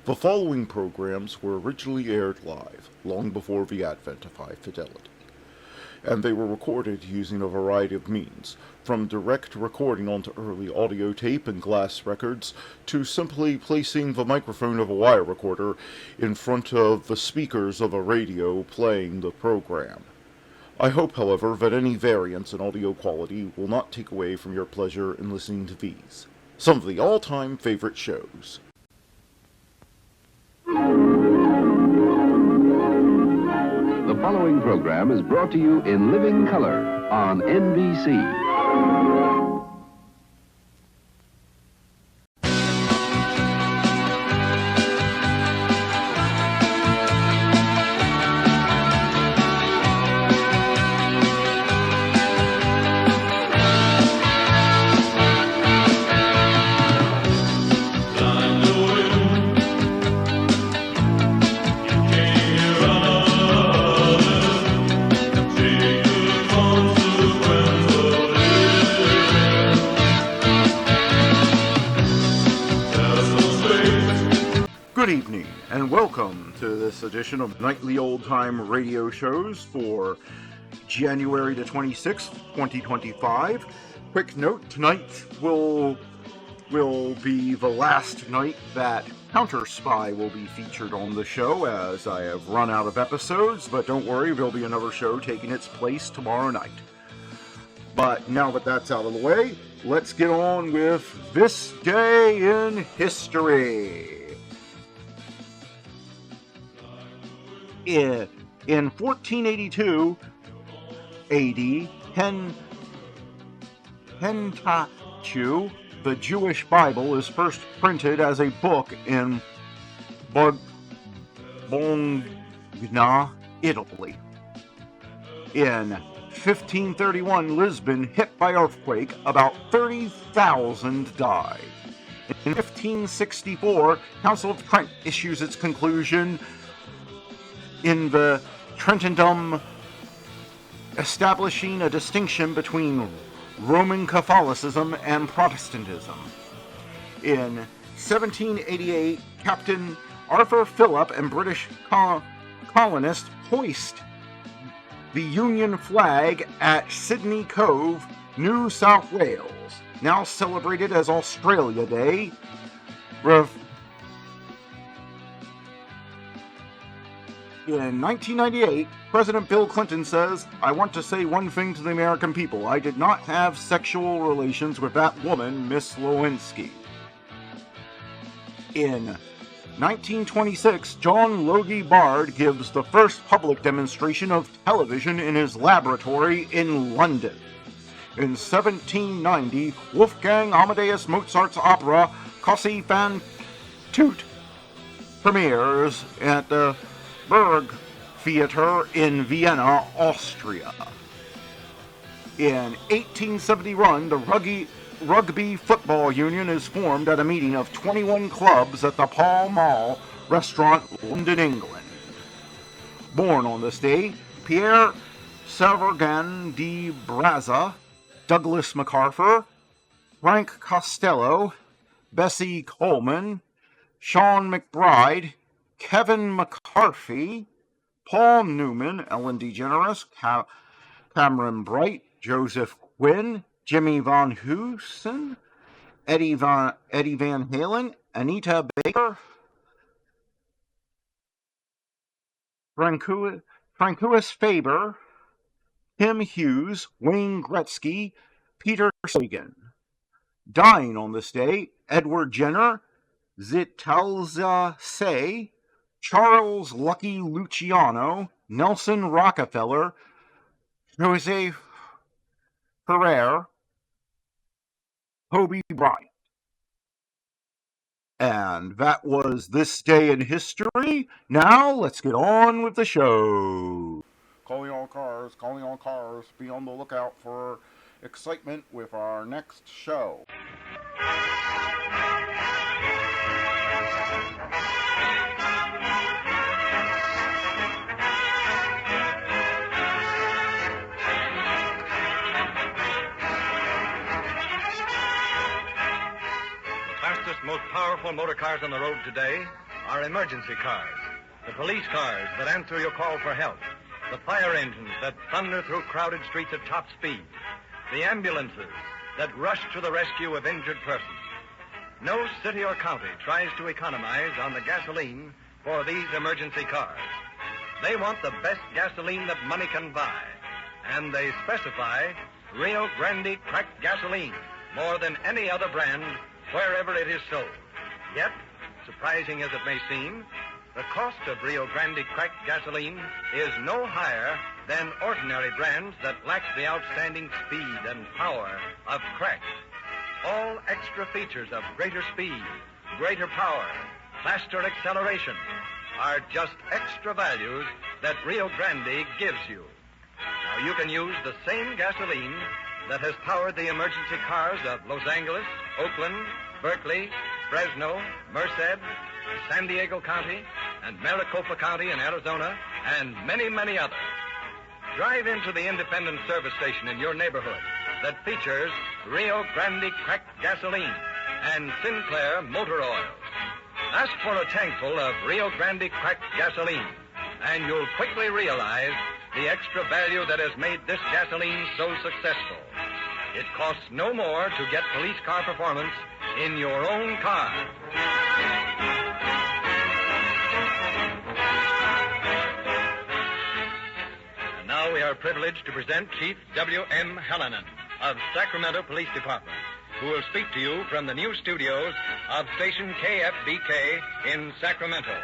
The following programs were originally aired live, long before the advent of high fidelity, and they were recorded using a variety of means, from direct recording onto early audio tape and glass records, to simply placing the microphone of a wire recorder in front of the speakers of a radio playing the program. I hope, however, that any variance in audio quality will not take away from your pleasure in listening to these, some of the all-time favorite shows. The following program is brought to you in living color on NBC. Good evening, and welcome to this edition of Nightly Old Time Radio Shows for January the 26th, 2025. Quick note, tonight will be the last night that CounterSpy will be featured on the show, as I have run out of episodes, but don't worry, there'll be another show taking its place tomorrow night. But now that that's out of the way, let's get on with This Day in History. In 1482 AD, Pentateuch, the Jewish Bible, is first printed as a book in Bologna, Italy. In 1531, Lisbon hit by earthquake, about 30,000 died. In 1564, Council of Trent issues its conclusion in the Trentendom, establishing a distinction between Roman Catholicism and Protestantism. In 1788, Captain Arthur Phillip and British colonists hoist the Union flag at Sydney Cove, New South Wales, now celebrated as Australia Day. In 1998, President Bill Clinton says, "I want to say one thing to the American people. I did not have sexual relations with that woman, Miss Lewinsky." In 1926, John Logie Bard gives the first public demonstration of television in his laboratory in London. In 1790, Wolfgang Amadeus Mozart's opera Così fan tutte premieres at the Burg Theater in Vienna, Austria. In 1871, the Rugby Football Union is formed at a meeting of 21 clubs at the Pall Mall restaurant, London, England. Born on this day, Pierre Sauvergan de Brazza, Douglas MacArthur, Frank Costello, Bessie Coleman, Sean McBride, Kevin McCarthy, Paul Newman, Ellen DeGeneres, Cameron Bright, Joseph Quinn, Jimmy Van Heusen, Eddie Van Halen, Anita Baker, Francois Faber, Tim Hughes, Wayne Gretzky, Peter Sagan. Dying on this day, Edward Jenner, Zitalza Say, Charles Lucky Luciano, Nelson Rockefeller, Jose Ferrer, Kobe Bryant. And that was This Day in History. Now, let's get on with the show. Calling all cars, be on the lookout for excitement with our next show. Most powerful motor cars on the road today are emergency cars, the police cars that answer your call for help, the fire engines that thunder through crowded streets at top speed, the ambulances that rush to the rescue of injured persons. No city or county tries to economize on the gasoline for these emergency cars. They want the best gasoline that money can buy, and they specify Rio Grande cracked gasoline more than any other brand wherever it is sold. Yet, surprising as it may seem, the cost of Rio Grande cracked gasoline is no higher than ordinary brands that lack the outstanding speed and power of cracked. All extra features of greater speed, greater power, faster acceleration are just extra values that Rio Grande gives you. Now, you can use the same gasoline that has powered the emergency cars of Los Angeles, Oakland, Berkeley, Fresno, Merced, San Diego County, and Maricopa County in Arizona, and many, many others. Drive into the independent service station in your neighborhood that features Rio Grande cracked gasoline and Sinclair motor oil. Ask for a tankful of Rio Grande cracked gasoline, and you'll quickly realize the extra value that has made this gasoline so successful. It costs no more to get police car performance in your own car. And now we are privileged to present Chief W.M. Hallinan of Sacramento Police Department, who will speak to you from the new studios of station KFBK in Sacramento.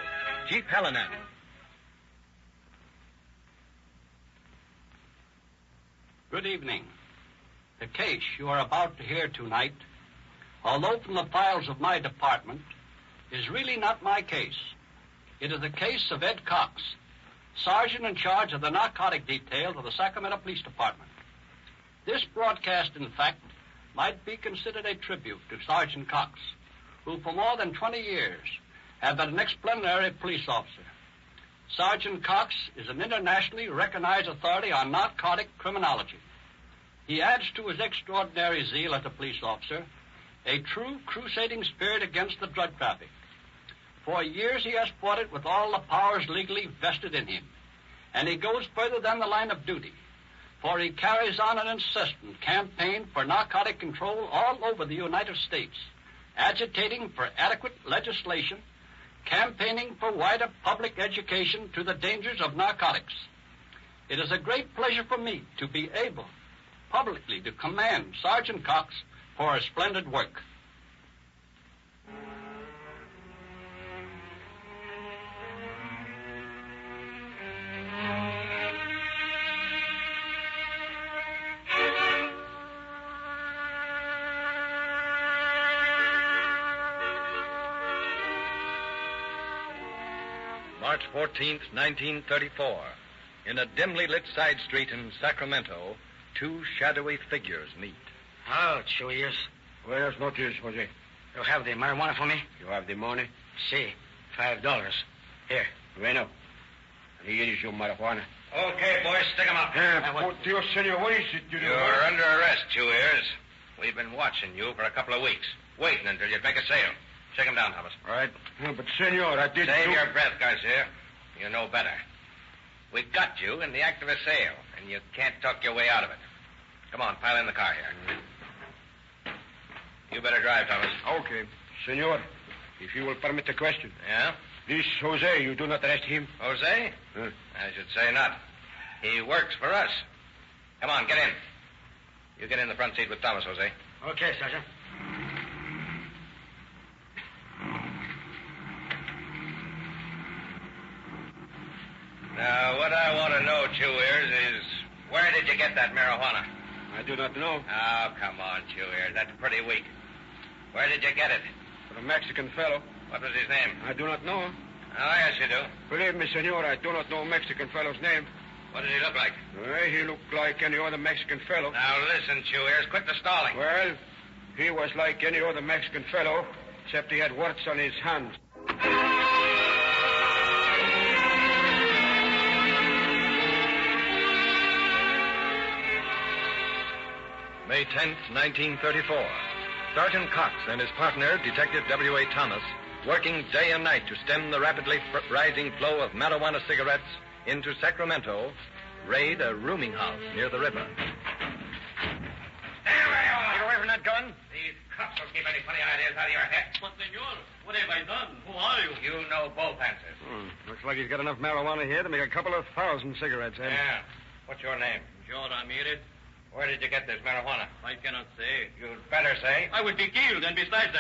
Chief Hallinan. Good evening. The case you are about to hear tonight, although from the files of my department, is really not my case. It is the case of Ed Cox, sergeant in charge of the narcotic detail of the Sacramento Police Department. This broadcast, in fact, might be considered a tribute to Sergeant Cox, who for more than 20 years has been an extraordinary police officer. Sergeant Cox is an internationally recognized authority on narcotic criminology. He adds to his extraordinary zeal as a police officer a true crusading spirit against the drug traffic. For years he has fought it with all the powers legally vested in him, and he goes further than the line of duty, for he carries on an incessant campaign for narcotic control all over the United States, agitating for adequate legislation, campaigning for wider public education to the dangers of narcotics. It is a great pleasure for me to be able publicly to commend Sergeant Cox for his splendid work. March 14th, 1934. In a dimly lit side street in Sacramento, two shadowy figures meet. Hello, 2 years. Buenos noches, Jose. You have the marijuana for me? You have the money? Si, $5. Here. Bueno. Here is your marijuana. Okay, boys, stick 'em up. Por Dios, senor, what is it you do? You're under arrest, 2 years. We've been watching you for a couple of weeks, waiting until you'd make a sale. Shake him down, Thomas. All right. No, but, senor, I did... Save your breath, Garcia. You know better. We got you in the act of a sale, and you can't talk your way out of it. Come on, pile in the car here. You better drive, Thomas. Okay. Senor, if you will permit the question. Yeah? This Jose, you do not arrest him? Jose? I should say not. He works for us. Come on, get in. You get in the front seat with Thomas, Jose. Okay, Sergeant. Now, what I want to know, 2 years, is where did you get that marijuana? I do not know. Oh, come on, 2 years. That's pretty weak. Where did you get it? For a Mexican fellow. What was his name? I do not know. Oh, yes, you do. Believe me, senor, I do not know a Mexican fellow's name. What did he look like? He looked like any other Mexican fellow. Now, listen, 2 years. Quit the stalling. Well, he was like any other Mexican fellow, except he had warts on his hands. May 10th, 1934. Sergeant Cox and his partner, Detective W.A. Thomas, working day and night to stem the rapidly rising flow of marijuana cigarettes into Sacramento, raid a rooming house near the river. Get away from that gun. These cops will keep any funny ideas out of your head. But, senor, what have I done? Who are you? You know both answers. Looks like he's got enough marijuana here to make a couple of 1,000 cigarettes, eh? Yeah. What's your name? Joe Ramirez. Where did you get this marijuana? I cannot say. You'd better say. I would be killed, and besides,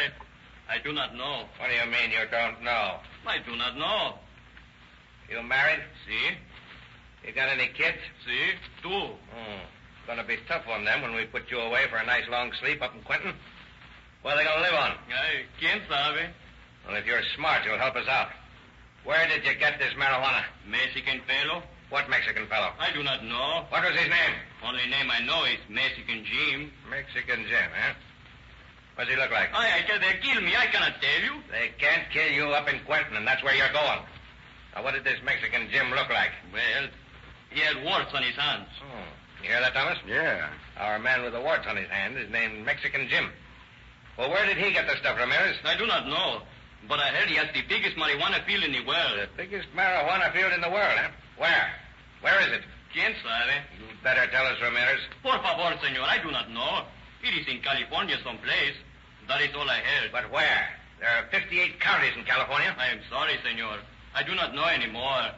I do not know. What do you mean you don't know? I do not know. You married? See? You got any kids? See? Two. It's going to be tough on them when we put you away for a nice long sleep up in Quentin. Where are they going to live on? ¿Quién sabe? Well, if you're smart, you'll help us out. Where did you get this marijuana? Mexican fellow? What Mexican fellow? I do not know. What was his name? Only name I know is Mexican Jim. Mexican Jim, huh? What does he look like? I said they kill me. I cannot tell you. They can't kill you up in Quentin, and that's where you're going. Now, what did this Mexican Jim look like? Well, he had warts on his hands. You hear that, Thomas? Yeah. Our man with the warts on his hand is named Mexican Jim. Well, where did he get the stuff, Ramirez? I do not know, but I heard he has the biggest marijuana field in the world. The biggest marijuana field in the world, huh? Where? Where is it? ¿Quién sabe? You'd better tell us, Ramirez. Por favor, senor, I do not know. It is in California someplace. That is all I heard. But where? There are 58 counties in California. I am sorry, senor. I do not know anymore.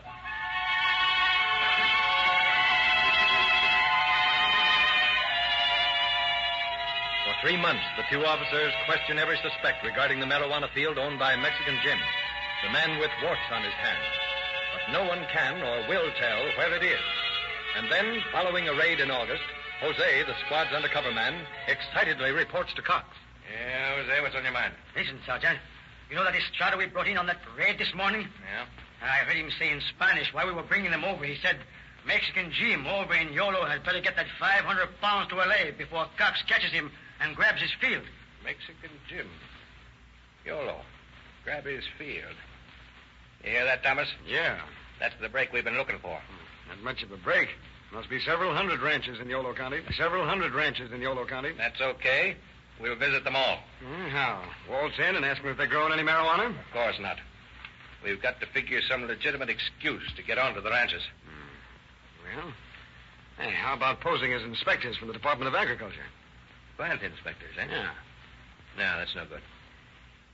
For 3 months, the two officers question every suspect regarding the marijuana field owned by Mexican Jim, the man with warts on his hands. But no one can or will tell where it is. And then, following a raid in August, Jose, the squad's undercover man, excitedly reports to Cox. Yeah, Jose, what's on your mind? Listen, Sergeant. You know that Estrada we brought in on that raid this morning? Yeah? I heard him say in Spanish while we were bringing them over. He said, Mexican Jim over in Yolo had better get that 500 pounds to L.A. before Cox catches him and grabs his field. Mexican Jim. Yolo. Grab his field. You hear that, Thomas? Yeah. That's the break we've been looking for. Not much of a break. Must be several hundred ranches in Yolo County. Several hundred ranches in Yolo County. That's okay. We'll visit them all. How? Waltz in and ask them if they're growing any marijuana? Of course not. We've got to figure some legitimate excuse to get onto the ranches. Well, hey, how about posing as inspectors from the Department of Agriculture? Plant inspectors, eh? Yeah. No, that's no good.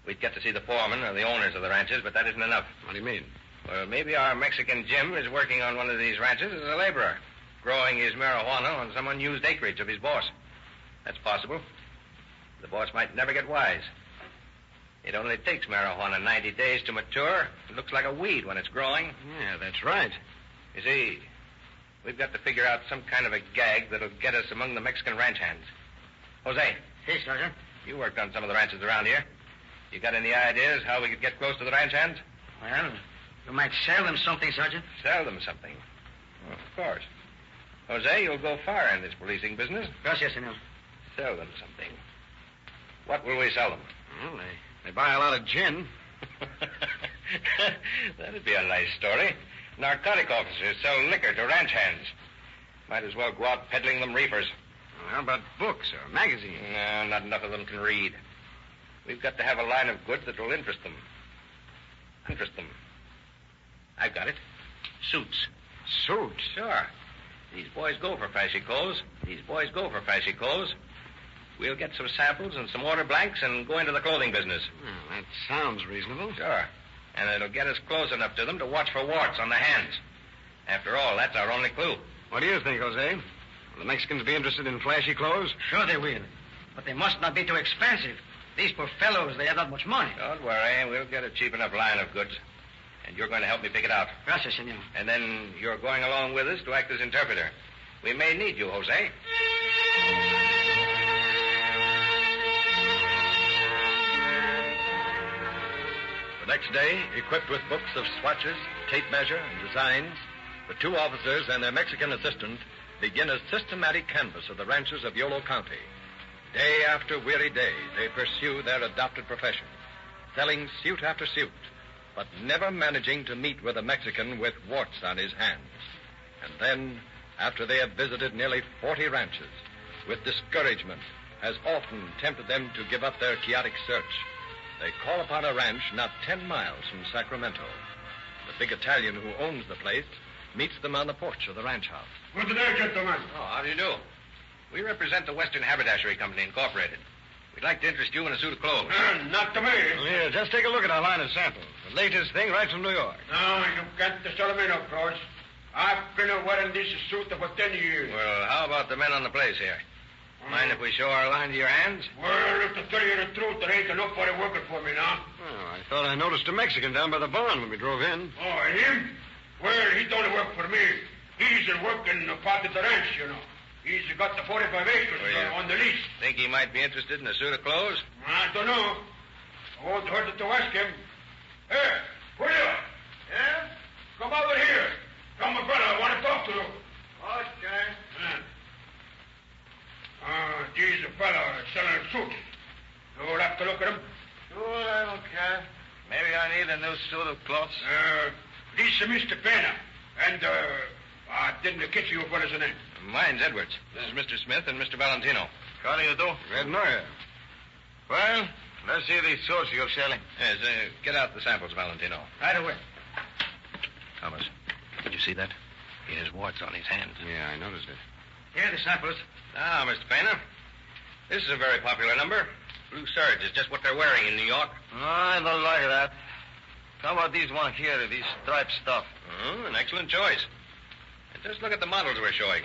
We'd get to see the foreman or the owners of the ranches, but that isn't enough. What do you mean? Well, maybe our Mexican Jim is working on one of these ranches as a laborer, growing his marijuana on some unused acreage of his boss. That's possible. The boss might never get wise. It only takes marijuana 90 days to mature. It looks like a weed when it's growing. Yeah, that's right. You see, we've got to figure out some kind of a gag that'll get us among the Mexican ranch hands. Jose. Hey, Sergeant. You worked on some of the ranches around here. You got any ideas how we could get close to the ranch hands? Well, we might sell them something, Sergeant. Sell them something. Well, of course. Jose, you'll go far in this policing business. Gracias, senor. Sell them something. What will we sell them? Well, they buy a lot of gin. That'd be a nice story. Narcotic officers sell liquor to ranch hands. Might as well go out peddling them reefers. Well, how about books or magazines? No, not enough of them can read. We've got to have a line of goods that will interest them. I've got it. Suits. Suits? Sure. These boys go for flashy clothes. We'll get some samples and some order blanks and go into the clothing business. Well, that sounds reasonable. Sure. And it'll get us close enough to them to watch for warts on the hands. After all, that's our only clue. What do you think, Jose? Will the Mexicans be interested in flashy clothes? Sure they will. But they must not be too expensive. These poor fellows, they have not much money. Don't worry. We'll get a cheap enough line of goods. And you're going to help me pick it out. Gracias, senor. And then you're going along with us to act as interpreter. We may need you, Jose. The next day, equipped with books of swatches, tape measure, and designs, the two officers and their Mexican assistant begin a systematic canvass of the ranches of Yolo County. Day after weary day, they pursue their adopted profession, selling suit after suit, but never managing to meet with a Mexican with warts on his hands. And then, after they have visited nearly 40 ranches, with discouragement has often tempted them to give up their chaotic search, They call upon a ranch not 10 miles from Sacramento. The big Italian who owns the place meets them on the porch of the ranch house. Good day, gentlemen. Oh, how do you do? We represent the Western Haberdashery Company, Incorporated. We'd like to interest you in a suit of clothes. Not to me. Here, just take a look at our line of samples. The latest thing right from New York. No, you can't sell me no clothes. I've been wearing this suit for 10 years. Well, how about the men on the place here? Mind if we show our line to your hands? Well, if to tell you the truth, there ain't nobody working for me now. Oh, I thought I noticed a Mexican down by the barn when we drove in. Oh, him? Well, he don't work for me. He's working part of the ranch, you know. He's got the 45 acres on the lease. Think he might be interested in a suit of clothes? I don't know. I won't hurt to ask him. Hey, where you? Yeah? Come over here. Come, my brother. I want to talk to you. Okay. He's a fella selling suits. You'll have to look at him. Sure, I don't care. Maybe I need a new suit of clothes. This is Mr. Pena. And, I didn't catch you for his name. Mine's Edwards. This is Mr. Smith and Mr. Valentino. How do you do? Red Noyer. Well, let's see these suits you're selling. Yes, get out the samples, Valentino. Right away. Thomas, did you see that? He has warts on his hands. Yeah, I noticed it. Here are the samples. Now, Mr. Pena, this is a very popular number. Blue serge is just what they're wearing in New York. No, I don't like that. How about these one here, these striped stuff? An excellent choice. And just look at the models we're showing.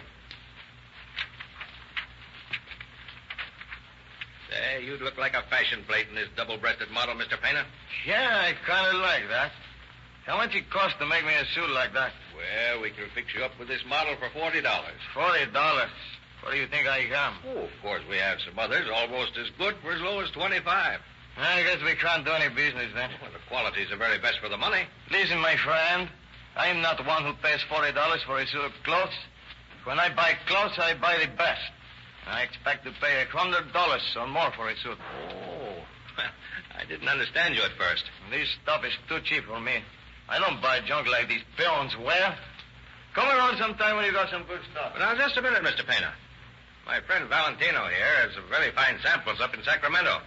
Say, you'd look like a fashion plate in this double-breasted model, Mr. Pena. Yeah, I kind of like that. How much it cost to make me a suit like that? Well, we can fix you up with this model for $40. $40? What do you think I am? Oh, of course, we have some others almost as good for as low as $25. I guess we can't do any business then. Well, the quality's the very best for the money. Listen, my friend, I'm not one who pays $40 for a suit of clothes. When I buy clothes, I buy the best. I expect to pay $100 or more for a suit. Oh, I didn't understand you at first. This stuff is too cheap for me. I don't buy junk like these peons wear. Come around sometime when you got some good stuff. But now, just a minute, Mr. Pena. My friend Valentino here has some very fine samples up in Sacramento.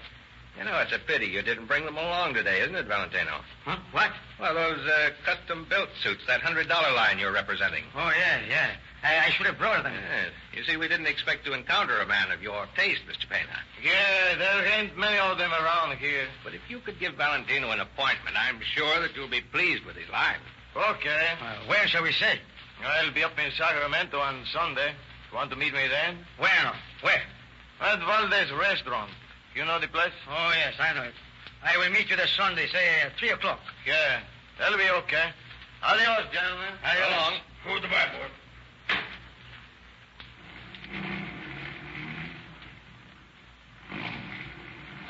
You know, it's a pity you didn't bring them along today, isn't it, Valentino? Huh? What? Well, those custom-built suits, that $100 line you're representing. Oh, yeah. I should have brought them. Yes. You see, we didn't expect to encounter a man of your taste, Mr. Pena. Yeah, there ain't many of them around here. But if you could give Valentino an appointment, I'm sure that you'll be pleased with his line. Okay. Where shall we say? I'll be up in Sacramento on Sunday. Want to meet me then? Where? At Valdez Restaurant. You know the place? Oh, yes, I know it. I will meet you this Sunday, say, at 3 o'clock. Yeah, that'll be okay. Adios, gentlemen. So long. Goodbye, boy.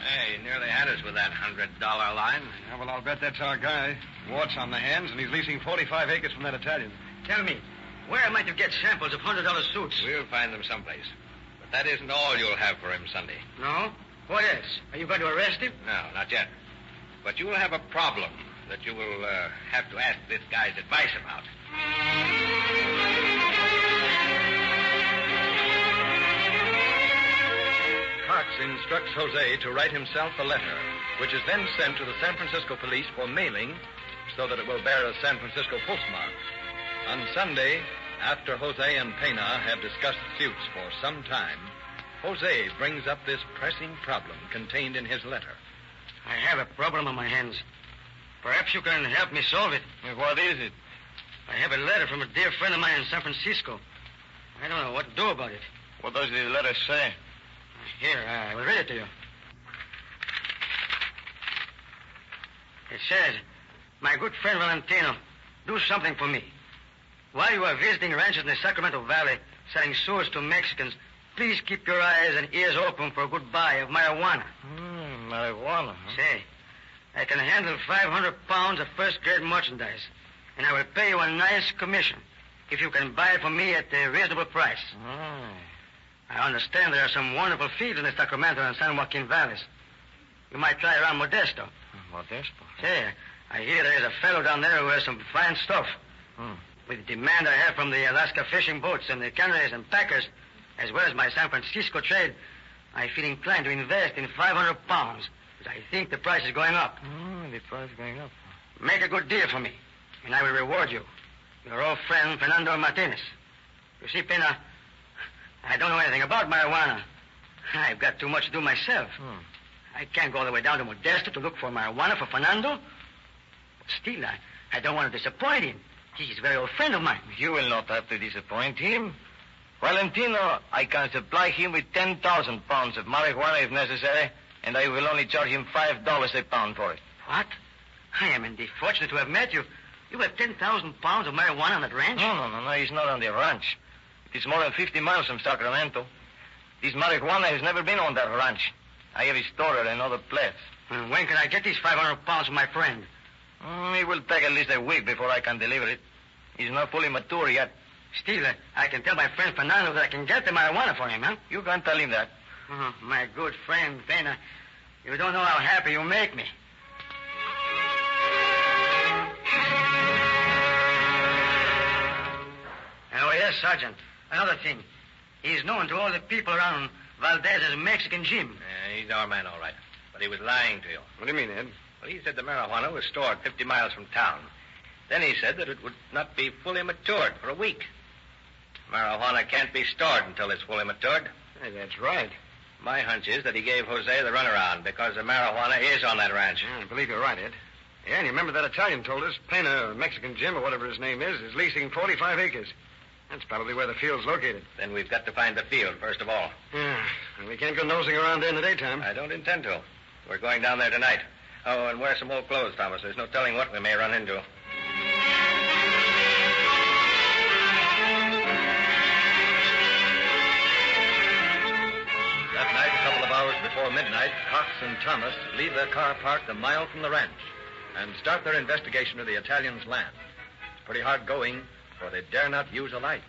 Hey, you nearly had us with that $100 line. Yeah, well, I'll bet that's our guy. Warts on the hands, and he's leasing 45 acres from that Italian. Tell me, where am I to get samples of $100 suits? We'll find them someplace. But that isn't all you'll have for him Sunday. No? What else? Are you going to arrest him? No, not yet. But you will have a problem that you will have to ask this guy's advice about. Cox instructs Jose to write himself a letter, which is then sent to the San Francisco police for mailing so that it will bear a San Francisco postmark. On Sunday, after Jose and Pena have discussed suits for some time, Jose brings up this pressing problem contained in his letter. I have a problem on my hands. Perhaps you can help me solve it. What is it? I have a letter from a dear friend of mine in San Francisco. I don't know what to do about it. What does the letter say? Here, I will read it to you. It says, "My good friend Valentino, do something for me. While you are visiting ranches in the Sacramento Valley, selling suits to Mexicans, please keep your eyes and ears open for a good buy of marijuana." Marijuana, huh? Say, I can handle 500 pounds of first-grade merchandise, and I will pay you a nice commission if you can buy it for me at a reasonable price. I understand there are some wonderful fields in the Sacramento and San Joaquin valleys. You might try around Modesto. Modesto? Say, I hear there is a fellow down there who has some fine stuff. With the demand I have from the Alaska fishing boats and the canneries and packers, as well as my San Francisco trade, I feel inclined to invest in 500 pounds But I think the price is going up. The price is going up. Make a good deal for me, and I will reward you. Your old friend, Fernando Martinez. You see, Pena, I don't know anything about marijuana. I've got too much to do myself. I can't go all the way down to Modesto to look for marijuana for Fernando. But still, I don't want to disappoint him. He's a very old friend of mine. You will not have to disappoint him. Valentino, I can supply him with 10,000 pounds of marijuana if necessary, and I will only charge him $5 a pound for it. What? I am indeed fortunate to have met you. You have 10,000 pounds of marijuana on that ranch? No, he's not on the ranch. It is more than 50 miles from Sacramento. This marijuana has never been on that ranch. I have stored it in another place. And when can I get these 500 pounds from my friend? It will take at least a week before I can deliver it. He's not fully mature yet. Still, I can tell my friend Fernando that I can get the marijuana for him, huh? You can't tell him that. My good friend, Pena, you don't know how happy you make me. Oh, yes, Sergeant. Another thing. He's known to all the people around Valdez's Mexican Jim. Yeah, he's our man, all right. But he was lying to you. What do you mean, Ed? Well, he said the marijuana was stored 50 miles from town. Then he said that it would not be fully matured for a week. Marijuana can't be stored until it's fully matured. Hey, that's right. My hunch is that he gave Jose the runaround because the marijuana is on that ranch. Yeah, I believe you're right, Ed. Yeah, and you remember that Italian told us Pena, Mexican Jim, or whatever his name is leasing 45 acres. That's probably where the field's located. Then we've got to find the field, first of all. Yeah, and we can't go nosing around there in the daytime. I don't intend to. We're going down there tonight. Oh, and wear some old clothes, Thomas. There's no telling what we may run into. That night, a couple of hours before midnight, Cox and Thomas leave their car parked a mile from the ranch and start their investigation of the Italian's land. It's pretty hard going, for they dare not use a light.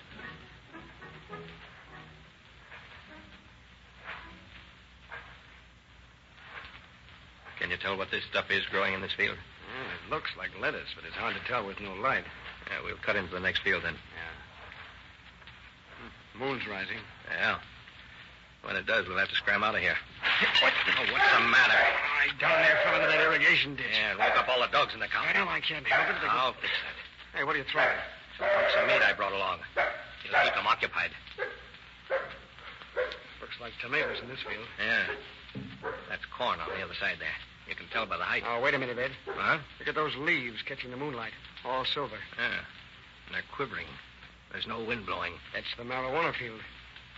Can you tell what this stuff is growing in this field? Yeah, it looks like lettuce, but it's hard to tell with no light. Yeah, we'll cut into the next field then. Yeah. Moon's rising. Yeah. When it does, we'll have to scram out of here. What's the matter? Down there fell into that irrigation ditch. Yeah, woke up all the dogs in the cow. Well, I can't help it. I'll fix that. Hey, what are you throwing? Some hunks of meat I brought along. It'll keep them occupied. Looks like tomatoes in this field. Yeah. That's corn on the other side there. You can tell by the height. Oh, wait a minute, Ed. Huh? Look at those leaves catching the moonlight. All silver. Yeah. And they're quivering. There's no wind blowing. That's the marijuana field.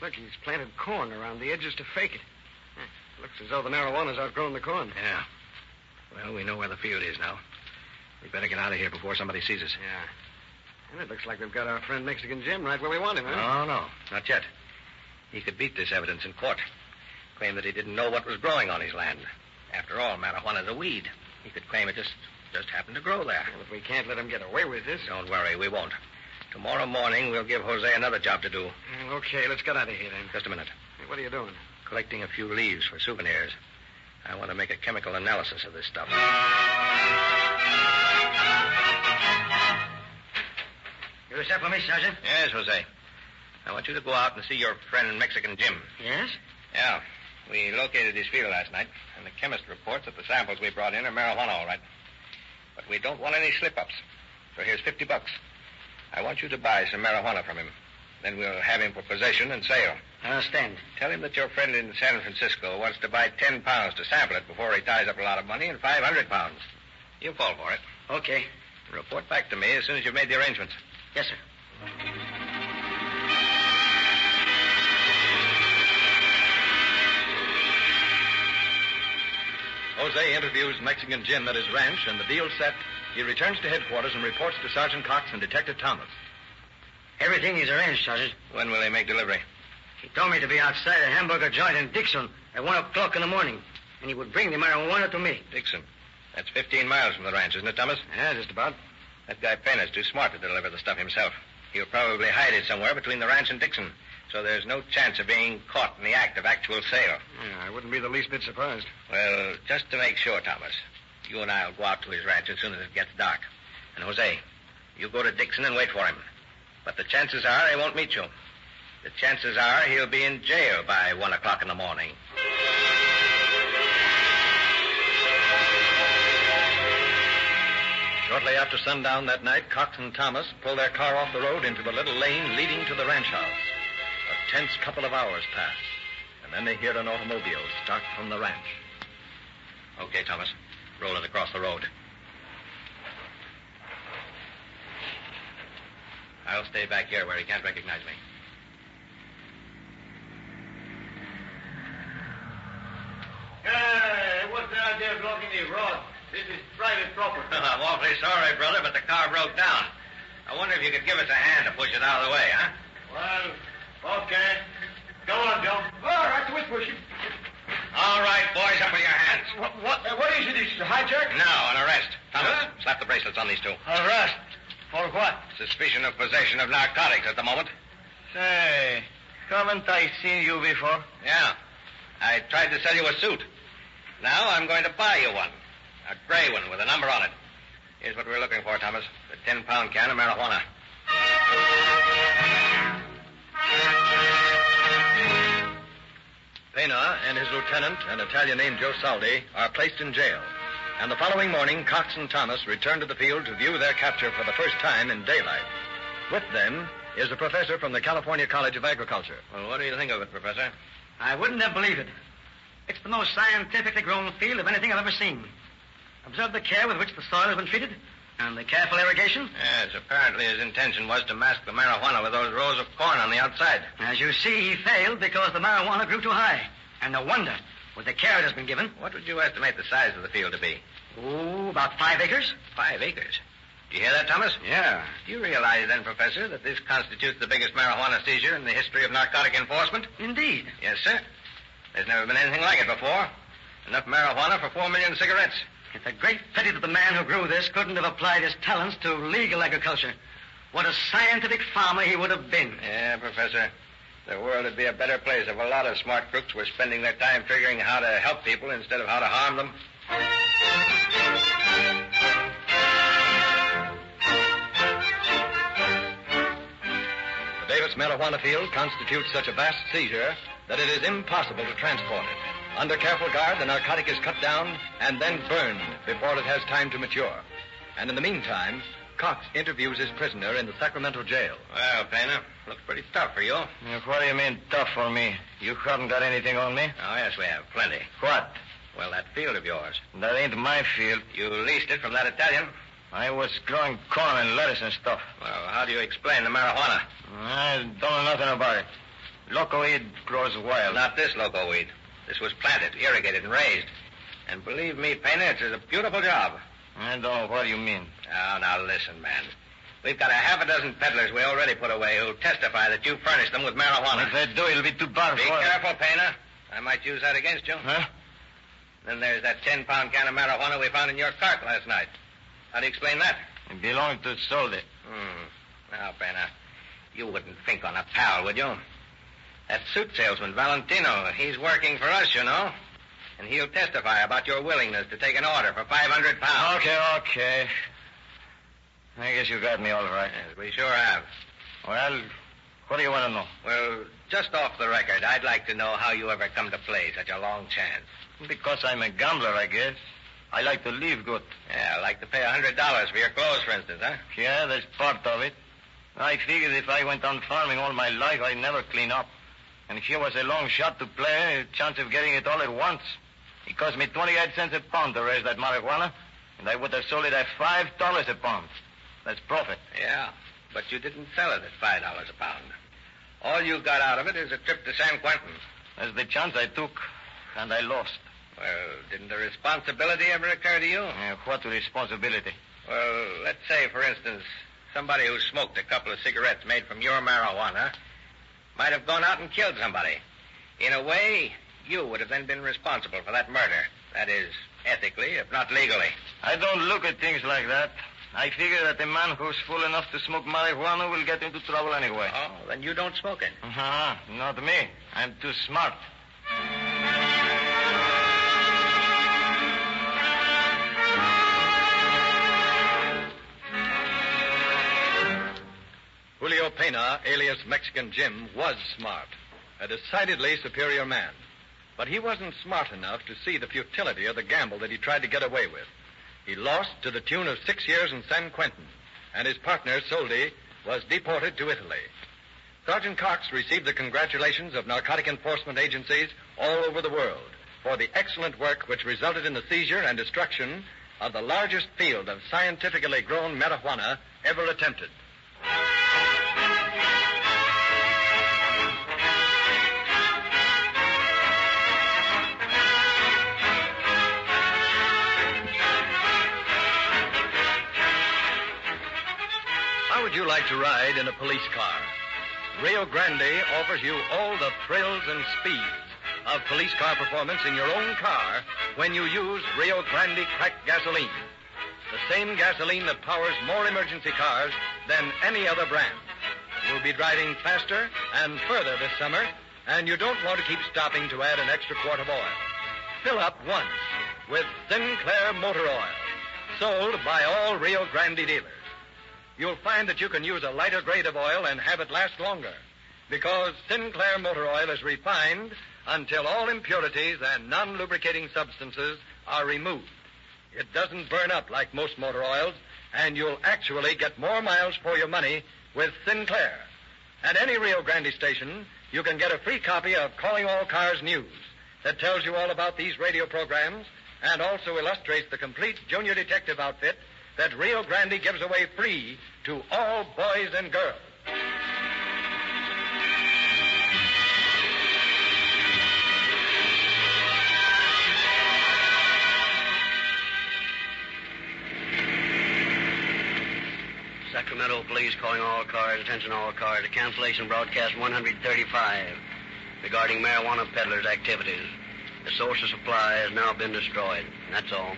Look, he's planted corn around the edges to fake it. Looks as though the marijuana's outgrown the corn. Yeah. Well, we know where the field is now. We better get out of here before somebody sees us. Yeah. And it looks like we've got our friend Mexican Jim right where we want him, huh? No, not yet. He could beat this evidence in court. Claim that he didn't know what was growing on his land. After all, marijuana's a weed. He could claim it just happened to grow there. Well, if we can't let him get away with this... Don't worry, we won't. Tomorrow morning, we'll give Jose another job to do. Well, okay, let's get out of here, then. Just a minute. Hey, what are you doing? Collecting a few leaves for souvenirs. I want to make a chemical analysis of this stuff. You sent for me, Sergeant? Yes, Jose. I want you to go out and see your friend Mexican Jim. Yes? Yeah. We located his field last night, and the chemist reports that the samples we brought in are marijuana, all right. But we don't want any slip-ups. So here's $50. I want you to buy some marijuana from him. Then we'll have him for possession and sale. I understand. Tell him that your friend in San Francisco wants to buy 10 pounds to sample it before he ties up a lot of money and 500 pounds. He'll fall for it. Okay. Report back to me as soon as you've made the arrangements. Yes, sir. Jose interviews Mexican Jim at his ranch, and the deal's set. He returns to headquarters and reports to Sergeant Cox and Detective Thomas. Everything is arranged, Sergeant. When will they make delivery? He told me to be outside a hamburger joint in Dixon at 1 o'clock in the morning, and he would bring the marijuana to me. Dixon. That's 15 miles from the ranch, isn't it, Thomas? Yeah, just about. That guy Pena's too smart to deliver the stuff himself. He'll probably hide it somewhere between the ranch and Dixon, so there's no chance of being caught in the act of actual sale. Yeah, I wouldn't be the least bit surprised. Well, just to make sure, Thomas, you and I will go out to his ranch as soon as it gets dark. And, Jose, you go to Dixon and wait for him. But the chances are he won't meet you. The chances are he'll be in jail by 1 o'clock in the morning. Shortly after sundown that night, Cox and Thomas pulled their car off the road into a little lane leading to the ranch house. A tense couple of hours pass, and then they hear an automobile start from the ranch. Okay, Thomas. Roll it across the road. I'll stay back here where he can't recognize me. Hey, what's the idea of blocking the road? This is private property. I'm awfully sorry, brother, but the car broke down. I wonder if you could give us a hand to push it out of the way, huh? Well, okay. Go on, Joe. All right, we'll push it. All right, boys, up with your hands. What is it? Is it a hijack? No, an arrest. Thomas, slap the bracelets on these two. Arrest? For what? Suspicion of possession of narcotics at the moment. Say, haven't I seen you before? Yeah. I tried to sell you a suit. Now I'm going to buy you one. A gray one with a number on it. Here's what we're looking for, Thomas. The 10-pound can of marijuana. Pena and his lieutenant, an Italian named Joe Saldi, are placed in jail. And the following morning, Cox and Thomas return to the field to view their capture for the first time in daylight. With them is a professor from the California College of Agriculture. Well, what do you think of it, Professor? I wouldn't have believed it. It's the most scientifically grown field of anything I've ever seen. Observe the care with which the soil has been treated, and the careful irrigation. Yes, apparently his intention was to mask the marijuana with those rows of corn on the outside. As you see, he failed because the marijuana grew too high. And no wonder, with the care it has been given. What would you estimate the size of the field to be? Oh, about 5 acres. 5 acres? Do you hear that, Thomas? Yeah. Do you realize then, Professor, that this constitutes the biggest marijuana seizure in the history of narcotic enforcement? Indeed. Yes, sir. There's never been anything like it before. Enough marijuana for 4 million cigarettes. It's a great pity that the man who grew this couldn't have applied his talents to legal agriculture. What a scientific farmer he would have been. Yeah, Professor. The world would be a better place if a lot of smart crooks were spending their time figuring how to help people instead of how to harm them. The Davis marijuana field constitutes such a vast seizure that it is impossible to transport it. Under careful guard, the narcotic is cut down and then burned before it has time to mature. And in the meantime, Cox interviews his prisoner in the Sacramento jail. Well, Pena, looks pretty tough for you. What do you mean, tough for me? You haven't got anything on me? Oh, yes, we have. Plenty. What? Well, that field of yours. That ain't my field. You leased it from that Italian. I was growing corn and lettuce and stuff. Well, how do you explain the marijuana? I don't know nothing about it. Local weed grows wild. Not this local weed. This was planted, irrigated, and raised. And believe me, Pena, it's a beautiful job. I don't know what you mean. Oh, now listen, man. We've got a half a dozen peddlers we already put away who'll testify that you furnished them with marijuana. If they do, it'll be too bad Be for careful, Pena. I might use that against you. Huh? Then there's that 10-pound can of marijuana we found in your cart last night. How do you explain that? It belonged to Soldi. Now, Pena, you wouldn't think on a pal, would you? That suit salesman, Valentino, he's working for us, you know. And he'll testify about your willingness to take an order for 500 pounds. Okay. I guess you got me all right. Yes, we sure have. Well, what do you want to know? Well, just off the record, I'd like to know how you ever come to play such a long chance. Because I'm a gambler, I guess. I like to live good. Yeah, I like to pay $100 for your clothes, for instance, huh? Yeah, that's part of it. I figured if I went on farming all my life, I'd never clean up. And here was a long shot to play, a chance of getting it all at once. It cost me 28 cents a pound to raise that marijuana, and I would have sold it at $5 a pound. That's profit. Yeah, but you didn't sell it at $5 a pound. All you got out of it is a trip to San Quentin. That's the chance I took, and I lost. Well, didn't the responsibility ever occur to you? What responsibility? Well, let's say, for instance, somebody who smoked a couple of cigarettes made from your marijuana might have gone out and killed somebody. In a way, you would have then been responsible for that murder. That is, ethically, if not legally. I don't look at things like that. I figure that a man who's fool enough to smoke marijuana will get into trouble anyway. Oh, then you don't smoke it. Not me. I'm too smart. Julio Pena, alias Mexican Jim, was smart. A decidedly superior man. But he wasn't smart enough to see the futility of the gamble that he tried to get away with. He lost to the tune of 6 years in San Quentin, and his partner, Soldi, was deported to Italy. Sergeant Cox received the congratulations of narcotic enforcement agencies all over the world for the excellent work which resulted in the seizure and destruction of the largest field of scientifically grown marijuana ever attempted. How would you like to ride in a police car? Rio Grande offers you all the thrills and speeds of police car performance in your own car when you use Rio Grande cracked gasoline. The same gasoline that powers more emergency cars than any other brand. You'll be driving faster and further this summer, and you don't want to keep stopping to add an extra quart of oil. Fill up once with Sinclair Motor Oil, sold by all Rio Grande dealers. You'll find that you can use a lighter grade of oil and have it last longer, because Sinclair Motor Oil is refined until all impurities and non-lubricating substances are removed. It doesn't burn up like most motor oils, and you'll actually get more miles for your money with Sinclair. At any Rio Grande station, you can get a free copy of Calling All Cars News that tells you all about these radio programs and also illustrates the complete junior detective outfit that Rio Grande gives away free to all boys and girls. Sacramento Police calling all cars, attention all cars, to cancellation broadcast 135 regarding marijuana peddlers' activities. The source of supply has now been destroyed. That's all.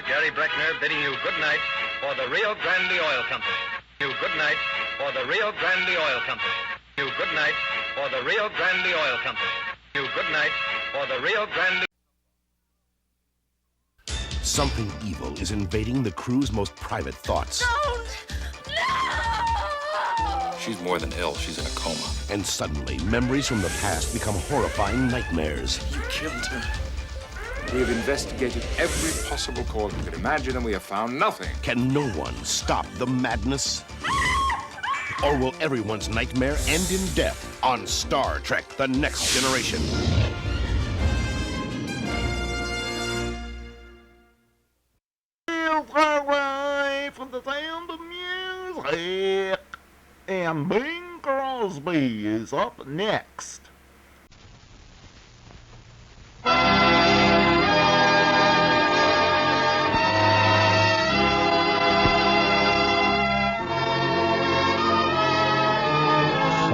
Gary Breckner bidding you good night for the Rio Grande Oil Company. You good night for the Rio Grande Oil Company. You good night for the Rio Grande Oil Company. You good night for the Rio Grande. Something evil is invading the crew's most private thoughts. Don't! No! She's more than ill. She's in a coma. And suddenly, memories from the past become horrifying nightmares. You killed her. We have investigated every possible cause we could imagine, and we have found nothing. Can no one stop the madness? Or will everyone's nightmare end in death on Star Trek: The Next Generation? Away from the sound of music. And Bing Crosby is up next.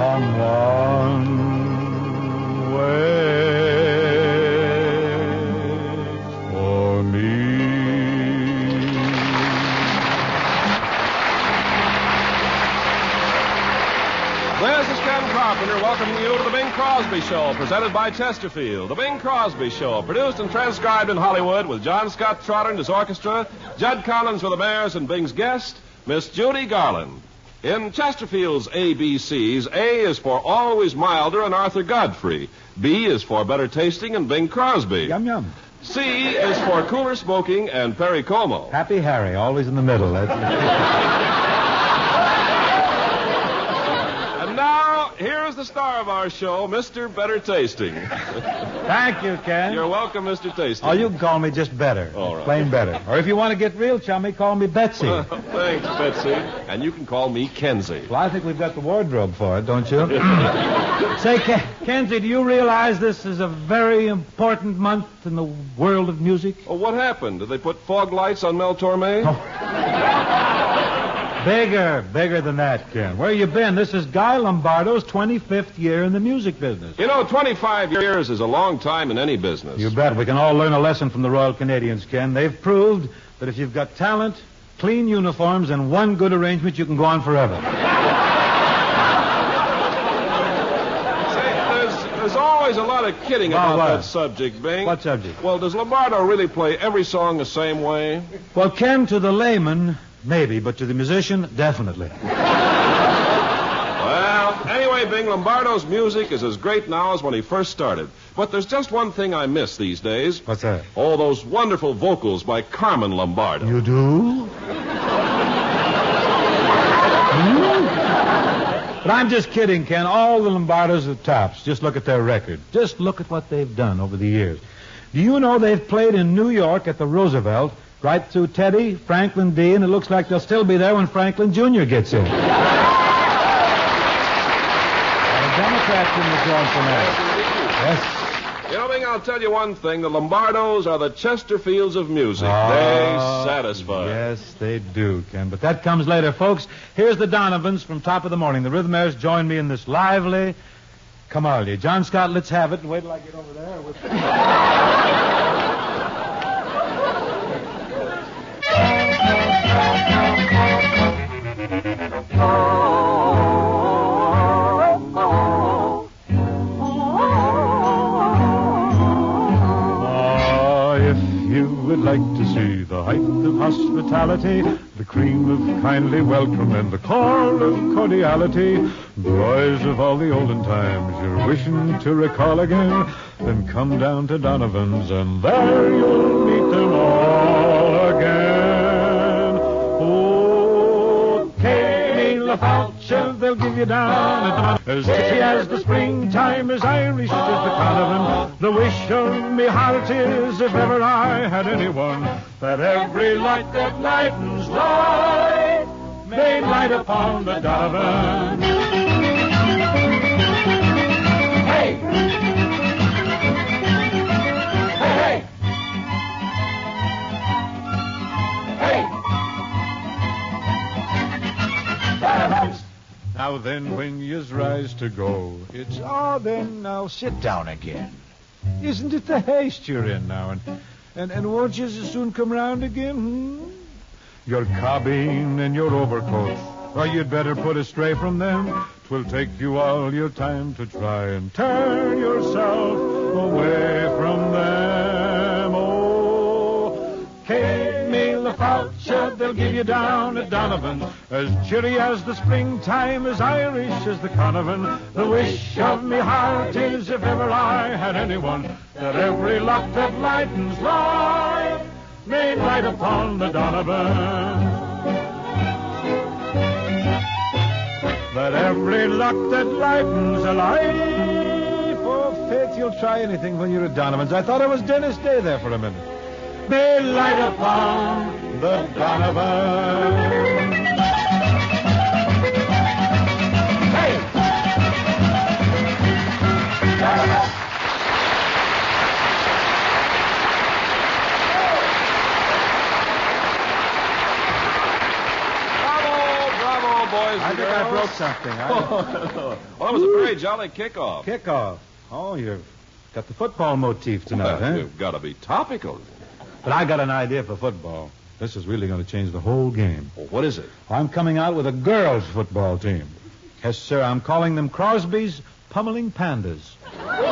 Someone waits for me. This is Ken Carpenter welcoming you to the Bing Crosby Show, presented by Chesterfield. The Bing Crosby Show, produced and transcribed in Hollywood with John Scott Trotter and his orchestra, Judd Collins for the Mares, and Bing's guest, Miss Judy Garland. In Chesterfield's ABCs, A is for Always Milder and Arthur Godfrey. B is for Better Tasting and Bing Crosby. Yum, yum. C is for Cooler Smoking and Perry Como. Happy Harry, always in the middle. And now, here's the star of our show, Mr. Better Tasting. Thank you, Ken. You're welcome, Mr. Tasting. Oh, you can call me just Better. All right. Plain Better. Or if you want to get real chummy, call me Betsy. Thanks, Betsy. And you can call me Kenzie. Well, I think we've got the wardrobe for it, don't you? Say, Kenzie, do you realize this is a very important month in the world of music? Oh, what happened? Did they put fog lights on Mel Torme? Oh. Bigger than that, Ken. Where you been? This is Guy Lombardo's 25th year in the music business. You know, 25 years is a long time in any business. You bet. We can all learn a lesson from the Royal Canadians, Ken. They've proved that if you've got talent, clean uniforms, and one good arrangement, you can go on forever. Say, there's always always a lot of kidding about that subject, Bing. What subject? Well, does Lombardo really play every song the same way? Well, Ken, to the layman, maybe, but to the musician, definitely. Well, anyway, Bing, Lombardo's music is as great now as when he first started. But there's just one thing I miss these days. What's that? Oh, those wonderful vocals by Carmen Lombardo. You do? But I'm just kidding, Ken. All the Lombardos are tops. Just look at their record. Just look at what they've done over the years. Do you know they've played in New York at the Roosevelt right through Teddy, Franklin D., and it looks like they'll still be there when Franklin Jr. gets in. Democrats in the joint tonight. Yes. You know, Bing, I'll tell you one thing. The Lombardos are the Chesterfields of music. They satisfy. Yes, they do, Ken. But that comes later, folks. Here's the Donovans from Top of the Morning. The Rhythmaires join me in this lively Camalia. John Scott, let's have it. And wait till I get over there. Would like to see the height of hospitality, the cream of kindly welcome, and the core of cordiality, joys of all the olden times you're wishing to recall again, then come down to Donovan's, and there you'll meet them all again. Okay, La Falcha, they'll give you down as pretty as the springtime, as Irish as the Donovan. The wish of me heart is, if ever I had anyone, that every light that lightens life may light upon the Donovan. Hey! Hey, hey! Hey! Donovan's! Now then, when yous rise to go, it's, then, now sit down again. Isn't it the haste you're in now? And won't you soon come round again? Your carbine and your overcoat, or you'd better put astray from them. 'Twill take you all your time to try and turn yourself away from them. Oh, K-me La Falcha, they'll give you down at Donovan's, as cheery as the springtime, as Irish as the Conovan. The wish of me heart is, if ever I had anyone, that every lock that lightens life may light upon the Donovan. That every lock that lightens a life. Oh, Faith, you'll try anything when you're at Donovan's. I thought it was Dennis Day there for a minute. May light upon the Donovan. Hey! Bravo, boys. I think I broke something. Well, that was a very jolly kickoff. Kickoff? Oh, you've got the football motif tonight, huh? You've got to be topical. But I got an idea for football. This is really going to change the whole game. Well, what is it? I'm coming out with a girls' football team. Yes, sir. I'm calling them Crosby's Pummeling Pandas. Well,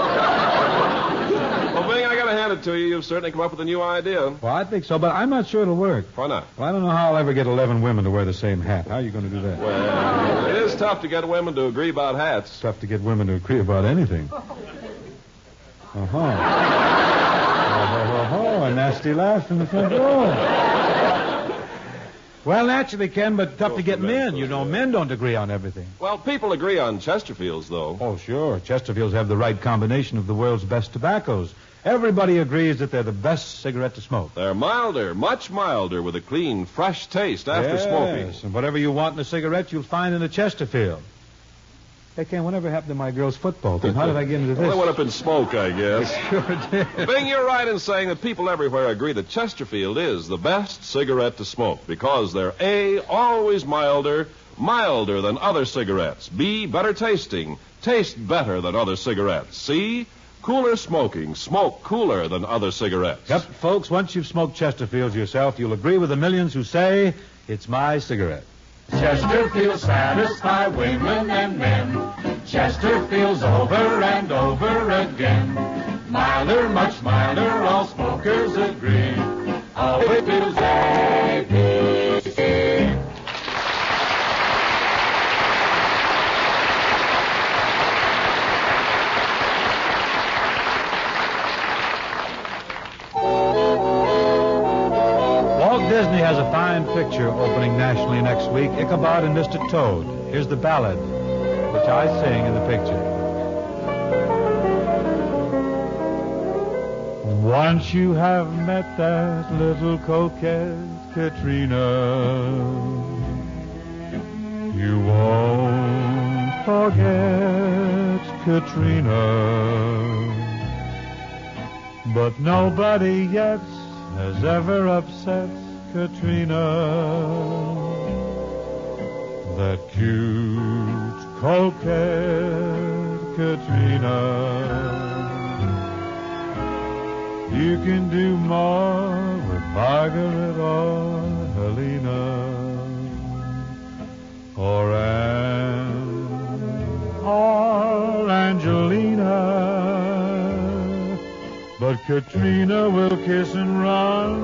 Bing, I got to hand it to you. You've certainly come up with a new idea. Well, I think so, but I'm not sure it'll work. Why not? Well, I don't know how I'll ever get 11 women to wear the same hat. How are you going to do that? Well, it is tough to get women to agree about hats. It's tough to get women to agree about anything. A nasty laugh from the front row. Well, naturally, Ken, but tough to get men. You know, men don't agree on everything. Well, people agree on Chesterfields, though. Oh, sure. Chesterfields have the right combination of the world's best tobaccos. Everybody agrees that they're the best cigarette to smoke. They're milder, much milder, with a clean, fresh taste after smoking. Yes, and whatever you want in a cigarette, you'll find in a Chesterfield. Hey, Ken, whatever happened to my girls' football team? How did I get into this? Well, they went up in smoke, I guess. Sure did. Bing, you're right in saying that people everywhere agree that Chesterfield is the best cigarette to smoke because they're A, always milder than other cigarettes. B, better tasting, taste better than other cigarettes. C, cooler smoking, smoke cooler than other cigarettes. Yep, folks, once you've smoked Chesterfields yourself, you'll agree with the millions who say, it's my cigarette. Chesterfield satisfy women and men. Chesterfield's over and over again. Milder, much milder, all smokers agree. Oh, it is ABC. Walt Disney has a fine picture opening nationally next week, Ichabod and Mr. Toad. Here's the ballad, which I sing in the picture. Once you have met that little coquette, Katrina, you won't forget Katrina. But nobody yet has ever upset Katrina. That cute coquette Katrina. You can do more with Margaret or Helena or Anne or Angelina. But Katrina will kiss and run.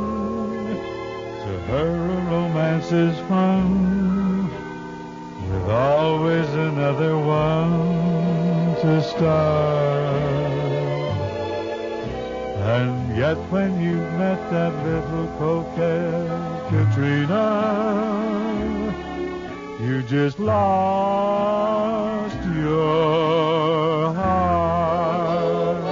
To her a romance is fun, with always another one to start. And yet when you've met that little coquette Katrina, you just lost your heart.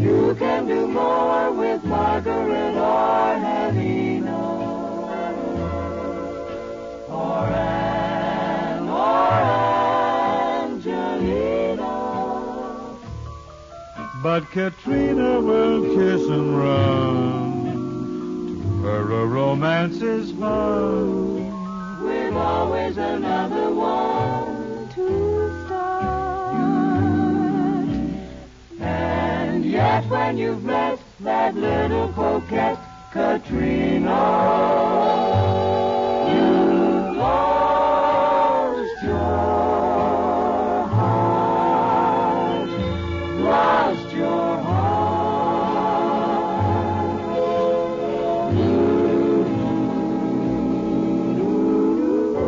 You can do more with Margaret or Helena or Anne or Angelina. But Katrina will kiss and run. To her a romance is fun, with always another one to start. And yet when you've met that little coquette Katrina, you've lost your heart. Lost your heart.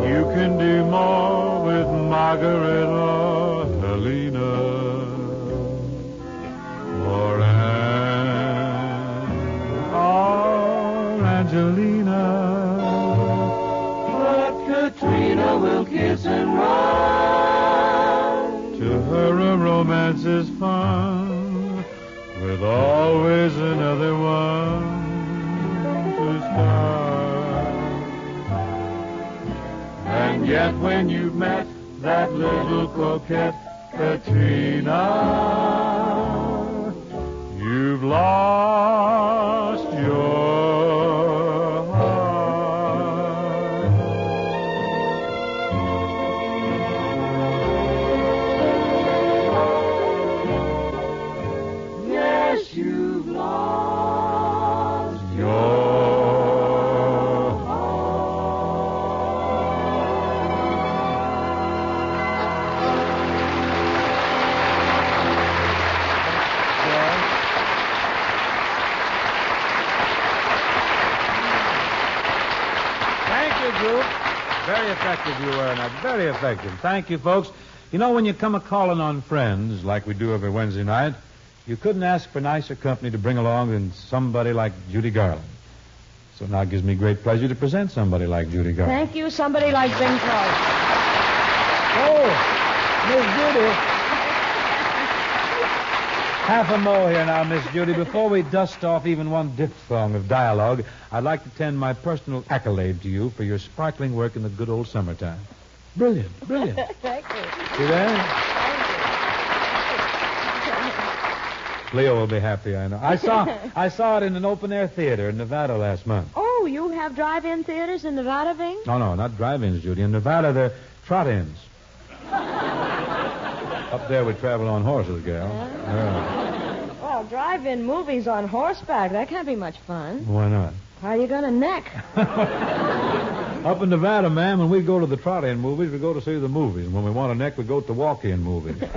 you can do more with Margaret or Helena or Anne or Angelina. But Katrina will kiss and run. To her a romance is fun, with always another one to start. And yet when you've met that little coquette Katrina, you've lost your heart. Yes, you've lost your group. Very effective you were, Now. Very effective. Thank you, folks. You know, when you come a-calling on friends, like we do every Wednesday night, you couldn't ask for nicer company to bring along than somebody like Judy Garland. So now it gives me great pleasure to present somebody like Judy Garland. Thank you, somebody like Bing Crosby. Oh, Miss Judy. Half a mo here now, Miss Judy. Before we dust off even one diphthong of dialogue, I'd like to tend my personal accolade to you for your sparkling work in the good old summertime. Brilliant, brilliant. Thank you. See that? Leo will be happy, I know. I saw it in an open-air theater in Nevada last month. Oh, you have drive-in theaters in Nevada, Bing? No, not drive-ins, Judy. In Nevada, they're trot-ins. Up there we travel on horses, gal. Yeah. Well, drive-in movies on horseback, that can't be much fun. Why not? How are you going to neck? Up in Nevada, ma'am, when we go to the trot-in movies, we go to see the movies. And when we want a neck, we go to the walk-in movies. Just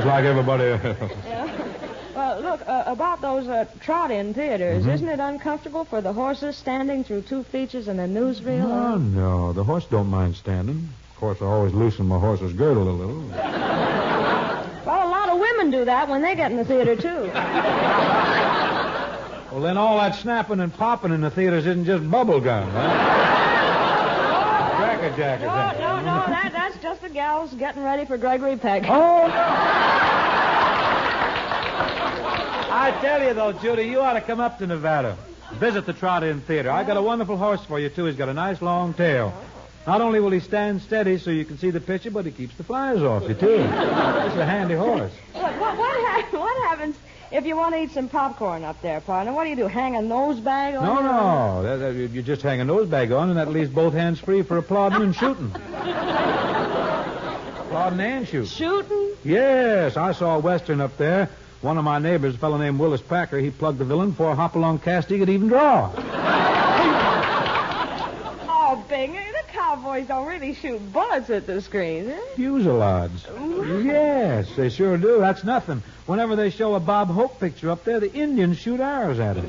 like everybody else. Well, look, about those trot-in theaters, isn't it uncomfortable for the horses standing through 2 features and a newsreel? Oh, no. The horse don't mind standing. Of course, I always loosen my horse's girdle a little. Well, a lot of women do that when they get in the theater, too. Well, then all that snapping and popping in the theaters isn't just bubble gum, huh? Cracker Jack or something. No, that's just the gals getting ready for Gregory Peck. Oh, no! I tell you, though, Judy, you ought to come up to Nevada. Visit the trot-in theater. I got a wonderful horse for you, too. He's got a nice long tail. Not only will he stand steady so you can see the picture, but he keeps the flies off you, too. It's a handy horse. What happens if you want to eat some popcorn up there, partner? What do? Hang a nose bag on? No. You just hang a nose bag on, and that leaves both hands free for applauding and shooting. Applauding and shooting. Shooting? Yes, I saw a Western up there. One of my neighbors, a fellow named Willis Packer, he plugged the villain before Along Cassidy could even draw. Oh, Bing, the cowboys don't really shoot bullets at the screen, eh? Fusillades. Yes, they sure do. That's nothing. Whenever they show a Bob Hope picture up there, the Indians shoot arrows at it.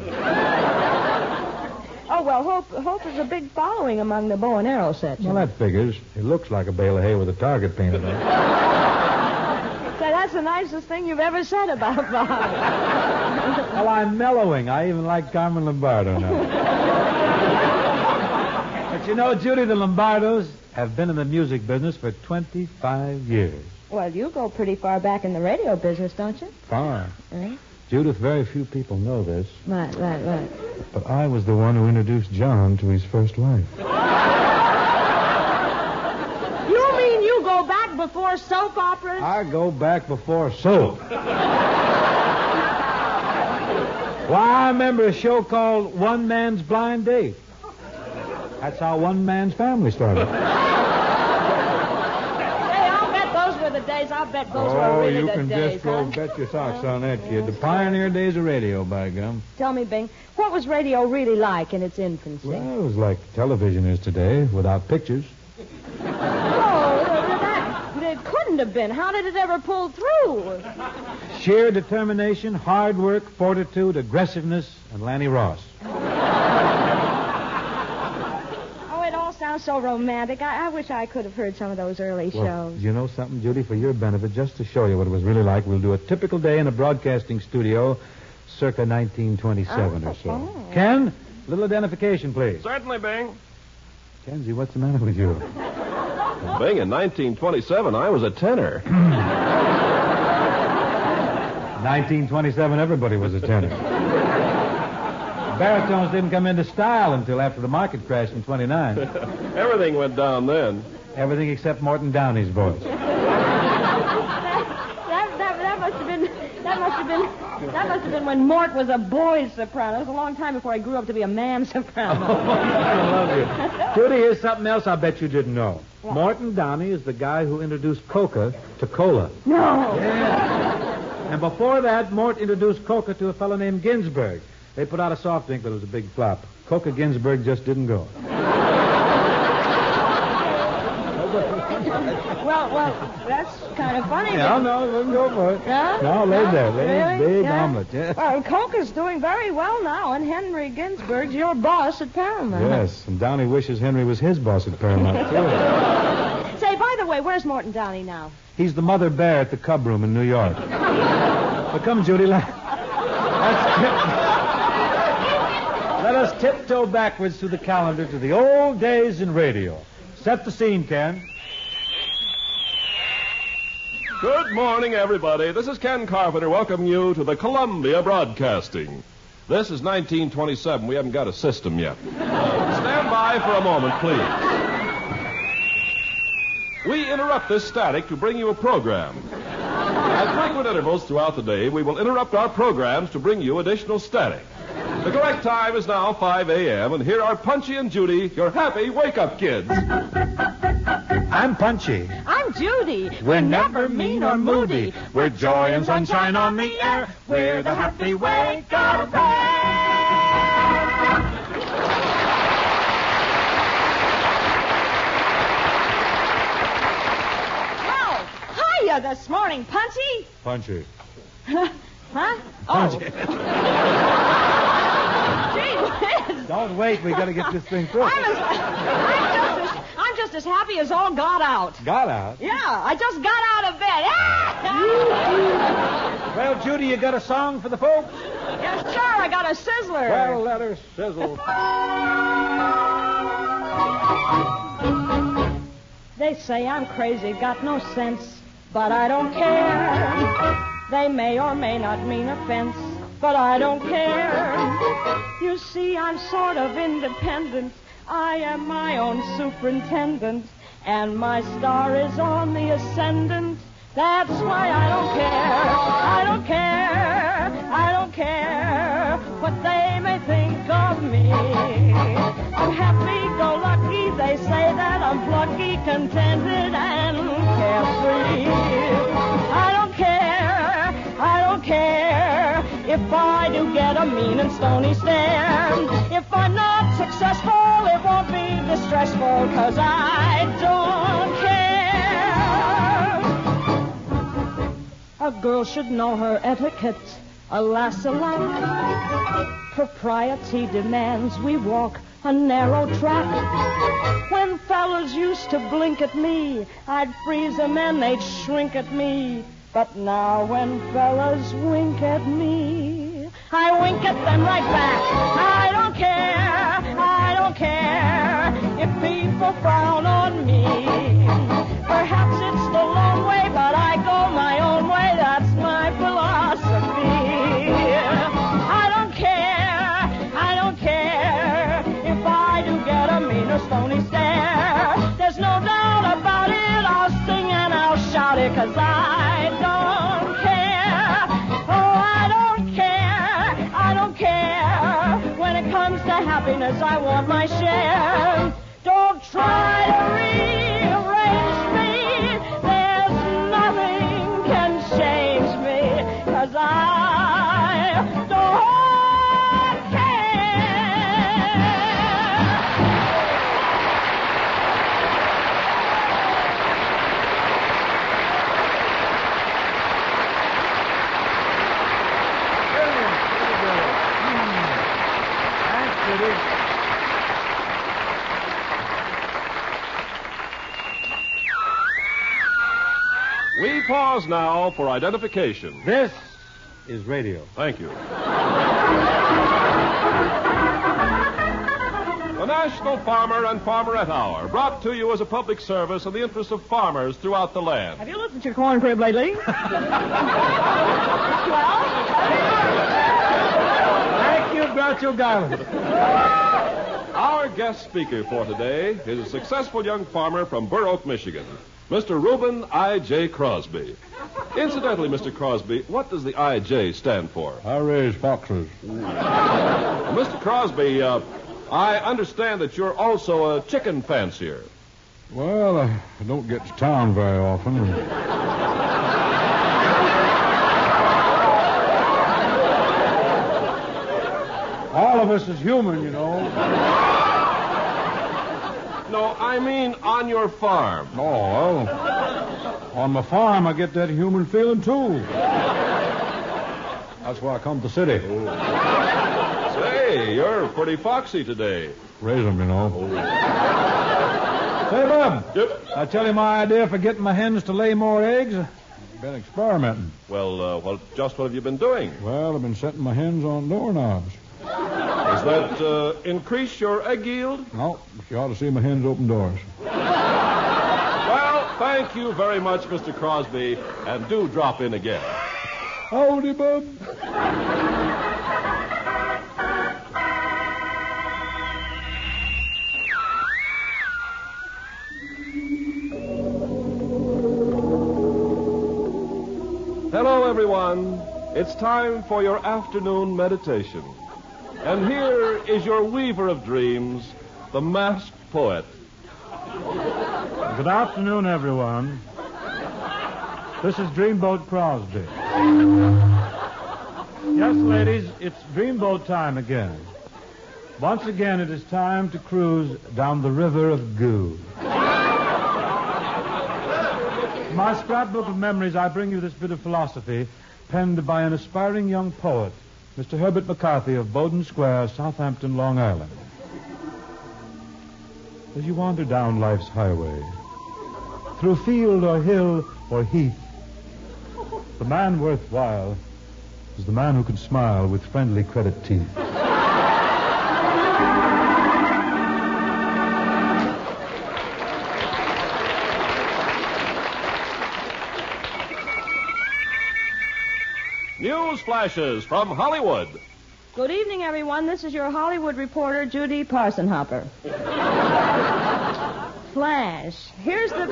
Oh, well, Hope is a big following among the bow and arrow sets. Well, that figures. It looks like a bale of hay with a target painted on it. Say, that's the nicest thing you've ever said about Bob. Well, I'm mellowing. I even like Carmen Lombardo now. But you know, Judy, the Lombardos have been in the music business for 25 years. Well, you go pretty far back in the radio business, don't you? Far. Eh? Judith, very few people know this. Right. But I was the one who introduced John to his first wife. You mean you go back before soap operas? I go back before soap. Why, I remember a show called One Man's Blind Date. That's how one man's family started. Hey, I'll bet those were the days. I'll bet those were really the days. Oh, you can just go bet your socks on that, kid. The pioneer days of radio, by gum. Tell me, Bing, what was radio really like in its infancy? Well, it was like television is today, without pictures. It couldn't have been. How did it ever pull through? Sheer determination, hard work, fortitude, aggressiveness, and Lanny Ross. Oh, it all sounds so romantic. I wish I could have heard some of those early shows. You know something, Judy? For your benefit, just to show you what it was really like, we'll do a typical day in a broadcasting studio circa 1927 or so. Oh. Ken, little identification, please. Certainly, Bing. Kenzie, what's the matter with you? Well, Bing, in 1927, I was a tenor. 1927, everybody was a tenor. Baritones didn't come into style until after the market crashed in 29. Everything went down then. Everything except Morton Downey's voice. That must have been when Mort was a boy soprano. It was a long time before he grew up to be a man soprano. Oh, I love you. Judy, here's something else I bet you didn't know. What? Morton Downey is the guy who introduced Coca to Cola. No. Yeah. And before that, Mort introduced Coca to a fellow named Ginsberg. They put out a soft drink that was a big flop. Coca Ginsberg just didn't go. Well, that's kind of funny. No, let him go for it. Yeah? No, lay there. Lay really? big Yeah. omelet, yeah. Well, Coca's doing very well now, and Henry Ginsberg's your boss at Paramount. Yes, and Downey wishes Henry was his boss at Paramount, too. Say, by the way, where's Morton Downey now? He's the mother bear at the Cub Room in New York. But come, Judy, let us tiptoe backwards through the calendar to the old days in radio. Set the scene, Ken. Good morning, everybody. This is Ken Carpenter welcoming you to the Columbia Broadcasting. This is 1927. We haven't got a system yet. Stand by for a moment, please. We interrupt this static to bring you a program. At frequent intervals throughout the day, we will interrupt our programs to bring you additional static. The correct time is now 5 a.m., and here are Punchy and Judy, your happy wake-up kids. I'm Punchy. I'm Judy. We're never mean or moody. We're joy and sunshine on the air. We're the happy wake-up band. morning. Punchy? Punchy. Huh? Oh. Gee whiz. Don't wait. We got to get this thing through. I'm just as happy as all got out. Got out? Yeah, I just got out of bed. Well, Judy, you got a song for the folks? Yeah, sure. I got a sizzler. Well, let her sizzle. They say I'm crazy, got no sense, but I don't care. They may or may not mean offense, but I don't care. You see, I'm sort of independent. I am my own superintendent, and my star is on the ascendant. That's why I don't care. I don't care. I don't care what they may think of me. I'm happy-go-lucky. They say that I'm plucky, contented, and carefree. I don't care. I don't care if I do get a mean and stony stare. If I'm not successful, it won't be distressful, 'cause I don't care. A girl should know her etiquette, alas, alack. Propriety demands we walk a narrow track. When fellas used to blink at me, I'd freeze them and they'd shrink at me. But now when fellas wink at me, I wink at them right back. I don't care, I don't care if people frown on me. Perhaps it's the long way, but I go my own way. That's my philosophy. I don't care if I do get a mean or stony stare. There's no doubt about it, I'll sing and I'll shout it, 'cause I don't care. Oh, I don't care, I don't care. When it comes to happiness, I want my share. Don't try to rearrange me. There's nothing can change me, 'cause I don't We pause now for identification. This is radio. Thank you. The National Farmer and Farmerette Hour, brought to you as a public service in the interest of farmers throughout the land. Have you looked at your corn crib lately? Thank you, Groucho Garland. Our guest speaker for today is a successful young farmer from Burr Oak, Michigan, Mr. Reuben I.J. Crosby. Incidentally, Mr. Crosby, what does the I.J. stand for? I raise foxes. Mr. Crosby, I understand that you're also a chicken fancier. Well, I don't get to town very often. All of us is human, you know. No, I mean on your farm. Oh, well, on my farm, I get that human feeling, too. That's why I come to the city. Say, you're pretty foxy today. Raise them, you know. Say, Bub. Yep. I tell you my idea for getting my hens to lay more eggs. I've been experimenting. Well, just what have you been doing? Well, I've been setting my hens on doorknobs. Does that increase your egg yield? No, but you ought to see my hens open doors. Well, thank you very much, Mr. Crosby, and do drop in again. Howdy, Bub. Hello, everyone. It's time for your afternoon meditation. And here is your weaver of dreams, the masked poet. Good afternoon, everyone. This is Dreamboat Crosby. Yes, ladies, it's Dreamboat time again. Once again, it is time to cruise down the river of goo. my scrapbook of memories, I bring you this bit of philosophy penned by an aspiring young poet, Mr. Herbert McCarthy of Bowden Square, Southampton, Long Island. As you wander down life's highway, through field or hill or heath, the man worthwhile is the man who can smile with friendly credit teeth. News flashes from Hollywood. Good evening, everyone. This is your Hollywood reporter, Judy Parsonhopper. Flash. Here's the...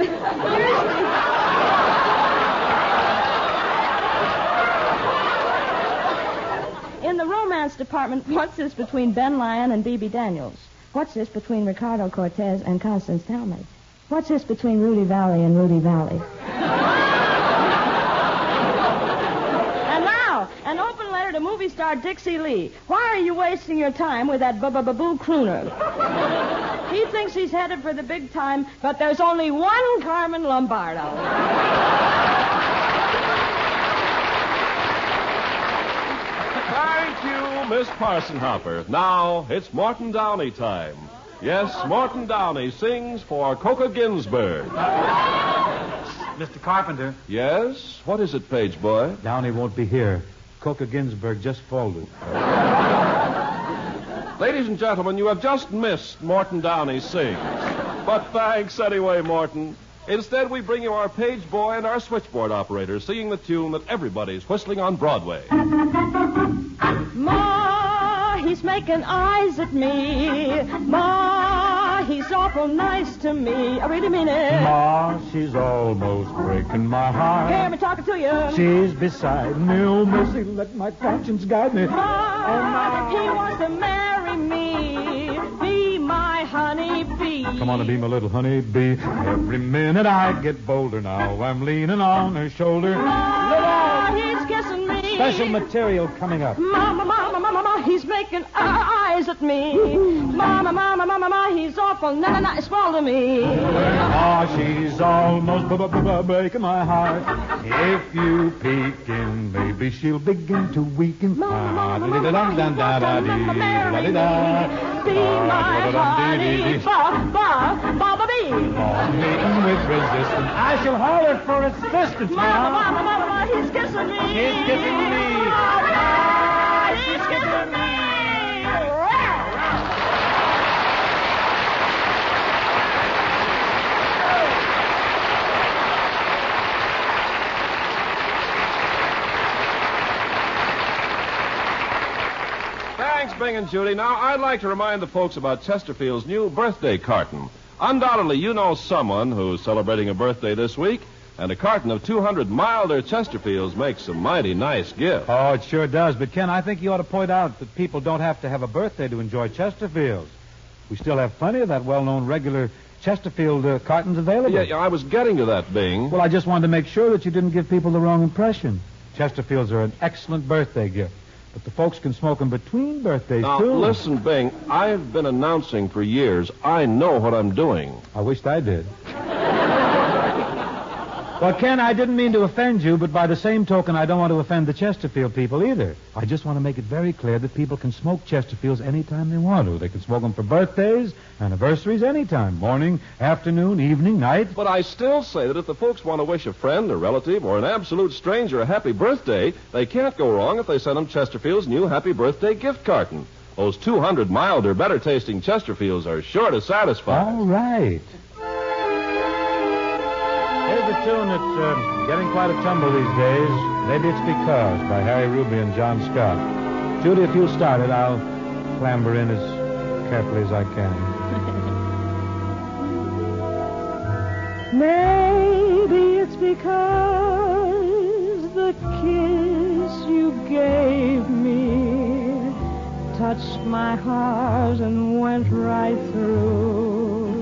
In the romance department, what's this between Ben Lyon and B.B. Daniels? What's this between Ricardo Cortez and Constance Talmadge? What's this between Rudy Valley and Rudy Valley? And now, an open letter to movie star Dixie Lee. Why are you wasting your time with that boo crooner? He thinks he's headed for the big time, but there's only one Carmen Lombardo. Thank you, Miss Parsonhopper. Now, it's Morton Downey time. Yes, Morton Downey sings for Coca Ginsburg. Mr. Carpenter. Yes? What is it, page boy? Downey won't be here. Coca Ginsburg just folded. Ladies and gentlemen, you have just missed Morton Downey sings. But thanks anyway, Morton. Instead, we bring you our page boy and our switchboard operator singing the tune that everybody's whistling on Broadway. Ma, he's making eyes at me. Ma, he's awful nice to me. I really mean it. Ma, she's almost breaking my heart. Hear me talking to you. She's beside me. Oh, mercy, let my conscience guide me. Ma, he wants to marry me. Be my honey bee. Come on and be my little honey bee. Every minute I get bolder now. I'm leaning on her shoulder. Ma, he's kissing me. Special material coming up. Mama, he's making eyes at me. Mama, he's awful nice to me. Ah, she's almost breaking my heart. If you peek in, maybe she'll begin to weaken. Be my honey, ba bee. Meeting with resistance, I shall holler for assistance. Mama, he's kissing me. He's kissing me. He's kissing me. Thanks, Bing and Judy. Now, I'd like to remind the folks about Chesterfield's new birthday carton. Undoubtedly, you know someone who's celebrating a birthday this week, and a carton of 200 milder Chesterfields makes a mighty nice gift. Oh, it sure does. But, Ken, I think you ought to point out that people don't have to have a birthday to enjoy Chesterfields. We still have plenty of that well-known regular Chesterfield cartons available. Yeah, I was getting to that, Bing. Well, I just wanted to make sure that you didn't give people the wrong impression. Chesterfields are an excellent birthday gift. But the folks can smoke them between birthdays, now, too. Now, listen, Bing, I've been announcing for years. I know what I'm doing. I wished I did. Well, Ken, I didn't mean to offend you, but by the same token, I don't want to offend the Chesterfield people either. I just want to make it very clear that people can smoke Chesterfields anytime they want to. They can smoke them for birthdays, anniversaries, anytime. Morning, afternoon, evening, night. But I still say that if the folks want to wish a friend, a relative, or an absolute stranger a happy birthday, they can't go wrong if they send them Chesterfield's new happy birthday gift carton. Those 200 milder, better-tasting Chesterfields are sure to satisfy. All right. Here's a tune that's getting quite a tumble these days. Maybe It's Because by Harry Ruby and John Scott. Judy, if you'll start it, I'll clamber in as carefully as I can. Maybe it's because the kiss you gave me touched my heart and went right through.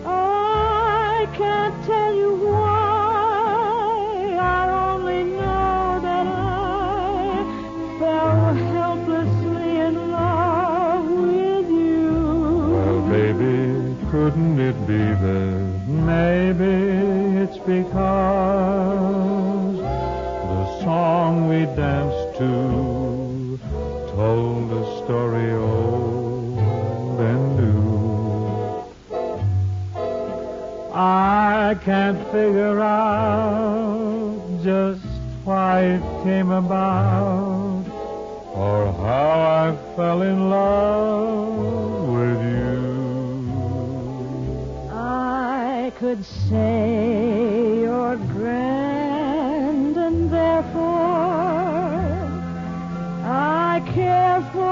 I can't tell you why, I only know that I fell helplessly in love with you. Well, baby, couldn't it be that maybe it's because the song we danced to told a story old and new. I can't figure out just why it came about or how I fell in love with you. I could say you're grand and therefore I care for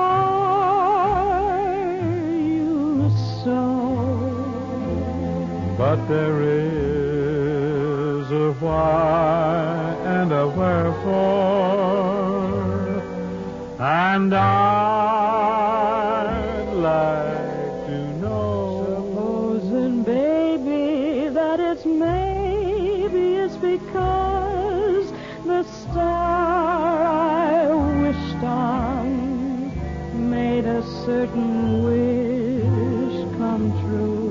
you so. But there is a why and a wherefore, and I'd like to know. Supposing, baby, that it's because the star I wished on made a certain wish come true.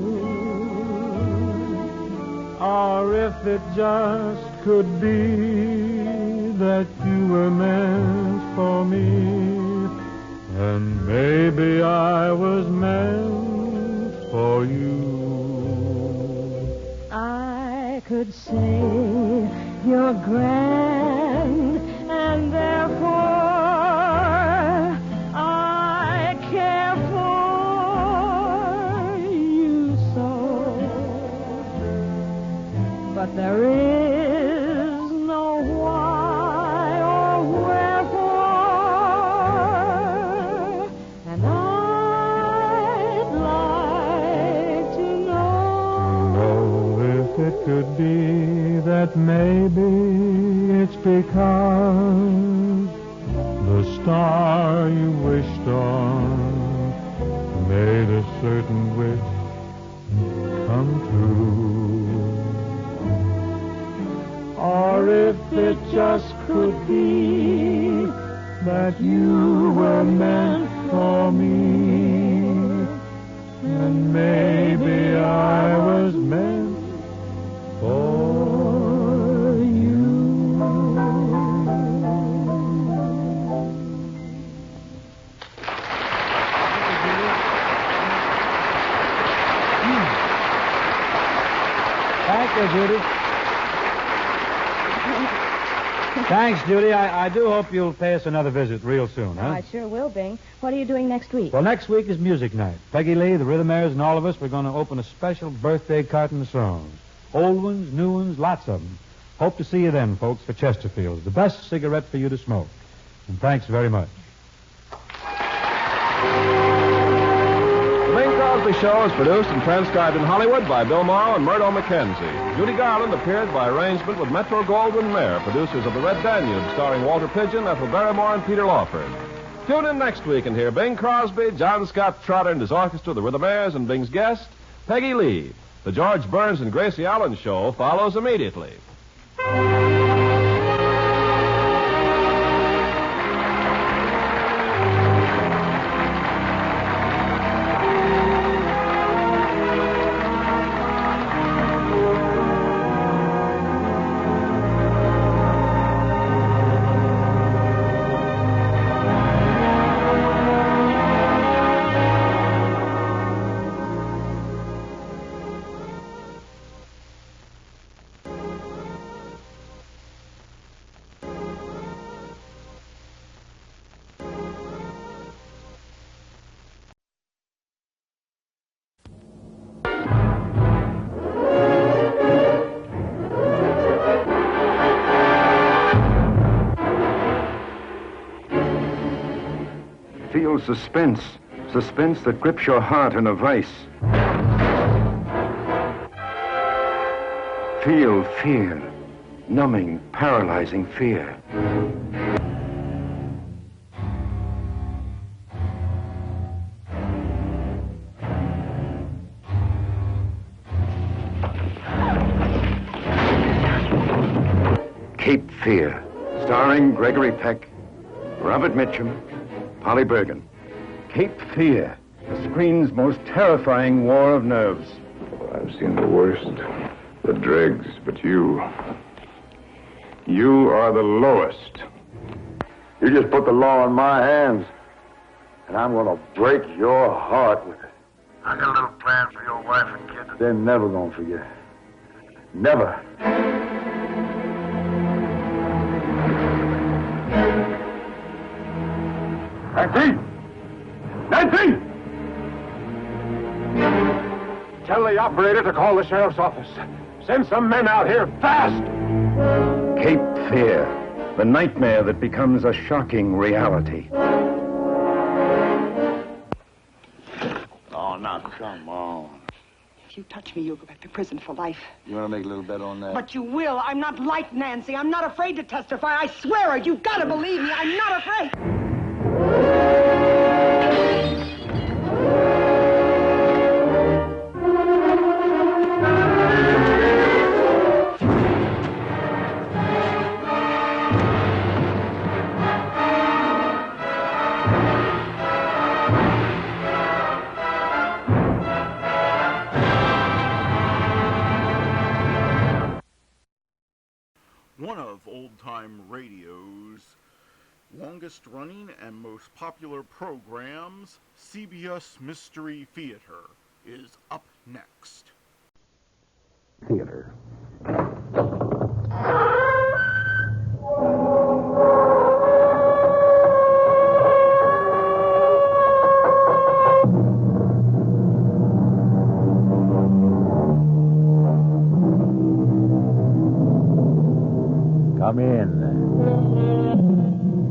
Or if it just could be that you were meant for me, and maybe I was meant for you. I could say you're grand, and therefore I care for you so. But there is no why or wherefore, and I'd like to know if it could be that maybe it's because the star you wished on made a certain wish come true. Or if it just could be that you were meant for me, and maybe I was meant for you. Thank you, Judy. Thanks, Judy. I do hope you'll pay us another visit real soon, huh? I sure will, Bing. What are you doing next week? Well, next week is music night. Peggy Lee, the Rhythmaires, and all of us, we're going to open a special birthday carton of songs. Old ones, new ones, lots of them. Hope to see you then, folks, for Chesterfield's, the best cigarette for you to smoke. And thanks very much. The Bing Crosby Show is produced and transcribed in Hollywood by Bill Morrow and Murdo McKenzie. Judy Garland appeared by arrangement with Metro-Goldwyn-Mayer, producers of The Red Danube, starring Walter Pidgeon, Ethel Barrymore, and Peter Lawford. Tune in next week and hear Bing Crosby, John Scott Trotter and his orchestra, the Rhythmaires, and Bing's guest, Peggy Lee. The George Burns and Gracie Allen Show follows immediately. Feel suspense. Suspense that grips your heart in a vice. Feel fear. Numbing, paralyzing fear. Cape Fear. Starring Gregory Peck, Robert Mitchum, Polly Bergen. Cape Fear, the screen's most terrifying war of nerves. I've seen the worst. The dregs, but you are the lowest. You just put the law in my hands, and I'm going to break your heart with it. I got a little plan for your wife and kid. They're never going to forget. Never. Nancy! Tell the operator to call the sheriff's office. Send some men out here fast! Cape Fear, the nightmare that becomes a shocking reality. Oh, now, come on. If you touch me, you'll go back to prison for life. You want to make a little bet on that? But you will. I'm not like Nancy. I'm not afraid to testify. I swear it. You've got to believe me. I'm not afraid. One of old-time radio's longest-running and most popular programs, CBS Mystery Theater, is up next. Theater. Come in.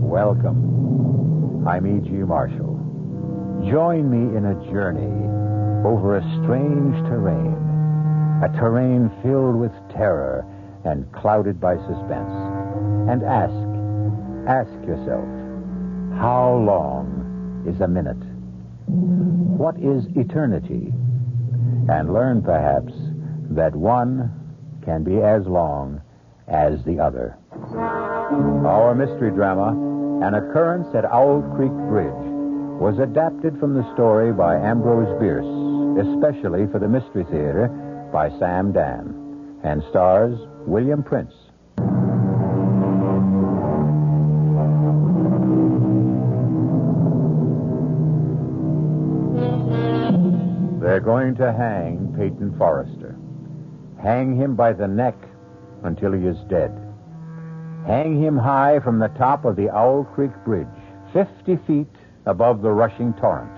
Welcome. I'm E.G. Marshall. Join me in a journey over a strange terrain, a terrain filled with terror and clouded by suspense. And ask yourself, how long is a minute? What is eternity? And learn, perhaps, that one can be as long as the other. Our mystery drama, An Occurrence at Owl Creek Bridge, was adapted from the story by Ambrose Bierce, especially for the Mystery Theater by Sam Dan, and stars William Prince. They're going to hang Peyton Forrester. Hang him by the neck until he is dead. Hang him high from the top of the Owl Creek Bridge, 50 feet above the rushing torrent,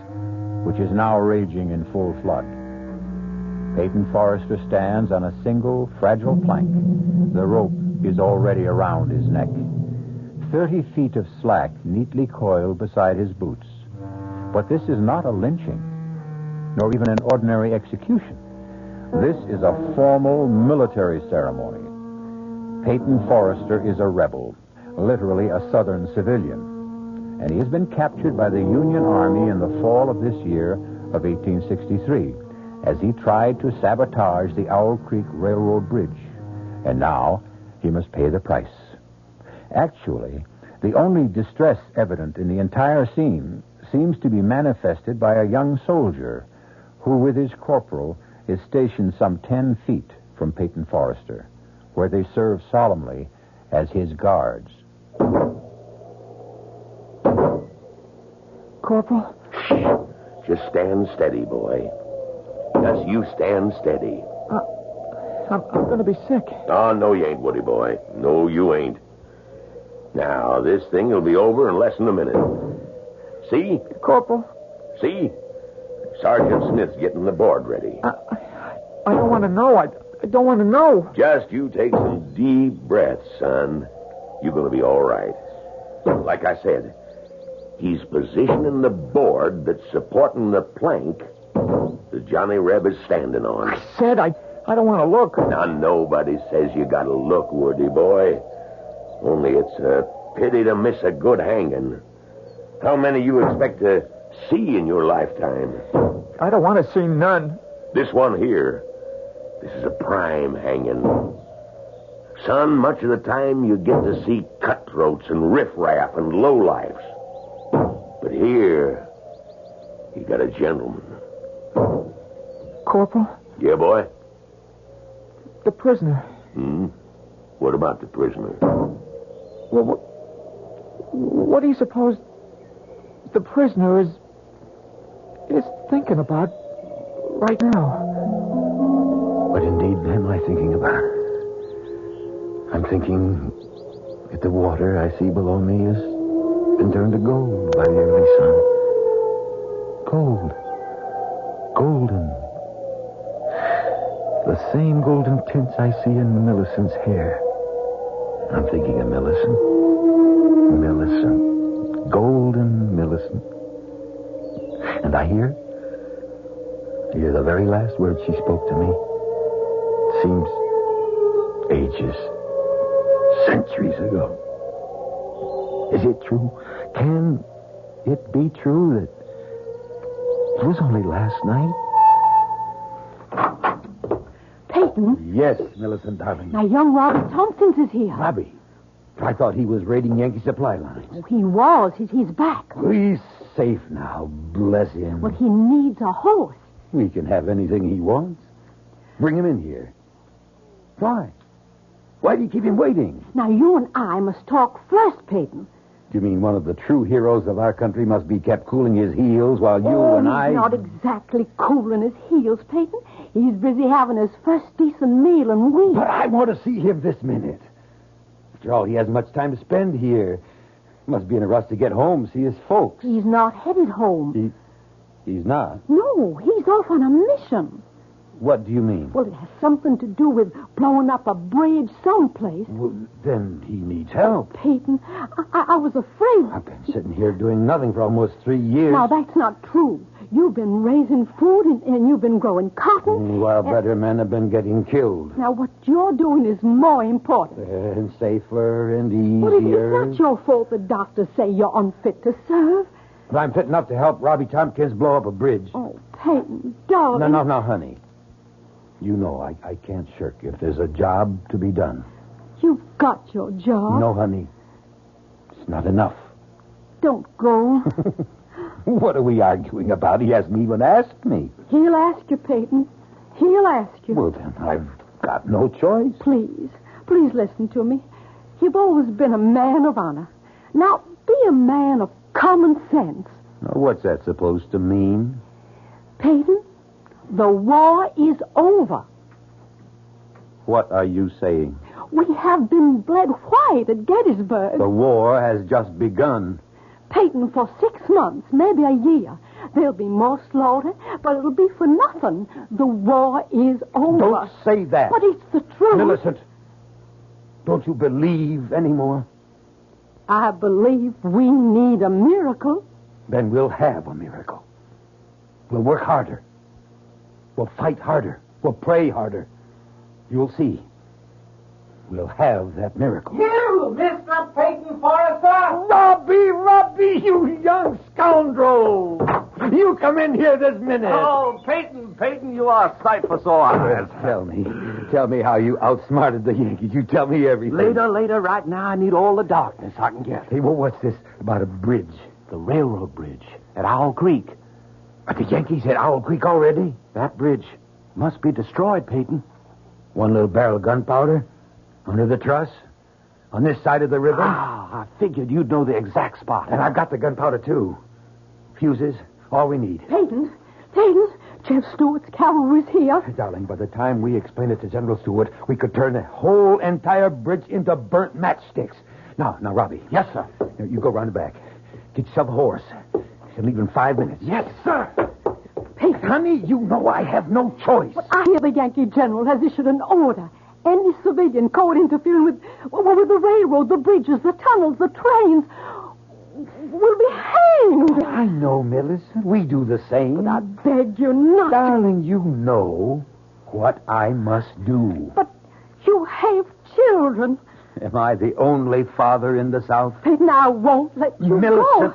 which is now raging in full flood. Peyton Forrester stands on a single, fragile plank. The rope is already around his neck. 30 feet of slack neatly coiled beside his boots. But this is not a lynching, nor even an ordinary execution. This is a formal military ceremony. Peyton Forrester is a rebel, literally a Southern civilian, and he has been captured by the Union Army in the fall of this year of 1863 as he tried to sabotage the Owl Creek Railroad Bridge, and now he must pay the price. Actually, the only distress evident in the entire scene seems to be manifested by a young soldier who, with his corporal, is stationed some 10 feet from Peyton Forrester, where they serve solemnly as his guards. Corporal? Just stand steady, boy. Just you stand steady. I'm going to be sick. Oh, no, you ain't, Woody boy. No, you ain't. Now, this thing will be over in less than a minute. See? Corporal? See? Sergeant Smith's getting the board ready. I don't want to know. I don't want to know. Just you take some deep breaths, son. You're going to be all right. Like I said, he's positioning the board that's supporting the plank that Johnny Reb is standing on. I said I don't want to look. Now, nobody says you got to look, Woody boy. Only it's a pity to miss a good hanging. How many you expect to see in your lifetime? I don't want to see none. This one here, this is a prime hanging. Son, much of the time you get to see cutthroats and riffraff and lowlifes. But here, you got a gentleman. Corporal? Yeah, boy? the prisoner. What about the prisoner? Well, what do you suppose the prisoner is thinking about right now? What indeed am I thinking about? I'm thinking that the water I see below me has been turned to gold by the early sun. Gold. Golden. The same golden tints I see in Millicent's hair. I'm thinking of Millicent. Millicent. Golden Millicent. And I hear the very last words she spoke to me. It seems ages, centuries ago. Is it true? Can it be true that it was only last night? Peyton? Yes, Millicent, darling. Now, young Robbie Tompkins is here. Robbie? I thought he was raiding Yankee supply lines. Oh, he was. He's back. He's safe now, bless him. Well, he needs a horse. He can have anything he wants. Bring him in here. Why? Why do you keep him waiting? Now, you and I must talk first, Peyton. You mean one of the true heroes of our country must be kept cooling his heels while you and I... He's not exactly cooling his heels, Peyton. He's busy having his first decent meal in weeks. But I want to see him this minute. After all, he hasn't much time to spend here. Must be in a rush to get home, see his folks. He's not headed home. He's not? No, he's off on a mission. What do you mean? Well, it has something to do with blowing up a bridge someplace. Well, then he needs help. Peyton, I was afraid... I've been sitting here doing nothing for almost 3 years. Now, that's not true. You've been raising food and you've been growing cotton. While better men have been getting killed. Now, what you're doing is more important. And safer and Well, easier. it's not your fault the doctors say you're unfit to serve. But I'm fit enough to help Robbie Tompkins blow up a bridge. Oh, Peyton, darling. No, honey. You know I can't shirk if there's a job to be done. You've got your job. No, honey. It's not enough. Don't go. What are we arguing about? He hasn't even asked me. He'll ask you, Peyton. He'll ask you. Well, then, I've got no choice. Please listen to me. You've always been a man of honor. Now, be a man of common sense. Now, what's that supposed to mean? Peyton, the war is over. What are you saying? We have been bled white at Gettysburg. The war has just begun. Peyton, for 6 months, maybe a year, there'll be more slaughter, but it'll be for nothing. The war is over. Don't say that. But it's the truth. Millicent, don't you believe anymore? I believe we need a miracle. Then we'll have a miracle. We'll work harder. We'll fight harder. We'll pray harder. You'll see. We'll have that miracle. You, Mr. Peyton Forrester! Robbie, you young scoundrel! You come in here this minute. Oh, Peyton, you are a sight for sore eyes. Tell me how you outsmarted the Yankees. You tell me everything. Later, right now, I need all the darkness I can get. Hey, well, what's this about a bridge? The railroad bridge at Owl Creek. Are the Yankees at Owl Creek already? That bridge must be destroyed, Peyton. One little barrel of gunpowder? Under the truss? On this side of the river? I figured you'd know the exact spot. And I've got the gunpowder, too. Fuses, all we need. Peyton, Jeff Stewart's cavalry's here. Darling, by the time we explain it to General Stewart, we could turn the whole entire bridge into burnt matchsticks. Now, Robbie. Yes, sir. Now, you go round the back. Get yourself a horse. You can leave in 5 minutes. Yes, sir. Peyton. Honey, you know I have no choice. But I hear the Yankee general has issued an order. Any civilian caught interfering with the railroad, the bridges, the tunnels, the trains will be hanged. I know, Millicent. We do the same. But I beg you not. Darling, you know what I must do. But you have children. Am I the only father in the South? Peyton, I won't let you Millicent, go.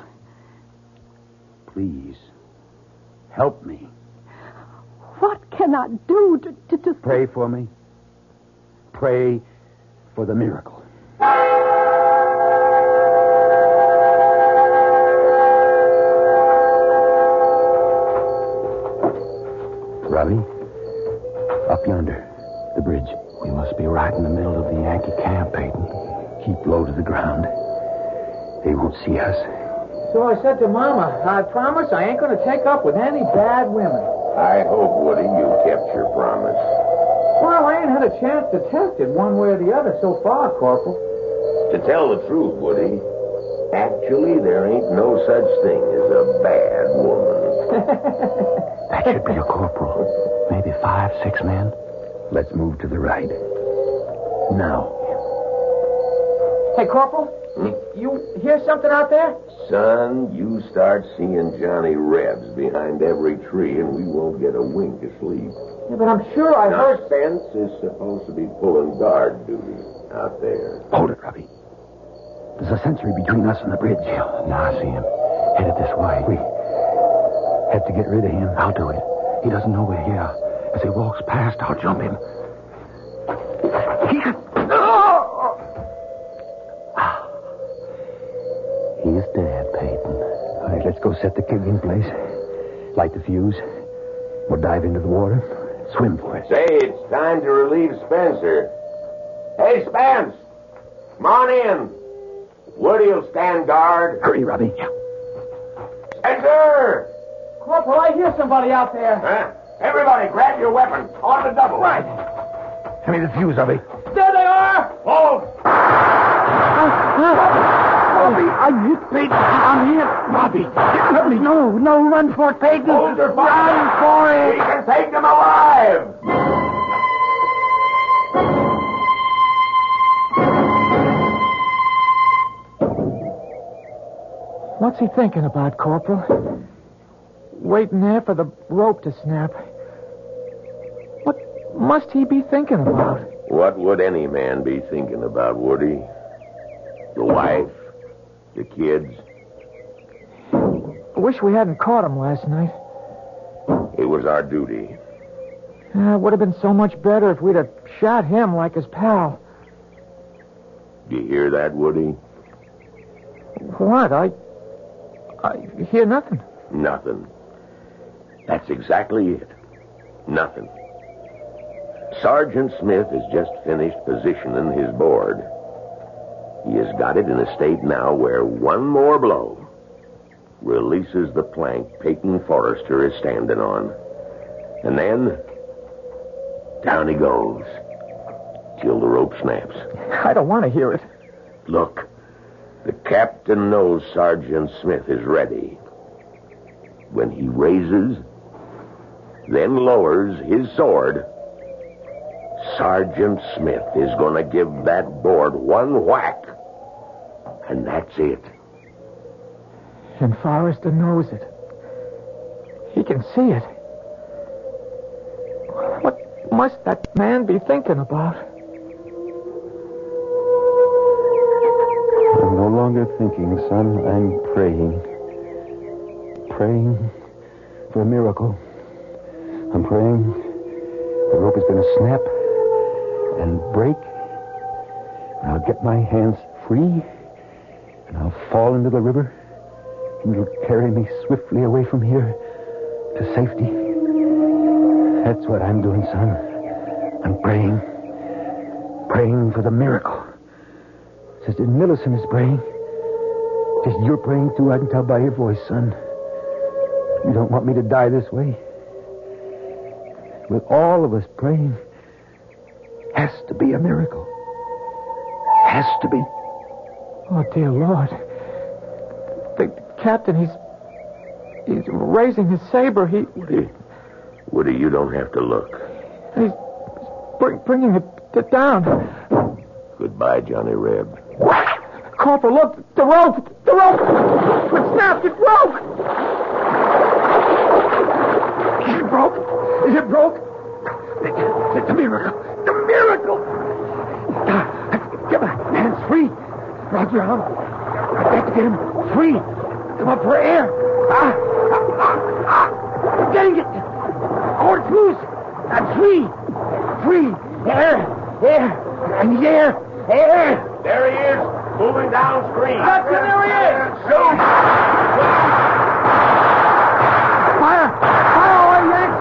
Please, help me. What can I do to... Pray for me. Pray for the miracle. Robbie, up yonder, the bridge. We right in the middle of the Yankee camp, Peyton. Keep low to the ground. They won't see us. So I said to Mama, I promise I ain't going to take up with any bad women. I hope, Woody, you kept your promise. Well, I ain't had a chance to test it one way or the other so far, Corporal. To tell the truth, Woody, actually there ain't no such thing as a bad woman. That should be a corporal. Maybe 5, 6 men. Let's move to the right. Now. Hey, Corporal, you hear something out there? Son, you start seeing Johnny Rebs behind every tree and we won't get a wink of sleep. Yeah, but I'm sure I heard... Spence is supposed to be pulling guard duty out there. Hold it, Robbie. There's a sentry between us and the bridge. Now I see him. Headed this way. We have to get rid of him. I'll do it. He doesn't know we're here. As he walks past, I'll jump him. He's dead, Peyton. All right, let's go set the kid in place. Light the fuse. We'll dive into the water. Swim for it. Say, it's time to relieve Spencer. Hey, Spence! Come on in. Woody'll stand guard. Hurry, Robbie. Yeah. Spencer! Corporal, I hear somebody out there. Huh? Everybody, grab your weapon. On the double. Right. Hand me the fuse, Robbie. There they are! Hold! Robbie, I'm hit, Peyton. I'm hit. Robbie, let me. No, run for it, Peyton. Hold your fire. Run for it. We can take them alive. What's he thinking about, Corporal? Waiting there for the rope to snap. What must he be thinking about? What would any man be thinking about, Woody? The wife? The kids? I wish we hadn't caught him last night. It was our duty. It would have been so much better if we'd have shot him like his pal. Do you hear that, Woody? What? I hear nothing. Nothing. That's exactly it. Nothing. Sergeant Smith has just finished positioning his board. He has got it in a state now where one more blow releases the plank Peyton Forrester is standing on. And then, down he goes, till the rope snaps. I don't want to hear it. Look, the captain knows Sergeant Smith is ready. When he raises, then lowers his sword, Sergeant Smith is going to give that board one whack. And that's it. And Forrester knows it. He can see it. What must that man be thinking about? I'm no longer thinking, son. I'm praying. Praying for a miracle. I'm praying the rope is going to snap and break. And I'll get my hands free. And I'll fall into the river. And it'll carry me swiftly away from here to safety. That's what I'm doing, son. I'm praying. Praying for the miracle. Sister Millicent is praying. Just you're praying too, I can tell by your voice, son. You don't want me to die this way. With all of us praying, has to be a miracle. Has to be. Oh, dear Lord. The captain, he's raising his saber. Woody, you don't have to look. He's bringing it down. Goodbye, Johnny Reb. Corporal, look, the rope! The rope! It snapped, it broke! Is it broke? Is it broke? It's a miracle. The miracle! Get my hands free. Drop your arm. I've got to get him free. Come up for air. I'm getting it. Oh, it's loose. I'm free. Free. Air. And the air. There he is, moving downstream. Captain, there he is. Shoot! Fire all, Yanks.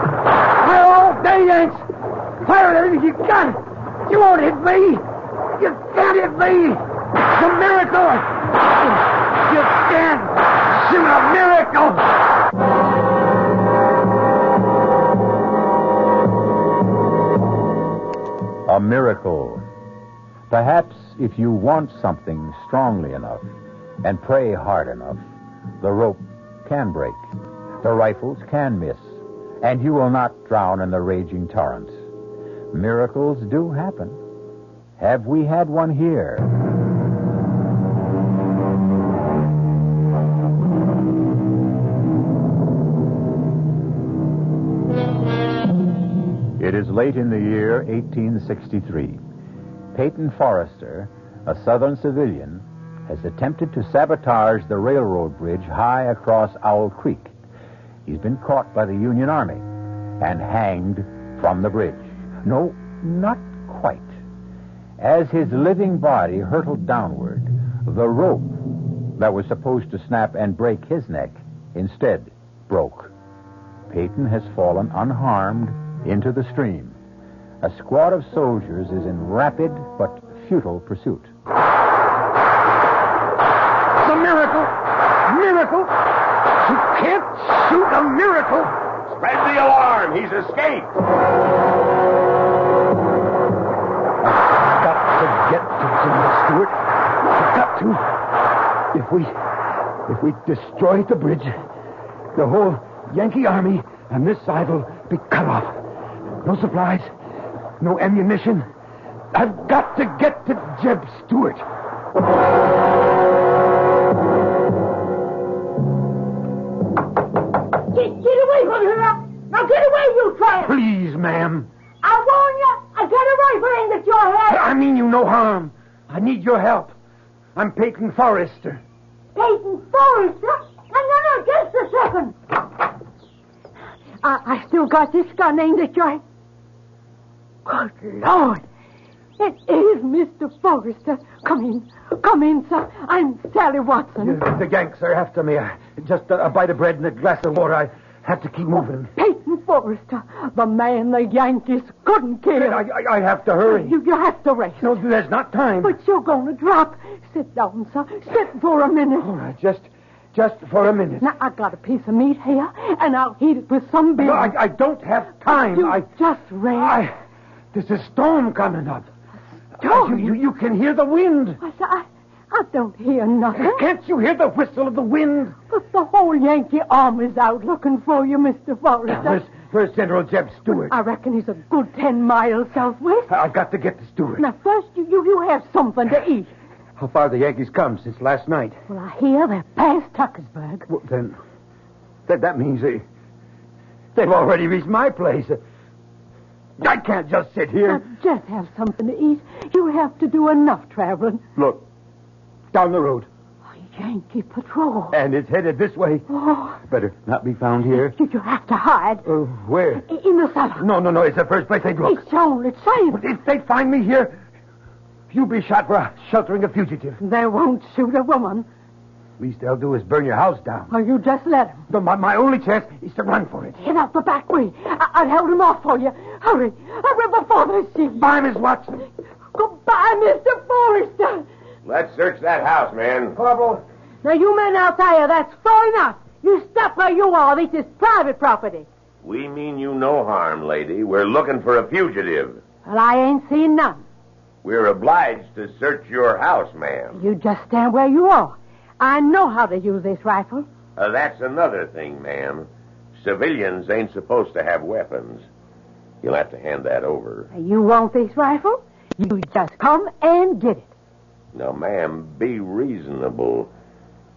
Fire all day, Yanks. Fire everything you got. You won't hit me! You can't hit me! It's a miracle! You can't shoot a miracle! A miracle. Perhaps if you want something strongly enough and pray hard enough, the rope can break, the rifles can miss, and you will not drown in the raging torrents. Miracles do happen. Have we had one here? It is late in the year 1863. Peyton Forrester, a Southern civilian, has attempted to sabotage the railroad bridge high across Owl Creek. He's been caught by the Union Army and hanged from the bridge. No, not quite. As his living body hurtled downward, the rope that was supposed to snap and break his neck instead broke. Peyton has fallen unharmed into the stream. A squad of soldiers is in rapid but futile pursuit. It's a miracle! Miracle! You can't shoot a miracle! Spread the alarm! He's escaped! I've got to get to General Stewart. I've got to. If we destroy the bridge, the whole Yankee army and this side will be cut off. No supplies, no ammunition. I've got to get to Jeb Stewart. Get away from here! Now get away, you tramp! Please, ma'am. I warn you, I get a rifle aimed at your head! I mean you no harm. I need your help. I'm Peyton Forrester. Peyton Forrester? No, just a second. I still got this gun aimed at your head. Good Lord. It is Mr. Forrester. Come in, sir. I'm Sally Watson. The Yanks are after me. Just a bite of bread and a glass of water. I have to keep moving. Peyton Forrester, the man the Yankees couldn't kill. I have to hurry. You have to rest. No, there's not time. But you're going to drop. Sit down, sir. Sit for a minute. All right, just for a minute. Now, I got a piece of meat here, and I'll heat it with some beer. No, I don't have time. Just rest. There's a storm coming up. Storm? You can hear the wind. I don't hear nothing. Can't you hear the whistle of the wind? But the whole Yankee army's out looking for you, Mr. Forrester. Where's General Jeb Stewart? I reckon he's a good 10 miles southwest. I've got to get to Stewart. Now, first, you have something to eat. How far the Yankees come since last night? Well, I hear they're past Tuckersburg. Well, then that means they've already reached my place. I can't just sit here. Now, just have something to eat. You have to do enough traveling. Look, down the road. A Yankee patrol. And it's headed this way. Oh. Better not be found here. You have to hide. Where? In the cellar. No. It's the first place they'd look. It's only safe. But if they find me here, you'll be shot for sheltering a fugitive. They won't shoot a woman. Least they'll do is burn your house down. Or you just let them. No, my only chance is to run for it. Get out the back way. I'll hold him off for you. Hurry before they see. Bye, Miss Watson. Goodbye, Mr. Forrester. Let's search that house, man. Corporal. Now, you men out there, that's far enough. You stop where you are. This is private property. We mean you no harm, lady. We're looking for a fugitive. Well, I ain't seen none. We're obliged to search your house, ma'am. You just stand where you are. I know how to use this rifle. That's another thing, ma'am. Civilians ain't supposed to have weapons. You'll have to hand that over. You want this rifle? You just come and get it. Now, ma'am, be reasonable.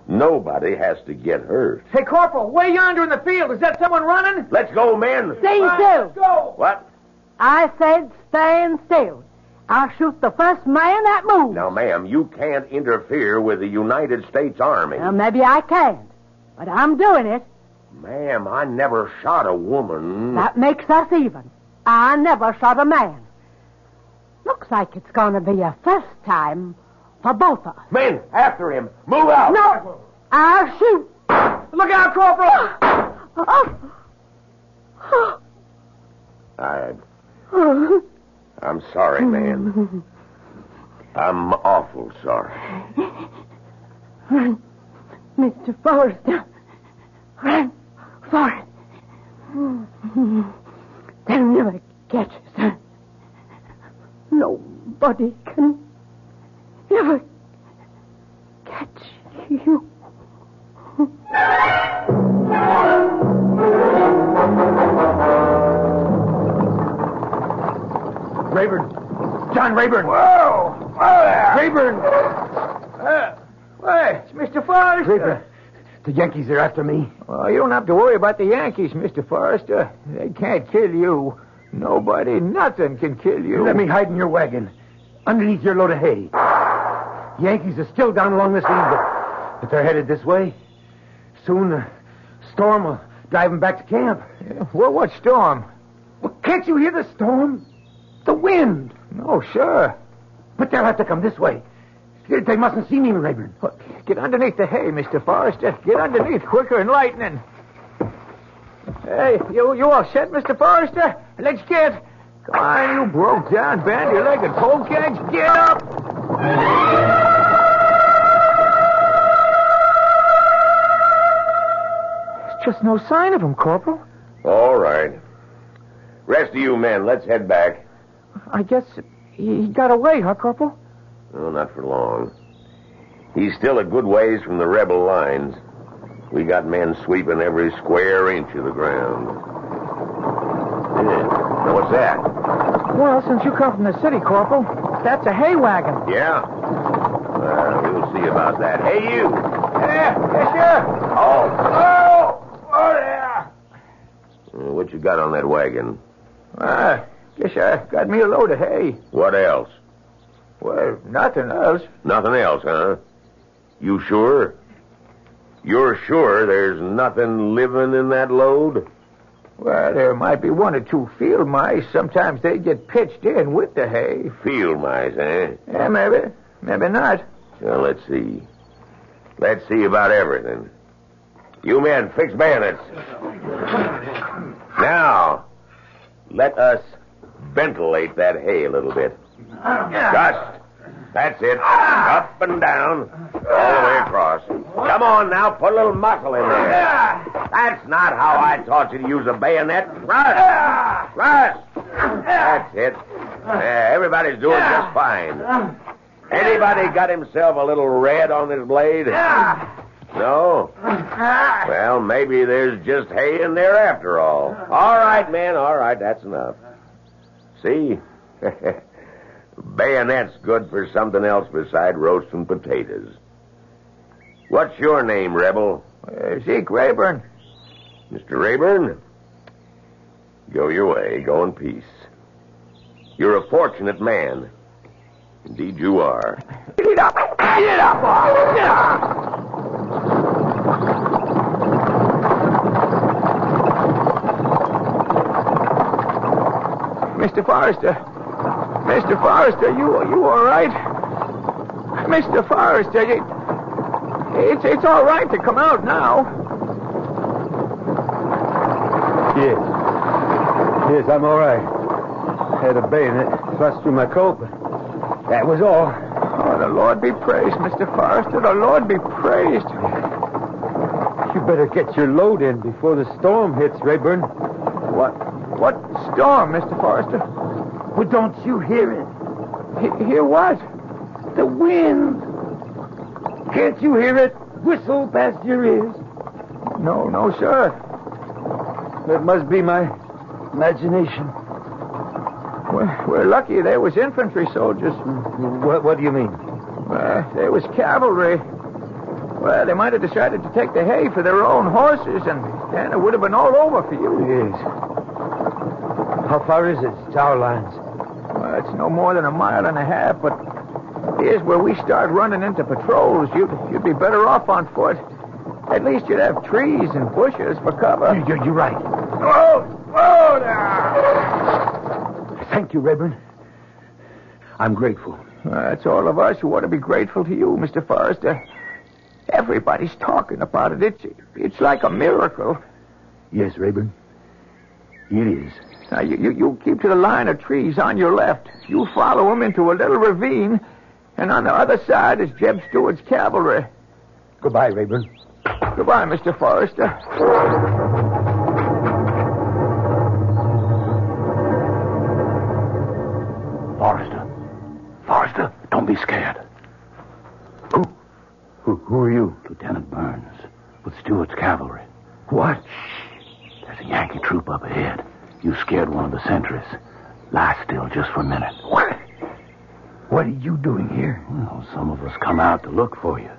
Nobody has to get hurt. Hey, Corporal, way yonder in the field. Is that someone running? Let's go, men. Stay still. Let's go. What? I said stand still. I'll shoot the first man that moves. Now, ma'am, you can't interfere with the United States Army. Well, maybe I can't, but I'm doing it. Ma'am, I never shot a woman. That makes us even. I never shot a man. Looks like it's going to be a first time for both of us. Men, after him. Move out. No, I'll shoot. Look out, Corporal. I'm sorry, man. I'm awful sorry. Run, Mr. Forrester. Run, Forrest. They'll never catch us, sir. Nobody can ever catch you. Rayburn. John Rayburn. Whoa! Whoa there! Rayburn. Hey, it's Mr. Forrester. Rayburn. The Yankees are after me. Well, you don't have to worry about the Yankees, Mr. Forrester. They can't kill you. Nobody, nothing can kill you. Let me hide in your wagon, underneath your load of hay. Yankees are still down along this lead, but they're headed this way. Soon the storm will drive them back to camp. Yeah, well, what storm? Well, can't you hear the storm? The wind. Oh, sure. But they'll have to come this way. They mustn't see me, Rayburn. Look, get underneath the hay, Mr. Forrester. Get underneath quicker than lightning. Hey, you all set, Mr. Forrester? Let's get. Come on, you broke down, bandy-legged polecats. Get up! There's just no sign of him, Corporal. All right. Rest of you men, let's head back. I guess he got away, huh, Corporal? No, not for long. He's still a good ways from the rebel lines. We got men sweeping every square inch of the ground. Yeah. Now, what's that? Well, since you come from the city, Corporal, that's a hay wagon. Yeah? Well, we'll see about that. Hey, you! Yeah, yes, sir. Oh! There! What you got on that wagon? Guess I got me a load of hay. What else? Well, nothing else. Nothing else, huh? You sure? You're sure there's nothing living in that load? Well, there might be one or two field mice. Sometimes they get pitched in with the hay. Field mice, eh? Yeah, maybe. Maybe not. Well, let's see. Let's see about everything. You men, fix bayonets. Now, let us ventilate that hay a little bit. Just. That's it. Up and down. All the way across. Come on now, put a little muscle in there. That's not how I taught you to use a bayonet. Rush! Rush! That's it. Everybody's doing just fine. Anybody got himself a little red on this blade? No? Well, maybe there's just hay in there after all. All right, man, all right, that's enough. See? Bayonet's good for something else beside roasting potatoes. What's your name, Rebel? Zeke Rayburn. Mr. Rayburn, go your way. Go in peace. You're a fortunate man. Indeed you are. Get up! Get up! Get up! Mr. Forrester. Mr. Forrester, you all right? Mr. Forrester, it's all right to come out now. Yes, I'm all right. Had a bayonet thrust through my coat, but that was all. Oh, the Lord be praised, Mr. Forrester. The Lord be praised. You better get your load in before the storm hits, Rayburn. What storm, Mr. Forrester? Well, don't you hear it? Hear what? The wind. Can't you hear it whistle past your ears? No, sir. It must be my imagination. We're lucky there was infantry soldiers. What do you mean? There was cavalry. Well, they might have decided to take the hay for their own horses, and then it would have been all over for you. Yes. How far is it to our lines? Well, it's no more than 1.5 miles, but here's where we start running into patrols. You'd be better off on foot. At least you'd have trees and bushes for cover. You're right. Whoa there! Thank you, Rayburn. I'm grateful. It's all of us who ought to be grateful to you, Mr. Forrester. Everybody's talking about it. It's like a miracle. Yes, Rayburn. It is. Now, you keep to the line of trees on your left. You follow them into a little ravine, and on the other side is Jeb Stewart's cavalry. Goodbye, Rayburn. Goodbye, Mr. Forrester. Forrester, don't be scared. Who are you? Lieutenant Burns, with Stewart's cavalry. What? There's a Yankee troop up ahead. You scared one of the sentries. Lie still just for a minute. What are you doing here? Well, some of us come out to look for you.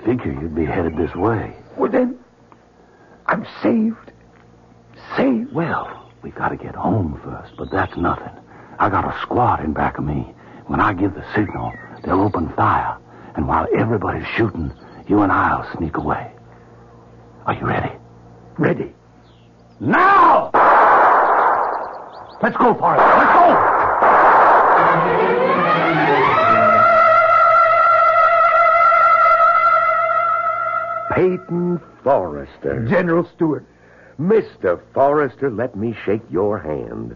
Figure you'd be headed this way. Well, then, I'm saved. Saved? Well, we got to get home first, but that's nothing. I got a squad in back of me. When I give the signal, they'll open fire. And while everybody's shooting, you and I'll sneak away. Are you ready? Ready. Now! Let's go, Forrester. Let's go! Peyton Forrester. General Stewart. Mr. Forrester, let me shake your hand.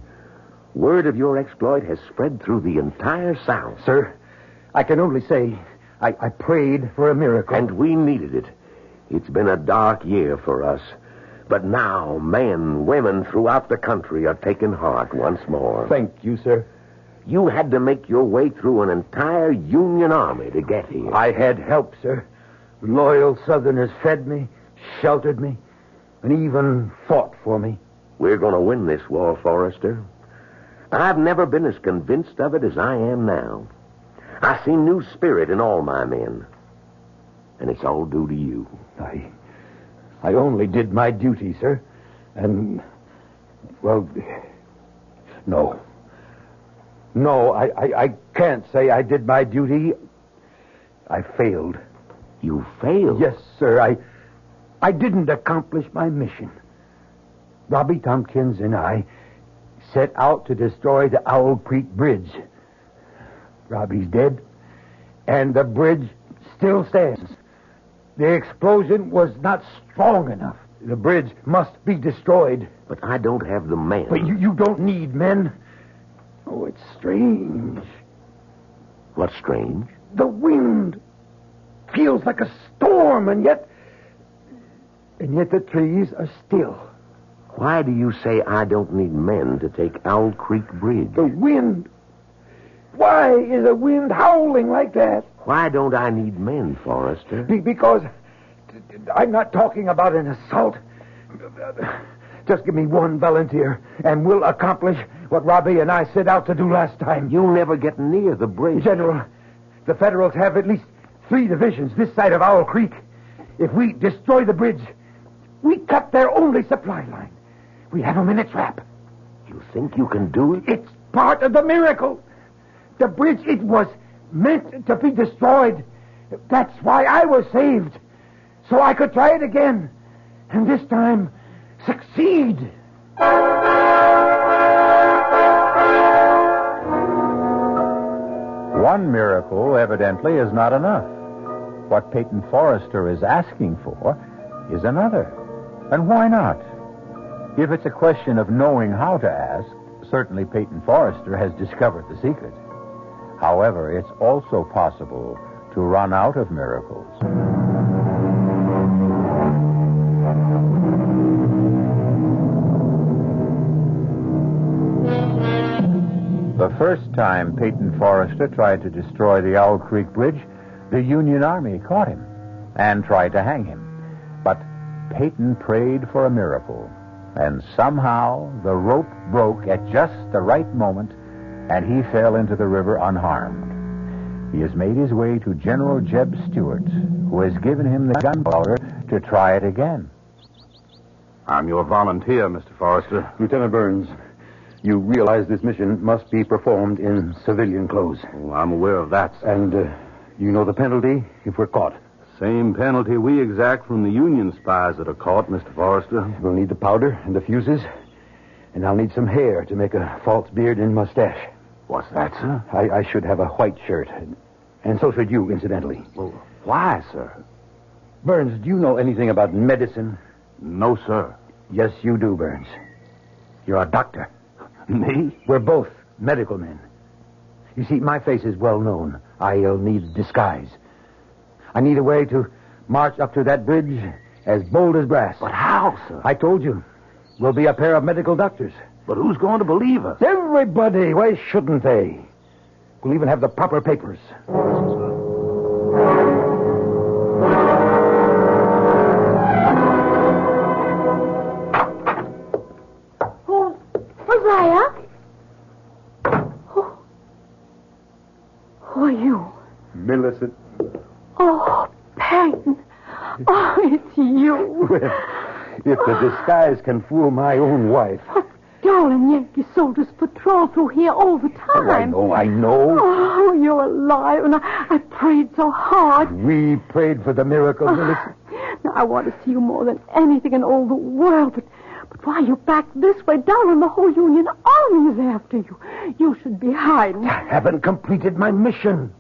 Word of your exploit has spread through the entire South. Sir, I can only say I prayed for a miracle. And we needed it. It's been a dark year for us. But now, men, women throughout the country are taking heart once more. Thank you, sir. You had to make your way through an entire Union army to get here. I had help, sir. Loyal Southerners fed me, sheltered me, and even fought for me. We're going to win this war, Forrester. I've never been as convinced of it as I am now. I see new spirit in all my men. And it's all due to you. I only did my duty, sir. And, well, no. No, I can't say I did my duty. I failed. You failed? Yes, sir. I didn't accomplish my mission. Robbie Tompkins and I set out to destroy the Owl Creek Bridge. Robbie's dead, and the bridge still stands. The explosion was not strong enough. The bridge must be destroyed. But I don't have the men. But you don't need men. Oh, it's strange. What's strange? The wind feels like a storm, and yet the trees are still. Why do you say I don't need men to take Owl Creek Bridge? The wind. Why is the wind howling like that? Why don't I need men, Forrester? Because I'm not talking about an assault. Just give me one volunteer, and we'll accomplish what Robbie and I set out to do last time. You'll never get near the bridge. General, the Federals have at least 3 divisions this side of Owl Creek. If we destroy the bridge, we cut their only supply line. We have them in a trap. You think you can do it? It's part of the miracle. The bridge, it was meant to be destroyed. That's why I was saved. So I could try it again. And this time, succeed. One miracle, evidently, is not enough. What Peyton Forrester is asking for is another. And why not? If it's a question of knowing how to ask, certainly Peyton Forrester has discovered the secret. However, it's also possible to run out of miracles. The first time Peyton Forrester tried to destroy the Owl Creek Bridge, the Union Army caught him and tried to hang him. But Peyton prayed for a miracle, and somehow the rope broke at just the right moment, and he fell into the river unharmed. He has made his way to General Jeb Stewart, who has given him the gunpowder to try it again. I'm your volunteer, Mr. Forrester. Lieutenant Burns, you realize this mission must be performed in civilian clothes. Oh, I'm aware of that, sir. And you know the penalty if we're caught. Same penalty we exact from the Union spies that are caught, Mr. Forrester. We'll need the powder and the fuses, and I'll need some hair to make a false beard and mustache. What's that, sir? I should have a white shirt, and so should you, incidentally. Well, why, sir? Burns, do you know anything about medicine? No, sir. Yes, you do, Burns. You're a doctor. Me? We're both medical men. You see, my face is well known. I'll need disguise. I need a way to march up to that bridge as bold as brass. But how, sir? I told you. We'll be a pair of medical doctors. But who's going to believe us? Everybody. Why shouldn't they? We'll even have the proper papers. Hosea? Who are you? Millicent. Oh, Peyton. Oh, it's you. Well, if the disguise can fool my own wife. Oh, darling Yankee soldiers patrol through here all the time. Oh, I know. Oh, you're alive, and I prayed so hard. We prayed for the miracle, Millicent. Now, I want to see you more than anything in all the world, but why are you back this way, darling? The whole Union Army is after you. You should be hiding. I haven't completed my mission.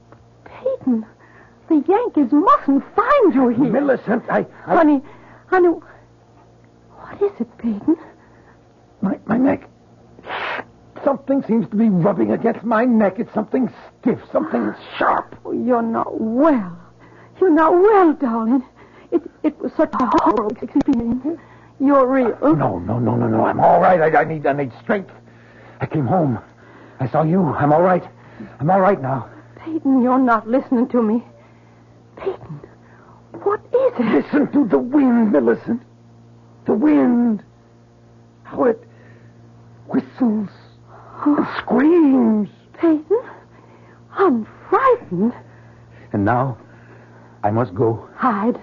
Peyton, the Yankees mustn't find you here. Millicent, Honey, what is it, Peyton? My neck. Something seems to be rubbing against my neck. It's something stiff, something sharp. Oh, you're not well. You're not well, darling. It was such a horrible experience. You're real. No. I'm all right. I need strength. I came home. I saw you. I'm all right. I'm all right now. Peyton, you're not listening to me. Peyton, what is it? Listen to the wind, Millicent. The wind. How it whistles and screams. Peyton, I'm frightened. And now, I must go. Hide,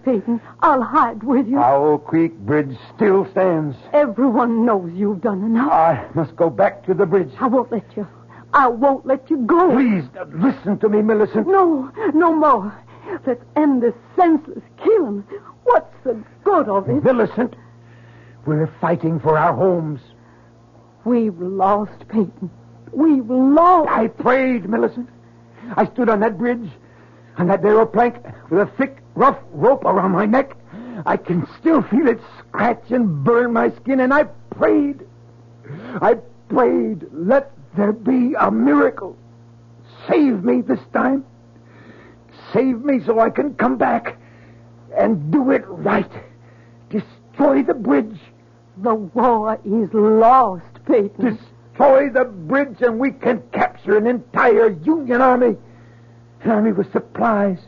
Peyton. I'll hide with you. Owl Creek Bridge still stands. Everyone knows you've done enough. I must go back to the bridge. I won't let you. I won't let you go. Please, listen to me, Millicent. No more. Let's end this senseless killing. What's the good of it? Millicent, we're fighting for our homes. We've lost, Peyton. We've lost. I prayed, Millicent. I stood on that bridge, on that narrow plank, with a thick, rough rope around my neck. I can still feel it scratch and burn my skin, and I prayed. Let there be a miracle. Save me this time. Save me so I can come back and do it right. Destroy the bridge. The war is lost, Peyton. Destroy the bridge and we can capture an entire Union army. An army with supplies,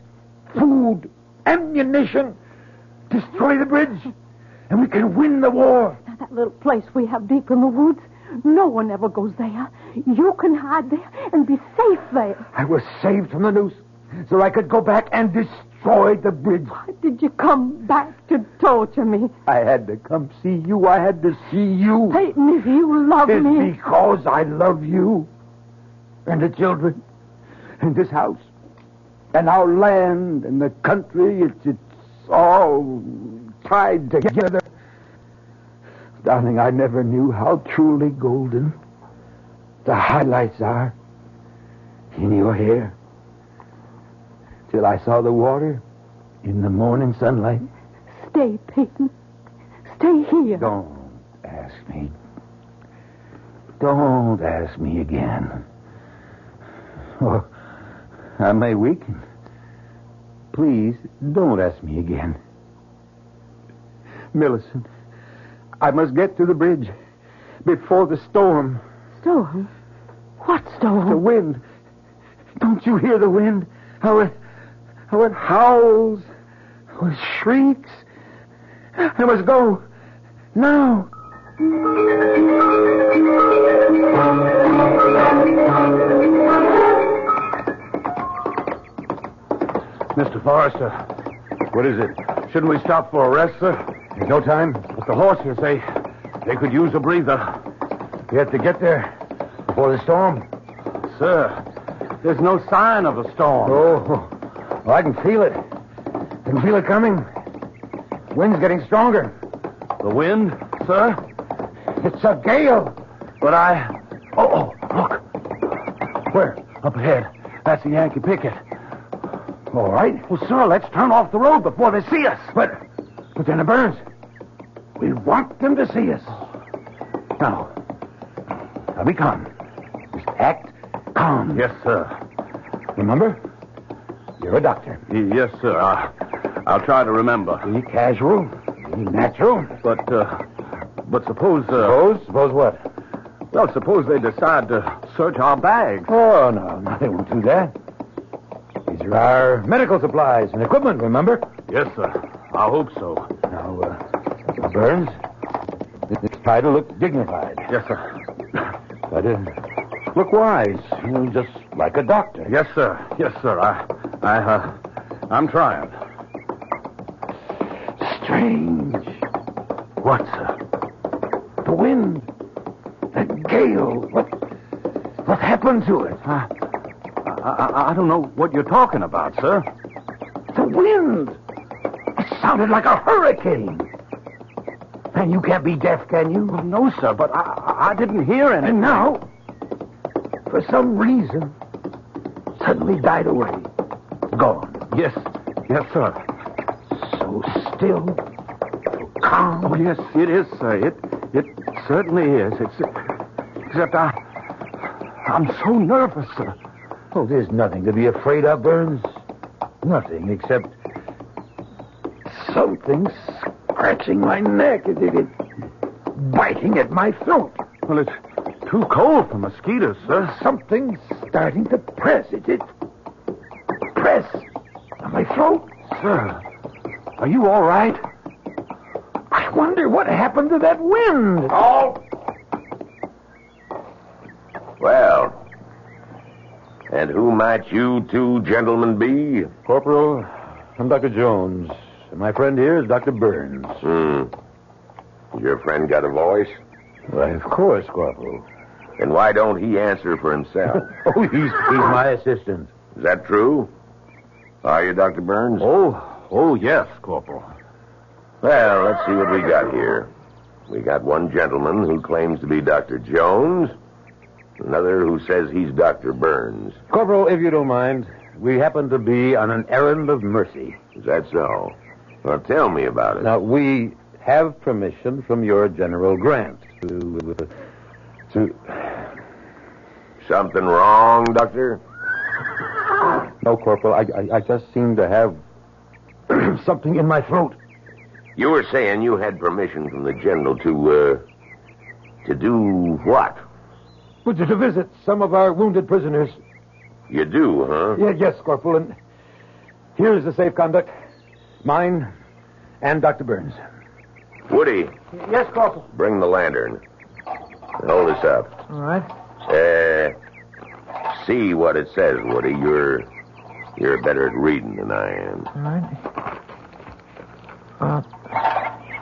food, ammunition. Destroy the bridge and we can win the war. Now, that little place we have deep in the woods, no one ever goes there. You can hide there and be safe there. I was saved from the noose so I could go back and destroy the bridge. Why did you come back to torture me? I had to come see you. I had to see you. Peyton, if you love me... It's because I love you and the children and this house and our land and the country. It's all tied together. Darling, I never knew how truly golden the highlights are in your hair. Till I saw the water in the morning sunlight. Stay, Peyton. Stay here. Don't ask me. Don't ask me again. Or I may weaken. Please, don't ask me again. Millicent, I must get to the bridge before the storm. Storm? What storm? The wind. Don't you hear the wind? How it howls, how it shrieks. I must go now. Mr. Forrester, what is it? Shouldn't we stop for a rest, sir? There's no time. But the horses, they could use a breather. We have to get there before the storm. Sir, there's no sign of a storm. Oh, I can feel it. I can feel it coming. Wind's getting stronger. The wind, sir? It's a gale. But Oh, look. Where? Up ahead. That's the Yankee picket. All right. Well, sir, let's turn off the road before they see us. But then it burns. We want them to see us. Now, Now be calm. Just act calm. Yes, sir. Remember? You're a doctor. Yes, sir. I'll try to remember. Be casual. Be natural. But suppose... Suppose what? Well, suppose they decide to search our bags. Oh, no, they won't do that. These are our medical supplies and equipment, remember? Yes, sir. I hope so. Now, Burns, try to look dignified. Yes, sir. Try to look wise, just like a doctor. Yes, sir. Yes, sir. I'm trying. Strange. What, sir? The wind. That gale. What happened to it? I don't know what you're talking about, sir. The wind. It sounded like a hurricane. And you can't be deaf, can you? Well, no, sir, but I didn't hear anything. And now, for some reason, suddenly died away. Gone. Yes, sir. So still, so calm. Oh, yes, it is, sir. It certainly is. Except I'm so nervous, sir. Oh, there's nothing to be afraid of, Burns. Nothing except something scratching my neck. It biting at my throat. Well, it's too cold for mosquitoes, sir. Something's starting to press. It press on my throat. Sir, are you all right? I wonder what happened to that wind. Oh! Well, and who might you two gentlemen be? Corporal, I'm Dr. Jones. And my friend here is Dr. Burns. Your friend got a voice? Why, of course, Corporal. And why don't he answer for himself? Oh, he's my assistant. Is that true? Are you, Dr. Burns? Oh, yes, Corporal. Well, let's see what we got here. We got one gentleman who claims to be Dr. Jones, another who says he's Dr. Burns. Corporal, if you don't mind, we happen to be on an errand of mercy. Is that so? Well, tell me about it. Now, we have permission from your General Grant to... Something wrong, Doctor? No, Corporal, I just seem to have something in my throat. You were saying you had permission from the General to do what? Well, to visit some of our wounded prisoners. You do, huh? Yes, Corporal, and here's the safe conduct. Mine and Dr. Burns. Woody. Yes, Corporal. Bring the lantern. Hold this up. All right. See what it says, Woody. You're better at reading than I am. All right.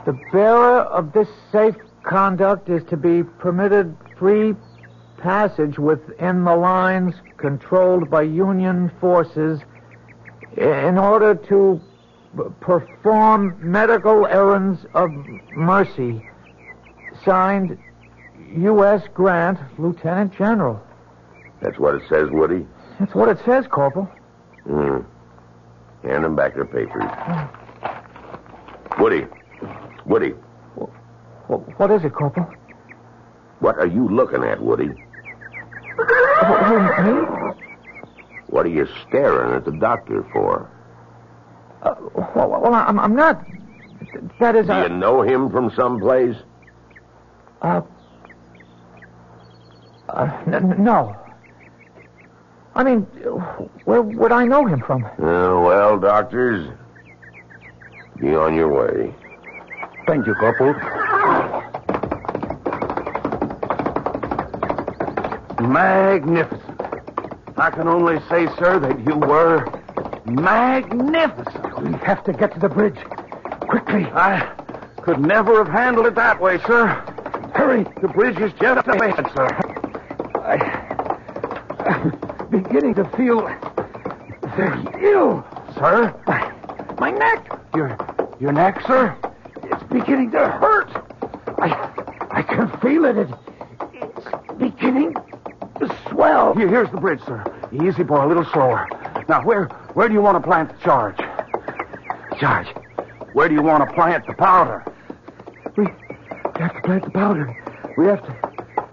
The bearer of this safe conduct is to be permitted free passage within the lines controlled by Union forces in order to perform medical errands of mercy. Signed, U.S. Grant, Lieutenant General. That's what it says, Woody? That's what it says, Corporal. Hand them back their papers. Woody. What is it, Corporal? What are you looking at, Woody? Me? What are you staring at the doctor for? Well, I'm not... That is... Do you know him from someplace? No. I mean, where would I know him from? Well, doctors, be on your way. Thank you, Corporal. Magnificent. I can only say, sir, that you were magnificent. We have to get to the bridge. Quickly. I could never have handled it that way, sir. Hurry. The bridge is just ahead, sir. I'm beginning to feel very ill. Sir? My neck. Your neck, sir? It's beginning to hurt. I can feel it. It's beginning to swell. Here's the bridge, sir. Easy, boy, a little slower. Now, where do you want to plant the charge? Charge? Where do you want to plant the powder? We have to plant the powder. We have to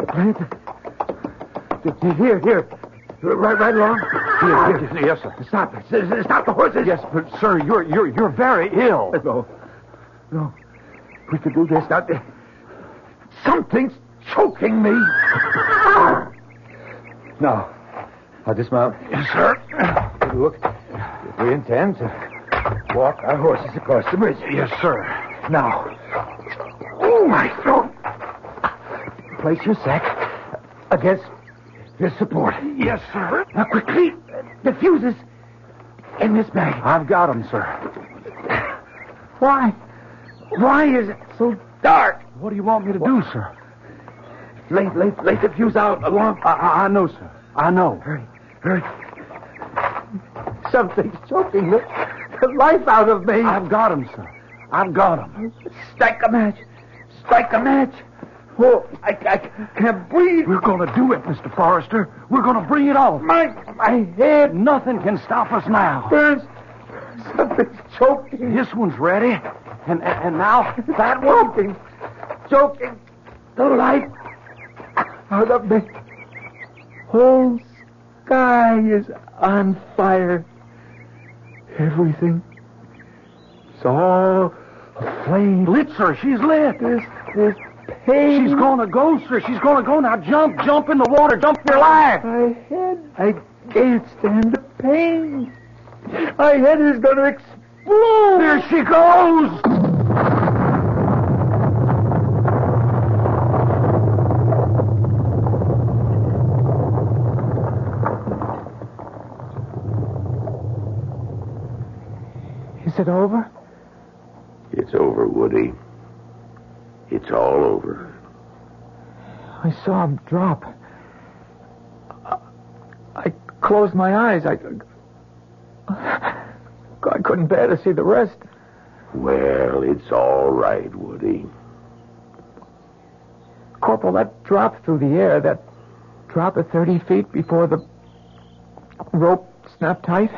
plant Here. Right along. Here. Yes, sir. Stop the horses. Yes, but, sir, you're very ill. No. We could do this. Now, something's choking me. Now, I'll dismount. Yes, sir. Look, we intend to walk our horses across the bridge. Yes, sir. Now, oh, my throat. Place your sack against this support. Yes, sir. Now, quickly, the fuses in this bag. I've got them, sir. Why is it so dark? What do you want me to do, sir? Lay the fuse out along. I know, sir. I know. Hurry. Something's choking the life out of me. I've got him, sir. I've got him. Strike a match. Oh, I can't breathe. We're going to do it, Mr. Forrester. We're going to bring it off. My head. Nothing can stop us now. Burns. Something's choking. This one's ready. And now that one. Choking the life out of me. Whole sky is on fire. Everything. It's all aflame. Lit, sir. She's lit. This pain. She's going to go, sir. She's going to go. Now jump in the water. Jump for your life. My head. I can't stand the pain. My head is going to explode. There she goes. Is it over? It's over, Woody. It's all over. I saw him drop. I closed my eyes. I couldn't bear to see the rest. Well, it's all right, Woody. Corporal, that drop through the air, that drop at 30 feet before the rope snapped tight.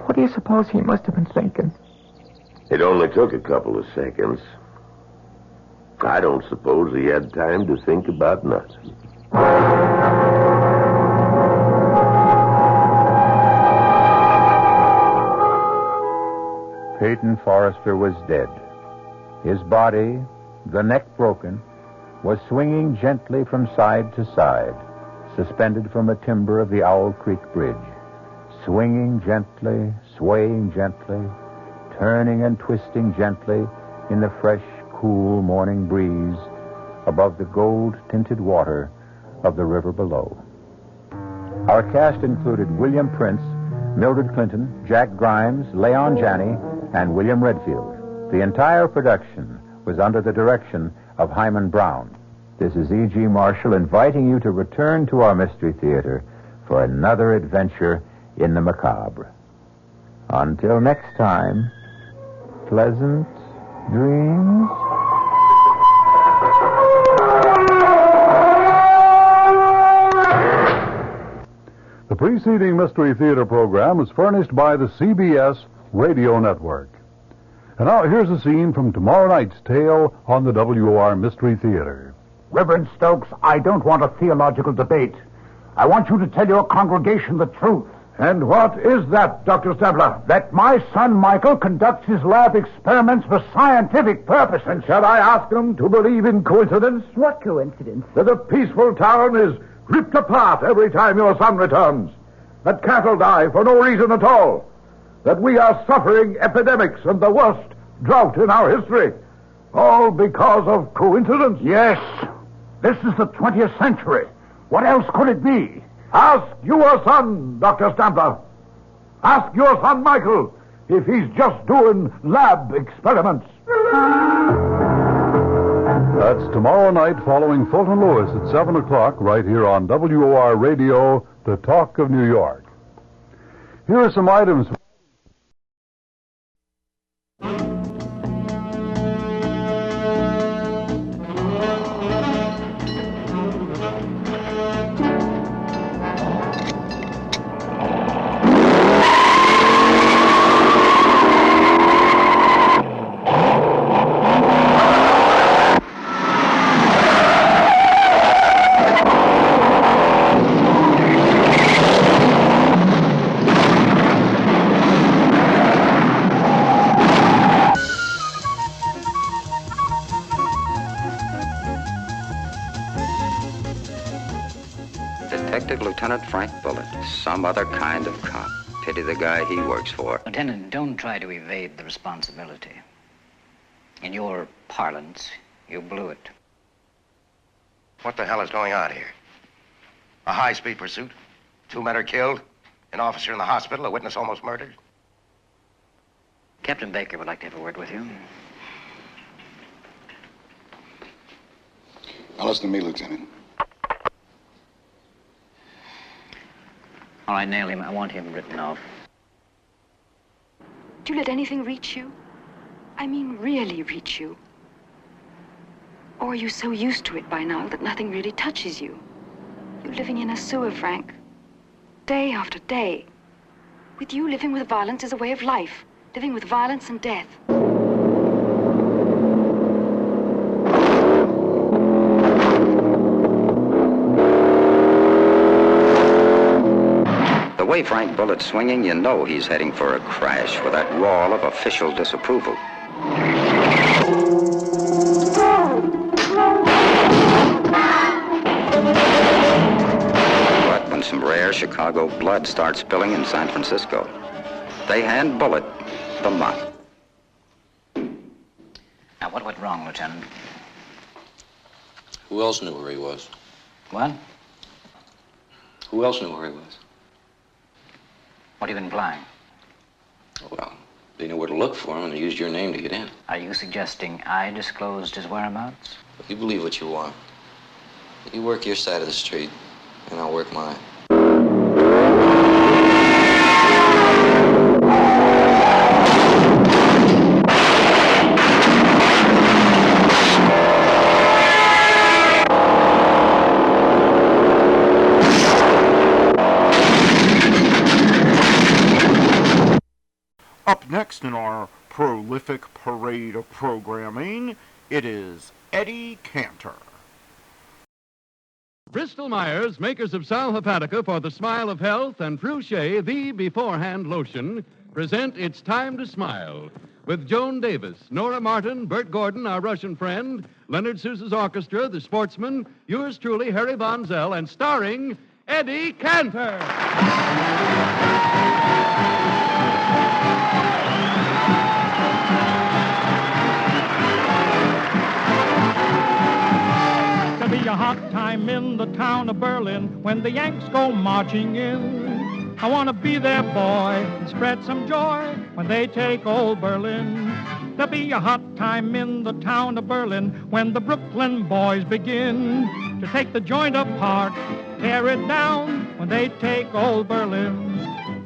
What do you suppose he must have been thinking? It only took a couple of seconds. I don't suppose he had time to think about nothing. Peyton Forrester was dead. His body, the neck broken, was swinging gently from side to side, suspended from a timber of the Owl Creek Bridge. Swinging gently, swaying gently, turning and twisting gently in the fresh, cool morning breeze above the gold-tinted water of the river below. Our cast included William Prince, Mildred Clinton, Jack Grimes, Leon Janney, and William Redfield. The entire production was under the direction of Hyman Brown. This is E.G. Marshall inviting you to return to our Mystery Theater for another adventure in the macabre. Until next time, pleasant dreams. The preceding Mystery Theater program is furnished by the CBS Radio Network. And now here's a scene from tomorrow night's tale on the WOR Mystery Theater. Reverend Stokes, I don't want a theological debate. I want you to tell your congregation the truth. And what is that, Dr. Stambler? That my son Michael conducts his lab experiments for scientific purposes. And shall I ask them to believe in coincidence? What coincidence? That a peaceful town is ripped apart every time your son returns. That cattle die for no reason at all. That we are suffering epidemics and the worst drought in our history. All because of coincidence? Yes. This is the 20th century. What else could it be? Ask your son, Dr. Stambler. Ask your son, Michael, if he's just doing lab experiments. That's tomorrow night following Fulton Lewis at 7 o'clock right here on WOR Radio, The Talk of New York. Here are some items. Detective Lieutenant Frank Bullitt. Some other kind of cop. Pity the guy he works for. Lieutenant, don't try to evade the responsibility. In your parlance, you blew it. What the hell is going on here? A high-speed pursuit? 2 men are killed? An officer in the hospital? A witness almost murdered? Captain Baker would like to have a word with you. Now listen to me, Lieutenant. All right, nail him. I want him written off. Do you let anything reach you? I mean, really reach you? Or are you so used to it by now that nothing really touches you? You're living in a sewer, Frank. Day after day. With you, living with violence is a way of life. Living with violence and death. The way Frank Bullitt's swinging, you know he's heading for a crash with that roar of official disapproval. But when some rare Chicago blood starts spilling in San Francisco, they hand Bullitt the mop. Now, what went wrong, Lieutenant? Who else knew where he was? What? Who else knew where he was? What are you implying? Well, they knew where to look for him, and they used your name to get in. Are you suggesting I disclosed his whereabouts? You believe what you want. You work your side of the street, and I'll work mine. Up next in our prolific parade of programming, it is Eddie Cantor. Bristol Myers, makers of Sal Hepatica for the smile of health, and Fruchet, the beforehand lotion, present It's Time to Smile. With Joan Davis, Nora Martin, Bert Gordon, our Russian friend, Leonard Sousa's orchestra, The Sportsman, yours truly, Harry Von Zell, and starring Eddie Cantor. There'll be a hot time in the town of Berlin when the Yanks go marching in. I want to be their boy and spread some joy when they take old Berlin. There'll be a hot time in the town of Berlin when the Brooklyn boys begin to take the joint apart, tear it down when they take old Berlin.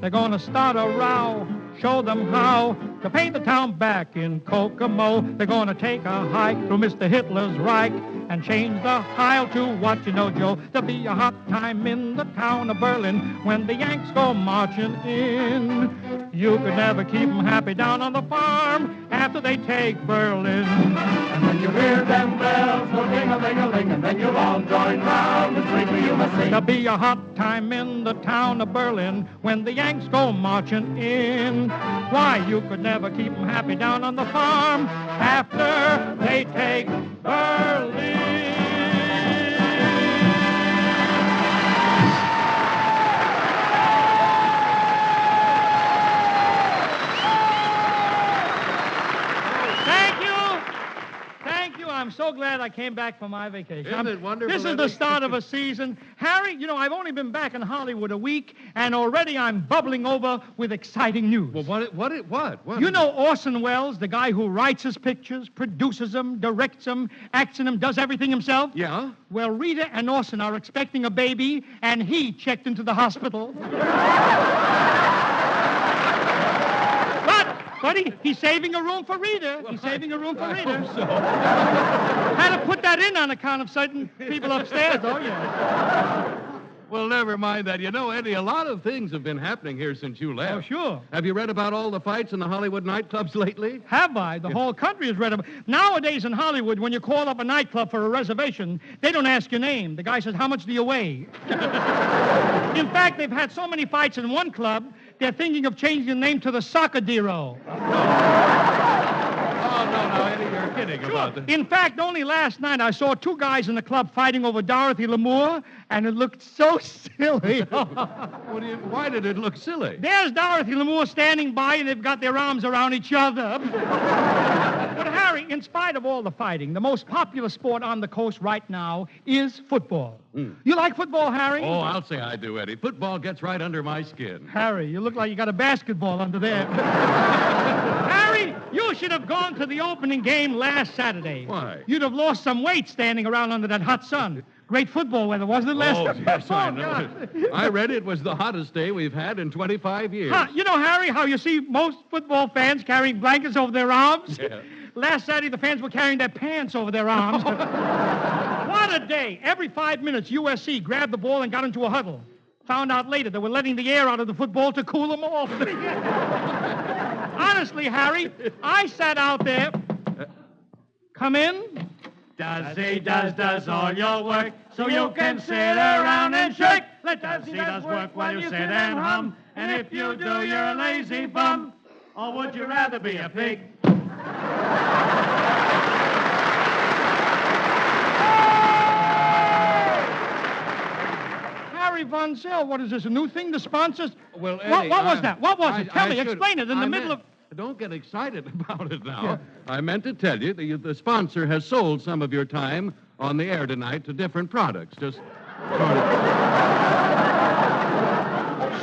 They're going to start a row, show them how to paint the town back in Kokomo. They're going to take a hike through Mr. Hitler's Reich and change the Heil to what you know, Joe. There'll be a hot time in the town of Berlin when the Yanks go marching in. You could never keep them happy down on the farm after they take Berlin. And when you hear them bells go ding-a-ling-a-ling, and then you'll all join round and sweetly you must sing. There'll be a hot time in the town of Berlin when the Yanks go marching in. Why, you could never keep them happy down on the farm after they take Berlin. Thank you. I'm so glad I came back from my vacation. Isn't it wonderful, This is Eddie? the start of a season. Harry, you know, I've only been back in Hollywood a week, and already I'm bubbling over with exciting news. Well, what? You know Orson Welles, the guy who writes his pictures, produces them, directs them, acts in them, does everything himself? Yeah? Well, Rita and Orson are expecting a baby, and he checked into the hospital. But he's saving a room for Rita. He's saving a room for Rita. So. Had to put that in on account of certain people upstairs, oh, yeah. Well, never mind that. You know, Eddie, a lot of things have been happening here since you left. Oh, sure. Have you read about all the fights in the Hollywood nightclubs lately? Have I? The whole country has read about it. Nowadays in Hollywood, when you call up a nightclub for a reservation, they don't ask your name. The guy says, how much do you weigh? In fact, they've had so many fights in one club, they're thinking of changing the name to the Soccer Dero. Oh, Eddie, you're kidding about this. In fact, only last night I saw two guys in the club fighting over Dorothy Lamour, and it looked so silly. Why did it look silly? There's Dorothy Lamour standing by, and they've got their arms around each other. But, Harry, in spite of all the fighting, the most popular sport on the coast right now is football. You like football, Harry? Oh, I'll say I do, Eddie. Football gets right under my skin. Harry, you look like you got a basketball under there. Harry, you should have gone to the opening game last Saturday. Why? You'd have lost some weight standing around under that hot sun. Great football weather, wasn't it, last Yes, I know. God. I read it was the hottest day we've had in 25 years. You know, Harry, how you see most football fans carrying blankets over their arms? Yeah. Last Saturday, the fans were carrying their pants over their arms. What a day. Every 5 minutes, USC grabbed the ball and got into a huddle. Found out later they were letting the air out of the football to cool them off. Honestly, Harry, I sat out there. Come in. Does all your work so you can sit around and shake. Let does work while you sit and hum. And if you do, you're a lazy bum. Or would you rather be a pig? Harry Von Zell, what is this, a new thing? The sponsors? Well, Eddie, what was that? What was it? Tell me, explain it in the middle of... Don't get excited about it now. Yeah. I meant to tell you that the sponsor has sold some of your time on the air tonight to different products. Just...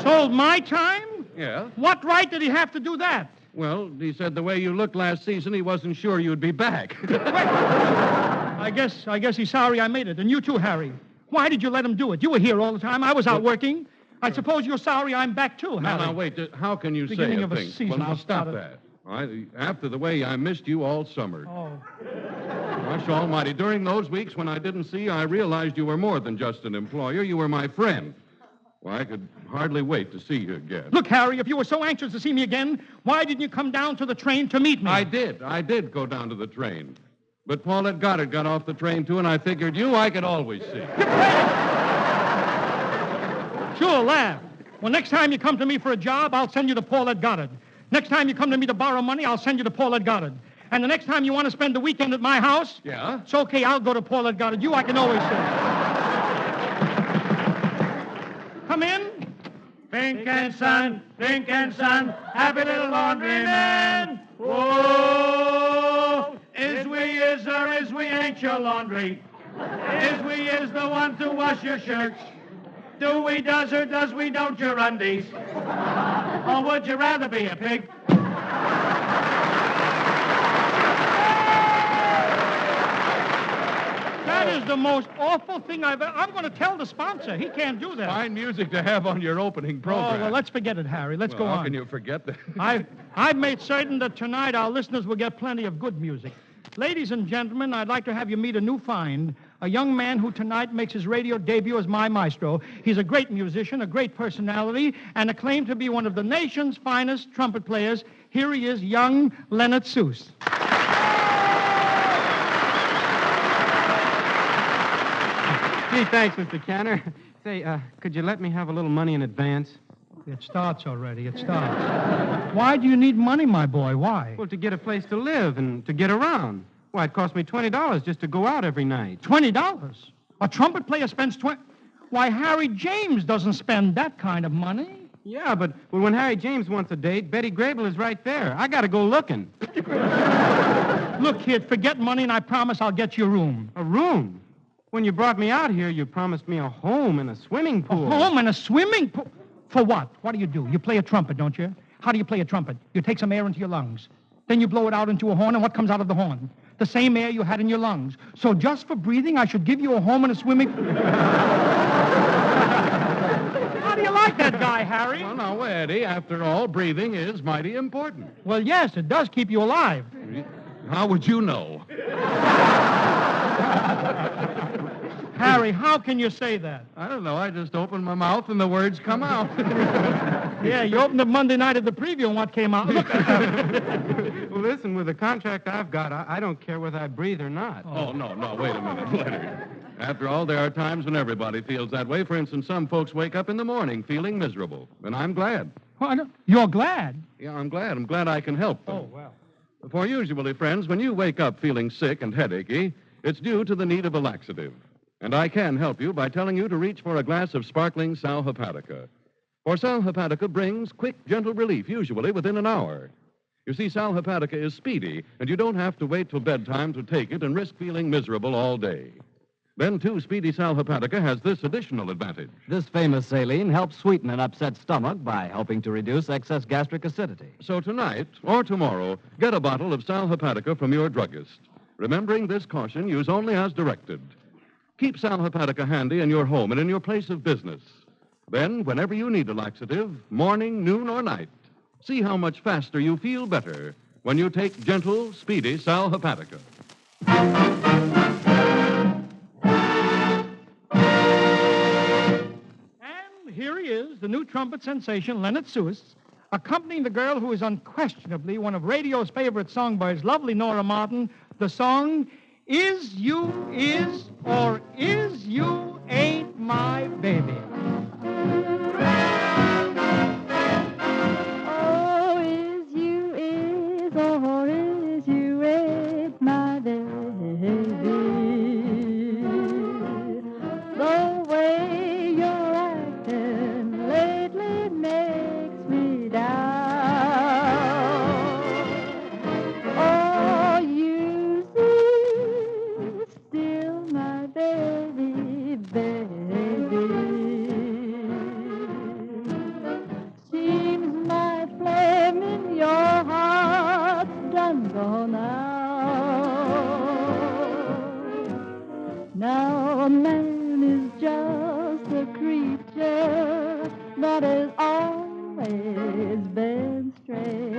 Sold my time? Yeah. What right did he have to do that? Well, he said the way you looked last season, he wasn't sure you'd be back. I guess he's sorry I made it. And you too, Harry. Why did you let him do it? You were here all the time. I was out working. I suppose you're sorry I'm back, too, Harry. Now, wait. How can you Beginning say of a season, Well, now, I'll stop start that. After the way I missed you all summer. Oh. Gosh almighty. During those weeks when I didn't see you, I realized you were more than just an employer. You were my friend. Well, I could hardly wait to see you again. Look, Harry, if you were so anxious to see me again, why didn't you come down to the train to meet me? I did go down to the train. But Paulette Goddard got off the train, too, and I figured I could always see. Sure, laugh. Well, next time you come to me for a job, I'll send you to Paulette Goddard. Next time you come to me to borrow money, I'll send you to Paulette Goddard. And the next time you want to spend the weekend at my house... Yeah? It's okay, I'll go to Paulette Goddard. I can always see. Come in. Fink and Son, happy little laundryman. Oh, is we is or is we ain't your laundry? Is we is the one to wash your shirts? Do we does or does we don't your undies? Or would you rather be a pig? That is the most awful thing I'm going to tell the sponsor. He can't do that. Fine music to have on your opening program. Oh, well, let's forget it, Harry. Let's go on. How can you forget that? I've made certain that tonight our listeners will get plenty of good music. Ladies and gentlemen, I'd like to have you meet a new find, a young man who tonight makes his radio debut as my maestro. He's a great musician, a great personality, and acclaimed to be one of the nation's finest trumpet players. Here he is, young Leonard Seuss. Gee, thanks, Mr. Cantor. Say, could you let me have a little money in advance? It starts already. It starts. Why do you need money, my boy? Why? Well, to get a place to live and to get around. Why, it cost me $20 just to go out every night. $20? A trumpet player spends Why, Harry James doesn't spend that kind of money. Yeah, but when Harry James wants a date, Betty Grable is right there. I got to go looking. Look, kid, forget money, and I promise I'll get you a room. A room? When you brought me out here, you promised me a home and a swimming pool. A home and a swimming pool? For what? What do? You play a trumpet, don't you? How do you play a trumpet? You take some air into your lungs. Then you blow it out into a horn, and what comes out of the horn? The same air you had in your lungs. So just for breathing, I should give you a home and a swimming pool? How do you like that guy, Harry? Well, now, Eddie, after all, breathing is mighty important. Well, yes, it does keep you alive. How would you know? Harry, how can you say that? I don't know. I just opened my mouth and the words come out. Yeah, you opened up Monday night at the preview and what came out? Look. Well, listen, with the contract I've got, I don't care whether I breathe or not. Oh, no, wait a minute, Leonard. After all, there are times when everybody feels that way. For instance, some folks wake up in the morning feeling miserable, and I'm glad. You're glad? Yeah, I'm glad. I'm glad I can help them. Oh, well. For usually, friends, when you wake up feeling sick and headachy, it's due to the need of a laxative. And I can help you by telling you to reach for a glass of sparkling Sal Hepatica. For Sal Hepatica brings quick, gentle relief, usually within an hour. You see, Sal Hepatica is speedy, and you don't have to wait till bedtime to take it and risk feeling miserable all day. Then, too, Speedy Sal Hepatica has this additional advantage. This famous saline helps sweeten an upset stomach by helping to reduce excess gastric acidity. So tonight or tomorrow, get a bottle of Sal Hepatica from your druggist. Remembering this caution, use only as directed. Keep Sal Hepatica handy in your home and in your place of business. Then, whenever you need a laxative, morning, noon, or night, see how much faster you feel better when you take gentle, speedy Sal Hepatica. Here he is, the new trumpet sensation, Leonard Suis, accompanying the girl who is unquestionably one of radio's favorite songbirds, lovely Nora Martin, the song, Is You Is or Is You Ain't My Baby. Oh, is you is or is you ain't my baby. The way you're acting lately makes me down. Oh, you see, still my baby, baby. Seems my flame in your heart's done gone out. Now a man is just a creature that has always been strange.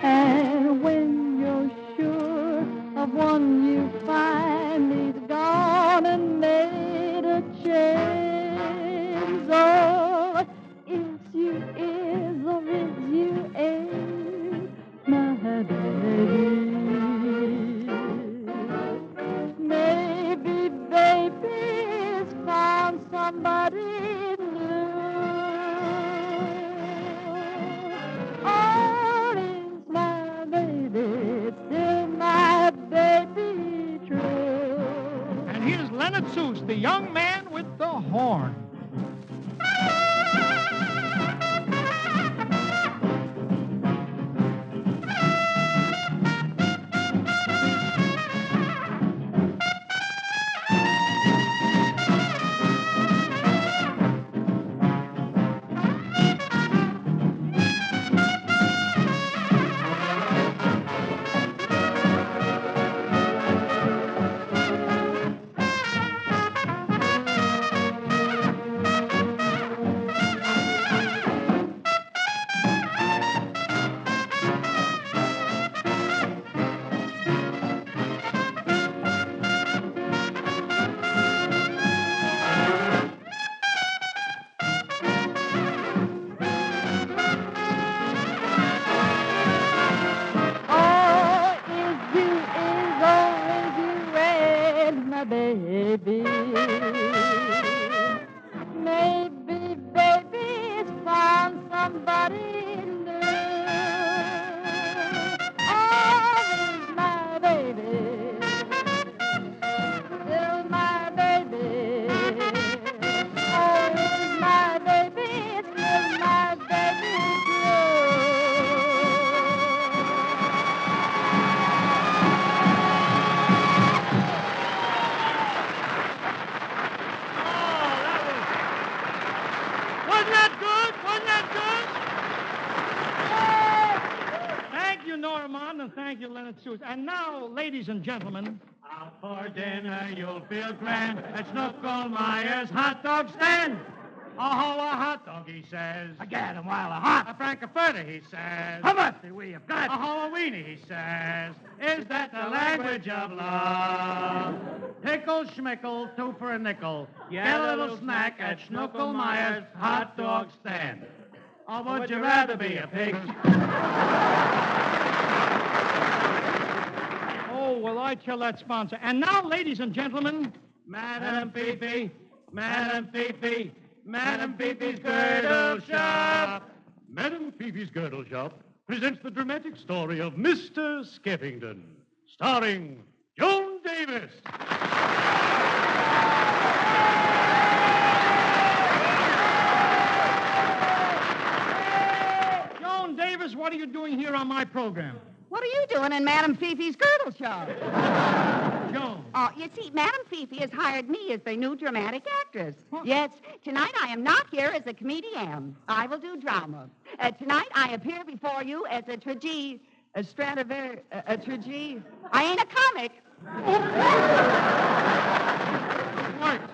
And when you're sure of one you find he's gone and made a change. Oh, is you is or is you ain't my baby. Maybe baby's found somebody new. Or is my baby still my baby true? And here's Leonard Suis, the young man with the horn. Baby, maybe baby's found somebody new. Oh, is my baby still my baby? Oh, is my baby still my baby Nora Martin, and thank you, Leonard Suis. And now, ladies and gentlemen, out for dinner, you'll feel grand at Schnuckelmeyer's hot dog stand. Oh, a hot dog, he says. I get him while a hot. A frankfurter, he says. How much do we have got? A weenie, he says. Is that the language of love? Pickle, schmickle, 2 for a nickel. Get a little snack at Schnuckelmeyer's hot dog stand. Or would you rather be a pig? Oh, well, I tell that sponsor. And now, ladies and gentlemen, Madam Fifi, Madam Fifi, Madam Fifi's Girdle Shop. Madam Fifi's Girdle Shop presents the dramatic story of Mr. Skeffington, starring Joan Davis. Joan Davis, what are you doing here on my program? What are you doing in Madame Fifi's girdle shop? Joan. Oh, you see, Madame Fifi has hired me as their new dramatic actress. Yes, tonight I am not here as a comedian. I will do drama. Tonight I appear before you as a tragedy. I ain't a comic.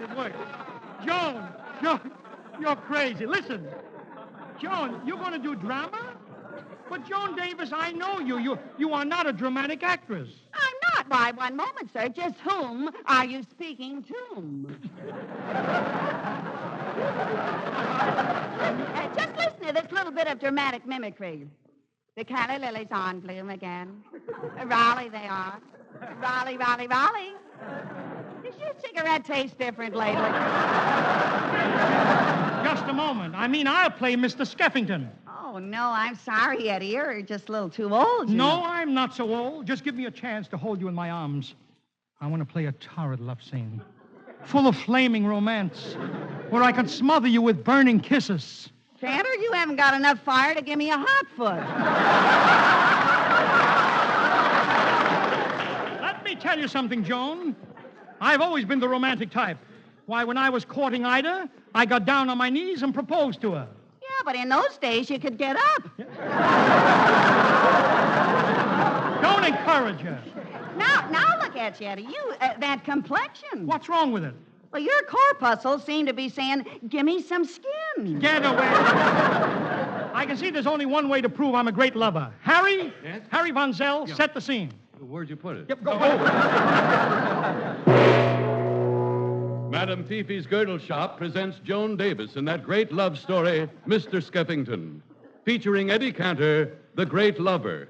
It works. Joan, you're crazy. Listen, Joan, you're going to do drama? But, Joan Davis, I know you. You are not a dramatic actress. I'm not. Why, one moment, sir. Just whom are you speaking to? Just listen to this little bit of dramatic mimicry. The calla lilies on bloom again. Raleigh they are. Raleigh, Raleigh, Raleigh. Does your cigarette taste different lately? Just a moment. I mean, I'll play Mr. Skeffington. Oh, no, I'm sorry, Eddie. You're just a little too old. You No, know. I'm not so old. Just give me a chance to hold you in my arms. I want to play a torrid love scene, full of flaming romance, where I can smother you with burning kisses. Cantor, you haven't got enough fire to give me a hot foot. Let me tell you something, Joan. I've always been the romantic type. Why, when I was courting Ida, I got down on my knees and proposed to her. Yeah, but in those days, you could get up. Don't encourage her. Now look at you, Eddie. That complexion. What's wrong with it? Well, your corpuscles seem to be saying, give me some skin. Get away. I can see there's only one way to prove I'm a great lover. Harry? Yes? Harry Von Zell, set the scene. Where'd you put it? Yep, go. Madame Fifi's Girdle Shop presents Joan Davis in that great love story, Mr. Skeffington, featuring Eddie Cantor, the great lover.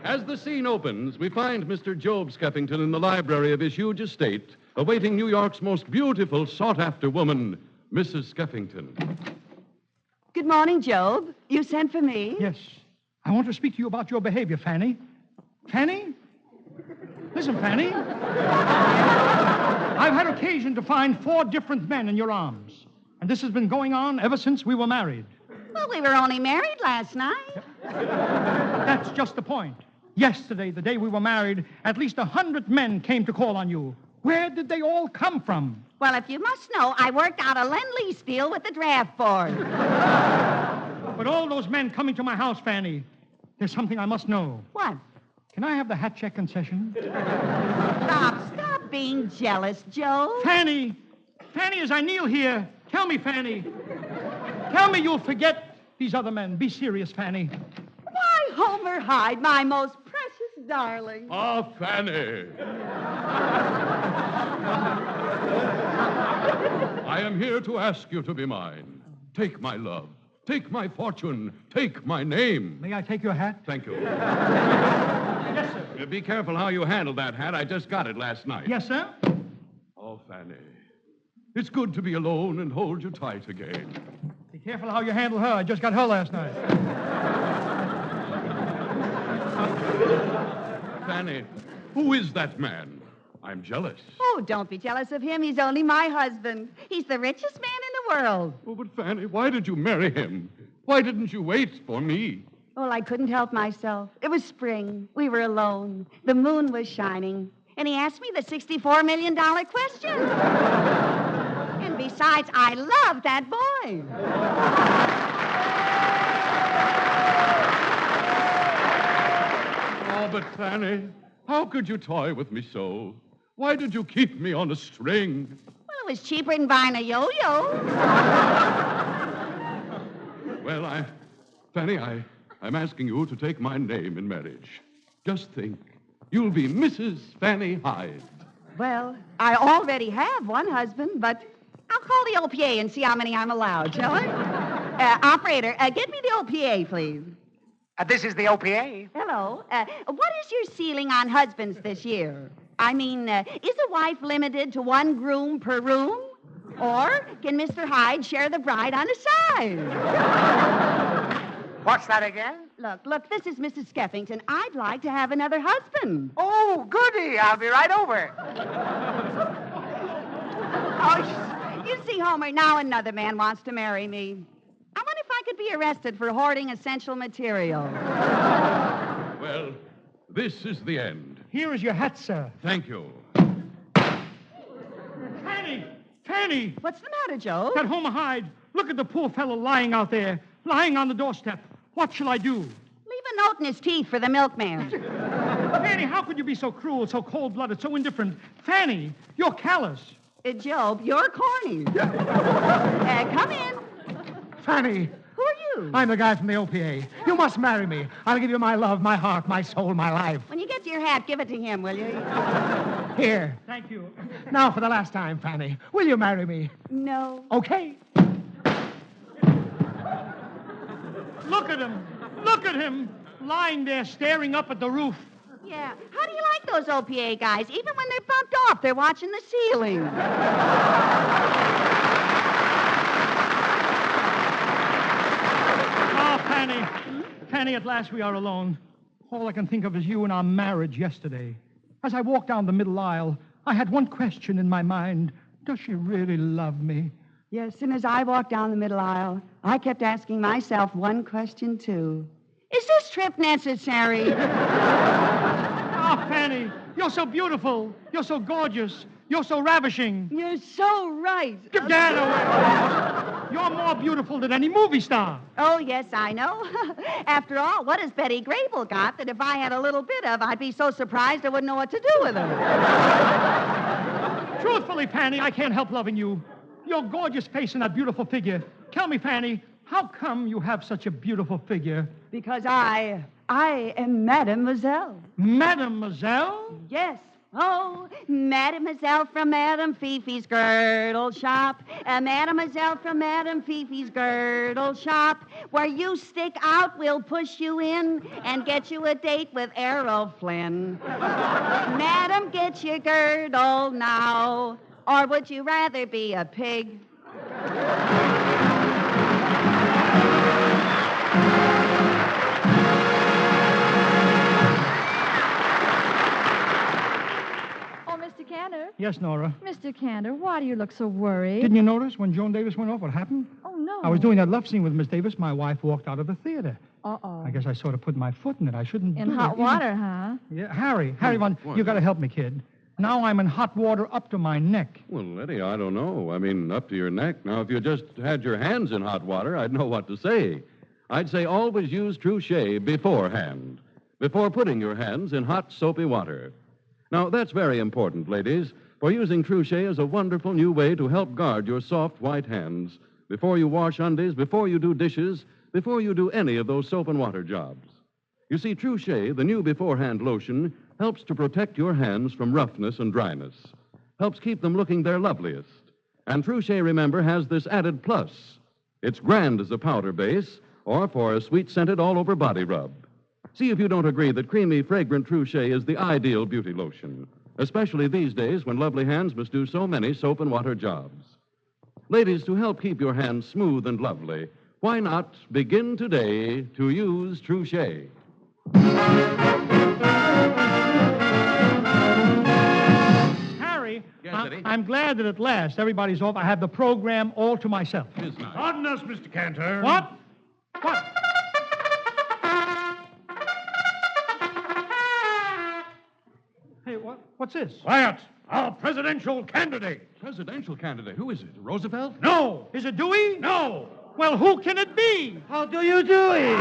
As the scene opens, we find Mr. Job Skeffington in the library of his huge estate, awaiting New York's most beautiful, sought-after woman, Mrs. Skeffington. Good morning, Job. You sent for me? Yes. I want to speak to you about your behavior, Fanny. Fanny? Listen, Fanny. I've had occasion to find 4 different men in your arms. And this has been going on ever since we were married. Well, we were only married last night. That's just the point. Yesterday, the day we were married, at least 100 men came to call on you. Where did they all come from? Well, if you must know, I worked out a Lend-Lease deal with the draft board. But all those men coming to my house, Fanny, there's something I must know. What? Can I have the hat check concession? Stop being jealous, Joe. Fanny, as I kneel here, tell me, Fanny. Tell me you'll forget these other men. Be serious, Fanny. Why, Homer Hyde, my most precious darling. Ah, Fanny. I am here to ask you to be mine. Take my love. Take my fortune. Take my name. May I take your hat? Thank you. Yes, sir. Be careful how you handle that hat. I just got it last night. Yes, sir. Oh, Fanny. It's good to be alone and hold you tight again. Be careful how you handle her. I just got her last night. Fanny, who is that man? I'm jealous. Oh, don't be jealous of him. He's only my husband. He's the richest man in the world. Oh, but Fanny, why did you marry him? Why didn't you wait for me? Well, I couldn't help myself. It was spring. We were alone. The moon was shining. And he asked me the $64 million question. And besides, I love that boy. Oh, but Fanny, how could you toy with me so? Why did you keep me on a string? Well, it was cheaper than buying a yo-yo. Well, Fanny, I'm asking you to take my name in marriage. Just think, you'll be Mrs. Fanny Hyde. Well, I already have one husband, but I'll call the OPA and see how many I'm allowed, shall I? Operator, get me the OPA, please. This is the OPA. Hello. What is your ceiling on husbands this year? I mean, is a wife limited to one groom per room? Or can Mr. Hyde share the bride on his side? What's that again? Look, this is Mrs. Skeffington. I'd like to have another husband. Oh, goody. I'll be right over. Oh, you see, Homer, now another man wants to marry me. I wonder if I could be arrested for hoarding essential material. Well, this is the end. Here is your hat, sir. Thank you. Fanny! What's the matter, Joe? That Homer Hyde. Look at the poor fellow lying out there, lying on the doorstep. What shall I do? Leave a note in his teeth for the milkman. Fanny, how could you be so cruel, so cold-blooded, so indifferent? Fanny, you're callous. Job, you're corny. Come in. Fanny. Who are you? I'm the guy from the OPA. You must marry me. I'll give you my love, my heart, my soul, my life. When you get to your hat, give it to him, will you? Here. Thank you. Now for the last time, Fanny. Will you marry me? No. Okay. Look at him. Look at him. Lying there staring up at the roof. Yeah. How do you like those OPA guys? Even when they're bumped off, they're watching the ceiling. Oh, Fanny. Fanny, at last we are alone. All I can think of is you and our marriage yesterday. As I walked down the middle aisle, I had one question in my mind. Does she really love me? Yes, and as I walked down the middle aisle, I kept asking myself one question, too. Is this trip necessary? Oh, Fanny, you're so beautiful. You're so gorgeous. You're so ravishing. You're so right. Give Dad away. You're more beautiful than any movie star. Oh, yes, I know. After all, what has Betty Grable got that if I had a little bit of, I'd be so surprised I wouldn't know what to do with her? Truthfully, Fanny, I can't help loving you. Your gorgeous face and that beautiful figure. Tell me, Fanny, how come you have such a beautiful figure? Because I am Mademoiselle. Mademoiselle? Yes. Oh, Mademoiselle from Madame Fifi's girdle shop. Mademoiselle from Madame Fifi's girdle shop. Where you stick out, we'll push you in and get you a date with Errol Flynn. Madam, get your girdle now. Or would you rather be a pig? Mr. Cantor? Yes, Nora. Mr. Cantor, why do you look so worried? Didn't you notice when Joan Davis went off what happened? Oh, no. I was doing that love scene with Miss Davis. My wife walked out of the theater. Uh-oh. I guess I sort of put my foot in it. I shouldn't In do hot it. water, huh? Yeah, Harry, you got to help me, kid. Now I'm in hot water up to my neck. Well, Eddie, I don't know. I mean, up to your neck. Now, if you just had your hands in hot water, I'd know what to say. I'd say always use Truchet beforehand, before putting your hands in hot, soapy water. Now, that's very important, ladies, for using Truchet is a wonderful new way to help guard your soft, white hands before you wash undies, before you do dishes, before you do any of those soap and water jobs. You see, Truchet, the new beforehand lotion, helps to protect your hands from roughness and dryness, helps keep them looking their loveliest. And Truchet, remember, has this added plus. It's grand as a powder base or for a sweet-scented all-over body rub. See if you don't agree that creamy, fragrant Truchet is the ideal beauty lotion, especially these days when lovely hands must do so many soap and water jobs. Ladies, to help keep your hands smooth and lovely, why not begin today to use Truchet? Harry, Yes, Eddie? I'm glad that at last everybody's off. I have the program all to myself. Pardon us, Mr. Cantor. What? What? Hey, what's this? Quiet. Our presidential candidate. Presidential candidate? Who is it? Roosevelt? No. Is it Dewey? No. Well, who can it be? How do you do it?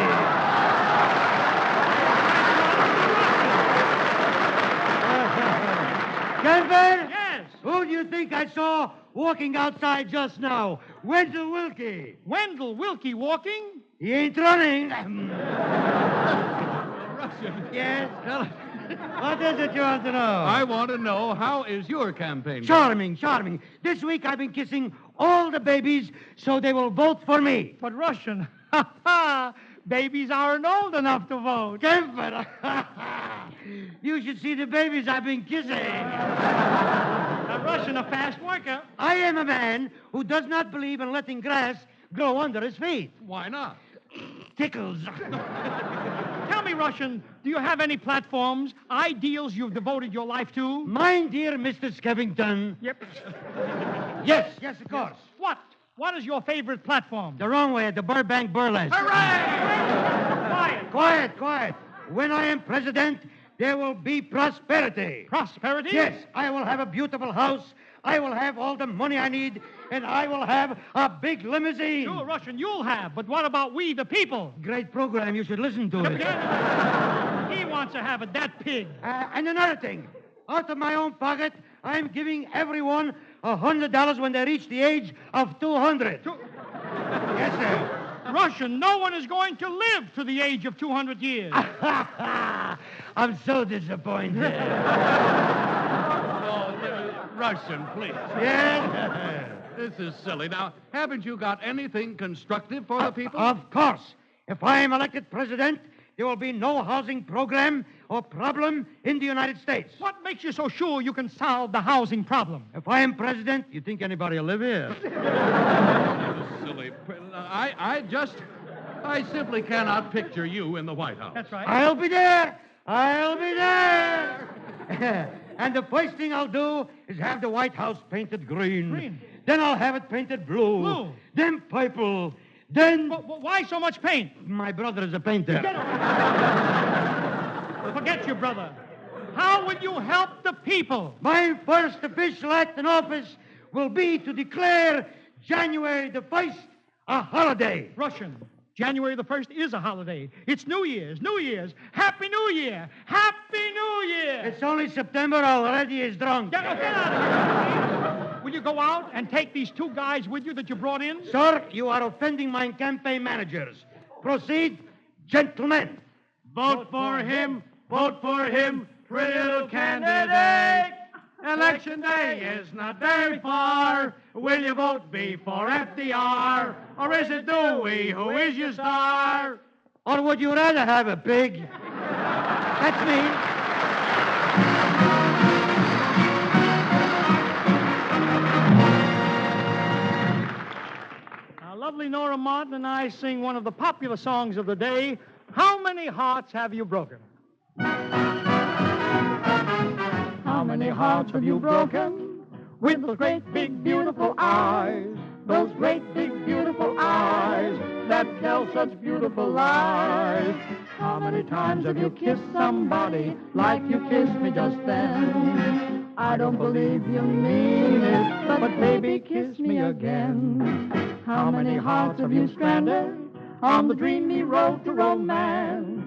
Cantor? Yes. Who do you think I saw walking outside just now? Wendell Wilkie. Wendell Wilkie walking? He ain't running. Russian. Yes? What is it you want to know? I want to know, how is your campaign going? Charming, charming. This week I've been kissing all the babies so they will vote for me. But Russian, ha ha! Babies aren't old enough to vote. Cantor. You should see the babies I've been kissing. Russian, a fast worker. I am a man who does not believe in letting grass grow under his feet. Why not? Tickles. Tell me, Russian, do you have any platforms, ideals you've devoted your life to? Mine, dear Mr. Skevington. Yep. Yes, of course. What? What is your favorite platform? The wrong way, at the Burbank Burlesque. Hooray! Quiet. When I am president, there will be prosperity. Prosperity? Yes, I will have a beautiful house. I will have all the money I need, and I will have a big limousine. Sure, Russian, you'll have. But what about we, the people? Great program. You should listen to it. He wants to have it, that pig. And another thing. Out of my own pocket, I'm giving everyone $100 when they reach the age of 200. Yes, sir. Russian, no one is going to live to the age of 200 years. I'm so disappointed. Russian, please. Yes? This is silly. Now, haven't you got anything constructive for the people? Of course. If I am elected president, there will be no housing program or problem in the United States. What makes you so sure you can solve the housing problem? If I am president, you think anybody will live here? Silly. I simply cannot picture you in the White House. That's right. I'll be there. And the first thing I'll do is have the White House painted green. Then I'll have it painted blue. Then purple. Then... Why so much paint? My brother is a painter. Forget your brother. How will you help the people? My first official act in office will be to declare January the 1st a holiday. Russian, January the 1st is a holiday. It's New Year's. Happy New Year. Happy New Year. It's only September already. He's drunk. Get out of here. Will you go out and take these two guys with you that you brought in? Sir, you are offending my campaign managers. Proceed, gentlemen. Vote for him, pretty little candidate. Election day is not very far. Will you vote B for FDR? Or is it Dewey who is your star? Or would you rather have a pig? That's me. Now, lovely Nora Martin and I sing one of the popular songs of the day, How Many Hearts Have You Broken? How many hearts have you broken with those great big beautiful eyes? Those great big beautiful eyes that tell such beautiful lies. How many times have you kissed somebody like you kissed me just then? I don't believe you mean it, but baby, kiss me again. How many hearts have you stranded on the dreamy road to romance?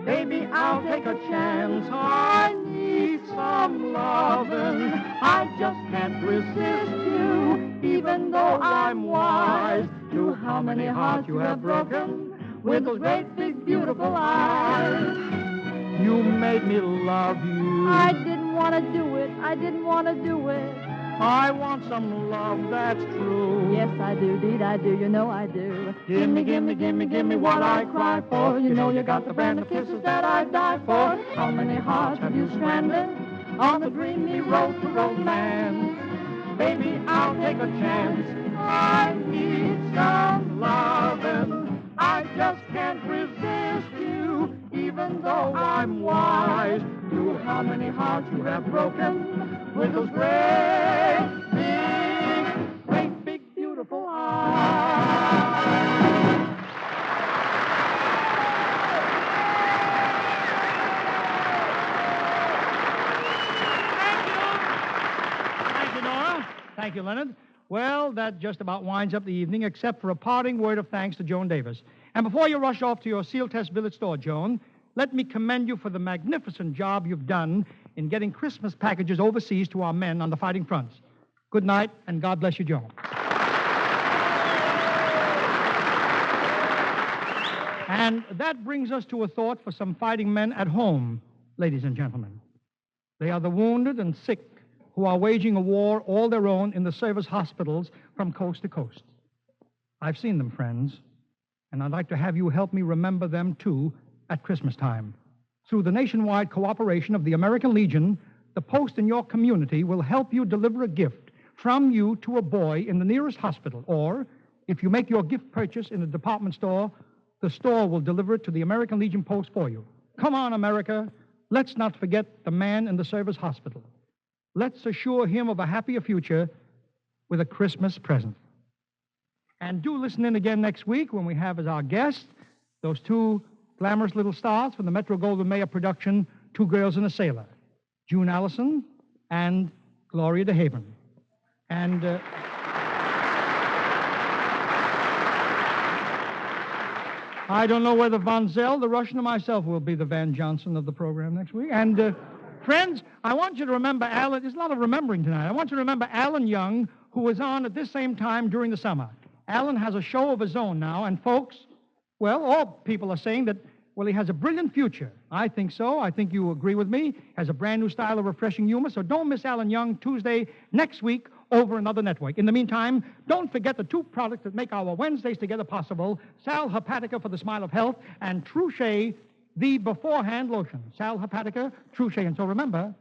Baby, I'll take a chance. I need some lovin'. I just can't resist you, even though I'm wise to how many hearts you have broken with those great big beautiful eyes. You made me love you. I didn't want to do it. I want some love that's true. Yes, I do, deed, I do. You know I do. Give me what I cry for. You know you got the brand of kisses that I'd die for. How many hearts have you stranded on the dreamy road to romance? Baby, I'll take a chance. I need some lovin'. I just can't resist you, even though I'm wise to how many hearts you have broken with those great big, beautiful eyes. Thank you, Nora. Thank you, Leonard. Well, that just about winds up the evening, except for a parting word of thanks to Joan Davis. And before you rush off to your Seal Test Village store, Joan, let me commend you for the magnificent job you've done in getting Christmas packages overseas to our men on the fighting fronts. Good night, and God bless you, Joan. And that brings us to a thought for some fighting men at home, ladies and gentlemen. They are the wounded and sick who are waging a war all their own in the service hospitals from coast to coast. I've seen them, friends, and I'd like to have you help me remember them, too, at Christmas time. Through the nationwide cooperation of the American Legion, the post in your community will help you deliver a gift from you to a boy in the nearest hospital. Or, if you make your gift purchase in a department store, the store will deliver it to the American Legion Post for you. Come on, America. Let's not forget the man in the service hospital. Let's assure him of a happier future with a Christmas present. And do listen in again next week when we have as our guests those two glamorous little stars from the Metro-Goldwyn-Mayer production, Two Girls and a Sailor, June Allison and Gloria DeHaven. And I don't know whether Von Zell, the Russian, or myself will be the Van Johnson of the program next week. And friends, I want you to remember Alan. There's a lot of remembering tonight. I want you to remember Alan Young, who was on at this same time during the summer. Alan has a show of his own now, and folks, well, all people are saying that, well, he has a brilliant future. I think so. I think you agree with me. Has a brand new style of refreshing humor, so don't miss Alan Young Tuesday next week over another network. In the meantime, don't forget the two products that make our Wednesdays together possible, Sal Hepatica for the smile of health and True Shea, the beforehand lotion. Sal Hepatica, True Shea. And so remember,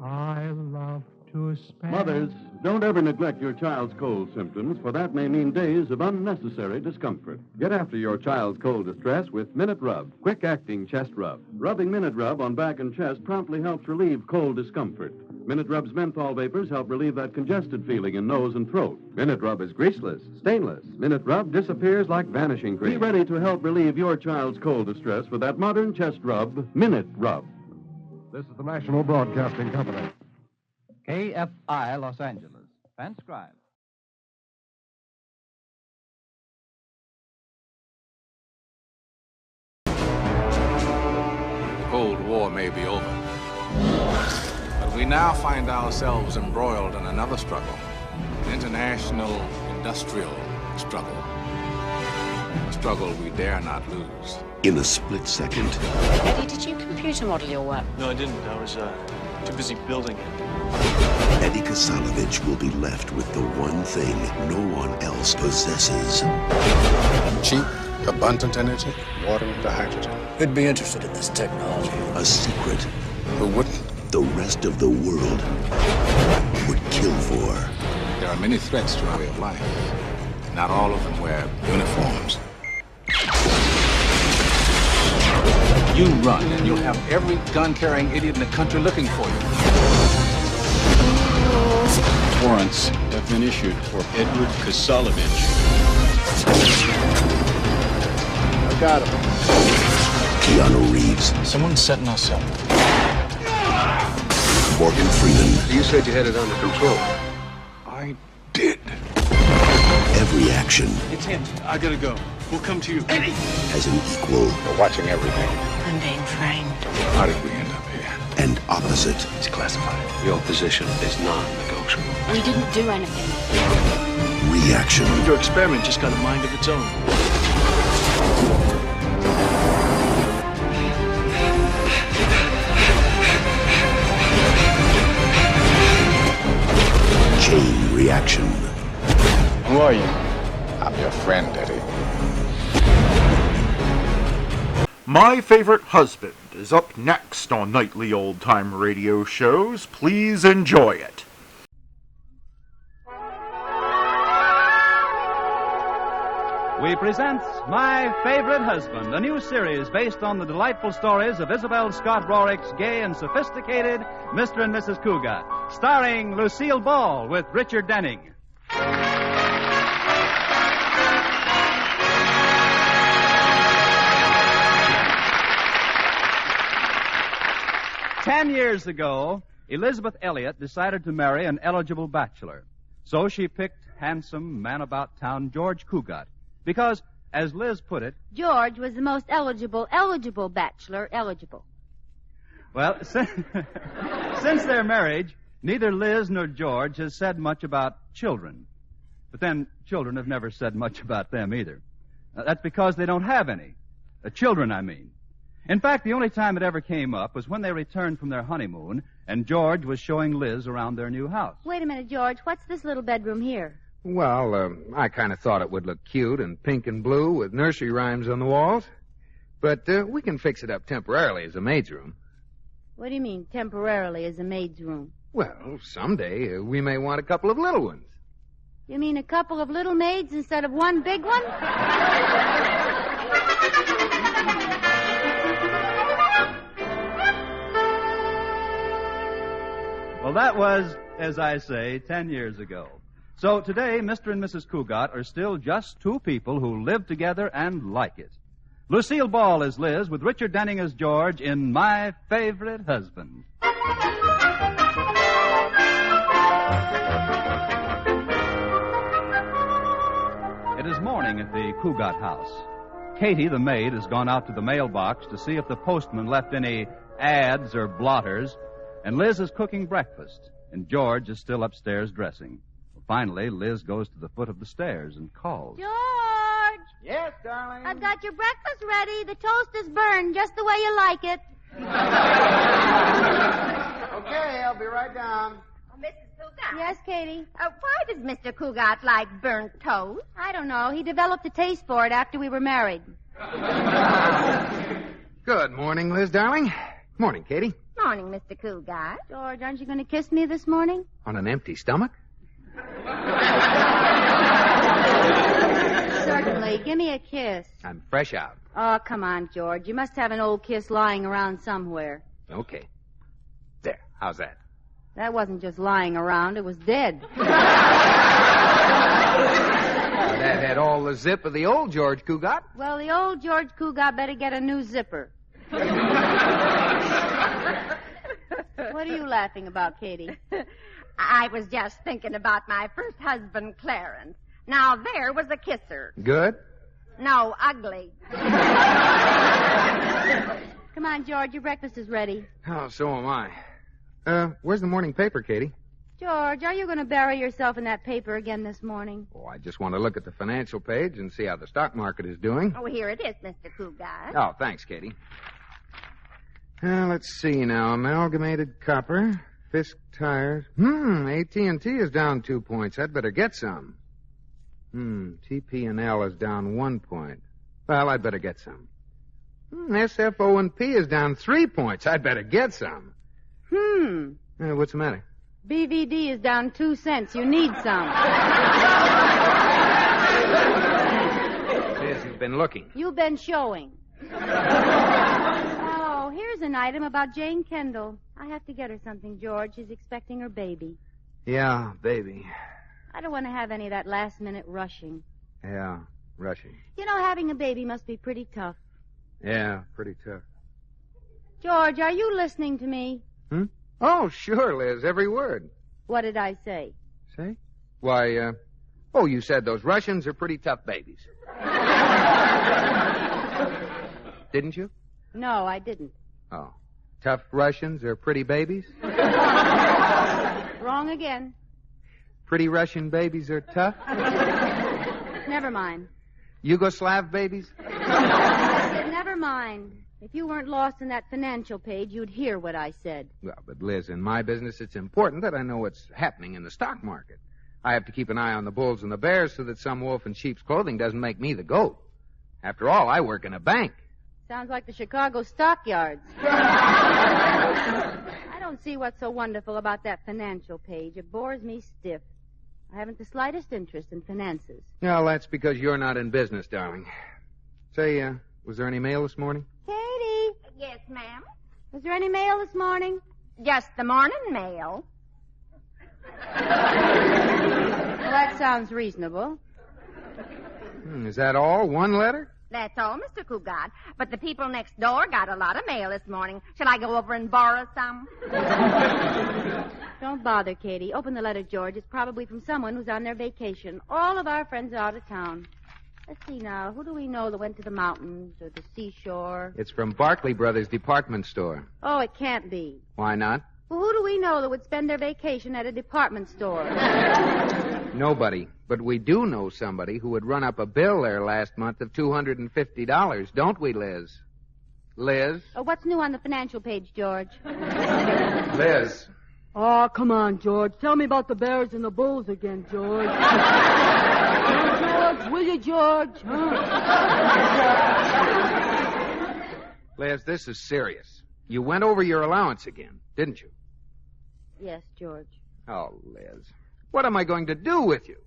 I love to spend... Mothers, don't ever neglect your child's cold symptoms, for that may mean days of unnecessary discomfort. Get after your child's cold distress with Minute Rub, quick-acting chest rub. Rubbing Minute Rub on back and chest promptly helps relieve cold discomfort. Minute Rub's menthol vapors help relieve that congested feeling in nose and throat. Minute Rub is greaseless, stainless. Minute Rub disappears like vanishing cream. Be ready to help relieve your child's cold distress with that modern chest rub, Minute Rub. This is the National Broadcasting Company. KFI, Los Angeles. Transcribed. The Cold War may be over. But we now find ourselves embroiled in another struggle. An international industrial struggle. A struggle we dare not lose. In a split second. Eddie, did you computer model your work? No, I didn't. I was too busy building it. Eddie Kasalovich will be left with the one thing no one else possesses. Cheap, abundant energy, water into hydrogen. Who'd be interested in this technology? A secret. Who wouldn't? The rest of the world would kill for. There are many threats to our way of life. Not all of them wear uniforms. You run, and you'll have every gun-carrying idiot in the country looking for you. Warrants have been issued for Edward Kasalovich. I got him. Keanu Reeves. Someone's setting us up. Morgan Freeman. You said you had it under control. I did. Every action. It's him. I gotta go. We'll come to you. Eddie! Has an equal. We're watching everything. I'm being framed. How did we end up here? And opposite. It's classified. Your position is non-negotiable. We didn't do anything. Reaction. Your experiment just got a mind of its own. Chain reaction. Who are you? I'm your friend, Eddie. My Favorite Husband is up next on Nightly Old Time Radio Shows. Please enjoy it. We present My Favorite Husband, a new series based on the delightful stories of Isabel Scott Rorick's gay and sophisticated Mr. and Mrs. Cougar, starring Lucille Ball with Richard Denning. 10 years ago, Elizabeth Elliot decided to marry an eligible bachelor. So she picked handsome, man-about-town George Cougat. Because, as Liz put it... George was the most eligible bachelor eligible. Well, since their marriage, neither Liz nor George has said much about children. But then, children have never said much about them either. That's because they don't have any. Children, I mean. In fact, the only time it ever came up was when they returned from their honeymoon, and George was showing Liz around their new house. Wait a minute, George. What's this little bedroom here? Well, I kind of thought it would look cute and pink and blue with nursery rhymes on the walls. But we can fix it up temporarily as a maid's room. What do you mean, temporarily, as a maid's room? Well, someday we may want a couple of little ones. You mean a couple of little maids instead of one big one? Well, that was, as I say, 10 years ago. So today, Mr. and Mrs. Cougat are still just two people who live together and like it. Lucille Ball is Liz, with Richard Denning as George in My Favorite Husband. It is morning at the Cougat house. Katie, the maid, has gone out to the mailbox to see if the postman left any ads or blotters, and Liz is cooking breakfast, and George is still upstairs dressing. Finally, Liz goes to the foot of the stairs and calls. George! Yes, darling? I've got your breakfast ready. The toast is burned just the way you like it. Okay, I'll be right down. Oh, Mrs. Cougat? Yes, Katie? Why does Mr. Cougat like burnt toast? I don't know. He developed a taste for it after we were married. Good morning, Liz, darling. Morning, Katie. Morning, Mr. Cougat. George, aren't you going to kiss me this morning? On an empty stomach? Certainly. Give me a kiss. I'm fresh out. Oh, come on, George. You must have an old kiss lying around somewhere. Okay. There. How's that? That wasn't just lying around. It was dead. That had all the zip of the old George Cougat. Well, the old George Cougat better get a new zipper. What are you laughing about, Katie? I was just thinking about my first husband, Clarence. Now, there was a kisser. Good? No, ugly. Come on, George. Your breakfast is ready. Oh, so am I. Where's the morning paper, Katie? George, are you going to bury yourself in that paper again this morning? Oh, I just want to look at the financial page and see how the stock market is doing. Oh, here it is, Mr. Cougat. Oh, thanks, Katie. Let's see now. Amalgamated Copper, Fisk Tires. AT&T is down 2 points. I'd better get some. TP&L is down 1 point. Well, I'd better get some. SFO&P is down 3 points. I'd better get some. What's the matter? BVD is down 2 cents. You need some. Liz, you've been looking. You've been showing. Oh, here's an item about Jane Kendall. I have to get her something, George. She's expecting her baby. Yeah, baby. I don't want to have any of that last-minute rushing. Yeah, rushing. You know, having a baby must be pretty tough. Yeah, pretty tough. George, are you listening to me? Oh, sure, Liz, every word. What did I say? Say? Why, you said those Russians are pretty tough babies. Didn't you? No, I didn't. Oh. Tough Russians are pretty babies? Wrong again. Pretty Russian babies are tough? Never mind. Yugoslav babies? Never mind. If you weren't lost in that financial page, you'd hear what I said. Well, but Liz, in my business, it's important that I know what's happening in the stock market. I have to keep an eye on the bulls and the bears so that some wolf in sheep's clothing doesn't make me the goat. After all, I work in a bank. Sounds like the Chicago stockyards. I don't see what's so wonderful about that financial page. It bores me stiff. I haven't the slightest interest in finances. Well, that's because you're not in business, darling. Say, was there any mail this morning? Katie! Yes, ma'am? Was there any mail this morning? Just the morning mail. Well, that sounds reasonable. Is that all? One letter? That's all, Mr. Cougat. But the people next door got a lot of mail this morning. Shall I go over and borrow some? Don't bother, Katie. Open the letter, George. It's probably from someone who's on their vacation. All of our friends are out of town. Let's see now. Who do we know that went to the mountains or the seashore? It's from Barclay Brothers Department Store. Oh, it can't be. Why not? Well, who do we know that would spend their vacation at a department store? Nobody. But we do know somebody who would run up a bill there last month of $250, don't we, Liz? Liz? What's new on the financial page, George? Liz. Oh, come on, George. Tell me about the Bears and the Bulls again, George. George, will you, George? Huh? Liz, this is serious. You went over your allowance again, didn't you? Yes, George. Oh, Liz. What am I going to do with you?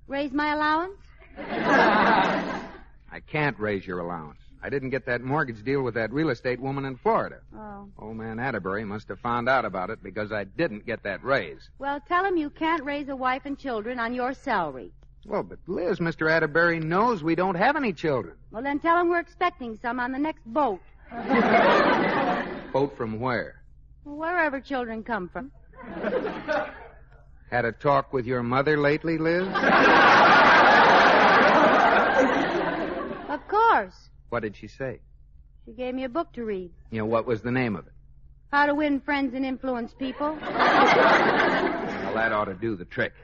Raise my allowance? I can't raise your allowance. I didn't get that mortgage deal with that real estate woman in Florida. Oh. Old man Atterbury must have found out about it because I didn't get that raise. Well, tell him you can't raise a wife and children on your salary. Well, but Liz, Mr. Atterbury knows we don't have any children. Well, then tell him we're expecting some on the next boat. Boat from where? Wherever children come from. Had a talk with your mother lately, Liz? Of course. What did she say? She gave me a book to read. You know, what was the name of it? How to Win Friends and Influence People. Well, that ought to do the trick.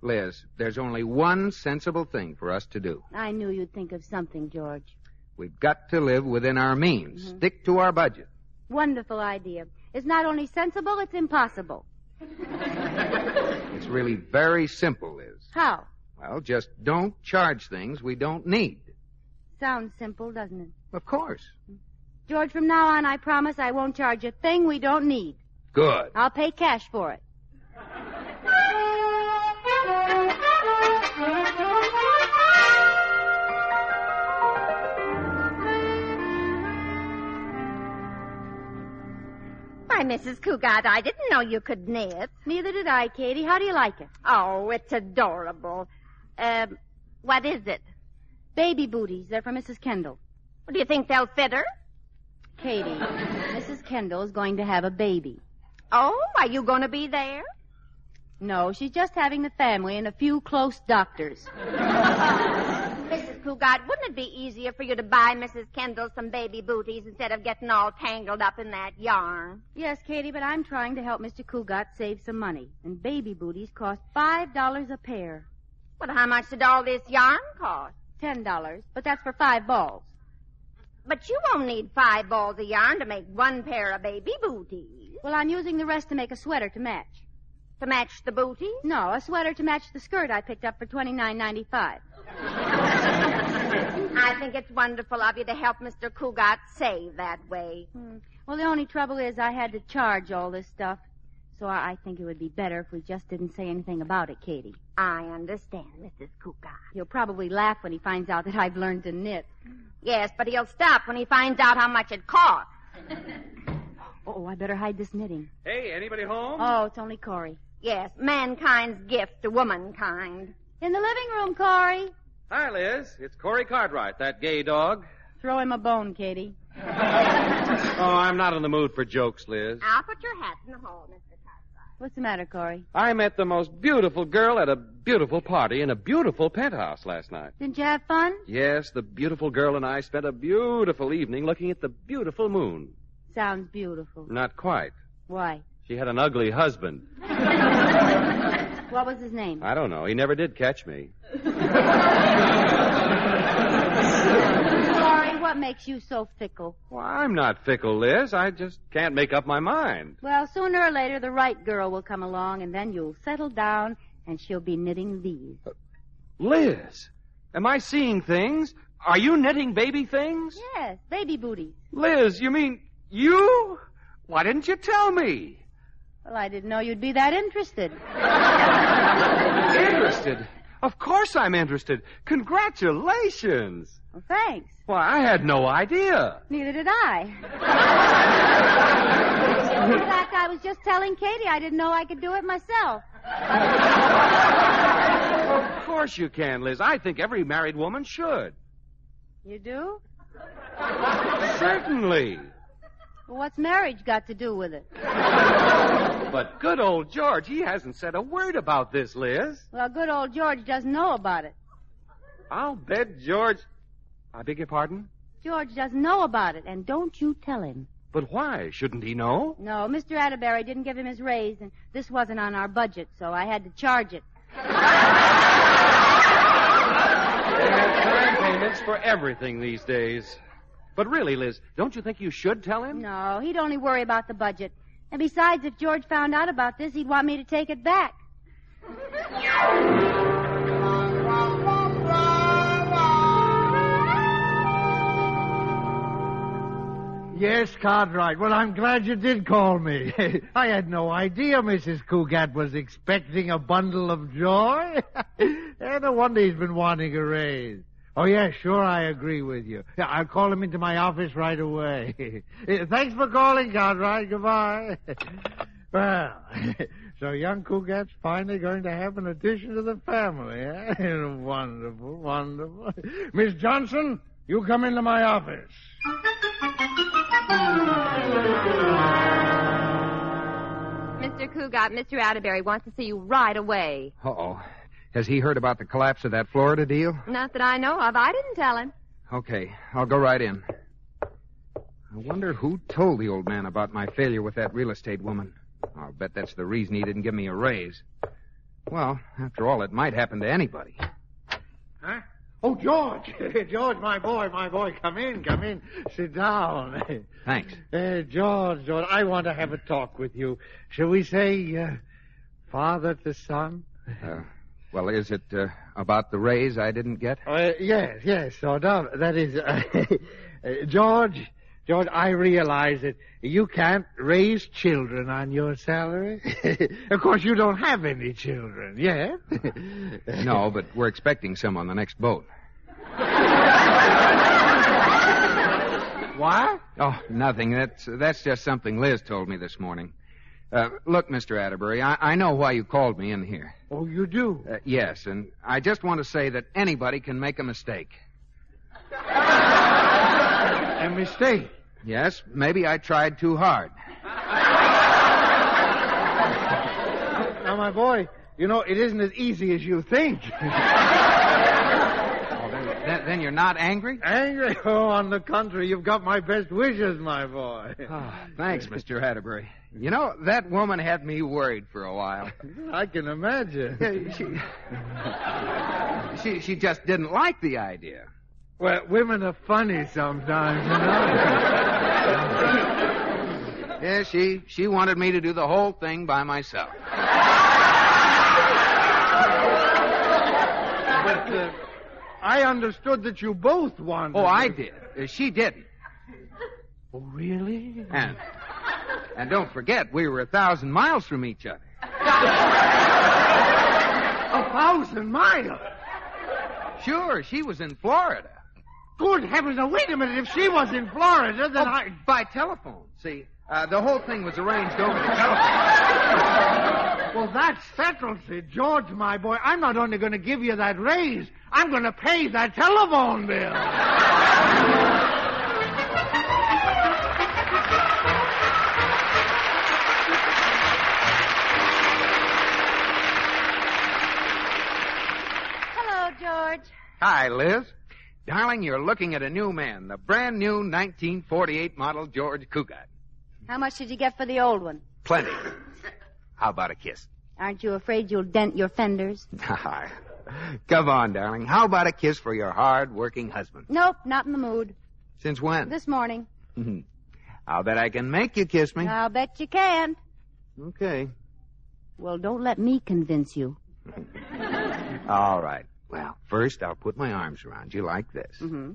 Liz, there's only one sensible thing for us to do. I knew you'd think of something, George. We've got to live within our means. Mm-hmm. Stick to our budget. Wonderful idea. It's not only sensible, it's impossible. It's really very simple, Liz. How? Well, just don't charge things we don't need. Sounds simple, doesn't it? Of course. George, from now on, I promise I won't charge a thing we don't need. Good. I'll pay cash for it. Why, Mrs. Cougat, I didn't know you could knit. Neither did I, Katie. How do you like it? Oh, it's adorable. What is it? Baby booties. They're for Mrs. Kendall. Well, do you think they'll fit her? Katie, Mrs. Kendall is going to have a baby. Oh, are you going to be there? No, she's just having the family and a few close doctors. Mrs. Cougat, wouldn't it be easier for you to buy Mrs. Kendall some baby booties instead of getting all tangled up in that yarn? Yes, Katie, but I'm trying to help Mr. Cougat save some money. And baby booties cost $5 a pair. Well, how much did all this yarn cost? $10, but that's for 5 balls. But you won't need 5 balls of yarn to make one pair of baby booties. Well, I'm using the rest to make a sweater to match. To match the booties? No, a sweater to match the skirt I picked up for $29.95. I think it's wonderful of you to help Mr. Cougat save that way. Well, the only trouble is I had to charge all this stuff. So I think it would be better if we just didn't say anything about it, Katie. I understand, Mrs. Cougat. He'll probably laugh when he finds out that I've learned to knit. Yes, but he'll stop when he finds out how much it costs. Oh, I better hide this knitting. Hey, anybody home? Oh, it's only Corey. Yes, mankind's gift to womankind. In the living room, Corey. Hi, Liz. It's Corey Cartwright, that gay dog. Throw him a bone, Katie. Oh, I'm not in the mood for jokes, Liz. I'll put your hat in the hall, Mr. Cartwright. What's the matter, Corey? I met the most beautiful girl at a beautiful party in a beautiful penthouse last night. Didn't you have fun? Yes, the beautiful girl and I spent a beautiful evening looking at the beautiful moon. Sounds beautiful. Not quite. Why? She had an ugly husband. What was his name? I don't know. He never did catch me. Corey, what makes you so fickle? Well, I'm not fickle, Liz. I just can't make up my mind. Well, sooner or later, the right girl will come along, and then you'll settle down, and she'll be knitting these. Liz, am I seeing things? Are you knitting baby things? Yes, baby booties. Liz, you mean you? Why didn't you tell me? Well, I didn't know you'd be that interested. Interested? Of course I'm interested. Congratulations. Well, thanks. Why, I had no idea. Neither did I. In fact, I was just telling Katie I didn't know I could do it myself. Of course you can, Liz. I think every married woman should. You do? Certainly. Well, what's marriage got to do with it? But good old George, he hasn't said a word about this, Liz. Well, good old George doesn't know about it. I'll bet George... I beg your pardon? George doesn't know about it, and don't you tell him. But why? Shouldn't he know? No, Mr. Atterbury didn't give him his raise, and this wasn't on our budget, so I had to charge it. They have time payments for everything these days. But really, Liz, don't you think you should tell him? No, he'd only worry about the budget. And besides, if George found out about this, he'd want me to take it back. Yes, Cartwright. Well, I'm glad you did call me. I had no idea Mrs. Cougat was expecting a bundle of joy. No wonder he's been wanting a raise. Oh, yeah, sure, I agree with you. Yeah, I'll call him into my office right away. Thanks for calling, Cartwright. Goodbye. Well, so young Cougat's finally going to have an addition to the family, eh? Wonderful, wonderful. Miss Johnson, you come into my office. Mr. Cougat, Mr. Atterbury wants to see you right away. Uh-oh. Has he heard about the collapse of that Florida deal? Not that I know of. I didn't tell him. Okay, I'll go right in. I wonder who told the old man about my failure with that real estate woman. I'll bet that's the reason he didn't give me a raise. Well, after all, it might happen to anybody. Huh? Oh, George. George, my boy, come in. Sit down. Thanks. George, I want to have a talk with you. Shall we say, father to son? Well, is it about the raise I didn't get? Yes, sort of. That is, George, I realize that you can't raise children on your salary. Of course, you don't have any children, yeah? No, but we're expecting some on the next boat. What? Oh, nothing. That's just something Liz told me this morning. Look, Mr. Atterbury, I know why you called me in here. Oh, you do? Yes, and I just want to say that anybody can make a mistake. A mistake? Yes, maybe I tried too hard. Now, my boy, it isn't as easy as you think. Then you're not angry? Angry? Oh, on the contrary, you've got my best wishes, my boy. Oh, thanks, Mr. Atterbury. That woman had me worried for a while. I can imagine. She just didn't like the idea. Well, women are funny sometimes, Yeah, she wanted me to do the whole thing by myself. But I understood that you both wanted. Oh, I did. She didn't. Oh, really? And don't forget, we were 1,000 miles from each other. 1,000 miles? Sure, she was in Florida. Good heavens, now wait a minute. If she was in Florida, then by telephone. See, the whole thing was arranged over the telephone. Well, that settles it. George, my boy, I'm not only going to give you that raise, I'm going to pay that telephone bill. Hello, George. Hi, Liz. Darling, you're looking at a new man, the brand new 1948 model George Cougat. How much did you get for the old one? Plenty. How about a kiss? Aren't you afraid you'll dent your fenders? Come on, darling. How about a kiss for your hard-working husband? Nope, not in the mood. Since when? This morning. I'll bet I can make you kiss me. I'll bet you can't. Okay. Well, don't let me convince you. All right. Well, first I'll put my arms around you like this. Mm-hmm.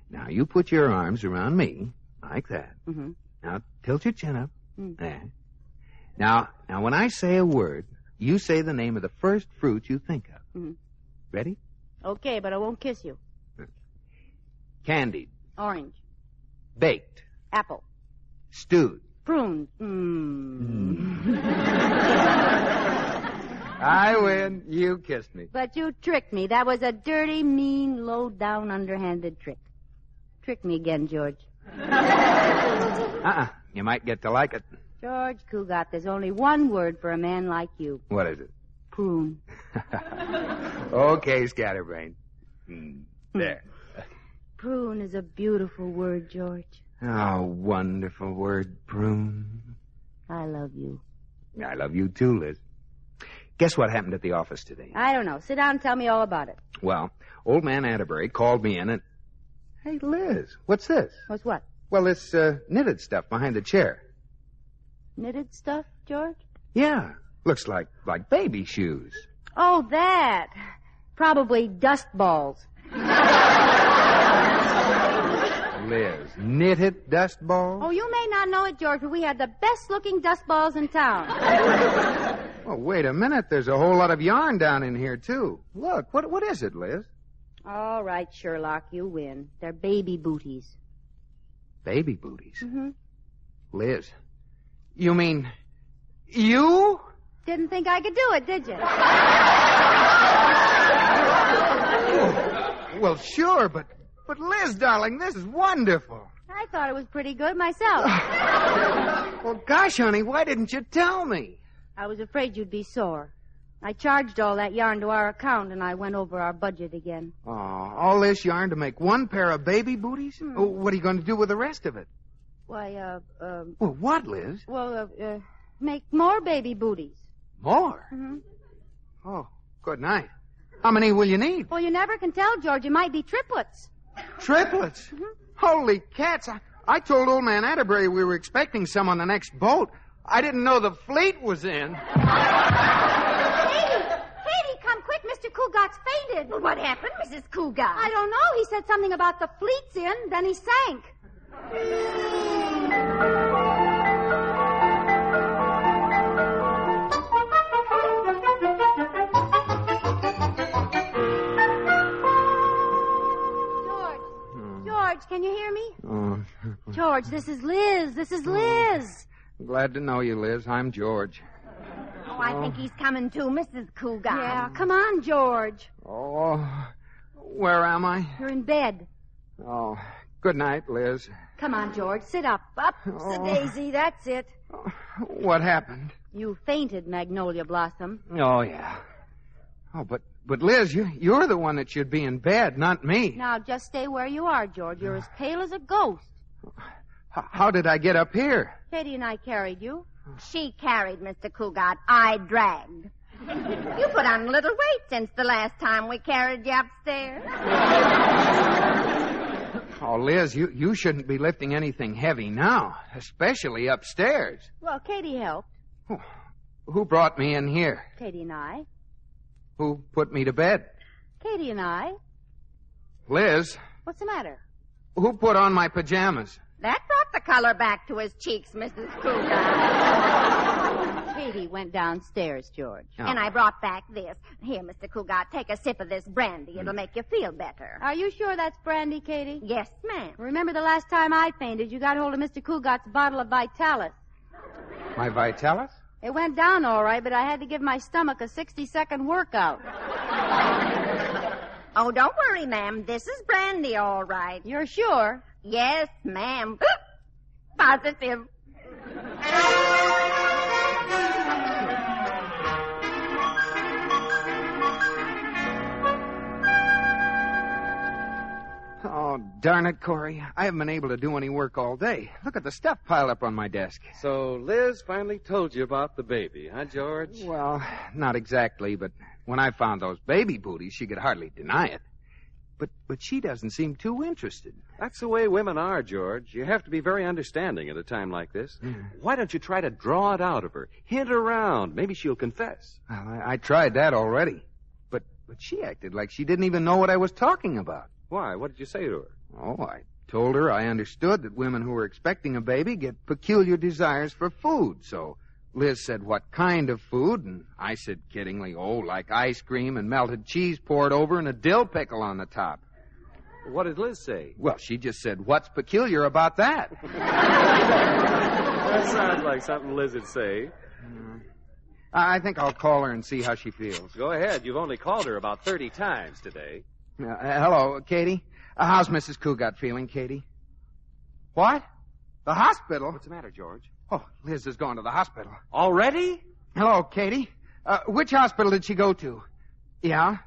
Now, you put your arms around me like that. Mm-hmm. Now, tilt your chin up. There. Now, when I say a word, you say the name of the first fruit you think of. Mm-hmm. Ready? Okay, but I won't kiss you. Candied. Orange. Baked. Apple. Stewed. Prune. I win. You kissed me. But you tricked me. That was a dirty, mean, low-down, underhanded trick. Trick me again, George. You might get to like it. George Cougat, there's only one word for a man like you. What is it? Prune. Okay, scatterbrain. There. Prune is a beautiful word, George. Oh, wonderful word, prune. I love you. I love you too, Liz. Guess what happened at the office today? I don't know. Sit down and tell me all about it. Well, old man Atterbury called me in and... Hey, Liz, what's this? What's what? Well, this knitted stuff behind the chair. Knitted stuff, George? Yeah. Looks like baby shoes. Oh, that. Probably dust balls. Liz, knitted dust balls? Oh, you may not know it, George, but we had the best-looking dust balls in town. Well, wait a minute. There's a whole lot of yarn down in here, too. Look, what is it, Liz? All right, Sherlock, you win. They're baby booties. Baby booties? Mm-hmm. Liz, you mean you? Didn't think I could do it, did you? Well, sure, but Liz, darling, this is wonderful. I thought it was pretty good myself. Well, gosh, honey, why didn't you tell me? I was afraid you'd be sore. I charged all that yarn to our account, and I went over our budget again. Oh, all this yarn to make one pair of baby booties? Oh, what are you going to do with the rest of it? Why, Well, what, Liz? Well, make more baby booties. More? Mm-hmm. Oh, good night. How many will you need? Well, you never can tell, George. It might be triplets. Triplets? Mm-hmm. Holy cats. I told old man Atterbury we were expecting some on the next boat. I didn't know the fleet was in. Katie, come quick. Mr. Cougat's fainted. Well, what happened, Mrs. Cougat? I don't know. He said something about the fleet's in, then he sank. George, can you hear me? Oh. George, this is Liz. This is Liz. Glad to know you, Liz. I'm George. Oh, I think he's coming too, Mrs. Cougat. Yeah, come on, George. Oh, where am I? You're in bed. Oh, good night, Liz. Come on, George. Sit up. Up, Daisy. That's it. What happened? You fainted, Magnolia Blossom. Oh, yeah. Oh, but Liz, you're the one that should be in bed, not me. Now, just stay where you are, George. You're as pale as a ghost. How did I get up here? Katie and I carried you. She carried, Mr. Cougat. I dragged. You put on a little weight since the last time we carried you upstairs. Oh, Liz, you shouldn't be lifting anything heavy now, especially upstairs. Well, Katie helped. Who brought me in here? Katie and I. Who put me to bed? Katie and I. Liz. What's the matter? Who put on my pajamas? That brought the color back to his cheeks, Mrs. Cougat. Katie went downstairs, George. Oh. And I brought back this. Here, Mr. Cougat, take a sip of this brandy. It'll make you feel better. Are you sure that's brandy, Katie? Yes, ma'am. Remember the last time I fainted, you got hold of Mr. Cougat's bottle of Vitalis. My Vitalis? It went down all right, but I had to give my stomach a 60-second workout. Oh, don't worry, ma'am. This is brandy, all right. You're sure? Yes, ma'am. Positive. Oh, darn it, Corey. I haven't been able to do any work all day. Look at the stuff piled up on my desk. So Liz finally told you about the baby, huh, George? Well, not exactly, but when I found those baby booties, she could hardly deny it. But she doesn't seem too interested. That's the way women are, George. You have to be very understanding at a time like this. Why don't you try to draw it out of her? Hint around. Maybe she'll confess. Well, I tried that already. But she acted like she didn't even know what I was talking about. Why? What did you say to her? Oh, I told her I understood that women who were expecting a baby get peculiar desires for food. So Liz said, what kind of food? And I said kiddingly, like ice cream and melted cheese poured over and a dill pickle on the top. What did Liz say? Well, she just said, what's peculiar about that? That sounds like something Liz would say. I think I'll call her and see how she feels. Go ahead. You've only called her about 30 times today. Hello, Katie. How's Mrs. Cougat feeling, Katie? What? The hospital? What's the matter, George? Oh, Liz has gone to the hospital. Already? Hello, Katie. Which hospital did she go to? Yeah.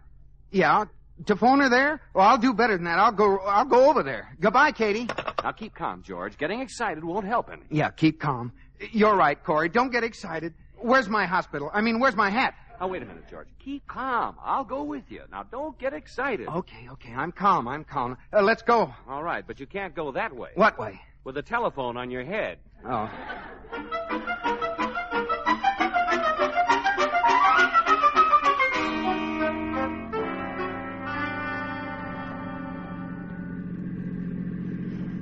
To phone her there? Well, I'll do better than that. I'll go over there. Goodbye, Katie. Now keep calm, George. Getting excited won't help any. Yeah, keep calm. You're right, Corey. Don't get excited. Where's my hospital? Where's my hat? Now, wait a minute, George. Keep calm. I'll go with you. Now, don't get excited. Okay. I'm calm. Let's go. All right, but you can't go that way. What way? With the telephone on your head. Oh.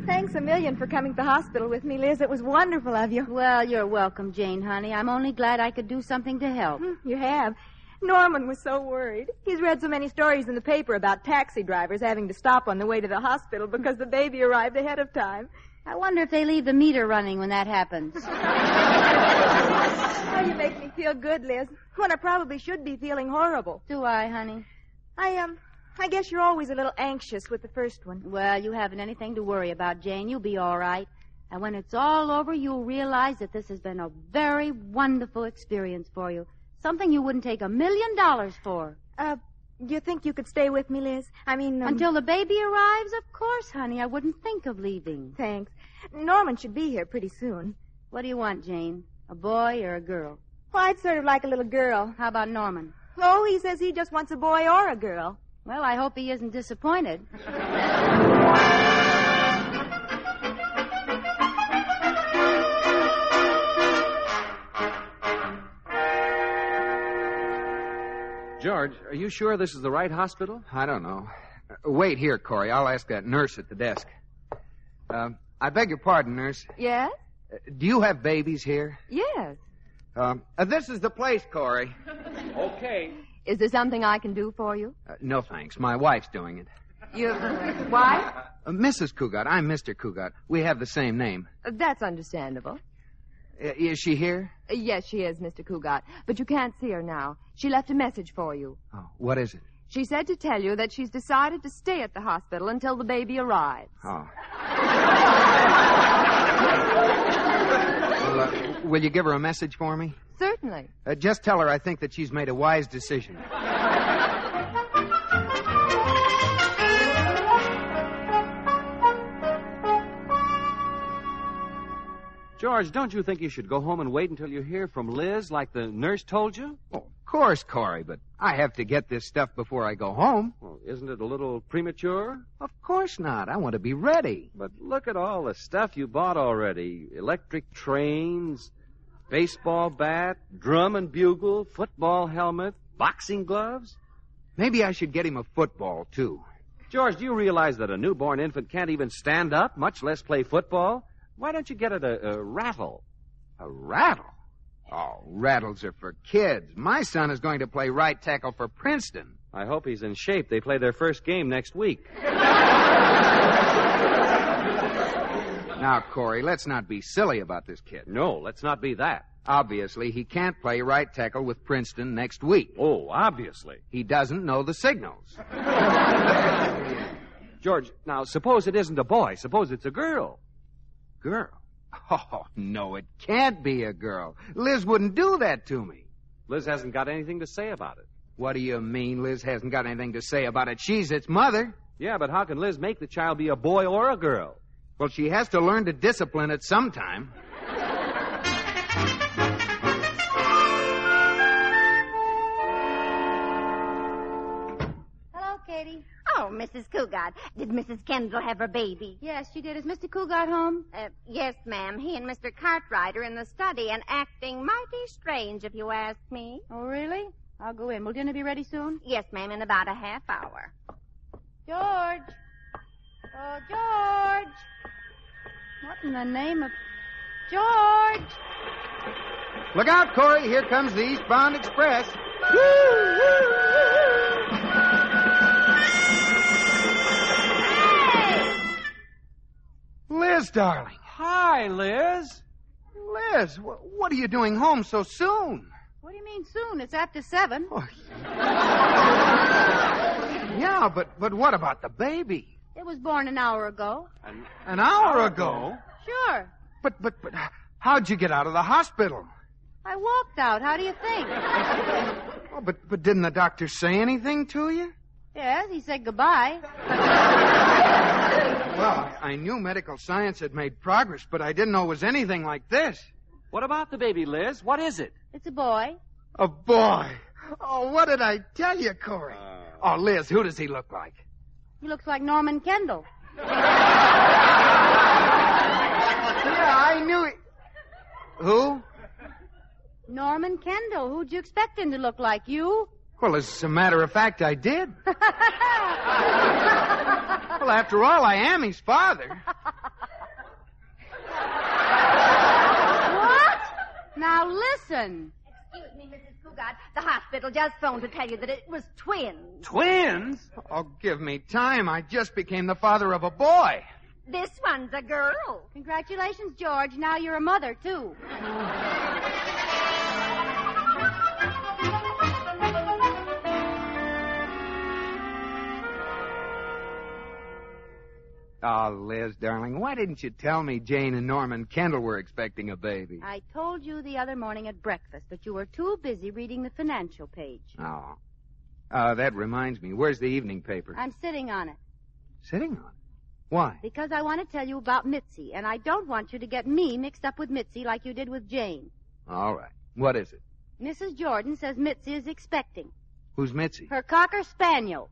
Thanks a million for coming to the hospital with me, Liz. It was wonderful of you. Well, you're welcome, Jane, honey. I'm only glad I could do something to help. You have. Norman was so worried. He's read so many stories in the paper about taxi drivers having to stop on the way to the hospital because the baby arrived ahead of time. I wonder if they leave the meter running when that happens. Oh, you make me feel good, Liz, when I probably should be feeling horrible. Do I, honey? I guess you're always a little anxious with the first one. Well, you haven't anything to worry about, Jane. You'll be all right. And when it's all over, you'll realize that this has been a very wonderful experience for you. Something you wouldn't take $1 million for. Do you think you could stay with me, Liz? Until the baby arrives? Of course, honey. I wouldn't think of leaving. Thanks. Norman should be here pretty soon. What do you want, Jane? A boy or a girl? Well, I'd sort of like a little girl. How about Norman? Oh, he says he just wants a boy or a girl. Well, I hope he isn't disappointed. George, are you sure this is the right hospital? I don't know. Wait here, Corey. I'll ask that nurse at the desk. I beg your pardon, nurse. Yes? Do you have babies here? Yes. This is the place, Corey. Okay. Is there something I can do for you? No, thanks. My wife's doing it. Your wife? Mrs. Cugat. I'm Mr. Cugat. We have the same name. That's understandable. Is she here? Yes, she is, Mr. Cugat. But you can't see her now. She left a message for you. Oh, what is it? She said to tell you that she's decided to stay at the hospital until the baby arrives. Oh. Well, will you give her a message for me? Certainly. Just tell her I think that she's made a wise decision. George, don't you think you should go home and wait until you hear from Liz like the nurse told you? Oh, of course, Corey, but I have to get this stuff before I go home. Well, isn't it a little premature? Of course not. I want to be ready. But look at all the stuff you bought already. Electric trains, baseball bat, drum and bugle, football helmet, boxing gloves. Maybe I should get him a football, too. George, do you realize that a newborn infant can't even stand up, much less play football? Why don't you get it a rattle? A rattle? Oh, rattles are for kids. My son is going to play right tackle for Princeton. I hope he's in shape. They play their first game next week. Now, Corey, let's not be silly about this kid. No, let's not be that. Obviously, he can't play right tackle with Princeton next week. Oh, obviously. He doesn't know the signals. George, now, suppose it isn't a boy. Suppose it's a girl. Girl? Oh, no, it can't be a girl. Liz wouldn't do that to me. Liz hasn't got anything to say about it. What do you mean Liz hasn't got anything to say about it? She's its mother. Yeah, but how can Liz make the child be a boy or a girl? Well, she has to learn to discipline it sometime. Hello, Katie. Oh, Mrs. Cugat. Did Mrs. Kendall have her baby? Yes, she did. Is Mr. Cugat home? Yes, ma'am. He and Mr. Cartwright are in the study and acting mighty strange, if you ask me. Oh, really? I'll go in. Will dinner be ready soon? Yes, ma'am, in about a half hour. George! Oh, George! What in the name of... George! Look out, Corey. Here comes the Eastbound Express. Liz, darling. Hi, Liz. Liz, what are you doing home so soon? What do you mean soon? It's after 7. Oh. Yeah, but what about the baby? It was born an hour ago. An hour ago? Sure. But how'd you get out of the hospital? I walked out. How do you think? Oh, but didn't the doctor say anything to you? Yes, he said goodbye. Well, I knew medical science had made progress, but I didn't know it was anything like this. What about the baby, Liz? What is it? It's a boy. A boy? Oh, what did I tell you, Corey? Oh, Liz, who does he look like? He looks like Norman Kendall. Yeah, I knew it. Who? Norman Kendall. Who'd you expect him to look like? You? Well, as a matter of fact, I did. Well, after all, I am his father. Now listen. Excuse me, Mrs. Cougat. The hospital just phoned to tell you that it was twins. Twins? Oh, give me time. I just became the father of a boy. This one's a girl. Congratulations, George. Now you're a mother, too. Oh, Liz, darling, why didn't you tell me Jane and Norman Kendall were expecting a baby? I told you the other morning at breakfast, but you were too busy reading the financial page. Oh. That reminds me. Where's the evening paper? I'm sitting on it. Sitting on it? Why? Because I want to tell you about Mitzi, and I don't want you to get me mixed up with Mitzi like you did with Jane. All right. What is it? Mrs. Jordan says Mitzi is expecting. Who's Mitzi? Her Cocker Spaniel.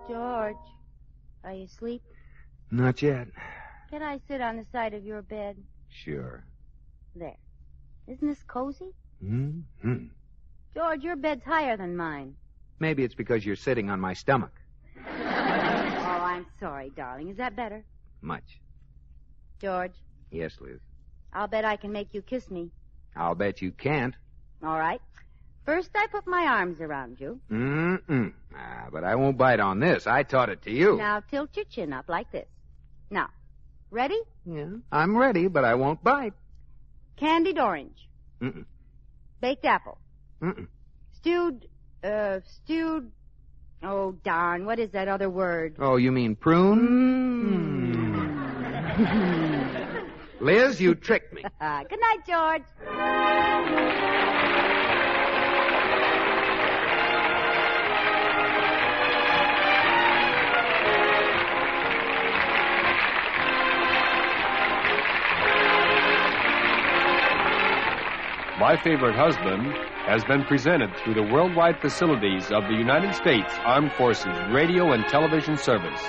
George, are you asleep? Not yet. Can I sit on the side of your bed? Sure. There. Isn't this cozy? Mm-hmm. George, your bed's higher than mine. Maybe it's because you're sitting on my stomach. Oh, I'm sorry, darling. Is that better? Much. George, Yes, Liz. I'll bet I can make you kiss me. I'll bet you can't. All right. First, I put my arms around you. Mm-mm. But I won't bite on this. I taught it to you. Now, tilt your chin up like this. Now, ready? Yeah, I'm ready, but I won't bite. Candied orange. Mm-mm. Baked apple. Mm-mm. Stewed, oh, darn, what is that other word? Oh, you mean prune? Liz, you tricked me. Good night, George. My Favorite Husband has been presented through the worldwide facilities of the United States Armed Forces Radio and Television Service.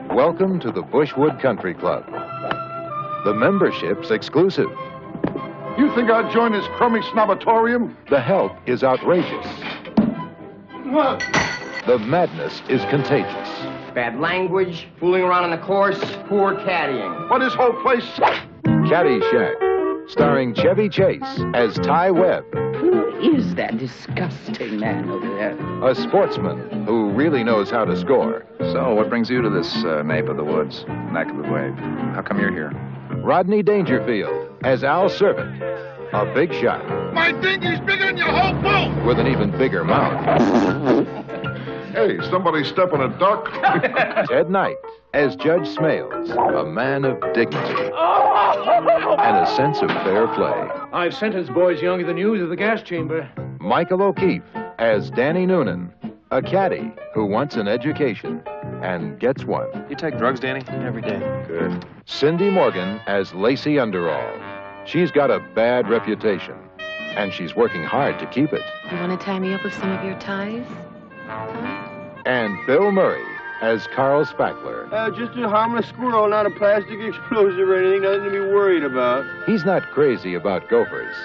Welcome to the Bushwood Country Club. The membership's exclusive. You think I'd join this crummy snobatorium? The help is outrageous. What? The madness is contagious. Bad language, fooling around on the course, poor caddying. What, this whole place? Caddyshack, starring Chevy Chase as Ty Webb. Who is that disgusting man over there? A sportsman who really knows how to score. So, what brings you to this nape of the woods, neck of the wave? How come you're here? Rodney Dangerfield as Al Servant, a big shot. My dinghy's bigger than your whole boat! With an even bigger mouth. Hey, somebody step on a duck? Ted Knight as Judge Smales, a man of dignity and a sense of fair play. I've sentenced boys younger than you to the gas chamber. Michael O'Keefe as Danny Noonan, a caddy who wants an education and gets one. You take drugs, Danny? Every day. Good. Cindy Morgan as Lacey Underall. She's got a bad reputation, and she's working hard to keep it. You want to tie me up with some of your ties? And Bill Murray as Carl Spackler. Just a harmless squirrel, not a plastic explosive or anything, nothing to be worried about. He's not crazy about gophers,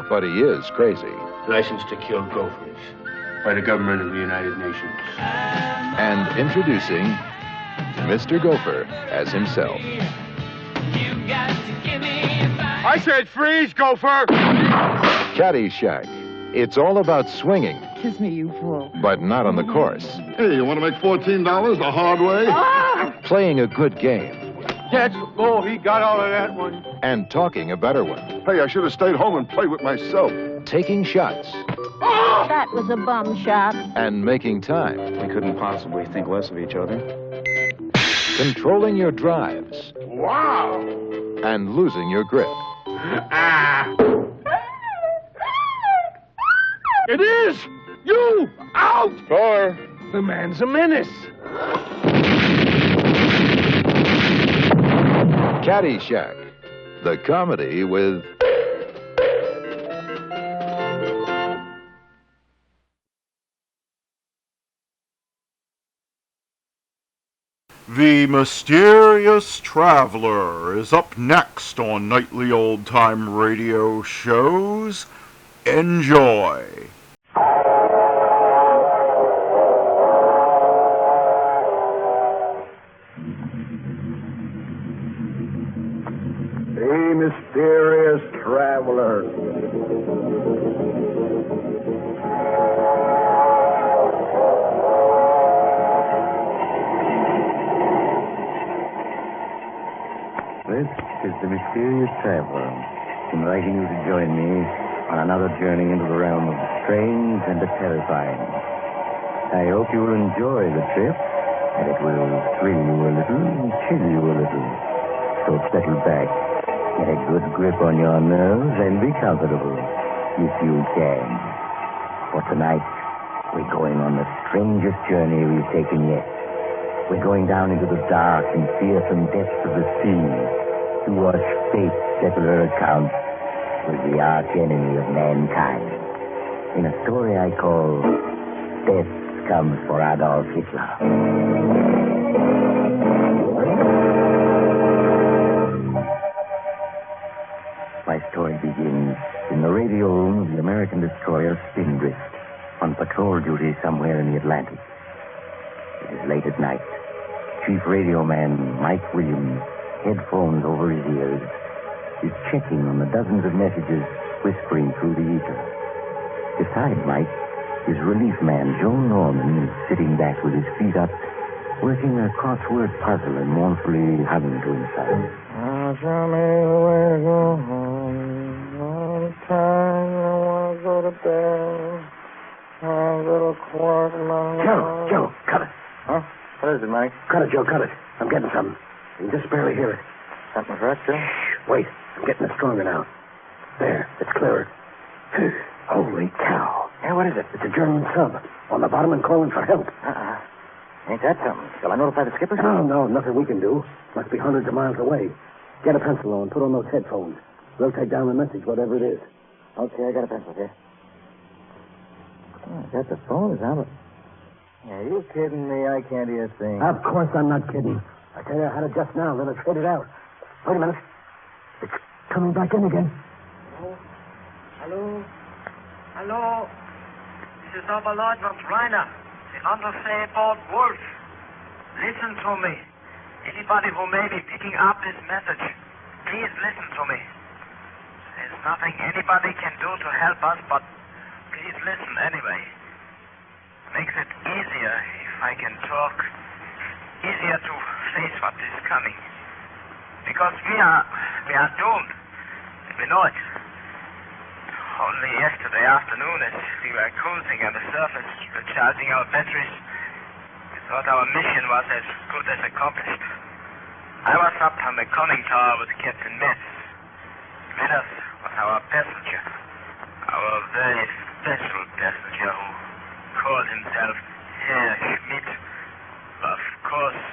but he is crazy. License to kill gophers by the government of the United Nations. And introducing Mr. Gopher as himself. I said freeze, gopher! Caddyshack. It's all about swinging. Kiss me, you fool. But not on the course. Hey, you want to make $14 the hard way? Playing a good game. He got all of that one. And talking a better one. Hey, I should have stayed home and played with myself. Taking shots. That was a bum shot. And making time. We couldn't possibly think less of each other. Controlling your drives. Wow! And losing your grip. It is! You! Out! Score. The man's a menace. Caddyshack. The comedy with... The Mysterious Traveler is up next on Nightly Old Time Radio Shows. Enjoy. The Mysterious Traveler. This is the Mysterious Traveler, inviting you to join me on another journey into the realm of the strange and the terrifying. I hope you will enjoy the trip, and it will thrill you a little and chill you a little. So settle back, get a good grip on your nerves, and be comfortable, if you can. For tonight, we're going on the strangest journey we've taken yet. We're going down into the dark and fearsome depths of the sea to watch fate settle her accounts with the arch enemy of mankind. In a story I call Death Comes for Adolf Hitler. My story begins in the radio room of the American destroyer Spindrift, on patrol duty somewhere in the Atlantic. It is late at night. Chief radio man Mike Williams, headphones over his ears, is checking on the dozens of messages whispering through the ether. Beside Mike, his relief man, Joe Norman, is sitting back with his feet up, working a crossword puzzle and mournfully humming to himself. Show me the way to go home. All the time I want to go to bed. My little quarter mile. Joe, cut it. Huh? What is it, Mike? Cut it, Joe, cut it. I'm getting something. You can just barely hear it. Something's right, Joe? Wait, I'm getting it stronger now. There, it's clearer. Holy cow. Yeah, what is it? It's a German sub on the bottom and calling for help. Ain't that something? Shall I notify the skipper? No, nothing we can do. Must be hundreds of miles away. Get a pencil and put on those headphones. We'll take down the message, whatever it is. Okay, I got a pencil here. Oh, I got the phone, is that? Are you kidding me? I can't hear a thing. Of course I'm not kidding. I tell you, I had it just now, then it faded out. Wait a minute. It's coming back in again. Hello? Hello? This is Oberleutnant Reiner, the undersea boat Wolf. Listen to me. Anybody who may be picking up this message, please listen to me. There's nothing anybody can do to help us, but please listen anyway. Makes it easier if I can talk. Easier to face what is coming. Because we are doomed. We know it. Only yesterday afternoon, as we were cruising on the surface, recharging our batteries, we thought our mission was as good as accomplished. I was up on the conning tower with Captain Metz. With us was our passenger, our very special passenger who himself Herr Schmidt. Of course,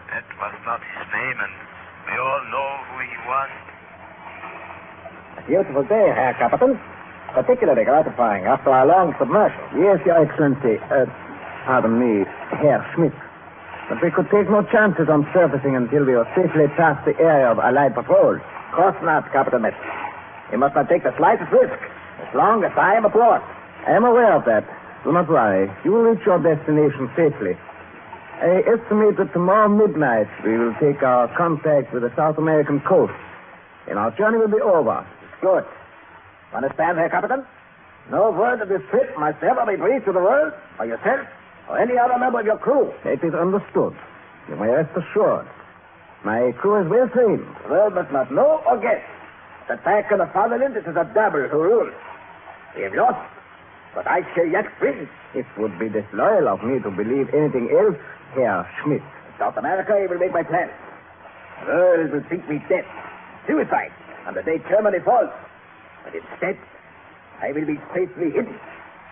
that was not his name, and we all know who he was. A beautiful day, Herr Captain. Particularly gratifying after our long submersion. Yes, Your Excellency. Pardon me, Herr Schmidt. But we could take no chances on surfacing until we were safely past the area of Allied patrols. Of course not, Captain Metz. You must not take the slightest risk, as long as I am aboard. I am aware of that. Do not worry. You will reach your destination safely. I estimate that tomorrow midnight we will take our contact with the South American coast, and our journey will be over. Good. Understand, Herr Captain? No word of this trip must ever be breathed to the world, or yourself, or any other member of your crew. It is understood. You may rest assured. My crew is well trained. The world must not know or guess that back in the fatherland it is a devil who rules. We have lost, but I shall yet win. It would be disloyal of me to believe anything else, Herr Schmidt. In South America, I will make my plans. The world will think me dead, suicide, on the day Germany falls. But instead, I will be safely hidden,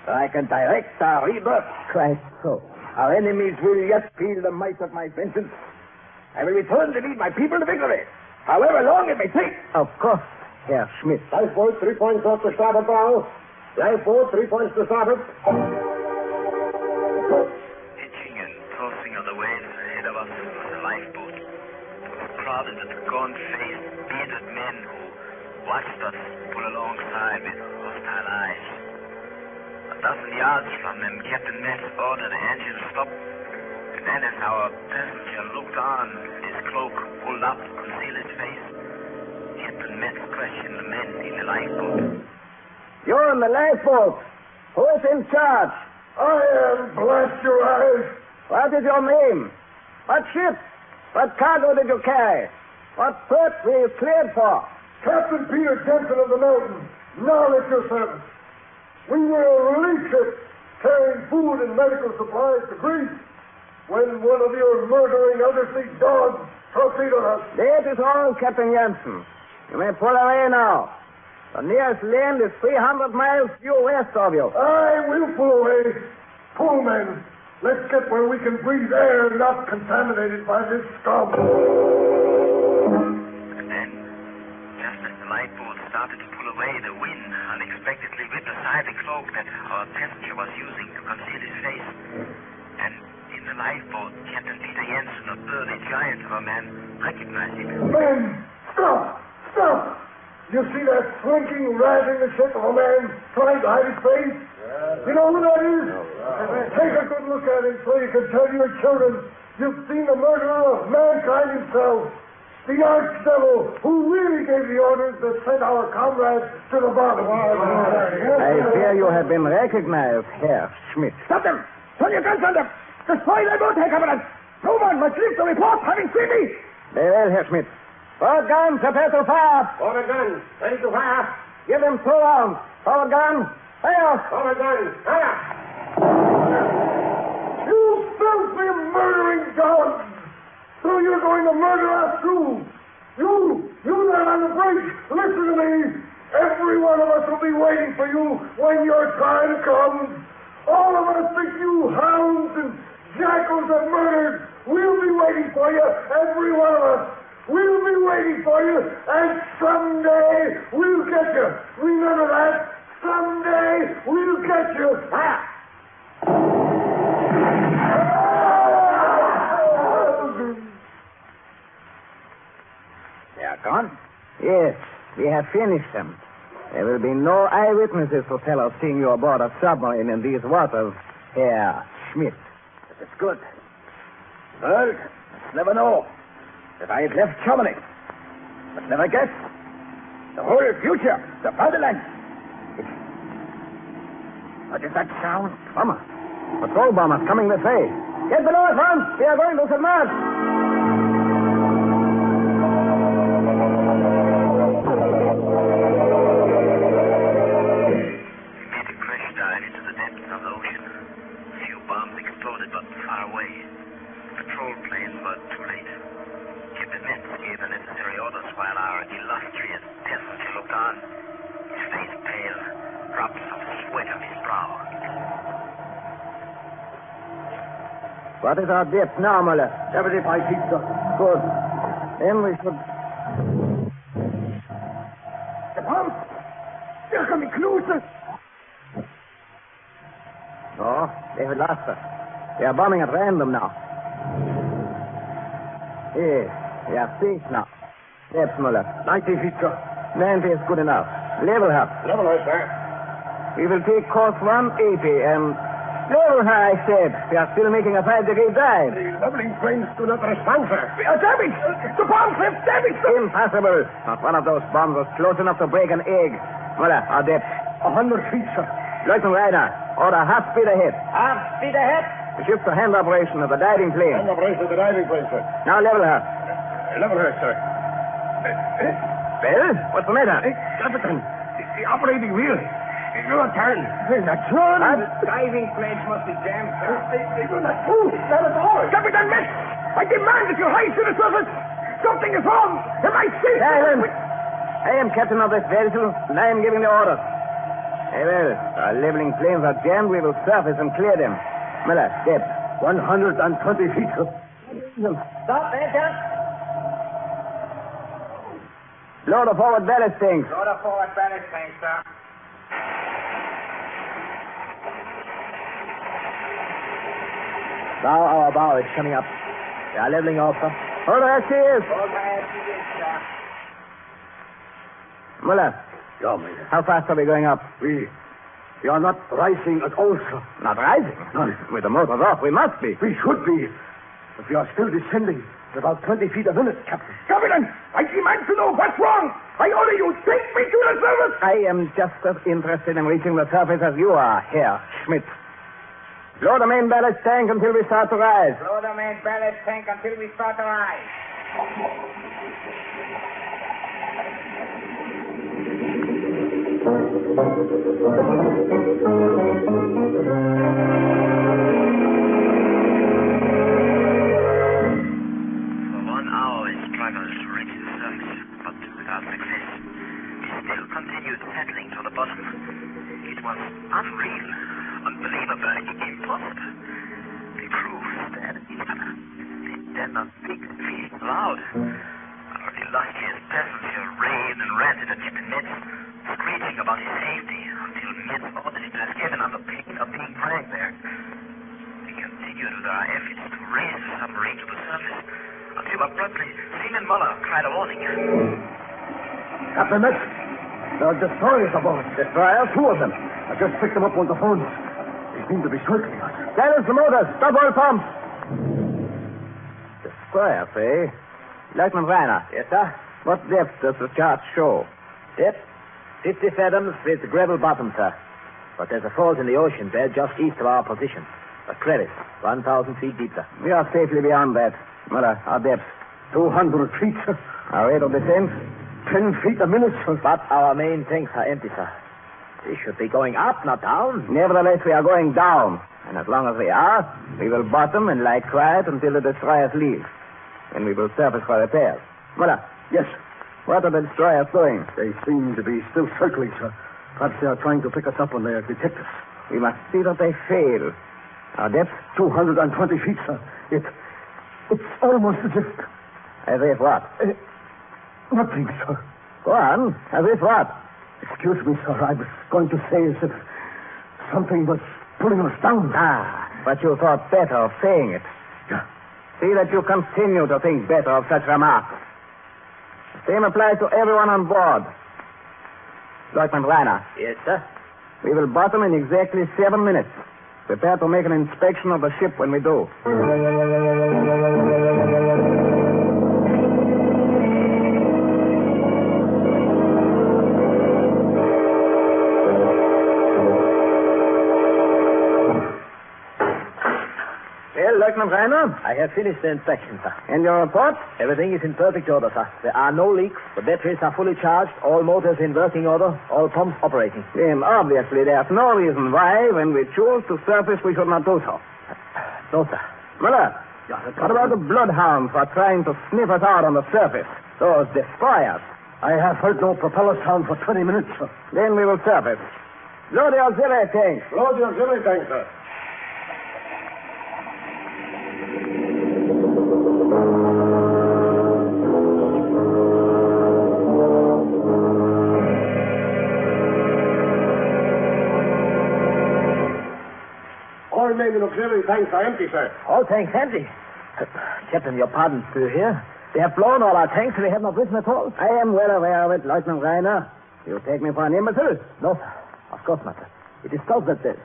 so I can direct our rebirth. Quite so. Our enemies will yet feel the might of my vengeance. I will return to lead my people to victory, however long it may take. Of course, Herr Schmidt. Lifeboat, 3 points off the starboard bow. Lifeboat, 3 points to starboard. Pitching and tossing of the waves ahead of us was a lifeboat. It was crowded with gaunt-faced, bearded men who watched us pull alongside with hostile eyes. A dozen yards from them, Captain Metz ordered the engine to stop. And then as our passenger looked on, his cloak pulled up to conceal his face, Captain Metz questioned the men in the lifeboat. You're in the lifeboat. Who is in charge? I am, blast your eyes. What is your name? What ship? What cargo did you carry? What port were you cleared for? Captain Peter Jensen of the Mountain. Now at your service. We were a relief ship carrying food and medical supplies to Greece when one of your murdering undersea dogs torpedoed us. That is all, Captain Jensen. You may pull away now. The nearest land is 300 miles due west of you. I will pull away. Pull, men. Let's get where we can breathe air not contaminated by this scum. And then, just as the lifeboat started to pull away, the wind unexpectedly whipped aside the cloak that our passenger was using to conceal his face. And in the lifeboat, Captain Peter Jensen, a burly giant of a man, recognized him. Men, stop! Stop! You see that slinking rat in the shape of a man trying to hide his face? You know who that is? Take a good look at him so you can tell your children you've seen the murderer of mankind himself. The arch-devil who really gave the orders that sent our comrades to the bottom. I fear you have been recognized, Herr Schmidt. Stop them! Turn your guns on them! Destroy their boat, Herr Commandant! No one must leave to report having seen me! Very well, Herr Schmidt. Forward gun, prepare to fire. Forward gun, ready to fire. Give him 2 rounds. Forward gun, fire. Forward gun, fire. You filthy murdering dogs! So you're going to murder us too? You there on the bridge, listen to me. Every one of us will be waiting for you when your time comes. All of us think you hounds and jackals have murdered. We'll be waiting for you, every one of us. We'll be waiting for you, and someday we'll get you. Remember that? Someday we'll get you. Ah! They are gone? Yes, we have finished them. There will be no eyewitnesses to tell of seeing you aboard a submarine in these waters, Herr Schmidt. That is good. World must never know that I have left Germany. But never guess. The whole future, the fatherland. What is that sound? Bomber. Patrol bombers coming this way. Get below at once. We are going to submerge. We made a crash dive into the depths of the ocean. A few bombs exploded, but far away. Patrol planes were too late. Captain Metz gave the necessary orders while our illustrious passenger looked on, his face pale, drops of sweat on his brow. What is our depth now, Muller? 75 feet, sir. Good. Then we should... The pump! There can be clues, sir. No, they have lost us. They are bombing at random now. Yes, we are safe now. Depth, Muller. 90 feet, sir. 90 is good enough. Level her. Level her, sir. We will take course 180 and... Level her, I said. We are still making a 5-degree dive. The leveling planes do not respond, sir. We are damaged. The bomb cliff damaged, sir. Impossible. Not one of those bombs was close enough to break an egg. Muller, our depth. 100 feet, sir. Lieutenant Ryder, order half speed ahead. Half speed ahead? The ship's the hand operation of the diving plane. Hand operation of the diving plane, sir. Now level her. Level her, sir. Well, what's the matter? Captain, the operating wheel. Your turn. Not turn. Diving planes must be jammed, sir. They will not move. Not at all. Captain, miss. I demand that you rise to the surface. Something is wrong. Am I safe? Silence. I am captain of this vessel, and I am giving the orders. Very well. Our leveling planes are jammed. We will surface and clear them. Miller, depth. 120 feet. Stop, Major. Load the forward ballast tanks. Load the forward ballast tanks, sir. Now our bow is coming up. They are leveling off, sir. Oh, there she is. Muller. Yeah, Major. How fast are we going up? We are not rising at all, sir. Not rising? No. With the motors off, we must be. We should be. But we are still descending at about 20 feet a minute, Captain. Captain, I demand to know what's wrong. I order you, take me to the surface. I am just as interested in reaching the surface as you are, Herr Schmidt. Blow the main ballast tank until we start to rise. Blow the main ballast tank until we start to rise. For 1 hour we struggled to reach the surface, but without success. We still continued paddling to the bottom. It was unreal, unbelievable, impossible. The crew stared at each other. They dared not speak, feeling loud. Our illustrious passenger raved and ranted at Captain Mitz, screeching about his safety until Mitz ordered him to escape under pain of being dragged there. We continued with our efforts to raise the submarine to the surface until abruptly Seaman Muller cried a warning. Captain Mitz, there are destroyers aboard. Destroyers? 2 of them. I just picked them up on the phones. They seem to be circling us. Silence the motors. Stop all pumps. Destroyers, eh? Lieutenant Reiner. Yes, sir? What depth does the chart show? Depth? 50 fathoms with gravel bottom, sir. But there's a fault in the ocean bed just east of our position. A crevice, 1,000 feet deep, sir. We are safely beyond that. Muller, our depth? 200 feet, sir. Our rate of descent? 10 feet a minute, sir. But our main tanks are empty, sir. We should be going up, not down. Nevertheless, we are going down. And as long as we are, we will bottom and lie quiet until the destroyers leave. Then we will surface for repairs. Muller. Yes. What are the destroyers doing? They seem to be still circling, sir. Perhaps they are trying to pick us up when they detect us. We must see that they fail. Our depth? 220 feet, sir. It's almost as if... As if what? Nothing, sir. Go on. As if what? Excuse me, sir. I was going to say as if something was pulling us down. Ah, but you thought better of saying it. Yeah. See that you continue to think better of such remarks. The same applies to everyone on board. Lieutenant Reiner. Yes, sir? We will bottom in exactly 7 minutes. Prepare to make an inspection of the ship when we do. Well, Lieutenant Reiner? I have finished the inspection, sir. And your report? Everything is in perfect order, sir. There are no leaks. The batteries are fully charged. All motors in working order. All pumps operating. Then obviously there's no reason why, when we choose to surface, we should not do so. No, sir. Muller, what about the bloodhounds who are trying to sniff us out on the surface? Those destroyers. I have heard no propeller sound for 20 minutes, sir. Then we will surface. Load the auxiliary tanks. Load the auxiliary tanks, sir. remaining auxiliary tanks are empty, sir. All tanks empty? Captain, your pardon, do you hear? They have blown all our tanks and we have not risen at all. I am well aware of it, Lieutenant Reiner. You take me for an imbecile? No, sir. Of course not, sir. It is thought that it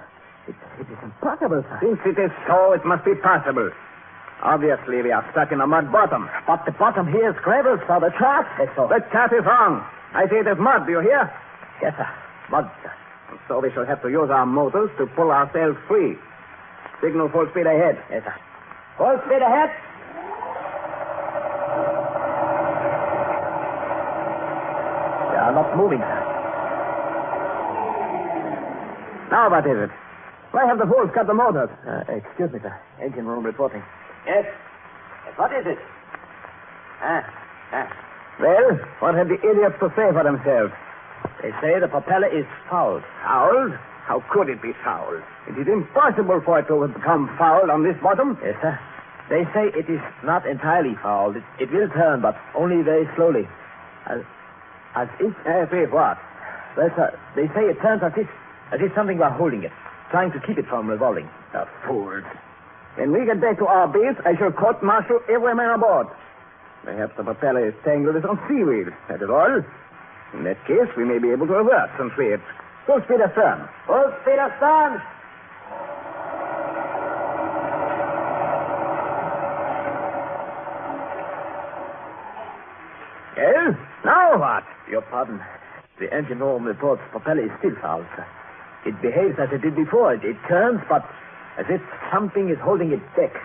is impossible, sir. Since it is so, it must be possible. Obviously, we are stuck in a mud bottom. But the bottom here is gravel, sir. The chart. Yes, sir. The chart is wrong. I say it is mud, do you hear? Yes, sir. Mud, sir. And so we shall have to use our motors to pull ourselves free. Signal full speed ahead. Yes, sir. Full speed ahead. They are not moving, sir. Now what is it? Why have the fools cut the motors? Excuse me, sir. Engine room reporting. Yes. What is it? Well, what have the idiots to say for themselves? They say the propeller is fouled. Fouled? How could it be fouled? It is impossible for it to have become fouled on this bottom. Yes, sir. They say it is not entirely fouled. It will turn, but only very slowly. As if... As if what? Well, sir, they say it turns as if something were holding it, trying to keep it from revolving. The fools. When we get back to our base, I shall court-martial every man aboard. Perhaps the propeller is tangled with some seaweed. That is all. In that case, we may be able to reverse and free it. Full speed astern. Full speed astern. Well, now what? Your pardon. The engine room reports propeller is still fouled, sir. It behaves as it did before. It turns, but as if something is holding it back.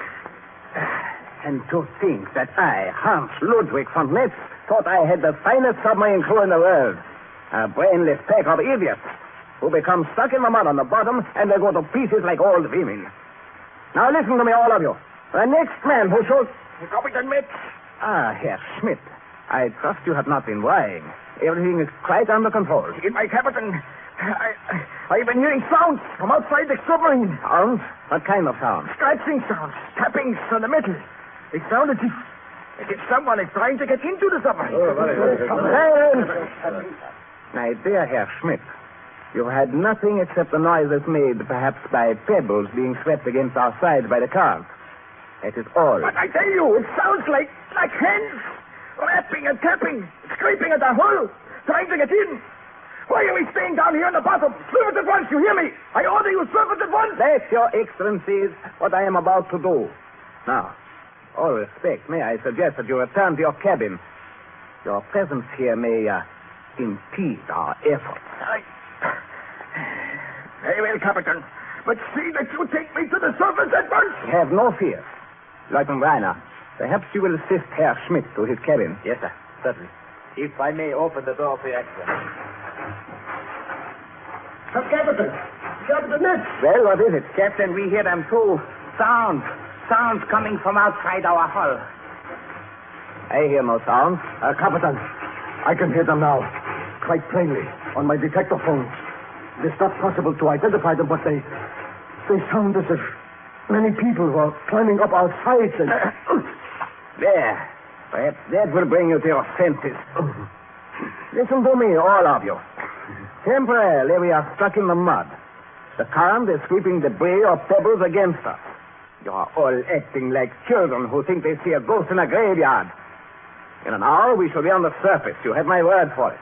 And to think that I, Hans Ludwig von Metz, thought I had the finest submarine crew in the world. A brainless pack of idiots who become stuck in the mud on the bottom and they go to pieces like old women. Now listen to me, all of you. The next man who shows... Captain Metz. Herr Schmidt. I trust you have not been lying. Everything is quite under control. My captain, I've been hearing sounds from outside the submarine. Sounds? What kind of sounds? Scratching sounds, tappings on the metal. They sound as if someone is trying to get into the submarine. My dear Herr Schmidt, you had nothing except the noises made, perhaps by pebbles being swept against our sides by the current. That is all. But I tell you, it sounds like hands rapping and tapping, scraping at the hull, trying to get in. Why are we staying down here on the bottom? Serve it at once, you hear me? I order you, serve it at once. That, Your Excellency, is what I am about to do. Now, all respect, may I suggest that you return to your cabin. Your presence here may impede our efforts. Very well, Captain. But see that you take me to the surface at once. Have no fear. Lieutenant Reiner, perhaps you will assist Herr Schmidt to his cabin. Yes, sir. Certainly. If I may open the door for your Excellency. Captain Metz. Well, what is it? Captain, we hear them too. Sounds coming from outside our hull. I hear no sounds. Captain, I can hear them now. Quite plainly, on my detector phone. It is not possible to identify them, but they sound as if many people were climbing up our sides and... There. Perhaps that will bring you to your senses. Listen to me, all of you. Temporarily, we are stuck in the mud. The current is sweeping debris or pebbles against us. You are all acting like children who think they see a ghost in a graveyard. In an hour, we shall be on the surface. You have my word for it.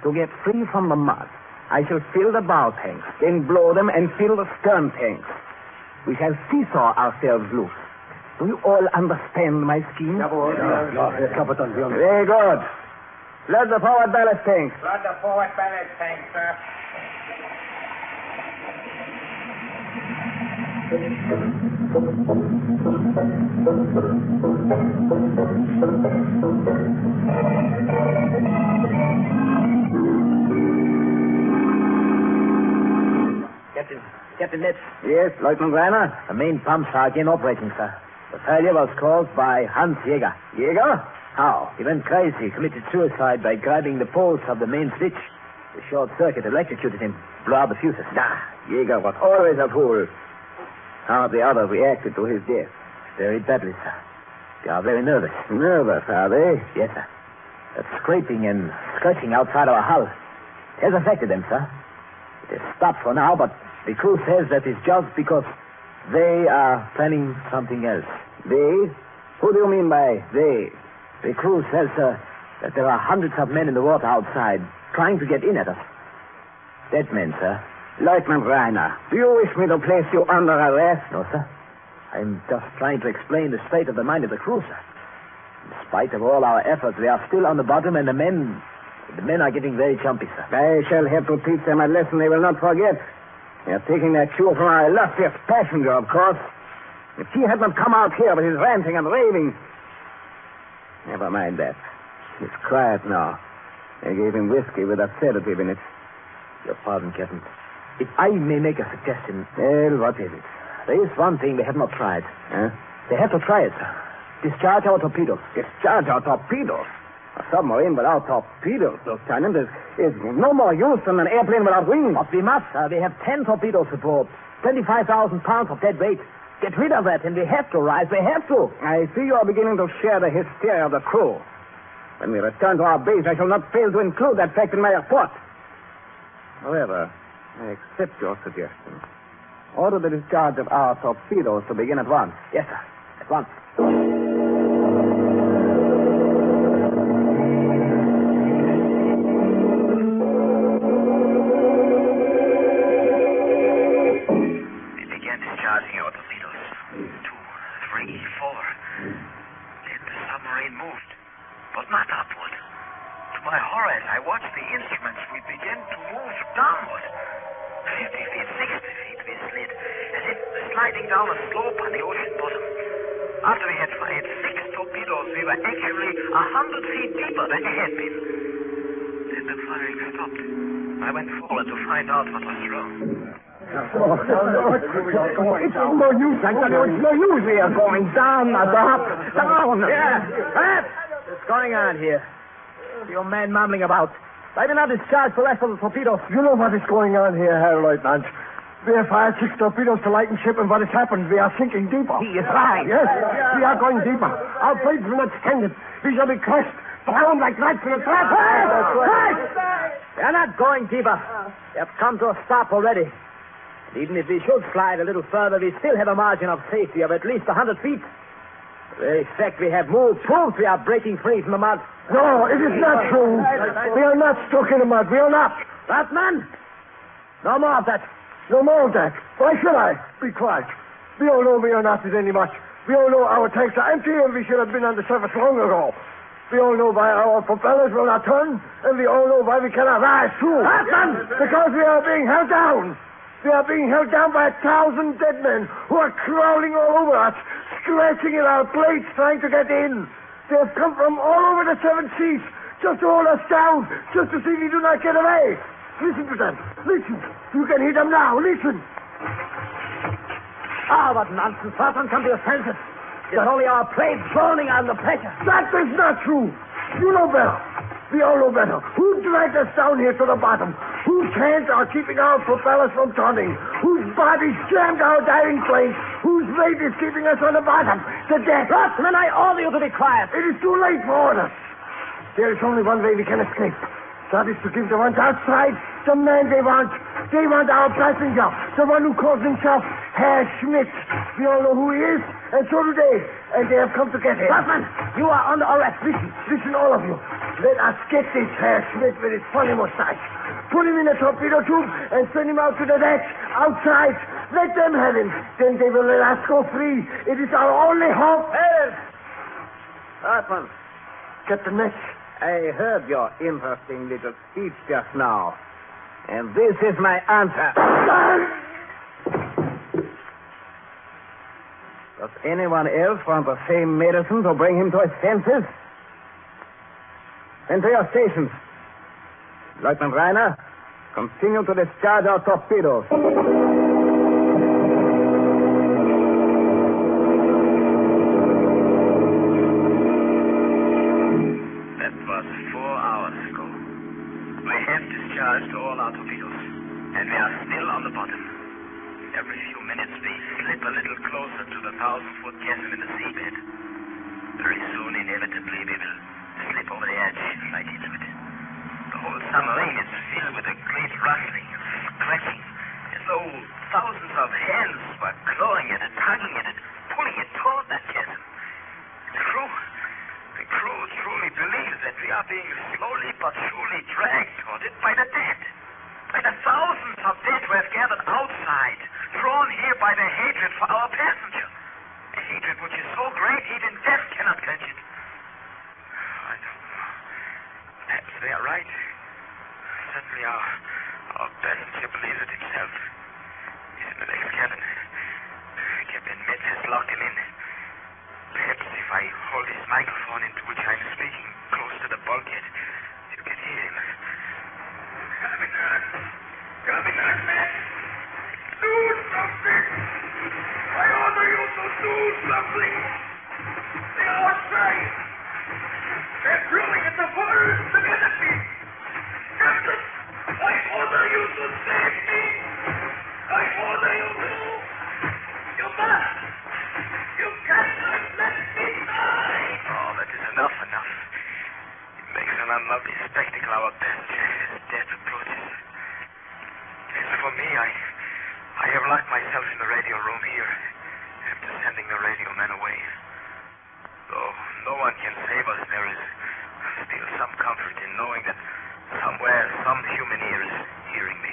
To get free from the mud, I shall fill the bow tanks, then blow them and fill the stern tanks. We shall seesaw ourselves loose. Do you all understand my scheme? Captain. Very good. Flood the forward ballast tanks. Flood the forward ballast tanks, sir. Captain Metz. Yes, Lieutenant Reiner? The main pumps are again operating, sir. The failure was caused by Hans Jäger. Jäger? How? He went crazy, committed suicide by grabbing the poles of the main switch. The short circuit electrocuted him, blew out the fuses. Jäger was always a fool. How have the others reacted to his death? Very badly, sir. They are very nervous. Nervous, are they? Yes, sir. That scraping and scratching outside our hull has affected them, sir. It has stopped for now, but the crew says that is just because They are planning something else. They? Who do you mean by they? The crew says, sir, that there are hundreds of men in the water outside trying to get in at us. Dead men, sir. Lieutenant Reiner, do you wish me to place you under arrest? No, sir. I'm just trying to explain the state of the mind of the crew, sir. In spite of all our efforts, we are still on the bottom, and the men are getting very jumpy, sir. I shall have to teach them a lesson they will not forget. They are taking their cue from our illustrious passenger, of course. If he had not come out here with his ranting and raving... Never mind that. He's quiet now. I gave him whiskey with a sedative in it. Your pardon, Captain. If I may make a suggestion... Well, what is it? There is one thing they have not tried. Huh? They have to try it, sir. Discharge our torpedoes. Discharge our torpedoes? A submarine without torpedoes, Lieutenant, is no more use than an airplane without wings. But we must, sir. We have 10 torpedoes aboard. 25,000 pounds of dead weight. Get rid of that, and we have to rise. We have to. I see you are beginning to share the hysteria of the crew. When we return to our base, I shall not fail to include that fact in my report. However, I accept your suggestion. Order the discharge of our torpedoes to begin at once. Yes, sir. At once. Moved, but not upward. To my horror, as I watched the instruments, we began to move downward. 50 feet, 60 feet, we slid, as if sliding down a slope on the ocean bottom. After we had fired 6 torpedoes, we were actually 100 feet deeper than we had been. Then the firing stopped. I went forward to find out what was wrong. It's no use, I tell you, it's no use. We are going down, down. Yeah, what's going on here? Your man mumbling about. Why did not discharge the rest of the torpedoes? You know what is going on here, Herr Lieutenant. We have fired 6 torpedoes to lighten ship, and what has happened? We are sinking deeper. He is right. Yes, we are going deeper. Our planes will not stand it. We shall be crushed, thrown like rats in a trap. We are not going deeper. We have come to a stop already. And even if we should slide a little further, we still have a margin of safety of at least 100 feet. The very fact we have moved proves we are breaking free from the mud. No, it is not true. We are not stuck in the mud. We are not. Lieutenant, no more of that. No more of that. Why should I? Be quiet. We all know we are not at any much. We all know our tanks are empty, and we should have been on the surface long ago. We all know why our propellers will not turn, and we all know why we cannot rise through. Lieutenant! Because we are being held down. We are being held down by 1,000 dead men who are crawling all over us, scratching at our plates, trying to get in. They have come from all over the 7 seas just to hold us down, just to see we do not get away. Listen to them. Listen. You can hear them now. Listen. What nonsense. Lieutenant, come to your senses. It's only our planes groaning under pressure. That is not true. You know better. We all know better. Who dragged us down here to the bottom? Whose hands are keeping our propellers from turning? Whose bodies jammed our diving planes? Whose weight is keeping us on the bottom? The deck. Lieutenant, I order you to be quiet. It is too late for orders. There is only one way we can escape. That is to give the ones outside the man they want. They want our passenger, the one who calls himself Herr Schmidt. We all know who he is, and so do they. And they have come to get him. Lieutenant, you are under arrest. Listen, all of you. Let us get this Herr Schmidt with his funny mustache. Put him in a torpedo tube and send him out to the deck, outside. Let them have him. Then they will let us go free. It is our only hope. Hartman. Captain Mesh. I heard your interesting little speech just now. And this is my answer. Does anyone else want the same medicine to bring him to his senses? Then to your stations. Lieutenant Reiner, continue to discharge our torpedoes. That was 4 hours ago. We have discharged all our torpedoes, and we are still on the bottom. Every few minutes we slip a little closer to the 1,000-foot chasm in the seabed. Very soon, inevitably, we will slip over the edge right into it. The whole submarine is filled with a great rustling and scratching, as though thousands of hands were clawing at to have gathered outside, drawn here by their hatred for our passenger. A hatred which is so great even death cannot quench it. I don't know. Perhaps they are right. Certainly our passenger believes it himself. He's in the next cabin. Captain Metz has locked him in. Perhaps if I hold his microphone into which I'm speaking close to the bulkhead, you can hear him. Captain Metz! Do something! I order you to do something! They are outside! They're drilling at the forest to get at me! Captain! I order you to save me! I order you to! You must! You cannot let me die! Oh, that is enough. It makes an unlovely spectacle, our passenger, as death approaches. As for me, I have locked myself in the radio room here, after sending the radio men away. Though no one can save us, there is still some comfort in knowing that somewhere some human ear is hearing me.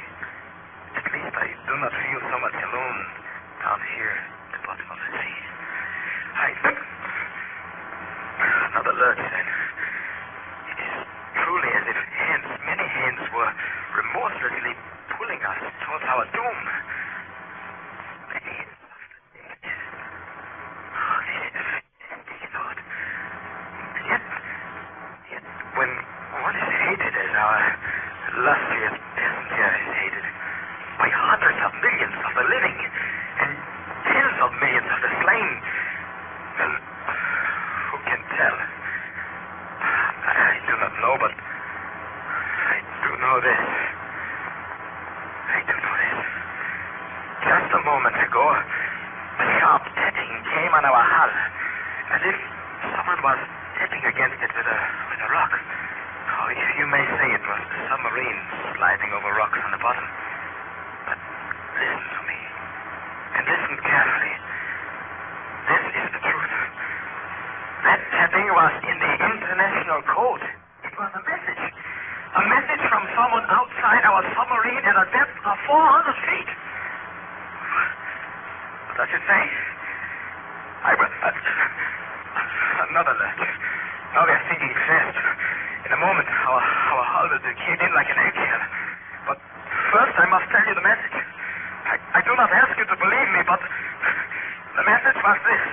At least I do not feel so much alone down here at the bottom of the sea. Another lurch, then. It is truly as if many hands were remorselessly pulling us towards our doom. The hands of the dead. Oh, this is a fantastic thought. Yet when one is hated as our illustrious passenger is hated by hundreds of millions of the living and tens of millions of the slain, well, who can tell? I do not know, but I do know this. Just a moment ago, a sharp tapping came on our hull, as if someone was tapping against it with a rock. Oh, if you may say it was the submarine sliding over rocks on the bottom. But listen to me, and listen carefully. This is the truth. That tapping was in the international code. It was a message. A message from someone outside our submarine at a depth of 400 feet. What does it say? Another lurch. Now they're sinking fast. In a moment, our hull will cave in like an eggshell. But first, I must tell you the message. I do not ask you to believe me, but the message was this.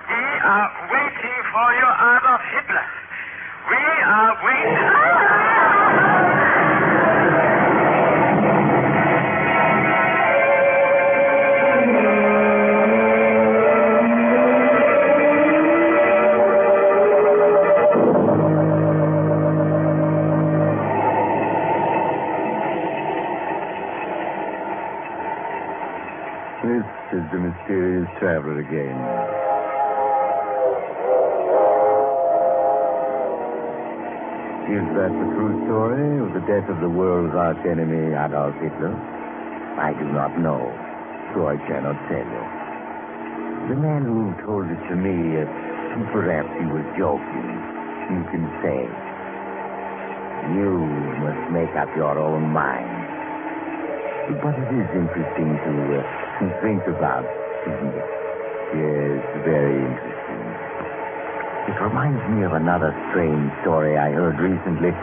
We are waiting for you, Adolf Hitler. We are waiting. This is the mysterious traveler again. Is that the true story of the death of the world's arch enemy, Adolf Hitler? I do not know, so I cannot tell you. The man who told it to me, perhaps he was joking. You can say. You must make up your own mind. But it is interesting to think about, isn't it? Yes, very interesting. It reminds me of another strange story I heard recently.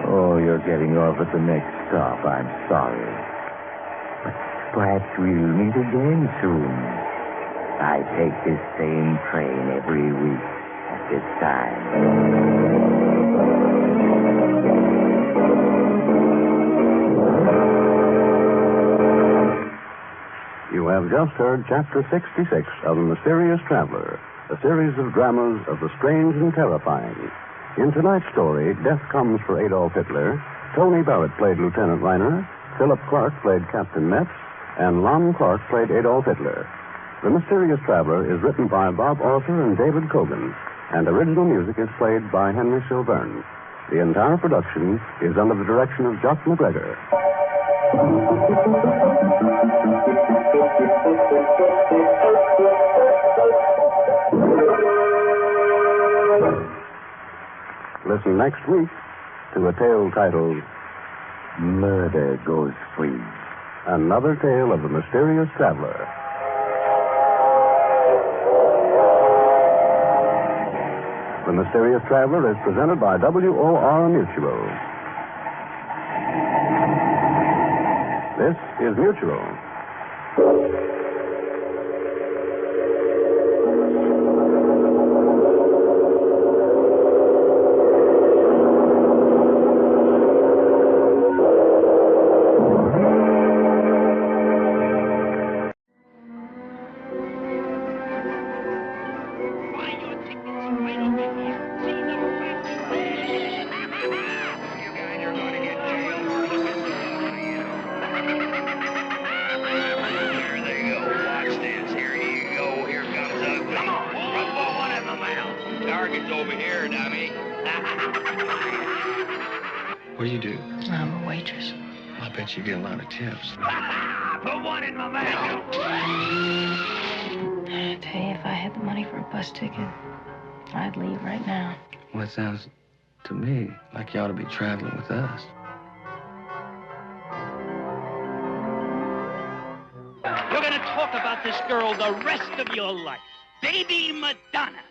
Oh, you're getting off at the next stop. I'm sorry. But perhaps we'll meet again soon. I take this same train every week at this time. You have just heard Chapter 66 of The Mysterious Traveler, a series of dramas of the strange and terrifying. In tonight's story, death comes for Adolf Hitler. Tony Barrett played Lieutenant Reiner, Philip Clark played Captain Metz, and Lon Clark played Adolf Hitler. The Mysterious Traveler is written by Bob Arthur and David Cogan, and original music is played by Henry Silverne. The entire production is under the direction of Jock McGregor. Listen next week to a tale titled Murder goes free. Another tale of the mysterious traveler. The Mysterious Traveler is presented by WOR Mutual. This is Mutual. What do you do? I'm a waitress. I bet you get a lot of tips. Put one in my mouth. I tell you, if I had the money for a bus ticket, I'd leave right now. Well, it sounds to me like you ought to be traveling with us. You're going to talk about this girl the rest of your life. Baby Madonna.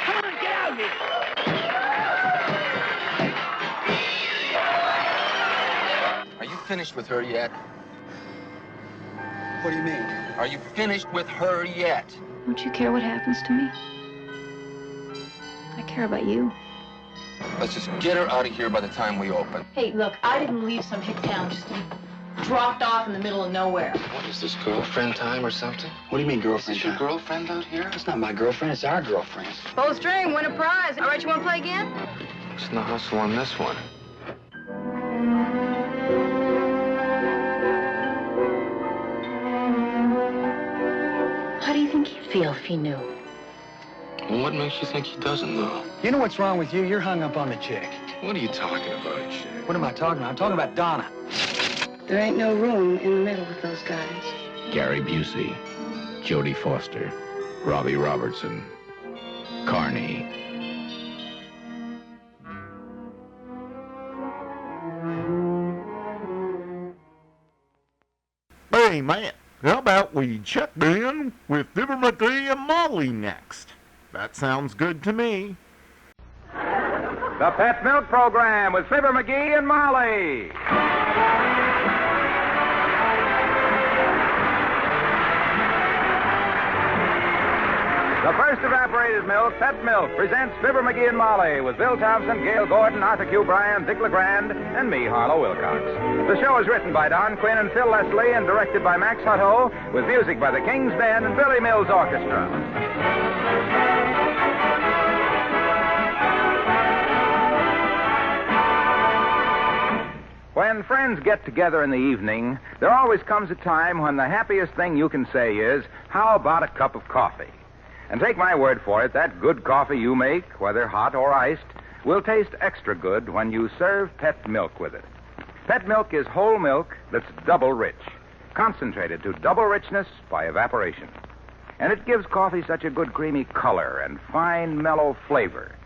Come on, get out here. Are you finished with her yet? What do you mean? Are you finished with her yet? Don't you care what happens to me? I care about you. Let's just get her out of here by the time we open. Hey, look, I didn't leave some hick town just to be dropped off in the middle of nowhere. What is this, girlfriend time or something? What do you mean, girlfriend Is this your girlfriend out here? It's not my girlfriend, it's our girlfriend. Full string, win a prize. All right, you want to play again? What's the hustle on this one? How do you think he'd feel if he knew? Well, what makes you think he doesn't know? You know what's wrong with you? You're hung up on the chick. What are you talking about, chick? What am I talking about? I'm talking about Donna. There ain't no room in the middle with those guys. Gary Busey, Jodie Foster, Robbie Robertson, Carney. Hey, man, how about we check in with Fibber, Magee, and Molly next? That sounds good to me. The Pet Milk Program with Fibber, Magee, and Molly. The first evaporated milk, Pet Milk, presents Fibber, Magee, and Molly with Bill Thompson, Gail Gordon, Arthur Q. Bryan, Dick LeGrand, and me, Harlow Wilcox. The show is written by Don Quinn and Phil Leslie and directed by Max Hutto with music by the King's Band and Billy Mills Orchestra. When friends get together in the evening, there always comes a time when the happiest thing you can say is, how about a cup of coffee? And take my word for it, that good coffee you make, whether hot or iced, will taste extra good when you serve Pet Milk with it. Pet Milk is whole milk that's double rich, concentrated to double richness by evaporation. And it gives coffee such a good creamy color and fine mellow flavor.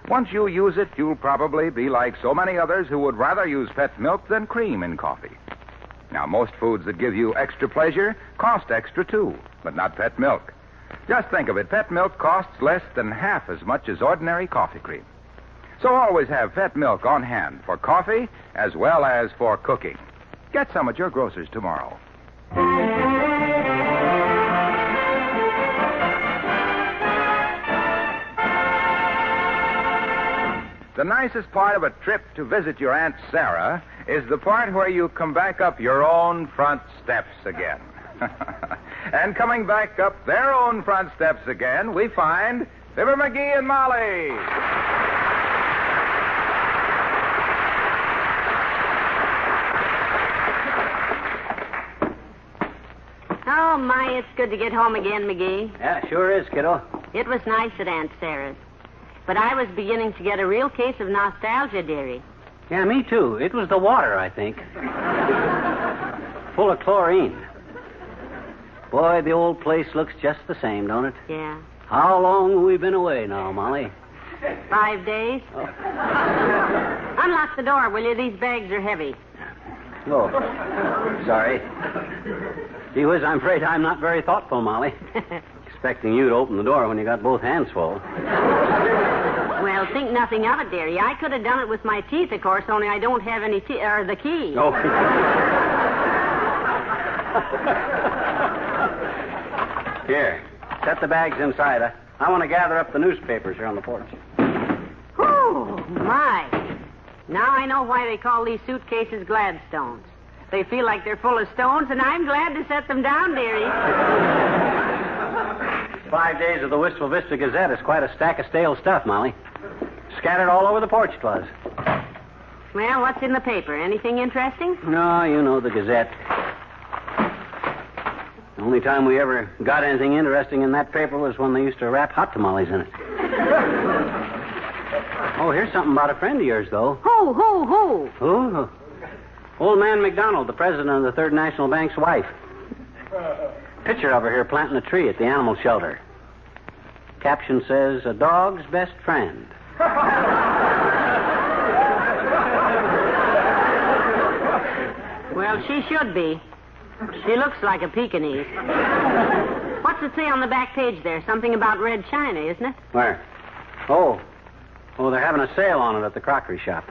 Once you use it, you'll probably be like so many others who would rather use Pet Milk than cream in coffee. Now, most foods that give you extra pleasure cost extra, too, but not Pet Milk. Just think of it. Pet Milk costs less than half as much as ordinary coffee cream. So always have Pet Milk on hand for coffee as well as for cooking. Get some at your grocer's tomorrow. The nicest part of a trip to visit your Aunt Sarah is the part where you come back up your own front steps again. And coming back up their own front steps again, we find Fibber, Magee, and Molly. Oh, my, it's good to get home again, Magee. Yeah, sure is, kiddo. It was nice at Aunt Sarah's. But I was beginning to get a real case of nostalgia, dearie. Yeah, me too. It was the water, I think. Full of chlorine. Boy, the old place looks just the same, don't it? Yeah. How long have we been away now, Molly? 5 days. Oh. Unlock the door, will you? These bags are heavy. Oh, sorry. Gee whiz, I'm afraid I'm not very thoughtful, Molly. Expecting you to open the door when you got both hands full. Well, think nothing of it, dearie. I could have done it with my teeth, of course, only I don't have any the key. Oh. Here, set the bags inside. I want to gather up the newspapers here on the porch. Oh, my. Now I know why they call these suitcases Gladstones. They feel like they're full of stones, and I'm glad to set them down, dearie. 5 days of the Wistful Vista Gazette is quite a stack of stale stuff, Molly. Scattered all over the porch it was. Well, what's in the paper? Anything interesting? No, you know the Gazette. The only time we ever got anything interesting in that paper was when they used to wrap hot tamales in it. Oh, here's something about a friend of yours, though. Who? Who? Old man McDonald, the president of the Third National Bank's wife. Picture of her here planting a tree at the animal shelter. Caption says, "A dog's best friend." Well, she should be. She looks like a Pekingese. What's it say on the back page there? Something about red china, isn't it? Where? Oh, they're having a sale on it at the crockery shop.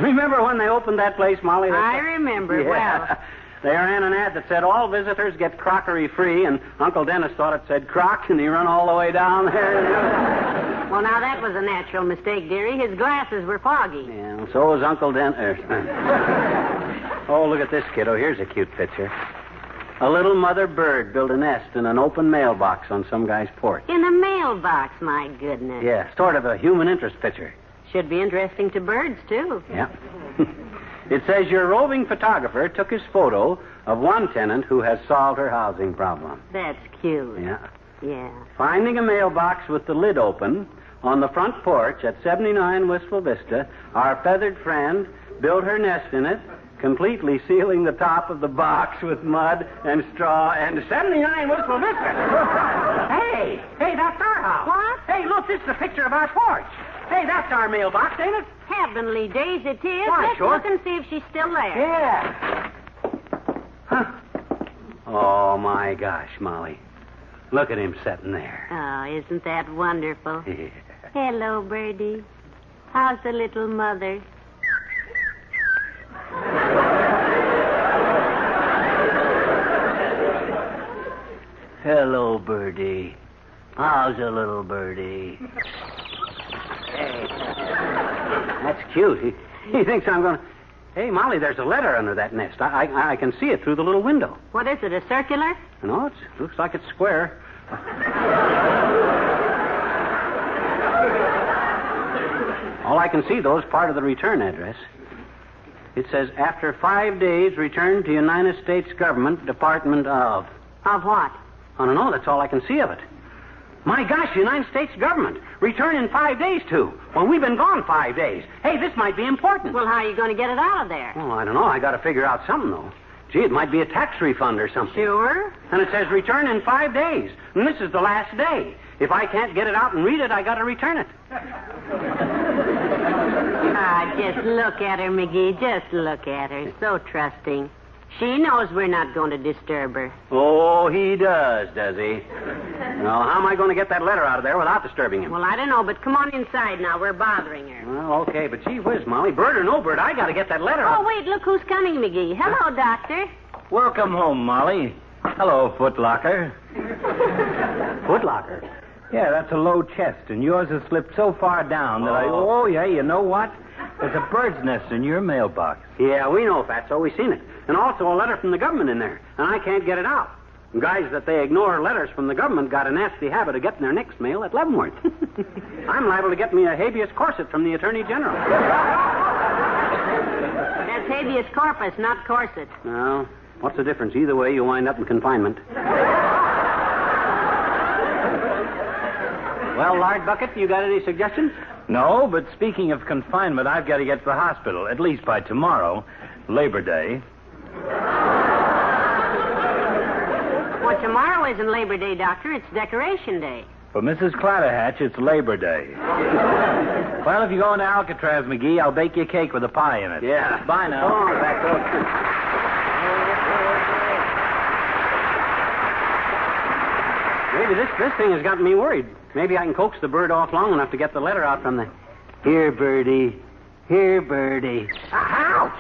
Remember when they opened that place, Molly? I remember. Yeah. Well, they ran an ad that said all visitors get crockery free, and Uncle Dennis thought it said crock, and he run all the way down there. Well, now that was a natural mistake, dearie. His glasses were foggy. Yeah, so was Uncle Dennis. Oh, look at this, kiddo. Here's a cute picture. A little mother bird built a nest in an open mailbox on some guy's porch. In a mailbox, my goodness. Yeah, sort of a human interest picture. Should be interesting to birds, too. Yeah. It says your roving photographer took his photo of one tenant who has solved her housing problem. That's cute. Yeah. Finding a mailbox with the lid open on the front porch at 79 Wistful Vista, our feathered friend built her nest in it, completely sealing the top of the box with mud and straw and 79 Wistful Vista. Hey, that's our house. What? Hey, look, this is a picture of our porch. Hey, that's our mailbox, ain't it? Heavenly days, it is. Why, Let's sure. look and see if she's still there. Yeah. Huh. Oh, my gosh, Molly. Look at him sitting there. Oh, isn't that wonderful? Yeah. Hello, birdie. How's the little mother? Hello, birdie. How's a little birdie? Hey. That's cute. He thinks I'm going to... Hey, Molly, there's a letter under that nest. I can see it through the little window. What is it, a circular? No, it looks like it's square. All I can see, though, is part of the return address. It says, after 5 days, return to United States Government, Department of... Of what? I don't know. That's all I can see of it. My gosh, United States Government. Return in 5 days to. Well, we've been gone 5 days. Hey, this might be important. Well, how are you going to get it out of there? Well, I don't know. I got to figure out something, though. Gee, it might be a tax refund or something. Sure. And it says return in 5 days. And this is the last day. If I can't get it out and read it, I got to return it. Ah, just look at her, Magee. Just look at her. So trusting. She knows we're not going to disturb her. Oh, he does he? Well, how am I going to get that letter out of there without disturbing him? Well, I don't know, but come on inside now. We're bothering her. Well, okay, but gee whiz, Molly, bird or no bird, I got to get that letter out. Oh, wait, look who's coming, Magee. Hello, Doctor. Welcome home, Molly. Hello, Footlocker. Footlocker? Yeah, that's a low chest, and yours has slipped so far down that Oh, yeah, you know what? There's a bird's nest in your mailbox. Yeah, we know, Fatso. We seen it. And also a letter from the government in there. And I can't get it out. Guys that they ignore letters from the government got a nasty habit of getting their next mail at Leavenworth. I'm liable to get me a habeas corset from the Attorney General. That's habeas corpus, not corset. Well, what's the difference? Either way, you wind up in confinement. Well, Lard Bucket, you got any suggestions? No, but speaking of confinement, I've got to get to the hospital, at least by tomorrow, Labor Day. Well, tomorrow isn't Labor Day, Doctor. It's Decoration Day. For Mrs. Clatterhatch, it's Labor Day. Well, if you're going to Alcatraz, McGee, I'll bake you a cake with a pie in it. Yeah. Bye now. Oh, back up. Maybe this thing has got me worried. Maybe I can coax the bird off long enough to get the letter out from the... Here, birdie. Here, birdie. Ouch!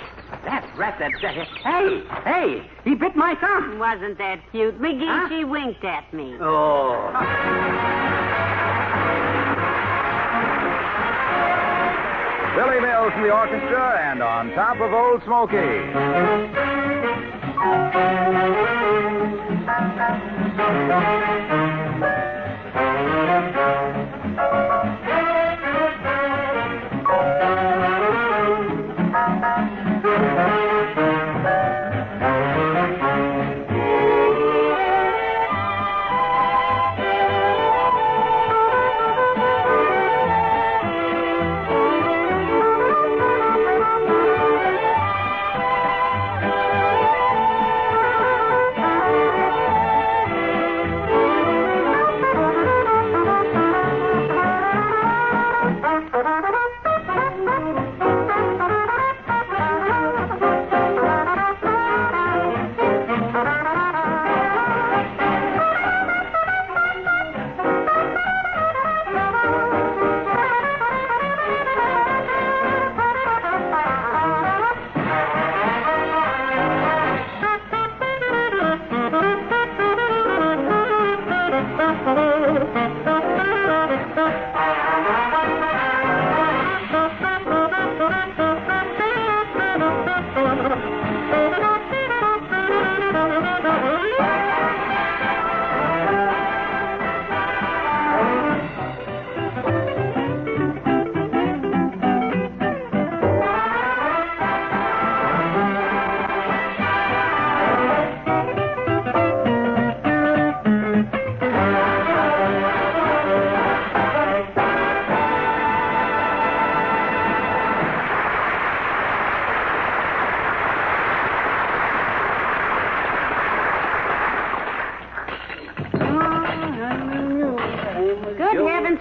That's right. Hey! He bit my thumb. Wasn't that cute? McGee, she winked at me. Oh. Billy Mills from the orchestra and On Top of Old Smoky.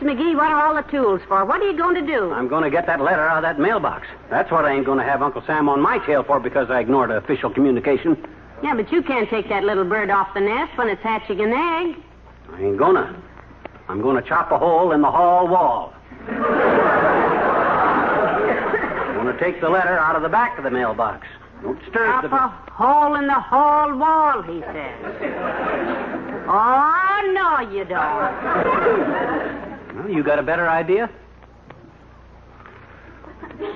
McGee, what are all the tools for? What are you going to do? I'm going to get that letter out of that mailbox. That's what I ain't going to have Uncle Sam on my tail for because I ignored official communication. Yeah, but you can't take that little bird off the nest when it's hatching an egg. I ain't gonna. I'm going to chop a hole in the hall wall. I'm going to take the letter out of the back of the mailbox. Don't stir Chop a hole in the hall wall, he says. Oh, no, you don't. Well, you got a better idea?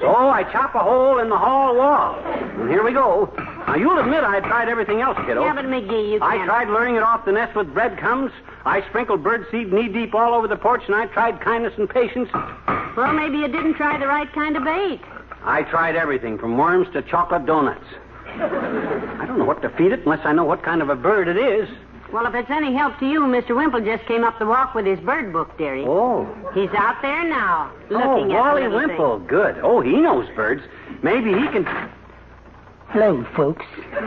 So I chop a hole in the hall wall. And here we go. Now, you'll admit I tried everything else, kiddo. Yeah, but McGee, you can't... I tried luring it off the nest with breadcrumbs. I sprinkled birdseed knee-deep all over the porch, and I tried kindness and patience. Well, maybe you didn't try the right kind of bait. I tried everything, from worms to chocolate donuts. I don't know what to feed it unless I know what kind of a bird it is. Well, if it's any help to you, Mr. Wimple just came up the walk with his bird book, dearie. Oh. He's out there now, looking at Wally the little Wimple. thing. Good. Oh, he knows birds. Maybe he can... Hello, folks. Hello,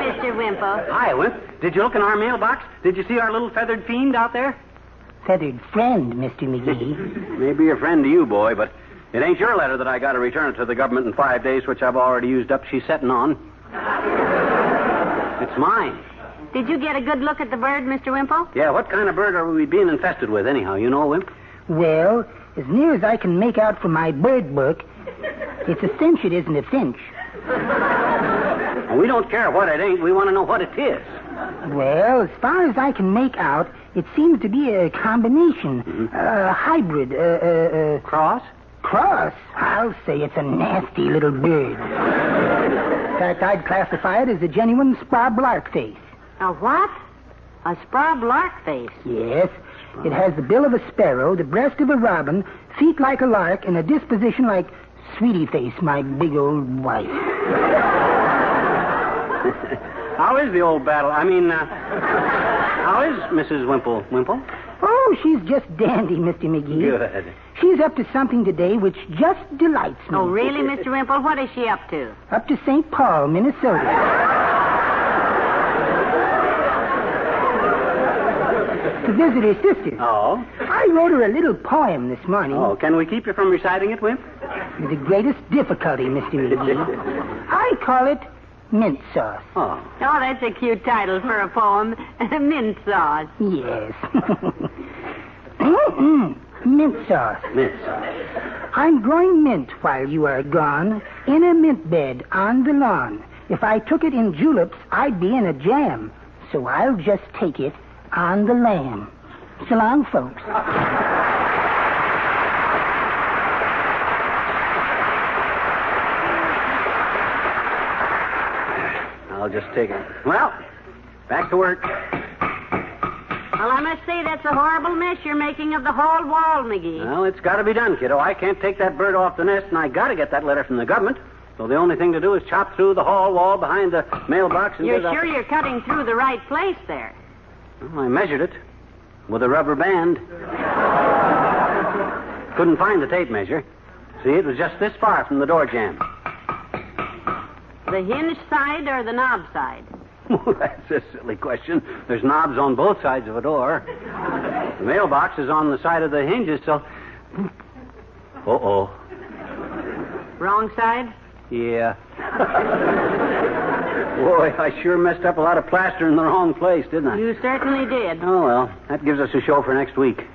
Mr. Wimple. Hi, Wimp. Did you look in our mailbox? Did you see our little feathered fiend out there? Feathered friend, Mr. McGee. Maybe a friend to you, boy, but it ain't your letter that I got to return to the government in 5 days, which I've already used up. She's setting on. It's mine. Did you get a good look at the bird, Mr. Wimple? Yeah, what kind of bird are we being infested with, anyhow? You know, Wimp? Well, as near as I can make out from my bird book, it's a cinch it isn't a finch. And we don't care what it ain't. We want to know what it is. Well, as far as I can make out, it seems to be a combination, a hybrid, Cross? Cross? I'll say it's a nasty little bird. In fact, I'd classify it as a genuine spraw larkface. A what? A spraw larkface? Yes. It has the bill of a sparrow, the breast of a robin, feet like a lark, and a disposition like Sweetie Face, my big old wife. How is the old battle? How is Mrs. Wimple? Oh, she's just dandy, Mr. McGee. Good. She's up to something today which just delights me. Oh, really, Mr. Wimple? What is she up to? Up to St. Paul, Minnesota. to visit her sister. Oh? I wrote her a little poem this morning. Oh, can we keep you from reciting it, Wimp? With the greatest difficulty, Mr. McGee. I call it Mint Sauce. Oh. Oh, that's a cute title for a poem. Mint sauce. Yes. Mint sauce. Mint sauce. I'm growing mint while you are gone, in a mint bed on the lawn. If I took it in juleps, I'd be in a jam. So I'll just take it on the lamb. So long, folks. I'll just take it. Well, back to work. Well, I must say that's a horrible mess you're making of the whole wall, McGee. Well, it's got to be done, kiddo. I can't take that bird off the nest, and I got to get that letter from the government. So the only thing to do is chop through the hall wall behind the mailbox and You're get sure you're cutting through the right place there? Well, I measured it with a rubber band. Couldn't find the tape measure. See, it was just this far from the door jamb. The hinge side or the knob side? That's a silly question. There's knobs on both sides of a door. The mailbox is on the side of the hinges, so... Uh-oh. Wrong side? Yeah. Boy, I sure messed up a lot of plaster in the wrong place, didn't I? You certainly did. Oh, well, that gives us a show for next week.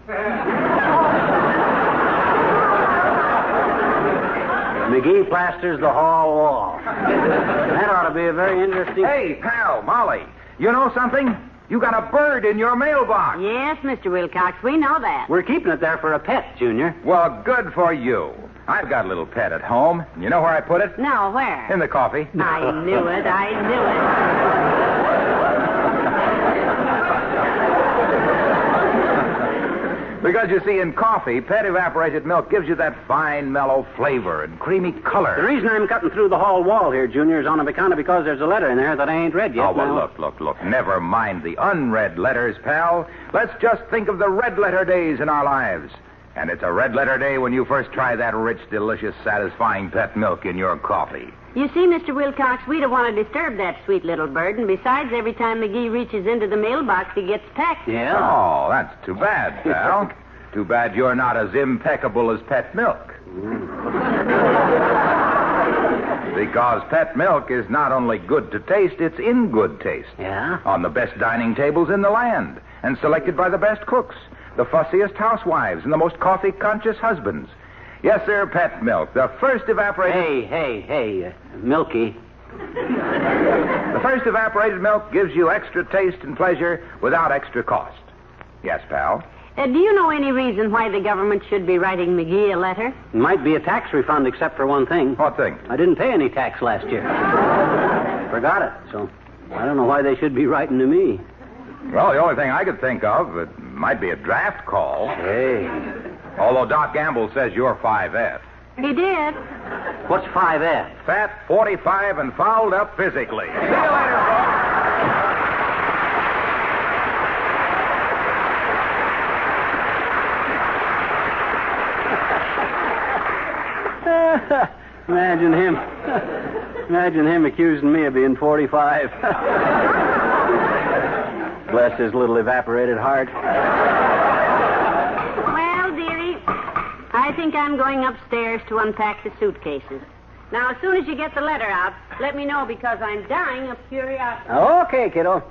McGee plasters the hall wall. That ought to be a very interesting... Hey, pal, Molly, you know something? You got a bird in your mailbox. Yes, Mr. Wilcox, we know that. We're keeping it there for a pet, Junior. Well, good for you. I've got a little pet at home. You know where I put it? No, where? In the coffee. I knew it. Because, you see, in coffee, pet evaporated milk gives you that fine, mellow flavor and creamy color. The reason I'm cutting through the hall wall here, Junior, is on account of because there's a letter in there that I ain't read yet. Oh, well, look. Never mind the unread letters, pal. Let's just think of the red letter days in our lives. And it's a red letter day when you first try that rich, delicious, satisfying pet milk in your coffee. You see, Mr. Wilcox, we don't want to disturb that sweet little bird, and besides, every time McGee reaches into the mailbox, he gets pecked. Yeah? Oh, that's too bad, pal. Too bad you're not as impeccable as pet milk. Because pet milk is not only good to taste, it's in good taste. Yeah? On the best dining tables in the land, and selected by the best cooks, the fussiest housewives, and the most coffee-conscious husbands. Yes, sir, pet milk, the first evaporated... Hey, Milky. The first evaporated milk gives you extra taste and pleasure without extra cost. Yes, pal? Do you know any reason why the government should be writing McGee a letter? It might be a tax refund, except for one thing. What thing? I didn't pay any tax last year. Forgot it, so I don't know why they should be writing to me. Well, the only thing I could think of, it might be a draft call. Hey. Although Doc Gamble says you're 5F. He did. What's 5F? Fat, 45, and fouled up physically. See you later, folks. Imagine him accusing me of being 45. Bless his little evaporated heart. Well, dearie, I think I'm going upstairs to unpack the suitcases. Now, as soon as you get the letter out, let me know because I'm dying of curiosity. Okay, kiddo.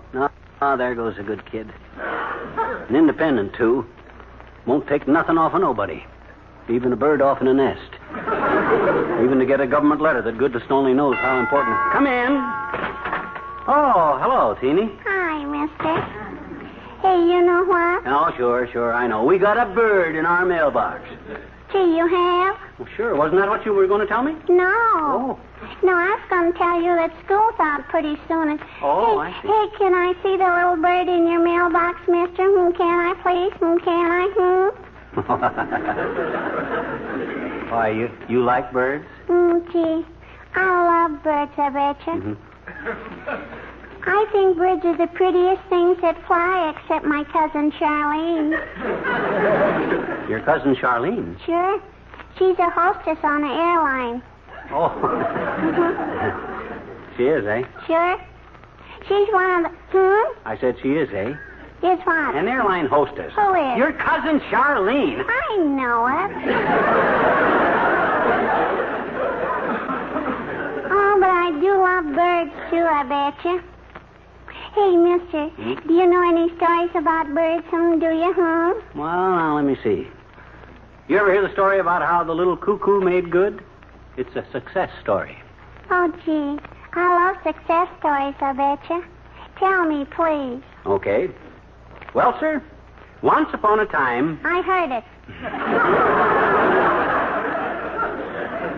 Oh, there goes a good kid. An independent, too. Won't take nothing off of nobody. Even a bird off in a nest. Even to get a government letter that goodness only knows how important. Come in. Oh, hello, Teeny. Hi, mister. Hey, you know what? Oh, sure, I know. We got a bird in our mailbox. Gee, you have? Well, sure. Wasn't that what you were going to tell me? No. Oh. No, I was going to tell you that school's out pretty soon. And I see. Hey, can I see the little bird in your mailbox, mister? Can I, please? Can I? Why, you like birds? Gee, I love birds, I betcha. Mm-hmm. I think birds are the prettiest things that fly, except my cousin Charlene. Your cousin Charlene? Sure. She's a hostess on an airline. Oh. Mm-hmm. She is, eh? Sure. She's one of the... I said she is, eh? Is what? An airline hostess. Who is? Your cousin Charlene. I know it. Oh, but I do love birds, too, I betcha. Hey, mister, do you know any stories about birds, do you, Well, now, let me see. You ever hear the story about how the little cuckoo made good? It's a success story. Oh, gee. I love success stories, I betcha. Tell me, please. Okay. Well, sir, once upon a time... I heard it.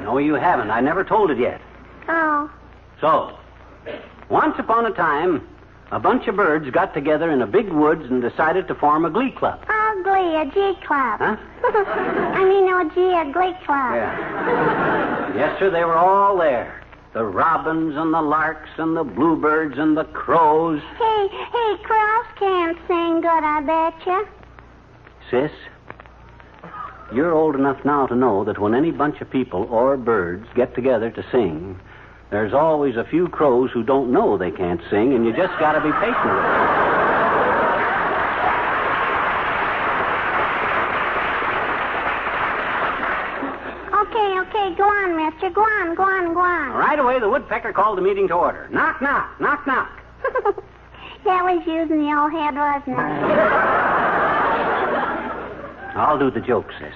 No, you haven't. I never told it yet. Oh. So, once upon a time, a bunch of birds got together in a big woods and decided to form a glee club. Oh, glee, a G club. Huh? I mean, no, G, a glee club. Yeah. Yes, sir, they were all there. The robins and the larks and the bluebirds and the crows. Hey, crows can't sing good, I betcha. Sis, you're old enough now to know that when any bunch of people or birds get together to sing, there's always a few crows who don't know they can't sing, and you just got to be patient with them. Okay, go on, mister. Go on. Right away, the woodpecker called the meeting to order. Knock, knock, knock, knock. That was using the old head, wasn't it? I'll do the joke, sis.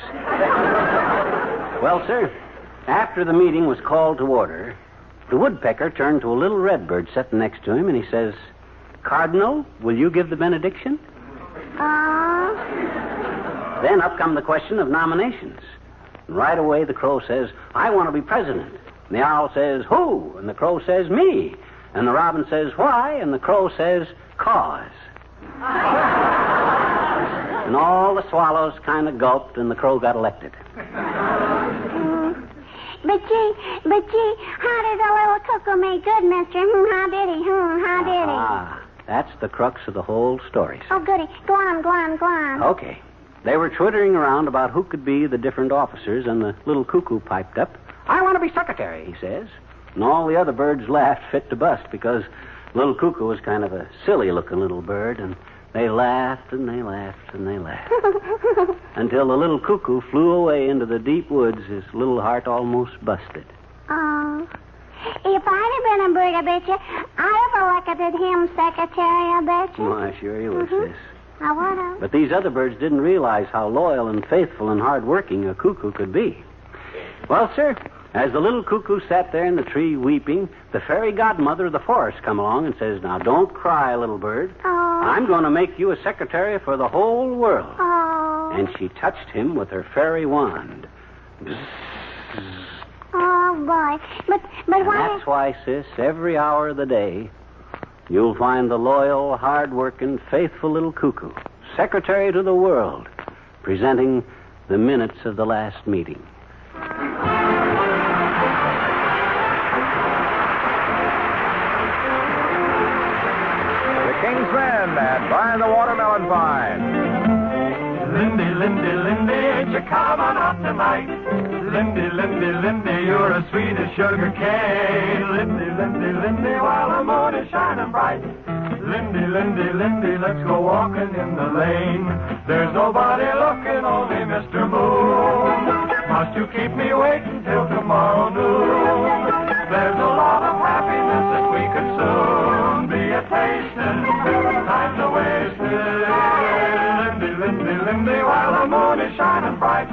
Well, sir, after the meeting was called to order, the woodpecker turned to a little redbird sitting next to him, and he says, Cardinal, will you give the benediction? Then up come the question of nominations. And right away, the crow says, I want to be president. And the owl says, who? And the crow says, me. And the robin says, why? And the crow says, cause. And all the swallows kind of gulped, and the crow got elected. But gee, how did the little cuckoo make good, mister? How did he? That's the crux of the whole story, sir. Oh, goody. Go on. Okay. They were twittering around about who could be the different officers, and the little cuckoo piped up. I want to be secretary, he says. And all the other birds laughed fit to bust because little cuckoo was kind of a silly-looking little bird, and they laughed and they laughed and they laughed. Until the little cuckoo flew away into the deep woods, his little heart almost busted. Oh. If I'd have been a bird, I bet you, I'd have elected him secretary, I bet you. Why, sure you would, sis. I would have. But these other birds didn't realize how loyal and faithful and hard-working a cuckoo could be. Well, sir, as the little cuckoo sat there in the tree weeping, the fairy godmother of the forest come along and says, now, don't cry, little bird. Oh. I'm going to make you a secretary for the whole world. Oh. And she touched him with her fairy wand. Oh, boy. But why... That's why, sis, every hour of the day, you'll find the loyal, hard-working, faithful little cuckoo, secretary to the world, presenting the minutes of the last meeting. The King's Men and By the Watermelon Vine. Lindy, ain't you coming out tonight? Lindy, you're as sweet as sugar cane. Lindy, while the moon is shining bright. Lindy, let's go walking in the lane. There's nobody looking, only Mr. Moon. Must you keep me waiting till tomorrow noon? There's a lot of happiness that we could soon be a-tasting. Time's a-wasting. Lindy, while the moon is shining bright.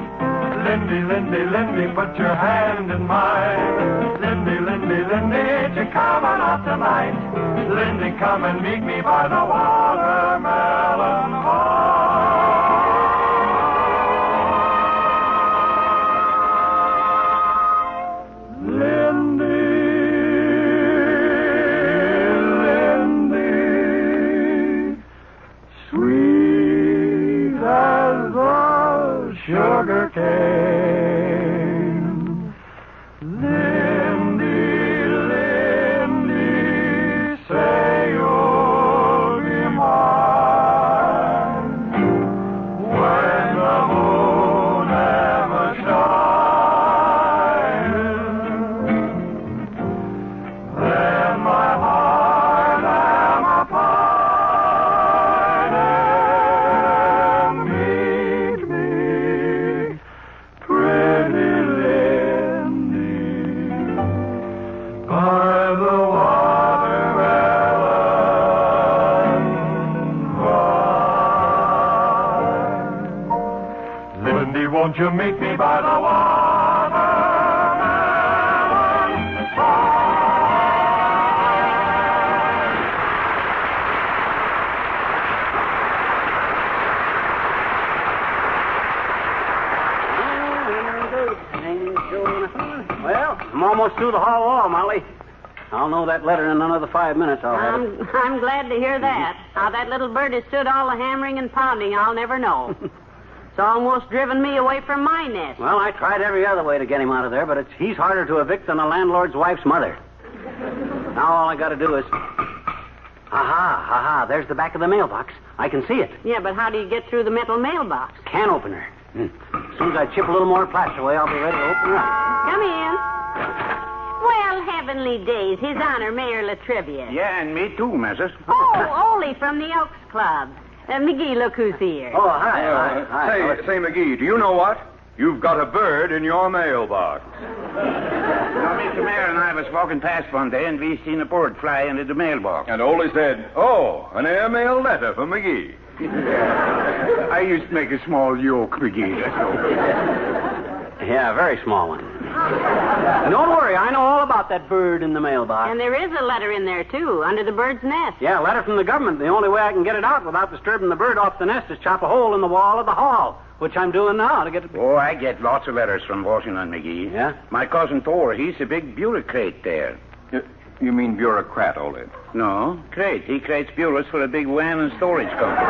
Lindy, put your hand in mine. Lindy, ain't you coming out tonight? Lindy, come and meet me by the watermelon vine. Lindy, sweet as the sugar cane. Lindy, say you'll be mine when the moon ever shines. Then my heart am a pining. Won't you meet me by the watermelon Well, I'm almost through the hall wall, Molly. I'll know that letter in another 5 minutes. I'm glad to hear that. How that little bird has stood all the hammering and pounding, I'll never know. It's almost driven me away from my nest. Well, I tried every other way to get him out of there, but he's harder to evict than a landlord's wife's mother. Now all I got to do is... Aha, there's the back of the mailbox. I can see it. Yeah, but how do you get through the metal mailbox? Can opener. As soon as I chip a little more plaster away, I'll be ready to open her up. Come in. Well, heavenly days, His Honor Mayor Latrivia. Yeah, and me too, missus. Oh, Ole from the Elks Club. Magee, look who's here. Oh, hi. Say, Magee, do you know what? You've got a bird in your mailbox. Mr. Mayor and I was walking past one day, and we seen a bird fly into the mailbox. And Ole said, "Oh, an airmail letter for Magee." I used to make a small joke, Magee, that's all. Yeah, a very small one. Don't worry, I know all about that bird in the mailbox. And there is a letter in there, too, under the bird's nest. Yeah, a letter from the government. The only way I can get it out without disturbing the bird off the nest is chop a hole in the wall of the hall, which I'm doing now to get it... Oh, I get lots of letters from Washington, Magee. Yeah? My cousin Thor, he's a big bureaucrat there. You mean bureaucrat, Ole? No, crate. He crates bureaus for a big van and storage company.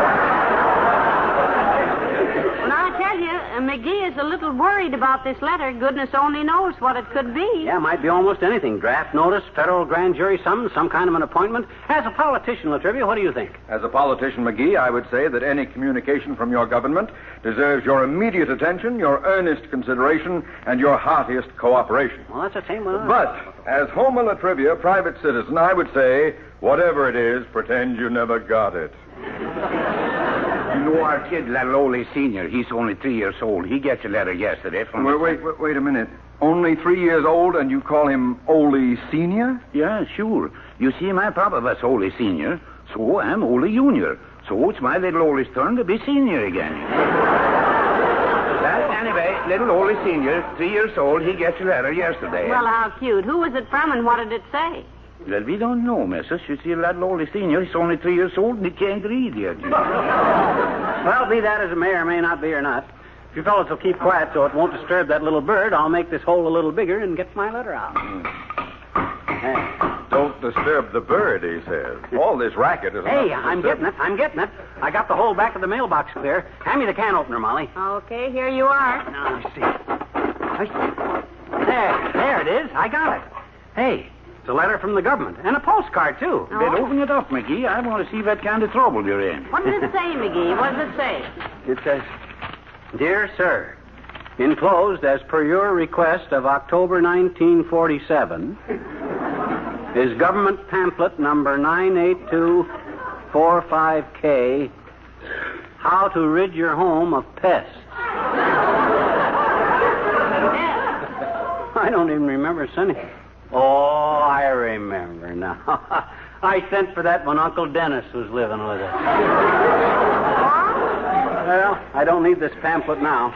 Well, I tell you, Magee is a little worried about this letter. Goodness only knows what it could be. Yeah, might be almost anything. Draft notice, federal grand jury summons, some kind of an appointment. As a politician, Latrivia, what do you think? As a politician, Magee, I would say that any communication from your government deserves your immediate attention, your earnest consideration, and your heartiest cooperation. Well, that's a same one. But, as Homer Latrivia, private citizen, I would say, whatever it is, pretend you never got it. You know our kid, little Ole Sr., he's only 3 years old. He gets a letter yesterday from... Wait a minute. Only 3 years old and you call him Ole Sr.? Yeah, sure. You see, my papa was Ole Sr., so I'm Ole Jr., so it's my little Ole's turn to be senior again. Well, anyway, little Ole Sr., 3 years old, he gets a letter yesterday. Well, how cute. Who was it from and what did it say? Well, we don't know, missus. You see, little Ole Sr., he's only 3 years old and he can't read yet. Well, be that as it may or may not be or not. If you fellows will keep quiet so it won't disturb that little bird, I'll make this hole a little bigger and get my letter out. Don't disturb the bird, he says. All this racket is... Hey, I'm getting it. I got the whole back of the mailbox clear. Hand me the can opener, Molly. Okay, here you are. Now, let's see. There it is. I got it. Hey, it's a letter from the government. And a postcard, too. Oh. Then open it up, Magee. I want to see what kind of trouble you're in. What does it say, Magee? What does it say? It says, "Dear Sir, enclosed as per your request of October 1947 is government pamphlet number 98245K, How to Rid Your Home of Pests." I don't even remember sending it. Oh, I remember now. I sent for that when Uncle Dennis was living with us. Well, I don't need this pamphlet now.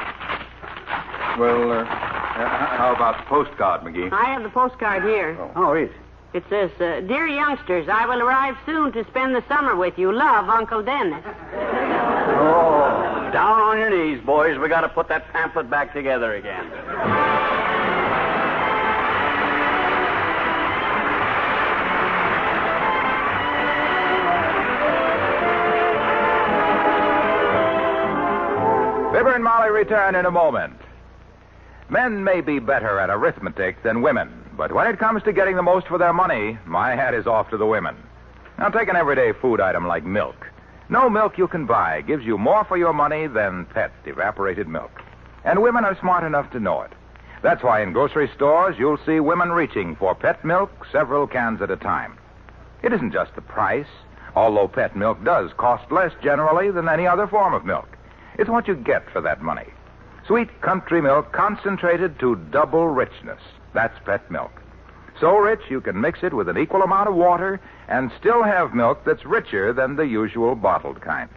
Well, how about the postcard, Magee? I have the postcard here. Oh, read. It says, "Dear youngsters, I will arrive soon to spend the summer with you. Love, Uncle Dennis." Oh, down on your knees, boys. We got to put that pamphlet back together again. Fibber and Molly return in a moment. Men may be better at arithmetic than women, but when it comes to getting the most for their money, my hat is off to the women. Now, take an everyday food item like milk. No milk you can buy gives you more for your money than Pet evaporated milk. And women are smart enough to know it. That's why in grocery stores you'll see women reaching for Pet milk several cans at a time. It isn't just the price, although Pet milk does cost less generally than any other form of milk. It's what you get for that money. Sweet country milk concentrated to double richness. That's Pet milk. So rich you can mix it with an equal amount of water and still have milk that's richer than the usual bottled kind.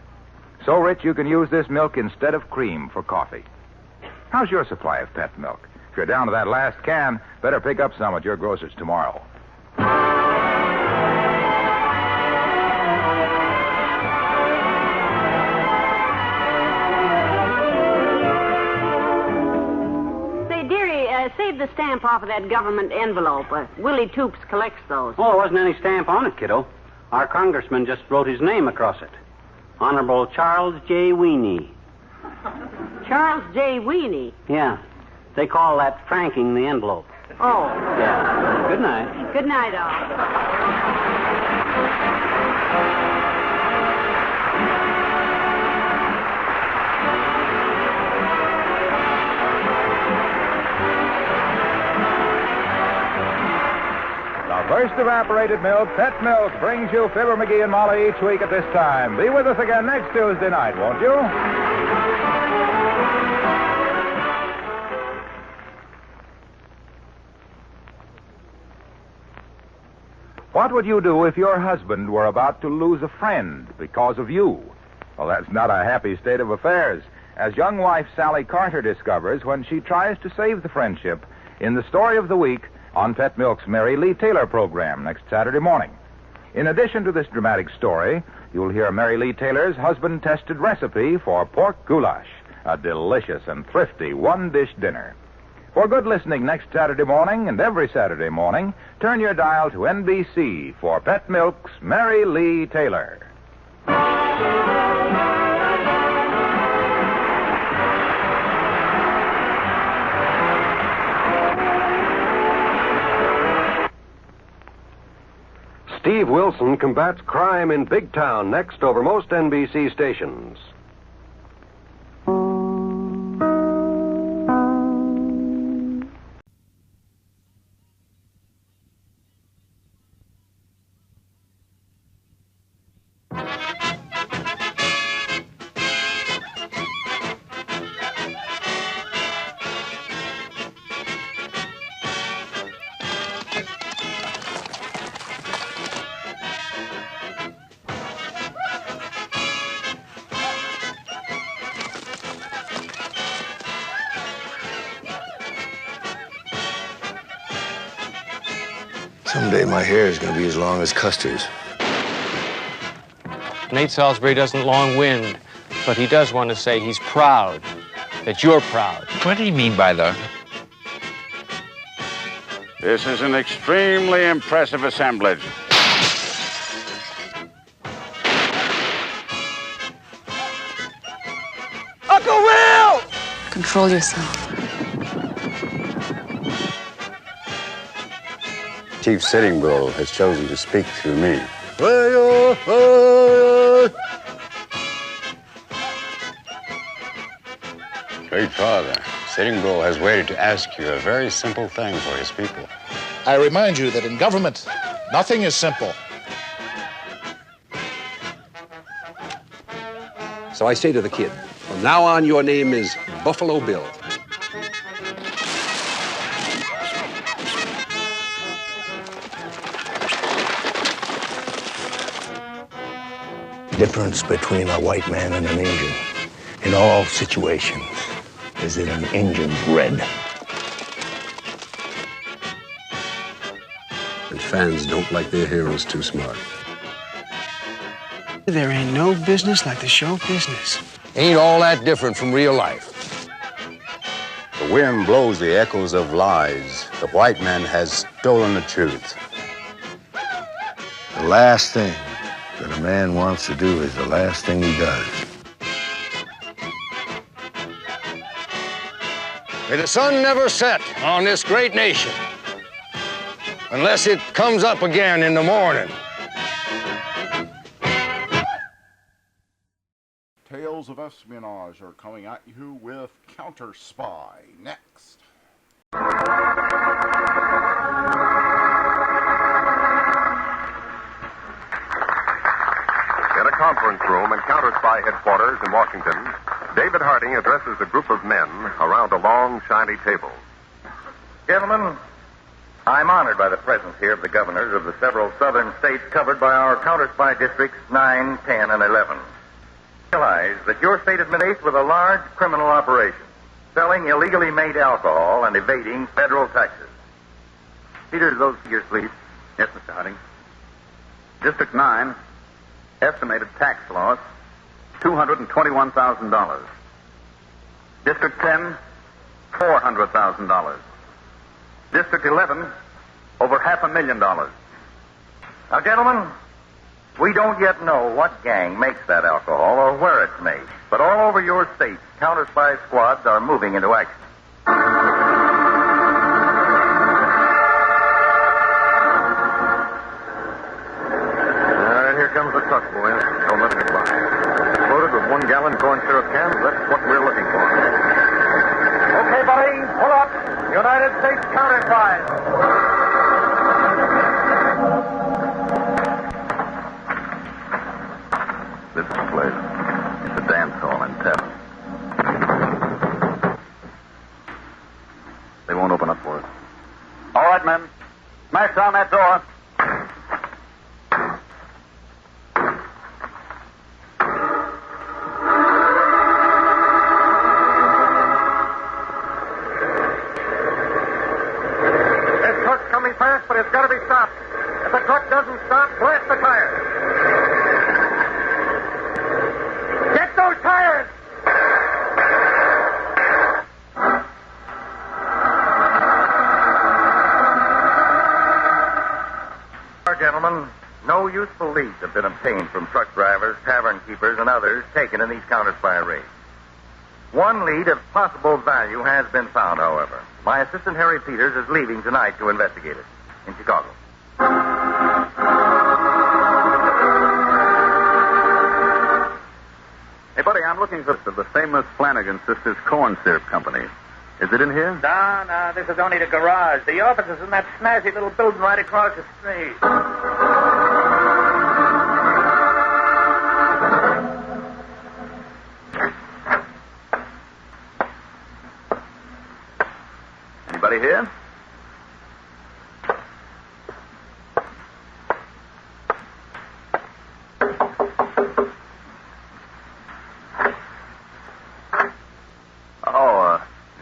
So rich you can use this milk instead of cream for coffee. How's your supply of pet milk? If you're down to that last can, better pick up some at your grocer's tomorrow. Say, dearie, save the stamp off of that government envelope. Willie Toops collects those. Oh, there wasn't any stamp on it, kiddo. Our congressman just wrote his name across it. Honorable Charles J. Weenie. Charles J. Weenie? Yeah. They call that franking the envelope. Oh. Yeah. Good night. Good night, all. First evaporated milk, pet milk, brings you Fibber, Magee, and Molly each week at this time. Be with us again next Tuesday night, won't you? What would you do if your husband were about to lose a friend because of you? Well, that's not a happy state of affairs, as young wife Sally Cantor discovers when she tries to save the friendship in the story of the week on Pet Milk's Mary Lee Taylor program next Saturday morning. In addition to this dramatic story, you'll hear Mary Lee Taylor's husband-tested recipe for pork goulash, a delicious and thrifty one-dish dinner. For good listening next Saturday morning and every Saturday morning, turn your dial to NBC for Pet Milk's Mary Lee Taylor. Steve Wilson combats crime in Big Town next over most NBC stations. Someday my hair is going to be as long as Custer's. Nate Salisbury doesn't long wind, but he does want to say he's proud, that you're proud. What do you mean by that? This is an extremely impressive assemblage. Uncle Will! Control yourself. Chief Sitting Bull has chosen to speak through me. Great Father, Sitting Bull has waited to ask you a very simple thing for his people. I remind you that in government, nothing is simple. So I say to the kid, from now on, your name is Buffalo Bill. The difference between a white man and an Indian in all situations is that an Indian's red. And fans don't like their heroes too smart. There ain't no business like the show business. Ain't all that different from real life. The wind blows the echoes of lies. The white man has stolen the truth. The last thing that a man wants to do is the last thing he does. May the sun never set on this great nation unless it comes up again in the morning. Tales of Espionage are coming at you with CounterSpy next. In a conference room in CounterSpy headquarters in Washington, David Harding addresses a group of men around a long, shiny table. Gentlemen, I'm honored by the presence here of the governors of the several southern states covered by our CounterSpy districts 9, 10, and 11. Realize that your state has been faced with a large criminal operation. selling illegally made alcohol and evading federal taxes. Peters, those figures, please. Yes, Mr. Harding. District 9, estimated tax loss, $221,000. District 10, $400,000. District 11, over $500,000. Now, gentlemen, we don't yet know what gang makes that alcohol or where it's made. But all over your state, CounterSpy squads are moving into action. Here comes the truck, boys. Don't let me fly. Loaded with 1 gallon corn syrup cans. That's what we're looking for. Okay, buddy, pull up. United States CounterSpy. This is the place. It's a dance hall in town. They won't open up for us. All right, men. Smash down that door. But it's got to be stopped. If the truck doesn't stop, blast the tires. Get those tires! Gentlemen, no useful leads have been obtained from truck drivers, tavern keepers, and others taken in these CounterSpy raids. One lead of possible value has been found, however. My assistant, Harry Peters, is leaving tonight to investigate it in Chicago. Hey, buddy, I'm looking for the famous Flanagan Sisters Corn Syrup Company. Is it in here? No, this is only the garage. The office is in that snazzy little building right across the street. Anybody here?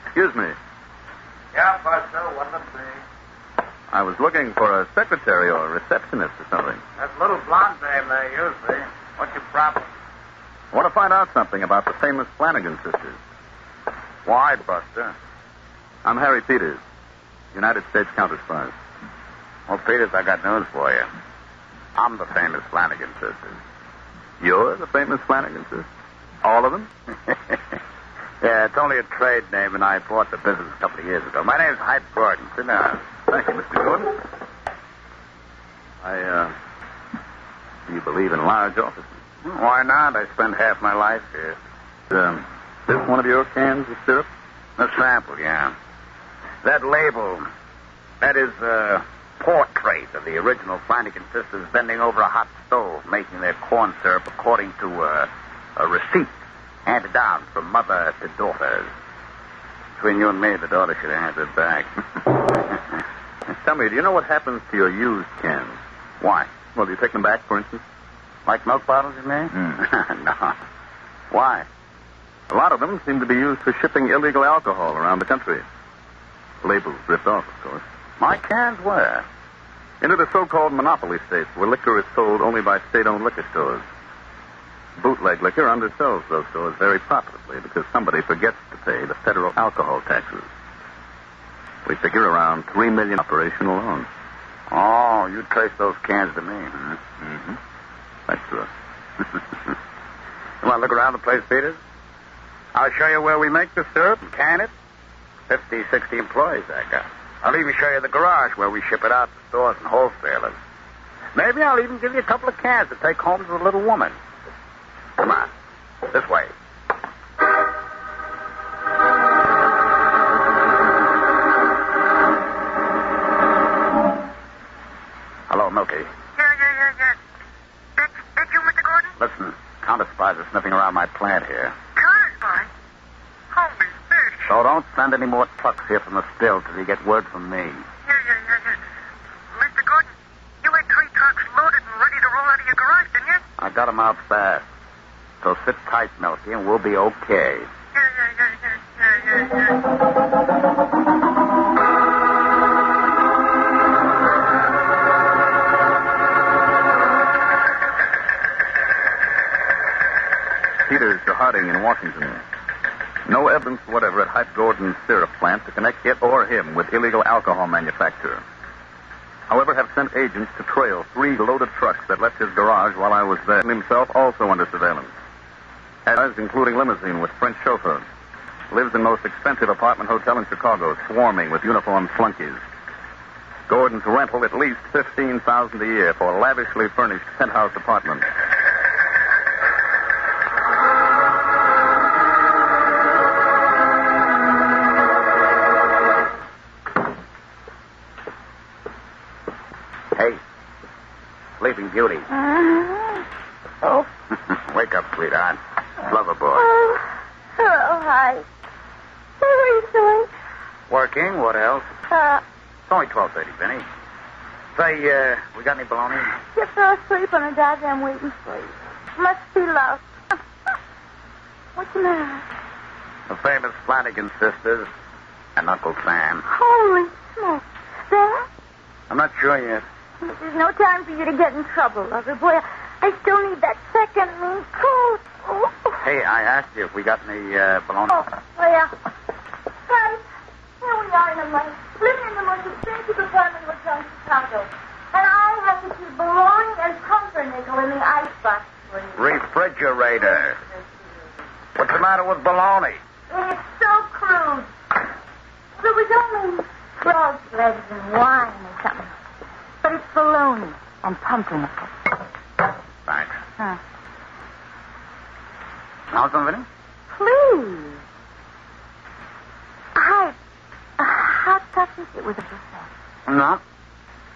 Excuse me. Yeah, Buster, what to see? I was looking for a secretary or a receptionist or something. That little blonde dame there, you see. What's your problem? I want to find out something about the famous Flanagan sisters. Why, Buster? I'm Harry Peters, United States CounterSpy. Well, Peters, I got news for you. I'm the famous Flanagan sisters. You're the famous Flanagan sisters? All of them? Yeah, it's only a trade name, and I bought the business a couple of years ago. My name's Hype Gordon. Sit down. Thank you, Mr. Gordon. Do you believe in large offices? Why not? I spent half my life here. This one of your cans of syrup? A sample, yeah. That label, that is a portrait of the original Flanagan sisters bending over a hot stove, making their corn syrup according to a receipt handed down from mother to daughters. Between you and me, the daughter should have had it back. Tell me, do you know what happens to your used cans? Why? Well, do you take them back, for instance? Like milk bottles, you mean? No. Why? A lot of them seem to be used for shipping illegal alcohol around the country. Labels ripped off, of course. My cans were? Into the so-called monopoly states, where liquor is sold only by state-owned liquor stores. Bootleg liquor undersells those stores very profitably because somebody forgets to pay the federal alcohol taxes. We figure around $3 million operation alone. Oh, you trace those cans to me, huh? Mm-hmm. That's true. You want to look around the place, Peters? I'll show you where we make the syrup and can it. 50, 60 employees I got. I'll even show you the garage where we ship it out to stores and wholesalers. Maybe I'll even give you a couple of cans to take home to the little woman. Come on. This way. Hello, Milky. Yeah. That you, Mr. Gordon? Listen, CounterSpies are sniffing around my plant here. CounterSpy? Holy fish. So don't send any more trucks here from the still till you get word from me. Yeah. Mr. Gordon, you had 3 trucks loaded and ready to roll out of your garage, didn't you? I got them out fast. So sit tight, Milky, and we'll be okay. Yeah. whatever at Hype Gordon's syrup plant to connect it or him with illegal alcohol manufacture. However, have sent agents to trail 3 loaded trucks that left his garage while I was there, and himself also under surveillance. As including limousine with French chauffeur. Lives in most expensive apartment hotel in Chicago, swarming with uniformed flunkies. Gordon's rental at least $15,000 a year for a lavishly furnished penthouse apartment. Hey, Sleeping Beauty. Oh. Wake up, sweetheart. Lover boy. Oh, hi. What are you doing? Working. What else? It's only 12:30, Benny. Say, we got any bologna? You fell asleep on a goddamn waiting for you. Must be lost. What's the matter? The famous Flanagan sisters and Uncle Sam. Holy smoke. Sam? I'm not sure yet. There's no time for you to get in trouble, lover boy. I still need that second mean coat. Oh. Hey, I asked you if we got any bologna. Oh, yeah. Right. Here we are in living in the most expensive apartment hotel in Chicago. And I have to keep bologna and pumpernickel in the icebox for you. Refrigerator. What's the matter with bologna? It's so crude. There was only frog's legs and wine or something. But it's bologna and pumpernickel. Thanks. Huh. Want something? Please. How tough is it with a buffet? No.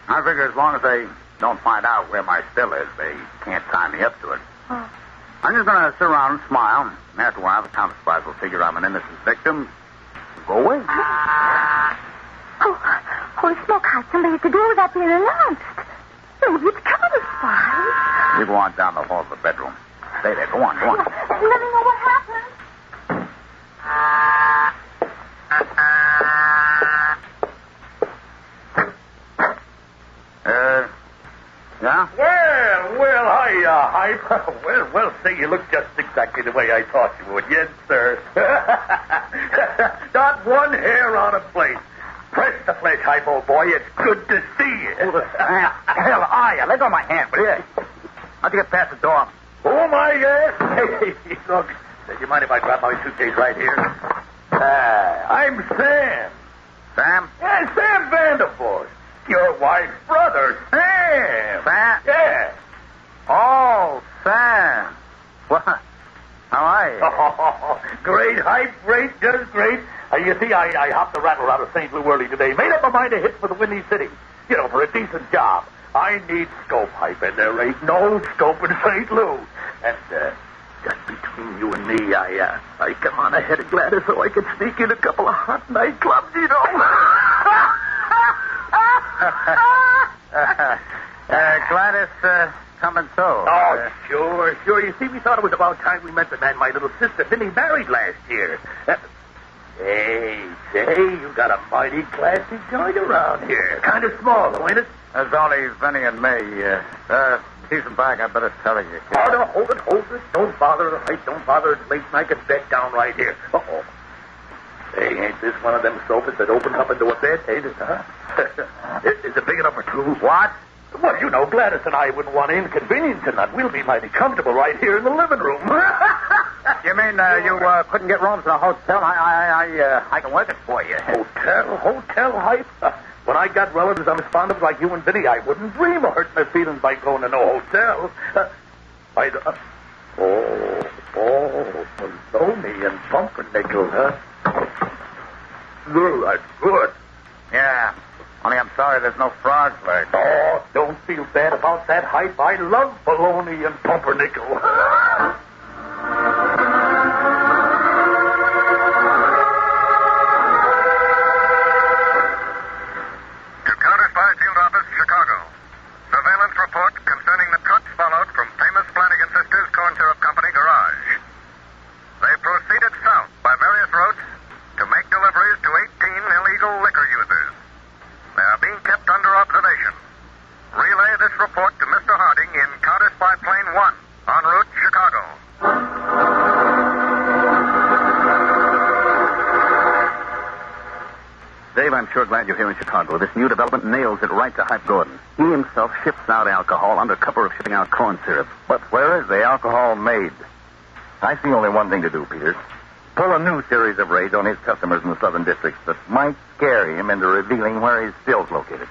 I figure as long as they don't find out where my still is, they can't tie me up to it. Oh. I'm just going to sit around and smile. And after a while, the CounterSpy will figure I'm an innocent victim. Go away. Oh, holy smoke, how'd somebody at the door without being announced? Maybe it's CounterSpy. You go on down the hall to the bedroom. Stay there. Go on, go on. Let me know what happened. Yeah? Well, hiya, Hype. Well, say, you look just exactly the way I thought you would. Yes, sir. Not one hair on a plate. Press the flesh, Hype, old boy. It's good to see you. Who the hell are you? Let go of my hand, will you? How'd you get past the door? Oh, my yes. Hey, look. Do you mind if I grab my suitcase right here? I'm Sam. Sam? Yeah, Sam Vandervoort. Your wife's brother, Sam. Sam? Yeah. Oh, Sam. What? How are you? Oh, great, Hype, great, just great. You see, I hopped the rattle out of St. Louis early today. Made up my mind to hit for the Windy City. You know, for a decent job. I need scope, Hype, and there ain't no scope in St. Louis. And, just between you and me, I come on ahead of Gladys so I can sneak in a couple of hot nightclubs, you know. Gladys, coming too. Oh, sure. You see, we thought it was about time we met the man my little sister Vinny married last year. Hey, you got a mighty classy joint around here. Kind of small, though, ain't it? There's only Vinny and me. Decent back, I better tell you. Oh, no, hold it. Don't bother, Hype, don't bother. It's late and I can bed down right here. Uh-oh. Hey, ain't this one of them sofas that opens up into a bed, ain't it, huh? Is it big enough for two? What? Well, you know, Gladys and I wouldn't want to inconvenience her. We'll be mighty comfortable right here in the living room. You mean you couldn't get rooms in a hotel? I can work it for you. Hotel, Hype? When I got relatives I'm as fond of like you and Vinny, I wouldn't dream of hurting their feelings by going to no hotel. Bologna and pumpernickel, huh? Good. Yeah. Only I'm sorry there's no frog's legs. Oh, don't feel bad about that, Hype. I love bologna and pumpernickel. Surveillance report concerning the trucks followed from famous Flanagan Sisters Corn Syrup Company garage. They proceeded south by various routes to make deliveries to 18 illegal liquor users. They are being kept under observation. Relay this report to Mr. Harding in CounterSpy Plane 1 en route Chicago. Dave, I'm sure glad you're here in Chicago. This new development nails it right to Hype Gordon. He himself ships out alcohol under cover of shipping out corn syrup. But where is the alcohol made? I see only one thing to do, Peters. Pull a new series of raids on his customers in the southern districts that might scare him into revealing where his still's located.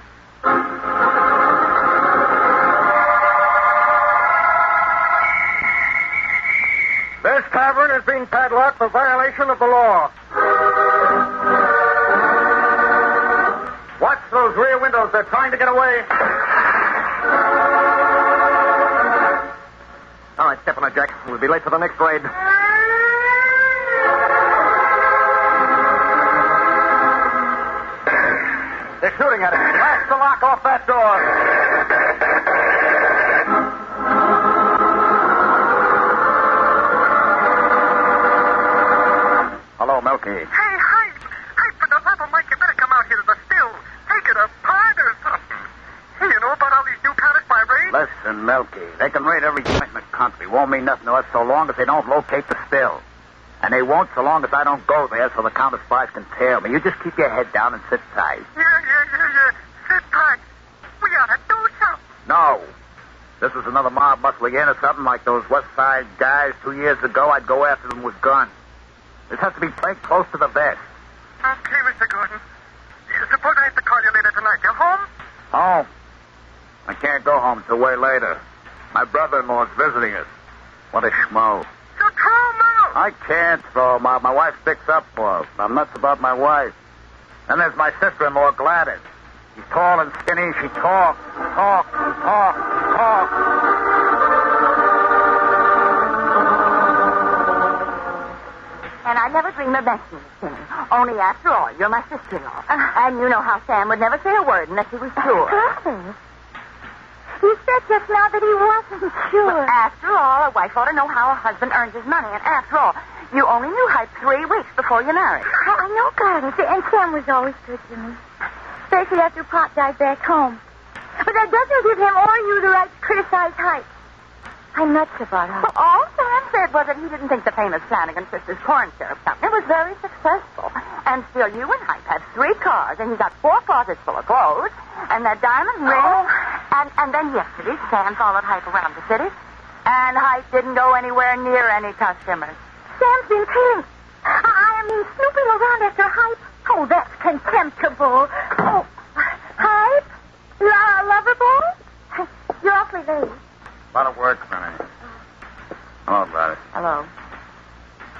This tavern is being padlocked for violation of the law. Watch those rear windows. They're trying to get away. All right, step on it, Jack. We'll be late for the next raid. They're shooting at us. Blast the lock off that door. Hello, Melky. Hey, Hype, for the love of Mike, you better come out here to the still. Take it apart or something. Hey, you know about all these new CounterSpy raids? Listen, Melky, they can raid every joint in the country. Won't mean nothing to us so long as they don't locate the still. And they won't so long as I don't go there so the CounterSpies can tail me. You just keep your head down and sit tight. Yeah. Sit tight. We ought to do something. No. This is another mob muscling in or something like those West Side guys 2 years ago. I'd go after them with guns. This has to be played close to the vest. Okay, Mr. Gordon. Suppose I have to call you later tonight. You home? Home? I can't go home till way later. My brother-in-law's visiting us. What a schmo. So throw him out. I can't throw him out. My wife sticks up for us. I'm nuts about my wife. Then there's my sister-in-law, Gladys. She's tall and skinny. She talks. And I never dream of mentioning it, Jimmy. Only after all, you're my sister-in-law. And you know how Sam would never say a word unless he was sure. You said just now that he wasn't sure. Well, after all, a wife ought to know how a husband earns his money. And after all, you only knew Hype 3 weeks before you married. I know, Gladys. And Sam was always good to me. Especially after Pop died back home. But that doesn't give him or you the right to criticize Hype. I'm nuts about Hype. Well, all Sam said was that he didn't think the famous Flanagan Sisters corn syrup company was very successful. And still, you and Hype have 3 cars, and he's got 4 closets full of clothes, and that diamond ring. And then yesterday, Sam followed Hype around the city, and Hype didn't go anywhere near any customers. Sam's been paying. I mean, snooping around after Hype. Oh, that's contemptible. Oh, Hype? Lover boy? You're awfully late. A lot of work, Benny. Hello, Gladys. Hello.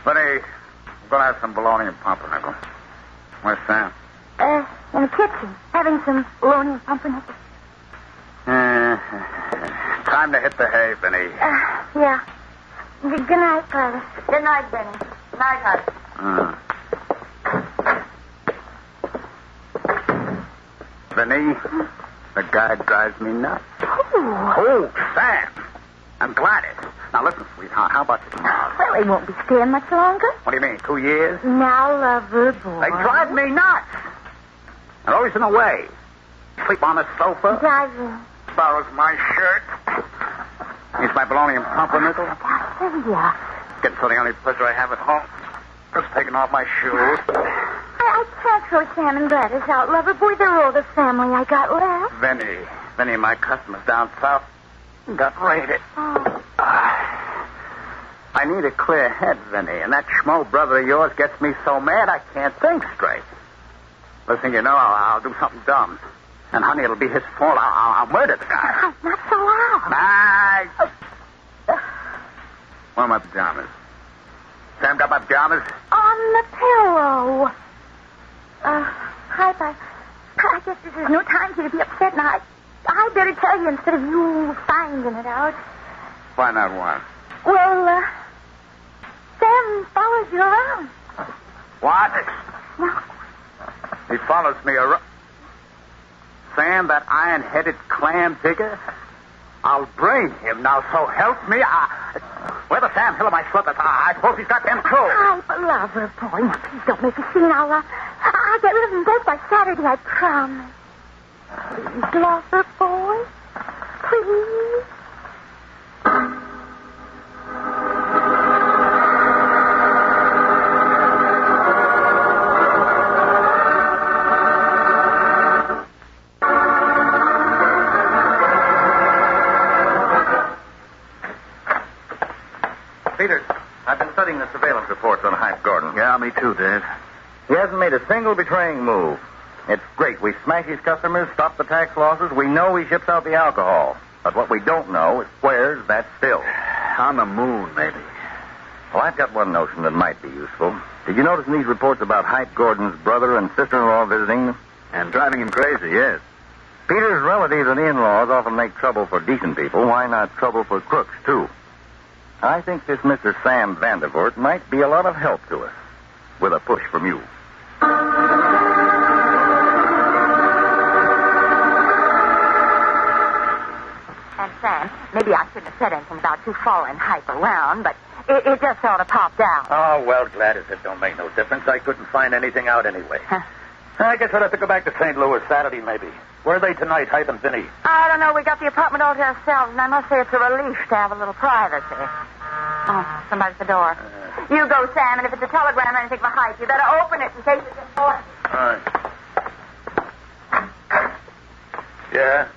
Benny, I'm going to have some bologna and pumpernickel. Where's Sam? In the kitchen, having some bologna and pumpernickel. Time to hit the hay, Benny. Yeah. Good night, Gladys. Good night, Benny. Good night, Hype. Benny, the guy drives me nuts. Ooh. Oh, Sam. I'm Gladys. Now, listen, sweetheart, how about you tomorrow? Well, he won't be staying much longer. What do you mean, 2 years? Now, lover boy. They drive me nuts. They're always in the way. Sleep on the sofa. Driving. Borrows my shirt. Eats my bologna and pumpernickel. Yeah. Getting to the only pleasure I have at home. Just taking off my shoes. I can't throw Sam and Gladys out, lover boy. They're all the family I got left. Benny, my customers down south got raided. Oh. I need a clear head, Benny, and that schmo brother of yours gets me so mad I can't think straight. Listen, you know, I'll do something dumb. And, honey, it'll be his fault. I'll murder the guy. Not so loud. Where are my pajamas? Sam got my pajamas? On the pillow. Hype, I guess this is no time for you to be upset, and I better tell you instead of you finding it out. Find out what? Well, Sam follows you around. What? No. He follows me around. Sam, that iron-headed clam digger? I'll bring him now, so help me. Where the Sam Hill of my slippers? I suppose he's got them too. Hype, lover boy. Now, please don't make a scene. I'll get rid of them both by Saturday, I promise. Please, lover boy. Please. too, Dad. He hasn't made a single betraying move. It's great. We smash his customers, stop the tax losses. We know he ships out the alcohol. But what we don't know is where's that still. On the moon, maybe. Well, I've got one notion that might be useful. Did you notice in these reports about Hype Gordon's brother and sister-in-law visiting them? And driving him crazy, yes. Peter's relatives and in-laws often make trouble for decent people. Why not trouble for crooks, too? I think this Mr. Sam Vandervoort might be a lot of help to us. With a push from you. And Sam, maybe I shouldn't have said anything about you following Hype around, but it just sort of popped out. Oh, well, Gladys, it don't make no difference. I couldn't find anything out anyway. I guess we'll have to go back to St. Louis Saturday, maybe. Where are they tonight, Hype and Vinny? I don't know. We got the apartment all to ourselves, and I must say it's a relief to have a little privacy. Oh, somebody's at the door. You go, Sam, and if it's a telegram or anything for Hype, you better open it in case it's important. All right. Yeah?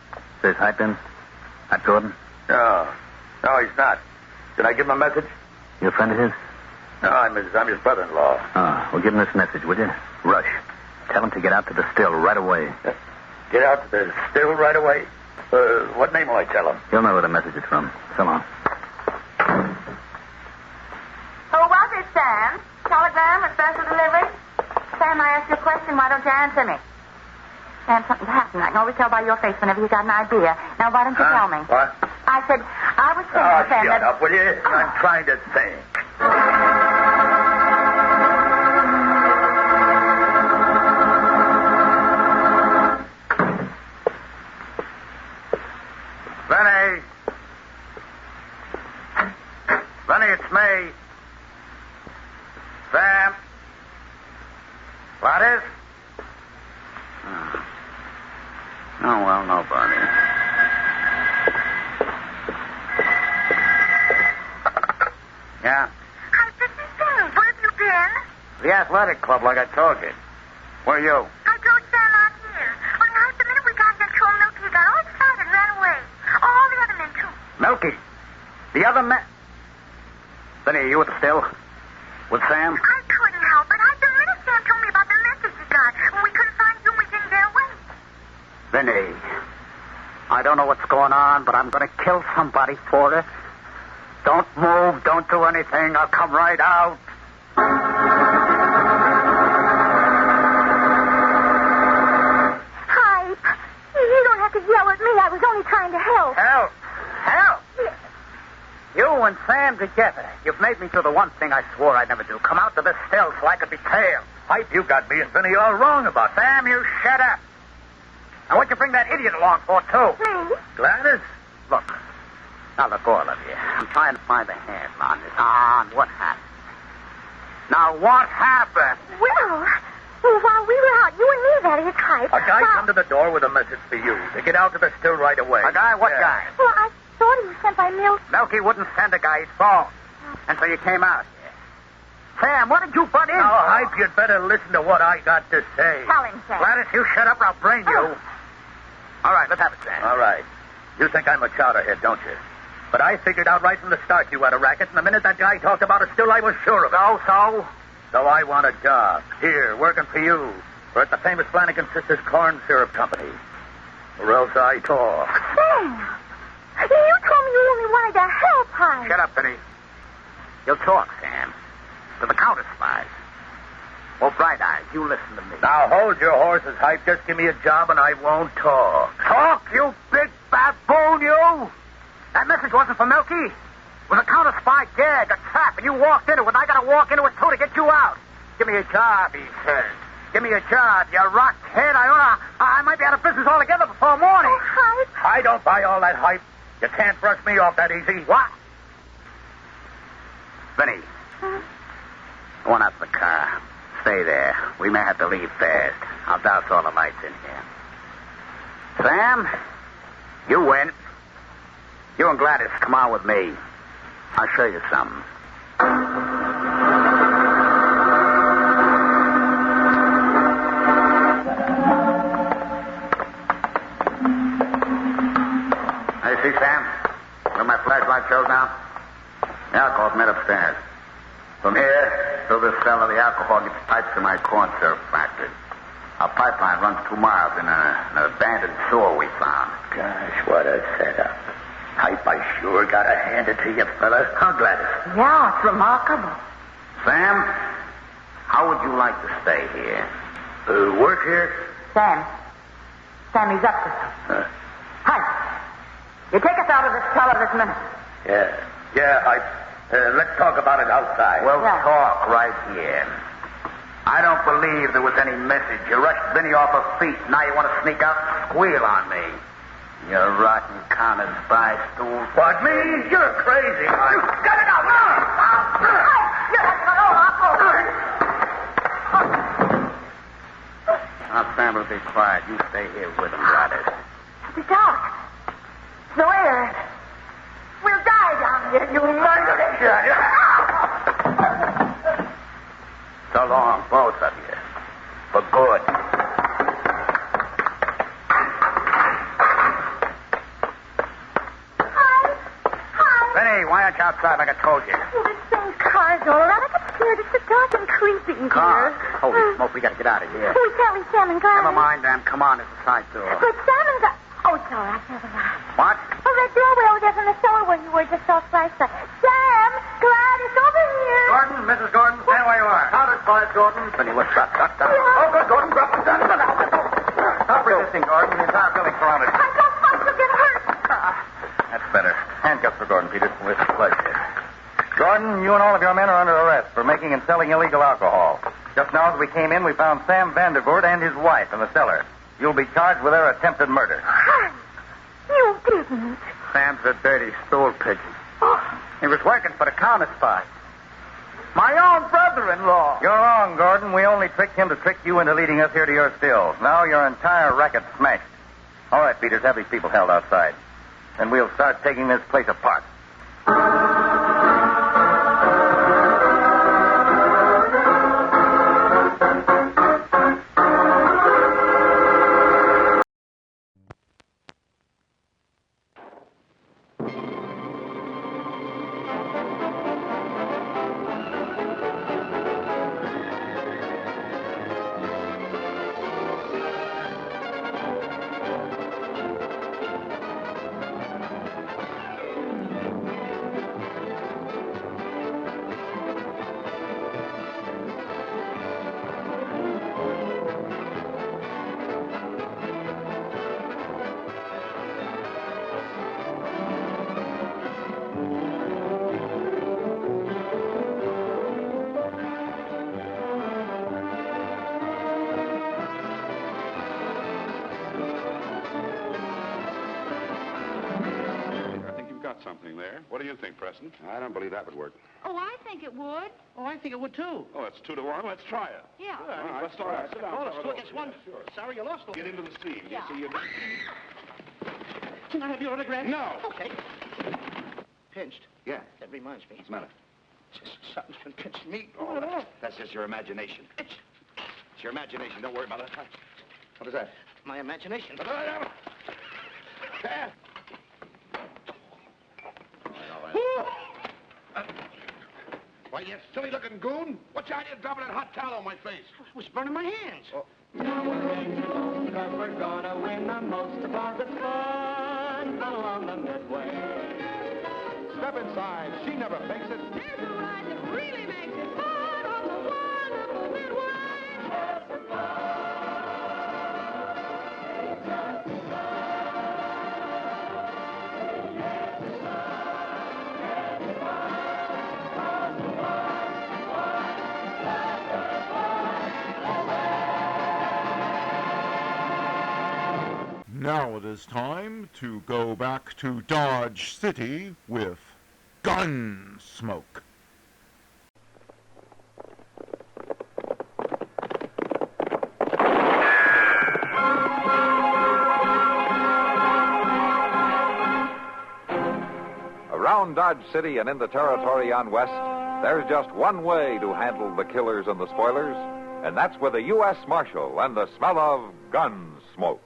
Says Hype in? Hype Gordon? No, he's not. Did I give him a message? You a friend of his? No, I'm his brother-in-law. Well, give him this message, will you? Rush. Tell him to get out to the still right away. Get out to the still right away? What name will I tell him? He'll know where the message is from. So long. Who was it, Sam? Telegram or special delivery? Sam, I asked you a question. Why don't you answer me? Sam, something's happened. I can always tell by your face whenever you got an idea. Now, why don't you tell me? What? I said, I was thinking, Sam, shut up, will you? I'm trying to think. Benny, it's me. Sam. Gladys? Oh, well, nobody. Yeah? Hi, this is Vinny. Where have you been? The athletic club, like I told you. Where are you? I drove Sam out here. Well, now, the minute we got here, told Milky, he got all excited and ran away. All the other men, too. Milky. The other man. Benny, are you at the still? With Sam? I couldn't help it. The minute Sam told me about the message he got, when we couldn't find you, we didn't get away. Benny, I don't know what's going on, but I'm going to kill somebody for it. Don't move. Don't do anything. I'll come right out. Hype, you don't have to yell at me. I was only trying to help. Help? Help? You and Sam together. You've made me do the one thing I swore I'd never do. Come out to this still so I could be tailed. Hype, you got me and Vinny all wrong about that. Sam, you shut up. Now, what'd you bring that idiot along for, too? Me? Gladys? Look. Now, look, all of you. I'm trying to find the handle on this. On what happened? Now, what happened? Well, while we were out, you and me, that is, Hype. A guy come to the door with a message for you to get out to the still right away. A guy? What guy? Well, I thought he was sent by Milky. Milky wouldn't send a guy his phone. And so you came out here. Sam, what did you butt in? Now, Hype, you'd better listen to what I got to say. Tell him, Sam. Gladys, you shut up or I'll brain you. All right, let's have it, Sam. All right. You think I'm a chowderhead, don't you? But I figured out right from the start you had a racket, and the minute that guy talked about a still, I was sure of it. So I want a job. Here, working for you. Or at the famous Flanagan Sisters Corn Syrup Company. Or else I talk. Sam, you told me you only wanted to help, Hype. Shut up, Penny. You'll talk, Sam. To the CounterSpy. Oh, Bright Eyes, you listen to me. Now, hold your horses, Hype. Just give me a job and I won't talk. Talk, you big baboon, you! That message wasn't for Milky. It was a CounterSpy gag, a trap, and you walked into it, and I gotta walk into it, too, to get you out. Give me a job, he says. Give me a job, you rockhead. I might be out of business altogether before morning. Oh, Hype. I don't buy all that hype. You can't brush me off that easy. What? Vinny. Go on out to the car. Stay there. We may have to leave fast. I'll douse all the lights in here. Sam, you win. You and Gladys, come on with me. I'll show you something. Hey, see, Sam? Where my flashlight shows now? The alcohol's made upstairs. From here, through this cellar, the alcohol gets piped to my corn syrup factory. Our pipeline runs 2 miles in an abandoned sewer we found. Gosh, what a setup. Pipe, I sure gotta hand it to you, fellas. Huh, Gladys? Yeah, it's remarkable. Sam, how would you like to stay here? Work here? Sam, he's up to something. Hi. You take us out of this cellar this minute. Yeah, let's talk about it outside. We'll talk right here. I don't believe there was any message. You rushed Vinny off her feet. Now you want to sneak out and squeal on me. You rotten CounterSpy stool. What, me? You're crazy. Get it out. No. You're not Now, Sam will be quiet. You stay here with him, Gladys. It'll be dark. No air. We'll die down here, you murderer. So long, both of you. For good. Vinny, why aren't you outside like I told you? Oh, this thing's cars all around. I get scared. It's so dark and creepy in Car? here. Holy smoke, we gotta get out of here. We can't leave Sam and Gladys. Never mind, Dan. Come on, there's a side door. But Sam and Gladys... Oh, it's all right. Never mind. What? Oh, that doorway over there from the cellar where you were just off flashlight. Sam, Gladys, over here. Gordon, Mrs. Gordon, stand where you are. CounterSpy, Gordon. Vinny, what's up? Duck down. Oh, good, Gordon. Drop it down. Stop resisting, Gordon. The entire building's surrounded. I don't want to get hurt. That's better. Handcuffs for Gordon, Peters. With pleasure. Gordon, you and all of your men are under arrest for making and selling illegal alcohol. Just now as we came in, we found Sam Vandervoort and his wife in the cellar. You'll be charged with their attempted murder. You didn't. Sam's a dirty stool pigeon. He was working for the CounterSpy. My own brother-in-law. You're wrong, Gordon. We only tricked him to trick you into leading us here to your stills. Now your entire racket's smashed. All right, Peters, have these people held outside. And we'll start taking this place apart. Something there. What do you think, Preston? I don't believe that would work. Oh, I think it would. Oh, I think it would, too. Oh, it's 2-1. Let's try it. Yeah. All right, let's try it. Sit down. Oh, it's 2 against 1. Sure. Sorry, you lost. Get into the steam. Yeah. Can I have your autograph? No. Okay. Pinched? Yeah. That reminds me. What's the matter? Something's been pinched me. Oh, that's just your imagination. It's your imagination. Don't worry about it. What is that? My imagination. There. Why, you silly-looking goon. What's the idea of dropping that hot towel on my face? It was burning my hands. Oh. We're gonna win the most of all the fun along the midway. Step inside. She never fakes it. There's a ride that really makes it fun on the wonderful midway. Now it is time to go back to Dodge City with Gunsmoke. Around Dodge City and in the territory on West, there's just one way to handle the killers and the spoilers, and that's with a U.S. Marshal and the smell of Gunsmoke.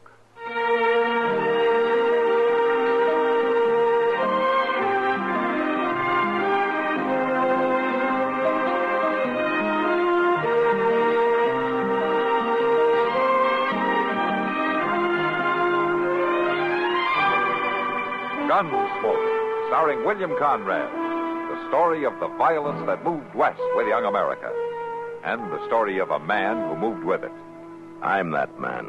Gunsmoke, starring William Conrad. The story of the violence that moved west with young America. And the story of a man who moved with it. I'm that man.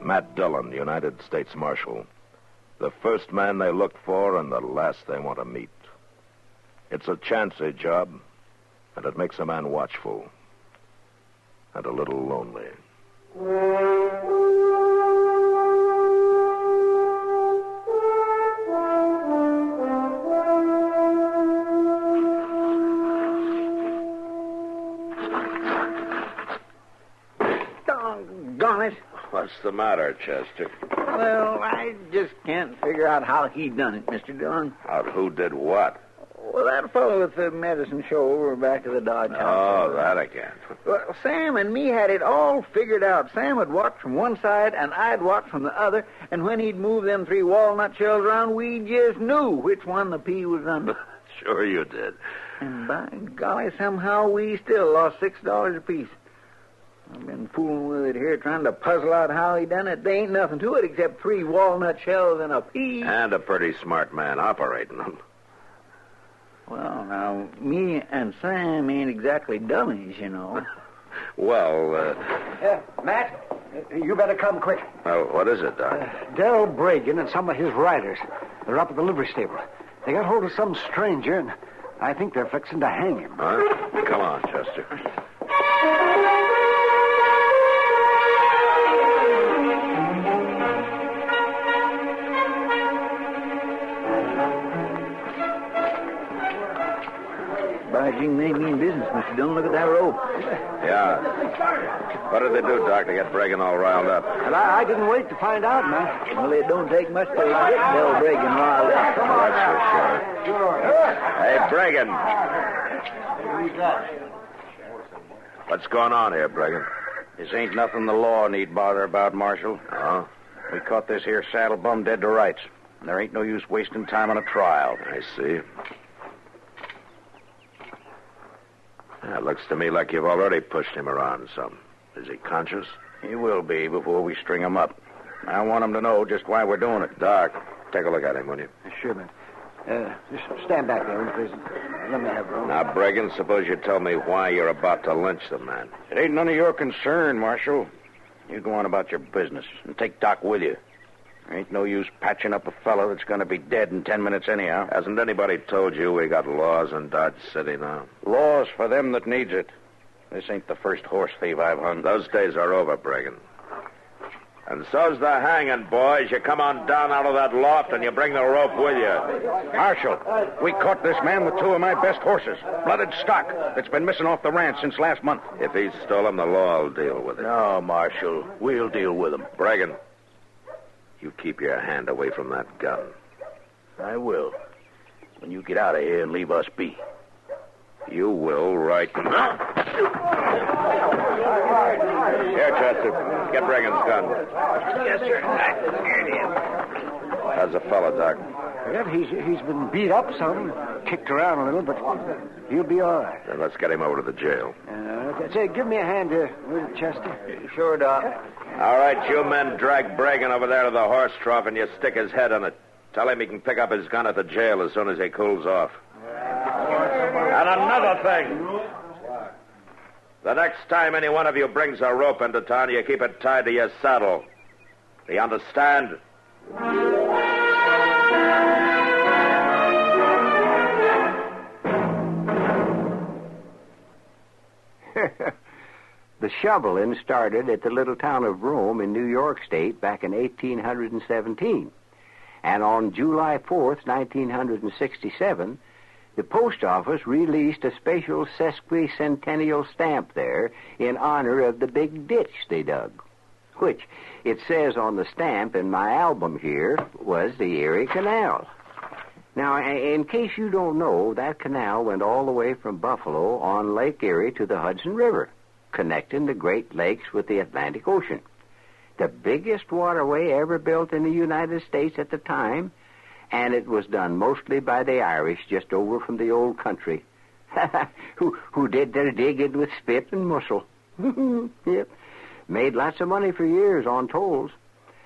Matt Dillon, United States Marshal. The first man they look for and the last they want to meet. It's a chancy job, and it makes a man watchful. And a little lonely. Doggone it. What's the matter, Chester? Well, I just can't figure out how he done it, Mr. Dillon. Out who did what? Well, that fellow with the medicine show over back of the Dodge House. Oh, that again. Well, Sam and me had it all figured out. Sam would watch from one side, and I'd watch from the other, and when he'd move them 3 walnut shells around, we just knew which one the pea was under. Sure you did. And by golly, somehow we still lost $6 apiece. I've been fooling with it here, trying to puzzle out how he done it. There ain't nothing to it except 3 walnut shells and a pea. And a pretty smart man operating them. Well, now, me and Sam ain't exactly dummies, you know. Well, Matt, you better come quick. Well, what is it, Doc? Darrell Bragan and some of his riders. They're up at the livery stable. They got hold of some stranger, and I think they're fixing to hang him. Huh? Come on, Chester. By jing, they mean business, Mr. Dillon. Look at that rope. Yeah. What did they do, Doc, to get Bragan all riled up? And I didn't wait to find out, Matt. Well, it don't take much to get Del Bragan riled up. Come on, that's for sure. Hey, Bragan. What's going on here, Bragan? This ain't nothing the law need bother about, Marshal. Oh? We caught this here saddle bum dead to rights. And there ain't no use wasting time on a trial. I see. Yeah, it looks to me like you've already pushed him around some. Is he conscious? He will be before we string him up. I want him to know just why we're doing it. Doc, take a look at him, will you? Sure, man. Just stand back there, please. Let me have room. Now, Bragan, suppose you tell me why you're about to lynch the man. It ain't none of your concern, Marshal. You go on about your business and take Doc with you. There ain't no use patching up a fellow that's going to be dead in 10 minutes anyhow. Hasn't anybody told you we got laws in Dodge City now? Laws for them that needs it. This ain't the first horse thief I've hung. Those days are over, Bragan. And so's the hanging, boys. You come on down out of that loft and you bring the rope with you. Marshal, we caught this man with 2 of my best horses. Blooded stock that's been missing off the ranch since last month. If he stole them, the law will deal with it. No, Marshal. We'll deal with him. Bragan, you keep your hand away from that gun. I will. When you get out of here and leave us be. You will, right now. Here, Chester. Get Bragan's gun. Yes, sir. Here it is. How's the fella, Doc? Yeah, he's been beat up some, kicked around a little, but he'll be all right. Then let's get him over to the jail. Say, give me a hand here, Chester. Sure, Doc. All right, you men drag Bragan over there to the horse trough and you stick his head on it. Tell him he can pick up his gun at the jail as soon as he cools off. And another thing. The next time any one of you brings a rope into town, you keep it tied to your saddle. Do you understand? The shoveling started at the little town of Rome in New York State back in 1817. And on July 4th, 1967, the post office released a special sesquicentennial stamp there in honor of the big ditch they dug, which, it says on the stamp in my album here, was the Erie Canal. Now, in case you don't know, that canal went all the way from Buffalo on Lake Erie to the Hudson River, connecting the Great Lakes with the Atlantic Ocean. The biggest waterway ever built in the United States at the time, and it was done mostly by the Irish just over from the old country, who did their digging with spit and mussel. Yep. Made lots of money for years on tolls.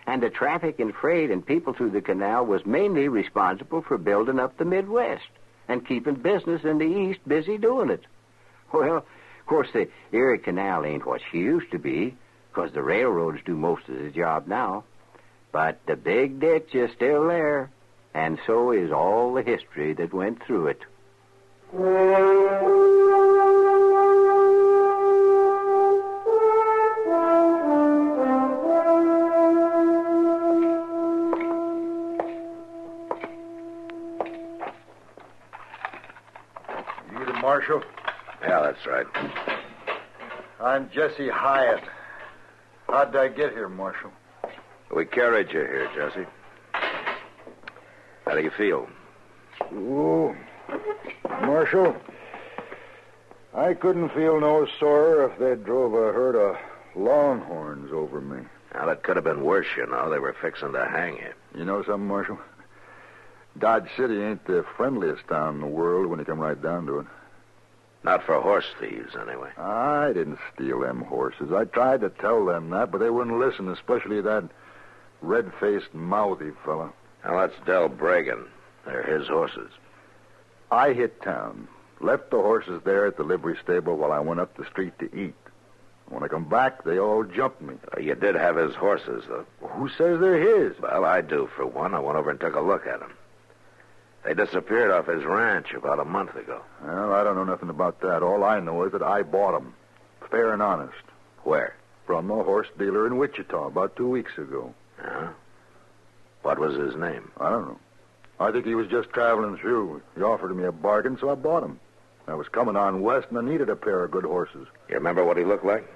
And the traffic and freight and people through the canal was mainly responsible for building up the Midwest and keeping business in the East busy doing it. Well, of course, the Erie Canal ain't what she used to be, because the railroads do most of the job now. But the big ditch is still there, and so is all the history that went through it. You the marshal? Yeah, that's right. I'm Jesse Hyatt. How'd I get here, Marshal? We carried you here, Jesse. How do you feel? Oh, Marshal, I couldn't feel no sorer if they drove a herd of longhorns over me. Now, that could have been worse, you know. They were fixing to hang you. You know something, Marshal? Dodge City ain't the friendliest town in the world when you come right down to it. Not for horse thieves, anyway. I didn't steal them horses. I tried to tell them that, but they wouldn't listen, especially that red-faced, mouthy fella. Now, that's Del Bragan. They're his horses. I hit town, left the horses there at the livery stable while I went up the street to eat. When I come back, they all jumped me. You did have his horses, though. Who says they're his? Well, I do, for one. I went over and took a look at them. They disappeared off his ranch about a month ago. Well, I don't know nothing about that. All I know is that I bought them, fair and honest. Where? From a horse dealer in Wichita about 2 weeks ago. Uh-huh. What was his name? I don't know. I think he was just traveling through. He offered me a bargain, so I bought him. I was coming on west, and I needed a pair of good horses. You remember what he looked like?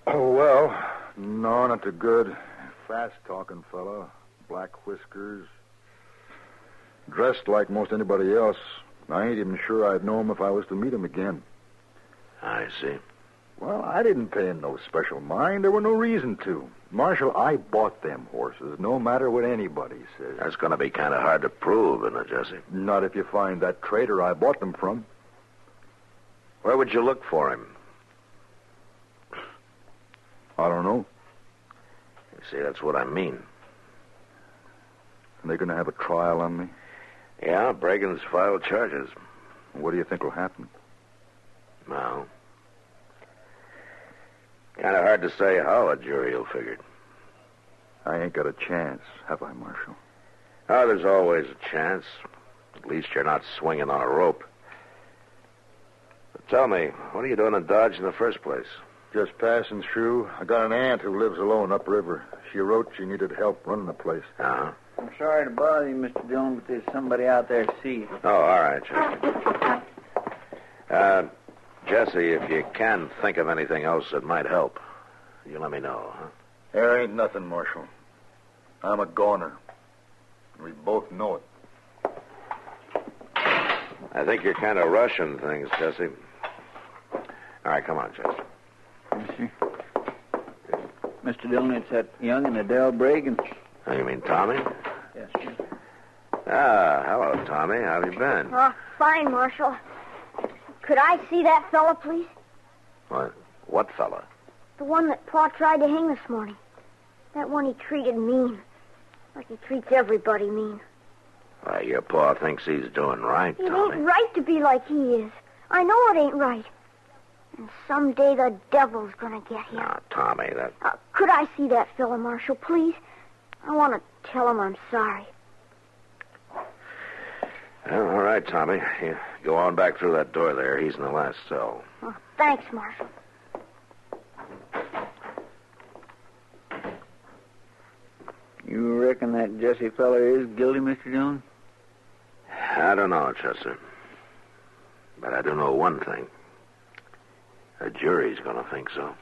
Oh, well, no, not too good. Fast-talking fella, black whiskers, dressed like most anybody else. I ain't even sure I'd know him if I was to meet him again. I see. Well, I didn't pay him no special mind. There were no reason to. Marshal, I bought them horses, no matter what anybody says. That's going to be kind of hard to prove, isn't it, Jesse? Not if you find that trader I bought them from. Where would you look for him? I don't know. You see, that's what I mean. And they're going to have a trial on me? Yeah, Bragan's filed charges. What do you think will happen? Well, kind of hard to say how a jury will figure. I ain't got a chance, have I, Marshal? Oh, there's always a chance. At least you're not swinging on a rope. But tell me, what are you doing in Dodge in the first place? Just passing through. I got an aunt who lives alone upriver. She wrote she needed help running the place. Uh-huh. I'm sorry to bother you, Mr. Dillon, but there's somebody out there to see you. Oh, all right, Jesse. Jesse, if you can think of anything else that might help, you let me know, huh? There ain't nothing, Marshal. I'm a goner. We both know it. I think you're kind of rushing things, Jesse. All right, come on, Jesse. Yes, sir. Mr. Dillon, it's that young and Adele Bragan. Oh, you mean Tommy? Yes, sir. Ah, hello, Tommy. How have you been? Oh, fine, Marshal. Could I see that fella, please? What fella? The one that Pa tried to hang this morning. That one he treated mean. Like he treats everybody mean. Why, your Pa thinks he's doing right, It Tommy. ain't right to be like he is. I know it ain't right. And someday the devil's gonna get him. Now, Tommy, that... Could I see that fella, Marshal, please? I want to tell him I'm sorry. Well, all right, Tommy. You go on back through that door there. He's in the last cell. Oh, thanks, Marshal. You reckon that Jesse feller is guilty, Mr. Dillon? I don't know, Chester. But I do know one thing. The jury's going to think so.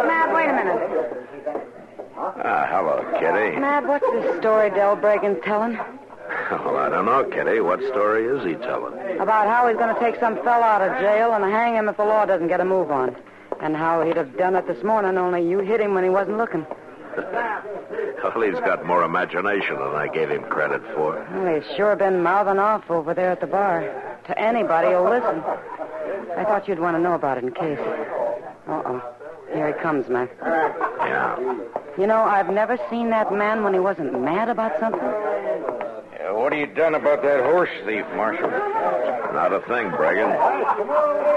Matt, wait a minute. Hello, Kitty. Matt, what's this story Del Bragan's telling? Well, I don't know, Kitty. What story is he telling? About how he's going to take some fella out of jail and hang him if the law doesn't get a move on. And how he'd have done it this morning, only you hit him when he wasn't looking. Well, he's got more imagination than I gave him credit for. Well, he's sure been mouthing off over there at the bar. To anybody who'll listen. I thought you'd want to know about it in case. Uh-oh. Here he comes, Mac. Yeah. You know, I've never seen that man when he wasn't mad about something. What have you done about that horse thief, Marshal? Not a thing, Bregan.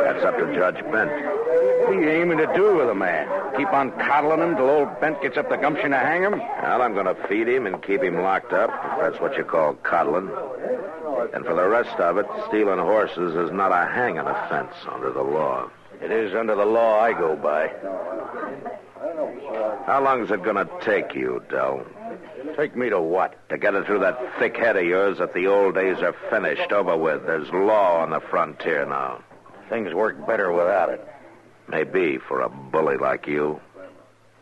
That's up to Judge Bent. What are you aiming to do with a man? Keep on coddling him till old Bent gets up the gumption to hang him? Well, I'm going to feed him and keep him locked up, if that's what you call coddling. And for the rest of it, stealing horses is not a hanging offense under the law. It is under the law I go by. How long is it going to take you, Del? Take me to what? To get it through that thick head of yours that the old days are finished, over with. There's law on the frontier now. Things work better without it. Maybe for a bully like you.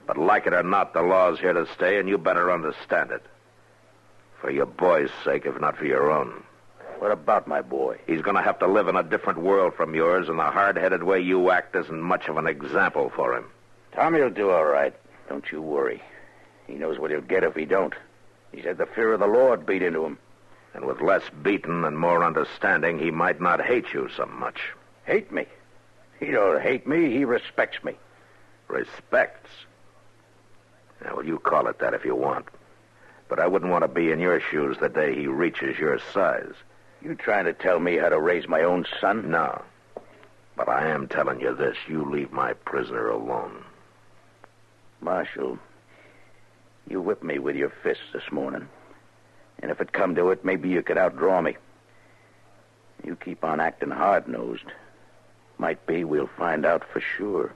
But like it or not, the law's here to stay, and you better understand it. For your boy's sake, if not for your own. What about my boy? He's going to have to live in a different world from yours, and the hard-headed way you act isn't much of an example for him. Tommy'll do all right. Don't you worry. He knows what he'll get if he don't. He's had the fear of the Lord beat into him. And with less beating and more understanding, he might not hate you so much. Hate me? He don't hate me. He respects me. Respects? Yeah, well, you call it that if you want. But I wouldn't want to be in your shoes the day he reaches your size. You trying to tell me how to raise my own son? No. But I am telling you this. You leave my prisoner alone. Marshal, you whipped me with your fists this morning. And if it come to it, maybe you could outdraw me. You keep on acting hard-nosed. Might be we'll find out for sure.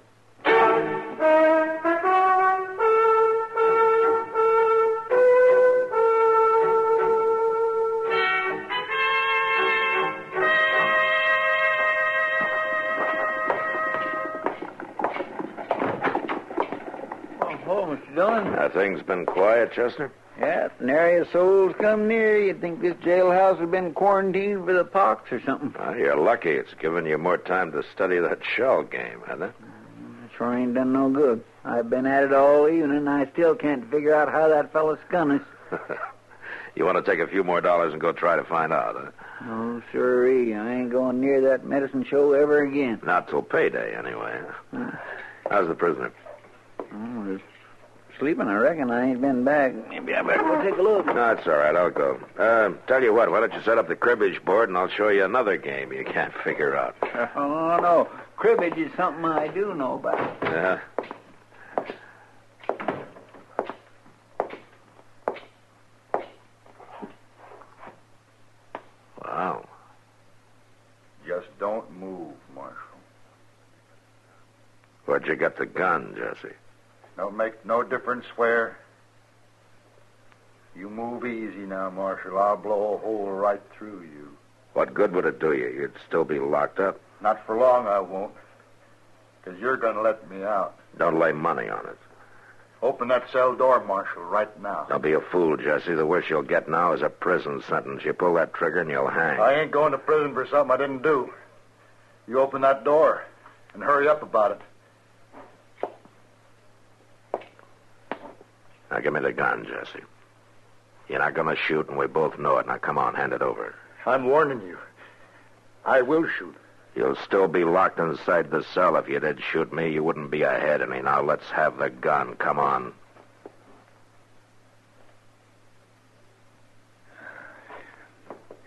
Oh, Mr. Dillon. Things been quiet, Chester? Yeah, if nary a soul's come near, you'd think this jailhouse had been quarantined for the pox or something. Well, you're lucky. It's given you more time to study that shell game, hasn't it? Sure ain't done no good. I've been at it all evening, and I still can't figure out how that fella skun us. You want to take a few more dollars and go try to find out, huh? Oh, sirree. I ain't going near that medicine show ever again. Not till payday, anyway. How's the prisoner? Oh, just sleeping, I reckon. I ain't been back. Maybe I better go take a look. No, that's all right. I'll go. Tell you what, why don't you set up the cribbage board and I'll show you another game you can't figure out. Oh, no. Cribbage is something I do know about. Yeah? Wow. Just don't move, Marshal. Where'd you get the gun, Jesse? Don't make no difference where. You move easy now, Marshal. I'll blow a hole right through you. What good would it do you? You'd still be locked up. Not for long, I won't. Because you're going to let me out. Don't lay money on it. Open that cell door, Marshal, right now. Don't be a fool, Jesse. The worst you'll get now is a prison sentence. You pull that trigger and you'll hang. I ain't going to prison for something I didn't do. You open that door and hurry up about it. Now, give me the gun, Jesse. You're not going to shoot, and we both know it. Now, come on, hand it over. I'm warning you. I will shoot. You'll still be locked inside the cell. If you did shoot me, you wouldn't be ahead of me. Now, let's have the gun. Come on.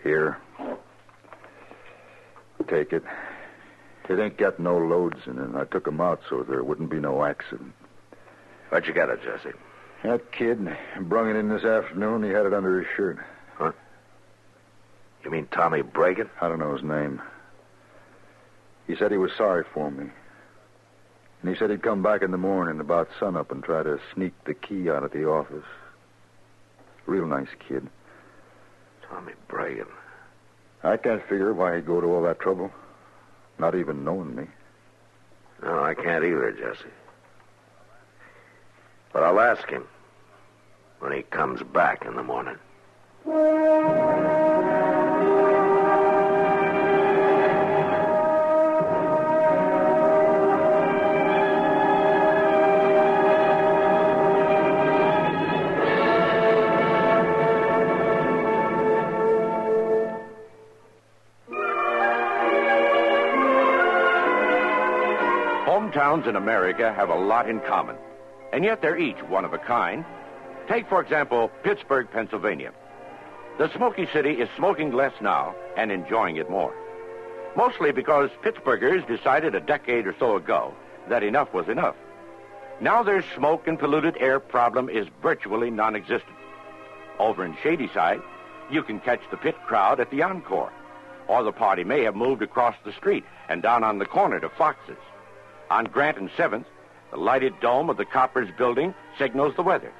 Here. Take it. It ain't got no loads in it. I took 'em out so there wouldn't be no accident. Where'd you get it, Jesse? That kid brung it in this afternoon. He had it under his shirt. Huh? You mean Tommy Bregan? I don't know his name. He said he was sorry for me. And he said he'd come back in the morning about sunup and try to sneak the key out of the office. Real nice kid. Tommy Bregan. I can't figure why he'd go to all that trouble. Not even knowing me. No, I can't either, Jesse. But I'll ask him when he comes back in the morning. towns in America have a lot in common, and yet they're each one of a kind. Take, for example, Pittsburgh, Pennsylvania. The smoky city is smoking less now and enjoying it more. Mostly because Pittsburghers decided a decade or so ago that enough was enough. Now their smoke and polluted air problem is virtually non-existent. Over in Shadyside, you can catch the pit crowd at the Encore, or the party may have moved across the street and down on the corner to Fox's. On Grant and 7th, the lighted dome of the Coppers building signals the weather.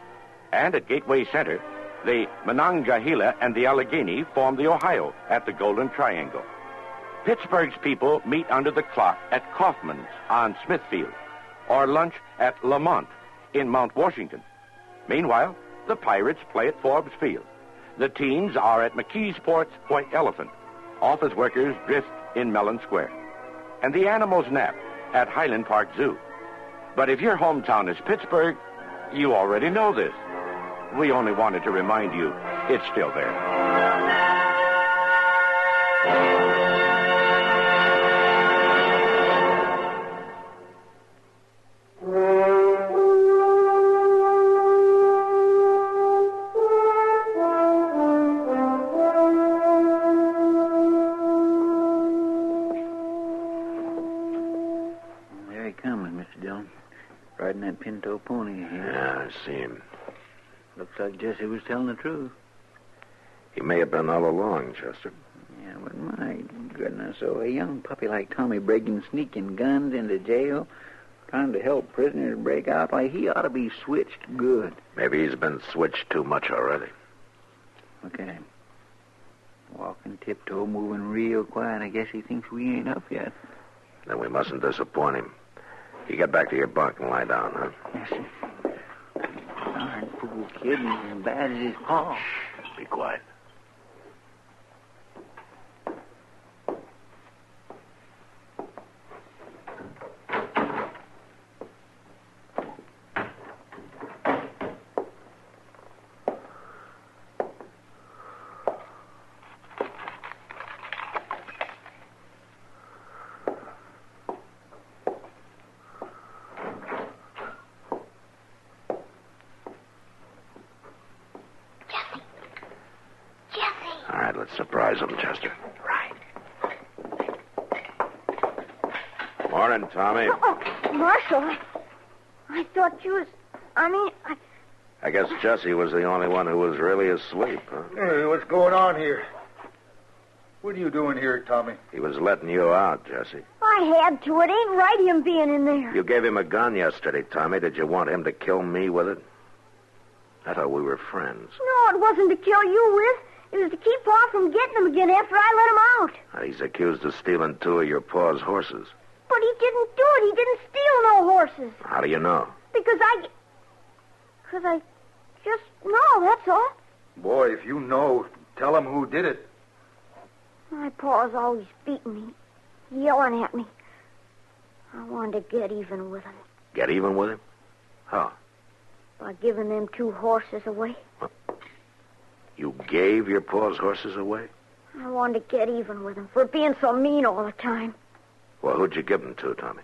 And at Gateway Center, the Monongahela and the Allegheny form the Ohio at the Golden Triangle. Pittsburgh's people meet under the clock at Kaufman's on Smithfield, or lunch at Lamont in Mount Washington. Meanwhile, the Pirates play at Forbes Field. The teens are at McKeesport's White Elephant. Office workers drift in Mellon Square. And the animals nap at Highland Park Zoo. But if your hometown is Pittsburgh, you already know this. We only wanted to remind you it's still there. There he comes, Mr. Dillon. Riding that pinto pony here. Yeah, I see him. Looks like Jesse was telling the truth. He may have been all along, Chester. Yeah, but my goodness, so a young puppy like Tommy breaking sneaking guns into jail, trying to help prisoners break out, like he ought to be switched good. Maybe he's been switched too much already. Look at him. Walking tiptoe, moving real quiet. I guess he thinks we ain't up yet. Then we mustn't disappoint him. You get back to your bunk and lie down, huh? Yes, sir. Darn fool kid, and as bad as his paw. Be quiet. All right, let's surprise him, Chester. Right. Morning, Tommy. Oh, Marshal, I thought you was... I guess Jesse was the only one who was really asleep, huh? Hey, what's going on here? What are you doing here, Tommy? He was letting you out, Jesse. I had to. It ain't right him being in there. You gave him a gun yesterday, Tommy. Did you want him to kill me with it? I thought we were friends. No, it wasn't to kill you with. It was to keep Pa from getting him again after I let him out. He's accused of stealing 2 of your pa's horses. But he didn't do it. He didn't steal no horses. How do you know? Because I just know, that's all. Boy, if you know, tell him who did it. My pa's always beating me, yelling at me. I wanted to get even with him. Get even with him? How? By giving them 2 horses away. You gave your pa's horses away? I wanted to get even with him for being so mean all the time. Well, who'd you give them to, Tommy?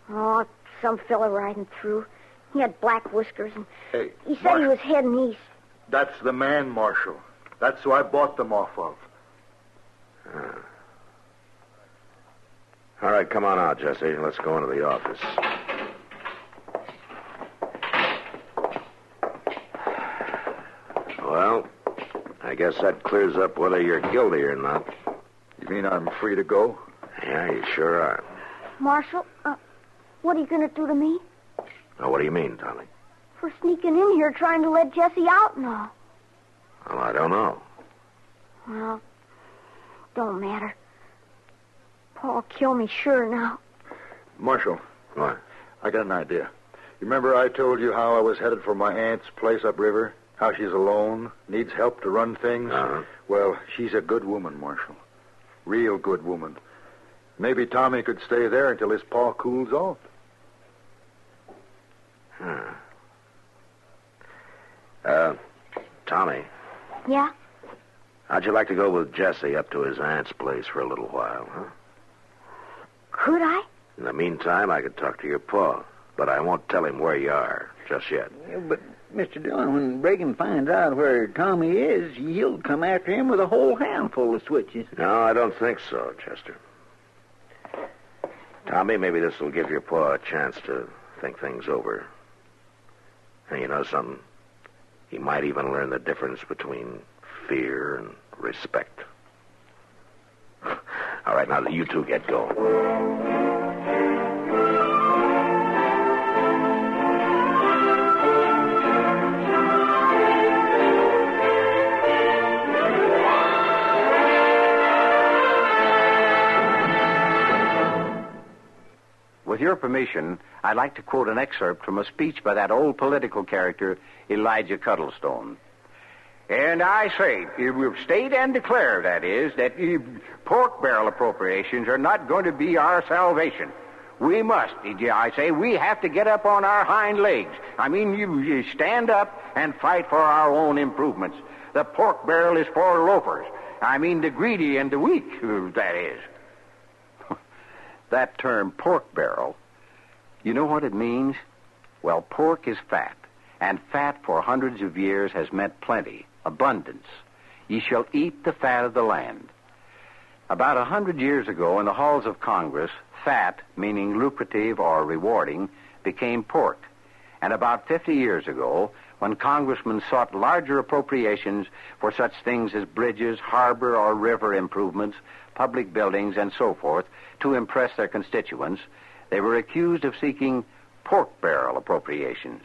Oh, some fella riding through. He had black whiskers, and Hey, he said he was heading east. That's the man, Marshal. That's who I bought them off of. All right, come on out, Jesse. Let's go into the office. Well, I guess that clears up whether you're guilty or not. You mean I'm free to go? Yeah, you sure are. Marshal, what are you going to do to me? Now, what do you mean, Tommy? For sneaking in here trying to let Jesse out and all. Well, I don't know. Well, don't matter. Paul killed me sure now. Marshal. What? I got an idea. You remember I told you how I was headed for my aunt's place upriver? How she's alone, needs help to run things? Uh-huh. Well, she's a good woman, Marshal. Real good woman. Maybe Tommy could stay there until his paw cools off. Tommy, Yeah? how'd you like to go with Jesse up to his aunt's place for a little while, huh? Could I? In the meantime, I could talk to your pa, but I won't tell him where you are just yet. Yeah, but, Mr. Dillon, when Reagan finds out where Tommy is, he'll come after him with a whole handful of switches. No, I don't think so, Chester. Tommy, maybe this will give your pa a chance to think things over. And you know something? He might even learn the difference between fear and respect. All right, now you two get going. With your permission, I'd like to quote an excerpt from a speech by that old political character, Elijah Cuddlestone. And I say, we've state and declare, that is, that pork barrel appropriations are not going to be our salvation. We must, I say, we have to get up on our hind legs. I mean, you stand up and fight for our own improvements. The pork barrel is for loafers. I mean, the greedy and the weak, that is. That term, pork barrel, you know what it means? Well, pork is fat, and fat for hundreds of years has meant plenty, abundance. Ye shall eat the fat of the land. About 100 years ago, in the halls of Congress, fat, meaning lucrative or rewarding, became pork. And about 50 years ago, when congressmen sought larger appropriations for such things as bridges, harbor or river improvements, public buildings, and so forth, to impress their constituents, they were accused of seeking pork barrel appropriations.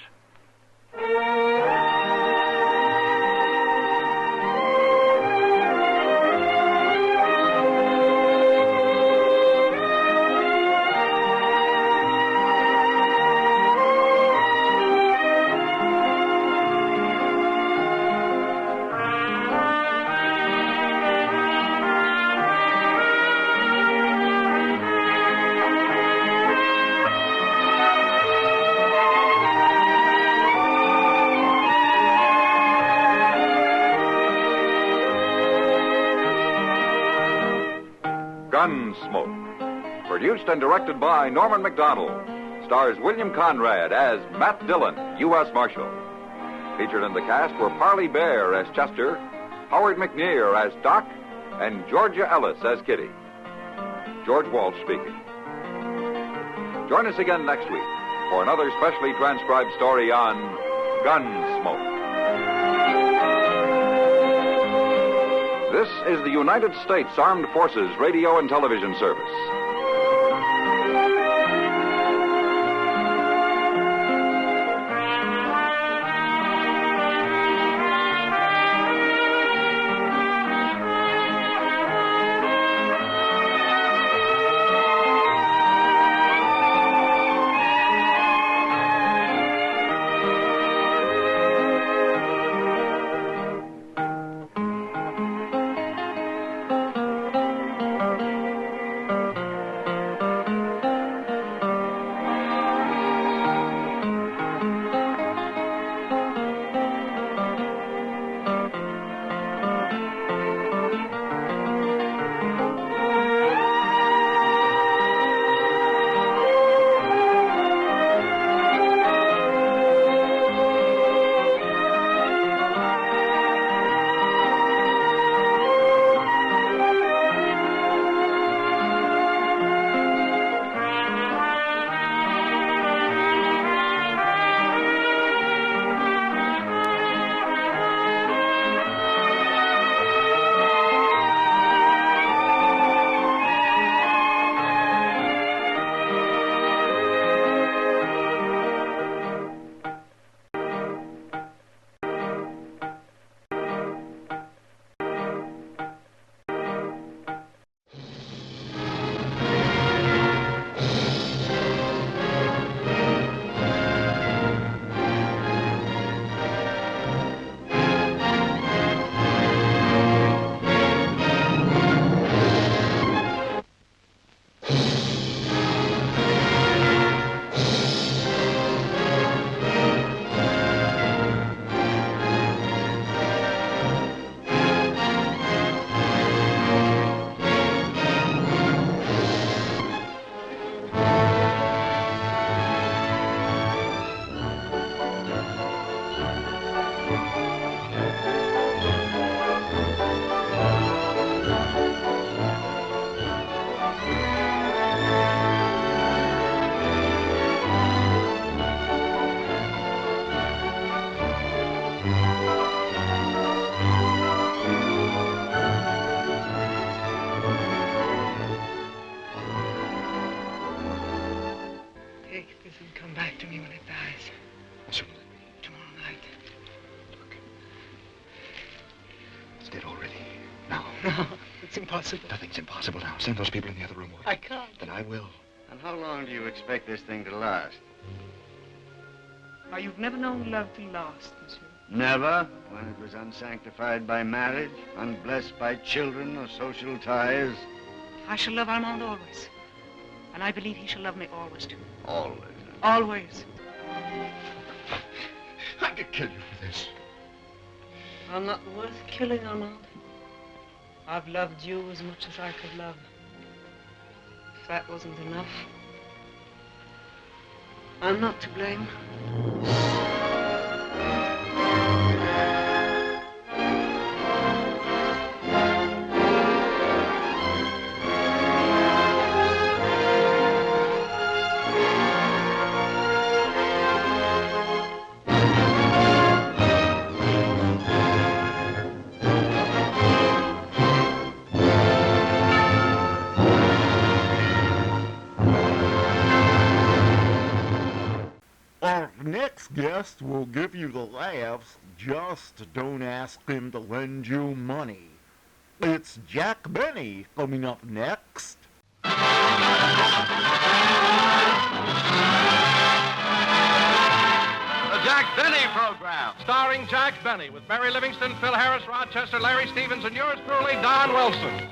Gunsmoke. Produced and directed by Norman McDonald. Stars William Conrad as Matt Dillon, U.S. Marshal. Featured in the cast were Parley Bear as Chester, Howard McNear as Doc, and Georgia Ellis as Kitty. George Walsh speaking. Join us again next week for another specially transcribed story on Gunsmoke. This is the United States Armed Forces Radio and Television Service. when it dies. Soon will it be? Tomorrow night. Look. It's dead already. Now. No, it's impossible. Nothing's impossible now. Send those people in the other room. I can't. Then I will. And how long do you expect this thing to last? Why, you've never known love to last, monsieur. Never, when it was unsanctified by marriage, unblessed by children or social ties. I shall love Armand always. And I believe he shall love me always, too. Always. Always. I could kill you for this. I'm not worth killing, Armand. I've loved you as much as I could love. If that wasn't enough, I'm not to blame. Our next guest will give you the laughs, just don't ask him to lend you money. It's Jack Benny coming up next. The Jack Benny Program, starring Jack Benny, with Mary Livingston, Phil Harris, Rochester, Larry Stevens, and yours truly, Don Wilson.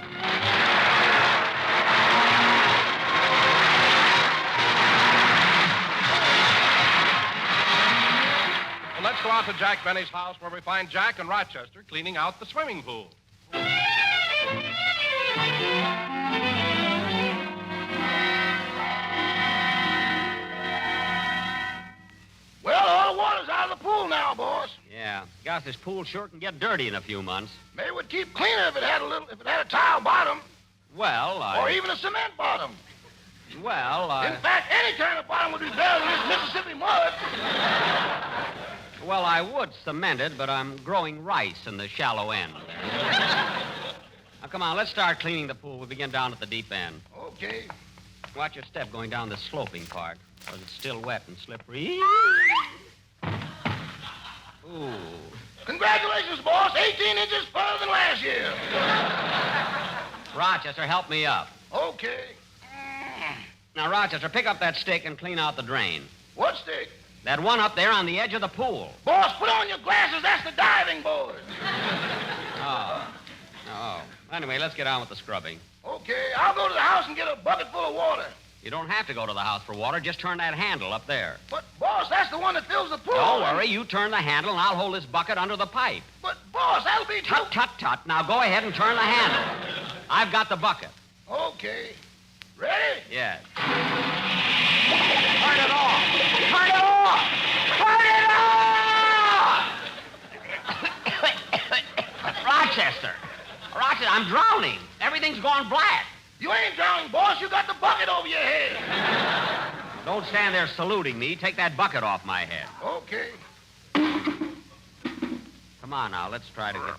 Well, let's go out to Jack Benny's house, where we find Jack and Rochester cleaning out the swimming pool. Well, all the water's out of the pool now, boss. Yeah. Gosh, this pool sure can get dirty in a few months. Maybe we'd keep cleaner if it had a tile bottom. Well, Or even a cement bottom. Well, In fact, any kind of bottom would be better than this Mississippi mud. Well, I would cement it, but I'm growing rice in the shallow end. Now, come on, let's start cleaning the pool. We begin down at the deep end. Okay. Watch your step going down the sloping part, because it's still wet and slippery. Ooh. Congratulations, boss. 18 inches further than last year. Rochester, help me up. Okay. Now, Rochester, pick up that stick and clean out the drain. What stick? That one up there on the edge of the pool. Boss, put on your glasses. That's the diving board. Oh. Anyway, let's get on with the scrubbing. Okay, I'll go to the house and get a bucket full of water. You don't have to go to the house for water. Just turn that handle up there. But, boss, that's the one that fills the pool. Don't worry. You turn the handle, and I'll hold this bucket under the pipe. But, boss, that'll be too... Tut. Now go ahead and turn the handle. I've got the bucket. Okay. Ready? Yes. Turn it off. Turn it off. Turn it off. Rochester, I'm drowning. Everything's gone black. You ain't drowning, boss. You got the bucket over your head. Don't stand there saluting me. Take that bucket off my head. Okay. Come on now. Let's try to get...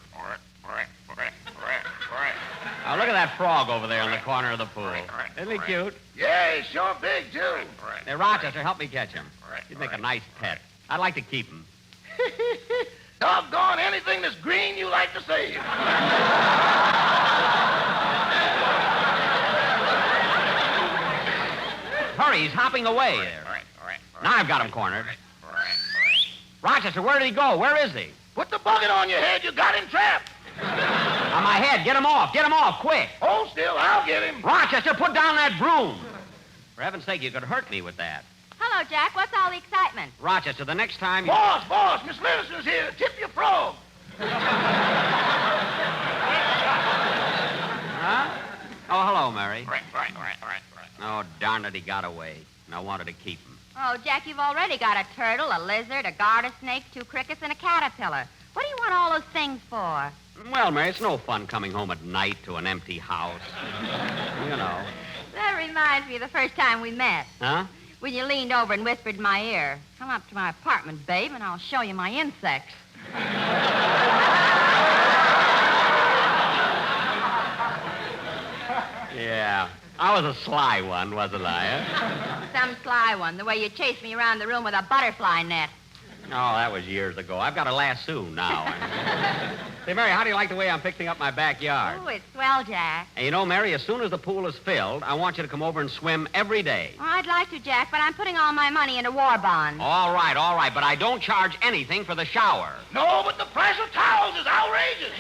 Now, look at that frog over there in the corner of the pool. Isn't he cute? Yeah, he's sure big, too. Hey, Rochester, help me catch him. He'd make a nice pet. I'd like to keep him. Doggone anything that's green you like to save. Hurry, he's hopping away there. Now I've got him cornered. Rochester, where did he go? Where is he? Put the bucket on your head. You got him trapped. On my head. Get him off. Get him off, quick. Hold still. I'll get him. Rochester, put down that broom. For heaven's sake, you could hurt me with that. Hello, Jack. What's all the excitement? Rochester, the next time you... Boss, Miss Livingston's here. Tip your frog. Huh? Oh, hello, Mary. Right. Oh, darn it, he got away. And I wanted to keep him. Oh, Jack, you've already got a turtle, a lizard, a garter snake, 2 crickets, and a caterpillar. What do you want all those things for? Well, Mary, it's no fun coming home at night to an empty house. You know. That reminds me of the first time we met. Huh? When you leaned over and whispered in my ear, "Come up to my apartment, babe, and I'll show you my insects." Yeah. I was a sly one, wasn't I? Some sly one, the way you chased me around the room with a butterfly net. Oh, that was years ago. I've got a lasso now. Say, Mary, how do you like the way I'm fixing up my backyard? Oh, it's swell, Jack. And you know, Mary, as soon as the pool is filled, I want you to come over and swim every day. Well, I'd like to, Jack, but I'm putting all my money into war bonds. All right, but I don't charge anything for the shower. No, but the price of towels is outrageous.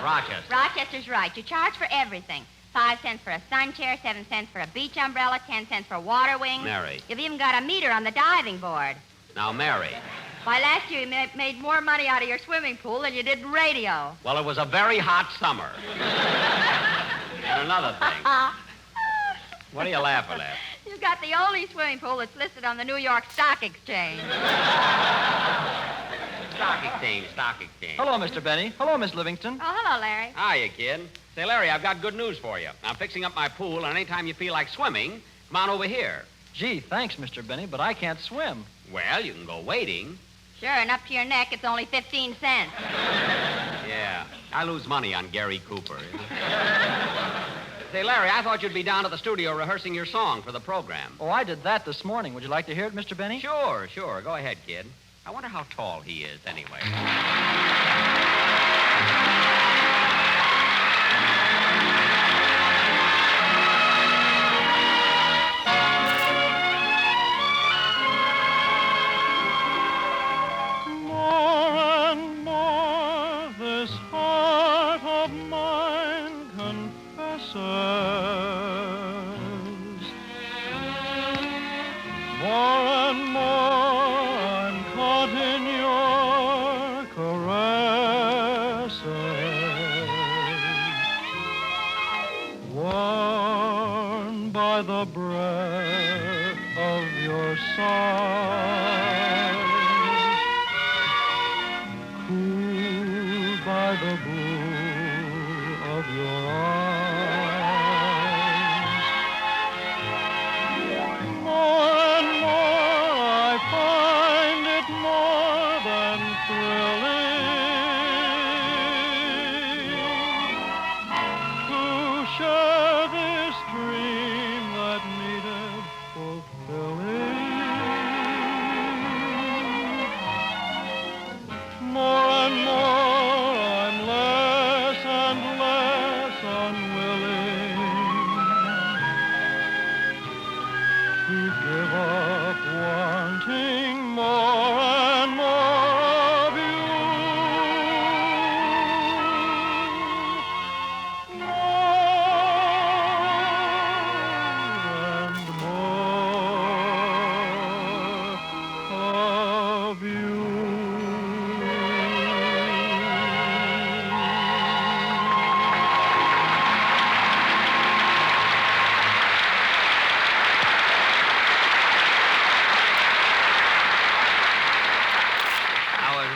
Rochester. Rochester's right. You charge for everything. 5 cents for a sun chair, 7 cents for a beach umbrella, 10 cents for water wings. Mary. You've even got a meter on the diving board. Now, Mary. Why, last year you made more money out of your swimming pool than you did in radio. Well, it was a very hot summer. And another thing. What are you laughing at? You've got the only swimming pool that's listed on the New York Stock Exchange. Stock exchange. Hello, Mr. Benny. Hello, Miss Livingston. Oh, hello, Larry. Hiya, kid. Say, Larry, I've got good news for you. I'm fixing up my pool, and anytime you feel like swimming, come on over here. Gee, thanks, Mr. Benny, but I can't swim. Well, you can go wading. Sure, and up to your neck, it's only 15 cents. Yeah, I lose money on Gary Cooper. Say, Larry, I thought you'd be down at the studio rehearsing your song for the program. Oh, I did that this morning. Would you like to hear it, Mr. Benny? Sure. Go ahead, kid. I wonder how tall he is, anyway.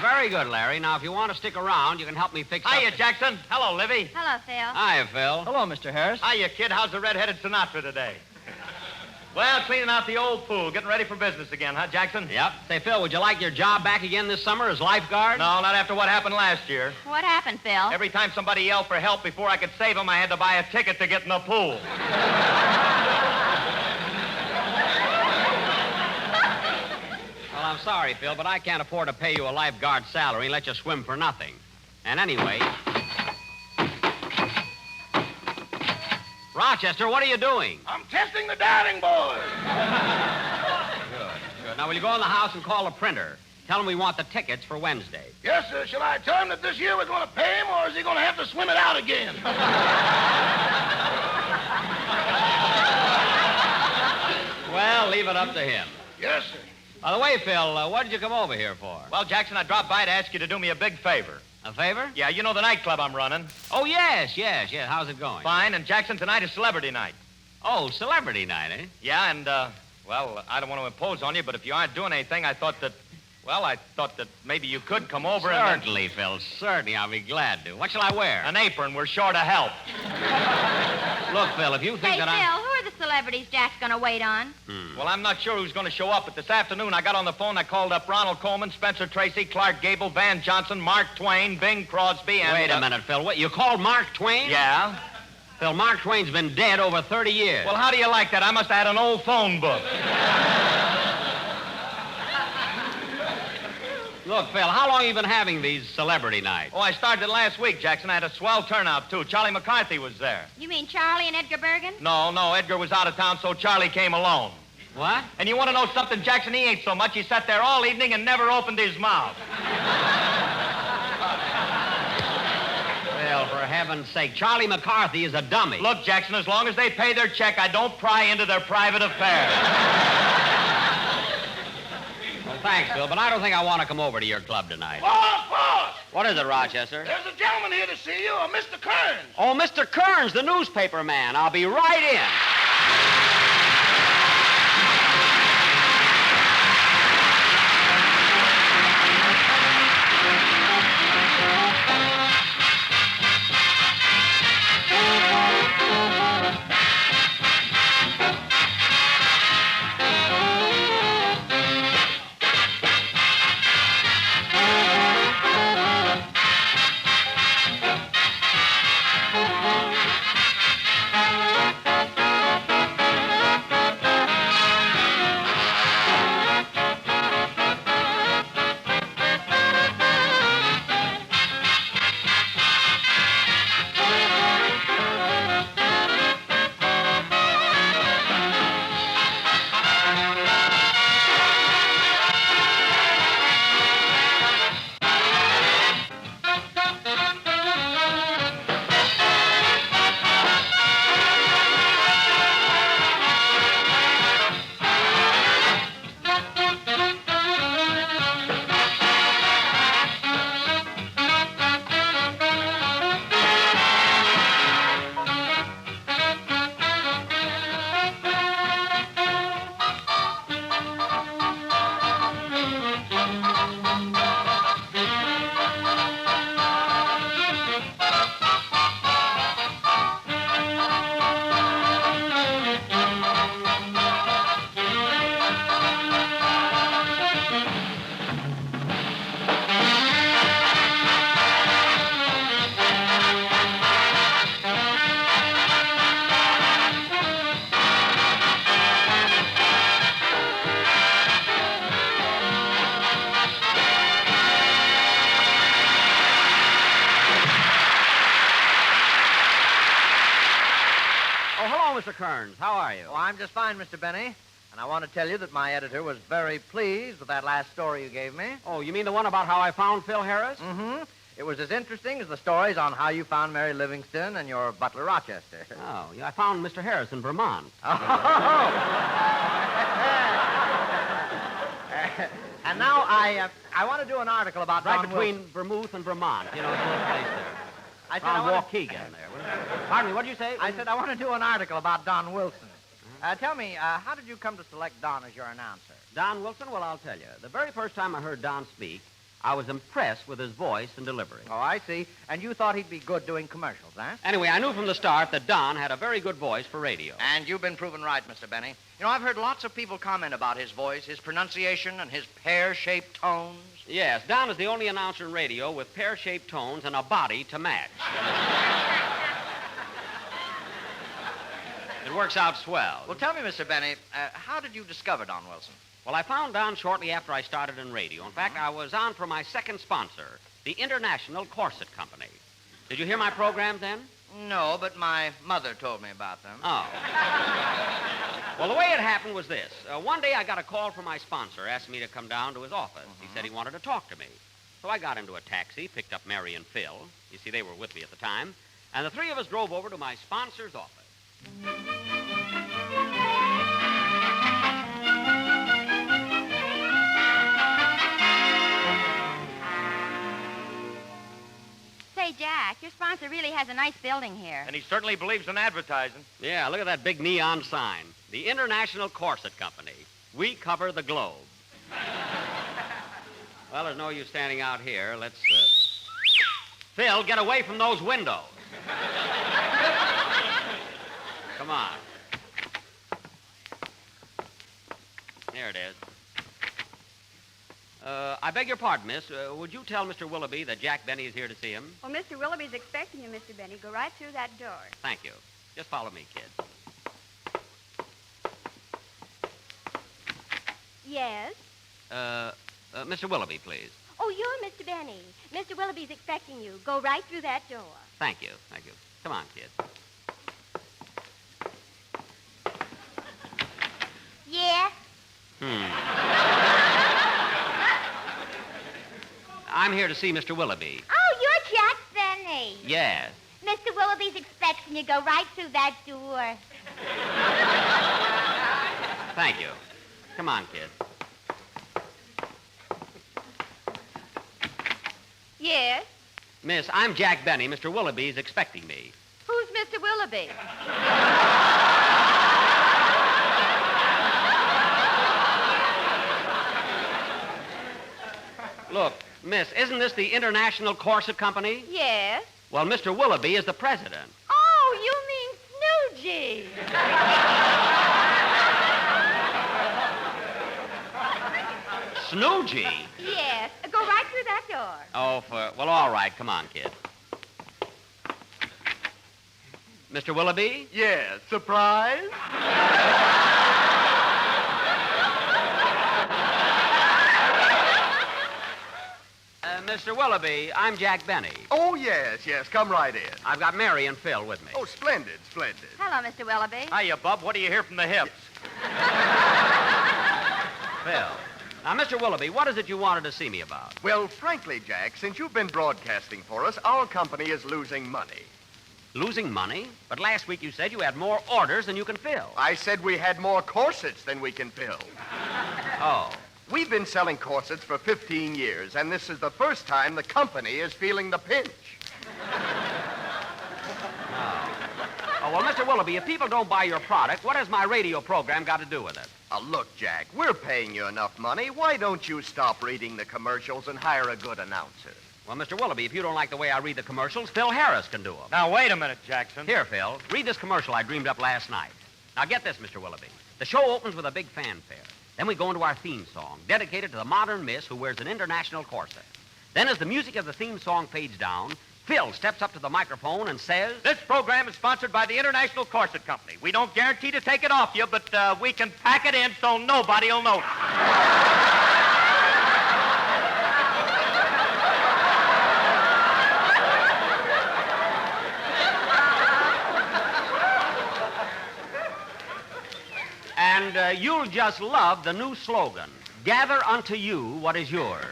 Very good, Larry. Now, if you want to stick around, you can help me fix up... Hiya, Jackson. Hello, Livy. Hello, Phil. Hiya, Phil. Hello, Mr. Harris. Hiya, kid. How's the red-headed Sinatra today? Well, cleaning out the old pool, getting ready for business again, huh, Jackson? Yep. Say, Phil, would you like your job back again this summer as lifeguard? No, not after what happened last year. What happened, Phil? Every time somebody yelled for help before I could save them, I had to buy a ticket to get in the pool. Well, I'm sorry, Phil, but I can't afford to pay you a lifeguard salary and let you swim for nothing. And anyway... Rochester, what are you doing? I'm testing the diving board. Good. Now, will you go in the house and call the printer? Tell him we want the tickets for Wednesday. Yes, sir. Shall I tell him that this year we're going to pay him, or is he going to have to swim it out again? Well, leave it up to him. Yes, sir. By the way, Phil, what did you come over here for? Well, Jackson, I dropped by to ask you to do me a big favor. A favor? Yeah, you know the nightclub I'm running. Oh, yes. How's it going? Fine, and Jackson, tonight is celebrity night. Oh, celebrity night, eh? Yeah, and, well, I don't want to impose on you, but if you aren't doing anything, I thought that maybe you could come over Certainly, Phil. Certainly, I'll be glad to. What shall I wear? An apron. We're short of help. Look, Phil, if you think Phil, who are the celebrities Jack's going to wait on? Well, I'm not sure who's going to show up, but this afternoon I got on the phone, I called up Ronald Coleman, Spencer Tracy, Clark Gable, Van Johnson, Mark Twain, Bing Crosby, and... Wait a minute, Phil. What, you called Mark Twain? Yeah. Phil, Mark Twain's been dead over 30 years. Well, how do you like that? I must have had an old phone book. Look, Phil, how long have you been having these celebrity nights? Oh, I started last week, Jackson. I had a swell turnout, too. Charlie McCarthy was there. You mean Charlie and Edgar Bergen? No, Edgar was out of town, so Charlie came alone. What? And you want to know something, Jackson? He ain't so much. He sat there all evening and never opened his mouth. Well, for heaven's sake, Charlie McCarthy is a dummy. Look, Jackson, as long as they pay their check, I don't pry into their private affairs. Well, thanks, Phil, but I don't think I want to come over to your club tonight. Boss! What is it, Rochester? There's a gentleman here to see you, Mr. Kearns. Oh, Mr. Kearns, the newspaper man. I'll be right in. Mr. Kearns. How are you? Oh, I'm just fine, Mr. Benny. And I want to tell you that my editor was very pleased with that last story you gave me. Oh, you mean the one about how I found Phil Harris? Mm-hmm. It was as interesting as the stories on how you found Mary Livingston and your butler Rochester. Oh, yeah, I found Mr. Harris in Vermont. And now I want to do an article about right Don between Wilson. Vermouth and Vermont. You know, it's a little place there. I said Around I wanna- Waukegan there. Pardon me, what did you say? I said I want to do an article about Don Wilson. Tell me, how did you come to select Don as your announcer? Don Wilson? Well, I'll tell you. The very first time I heard Don speak, I was impressed with his voice and delivery. Oh, I see. And you thought he'd be good doing commercials, huh? Anyway, I knew from the start that Don had a very good voice for radio. And you've been proven right, Mr. Benny. You know, I've heard lots of people comment about his voice, his pronunciation, and his pear-shaped tones. Yes, Don is the only announcer in radio with pear-shaped tones and a body to match. It works out swell. Well, tell me, Mr. Benny, how did you discover Don Wilson? Well, I found Don shortly after I started in radio. In fact, I was on for my second sponsor, the International Corset Company. Did you hear my program then? No, but my mother told me about them. Oh. Well, the way it happened was this. One day I got a call from my sponsor, asked me to come down to his office. He said he wanted to talk to me. So I got into a taxi, picked up Mary and Phil. You see, they were with me at the time. And the three of us drove over to my sponsor's office. Say, Jack, your sponsor really has a nice building here. And he certainly believes in advertising. Yeah, look at that big neon sign. The International Corset Company. We cover the globe. Well, there's no use standing out here. Let's, Phil, get away from those windows. Come on. There it is. I beg your pardon, miss. Would you tell Mr. Willoughby that Jack Benny is here to see him? Well, Mr. Willoughby's expecting you, Mr. Benny. Go right through that door. Thank you. Just follow me, kid. Yes? Mr. Willoughby, please. Oh, you're Mr. Benny. Mr. Willoughby's expecting you. Go right through that door. Thank you. Come on, kid. Yeah? I'm here to see Mr. Willoughby. Oh, you're Jack Benny. Yes. Mr. Willoughby's expecting you. Go right through that door. Thank you. Come on, kid. Yes? Miss, I'm Jack Benny. Mr. Willoughby's expecting me. Who's Mr. Willoughby? Look, miss, isn't this the International Corset Company? Yes. Well, Mr. Willoughby is the president. Oh, you mean Snoogey. Snoogey? Yes. Go right through that door. Oh, well, all right. Come on, kid. Mr. Willoughby? Yeah, surprise? Mr. Willoughby, I'm Jack Benny. Oh, yes. Come right in. I've got Mary and Phil with me. Oh, splendid. Hello, Mr. Willoughby. Hiya, Bub. What do you hear from the hips? Phil. Now, Mr. Willoughby, what is it you wanted to see me about? Well, frankly, Jack, since you've been broadcasting for us, our company is losing money. Losing money? But last week you said you had more orders than you can fill. I said we had more corsets than we can fill. Oh. We've been selling corsets for 15 years, and this is the first time the company is feeling the pinch. Oh, well, Mr. Willoughby, if people don't buy your product, what has my radio program got to do with it? Look, Jack, we're paying you enough money. Why don't you stop reading the commercials and hire a good announcer? Well, Mr. Willoughby, if you don't like the way I read the commercials, Phil Harris can do them. Now, wait a minute, Jackson. Here, Phil, read this commercial I dreamed up last night. Now, get this, Mr. Willoughby. The show opens with a big fanfare. Then we go into our theme song, dedicated to the modern miss who wears an international corset. Then, as the music of the theme song fades down, Phil steps up to the microphone and says... This program is sponsored by the International Corset Company. We don't guarantee to take it off you, but we can pack it in so nobody will notice. And you'll just love the new slogan, Gather unto you what is yours.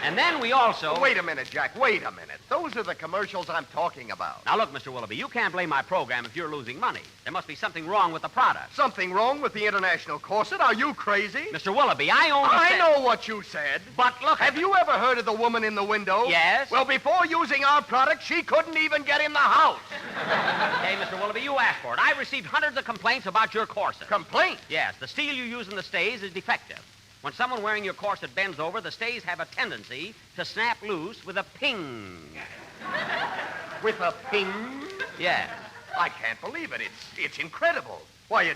And then we also... Wait a minute, Jack. Wait a minute. Those are the commercials I'm talking about. Now, look, Mr. Willoughby, you can't blame my program if you're losing money. There must be something wrong with the product. Something wrong with the International Corset? Are you crazy? Mr. Willoughby, I only I said... know what you said. But look... Have you ever heard of the woman in the window? Yes. Well, before using our product, she couldn't even get in the house. Hey, Mr. Willoughby, you asked for it. I received hundreds of complaints about your corset. Complaints? Yes. The steel you use in the stays is defective. When someone wearing your corset bends over, the stays have a tendency to snap loose with a ping. With a ping? Yes. I can't believe it. It's incredible. Why,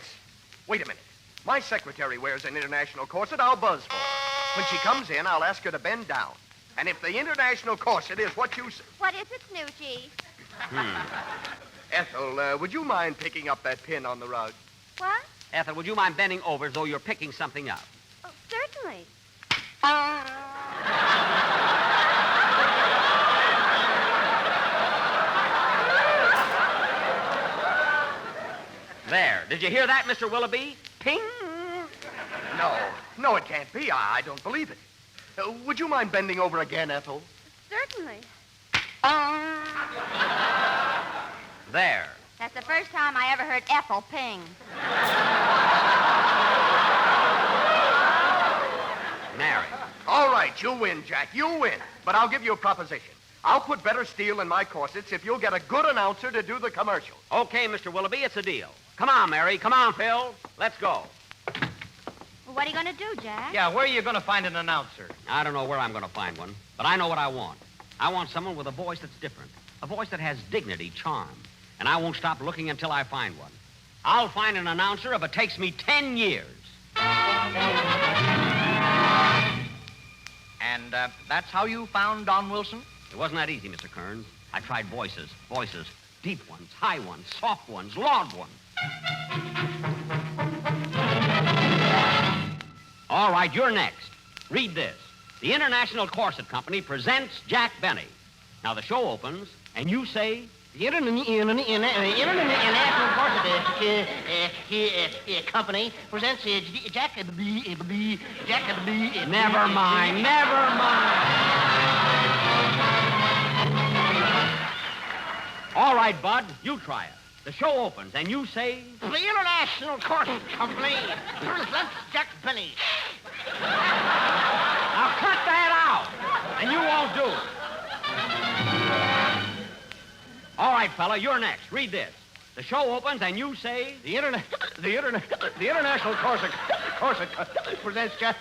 Wait a minute. My secretary wears an international corset. I'll buzz for her. When she comes in, I'll ask her to bend down. And if the international corset is what you say... What is it, Snoochie? Ethel, would you mind picking up that pin on the rug? What? Ethel, would you mind bending over as though you're picking something up? Oh, certainly. There. Did you hear that, Mr. Willoughby? Ping! No, it can't be. I don't believe it. Would you mind bending over again, Ethel? Certainly. There. That's the first time I ever heard Ethel ping. Mary. All right, you win, Jack. You win. But I'll give you a proposition. I'll put better steel in my corsets if you'll get a good announcer to do the commercial. Okay, Mr. Willoughby, it's a deal. Come on, Mary. Come on, Phil. Let's go. Well, what are you going to do, Jack? Yeah, where are you going to find an announcer? I don't know where I'm going to find one, but I know what I want. I want someone with a voice that's different, a voice that has dignity, charm, and I won't stop looking until I find one. I'll find an announcer if it takes me 10 years. And that's how you found Don Wilson? It wasn't that easy, Mr. Kearns. I tried voices, deep ones, high ones, soft ones, loud ones. All right, you're next. Read this. The International Corset Company presents Jack Benny. Now, the show opens, and you say... The International Corset Company presents Jack... Never mind. All right, Bud, you try it. The show opens, and you say... The International Corset Company presents Jack Benny. Now, cut that out, and you won't do it. All right, fella, you're next. Read this. The show opens, and you say... The International Corset presents Jack...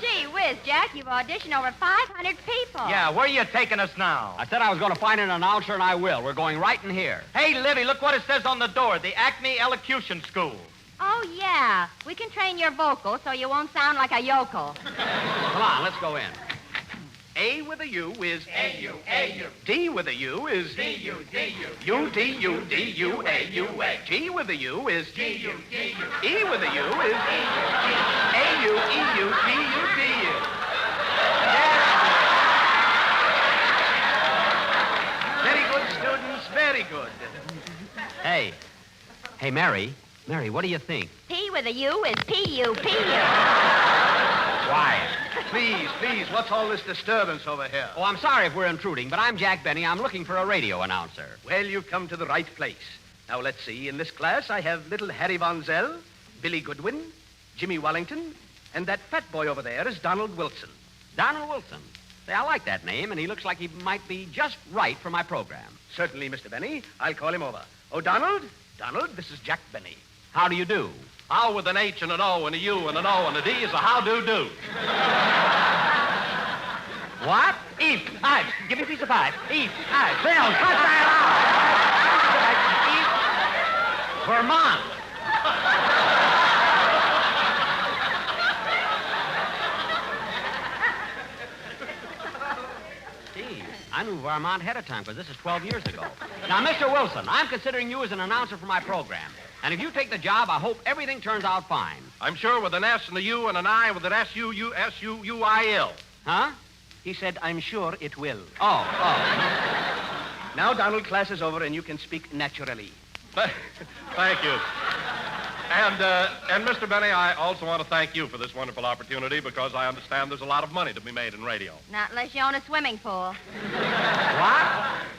Gee whiz, Jack, you've auditioned over 500 people. Yeah, where are you taking us now? I said I was going to find an announcer, and I will. We're going right in here. Hey, Livy, look what it says on the door. The Acme Elocution School. Oh, yeah. We can train your vocals so you won't sound like a yokel. Come on, let's go in. A with a U is A-U, A-U. D with a U is D-U, D-U. U-D-U-D-U-A-U-A. G with a U is G-U, G-U. E with a U is A-U-E-U-D-U-D-U. Very good, students, very good. Hey, Mary, what do you think? P with a U is P-U, P-U. Quiet. Please, what's all this disturbance over here? Oh, I'm sorry if we're intruding, but I'm Jack Benny. I'm looking for a radio announcer. Well, you've come to the right place. Now, let's see. In this class, I have little Harry Von Zell, Billy Goodwin, Jimmy Wellington, and that fat boy over there is Donald Wilson. Donald Wilson. Say, I like that name, and he looks like he might be just right for my program. Certainly, Mr. Benny. I'll call him over. Oh, Donald, this is Jack Benny. How do you do? How with an H and an O and a U and an O and a D is a how-do-do. What? Eat, ice. Give me a piece of pie. Eat, ice. Bill, cut that out! Vermont. Gee, I knew Vermont ahead of time because this is 12 years ago. Now, Mr. Wilson, I'm considering you as an announcer for my program. And if you take the job, I hope everything turns out fine. I'm sure with an S and a U and an I with an S-U-U-S-U-U-I-L. Huh? He said, I'm sure it will. Oh. Now, Donald, class is over, and you can speak naturally. Thank you. And Mr. Benny, I also want to thank you for this wonderful opportunity because I understand there's a lot of money to be made in radio. Not unless you own a swimming pool. What?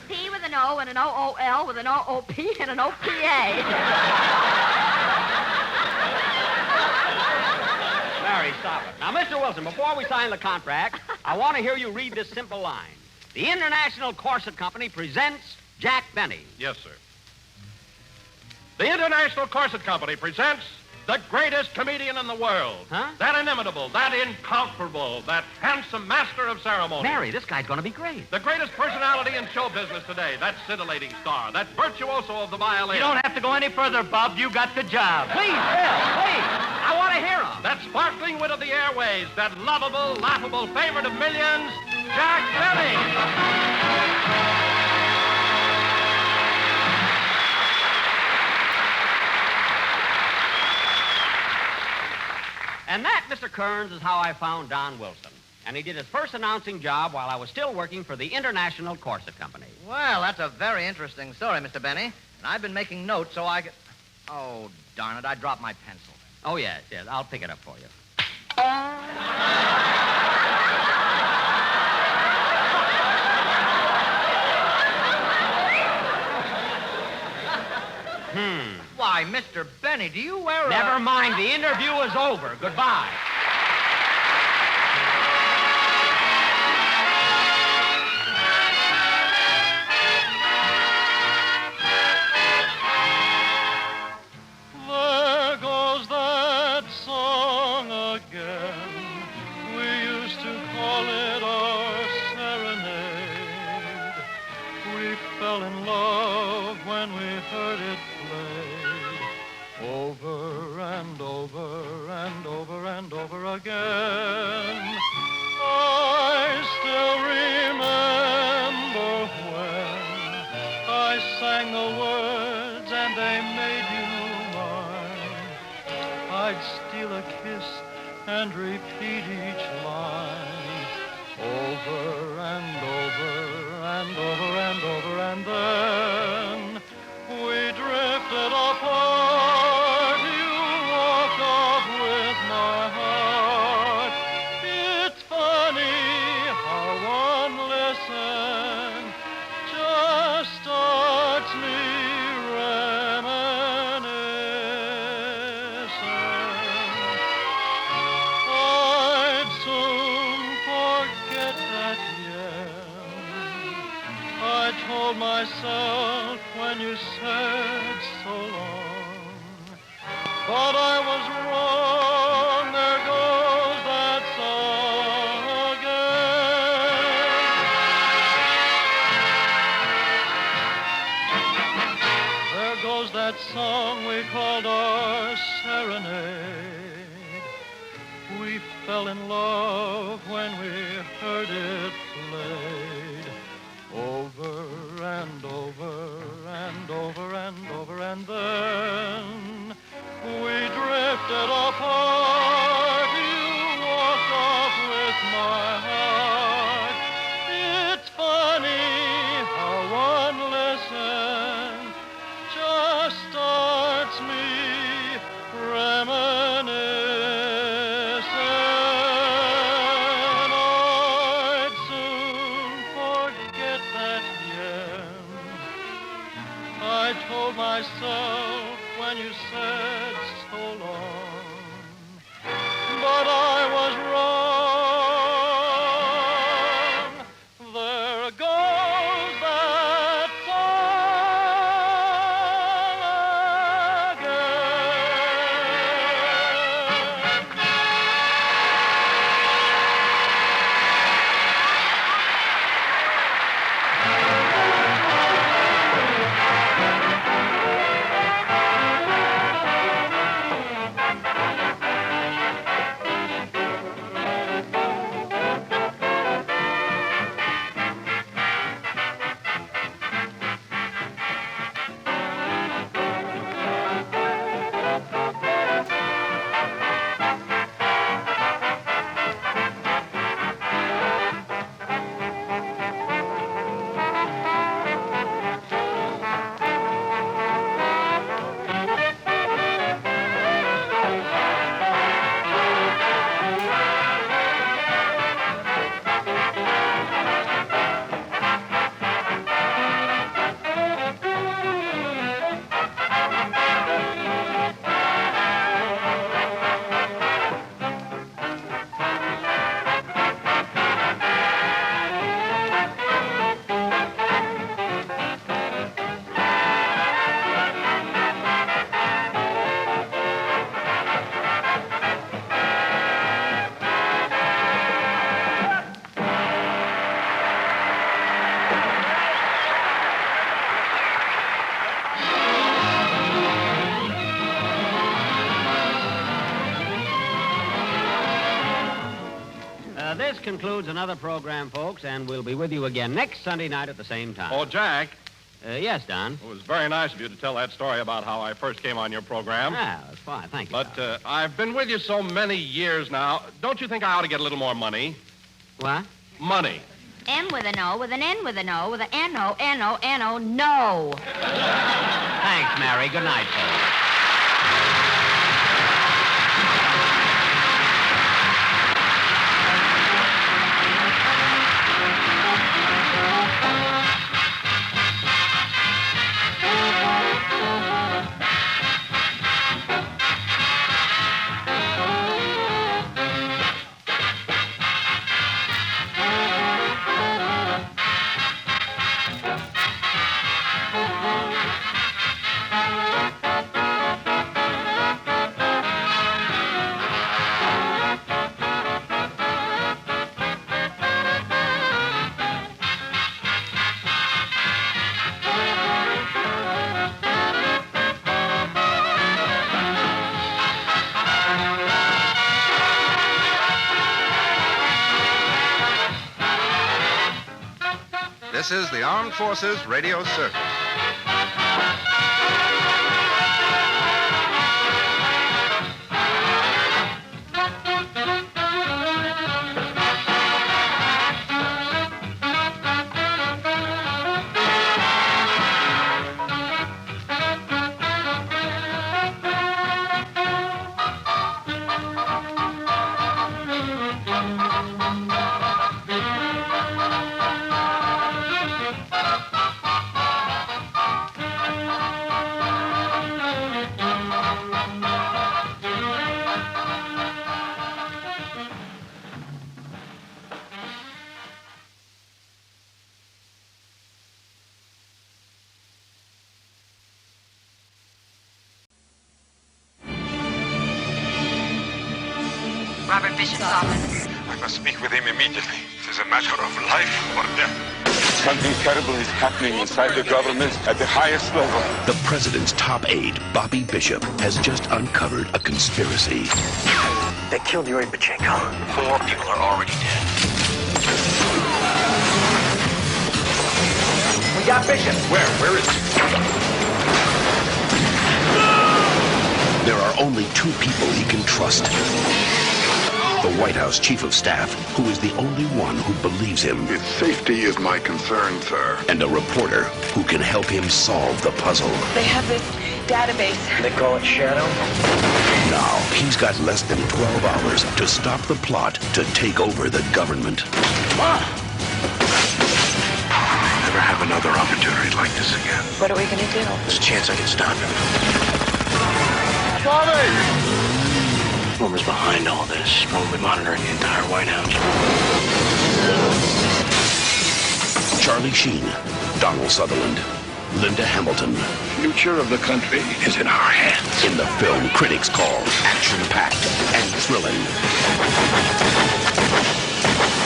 P with an O and an O-O-L with an O-O-P and an O-P-A. Mary, stop it. Now, Mr. Wilson, before we sign the contract, I want to hear you read this simple line. The International Corset Company presents Jack Benny. Yes, sir. The International Corset Company presents the greatest comedian in the world. Huh? That inimitable, that incomparable, that handsome master of ceremony. Mary, this guy's going to be great. The greatest personality in show business today, that scintillating star, that virtuoso of the violin. You don't have to go any further, Bob. You got the job. Please, Bill, please. I want to hear him. That sparkling wit of the airways, that lovable, laughable favorite of millions, Jack Benny. And that, Mr. Kearns, is how I found Don Wilson. And he did his first announcing job while I was still working for the International Corset Company. Well, that's a very interesting story, Mr. Benny. And I've been making notes so I could... Oh, darn it, I dropped my pencil. Oh, yes. I'll pick it up for you. Why, Mr. Benny, do you wear a... Never mind. The interview is over. Goodbye. There goes that song again. used to call it our serenade. We fell in love when we heard it played. Over and over and over and over again. I still remember when I sang the words and they made you mine. I'd steal a kiss and repeat each line. Over and over and over and over, and then we drifted apart. You walked off with my heart. It's funny how one listen just starts me reminiscing. I'd soon forget that I told myself when you said so long, but I was wrong. There goes that song again. There goes that song we called our serenade. We fell in love when we heard it played. Over and over and over and over, and then we drifted apart. You walked off with my heart. It's funny how one listen just starts me reminiscing. I'd soon forget that I told myself when you said so long, but I was wrong. There goes that song This concludes another program, folks, and we'll be with you again next Sunday night at the same time. Oh, Jack. Yes, Don. It was very nice of you to tell that story about how I first came on your program. Yeah, that's fine. Thank you. But I've been with you so many years now. Don't you think I ought to get a little more money? What? Money. M with an O, with an N with an O, with an N-O, N-O, N-O, no. Thanks, Mary. Good night, folks. This is the Armed Forces Radio Service. Robert Bishop's office. I must speak with him immediately. It is a matter of life or death. Something terrible is happening inside the government at the highest level. The president's top aide, Bobby Bishop, has just uncovered a conspiracy. They killed Yuri Pachenko. 4 people are already dead. We got Bishop. Where is he? There are only 2 people he can trust. The White House Chief of Staff, who is the only one who believes him. His safety is my concern, sir. And a reporter who can help him solve the puzzle. They have this database. They call it Shadow? Now, he's got less than 12 hours to stop the plot to take over the government. Never have another opportunity like this again. What are we going to do? There's a chance I can stop him. Bobby! Rumors behind all this, probably monitoring the entire White House. Charlie Sheen, Donald Sutherland, Linda Hamilton. The future of the country is in our hands. In the film critics call action-packed and thrilling.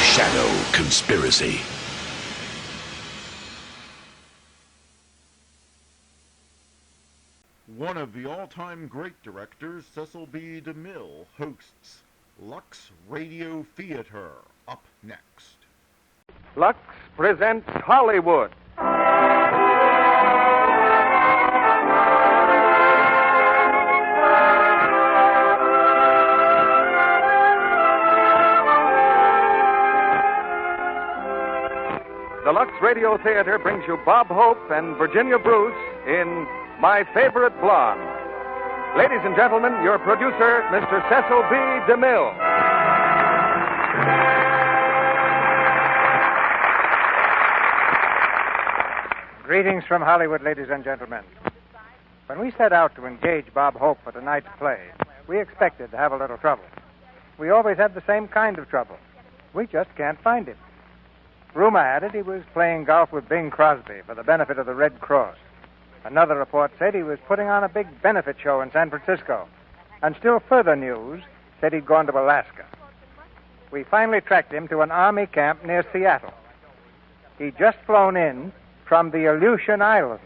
Shadow Conspiracy. One of the all-time great directors, Cecil B. DeMille, hosts Lux Radio Theater. Up next. Lux presents Hollywood. The Lux Radio Theater brings you Bob Hope and Virginia Bruce in My Favorite Blonde. Ladies and gentlemen, your producer, Mr. Cecil B. DeMille. Greetings from Hollywood, ladies and gentlemen. When we set out to engage Bob Hope for tonight's play, we expected to have a little trouble. We always have the same kind of trouble. We just can't find him. Rumor had it he was playing golf with Bing Crosby for the benefit of the Red Cross. Another report said he was putting on a big benefit show in San Francisco. And still further news said he'd gone to Alaska. We finally tracked him to an army camp near Seattle. He'd just flown in from the Aleutian Islands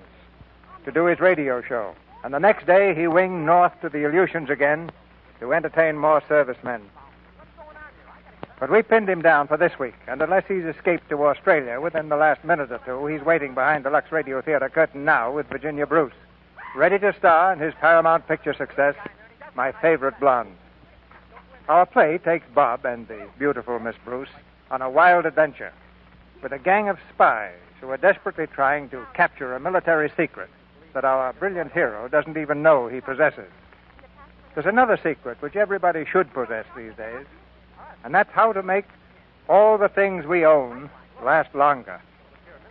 to do his radio show. And the next day he winged north to the Aleutians again to entertain more servicemen. But we pinned him down for this week, and unless he's escaped to Australia within the last minute or two, he's waiting behind the Lux Radio Theater curtain now with Virginia Bruce, ready to star in his Paramount picture success, My Favorite Blonde. Our play takes Bob and the beautiful Miss Bruce on a wild adventure with a gang of spies who are desperately trying to capture a military secret that our brilliant hero doesn't even know he possesses. There's another secret which everybody should possess these days, and that's how to make all the things we own last longer.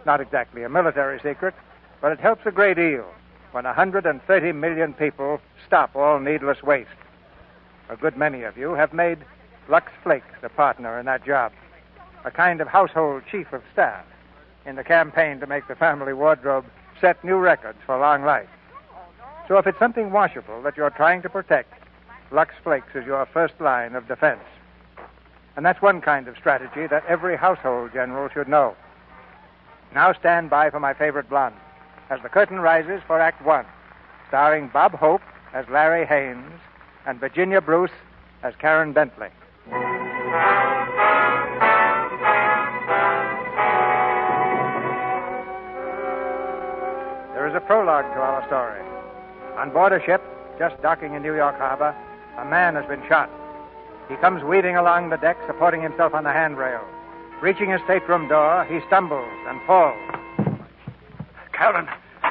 Not exactly a military secret, but it helps a great deal when 130 million people stop all needless waste. A good many of you have made Lux Flakes a partner in that job, a kind of household chief of staff in the campaign to make the family wardrobe set new records for long life. So if it's something washable that you're trying to protect, Lux Flakes is your first line of defense. And that's one kind of strategy that every household general should know. Now stand by for My Favorite Blonde as the curtain rises for Act One, starring Bob Hope as Larry Haynes and Virginia Bruce as Karen Bentley. On board a ship, just docking in New York Harbor, a man has been shot. He comes weaving along the deck, supporting himself on the handrail. Reaching his stateroom door, he stumbles and falls. Karen!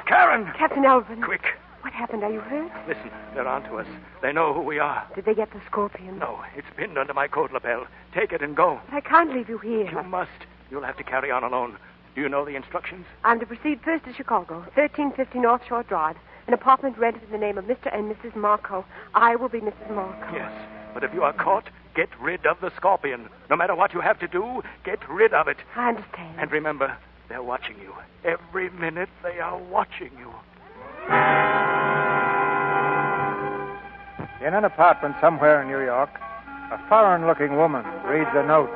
Karen! Captain Alvin. Quick. What happened? Are you hurt? Listen, they're on to us. They know who we are. Did they get the scorpion? No, it's pinned under my coat lapel. Take it and go. But I can't leave you here. You must. You'll have to carry on alone. Do you know the instructions? I'm to proceed first to Chicago, 1350 North Shore Drive. An apartment rented in the name of Mr. and Mrs. Marco. I will be Mrs. Marco. Yes, but if you are caught, get rid of the scorpion. No matter what you have to do, get rid of it. I understand. And remember, they're watching you. Every minute they are watching you. In an apartment somewhere in New York, a foreign-looking woman reads a note.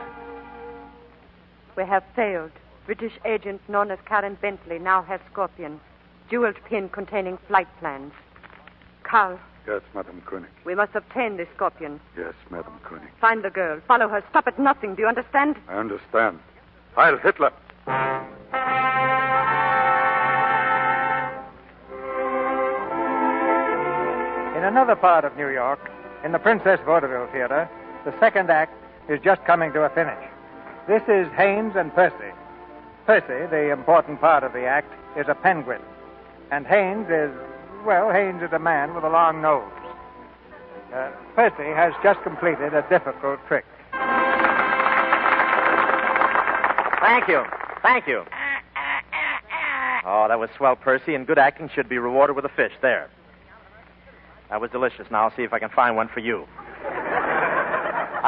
We have failed. British agent known as Karen Bentley now has scorpion. Jeweled pin containing flight plans. Carl, Yes, Madame Koenig. we must obtain the scorpion. Yes, Madame Koenig. Find the girl. Follow her. Stop at nothing. Do you understand? I understand. Heil Hitler! In another part of New York, in the Princess Vaudeville Theater, the second act is just coming to a finish. This is Haynes and Percy. Percy, the important part of the act, is a penguin. And Haynes is a man with a long nose. Percy has just completed a difficult trick. Thank you. Thank you. Oh, that was swell, Percy, and good acting should be rewarded with a fish. There. That was delicious. Now I'll see if I can find one for you.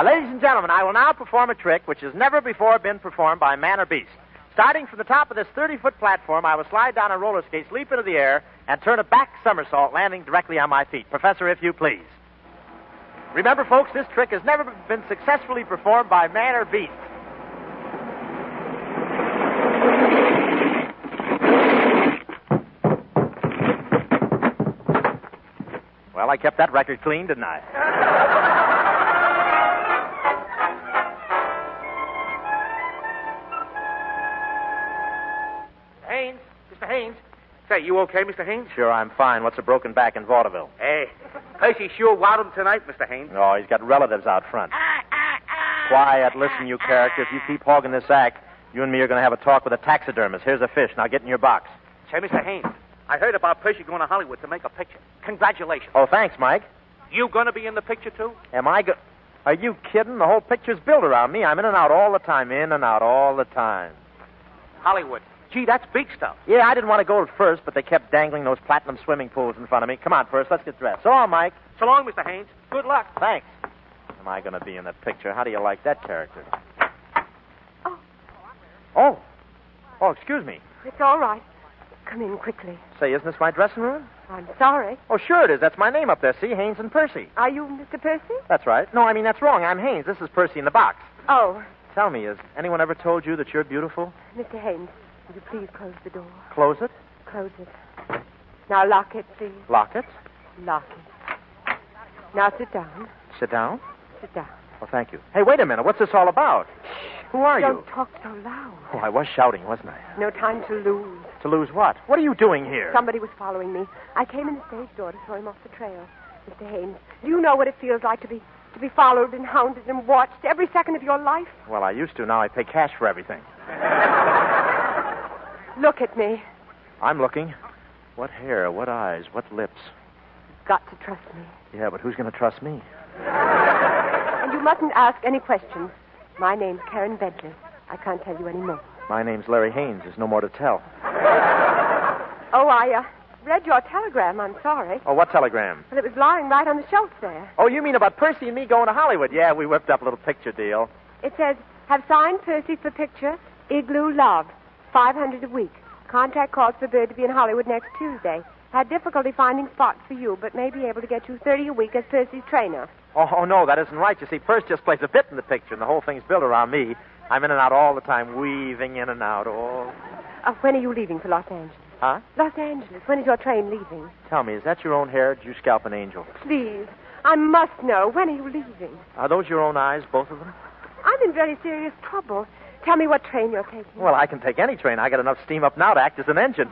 Ladies and gentlemen, I will now perform a trick which has never before been performed by man or beast. Starting from the top of this 30-foot platform, I will slide down on roller skates, leap into the air, and turn a back somersault, landing directly on my feet. Professor, if you please. Remember, folks, this trick has never been successfully performed by man or beast. Well, I kept that record clean, didn't I? Haynes. Mr. Haynes. Say, you okay, Mr. Haynes? Sure, I'm fine. What's a broken back in vaudeville? Hey, Percy sure wowed him tonight, Mr. Haynes. Oh, he's got relatives out front. Quiet. Listen, you character. If you keep hogging this act, you and me are going to have a talk with a taxidermist. Here's a fish. Now get in your box. Say, Mr. Haynes, I heard about Percy going to Hollywood to make a picture. Congratulations. Oh, thanks, Mike. You going to be in the picture, too? Am I Are you kidding? The whole picture's built around me. I'm in and out all the time. In and out all the time. Hollywood. Gee, that's big stuff. Yeah, I didn't want to go at first, but they kept dangling those platinum swimming pools in front of me. Come on, first, let's get dressed. So long, Mike. So long, Mr. Haynes. Good luck. Thanks. Am I going to be in that picture? How do you like that character? Oh. Oh, excuse me. It's all right. Come in quickly. Say, isn't this my dressing room? I'm sorry. Oh, sure it is. That's my name up there. See, Haynes and Percy. Are you Mr. Percy? That's right. No, I mean, that's wrong. I'm Haynes. This is Percy in the box. Oh. Tell me, has anyone ever told you that you're beautiful? Mr. Haynes, would you please close the door? Close it? Close it. Now lock it, please. Lock it? Lock it. Now sit down. Sit down? Sit down. Oh, thank you. Hey, wait a minute. What's this all about? Who are you? Don't talk so loud. Oh, I was shouting, wasn't I? No time to lose. To lose what? What are you doing here? Somebody was following me. I came in the stage door to throw him off the trail. Mr. Haynes, do you know what it feels like to be followed and hounded and watched every second of your life? Well, I used to. Now I pay cash for everything. Look at me. I'm looking. What hair, what eyes, what lips. You've got to trust me. Yeah, but who's going to trust me? And you mustn't ask any questions. My name's Karen Bentley. I can't tell you any more. My name's Larry Haynes. There's no more to tell. Oh, I read your telegram. I'm sorry. Oh, what telegram? Well, it was lying right on the shelf there. Oh, you mean about Percy and me going to Hollywood? Yeah, we whipped up a little picture deal. It says, have signed Percy for picture, Igloo Love, $500 a week. Contract calls for Bird to be in Hollywood next Tuesday. Had difficulty finding spots for you, but may be able to get you $30 a week as Percy's trainer. Oh, no, that isn't right. You see, Percy just plays a bit in the picture, and the whole thing's built around me. I'm in and out all the time, weaving in and out. When are you leaving for Los Angeles? Huh? Los Angeles. When is your train leaving? Tell me, is that your own hair, or did you scalp an angel? Please. I must know. When are you leaving? Are those your own eyes, both of them? I'm in very serious trouble. Tell me what train you're taking. Well, I can take any train. I got enough steam up now to act as an engine.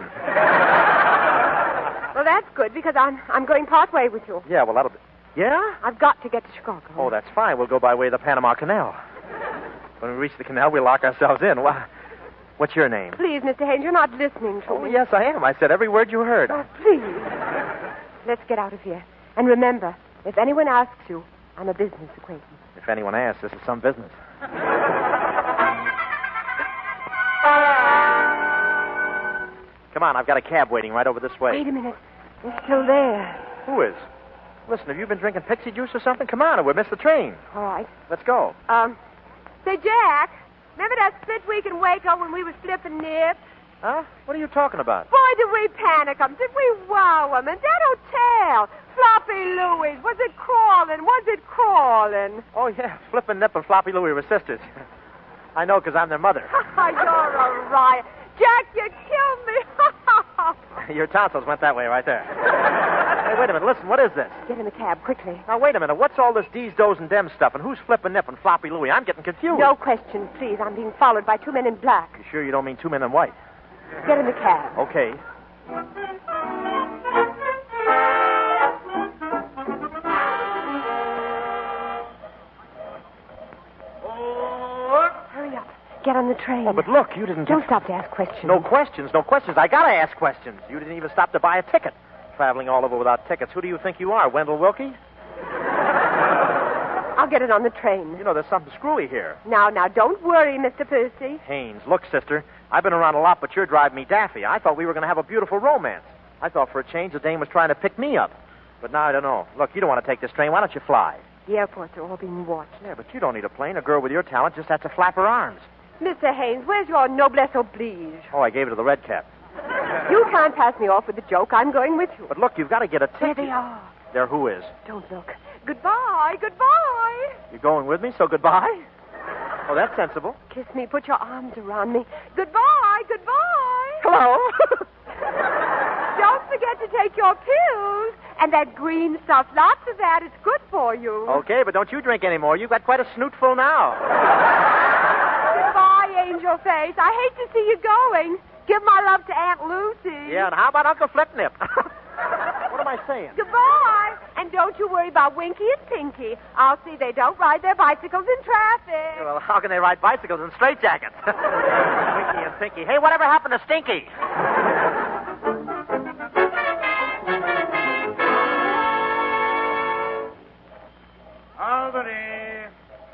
Well, that's good, because I'm going part way with you. Yeah, well, that'll be... Yeah? I've got to get to Chicago. Oh, that's fine. We'll go by way of the Panama Canal. When we reach the canal, we'll lock ourselves in. What's your name? Please, Mr. Haynes, you're not listening to me. Yes, I am. I said every word you heard. Oh, please. Let's get out of here. And remember, if anyone asks you, I'm a business acquaintance. If anyone asks, this is some business. Come on, I've got a cab waiting right over this way. Wait a minute. It's still there. Who is? Listen, have you been drinking pixie juice or something? Come on, or we'll miss the train. All right. Let's go. Say, Jack, remember that split week in Waco when we were slipping nips? Huh? What are you talking about? Boy, did we panic 'em. Did we wow 'em? And that hotel, Floppy Louie's, was it crawling? Was it crawling? Oh, yeah. Flippin' Nip and Floppy Louie were sisters. I know, because I'm their mother. You're a riot. Jack, you killed me. Your tonsils went that way right there. Hey, wait a minute. Listen, what is this? Get in the cab, quickly. Now, wait a minute. What's all this D's, Do's, and Dems stuff? And who's Flippin' Nip and Floppy Louie? I'm getting confused. No questions, please. I'm being followed by 2 men in black. You sure you don't mean 2 men in white? Get in the cab. Okay. Hurry up. Get on the train. Oh, but look, you didn't... Don't stop to ask questions. No questions, no questions. I gotta ask questions. You didn't even stop to buy a ticket. Traveling all over without tickets. Who do you think you are, Wendell Wilkie? I'll get it on the train. You know, there's something screwy here. Now, don't worry, Mr. Percy. Haynes, look, sister, I've been around a lot, but you're driving me daffy. I thought we were going to have a beautiful romance. I thought for a change the dame was trying to pick me up. But now I don't know. Look, you don't want to take this train. Why don't you fly? The airports are all being watched. Yeah, but you don't need a plane. A girl with your talent just has to flap her arms. Mr. Haynes, where's your noblesse oblige? Oh, I gave it to the red cap. You can't pass me off with a joke. I'm going with you. But look, you've got to get a ticket. There they are. There who is? Don't look. Goodbye, goodbye. You're going with me, so goodbye? Oh, that's sensible. Kiss me. Put your arms around me. Goodbye, goodbye. Hello. Don't forget to take your pills. And that green stuff. Lots of that. It's good for you. Okay, but don't you drink any more. You've got quite a snootful now. Goodbye, Angel Face. I hate to see you going. Give my love to Aunt Lucy. Yeah, and how about Uncle Flipnip? What am I saying? Goodbye. And don't you worry about Winky and Pinky. I'll see they don't ride their bicycles in traffic. Well, how can they ride bicycles in straitjackets? Winky and Pinky. Hey, whatever happened to Stinky?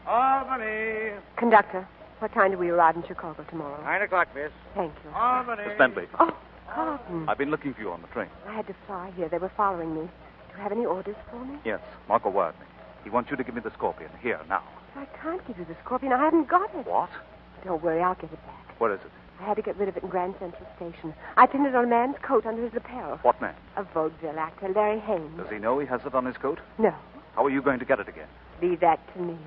Albany. Conductor, what time do we arrive in Chicago tomorrow? 9 o'clock, miss. Thank you. Albany. Miss Bentley. Oh, Carlton. I've been looking for you on the train. I had to fly here. They were following me. Do you have any orders for me? Yes, Marco wired me. He wants you to give me the Scorpion here, now. I can't give you the Scorpion. I haven't got it. What? Don't worry, I'll get it back. What is it? I had to get rid of it in Grand Central Station. I pinned it on a man's coat under his lapel. What man? A vaudeville actor, Larry Haynes. Does he know he has it on his coat? No. How are you going to get it again? Leave that to me.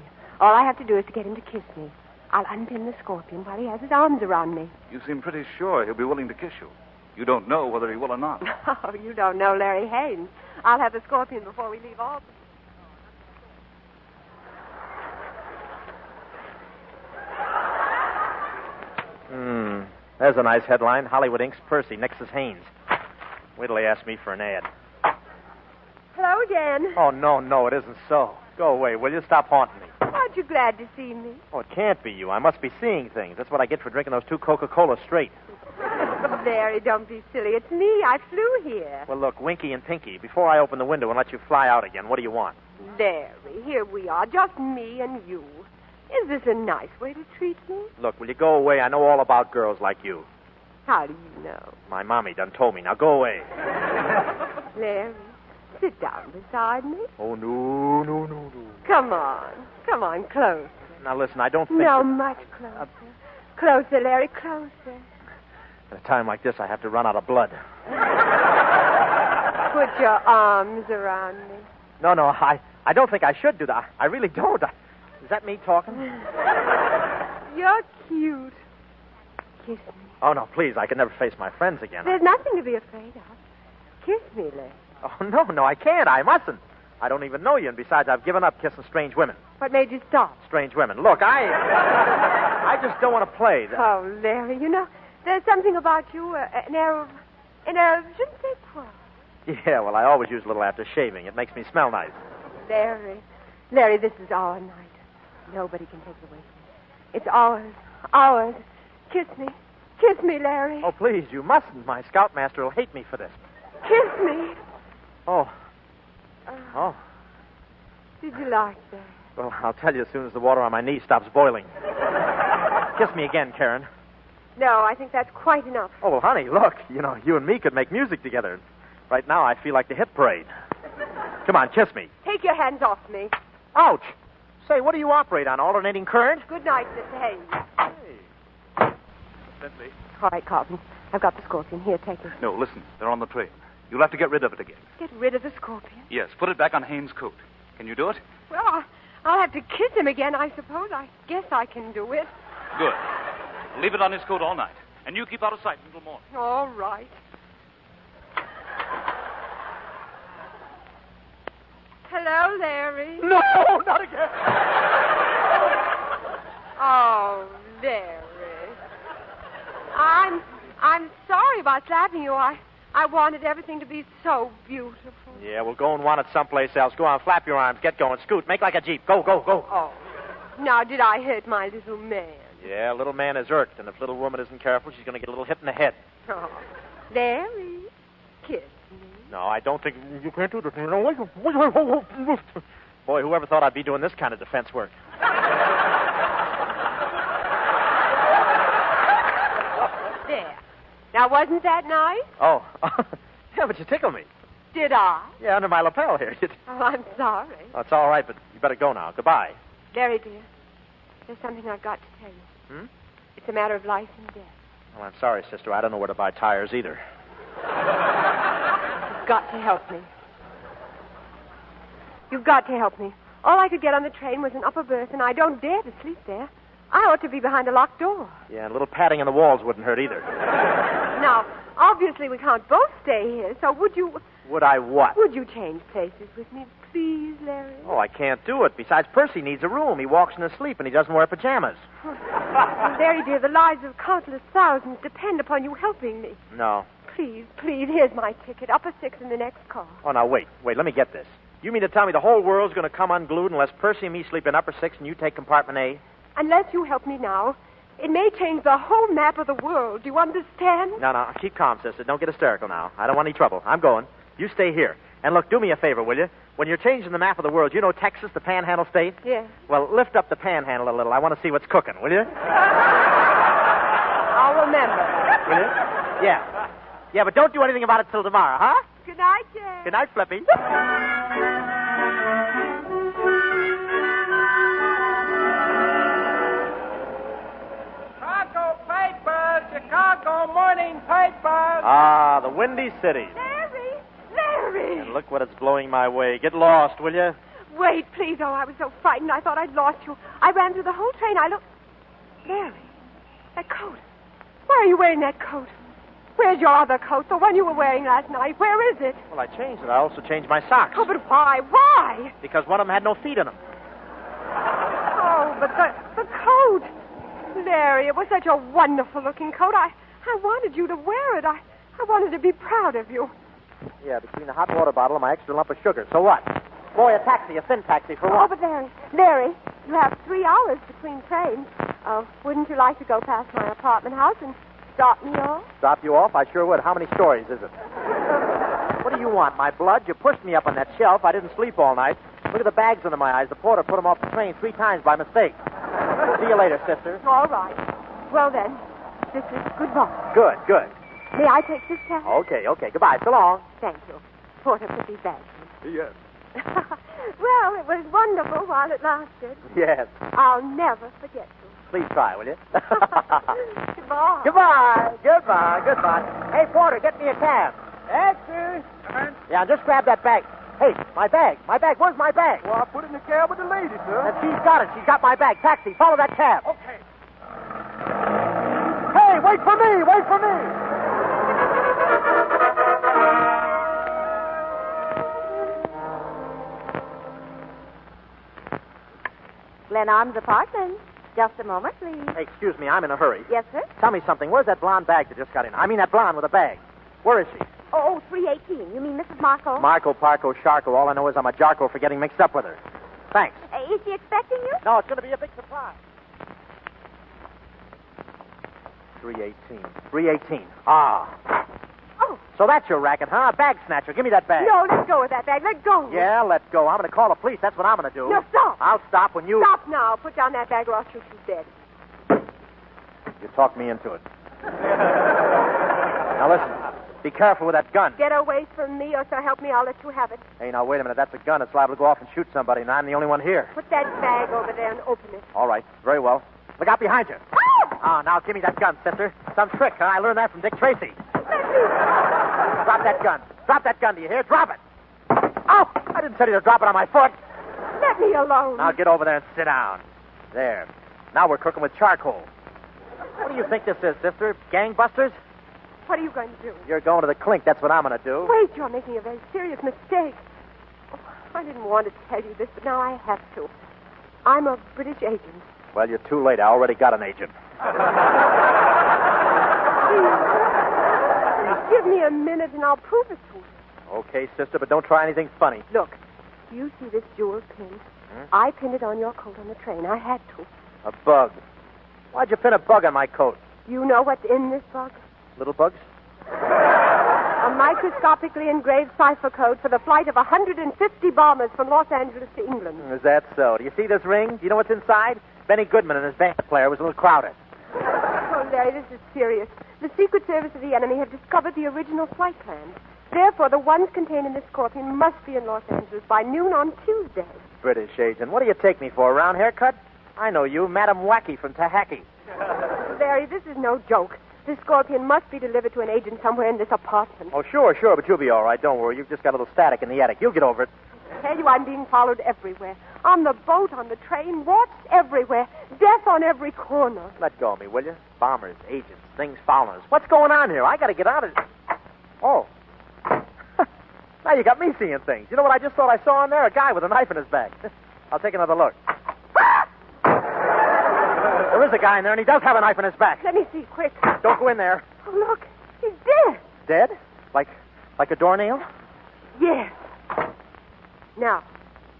All I have to do is to get him to kiss me. I'll unpin the Scorpion while he has his arms around me. You seem pretty sure he'll be willing to kiss you. You don't know whether he will or not. Oh, you don't know Larry Haynes. I'll have the Scorpion before we leave Albany. There's a nice headline. Hollywood Inc.'s Percy, Nix's Haynes. Wait till they ask me for an ad. Hello again. Oh, no, it isn't so. Go away, will you? Stop haunting me. Aren't you glad to see me? Oh, it can't be you. I must be seeing things. That's what I get for drinking those 2 Coca-Colas straight. Larry, don't be silly. It's me. I flew here. Well, look, Winky and Pinky, before I open the window and let you fly out again, what do you want? Larry, here we are, just me and you. Is this a nice way to treat me? Look, will you go away? I know all about girls like you. How do you know? My mommy done told me. Now go away. Larry, sit down beside me. Oh, no. Come on, close. Now, listen, I don't think... No, much closer. Closer, Larry, closer. At a time like this, I have to run out of blood. Put your arms around me. No, I don't think I should do that. I really don't. Is that me talking? You're cute. Kiss me. Oh, no, please. I can never face my friends again. There's nothing to be afraid of. Kiss me, Larry. Oh, no, I can't. I mustn't. I don't even know you, and besides, I've given up kissing strange women. What made you stop? Strange women. Look, I just don't want to play. Oh, Larry, you know, there's something about you, an air of je ne sais quoi. Yeah, well, I always use a little after shaving. It makes me smell nice. Larry, this is our night. Nobody can take it away from me. It's ours. Ours. Kiss me. Kiss me, Larry. Oh, please, you mustn't. My scoutmaster will hate me for this. Kiss me. Oh. Did you like that? Well, I'll tell you as soon as the water on my knees stops boiling. Kiss me again, Karen. No, I think that's quite enough. Oh, well, honey, look. You and me could make music together. Right now, I feel like the hit parade. Come on, kiss me. Take your hands off me. Ouch. Say, what do you operate on, alternating current? Good night, Mr. Hayes. Bentley. All right, Carlton. I've got the scorpion. Here, take it. No, listen. They're on the train. You'll have to get rid of it again. Get rid of the scorpion? Yes, put it back on Haynes' coat. Can you do it? Well, I'll have to kiss him again, I suppose. I guess I can do it. Good. Leave it on his coat all night. And you keep out of sight until morning. All right. Hello, Larry. No, not again. Oh, Larry. I'm sorry about slapping you. I wanted everything to be so beautiful. Yeah, well, go and want it someplace else. Go on, flap your arms, get going, scoot, make like a Jeep. Go, go, go. Oh. Now, did I hurt my little man? Yeah, little man is irked, and if little woman isn't careful, she's going to get a little hit in the head. Oh, Larry, kiss me. No, I don't think you can't do this. Boy, whoever thought I'd be doing this kind of defense work? There. Now, wasn't that nice? Oh, yeah, but you tickle me. Did I? Yeah, under my lapel here. Oh, I'm sorry. Oh, it's all right, but you better go now. Goodbye. Larry, dear, there's something I've got to tell you. Hmm? It's a matter of life and death. Well, I'm sorry, sister. I don't know where to buy tires either. You've got to help me. You've got to help me. All I could get on the train was an upper berth, and I don't dare to sleep there. I ought to be behind a locked door. Yeah, and a little padding on the walls wouldn't hurt either. Now, obviously we can't both stay here, so would you... Would I what? Would you change places with me, please, Larry? Oh, I can't do it. Besides, Percy needs a room. He walks in his sleep, and he doesn't wear pajamas. Larry, dear, the lives of countless thousands depend upon you helping me. No. Please, here's my ticket. Upper 6 in the next car. Oh, now, wait, let me get this. You mean to tell me the whole world's going to come unglued unless Percy and me sleep in upper 6 and you take compartment A? Unless you help me now, it may change the whole map of the world. Do you understand? No, keep calm, sister. Don't get hysterical now. I don't want any trouble. I'm going. You stay here. And look, do me a favor, will you? When you're changing the map of the world, you know Texas, the Panhandle State? Yeah. Well, lift up the Panhandle a little. I want to see what's cooking, will you? I'll remember. Will you? Yeah. Yeah, but don't do anything about it till tomorrow, huh? Good night, Jay. Good night, Flippy. Chicago paper, Chicago morning paper. Ah, the Windy City. Larry! And look what it's blowing my way. Get lost, will you? Wait, please. Oh, I was so frightened. I thought I'd lost you. I ran through the whole train. I looked... Larry, that coat. Why are you wearing that coat? Where's your other coat, the one you were wearing last night? Where is it? Well, I changed it. I also changed my socks. Oh, but why? Why? Because one of them had no feet in them. Oh, but the coat. Larry, it was such a wonderful-looking coat. I wanted you to wear it. I wanted to be proud of you. Yeah, between the hot water bottle and my extra lump of sugar. So what? Boy, a taxi, a thin taxi for what? Oh, but Larry, you have 3 hours between trains. Oh, wouldn't you like to go past my apartment house and stop me off? Stop you off? I sure would. How many stories is it? What do you want, my blood? You pushed me up on that shelf. I didn't sleep all night. Look at the bags under my eyes. The porter put them off the train 3 times by mistake. See you later, sister. All right. Well, then, this is goodbye. Good. May I take this cab? Okay. Goodbye. So long. Thank you. Porter put these bags in. Yes. Well, it was wonderful while it lasted. Yes. I'll never forget you. Please try, will you? Goodbye. Goodbye. Hey, porter, get me a cab. Yes, sir. Yeah, just grab that bag. Hey, my bag. Where's my bag? Well, I put it in the cab with the lady, sir. And she's got it. She's got my bag. Taxi, follow that cab. Okay. Hey, wait for me. Glenarm's apartment. Just a moment, please. Hey, excuse me, I'm in a hurry. Yes, sir? Tell me something. Where's that blonde bag that just got in? I mean that blonde with a bag. Where is she? Oh, 318. You mean Mrs. Marco? Marco, Parco, Sharko. All I know is I'm a jarko for getting mixed up with her. Thanks. Is she expecting you? No, it's going to be a big surprise. 318. 318. Ah. Oh. So that's your racket, huh? Bag snatcher. Give me that bag. No, let go of that bag. Let go. Yeah, let go. I'm going to call the police. That's what I'm going to do. No, stop. I'll stop when you... Stop now. Put down that bag or I'll shoot you dead. You talked me into it. Now listen. Be careful with that gun. Get away from me or so help me, I'll let you have it. Hey, now wait a minute. That's a gun. It's liable to go off and shoot somebody, and I'm the only one here. Put that bag over there and open it. All right. Very well. Look out behind you. Ah, now give me that gun, sister. Some trick, huh? I learned that from Dick Tracy. Drop that gun. Drop that gun, do you hear? Drop it. Oh, I didn't tell you to drop it on my foot. Let me alone. Now get over there and sit down. There. Now we're cooking with charcoal. What do you think this is, sister? Gangbusters? What are you going to do? You're going to the clink. That's what I'm going to do. Wait, you're making a very serious mistake. Oh, I didn't want to tell you this, but now I have to. I'm a British agent. Well, you're too late. I already got an agent. Please, give me a minute and I'll prove it to you. Okay, sister, but don't try anything funny. Look, do you see this jewel pin? I pinned it on your coat on the train. I had to. A bug. Why'd you pin a bug on my coat? You know what's in this bug? Little bugs? A microscopically engraved cipher code for the flight of 150 bombers from Los Angeles to England. Is that so? Do you see this ring? Do you know what's inside? Benny Goodman and his band player was a little crowded. Oh, Larry, this is serious. The Secret Service of the enemy have discovered the original flight plans. Therefore, the ones contained in this Scorpion must be in Los Angeles by noon on Tuesday. British agent. What do you take me for, a round haircut? I know you, Madam Wacky from Tahaki. Larry, this is no joke. This Scorpion must be delivered to an agent somewhere in this apartment. Oh, sure, but you'll be all right. Don't worry. You've just got a little static in the attic. You'll get over it. I tell you, I'm being followed everywhere. On the boat, on the train, watched everywhere. Death on every corner. Let go of me, will you? Bombers, agents, things following us. What's going on here? I got to get out of here. Oh. Now you got me seeing things. You know what I just thought I saw in there? A guy with a knife in his back. I'll take another look. There is a guy in there, and he does have a knife in his back. Let me see, quick. Don't go in there. Oh, look. He's dead. Dead? Like a doornail? Yes.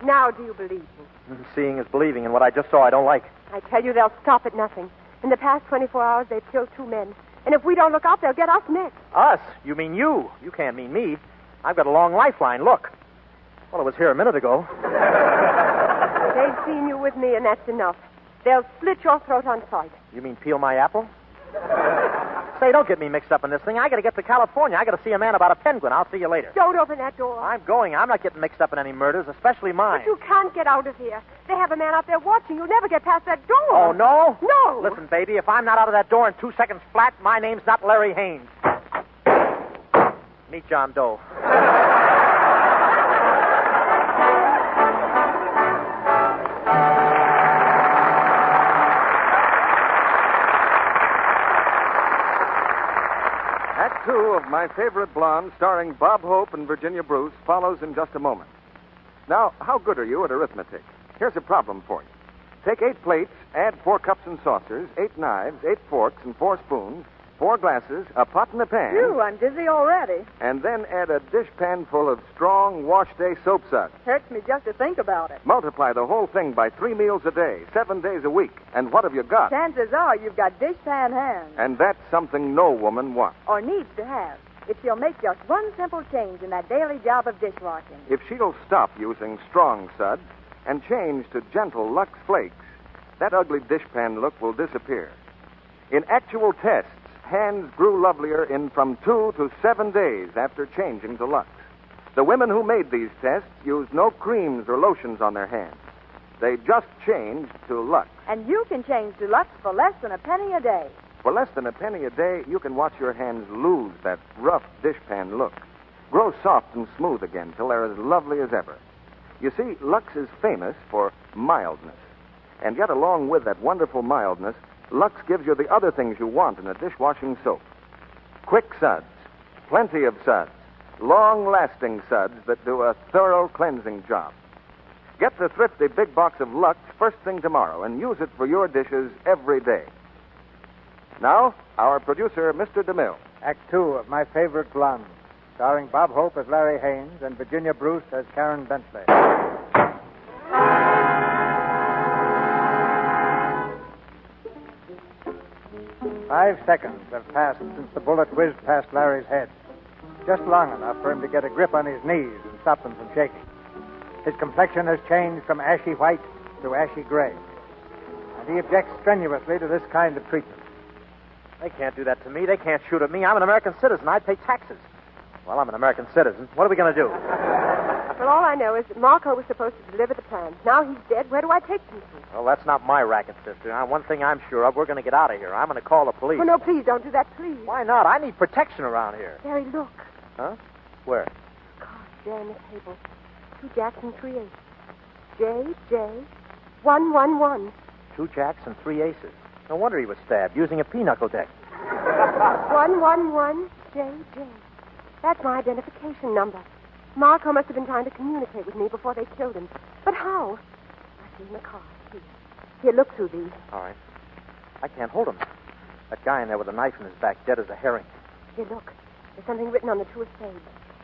Now do you believe me? Seeing is believing, and what I just saw I don't like. I tell you, they'll stop at nothing. In the past 24 hours, they've killed 2 men. And if we don't look out, they'll get us next. Us? You mean you. You can't mean me. I've got a long lifeline. Look. Well, it was here a minute ago. They've seen you with me, and that's enough. They'll slit your throat on sight. You mean peel my apple? Say, don't get me mixed up in this thing. I got to get to California. I got to see a man about a penguin. I'll see you later. Don't open that door. I'm going. I'm not getting mixed up in any murders, especially mine. But you can't get out of here. They have a man out there watching. You'll never get past that door. Oh, no? No. Listen, baby, if I'm not out of that door in 2 seconds flat, my name's not Larry Haynes. Meet John Doe. Act 2 of My Favorite Blonde, starring Bob Hope and Virginia Bruce, follows in just a moment. Now, how good are you at arithmetic? Here's a problem for you. Take 8 plates, add 4 cups and saucers, 8 knives, 8 forks, and 4 spoons, 4 glasses, a pot and a pan. Phew, I'm dizzy already. And then add a dishpan full of strong wash-day soap suds. Hurts me just to think about it. Multiply the whole thing by 3 meals a day, 7 days a week. And what have you got? Chances are you've got dishpan hands. And that's something no woman wants. Or needs to have. If she'll make just one simple change in that daily job of dishwashing. If she'll stop using strong suds and change to gentle Lux Flakes, that ugly dishpan look will disappear. In actual tests, hands grew lovelier in from 2 to 7 days after changing to Lux. The women who made these tests used no creams or lotions on their hands. They just changed to Lux. And you can change to Lux for less than a penny a day. For less than a penny a day, you can watch your hands lose that rough dishpan look. Grow soft and smooth again till they're as lovely as ever. You see, Lux is famous for mildness. And yet, along with that wonderful mildness, Lux gives you the other things you want in a dishwashing soap. Quick suds, plenty of suds, long-lasting suds that do a thorough cleansing job. Get the thrifty big box of Lux first thing tomorrow and use it for your dishes every day. Now, our producer, Mr. DeMille. Act 2 of My Favorite Blonde. starring Bob Hope as Larry Haynes and Virginia Bruce as Karen Bentley. 5 seconds have passed since the bullet whizzed past Larry's head. Just long enough for him to get a grip on his knees and stop them from shaking. His complexion has changed from ashy white to ashy gray. And he objects strenuously to this kind of treatment. They can't do that to me. They can't shoot at me. I'm an American citizen. I pay taxes. Well, I'm an American citizen. What are we going to do? Well, all I know is that Marco was supposed to deliver the plans. Now he's dead. Where do I take them to? Well, that's not my racket, sister. Now, one thing I'm sure of, we're going to get out of here. I'm going to call the police. Oh, no, please, don't do that, please. Why not? I need protection around here. Harry, look. Huh? Where? Gosh, there on the table. 2 jacks and 3 aces. J, 111. 2 jacks and 3 aces. No wonder he was stabbed, using a pinochle deck. 111, J. That's my identification number. Marco must have been trying to communicate with me before they killed him. But how? I see in the car. Here, look through these. All right. I can't hold him. That guy in there with a knife in his back, dead as a herring. Here, look. There's something written on the 2 of spades.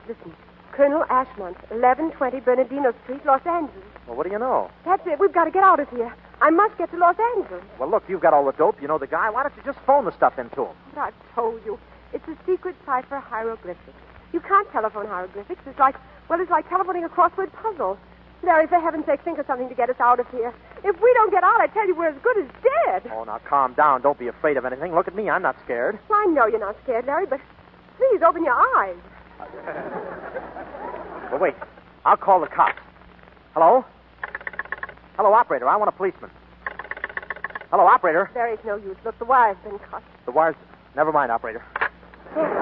Listen. Colonel Ashmont, 1120 Bernardino Street, Los Angeles. Well, what do you know? That's it. We've got to get out of here. I must get to Los Angeles. Well, look, you've got all the dope. You know the guy. Why don't you just phone the stuff into him? But I've told you. It's a secret cipher hieroglyphic. You can't telephone hieroglyphics. It's like telephoning a crossword puzzle. Larry, for heaven's sake, think of something to get us out of here. If we don't get out, I tell you, we're as good as dead. Oh, now calm down. Don't be afraid of anything. Look at me. I'm not scared. Well, I know you're not scared, Larry, but please open your eyes. Well, wait. I'll call the cops. Hello? Hello, operator. I want a policeman. Hello, operator. Larry, it's no use. Look, the wire's been cut. The wire's... Never mind, operator. Larry,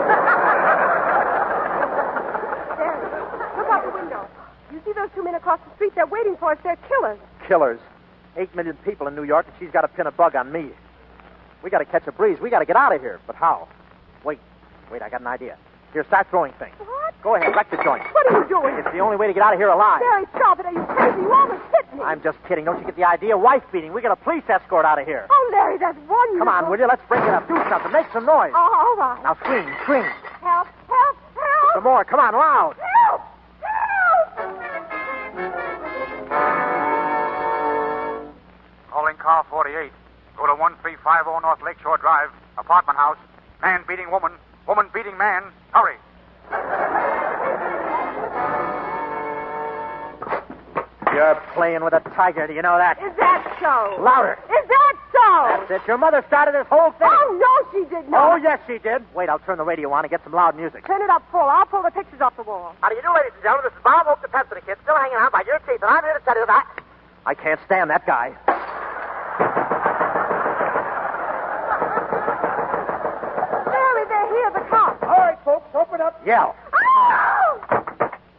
look out the window. You see those 2 men across the street? They're waiting for us. They're killers. Killers. 8 million people in New York, and she's got to pin a bug on me. We got to catch a breeze. We got to get out of here. But how? Wait, I got an idea. Here, start throwing things. What? Go ahead, wreck the joint. What are you doing? It's the only way to get out of here alive. Larry, stop it. Are you crazy? You almost hit me. I'm just kidding. Don't you get the idea? Wife beating. We got a police escort out of here. Oh, Larry, that's wonderful. Come on, will you? Let's break it up. Do something. Make some noise. Oh, all right. Now scream. Help. Some more. Come on, loud. Help! Calling car 48. Go to 1350 North Lakeshore Drive. Apartment house. Man beating woman. Woman beating man. Hurry. You're playing with a tiger. Do you know that? Is that so? Louder. Is that so? That's it. Your mother started this whole thing. Oh, no, she did not. Oh, yes, she did. Wait, I'll turn the radio on and get some loud music. Turn it up full. I'll pull the pictures off the wall. How do you do, ladies and gentlemen? This is Bob Hope, the Pepsi Kid, still hanging out by your teeth, and I'm here to tell you that... I can't stand that guy. Larry, they're here, the cops. All right, folks, open up. Yell. Oh!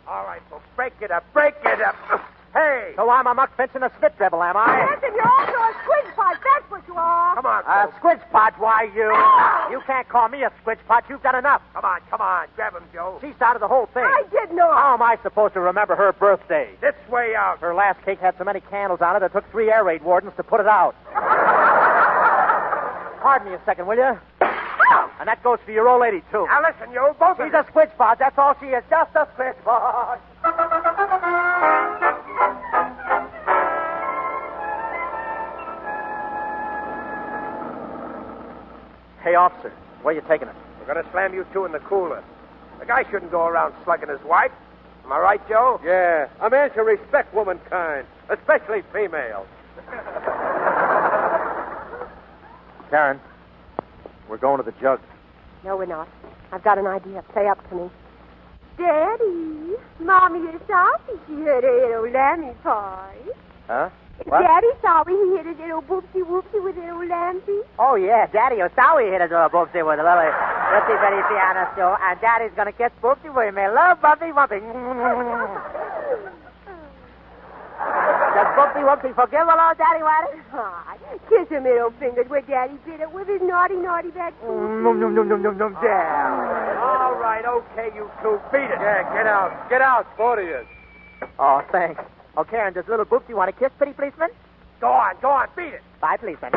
All right, folks, break it up. Hey! So I'm a muck fence and a spit devil, am I? Yes, and you're also a squidge pot. That's what you are. Come on, folks. Squidge pot, why, you? You can't call me a squidge pot. You've done enough. Come on. Grab him, Joe. She started the whole thing. I did not. How am I supposed to remember her birthday? This way out. Her last cake had so many candles on it, it took 3 air raid wardens to put it out. Pardon me a second, will you? And that goes for your old lady, too. Now listen, you both She's a squidge pot. That's all she is. Just a squidge pot. Hey, officer, where you taking us? We're going to slam you two in the cooler. The guy shouldn't go around slugging his wife. Am I right, Joe? Yeah. A man should respect womankind, especially females. Karen, we're going to the jug. No, we're not. I've got an idea. Play up to me. Daddy, Mommy is happy she heard a little lammy pie. Huh? What? Daddy saw we hit a little boopsie-whoopsie with a little lamby. Oh, yeah, Daddy saw we hit a little boopsie with a little itty-bitty piano stool, and Daddy's going to kiss Boopsie with me. Love Bumpy Wumpy. Does Boopsie Wumpy forgive a little Daddy Waddy? Kiss her middle fingers where Daddy did it with his naughty back. All right, okay, you two. Beat it. Yeah, get out. Get out, both of you. Oh, thanks. Oh, Karen, does little Boopsie want to kiss, pretty policeman? Go on, beat it. Bye, policeman.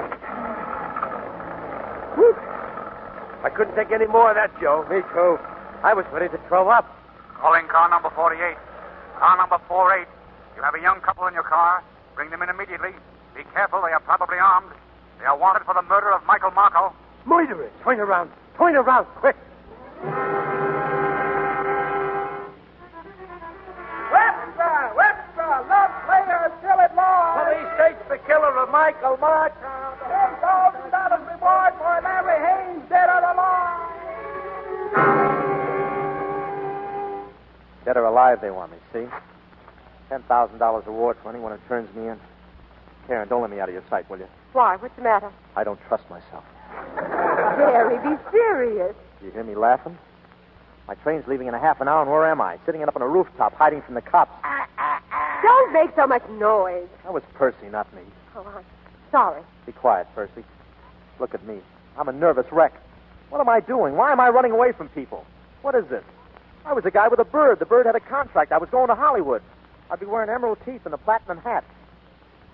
I couldn't take any more of that, Joe. Me too. I was ready to throw up. Calling car number 48. Car number 48. You have a young couple in your car. Bring them in immediately. Be careful, they are probably armed. They are wanted for the murder of Michael Marco. Murderers! Turn around, quick. Webster, love player still at large. Police takes the killer of Michael Marco. $10,000 reward for Larry Haynes, dead or alive. Dead or alive, they want me, see? $10,000 reward for anyone who turns me in. Karen, don't let me out of your sight, will you? Why? What's the matter? I don't trust myself. Jerry, be serious. You hear me laughing? My train's leaving in a half an hour, and where am I? Sitting up on a rooftop, hiding from the cops. Don't make so much noise. That was Percy, not me. Oh, I'm sorry. Be quiet, Percy. Look at me. I'm a nervous wreck. What am I doing? Why am I running away from people? What is this? I was a guy with a bird. The bird had a contract. I was going to Hollywood. I'd be wearing emerald teeth and a platinum hat.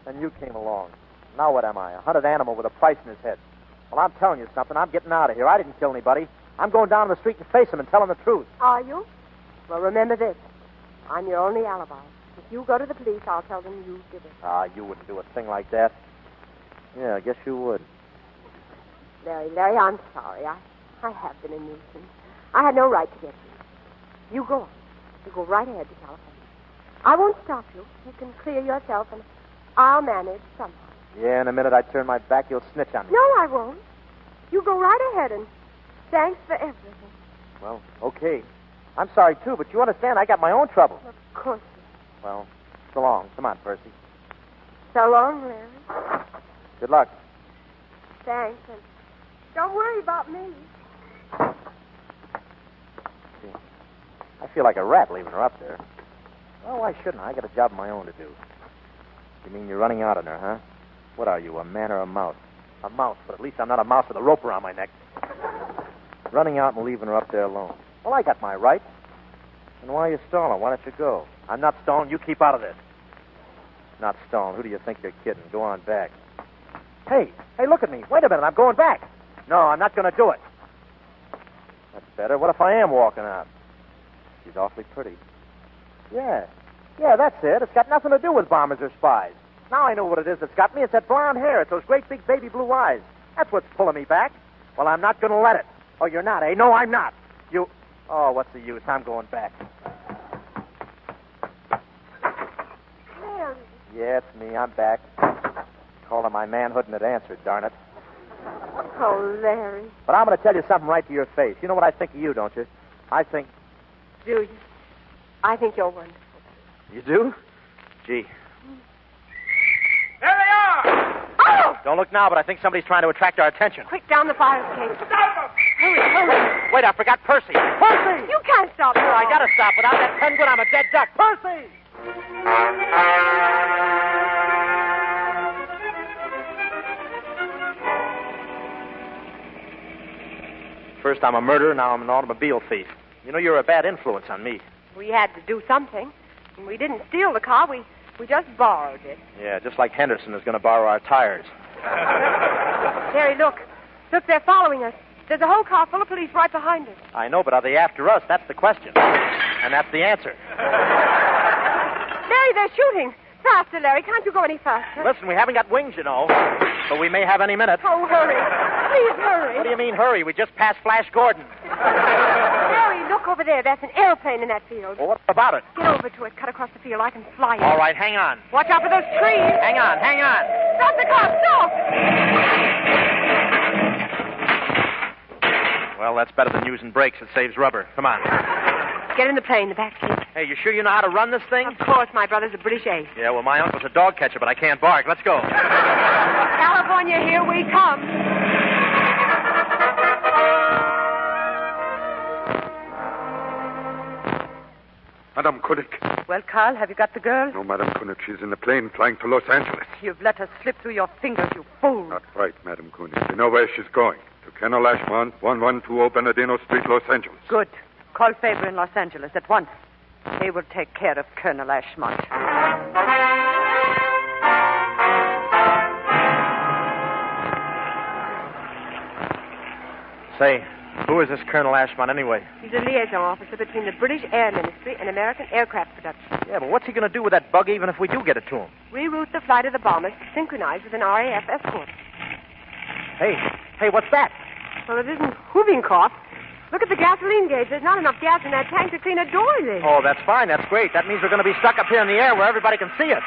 Then you came along. Now what am I? A hunted animal with a price in his head. Well, I'm telling you something. I'm getting out of here. I didn't kill anybody. I'm going down the street and face him and tell him the truth. Are you? Well, remember this. I'm your only alibi. If you go to the police, I'll tell them you did it. You wouldn't do a thing like that. Yeah, I guess you would. Larry, I'm sorry. I have been a nuisance. I had no right to get you. You go on. You go right ahead to California. I won't stop you. You can clear yourself, and I'll manage somehow. Yeah, in a minute I turn my back, you'll snitch on me. No, I won't. You go right ahead, and thanks for everything. Well, okay. I'm sorry, too, but you understand I got my own trouble. Of course. Well, so long. Come on, Percy. So long, Larry. Good luck. Thanks, and don't worry about me. I feel like a rat leaving her up there. Well, why shouldn't I? I got a job of my own to do. You mean you're running out on her, huh? What are you, a man or a mouse? A mouse, but at least I'm not a mouse with a rope around my neck. Running out and leaving her up there alone. Well, I got my rights. And why are you stalling? Why don't you go? I'm not stalling. You keep out of this. Not stalling. Who do you think you're kidding? Go on back. Hey, look at me. Wait a minute. I'm going back. No, I'm not going to do it. That's better. What if I am walking out? She's awfully pretty. Yeah, that's it. It's got nothing to do with bombers or spies. Now I know what it is that's got me. It's that blonde hair. It's those great big baby blue eyes. That's what's pulling me back. Well, I'm not going to let it. Oh, you're not, eh? No, I'm not. You... Oh, what's the use? I'm going back. Larry. Yeah, it's me. I'm back. Called on my manhood and it answered, darn it. Oh, Larry. But I'm going to tell you something right to your face. You know what I think of you, don't you? I think... Do you? I think you're wonderful. You do? Gee. There they are! Oh! Don't look now, but I think somebody's trying to attract our attention. Quick, down the fire escape. Hurry. Wait, I forgot Percy. Percy! You can't stop me. I gotta stop. Without that penguin, I'm a dead duck. Percy! First I'm a murderer, now I'm an automobile thief. You know, you're a bad influence on me. We had to do something. We didn't steal the car. We just borrowed it. Yeah, just like Henderson is going to borrow our tires. Terry, look. Look, they're following us. There's a whole car full of police right behind us. I know, but are they after us? That's the question. And that's the answer. Larry, they're shooting. Faster, Larry. Can't you go any faster? Listen, we haven't got wings, you know. But we may have any minute. Oh, hurry. Please hurry. What do you mean, hurry? We just passed Flash Gordon. Larry, look over there. There's an airplane in that field. Well, what about it? Get over to it. Cut across the field. I can fly it. All right, hang on. Watch out for those trees. Hang on. Stop the car. Stop. Well, that's better than using brakes. It saves rubber. Come on. Get in the plane, the back seat. Hey, you sure you know how to run this thing? Of course. My brother's a British ace. Yeah, well, my uncle's a dog catcher, but I can't bark. Let's go. California, here we come. Madame Koenig. Well, Carl, have you got the girl? No, Madame Koenig. She's in the plane flying to Los Angeles. You've let her slip through your fingers, you fool. Not right, Madame Koenig. You know where she's going. To Colonel Ashmont, 112 Bernardino Street, Los Angeles. Good. Call Fibber in Los Angeles at once. They will take care of Colonel Ashmont. Say, Who is this Colonel Ashmont, anyway? He's a liaison officer between the British Air Ministry and American aircraft production. Yeah, but what's he going to do with that bug even if we do get it to him? Reroute the flight of the bombers to synchronize with an RAF escort. Hey, what's that? Well, it isn't whooping cough. Look at the gasoline gauge. There's not enough gas in that tank to clean a doily. Oh, that's fine. That's great. That means we're going to be stuck up here in the air where everybody can see us.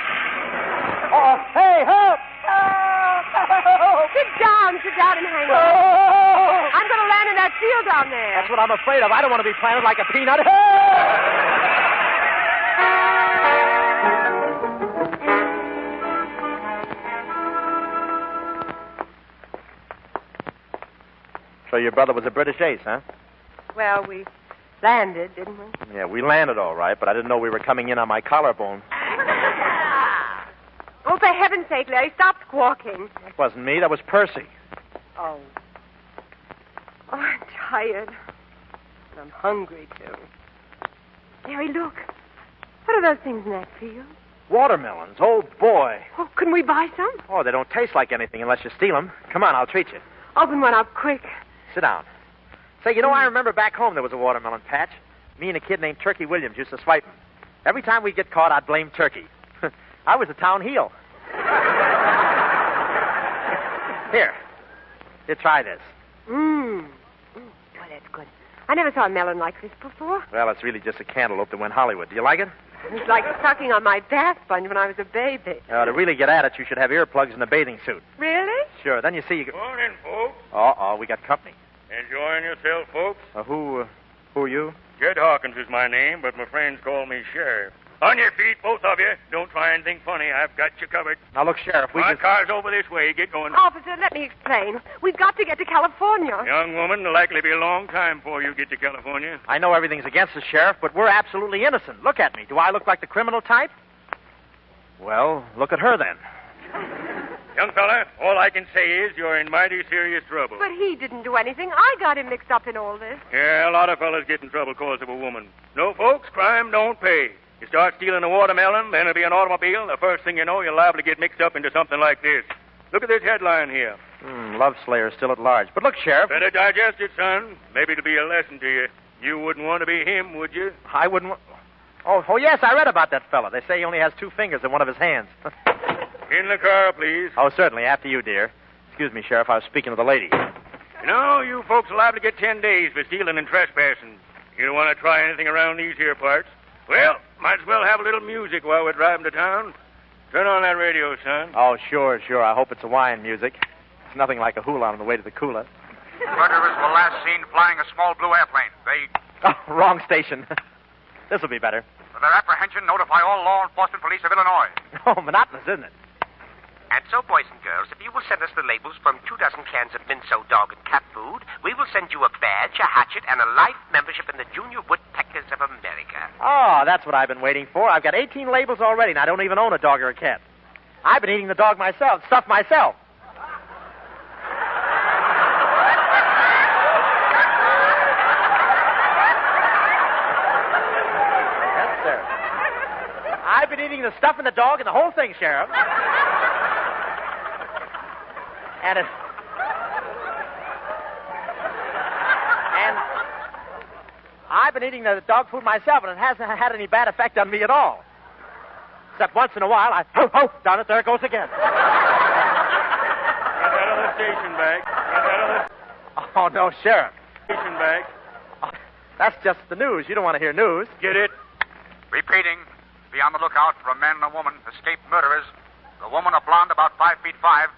Oh, hey, help! Sit down and hang on. I'm going to land in that field down there. That's what I'm afraid of. I don't want to be planted like a peanut. So your brother was a British ace, huh? Well, we landed, didn't we? Yeah, we landed all right, but I didn't know we were coming in on my collarbone. Oh, for heaven's sake, Larry, stop squawking. That wasn't me. That was Percy. Oh, I'm tired. And I'm hungry, too. Larry, look. What are those things in that field? Watermelons. Oh, boy. Oh, can we buy some? Oh, they don't taste like anything unless you steal them. Come on, I'll treat you. Open one up quick. Sit down. Say, I remember back home there was a watermelon patch. Me and a kid named Turkey Williams used to swipe them. Every time we'd get caught, I'd blame Turkey. I was the town heel. Here, try this. Boy, that's good. I never saw a melon like this before. Well, it's really just a cantaloupe that went Hollywood. Do you like it? It's like sucking on my bath sponge when I was a baby. To really get at it, you should have earplugs and a bathing suit. Really? Sure. Then you see you can... Morning, folks. Uh-oh, we got company. Enjoying yourself, folks? Who are you? Jed Hawkins is my name, but my friends call me Sheriff. On your feet, both of you. Don't try anything funny. I've got you covered. Now, look, Sheriff, My car's over this way. Get going. Officer, let me explain. We've got to get to California. Young woman, it'll likely be a long time before you get to California. I know everything's against us, Sheriff, but we're absolutely innocent. Look at me. Do I look like the criminal type? Well, look at her, then. Young fella, all I can say is you're in mighty serious trouble. But he didn't do anything. I got him mixed up in all this. Yeah, a lot of fellas get in trouble because of a woman. No, folks, crime don't pay. You start stealing a watermelon, then it'll be an automobile. The first thing you know, you're liable to get mixed up into something like this. Look at this headline here. Love Slayer still at large. But look, Sheriff. Better digest it, son. Maybe it'll be a lesson to you. You wouldn't want to be him, would you? I wouldn't want... Oh, yes, I read about that fella. They say he only has 2 fingers in one of his hands. In the car, please. Oh, certainly. After you, dear. Excuse me, Sheriff. I was speaking to the lady. You know, you folks are liable to get 10 days for stealing and trespassing. You don't want to try anything around these here parts. Well, might as well have a little music while we're driving to town. Turn on that radio, son. Oh, sure. I hope it's Hawaiian music. It's nothing like a hula on the way to the cooler. Murderers were last seen flying a small blue airplane. Oh, wrong station. This'll be better. For their apprehension, notify all law enforcement police of Illinois. Oh, monotonous, isn't it? And so, boys and girls, if you will send us the labels from 2 dozen cans of Minso dog and cat food, we will send you a badge, a hatchet, and a life membership in the Junior Woodpeckers of America. Oh, that's what I've been waiting for. I've got 18 labels already, and I don't even own a dog or a cat. I've been eating the dog myself, stuff myself. Yes, sir. I've been eating the stuff in the dog and the whole thing, Sheriff. And I've been eating the dog food myself, and it hasn't had any bad effect on me at all. Except once in a while, down it, there it goes again. Get that other station back. Oh, no, Sheriff. Station back. Oh, that's just the news. You don't want to hear news. Get it? Repeating, be on the lookout for a man and a woman, escaped murderers. The woman, a blonde, about 5'5".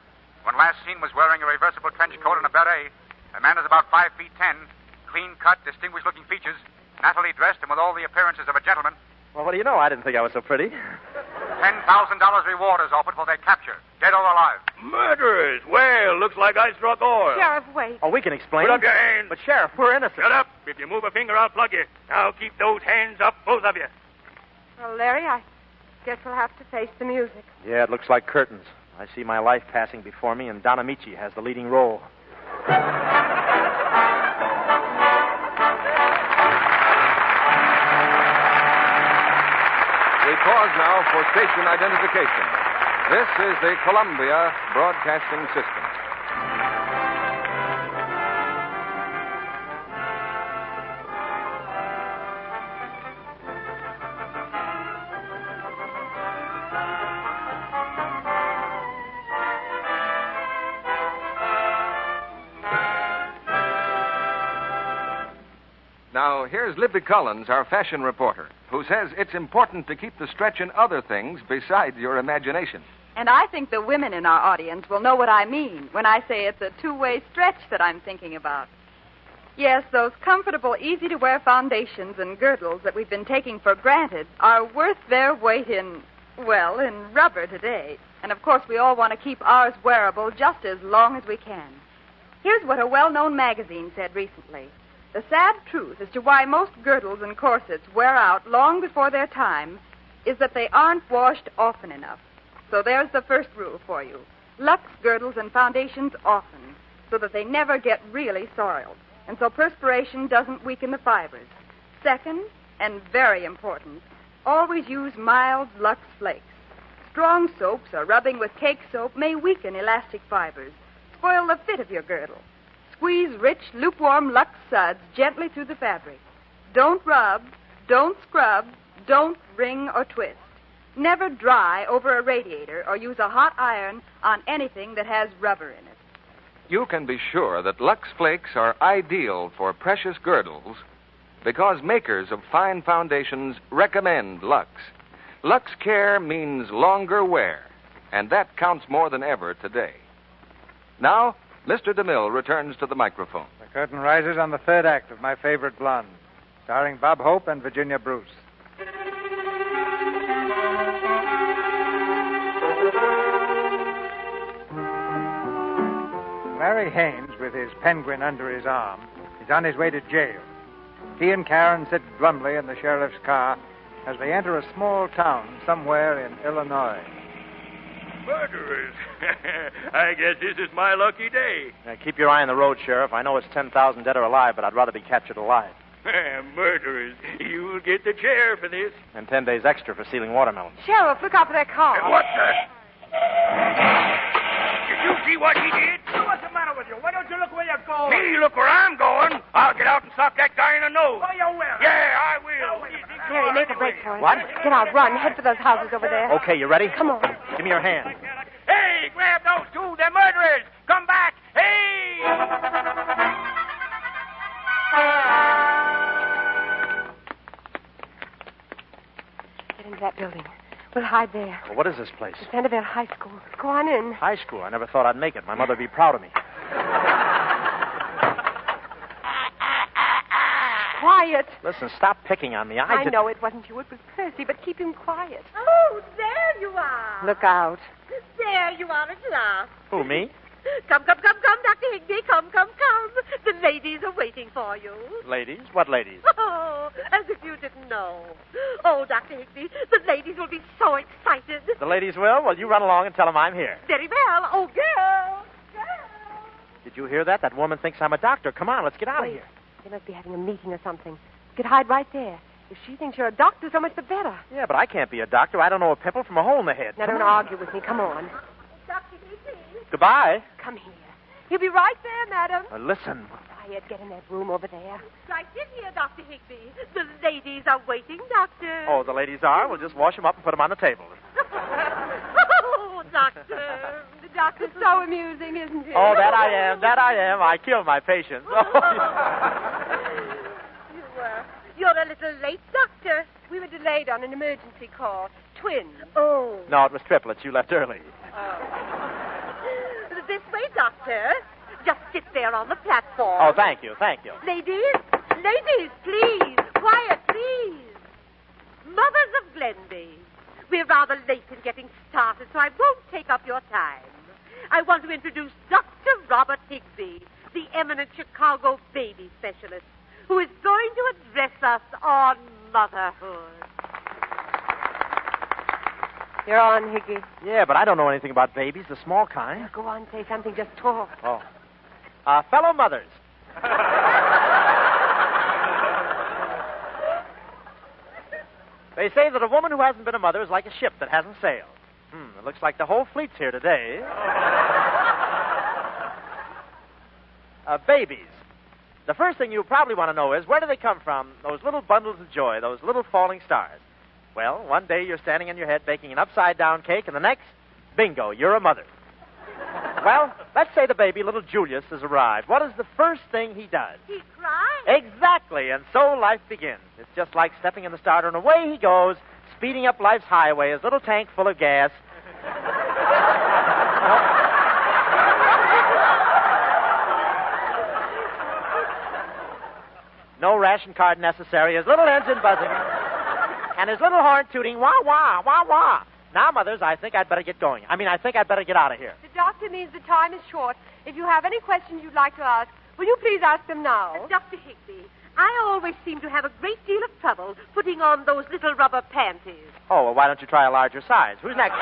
When last seen, was wearing a reversible trench coat and a beret. The man is about 5'10", clean cut, distinguished-looking features, nattily dressed, and with all the appearances of a gentleman. Well, what do you know? I didn't think I was so pretty. $10,000 reward is offered for their capture, dead or alive. Murderers! Well, looks like I struck oil. Sheriff, wait. Oh, we can explain. Put up your hands. But, Sheriff, we're innocent. Shut up. If you move a finger, I'll plug you. Now keep those hands up, both of you. Well, Larry, I guess we'll have to face the music. Yeah, it looks like curtains. I see my life passing before me, and Donna Magee has the leading role. We pause now for station identification. This is the Columbia Broadcasting System. Now, here's Libby Collins, our fashion reporter, who says it's important to keep the stretch in other things besides your imagination. And I think the women in our audience will know what I mean when I say it's a two-way stretch that I'm thinking about. Yes, those comfortable, easy-to-wear foundations and girdles that we've been taking for granted are worth their weight in rubber today. And, of course, we all want to keep ours wearable just as long as we can. Here's what a well-known magazine said recently. The sad truth as to why most girdles and corsets wear out long before their time is that they aren't washed often enough. So there's the first rule for you. Lux girdles and foundations often, so that they never get really soiled, and so perspiration doesn't weaken the fibers. Second, and very important, always use mild Lux flakes. Strong soaps or rubbing with cake soap may weaken elastic fibers, spoil the fit of your girdle. Squeeze rich, lukewarm Lux suds gently through the fabric. Don't rub, don't scrub, don't wring or twist. Never dry over a radiator or use a hot iron on anything that has rubber in it. You can be sure that Lux Flakes are ideal for precious girdles because makers of fine foundations recommend Lux. Lux Care means longer wear, and that counts more than ever today. Now, Mr. DeMille returns to the microphone. The curtain rises on the third act of My Favorite Blonde, starring Bob Hope and Virginia Bruce. Larry Haynes, with his penguin under his arm, is on his way to jail. He and Karen sit glumly in the sheriff's car as they enter a small town somewhere in Illinois. Murderers. I guess this is my lucky day. Now, keep your eye on the road, Sheriff. I know it's 10,000 dead or alive, but I'd rather be captured alive. Murderers. You'll get the chair for this. And 10 days extra for stealing watermelons. Sheriff, look out for that car. What the? Did you see what he did? What's the matter with you? Why don't you look where you're going? Me look where I'm going. I'll get out and sock that guy in the nose. Oh, you will? Yeah, I will. Harry, make a break for it. What? Get out, run. Head for those houses over there. Okay, you ready? Come on. Give me your hand. Hey, grab those two. They're murderers. Come back. Hey! Get into that building. We'll hide there. Well, what is this place? The Centerville High School. Go on in. High school. I never thought I'd make it. My mother would be proud of me. Quiet. Listen, stop picking on me. I know it wasn't you. It was Percy, but keep him quiet. Oh, there you are. Look out. There you are at last. Who, me? Come, Dr. Higby. Come. The ladies are waiting for you. Ladies? What ladies? Oh, as if you didn't know. Oh, Dr. Higby, the ladies will be so excited. The ladies will? Well, you run along and tell them I'm here. Very well. Oh, girl. Did you hear that? That woman thinks I'm a doctor. Come on, let's get out of here. They must be having a meeting or something. You could hide right there. If she thinks you're a doctor, so much the better. Yeah, but I can't be a doctor. I don't know a pimple from a hole in the head. Now, don't argue with me. Come on. Dr. Higby. Goodbye. Come here. He'll be right there, madam. Listen. Quiet. Get in that room over there. Right in here, Dr. Higby. The ladies are waiting, Doctor. Oh, the ladies are? We'll just wash them up and put them on the table. Oh, Doctor. The doctor's so amusing, isn't he? Oh, that I am. I kill my patients. You're a little late, Doctor. We were delayed on an emergency call. Twins. Oh. No, it was triplets. You left early. This way, Doctor. Just sit there on the platform. Oh, thank you. Ladies, please. Quiet, please. Mothers of Glenby, we're rather late in getting started, so I won't take up your time. I want to introduce Dr. Robert Higby, the eminent Chicago baby specialist, who is going to address us on motherhood. You're on, Higgy. Yeah, but I don't know anything about babies, the small kind. Go on, say something. Just talk. Oh. Fellow mothers. They say that a woman who hasn't been a mother is like a ship that hasn't sailed. It looks like the whole fleet's here today. Babies. The first thing you probably want to know is, where do they come from, those little bundles of joy, those little falling stars? Well, one day you're standing on your head baking an upside-down cake, and the next, bingo, you're a mother. Well, let's say the baby, little Julius, has arrived. What is the first thing he does? He cries. Exactly, and so life begins. It's just like stepping in the starter, and away he goes, speeding up life's highway, his little tank full of gas. No ration card necessary, his little engine buzzing, and his little horn tooting, wah, wah, wah, wah. Now, mothers, I think I'd better get going. I think I'd better get out of here. The doctor means the time is short. If you have any questions you'd like to ask, will you please ask them now? Dr. Higby, I always seem to have a great deal of trouble putting on those little rubber panties. Oh, well, why don't you try a larger size? Who's next?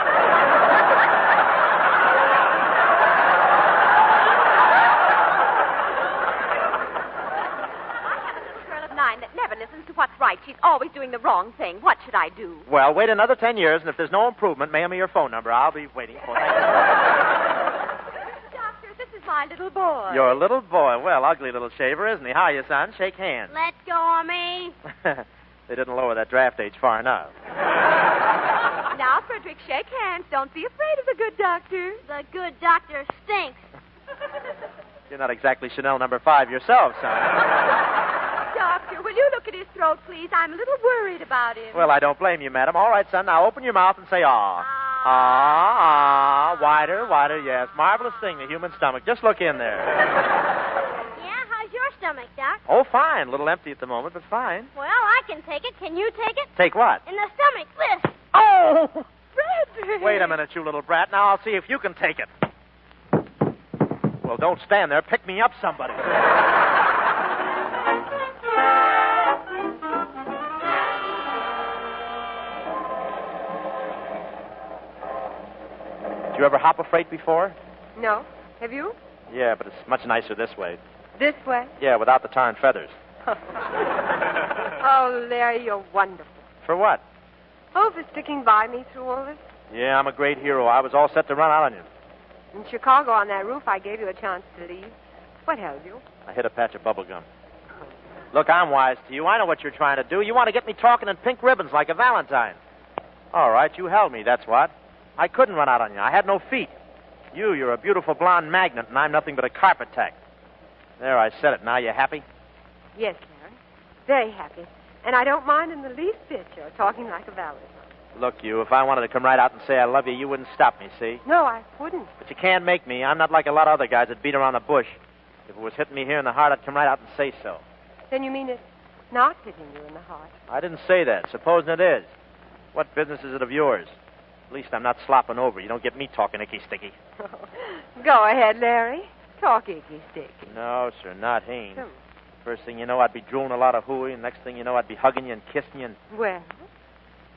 That never listens to what's right. She's always doing the wrong thing. What should I do? Well, wait another 10 years, and if there's no improvement, mail me your phone number. I'll be waiting for you. Doctor, this is my little boy. Your little boy. Well, ugly little shaver, isn't he? How are you, son? Shake hands. Let go of me. They didn't lower that draft age far enough. Now, Frederick, shake hands. Don't be afraid of the good doctor. The good doctor stinks. You're not exactly Chanel number 5 yourself, son. Doctor, will you look at his throat, please? I'm a little worried about him. Well, I don't blame you, madam. All right, son, now open your mouth and say, ah. Ah, wider, wider, yes. Marvelous thing, the human stomach. Just look in there. Yeah, how's your stomach, Doc? Oh, fine. A little empty at the moment, but fine. Well, I can take it. Can you take it? Take what? In the stomach, this. Oh! Frederick! Wait a minute, you little brat. Now I'll see if you can take it. Well, don't stand there. Pick me up, somebody. You ever hop a freight before? No. Have you? Yeah, but it's much nicer this way. This way? Yeah, without the tar and feathers. Oh, Larry, you're wonderful. For what? Oh, for sticking by me through all this. Yeah, I'm a great hero. I was all set to run out on you. In Chicago, on that roof, I gave you a chance to leave. What held you? I hit a patch of bubble gum. Look, I'm wise to you. I know what you're trying to do. You want to get me talking in pink ribbons like a Valentine. All right, you held me, that's what. I couldn't run out on you. I had no feet. You're a beautiful blonde magnet, and I'm nothing but a carpet tack. There, I said it. Now you happy? Yes, Larry. Very happy. And I don't mind in the least bit you're talking like a Valentine. Look, you, if I wanted to come right out and say I love you, you wouldn't stop me, see? No, I wouldn't. But you can't make me. I'm not like a lot of other guys that beat around the bush. If it was hitting me here in the heart, I'd come right out and say so. Then you mean it's not hitting you in the heart? I didn't say that. Supposing it is. What business is it of yours? At least I'm not slopping over. You don't get me talking icky-sticky. Go ahead, Larry. Talk icky-sticky. No, sir, not Haynes. First thing you know, I'd be drooling a lot of hooey, and next thing you know, I'd be hugging you and kissing you and... Well,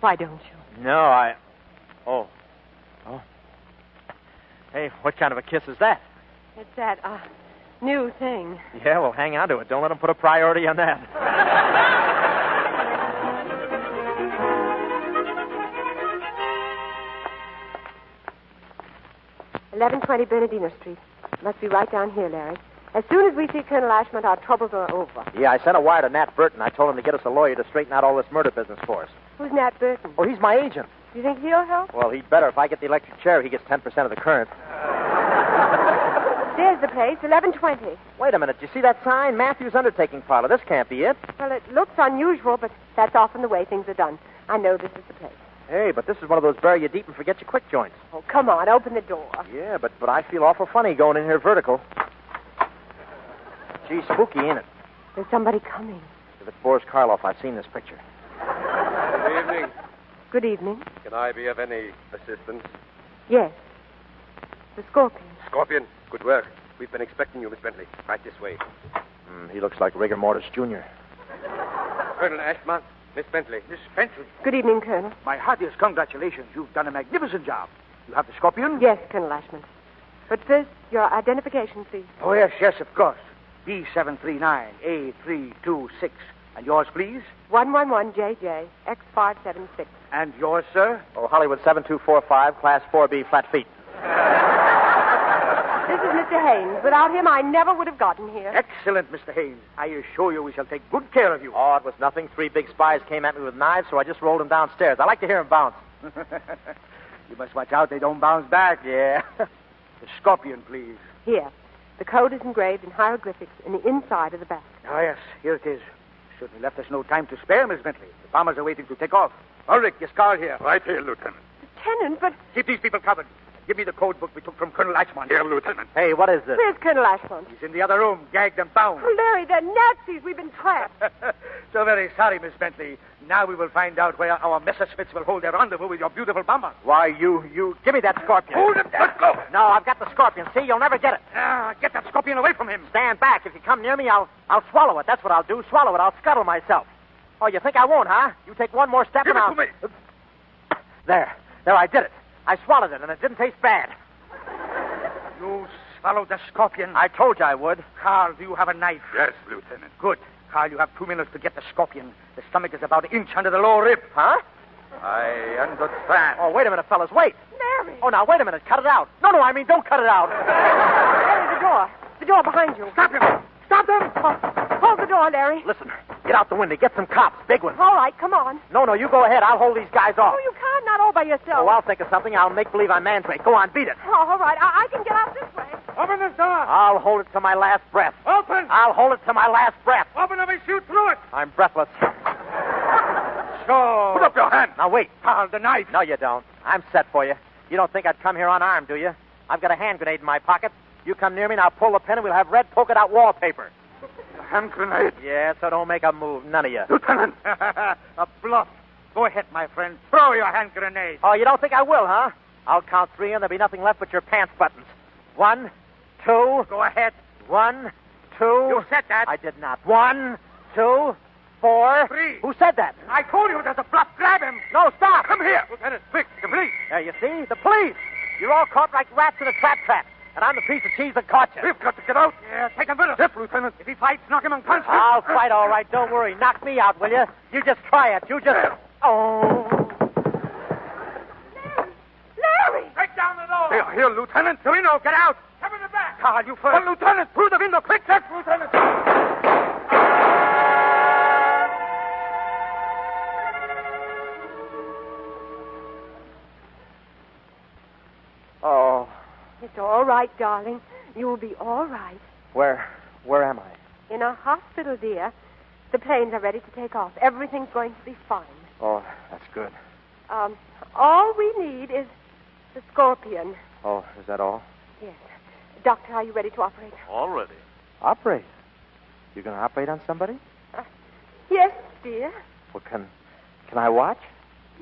why don't you? No, Oh. Hey, what kind of a kiss is that? It's that, new thing. Yeah, well, hang on to it. Don't let them put a priority on that. 1120 Bernardino Street. Must be right down here, Larry. As soon as we see Colonel Ashmont, our troubles are over. Yeah, I sent a wire to Nat Burton. I told him to get us a lawyer to straighten out all this murder business for us. Who's Nat Burton? Oh, he's my agent. You think he'll help? Well, he'd better. If I get the electric chair, he gets 10% of the current. There's the place, 1120. Wait a minute. Do you see that sign? Matthews Undertaking Parlor. This can't be it. Well, it looks unusual, but that's often the way things are done. I know this is the place. Hey, but this is one of those bury you deep and forget you quick joints. Oh, come on, open the door. Yeah, but I feel awful funny going in here vertical. Gee, spooky, ain't it? There's somebody coming. If it's Boris Karloff, I've seen this picture. Good evening. Good evening. Can I be of any assistance? Yes. The Scorpion. Scorpion, good work. We've been expecting you, Miss Bentley. Right this way. He looks like Rigor Mortis Jr. Colonel Ashmont, Miss Bentley. Miss Bentley. Good evening, Colonel. My heartiest congratulations. You've done a magnificent job. You have the Scorpion? Yes, Colonel Ashmont. But first, your identification, please. Oh, yes, of course. B739A326. And yours, please? 111JJ, X576. And yours, sir? Oh, Hollywood 7245, Class 4B, flat feet. This is Mr. Haynes. Without him, I never would have gotten here. Excellent, Mr. Haynes. I assure you we shall take good care of you. Oh, it was nothing. 3 big spies came at me with knives, so I just rolled them downstairs. I like to hear them bounce. You must watch out they don't bounce back. Yeah. The scorpion, please. Here. The code is engraved in hieroglyphics in the inside of the back. Ah, yes, here it is. Certainly left us no time to spare, Miss Bentley. The bombers are waiting to take off. Ulrich, your scar here. Right here, Lieutenant. Lieutenant, but... Keep these people covered. Give me the code book we took from Colonel Ashmont. Here, Lieutenant. Hey, what is this? Where's Colonel Ashmont? He's in the other room, gagged and bound. Oh, Larry, they're Nazis. We've been trapped. So very sorry, Miss Bentley. Now we will find out where our Messerschmitts will hold their rendezvous with your beautiful bomber. Why, you... Give me that scorpion. Hold him. Let go. No, I've got the scorpion. See, you'll never get it. Get that scorpion away from him. Stand back. If you come near me, I'll swallow it. That's what I'll do. Swallow it. I'll scuttle myself. Oh, you think I won't, huh? You take one more step Give and it to me. There, I did it. I swallowed it, and it didn't taste bad. You swallowed the scorpion. I told you I would. Carl, do you have a knife? Yes, Lieutenant. Good. Carl, you have 2 minutes to get the scorpion. The stomach is about an inch under the lower rib. Huh? I understand. Oh, wait a minute, fellas. Wait. Larry. Oh, now, wait a minute. Cut it out. No, I mean, don't cut it out. Larry, the door. The door behind you. Stop him. Stop him. Hold the door, Larry. Listen, get out the window. Get some cops. Big ones. All right, come on. No, you go ahead. I'll hold these guys off. Oh, you can't. Not all by yourself. Oh, I'll think of something. I'll make believe I'm Mandrake. Go on, beat it. Oh, all right. I can get out this way. Open this door. I'll hold it to my last breath. Open. I'll hold it to my last breath. Open or we shoot through it. I'm breathless. So. Put up your hand. Now, wait. Carl, the knife. No, you don't. I'm set for you. You don't think I'd come here unarmed, do you? I've got a hand grenade in my pocket. You come near me, and I'll pull the pin, and we'll have red polka-dot wallpaper. A hand grenade. Yeah, so don't make a move. None of you. Lieutenant. A bluff. Go ahead, my friend. Throw your hand grenade. Oh, you don't think I will, huh? I'll count 3, and there'll be nothing left but your pants buttons. 1, 2. Go ahead. 1, 2. You said that. I did not. 1, 2, 4. 3. Who said that? I told you there's a bluff. Grab him. No, stop. Come here. Lieutenant, quick. The police. There, you see? The police. You're all caught like rats in a trap. And I'm the piece of cheese that caught you. We've got to get out. Yeah, take him with us. Yes, Lieutenant. If he fights, knock him unconscious. I'll fight all right. Don't worry. Knock me out, will you? You just try it. You just... Oh. Larry! Break down the door. Here, Lieutenant. Torino, get out. Come in the back. Carl, you first. Well, Lieutenant. Through the window, quick. Yes, Lieutenant. Oh. It's all right, darling. You'll be all right. Where am I? In a hospital, dear. The planes are ready to take off. Everything's going to be fine. Oh, that's good. All we need is the scorpion. Oh, is that all? Yes. Doctor, are you ready to operate? All ready. Operate? You're going to operate on somebody? Yes, dear. Well, can I watch?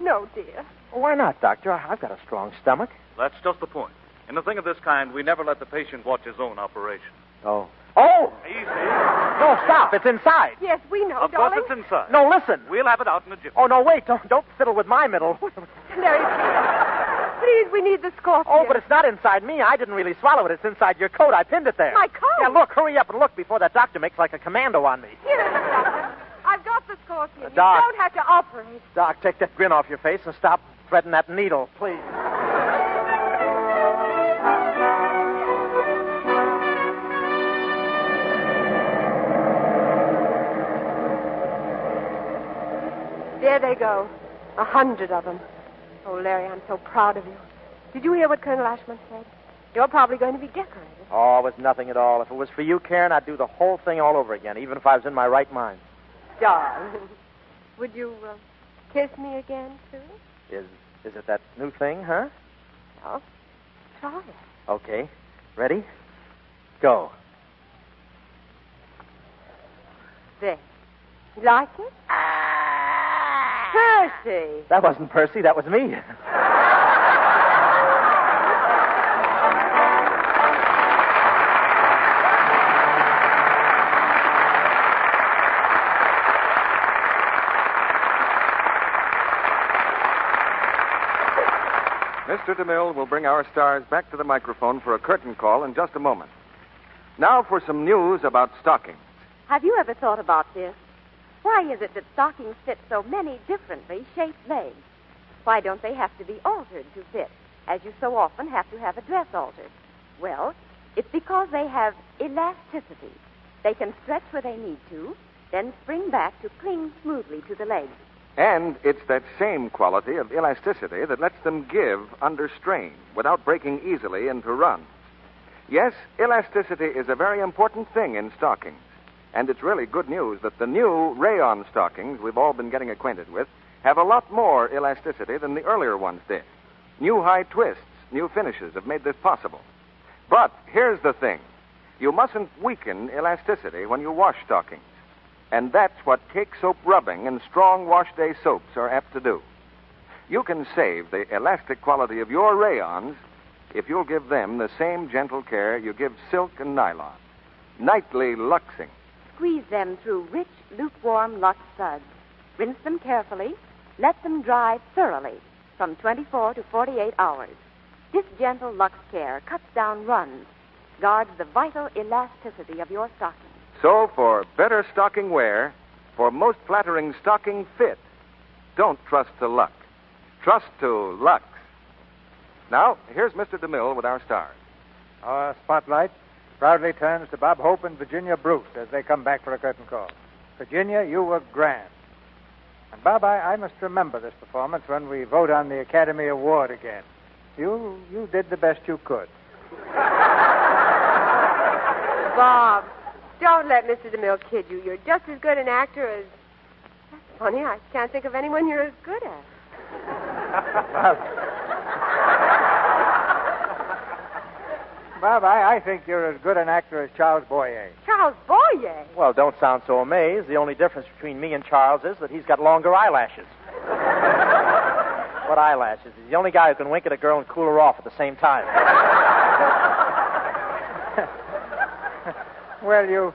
No, dear. Well, why not, Doctor? I've got a strong stomach. That's just the point. In a thing of this kind, we never let the patient watch his own operation. Oh, Easy. No, stop. It's inside. Yes, we know, Of course darling. it's inside. No, listen. We'll have it out in a jiffy. Oh, no, wait. Don't fiddle with my middle. Larry, please, we need the scorpion. Oh, but it's not inside me. I didn't really swallow it. It's inside your coat. I pinned it there. My coat? Yeah, look. Hurry up and look before that doctor makes like a commando on me. Here, Doctor. I've got the scorpion. You Doc. don't have to operate. Doc, take that grin off your face and stop threading that needle, please. There they go. 100 of them. Oh, Larry, I'm so proud of you. Did you hear what Colonel Ashmont said? You're probably going to be decorated. Oh, it was nothing at all. If it was for you, Karen, I'd do the whole thing all over again, even if I was in my right mind. Darling. Would you kiss me again, too? Is it that new thing, huh? Well, try it. Okay. Ready? Go. There. You like it? Percy! That wasn't Percy. That was me. Mr. DeMille will bring our stars back to the microphone for a curtain call in just a moment. Now for some news about stockings. Have you ever thought about this? Why is it that stockings fit so many differently shaped legs? Why don't they have to be altered to fit, as you so often have to have a dress altered? Well, it's because they have elasticity. They can stretch where they need to, then spring back to cling smoothly to the legs. And it's that same quality of elasticity that lets them give under strain without breaking easily into runs. Yes, elasticity is a very important thing in stockings. And it's really good news that the new rayon stockings we've all been getting acquainted with have a lot more elasticity than the earlier ones did. New high twists, new finishes have made this possible. But here's the thing. You mustn't weaken elasticity when you wash stockings. And that's what cake soap rubbing and strong wash day soaps are apt to do. You can save the elastic quality of your rayons if you'll give them the same gentle care you give silk and nylon. Nightly luxing. Squeeze them through rich, lukewarm Lux suds. Rinse them carefully. Let them dry thoroughly from 24 to 48 hours. This gentle Lux care cuts down runs, guards the vital elasticity of your stocking. So, for better stocking wear, for most flattering stocking fit, don't trust to luck. Trust to Lux. Now, here's Mr. DeMille with our stars. Our spotlight proudly turns to Bob Hope and Virginia Bruce as they come back for a curtain call. Virginia, you were grand. And, Bob, I must remember this performance when we vote on the Academy Award again. You did the best you could. Bob, don't let Mr. DeMille kid you. You're just as good an actor as... That's funny. I can't think of anyone you're as good as. Bob, I think you're as good an actor as Charles Boyer. Charles Boyer? Well, don't sound so amazed. The only difference between me and Charles is that he's got longer eyelashes. What eyelashes? He's the only guy who can wink at a girl and cool her off at the same time. Well,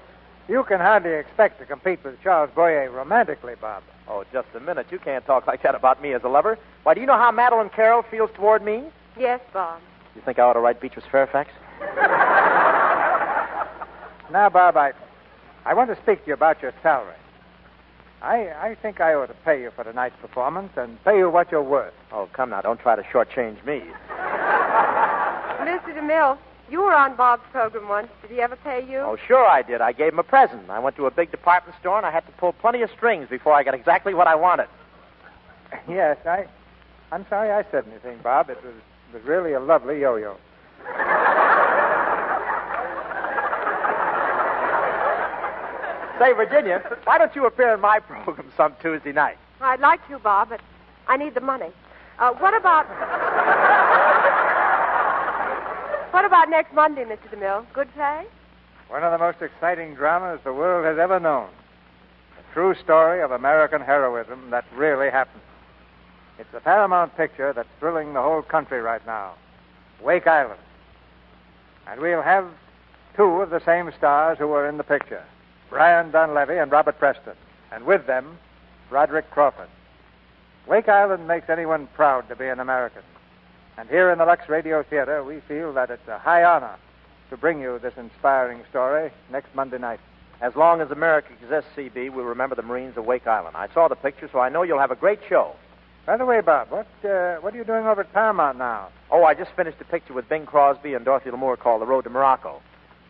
you can hardly expect to compete with Charles Boyer romantically, Bob. Oh, just a minute. You can't talk like that about me as a lover. Why, do you know how Madeline Carroll feels toward me? Yes, Bob. You think I ought to write Beatrice Fairfax? Now, Bob, I want to speak to you about your salary. I think I ought to pay you for tonight's performance and pay you what you're worth. Oh, come now. Don't try to shortchange me. Mr. DeMille, you were on Bob's program once. Did he ever pay you? Oh, sure I did. I gave him a present. I went to a big department store, and I had to pull plenty of strings before I got exactly what I wanted. Yes, I'm sorry I said anything, Bob. It was really a lovely yo-yo. Say, Virginia, why don't you appear in my program some Tuesday night? I'd like to, Bob, but I need the money. What about next Monday, Mr. DeMille? Good play? One of the most exciting dramas the world has ever known. A true story of American heroism that really happened. It's a Paramount picture that's thrilling the whole country right now. Wake Island. And we'll have two of the same stars who were in the picture. Brian Donlevy and Robert Preston. And with them, Roderick Crawford. Wake Island makes anyone proud to be an American. And here in the Lux Radio Theater, we feel that it's a high honor to bring you this inspiring story next Monday night. As long as America exists, C.B., we'll remember the Marines of Wake Island. I saw the picture, so I know you'll have a great show. By the way, Bob, what are you doing over at Paramount now? Oh, I just finished a picture with Bing Crosby and Dorothy Lamour called The Road to Morocco.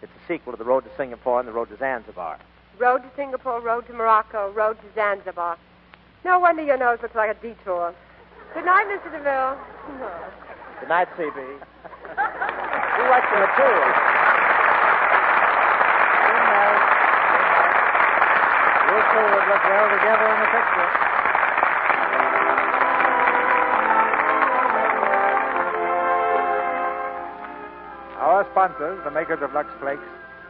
It's a sequel to The Road to Singapore and The Road to Zanzibar. Road to Singapore, Road to Morocco, Road to Zanzibar. No wonder your nose looks like a detour. Good night, Mr. DeMille. Good night, C.B. You like the material. Good night. You two would look well together in the picture. Our sponsors, the makers of Lux Flakes,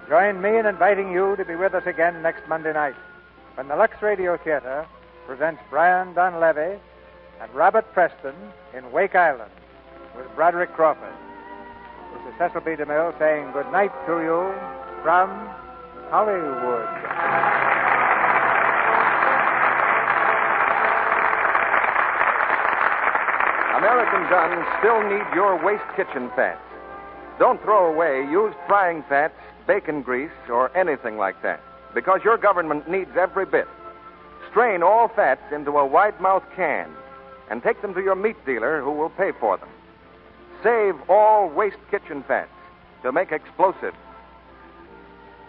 join me in inviting you to be with us again next Monday night when the Lux Radio Theater presents Brian Donlevy and Robert Preston in Wake Island with Broderick Crawford. This is Cecil B. DeMille saying good night to you from Hollywood. American guns still need your waste kitchen fats. Don't throw away used frying fats, bacon grease, or anything like that, because your government needs every bit. Strain all fats into a wide-mouth can and take them to your meat dealer who will pay for them. Save all waste kitchen fats to make explosives.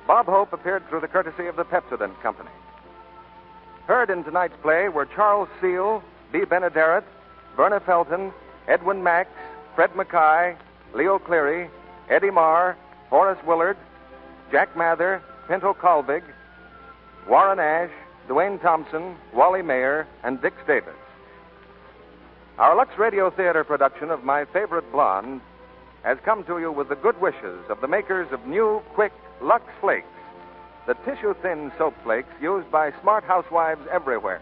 Bob Hope appeared through the courtesy of the Pepsodent Company. Heard in tonight's play were Charles Seal, B. Benaderet, Verna Felton, Edwin Max, Fred Mackay, Leo Cleary, Eddie Marr, Horace Willard, Jack Mather, Pinto Colvig, Warren Ash, Dwayne Thompson, Wally Mayer, and Dick Davis. Our Lux Radio Theater production of My Favorite Blonde has come to you with the good wishes of the makers of new, quick Lux Flakes, the tissue-thin soap flakes used by smart housewives everywhere,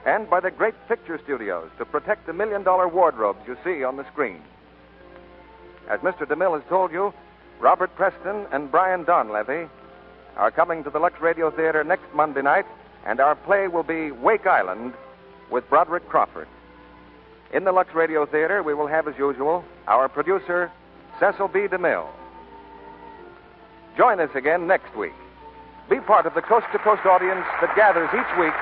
and by the great picture studios to protect the million-dollar wardrobes you see on the screen. As Mr. DeMille has told you, Robert Preston and Brian Donlevy are coming to the Lux Radio Theater next Monday night, and our play will be Wake Island with Broderick Crawford. In the Lux Radio Theater, we will have, as usual, our producer, Cecil B. DeMille. Join us again next week. Be part of the coast-to-coast audience that gathers each week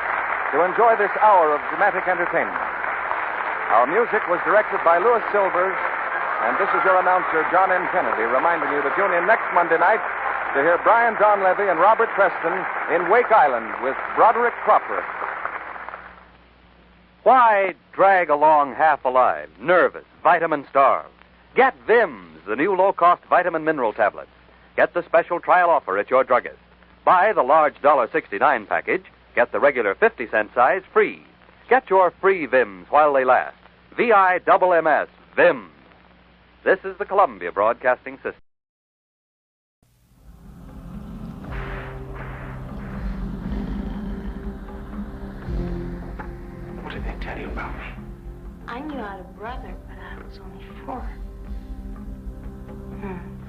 to enjoy this hour of dramatic entertainment. Our music was directed by Louis Silvers, and this is your announcer, John N. Kennedy, reminding you to tune in next Monday night to hear Brian Donlevy and Robert Preston in Wake Island with Broderick Crawford. Why drag along half alive, nervous, vitamin-starved? Get Vims, the new low-cost vitamin mineral tablets. Get the special trial offer at your druggist. Buy the large $1.69 package. Get the regular 50-cent size free. Get your free Vims while they last. VIMMS, Vims. This is the Columbia Broadcasting System. What did they tell you about me? I knew I had a brother, but I was only 4.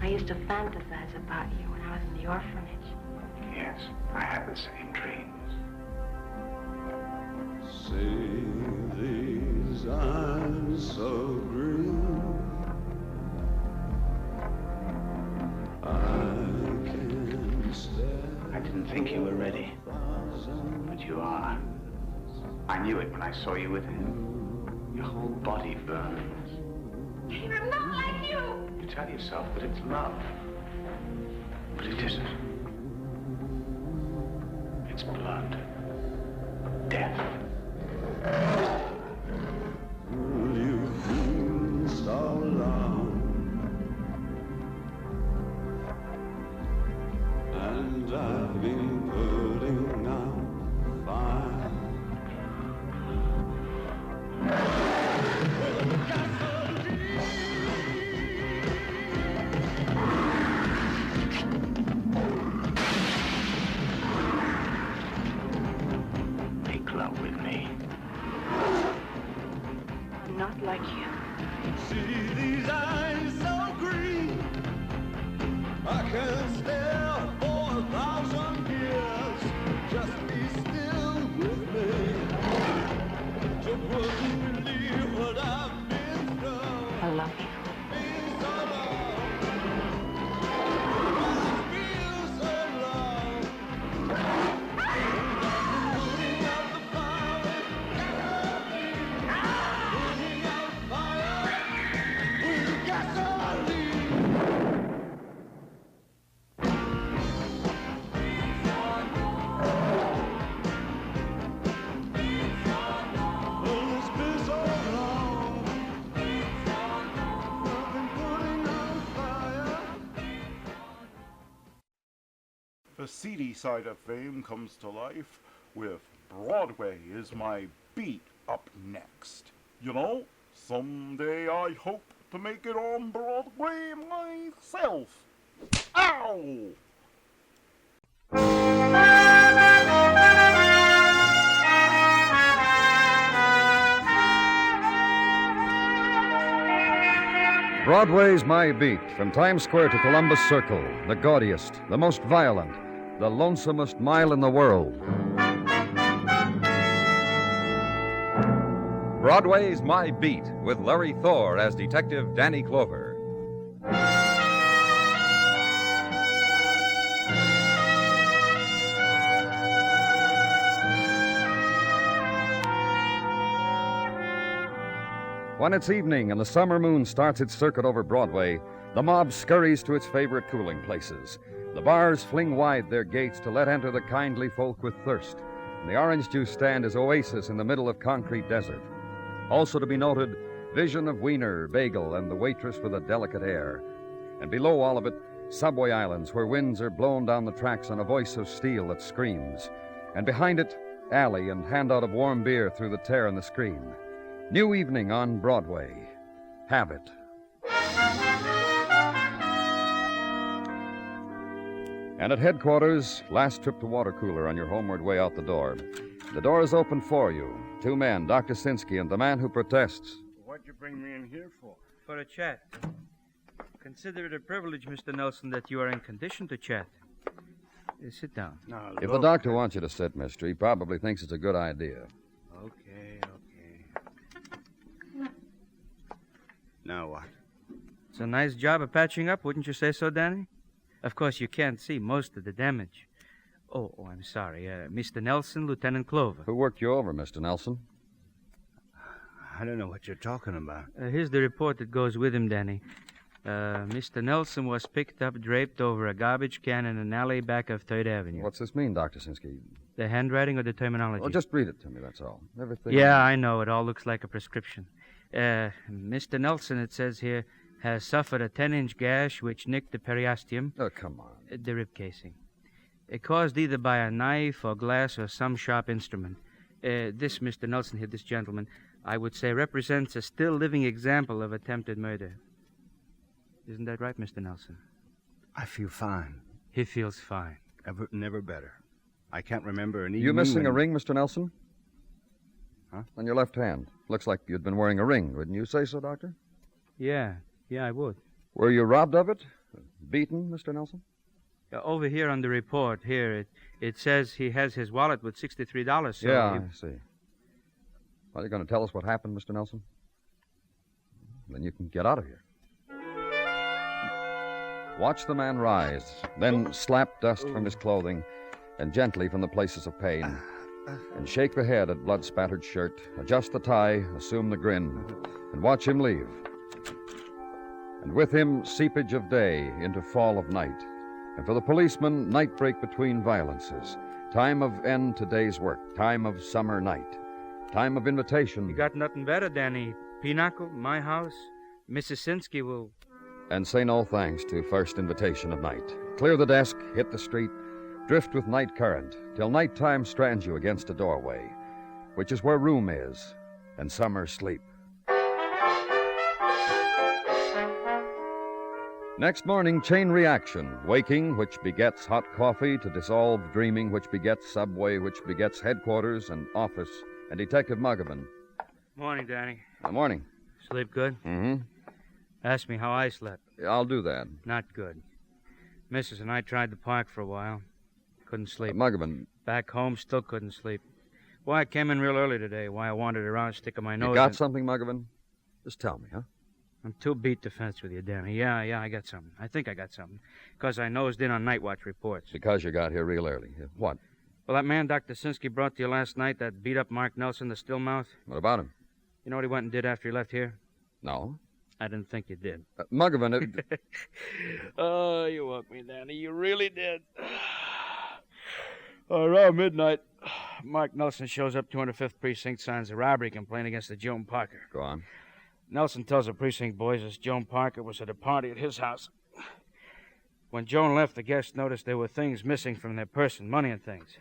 I used to fantasize about you when I was in the orphanage. Yes, I had the same dreams. See these eyes so green, I can't stand. I didn't think you were ready, but you are. I knew it when I saw you with him. Your whole body burns. I'm not like you! You tell yourself that it's love, but it isn't. It's blood. Death. You've been so long, and I've been putting out fire. Make love with me. I'm not like you. See these eyes so green, I can stare for 1,000 years. Just be still with me. So wouldn't believe what I've been through. I love you. The seedy side of fame comes to life with Broadway is My Beat up next. You know, someday I hope to make it on Broadway myself. Ow! Broadway's My Beat, from Times Square to Columbus Circle, the gaudiest, the most violent, the lonesomest mile in the world. Broadway's My Beat, with Larry Thor as Detective Danny Clover. When it's evening and the summer moon starts its circuit over Broadway, the mob scurries to its favorite cooling places. The bars fling wide their gates to let enter the kindly folk with thirst, and the orange juice stand is oasis in the middle of concrete desert. Also to be noted, vision of wiener, bagel, and the waitress with a delicate air. And below all of it, Subway islands where winds are blown down the tracks on a voice of steel that screams. And behind it, alley and handout of warm beer through the tear in the screen. New evening on Broadway. Have it. And at headquarters, last trip to water cooler on your homeward way out the door. The door is open for you. Two men, Dr. Sinsky and the man who protests. What'd you bring me in here for? For a chat. Consider it a privilege, Mr. Nelson, that you are in condition to chat. Sit down. Now, If the doctor wants you to sit, mister, he probably thinks it's a good idea. Okay. Now what? It's a nice job of patching up, wouldn't you say so, Danny? Of course, you can't see most of the damage. Oh, I'm sorry. Mr. Nelson, Lieutenant Clover. Who worked you over, Mr. Nelson? I don't know what you're talking about. Here's the report that goes with him, Danny. Mr. Nelson was picked up draped over a garbage can in an alley back of 3rd Avenue. What's this mean, Dr. Sinsky? The handwriting or the terminology? Well, just read it to me, that's all. Everything... Yeah, I know. It all looks like a prescription. Mr. Nelson, it says here, has suffered a 10-inch gash which nicked the periosteum. Oh, come on. The rib casing. It caused either by a knife or glass or some sharp instrument. This Mr. Nelson here, this gentleman, I would say represents a still living example of attempted murder. Isn't that right, Mr. Nelson? I feel fine. He feels fine. Never better. I can't remember an evening. You missing a ring, Mr. Nelson? Huh? On your left hand. Looks like you'd been wearing a ring. Wouldn't you say so, Doctor? Yeah, I would. Were you robbed of it? Beaten, Mr. Nelson? Over here on the report, here, it says he has his wallet with $63, so... Yeah, I see. Well, you're going to tell us what happened, Mr. Nelson? Then you can get out of here. Watch the man rise, then slap dust from his clothing, and gently from the places of pain, and shake the head at blood-spattered shirt, adjust the tie, assume the grin, and watch him leave. And with him, seepage of day into fall of night, and for the policeman, night break between violences, time of end to day's work, time of summer night, time of invitation. You got nothing better, Danny. Pinochle, my house, Mrs. Sinsky will... And say no thanks to first invitation of night. Clear the desk, hit the street, drift with night current, till nighttime strands you against a doorway, which is where room is, and summer sleep. Next morning, chain reaction. Waking, which begets hot coffee, to dissolve dreaming, which begets subway, which begets headquarters and office, and Detective Muggavan. Morning, Danny. Morning. Sleep good? Mm-hmm. Ask me how I slept. I'll do that. Not good. Mrs. and I tried the park for a while. Couldn't sleep. Muggavan. Back home, still couldn't sleep. Why I came in real early today. Why I wandered around sticking my nose You got something, Muggavan? Just tell me, huh? I'm too beat to fence with you, Danny. Yeah, I got something. I think I got something. Because I nosed in on night watch reports. Because you got here real early. What? Well, that man Dr. Sinsky brought to you last night, that beat-up Mark Nelson, the Stillmouth. What about him? You know what he went and did after he left here? No. I didn't think you did. Muggavan, it... Oh, you woke me, Danny. You really did. Around midnight, Mark Nelson shows up 205th Precinct, signs a robbery complaint against the Joan Parker. Go on. Nelson tells the precinct boys this Joan Parker was at a party at his house. When Joan left, the guests noticed there were things missing from their person, money and things.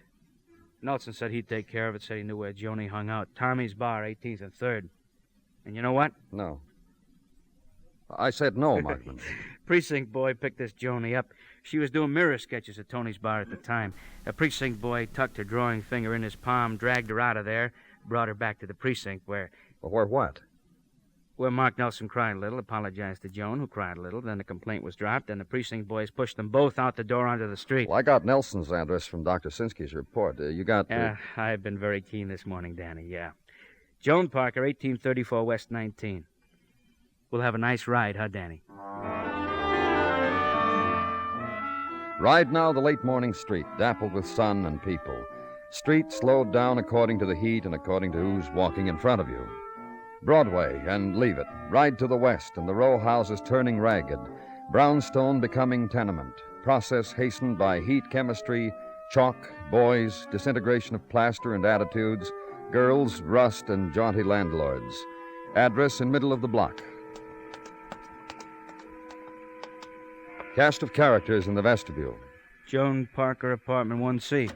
Nelson said he'd take care of it, said he knew where Joni hung out. Tommy's Bar, 18th and 3rd. And you know what? No. I said no, Markman. Precinct boy picked this Joni up. She was doing mirror sketches at Tony's Bar at the time. A precinct boy tucked her drawing finger in his palm, dragged her out of there, brought her back to the precinct where... Well, where what? Where Mark Nelson cried a little, apologized to Joan, who cried a little. Then the complaint was dropped, and the precinct boys pushed them both out the door onto the street. Well, I got Nelson's address from Dr. Sinsky's report. You got... I've been very keen this morning, Danny, yeah. Joan Parker, 1834 West 19. We'll have a nice ride, huh, Danny? Ride now the late morning street, dappled with sun and people. Street slowed down according to the heat and according to who's walking in front of you. Broadway, and leave it. Ride to the west, and the row houses turning ragged. Brownstone becoming tenement. Process hastened by heat chemistry, chalk, boys, disintegration of plaster and attitudes, girls, rust, and jaunty landlords. Address in middle of the block. Cast of characters in the vestibule. Joan Parker, apartment 1C.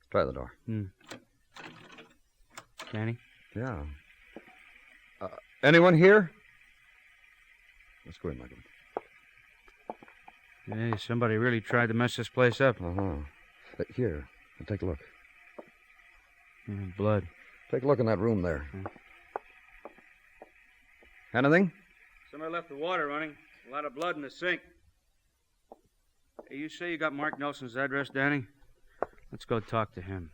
Try the door. Danny? Yeah. Anyone here? Let's go in, Michael. Hey, somebody really tried to mess this place up. Here, take a look. Blood. Take a look in that room there. Anything? Somebody left the water running. A lot of blood in the sink. Hey, you say you got Mark Nelson's address, Danny? Let's go talk to him.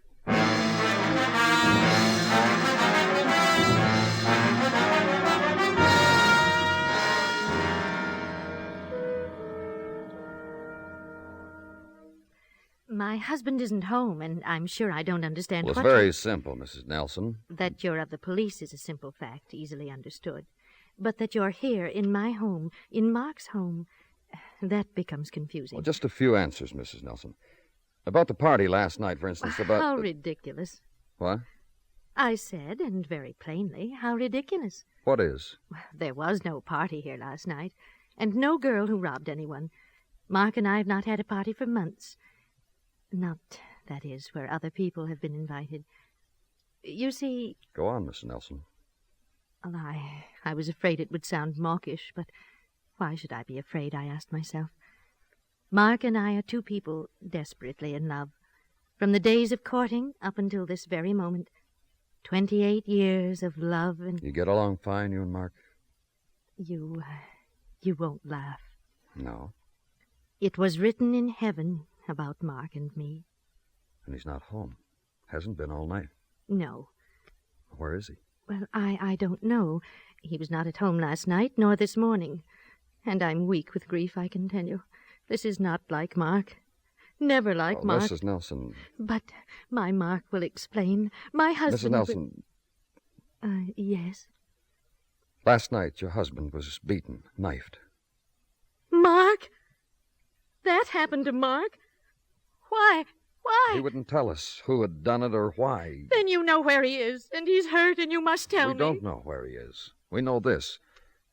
My husband isn't home, and I'm sure I don't understand Well, it's what... very simple, Mrs. Nelson. That you're of the police is a simple fact, easily understood. But that you're here, in my home, in Mark's home, that becomes confusing. Well, just a few answers, Mrs. Nelson. About the party last night, for instance, about... How ridiculous. What? I said, and very plainly, how ridiculous. What is? There was no party here last night, and no girl who robbed anyone. Mark and I have not had a party for months. Not, that is, where other people have been invited. You see... Go on, Mrs. Nelson. Well, I was afraid it would sound mawkish, but why should I be afraid, I asked myself. Mark and I are two people desperately in love. From the days of courting up until this very moment. 28 years of love and... You get along fine, you and Mark? You won't laugh. No. It was written in heaven about Mark and me. And he's not home. Hasn't been all night. No. Where is he? Well, I don't know. He was not at home last night, nor this morning. And I'm weak with grief, I can tell you. This is not like Mark. Never like Mark. Mrs. Nelson. But my Mark will explain. My husband... Mrs. Nelson. Yes? Last night, your husband was beaten, knifed. Mark? That happened to Mark? Why? Why? He wouldn't tell us who had done it or why. Then you know where he is, and he's hurt, and you must tell me. We don't know where he is. We know this.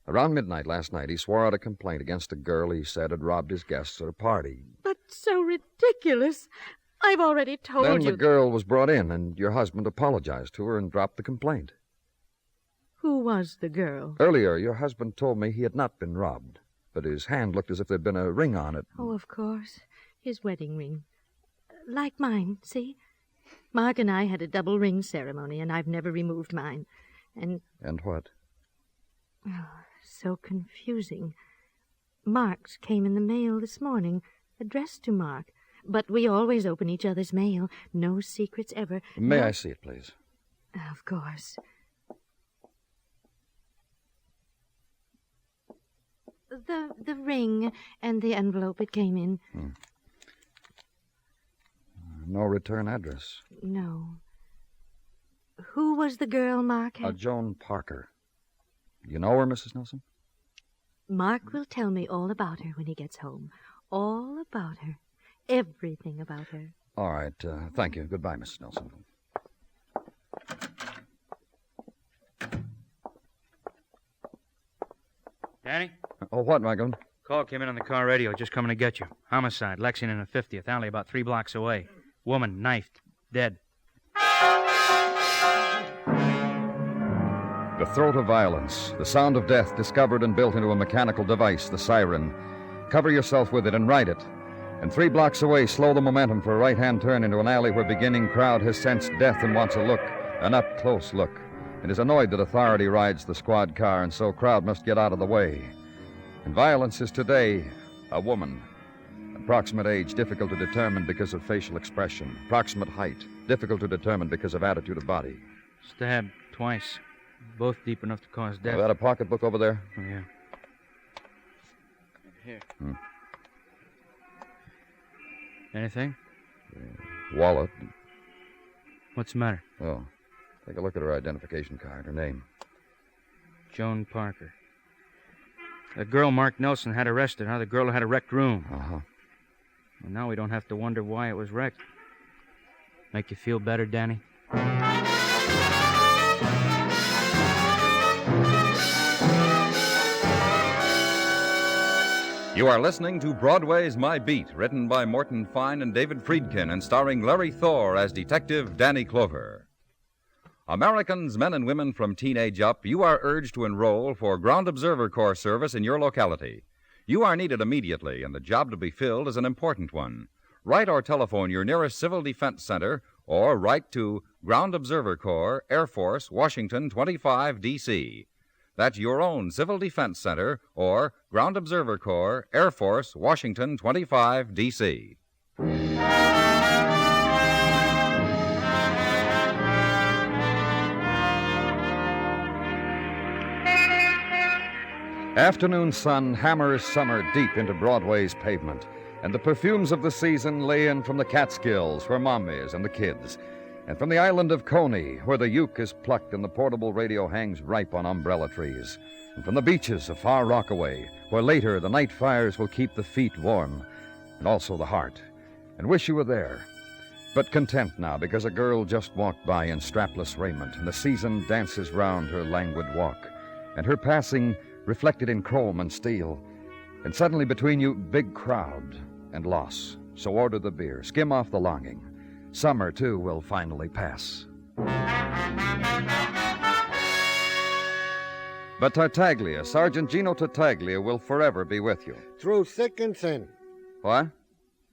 Around midnight last night, he swore out a complaint against a girl he said had robbed his guests at a party. But so ridiculous. I've already told you... Then the girl was brought in, and your husband apologized to her and dropped the complaint. Who was the girl? Earlier, your husband told me he had not been robbed, but his hand looked as if there'd been a ring on it. Oh, of course. His wedding ring. Like mine, see? Mark and I had a double ring ceremony, and I've never removed mine. And what? Oh, so confusing. Mark's came in the mail this morning, addressed to Mark. But we always open each other's mail. No secrets ever. May I see it, please? Of course. The ring and the envelope it came in. No return address. No. Who was the girl Mark had? Joan Parker. You know her, Mrs. Nelson? Mark will tell me all about her when he gets home. All about her. Everything about her. All right. Thank you. Goodbye, Mrs. Nelson. Danny? Oh, what, Michael? Call came in on the car radio. Just coming to get you. Homicide. Lexington and 50th Alley, about 3 blocks away. Woman, knifed. Dead. The throat of violence. The sound of death discovered and built into a mechanical device, the siren. Cover yourself with it and ride it. And 3 blocks away, slow the momentum for a right-hand turn into an alley where beginning crowd has sensed death and wants a look, an up-close look. It is annoyed that authority rides the squad car, and so crowd must get out of the way. And violence is today a woman. Approximate age, difficult to determine because of facial expression. Approximate height, difficult to determine because of attitude of body. Stabbed twice. Both deep enough to cause death. Have that a pocketbook over there? Oh, yeah. Here. Anything? Wallet. What's the matter? Oh. Take a look at her identification card, her name. Joan Parker. The girl Mark Nelson had arrested, the girl who had a wrecked room. Uh-huh. And now we don't have to wonder why it was wrecked. Make you feel better, Danny? You are listening to Broadway's My Beat, written by Morton Fine and David Friedkin, and starring Larry Thor as Detective Danny Clover. Americans, men and women from teenage up, you are urged to enroll for Ground Observer Corps service in your locality. You are needed immediately, and the job to be filled is an important one. Write or telephone your nearest Civil Defense Center, or write to Ground Observer Corps, Air Force, Washington, 25, D.C. That's your own Civil Defense Center, or Ground Observer Corps, Air Force, Washington, 25, D.C. Afternoon sun hammers summer deep into Broadway's pavement, and the perfumes of the season lay in from the Catskills for mommies and the kids, and from the island of Coney, where the uke is plucked and the portable radio hangs ripe on umbrella trees, and from the beaches of Far Rockaway, where later the night fires will keep the feet warm, and also the heart, and wish you were there. But content now, because a girl just walked by in strapless raiment, and the season dances round her languid walk, and her passing reflected in chrome and steel, and suddenly between you, big crowd and loss. So order the beer, skim off the longing. Summer, too, will finally pass. But Tartaglia, Sergeant Gino Tartaglia, will forever be with you. Through thick and thin. What?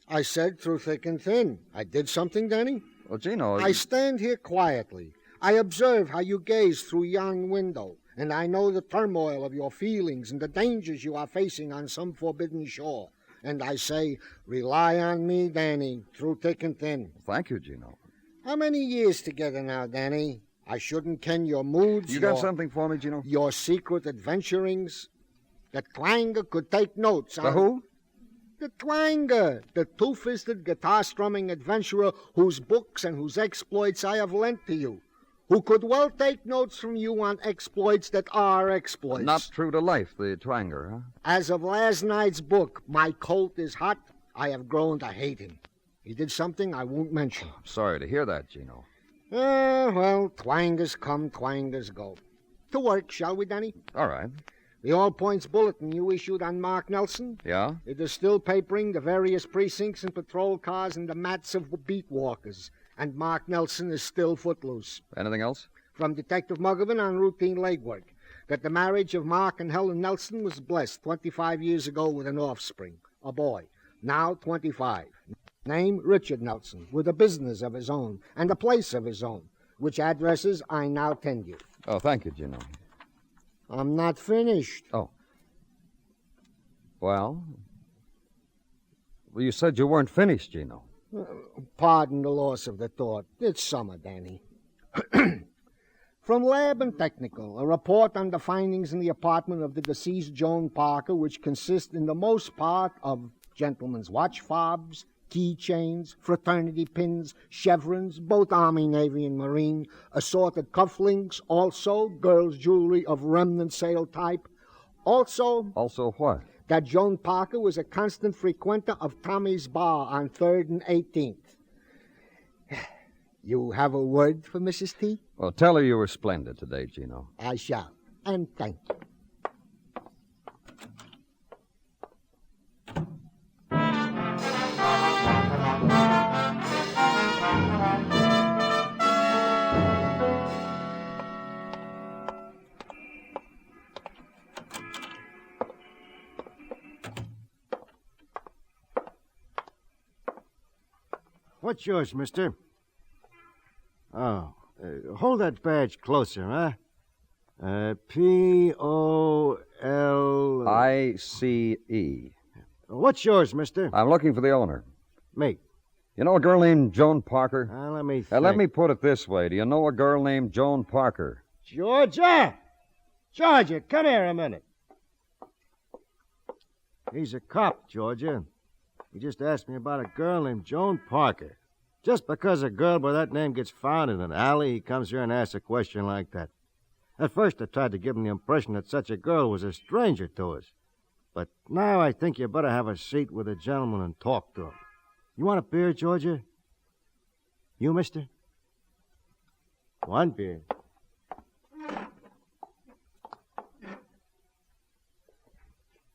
I said through thick and thin. I did something, Danny? Well, Gino... I stand here quietly. I observe how you gaze through yon window, and I know the turmoil of your feelings and the dangers you are facing on some forbidden shore. And I say, rely on me, Danny, through thick and thin. Thank you, Gino. How many years together now, Danny? I shouldn't ken your moods. You got something for me, Gino? Your secret adventurings. The Twanger could take notes on... The who? The Twanger, the two-fisted guitar-strumming adventurer whose books and whose exploits I have lent to you, who could well take notes from you on exploits that are exploits. Not true to life, the Twanger, huh? As of last night's book, My Colt is Hot, I have grown to hate him. He did something I won't mention. Sorry to hear that, Gino. Well, twangers come, twangers go. To work, shall we, Danny? All right. The all-points bulletin you issued on Mark Nelson? Yeah? It is still papering the various precincts and patrol cars and the mats of beat walkers. And Mark Nelson is still footloose. Anything else? From Detective Muggavan on routine legwork, that the marriage of Mark and Helen Nelson was blessed 25 years ago with an offspring, a boy, now 25. Name Richard Nelson, with a business of his own and a place of his own, which addresses I now tend you. Oh, thank you, Gino. I'm not finished. Oh. Well, you said you weren't finished, Gino. Pardon the loss of the thought. It's summer, Danny. From Lab and Technical, a report on the findings in the apartment of the deceased Joan Parker, which consist in the most part of gentlemen's watch fobs, keychains, fraternity pins, chevrons, both Army, Navy, and Marine, assorted cufflinks, also girls' jewelry of remnant sale type. Also... Also what? That Joan Parker was a constant frequenter of Tommy's Bar on 3rd and 18th. You have a word for Mrs. T? Well, tell her you were splendid today, Gino. I shall, and thank you. What's yours, mister? Oh, hold that badge closer, huh? P-O-L... I-C-E. What's yours, mister? I'm looking for the owner. Me. You know a girl named Joan Parker? Let me think. Let me put it this way. Do you know a girl named Joan Parker? Georgia! Georgia, come here a minute. He's a cop, Georgia. He just asked me about a girl named Joan Parker. Just because a girl by that name gets found in an alley, he comes here and asks a question like that. At first, I tried to give him the impression that such a girl was a stranger to us. But now I think you better have a seat with the gentleman and talk to him. You want a beer, Georgia? You, mister? One beer.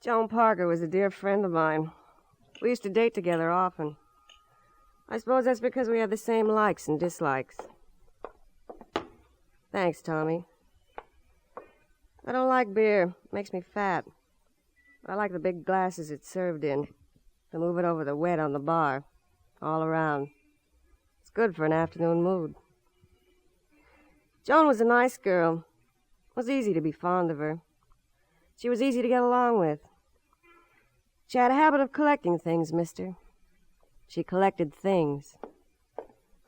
Joan Parker was a dear friend of mine. We used to date together often. I suppose that's because we had the same likes and dislikes. Thanks, Tommy. I don't like beer. It makes me fat. But I like the big glasses it's served in. To move it over the wet on the bar. All around. It's good for an afternoon mood. Joan was a nice girl. It was easy to be fond of her. She was easy to get along with. She had a habit of collecting things, mister. She collected things.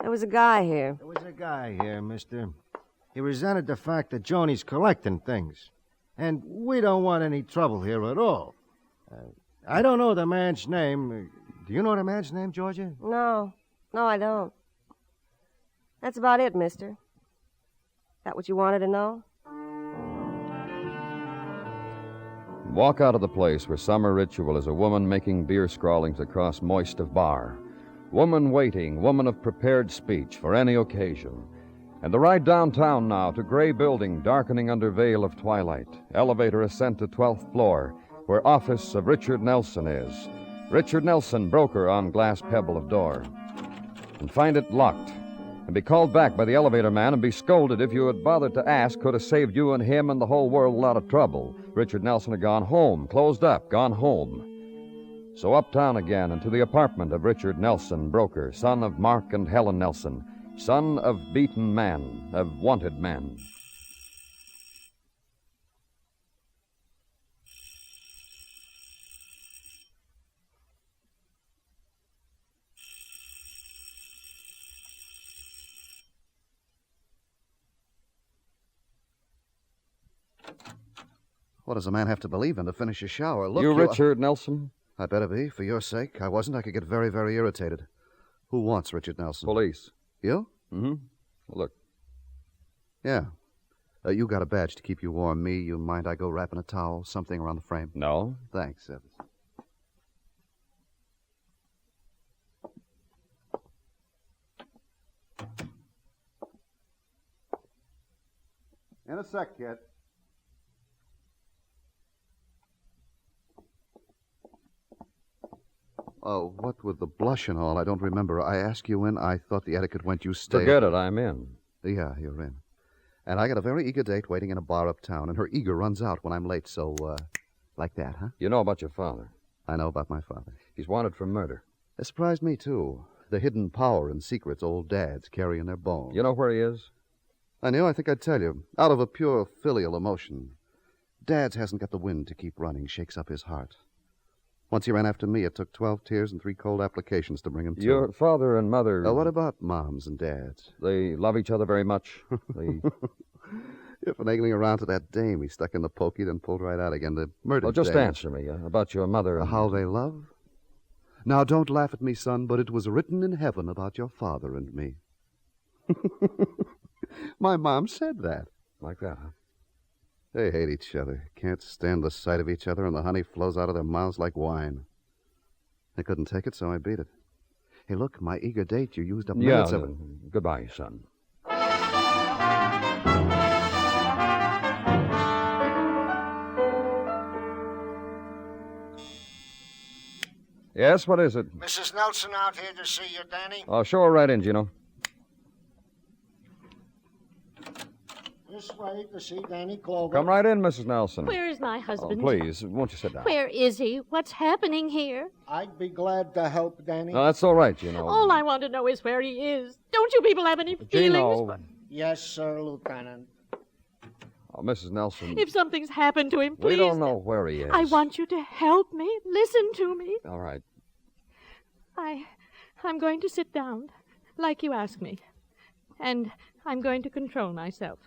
There was a guy here. There was a guy here, mister. He resented the fact that Joni's collecting things. And we don't want any trouble here at all. I don't know the man's name. Do you know the man's name, Georgia? No, I don't. That's about it, mister. That what you wanted to know? Walk out of the place where summer ritual is a woman making beer scrawlings across moist of bar. Woman waiting, woman of prepared speech for any occasion. And the ride downtown now to gray building darkening under veil of twilight. Elevator ascent to 12th floor, where office of Richard Nelson is. Richard Nelson, broker on glass pebble of door. And find it locked. And be called back by the elevator man and be scolded if you had bothered to ask could have saved you and him and the whole world a lot of trouble. Richard Nelson had gone home, closed up, gone home. So uptown again and to the apartment of Richard Nelson, broker, son of Mark and Helen Nelson, son of beaten man, of wanted men. What does a man have to believe in to finish a shower? Look, you Richard Nelson? I better be, for your sake. I wasn't. I could get very, very irritated. Who wants Richard Nelson? Police. You? Mm-hmm. Look. Yeah. You got a badge to keep you warm. Me, you mind I go wrapping a towel, something around the frame? No. Thanks, Evans. In a sec, kid. Oh, what with the blush and all, I don't remember. I asked you in. I thought the etiquette went you stay. Forget it, I'm in. Yeah, you're in. And I got a very eager date waiting in a bar uptown, and her eager runs out when I'm late, so, like that, huh? You know about your father. I know about my father. He's wanted for murder. It surprised me, too. The hidden power and secrets old dads carry in their bones. You know where he is? I knew. I think I'd tell you. Out of a pure filial emotion. Dad's hasn't got the wind to keep running, shakes up his heart. Once he ran after me, it took 12 tears and 3 cold applications to bring him to. Your father and mother... What about moms and dads? They love each other very much. They... You're finagling around to that dame he stuck in the pokey, then pulled right out again. The murdered Well, just dame. answer me about your mother and... How they love? Now, don't laugh at me, son, but it was written in heaven about your father and me. My mom said that. Like that, huh? They hate each other, can't stand the sight of each other, and the honey flows out of their mouths like wine. I couldn't take it, so I beat it. Hey, look, my eager date, you used up minutes of it. Goodbye, son. Yes, what is it? Mrs. Nelson out here to see you, Danny. Oh, show her right in, Gino. This way to see Danny Clover. Come right in, Mrs. Nelson. Where is my husband? Oh, please, won't you sit down? Where is he? What's happening here? I'd be glad to help, Danny. No, that's all right, Gino. All I want to know is where he is. Don't you people have any feelings? Gino. Yes, sir, Lieutenant. Oh, Mrs. Nelson. If something's happened to him, please. We don't know where he is. I want you to help me. Listen to me. All right. I'm going to sit down, like you asked me. And I'm going to control myself.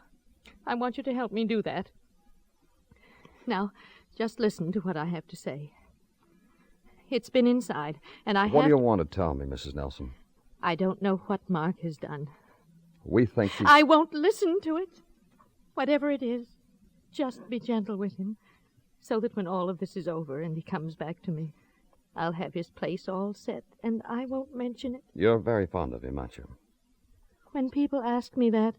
I want you to help me do that. Now, just listen to what I have to say. It's been inside, and What do you want to tell me, Mrs. Nelson? I don't know what Mark has done. We think he's... I won't listen to it. Whatever it is, just be gentle with him. so that when all of this is over and he comes back to me, I'll have his place all set, and I won't mention it. You're very fond of him, aren't you? When people ask me that,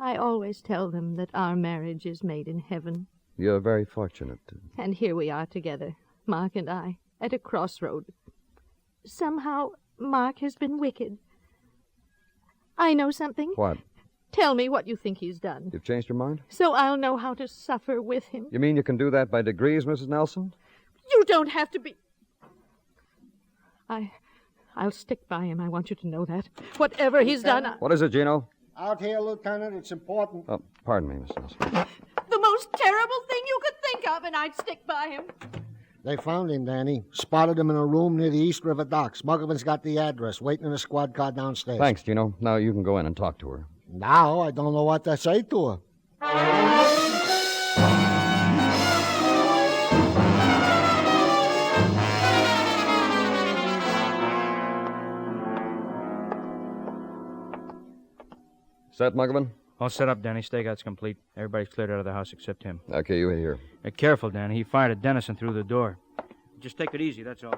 I always tell them that our marriage is made in heaven. You're very fortunate. And here we are together, Mark and I, at a crossroad. Somehow, Mark has been wicked. I know something. What? Tell me what you think he's done. You've changed your mind? So I'll know how to suffer with him. You mean you can do that by degrees, Mrs. Nelson? You don't have to be... I'll stick by him. I want you to know that. Whatever he's done... What is it, Gino? Out here, Lieutenant. It's important. Oh, pardon me, Mrs. Nelson. The most terrible thing you could think of, and I'd stick by him. They found him, Danny. Spotted him in a room near the East River docks. Muggavan's got the address, waiting in a squad car downstairs. Thanks, Gino. Now you can go in and talk to her. Now I don't know what to say to her. Set, Muggavan? All set up, Danny. Stakeout's complete. Everybody's cleared out of the house except him. Okay, you wait here. Careful, Danny. He fired at Dennison through the door. Just take it easy, that's all.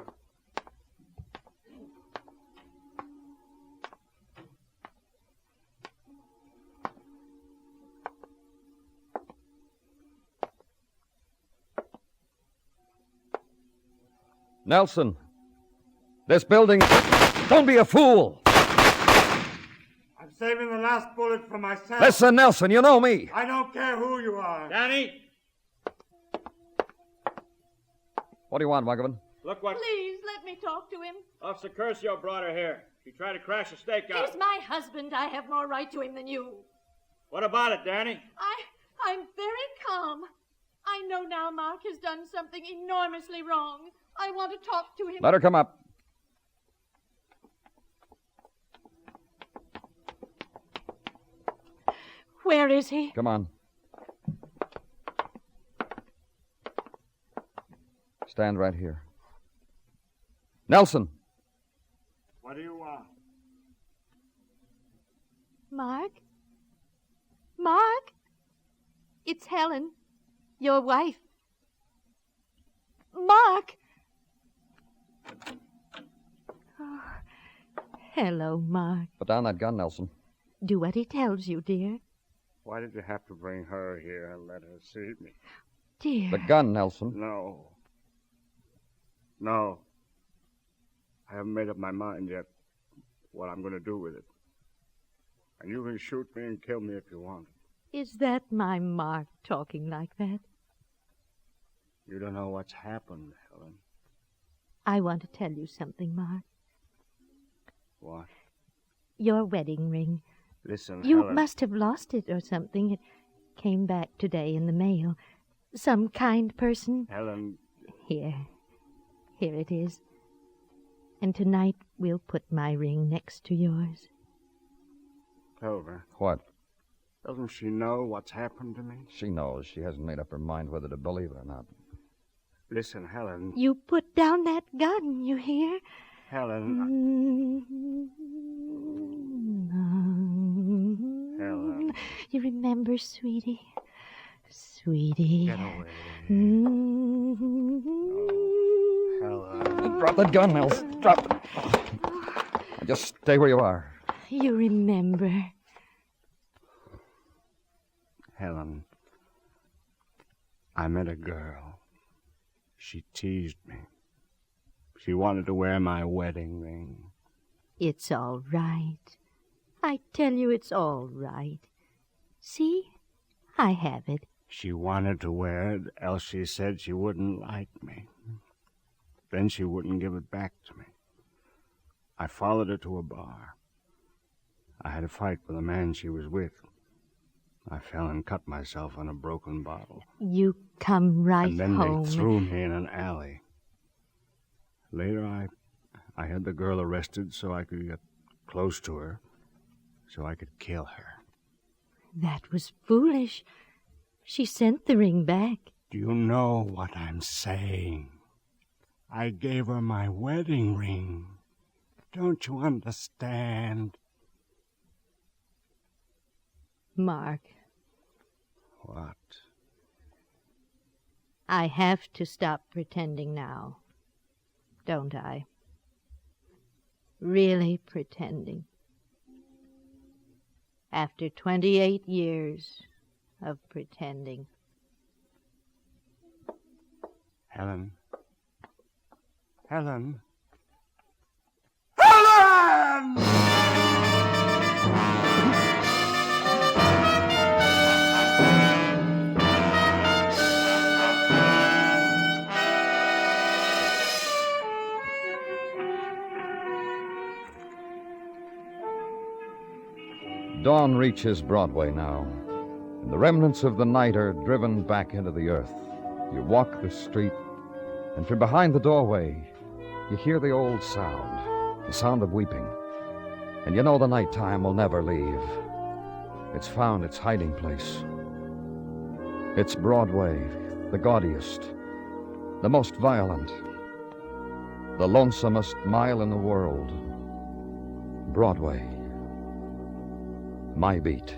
Nelson, this building... Don't be a fool! I'm saving the last bullet for myself. Listen, Nelson, you know me. I don't care who you are. Danny! What do you want, Muggavan? Look what... Please, let me talk to him. Officer Curcio brought her here. She tried to crash a stakeout. He's my husband. I have more right to him than you. What about it, Danny? I'm very calm. I know now Mark has done something enormously wrong. I want to talk to him. Let her come up. Where is he? Come on. Stand right here. Nelson! What do you want? Mark? Mark? It's Helen, your wife. Mark! Oh. Hello, Mark. Put down that gun, Nelson. Do what he tells you, dear. Why did you have to bring her here and let her see me? Dear. The gun, Nelson. No. No. I haven't made up my mind yet what I'm going to do with it. And you can shoot me and kill me if you want. Is that my Mark talking like that? You don't know what's happened, Helen. I want to tell you something, Mark. What? Your wedding ring. Listen, You Helen. must have lost it or something. It came back today in the mail. Some kind person. Helen. Here it is. And tonight we'll put my ring next to yours. Clover. What? Doesn't she know what's happened to me? She knows. She hasn't made up her mind whether to believe it or not. Listen, Helen. You put down that gun, you hear? Helen. Helen. You remember, sweetie? Sweetie. Get away. Helen. Drop that gun, Nelson. Drop it. Just stay where you are. You remember. Helen. I met a girl. She teased me. She wanted to wear my wedding ring. It's all right. I tell you it's all right. See? I have it. She wanted to wear it, else she said she wouldn't like me. Then she wouldn't give it back to me. I followed her to a bar. I had a fight with the man she was with. I fell and cut myself on a broken bottle. You come right and then home. they threw me in an alley. Later, I had the girl arrested so I could get close to her, so I could kill her. That was foolish. She sent the ring back. Do you know what I'm saying? I gave her my wedding ring. Don't you understand? Mark. What? I have to stop pretending now, don't I? Really pretending. After 28 years of pretending. Helen. Helen. Helen! Dawn reaches Broadway now, and the remnants of the night are driven back into the earth. You walk the street, and from behind the doorway, you hear the old sound, the sound of weeping. And you know the nighttime will never leave. It's found its hiding place. It's Broadway, the gaudiest, the most violent, the lonesomest mile in the world. Broadway. My beat.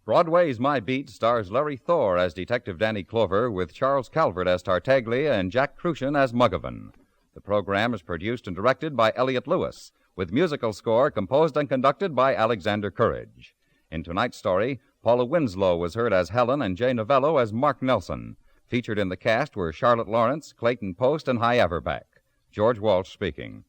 Broadway's My Beat stars Larry Thor as Detective Danny Clover, with Charles Calvert as Tartaglia and Jack Crucian as Muggavan. The program is produced and directed by Elliott Lewis, with musical score composed and conducted by Alexander Courage. In tonight's story, Paula Winslow was heard as Helen and Jay Novello as Mark Nelson. Featured in the cast were Charlotte Lawrence, Clayton Post, and Hy Averback. George Walsh speaking.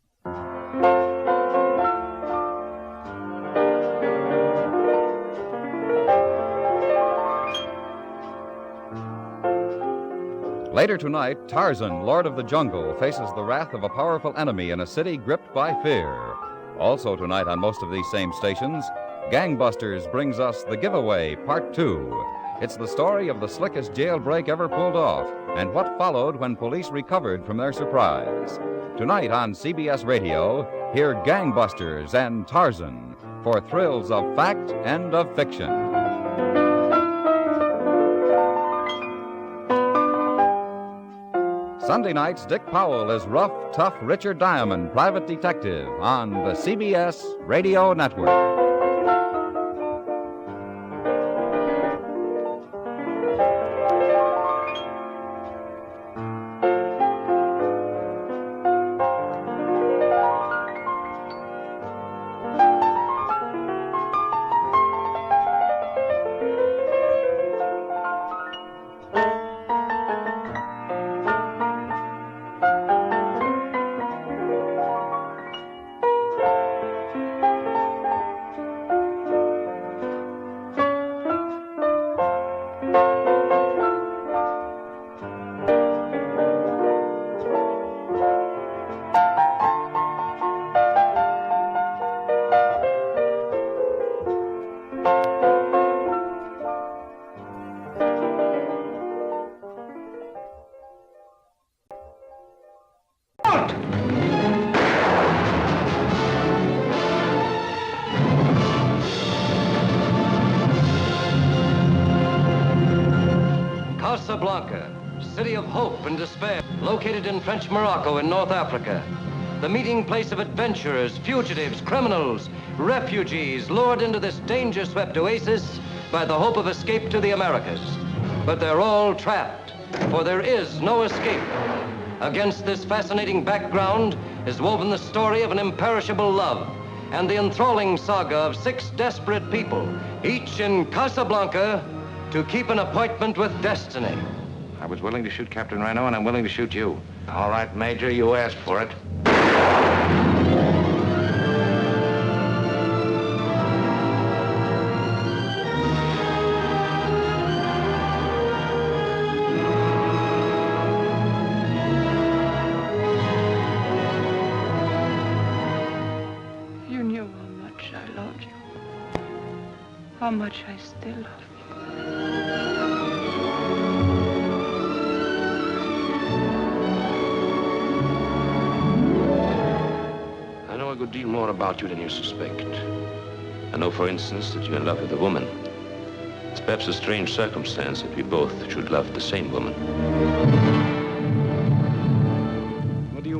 Later tonight, Tarzan, Lord of the Jungle, faces the wrath of a powerful enemy in a city gripped by fear. Also tonight on most of these same stations, Gangbusters brings us The Giveaway, Part 2. It's the story of the slickest jailbreak ever pulled off and what followed when police recovered from their surprise. Tonight on CBS Radio, hear Gangbusters and Tarzan for thrills of fact and of fiction. Sunday nights, Dick Powell is rough, tough Richard Diamond, private detective, on the CBS Radio Network. Casablanca, city of hope and despair, located in French Morocco in North Africa. The meeting place of adventurers, fugitives, criminals, refugees lured into this danger-swept oasis by the hope of escape to the Americas. But they're all trapped, for there is no escape. Against this fascinating background is woven the story of an imperishable love and the enthralling saga of 6 desperate people, each in Casablanca to keep an appointment with destiny. I was willing to shoot Captain Reno, and I'm willing to shoot you. All right, Major, you asked for it. You knew how much I loved you, how much I still love you. I know a good deal more about you than you suspect. I know, for instance, that you're in love with a woman. It's perhaps a strange circumstance that we both should love the same woman.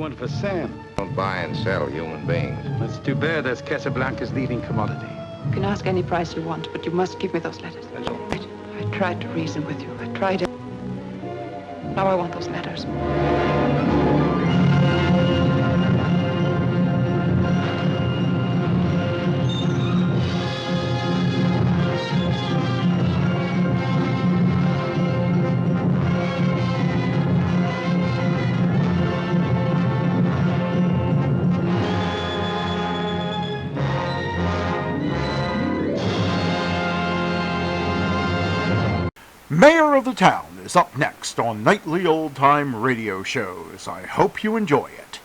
one for Sam. Don't buy and sell human beings. It's too bad that's Casablanca's leading commodity. You can ask any price you want, but you must give me those letters. That's all right. I tried to reason with you. I tried it. Now I want those letters. Mayor of the Town is up next on Nightly Old Time Radio Shows. I hope you enjoy it.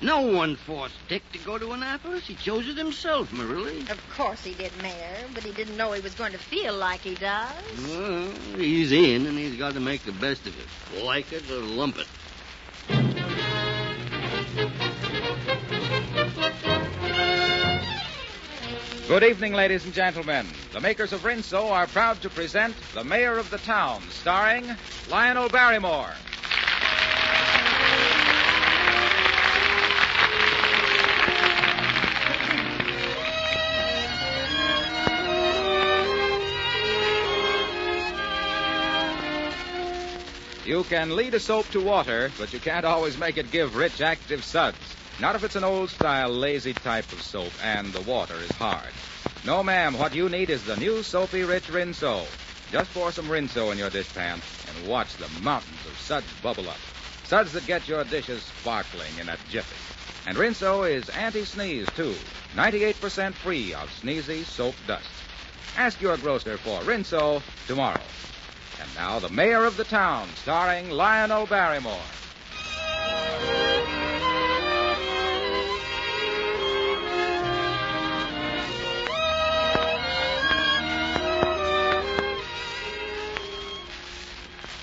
No one forced Dick to go to Annapolis. He chose it himself, Marilla. Of course he did, Mayor, but he didn't know he was going to feel like he does. Well, he's in, and he's got to make the best of it. Like it or lump it. Good evening, ladies and gentlemen. The makers of Rinso are proud to present The Mayor of the Town, starring Lionel Barrymore. You can lead a soap to water, but you can't always make it give rich, active suds. Not if it's an old-style, lazy type of soap and the water is hard. No, ma'am, what you need is the new soapy rich Rinso. Just pour some Rinso in your dishpan and watch the mountains of suds bubble up. Suds that get your dishes sparkling in a jiffy. And Rinso is anti-sneeze, too. 98% free of sneezy soap dust. Ask your grocer for Rinso tomorrow. And now, the Mayor of the Town, starring Lionel Barrymore.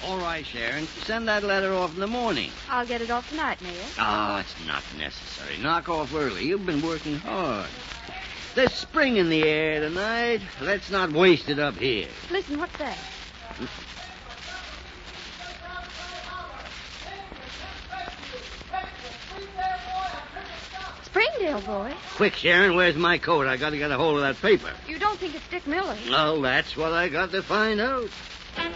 All right, Sharon. Send that letter off in the morning. I'll get it off tonight, Mayor. Oh, it's not necessary. Knock off early. You've been working hard. There's spring in the air tonight. Let's not waste it up here. Listen, what's that? Springdale, boy. Quick, Sharon, where's my coat? I got to get a hold of that paper. You don't think it's Dick Miller? Well, that's what I got to find out. Oh,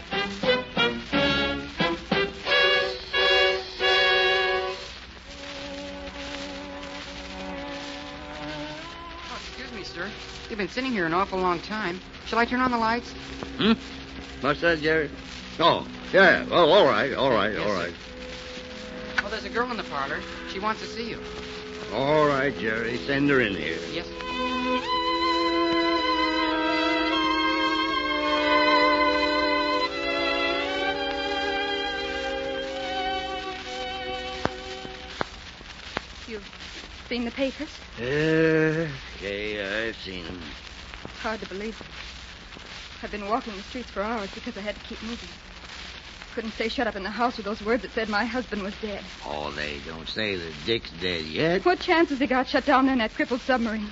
excuse me, sir. You've been sitting here an awful long time. Shall I turn on the lights? What's that, Jerry? Oh, yeah. Oh, all right. Oh, there's a girl in the parlor. She wants to see you. All right, Jerry. Send her in here. Yes. You've seen the papers? Okay, I've seen them. It's hard to believe. I've been walking the streets for hours because I had to keep moving. Couldn't stay shut up in the house with those words that said my husband was dead. Oh, they don't say that Dick's dead yet. What chance has he got shut down there in that crippled submarine?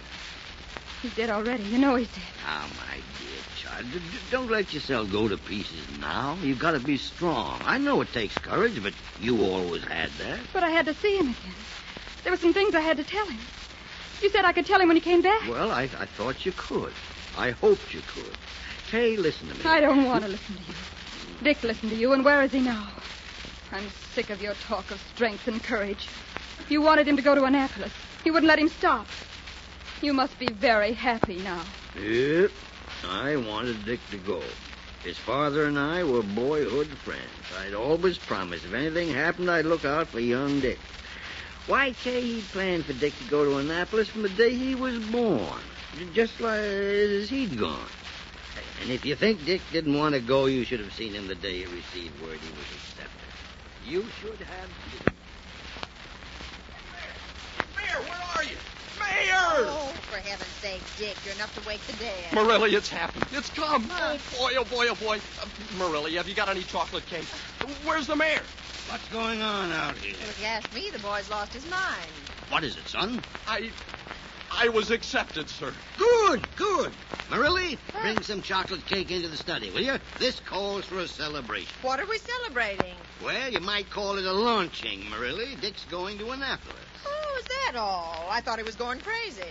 He's dead already. You know he's dead. Oh, my dear child, don't let yourself go to pieces now. You've got to be strong. I know it takes courage, but you always had that. But I had to see him again. There were some things I had to tell him. You said I could tell him when he came back. Well, I thought you could. I hoped you could. Hey, listen to me. I don't want to listen to you. Dick listened to you, and where is he now? I'm sick of your talk of strength and courage. You wanted him to go to Annapolis. You wouldn't let him stop. You must be very happy now. Yep. I wanted Dick to go. His father and I were boyhood friends. I'd always promised if anything happened, I'd look out for young Dick. Why, Kay, he'd planned for Dick to go to Annapolis from the day he was born. Just like as he'd gone. And if you think Dick didn't want to go, you should have seen him the day he received word he was accepted. You should have seen. Mayor, where are you? Mayor! Oh, for heaven's sake, Dick, you're enough to wake the dead. Marilla, it's happened. It's come. Oh, boy, oh, boy, oh, boy. Marilla, have you got any chocolate cake? Where's the mayor? What's going on out here? Well, if you ask me, the boy's lost his mind. What is it, son? I I was accepted, sir. Good, good. Marilli, bring some chocolate cake into the study, will you? This calls for a celebration. What are we celebrating? Well, you might call it a launching, Marilli. Dick's going to Annapolis. Oh, is that all? I thought he was going crazy.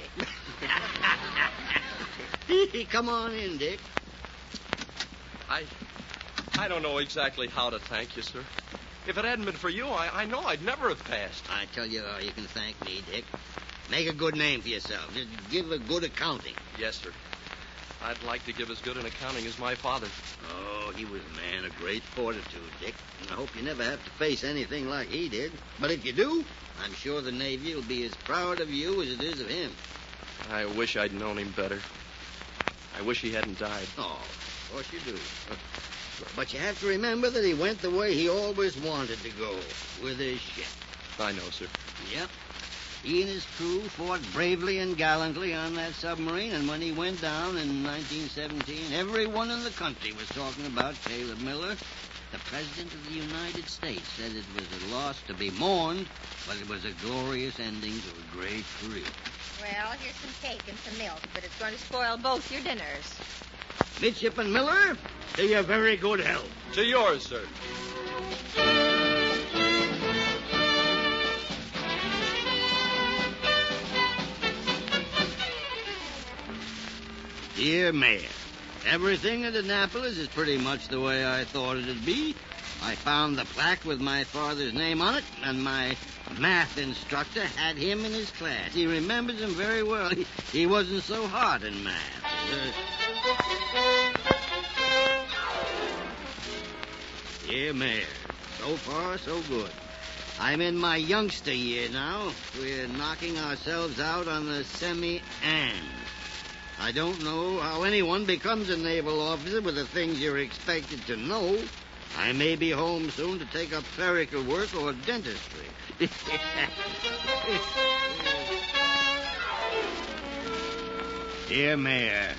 Come on in, Dick. I don't know exactly how to thank you, sir. If it hadn't been for you, I know I'd never have passed. I tell you how you can thank me, Dick. Make a good name for yourself. Just give a good accounting. Yes, sir. I'd like to give as good an accounting as my father. Oh, he was a man of great fortitude, Dick. And I hope you never have to face anything like he did. But if you do, I'm sure the Navy will be as proud of you as it is of him. I wish I'd known him better. I wish he hadn't died. Oh, of course you do. But you have to remember that he went the way he always wanted to go, with his ship. I know, sir. Yep. He and his crew fought bravely and gallantly on that submarine, and when he went down in 1917, everyone in the country was talking about Caleb Miller. The President of the United States said it was a loss to be mourned, but it was a glorious ending to a great career. Well, here's some cake and some milk, but it's going to spoil both your dinners. Midshipman Miller, to your very good health. To yours, sir. Dear Mayor, everything at Annapolis is pretty much the way I thought it'd be. I found the plaque with my father's name on it, and my math instructor had him in his class. He remembers him very well. He wasn't so hard in math. Dear Mayor, so far so good. I'm in my youngster year now. We're knocking ourselves out on the semi-and. I don't know how anyone becomes a naval officer with the things you're expected to know. I may be home soon to take up clerical work or dentistry. Dear Mayor,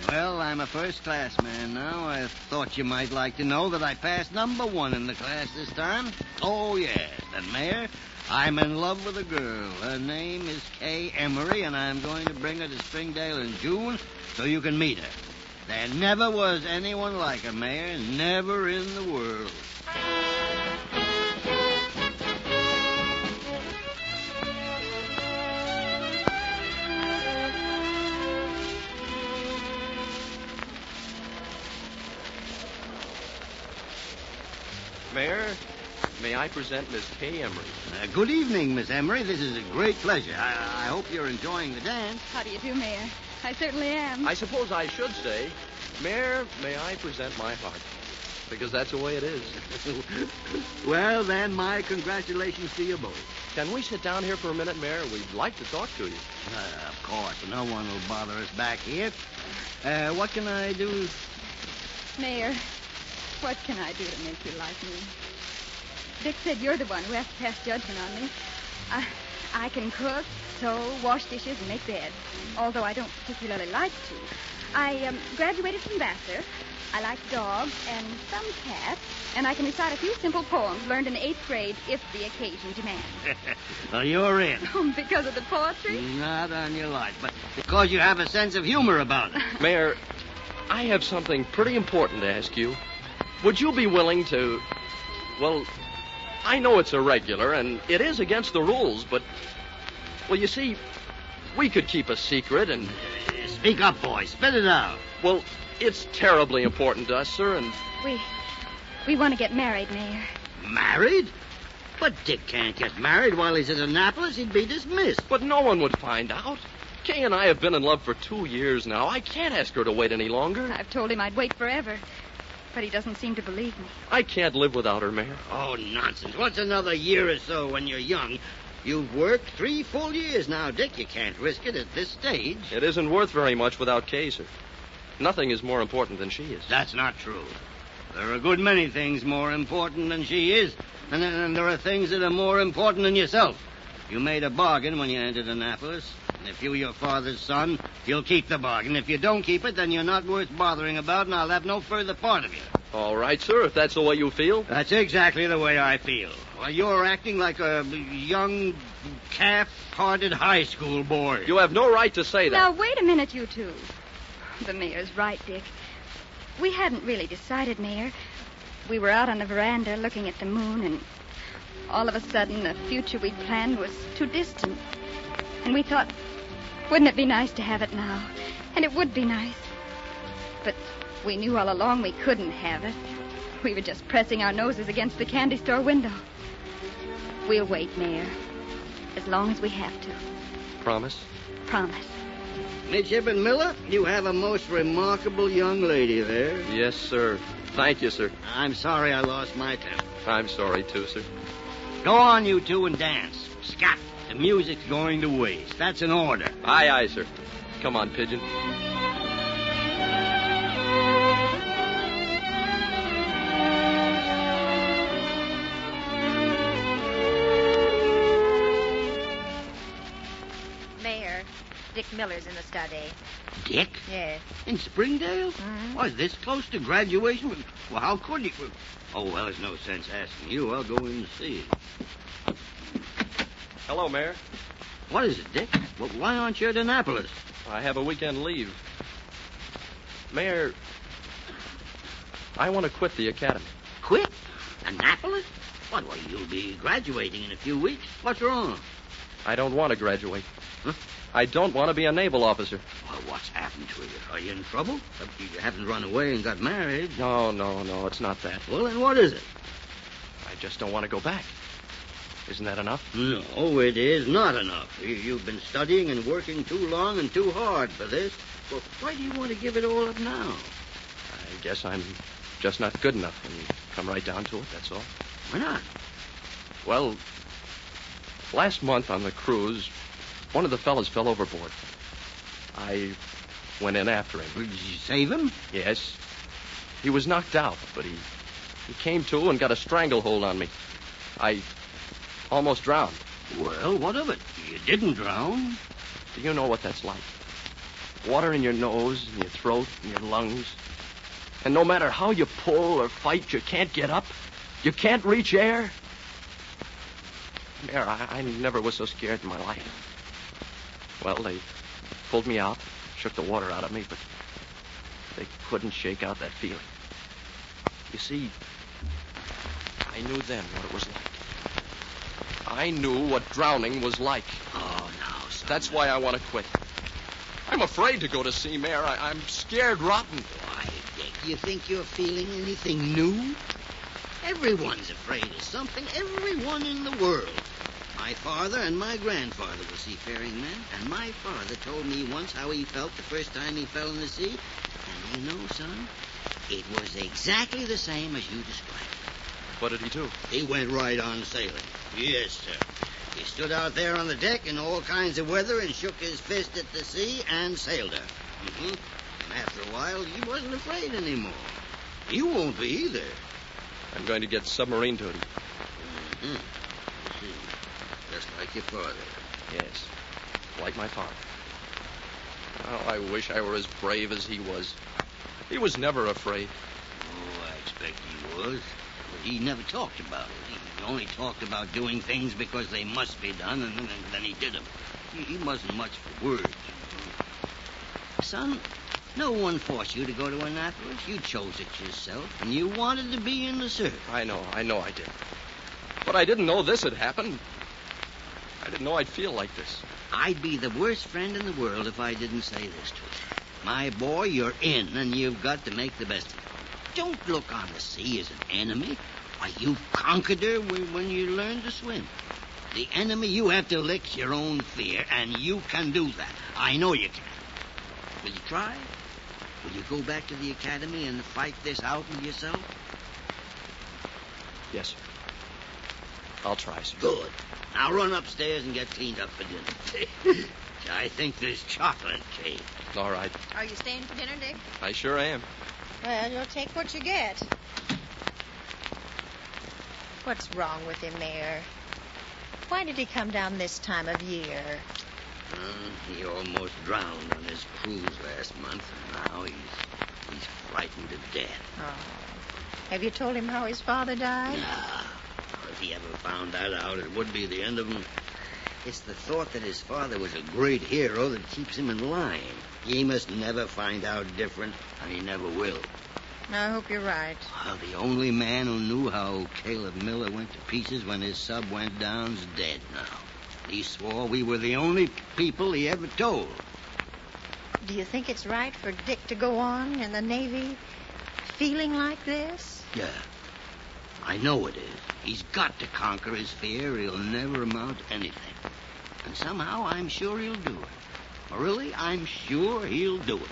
well, I'm a first-class man now. I thought you might like to know that I passed number 1 in the class this time. Oh, yes, and Mayor, I'm in love with a girl. Her name is Kay Emery, and I'm going to bring her to Springdale in June so you can meet her. There never was anyone like her, Mayor, never in the world. Mayor, may I present Miss Kay Emery? Good evening, Miss Emery. This is a great pleasure. I hope you're enjoying the dance. How do you do, Mayor? I certainly am. I suppose I should say, Mayor, may I present my heart? Because that's the way it is. Well, then, my congratulations to you both. Can we sit down here for a minute, Mayor? We'd like to talk to you. Of course. No one will bother us back here. What can I do? Mayor, what can I do to make you like me? Dick said you're the one who has to pass judgment on me. I can cook, sew, wash dishes, and make beds, although I don't particularly like to. I graduated from Vassar. I like dogs and some cats, and I can recite a few simple poems learned in the 8th grade if the occasion demands. Well, you're in. Because of the poetry? Not on your life, but because you have a sense of humor about it. Mayor, I have something pretty important to ask you. Would you be willing to... Well, I know it's irregular, and it is against the rules, but... Well, you see, we could keep a secret and... Speak up, boy. Spit it out. Well, it's terribly important to us, sir, and... We want to get married, Mayor. Married? But Dick can't get married while he's at Annapolis. He'd be dismissed. But no one would find out. Kay and I have been in love for 2 years now. I can't ask her to wait any longer. I've told him I'd wait forever, but he doesn't seem to believe me. I can't live without her, Mayor. Oh, nonsense. What's another year or so when you're young? You've worked 3 full years now, Dick. You can't risk it at this stage. It isn't worth very much without Kay, sir. Nothing is more important than she is. That's not true. There are a good many things more important than she is, and there are things that are more important than yourself. You made a bargain when you entered Annapolis. And if you're your father's son, you'll keep the bargain. If you don't keep it, then you're not worth bothering about, and I'll have no further part of you. All right, sir, if that's the way you feel. That's exactly the way I feel. Well, you're acting like a young, calf-hearted high school boy. You have no right to say that. Now, wait a minute, you two. The mayor's right, Dick. We hadn't really decided, Mayor. We were out on the veranda looking at the moon, and all of a sudden the future we'd planned was too distant. And we thought, wouldn't it be nice to have it now? And it would be nice. But we knew all along we couldn't have it. We were just pressing our noses against the candy store window. We'll wait, Mayor, as long as we have to. Promise? Promise. Midshipman Miller, you have a most remarkable young lady there. Yes, sir. Thank you, sir. I'm sorry I lost my temper. I'm sorry, too, sir. Go on, you two, and dance. Scott, the music's going to waste. That's an order. Aye, aye, sir. Come on, Pigeon. Mayor, Dick Miller's in the study. Dick? Yes. In Springdale? Why, this close to graduation? Well, how could he? Oh, well, there's no sense asking you. I'll go in and see. Hello, Mayor. What is it, Dick? Well, why aren't you at Annapolis? I have a weekend leave. Mayor, I want to quit the academy. Quit? Annapolis? What, well, you'll be graduating in a few weeks. What's wrong? I don't want to graduate. Huh? I don't want to be a naval officer. Well, what's happened to you? Are you in trouble? You haven't run away and got married. No, it's not that. Well, then what is it? I just don't want to go back. Isn't that enough? No, it is not enough. You've been studying and working too long and too hard for this. Well, why do you want to give it all up now? I guess I'm just not good enough when you come right down to it, that's all. Why not? Well, last month on the cruise, one of the fellas fell overboard. I went in after him. Did you save him? Yes. He was knocked out, but he came to and got a stranglehold on me. I almost drowned. Well, what of it? You didn't drown. Do you know what that's like? Water in your nose, in your throat, in your lungs. And no matter how you pull or fight, you can't get up. You can't reach air. Mayor, I never was so scared in my life. Well, they pulled me out, shook the water out of me, but they couldn't shake out that feeling. You see, I knew then what it was like. I knew what drowning was like. Oh, no, son. That's why I want to quit. I'm afraid to go to sea, Mayor. I'm scared rotten. Why, Dick, you think you're feeling anything new? Everyone's afraid of something. Everyone in the world. My father and my grandfather were seafaring men, and my father told me once how he felt the first time he fell in the sea. And you know, son, it was exactly the same as you described it. What did he do? He went right on sailing. Yes, sir. He stood out there on the deck in all kinds of weather and shook his fist at the sea and sailed her. Mm-hmm. And after a while, he wasn't afraid anymore. You won't be either. I'm going to get submarine duty. Mm-hmm. Just like your father. Yes, like my father. Oh, I wish I were as brave as he was. He was never afraid. Oh, I expect he was. But he never talked about it. He only talked about doing things because they must be done, and then he did them. He wasn't much for words. Son, no one forced you to go to Annapolis. You chose it yourself, and you wanted to be in the service. I know I did. But I didn't know this had happened. I didn't know I'd feel like this. I'd be the worst friend in the world if I didn't say this to you. My boy, you're in, and you've got to make the best of it. Don't look on the sea as an enemy. Why, you've conquered her when you learn to swim. The enemy you have to lick's your own fear, and you can do that. I know you can. Will you try? Will you go back to the academy and fight this out with yourself? Yes, sir. I'll try, sir. Good. Now run upstairs and get cleaned up for dinner. I think there's chocolate cake. All right. Are you staying for dinner, Dick? I sure am. Well, you'll take what you get. What's wrong with him, Mayor? Why did he come down this time of year? He almost drowned on his cruise last month, and now he's frightened to death. Oh. Have you told him how his father died? Nah. If he ever found that out, it would be the end of him. It's the thought that his father was a great hero that keeps him in line. He must never find out different, and he never will. I hope you're right. Well, the only man who knew how Caleb Miller went to pieces when his sub went down's dead now. He swore we were the only people he ever told. Do you think it's right for Dick to go on in the Navy feeling like this? Yeah. I know it is. He's got to conquer his fear. He'll never amount to anything. And somehow I'm sure he'll do it. Really, I'm sure he'll do it.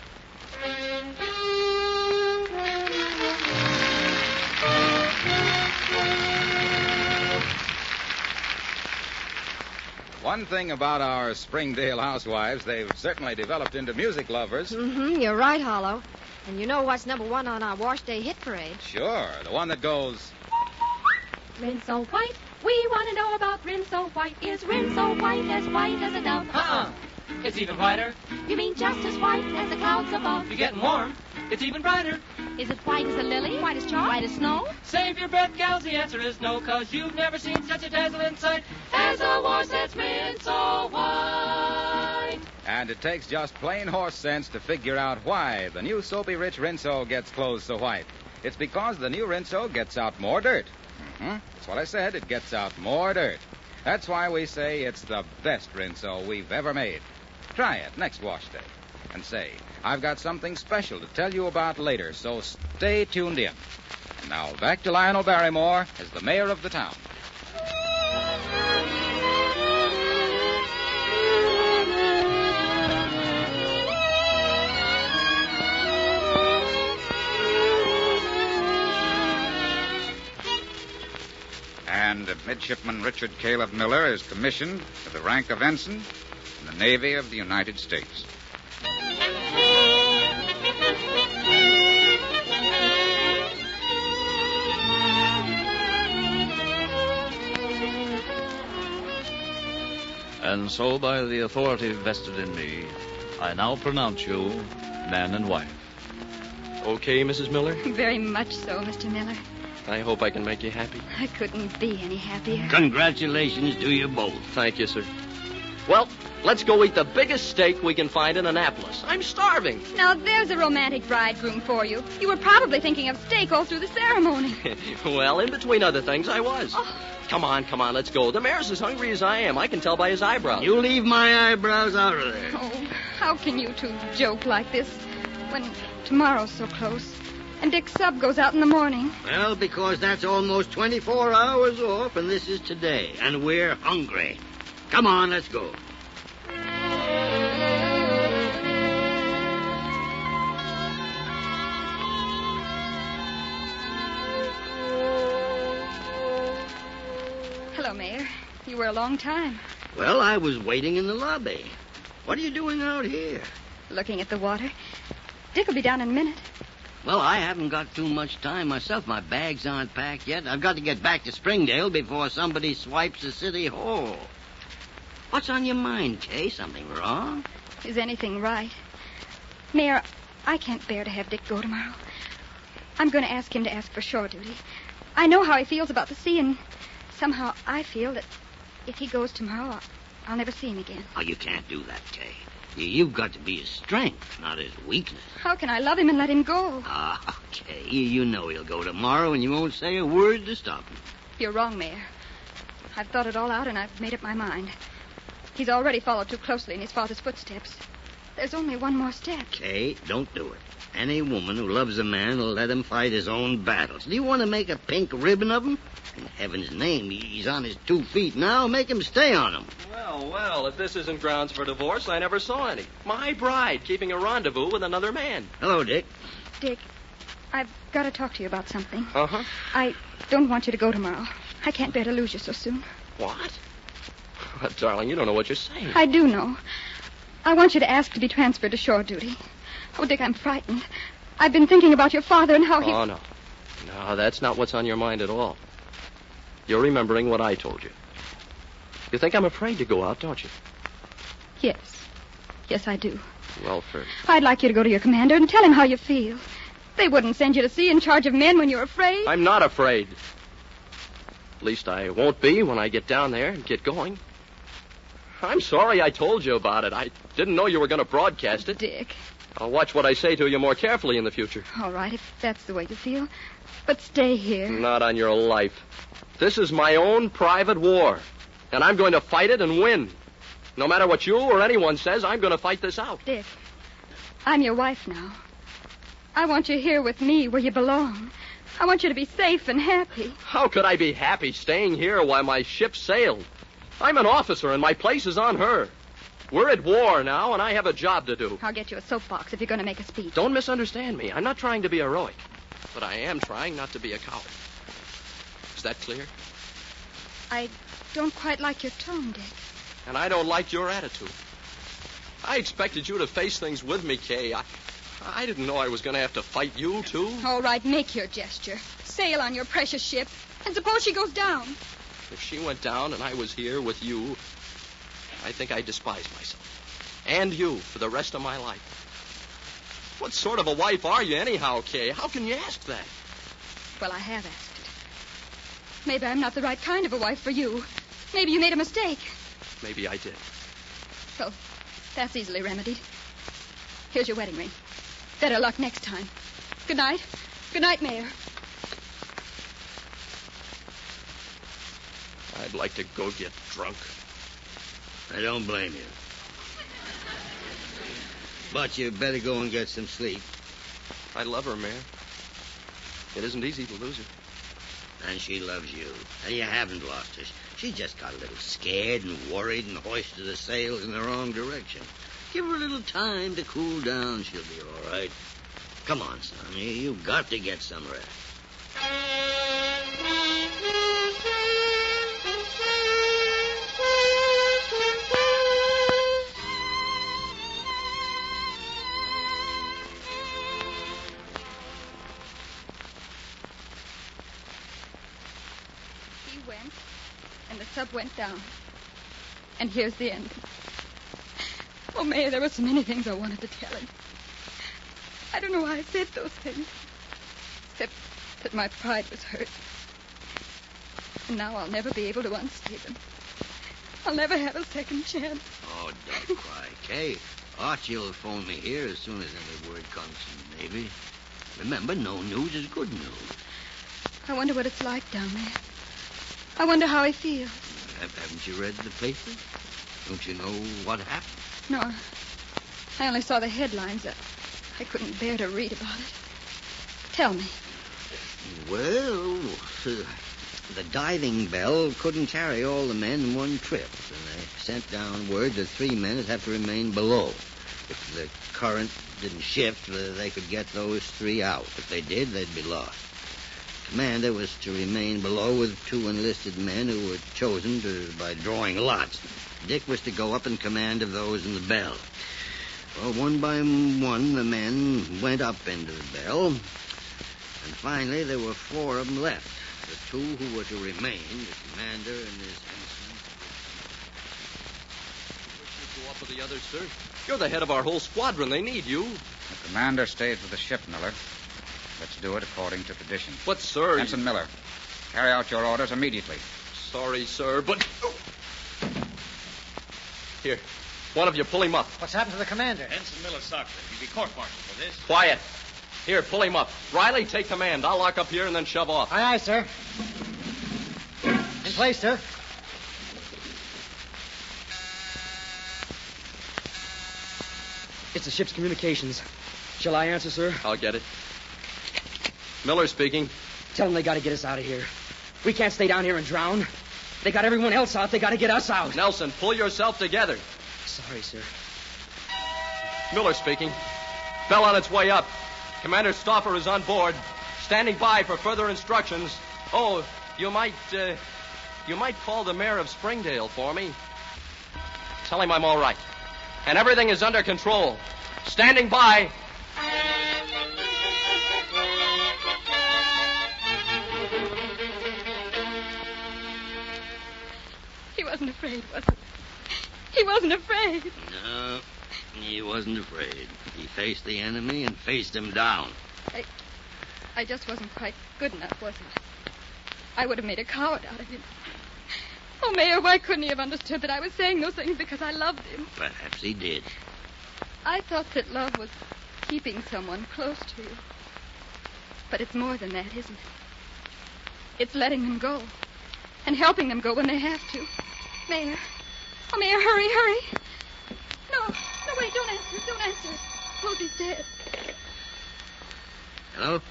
One thing about our Springdale housewives, they've certainly developed into music lovers. Mm-hmm, you're right, Hollow. And you know what's number one on our Wash Day hit parade? Sure, the one that goes... Rinse so white, we want to know about Rinse so white. Is Rinse so white as a dove? It's even whiter. You mean just as white as the clouds above? You're getting warm. It's even brighter. Is it white as a lily? White as chalk? White as snow? Save your breath, gals. The answer is no, 'cause you've never seen such a dazzling sight as a wash that's Rinse so white. And it takes just plain horse sense to figure out why the new soapy-rich Rinso gets clothes so white. It's because the new Rinso gets out more dirt. That's what I said. It gets out more dirt. That's why we say it's the best Rinso we've ever made. Try it next wash day. And say, I've got something special to tell you about later, so stay tuned in. And now back to Lionel Barrymore as the mayor of the town. And Midshipman Richard Caleb Miller is commissioned to the rank of ensign in the Navy of the United States. And so, by the authority vested in me, I now pronounce you man and wife. Okay, Mrs. Miller? Very much so, Mr. Miller. I hope I can make you happy. I couldn't be any happier. Congratulations to you both. Thank you, sir. Well, let's go eat the biggest steak we can find in Annapolis. I'm starving. Now, there's a romantic bridegroom for you. You were probably thinking of steak all through the ceremony. Well, in between other things, I was. Oh. Come on, let's go. The mayor's as hungry as I am. I can tell by his eyebrows. You leave my eyebrows out of there. Oh, how can you two joke like this when tomorrow's so close and Dick's sub goes out in the morning? Well, because that's almost 24 hours off, and this is today, and we're hungry. Come on, let's go. Hello, Mayor. You were a long time. Well, I was waiting in the lobby. What are you doing out here? Looking at the water. Dick will be down in a minute. Well, I haven't got too much time myself. My bags aren't packed yet. I've got to get back to Springdale before somebody swipes the city hall. What's on your mind, Kay? Something wrong? Is anything right? Mayor, I can't bear to have Dick go tomorrow. I'm going to ask him to ask for shore duty. I know how he feels about the sea, and somehow I feel that if he goes tomorrow, I'll never see him again. Oh, you can't do that, Kay. You've got to be his strength, not his weakness. How can I love him and let him go? Ah, Kay, you know he'll go tomorrow, and you won't say a word to stop him. You're wrong, Mayor. I've thought it all out, and I've made up my mind. He's already followed too closely in his father's footsteps. There's only one more step. Kay, don't do it. Any woman who loves a man will let him fight his own battles. Do you want to make a pink ribbon of him? In heaven's name, he's on his 2 feet now. Make him stay on them. Well, if this isn't grounds for divorce, I never saw any. My bride keeping a rendezvous with another man. Hello, Dick. Dick, I've got to talk to you about something. Uh-huh. I don't want you to go tomorrow. I can't bear to lose you so soon. What? Darling, you don't know what you're saying. I do know. I want you to ask to be transferred to shore duty. Oh, Dick, I'm frightened. I've been thinking about your father and how he... Oh, no. No, that's not what's on your mind at all. You're remembering what I told you. You think I'm afraid to go out, don't you? Yes. Yes, I do. Well, for... I'd like you to go to your commander and tell him how you feel. They wouldn't send you to sea in charge of men when you're afraid. I'm not afraid. At least I won't be when I get down there and get going. I'm sorry I told you about it. I didn't know you were going to broadcast it. Dick. I'll watch what I say to you more carefully in the future. All right, if that's the way you feel. But stay here. Not on your life. This is my own private war. And I'm going to fight it and win. No matter what you or anyone says, I'm going to fight this out. Dick, I'm your wife now. I want you here with me where you belong. I want you to be safe and happy. How could I be happy staying here while my ship sailed? I'm an officer, and my place is on her. We're at war now, and I have a job to do. I'll get you a soapbox if you're going to make a speech. Don't misunderstand me. I'm not trying to be heroic, but I am trying not to be a coward. Is that clear? I don't quite like your tone, Dick. And I don't like your attitude. I expected you to face things with me, Kay. I didn't know I was going to have to fight you, too. All right, make your gesture. Sail on your precious ship. And suppose she goes down. If she went down and I was here with you, I think I'd despise myself. And you for the rest of my life. What sort of a wife are you anyhow, Kay? How can you ask that? Well, I have asked it. Maybe I'm not the right kind of a wife for you. Maybe you made a mistake. Maybe I did. Well, that's easily remedied. Here's your wedding ring. Better luck next time. Good night. Good night, Mayor. I'd like to go get drunk. I don't blame you. But you better go and get some sleep. I love her, Mayor. It isn't easy to lose her. And she loves you. And you haven't lost her. She just got a little scared and worried and hoisted the sails in the wrong direction. Give her a little time to cool down. She'll be all right. Come on, son. You've got to get some rest. He went, and the sub went down. And here's the end. Oh, Mayor, there were so many things I wanted to tell him. I don't know why I said those things. Except that my pride was hurt. And now I'll never be able to unsay them. I'll never have a second chance. Oh, don't cry, Kay. Archie will phone me here as soon as any word comes from the Navy. Remember, no news is good news. I wonder what it's like down there. I wonder how he feels. Haven't you read the paper? Don't you know what happened? No. I only saw the headlines. I couldn't bear to read about it. Tell me. Well, the diving bell couldn't carry all the men in one trip, and they sent down word that 3 men would have to remain below. If the current didn't shift, they could get those 3 out. If they did, they'd be lost. The commander was to remain below with 2 enlisted men who were chosen by drawing lots. Dick was to go up in command of those in the bell. Well, one by one, the men went up into the bell, and finally there were 4 of them left. The 2 who were to remain, the commander and his ensign. Go up with the others, sir. You're the head of our whole squadron. They need you. The commander stays with the ship, Miller. Let's do it according to tradition. But, sir... Ensign Miller, carry out your orders immediately. Sorry, sir, but... Here, one of you pull him up. What's happened to the commander? Ensign Miller Sockler. You'll be court-martialed for this. Quiet. Here, pull him up. Riley, take command. I'll lock up here and then shove off. Aye, aye, sir. In place, sir. It's the ship's communications. Shall I answer, sir? I'll get it. Miller speaking. Tell them they got to get us out of here. We can't stay down here and drown. They got everyone else out. They got to get us out. Nelson, pull yourself together. Sorry, sir. Miller speaking. Bell on its way up. Commander Stauffer is on board, standing by for further instructions. Oh, you might call the mayor of Springdale for me. Tell him I'm all right. And everything is under control. Standing by. He wasn't afraid, was he? He wasn't afraid. No, he wasn't afraid. He faced the enemy and faced him down. I just wasn't quite good enough, was I? I would have made a coward out of him. Oh, Mayor, why couldn't he have understood that I was saying those things because I loved him? Perhaps he did. I thought that love was keeping someone close to you. But it's more than that, isn't it? It's letting them go. And helping them go when they have to. Mayor. Oh, Mayor, hurry. No, wait, don't answer. Suppose he's dead. Hello?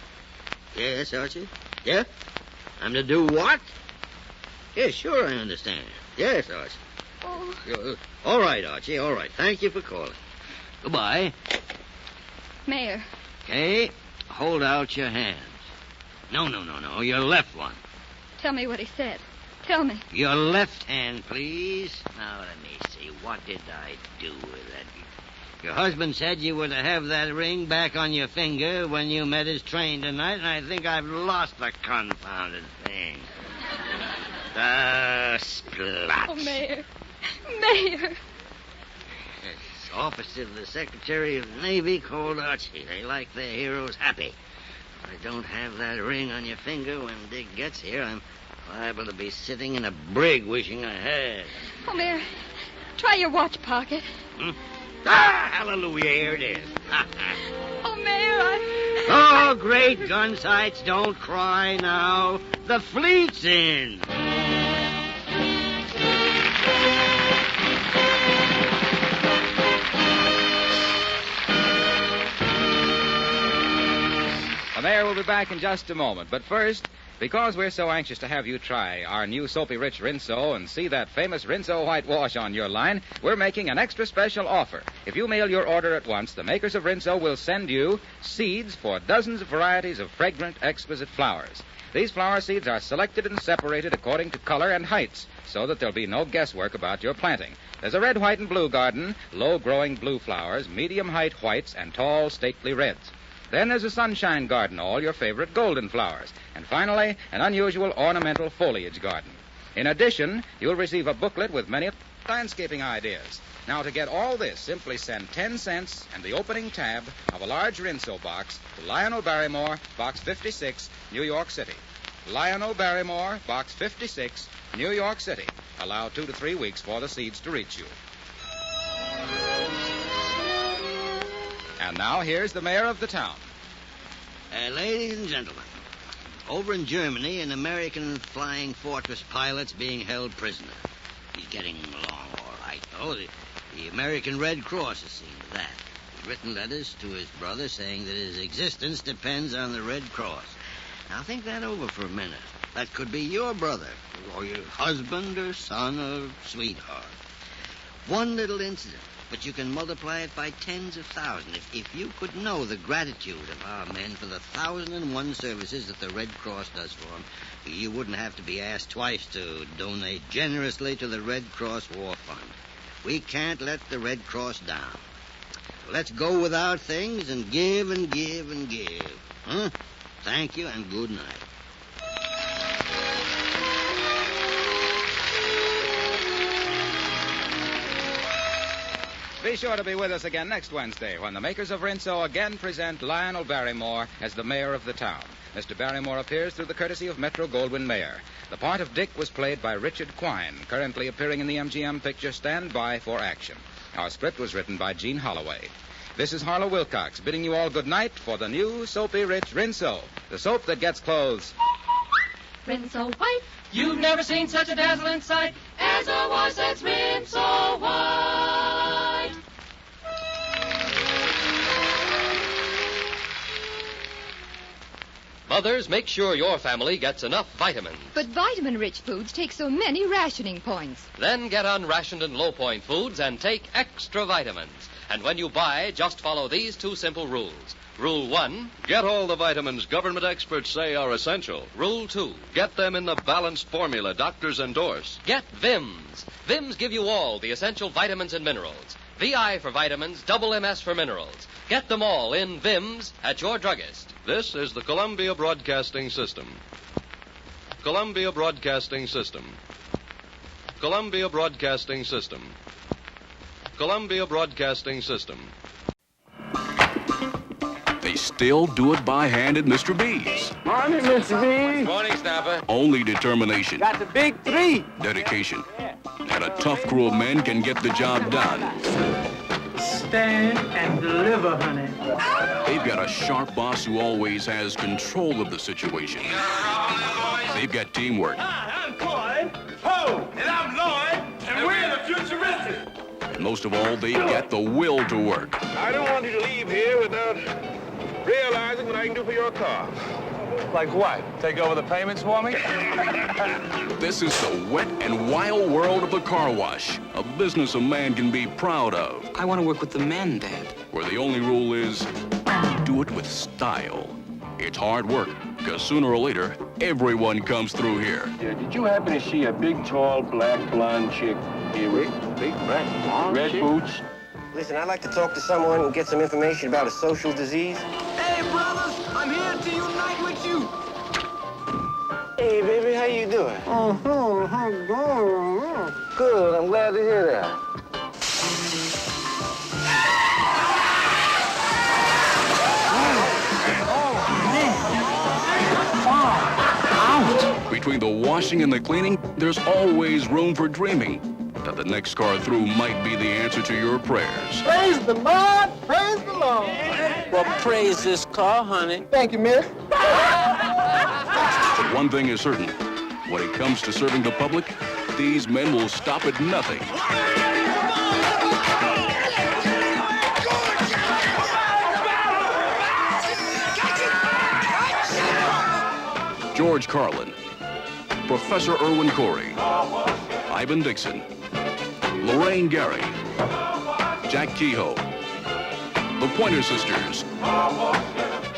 Yes, Archie? Yeah? I'm to do what? Yes, sure, I understand. Yes, Archie. Oh. All right, Archie, all right. Thank you for calling. Goodbye. Mayor. Okay, hold out your hands. No, your left one. Tell me what he said. Tell me. Your left hand, please. Now, let me see. What did I do with that? Your husband said you were to have that ring back on your finger when you met his train tonight, and I think I've lost the confounded thing. Splat. Oh, Mayor. Yes, officer of the Secretary of the Navy called Archie. They like their heroes happy. If I don't have that ring on your finger when Dick gets here, I'm liable to be sitting in a brig wishing I had. Oh, Mayor, try your watch pocket. Hallelujah, here it is. Oh, Mayor, Oh, great gun sights, don't cry now. The fleet's in. The mayor will be back in just a moment. But first, because we're so anxious to have you try our new Soapy Rich Rinso and see that famous Rinso whitewash on your line, we're making an extra special offer. If you mail your order at once, the makers of Rinso will send you seeds for dozens of varieties of fragrant, exquisite flowers. These flower seeds are selected and separated according to color and heights, so that there'll be no guesswork about your planting. There's a red, white, and blue garden, low-growing blue flowers, medium-height whites, and tall, stately reds. Then there's a sunshine garden, all your favorite golden flowers. And finally, an unusual ornamental foliage garden. In addition, you'll receive a booklet with many landscaping ideas. Now, to get all this, simply send 10 cents and the opening tab of a large Rinso box to Lionel Barrymore, Box 56, New York City. Lionel Barrymore, Box 56, New York City. Allow 2 to 3 weeks for the seeds to reach you. And now, here's the mayor of the town. Ladies and gentlemen, over in Germany, an American flying fortress pilot's being held prisoner. He's getting along all right, though. The American Red Cross has seen to that. He's written letters to his brother saying that his existence depends on the Red Cross. Now, think that over for a minute. That could be your brother, or your husband, or son, or sweetheart. One little incident. But you can multiply it by tens of thousands. If you could know the gratitude of our men for the 1,001 services that the Red Cross does for them, you wouldn't have to be asked twice to donate generously to the Red Cross War Fund. We can't let the Red Cross down. Let's go with our things and give and give and give. Huh? Thank you and good night. Be sure to be with us again next Wednesday when the makers of Rinso again present Lionel Barrymore as the mayor of the town. Mr. Barrymore appears through the courtesy of Metro-Goldwyn-Mayer. The part of Dick was played by Richard Quine, currently appearing in the MGM picture Stand By for Action. Our script was written by Gene Holloway. This is Harlow Wilcox bidding you all good night for the new Soapy Rich Rinso, the soap that gets clothes Rinso white. You've never seen such a dazzling sight as a wash that's Rinso white. Mothers, make sure your family gets enough vitamins. But vitamin-rich foods take so many rationing points. Then get unrationed and low-point foods and take extra vitamins. And when you buy, just follow these 2 simple rules. Rule 1. Get all the vitamins government experts say are essential. Rule 2. Get them in the balanced formula doctors endorse. Get Vims. Vims give you all the essential vitamins and minerals. VI for vitamins, double MS for minerals. Get them all in Vims at your druggist. This is the Columbia Broadcasting System. Columbia Broadcasting System. Columbia Broadcasting System. Columbia Broadcasting System. They still do it by hand at Mr. B's. Morning, Mr. B. Morning, Snapper. Only determination, Got the big three. dedication, and a tough crew of men can get the job done. Stand and deliver, honey. They've got a sharp boss who always has control of the situation. They've got teamwork. Hi, I'm Clyde. Ho! And I'm Lloyd. And we're the Futurists. And most of all, they've got the will to work. I don't want you to leave here without realizing what I can do for your car. Like what? Take over the payments for me? This is the wet and wild world of the car wash, a business a man can be proud of. I want to work with the men, Dad. Where the only rule is, do it with style. It's hard work, because sooner or later, everyone comes through here. Yeah, did you happen to see a big, tall, black, blonde chick here with Big black blonde red chick? boots? Listen, I'd like to talk to someone and get some information about a social disease. Hey, brothers, I'm here to unite with you. Hey, baby, how you doing? Good, I'm glad to hear that. Between the washing and the cleaning, there's always room for dreaming that the next car through might be the answer to your prayers. Praise the Lord, praise the Lord. Well, praise this car, honey. Thank you, miss. But one thing is certain, when it comes to serving the public, these men will stop at nothing. George Carlin, Professor Irwin Corey, Ivan Dixon, Lorraine Gary, Jack Kehoe, the Pointer Sisters,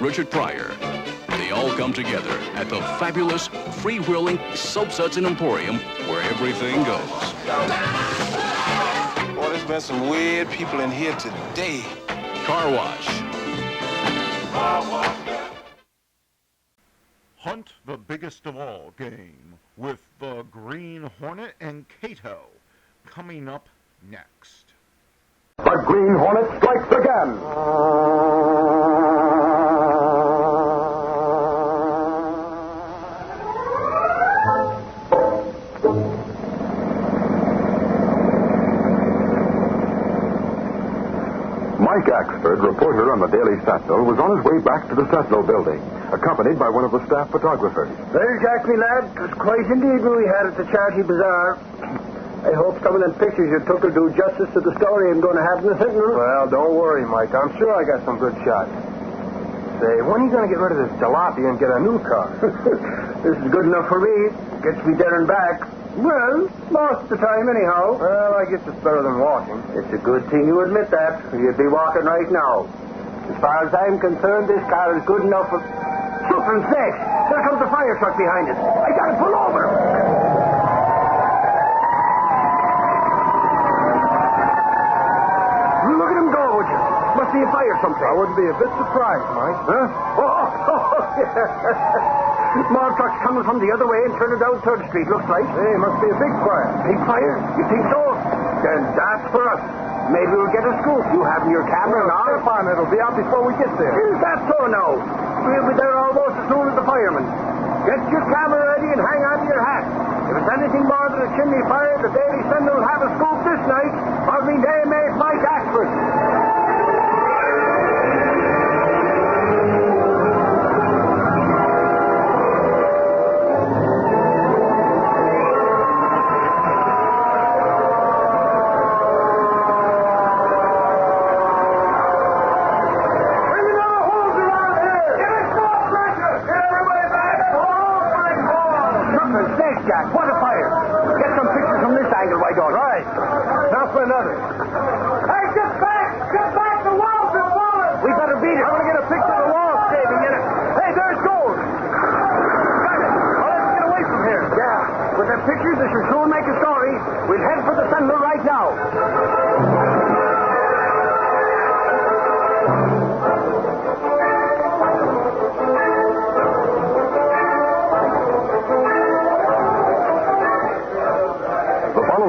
Richard Pryor. They all come together at the fabulous, free-wheeling Soap Suds and Emporium where everything goes. Boy, there's been some weird people in here today. Car Wash. Hunt the biggest of all game with the Green Hornet and Cato coming up next. The Green Hornet strikes again. Mike Axford, reporter on the Daily Sentinel, was on his way back to the Sentinel building, accompanied by one of the staff photographers. Well, Jack, me lad, it was quite indeed what we had at the Charity Bazaar. I hope some of them pictures you took will do justice to the story I'm going to have in the Sentinel. Well, don't worry, Mike. I'm sure I got some good shots. Say, when are you going to get rid of this jalopy and get a new car? This is good enough for me. Gets me there and back. Well, most of the time, anyhow. Well, I guess it's better than walking. It's a good thing you admit that. You'd be walking right now. As far as I'm concerned, this car is good enough for... Suffering sakes! There comes the fire truck behind us. I gotta pull over. Look at him go, would you? Must be a fire someplace. I wouldn't be a bit surprised, Mike. Huh? More trucks coming from the other way and turning down 3rd Street, looks like. Hey, must be a big fire. Big fire? You think so? Then that's for us. Maybe we'll get a scoop. You having your camera now? Step on it. It'll be out before we get there. Is that so now? We'll be there almost as soon as the firemen. Get your camera ready and hang on to your hat. If it's anything more than a chimney fire, the Daily Sentinel will have a scoop this night. Of me name is Mike Axford.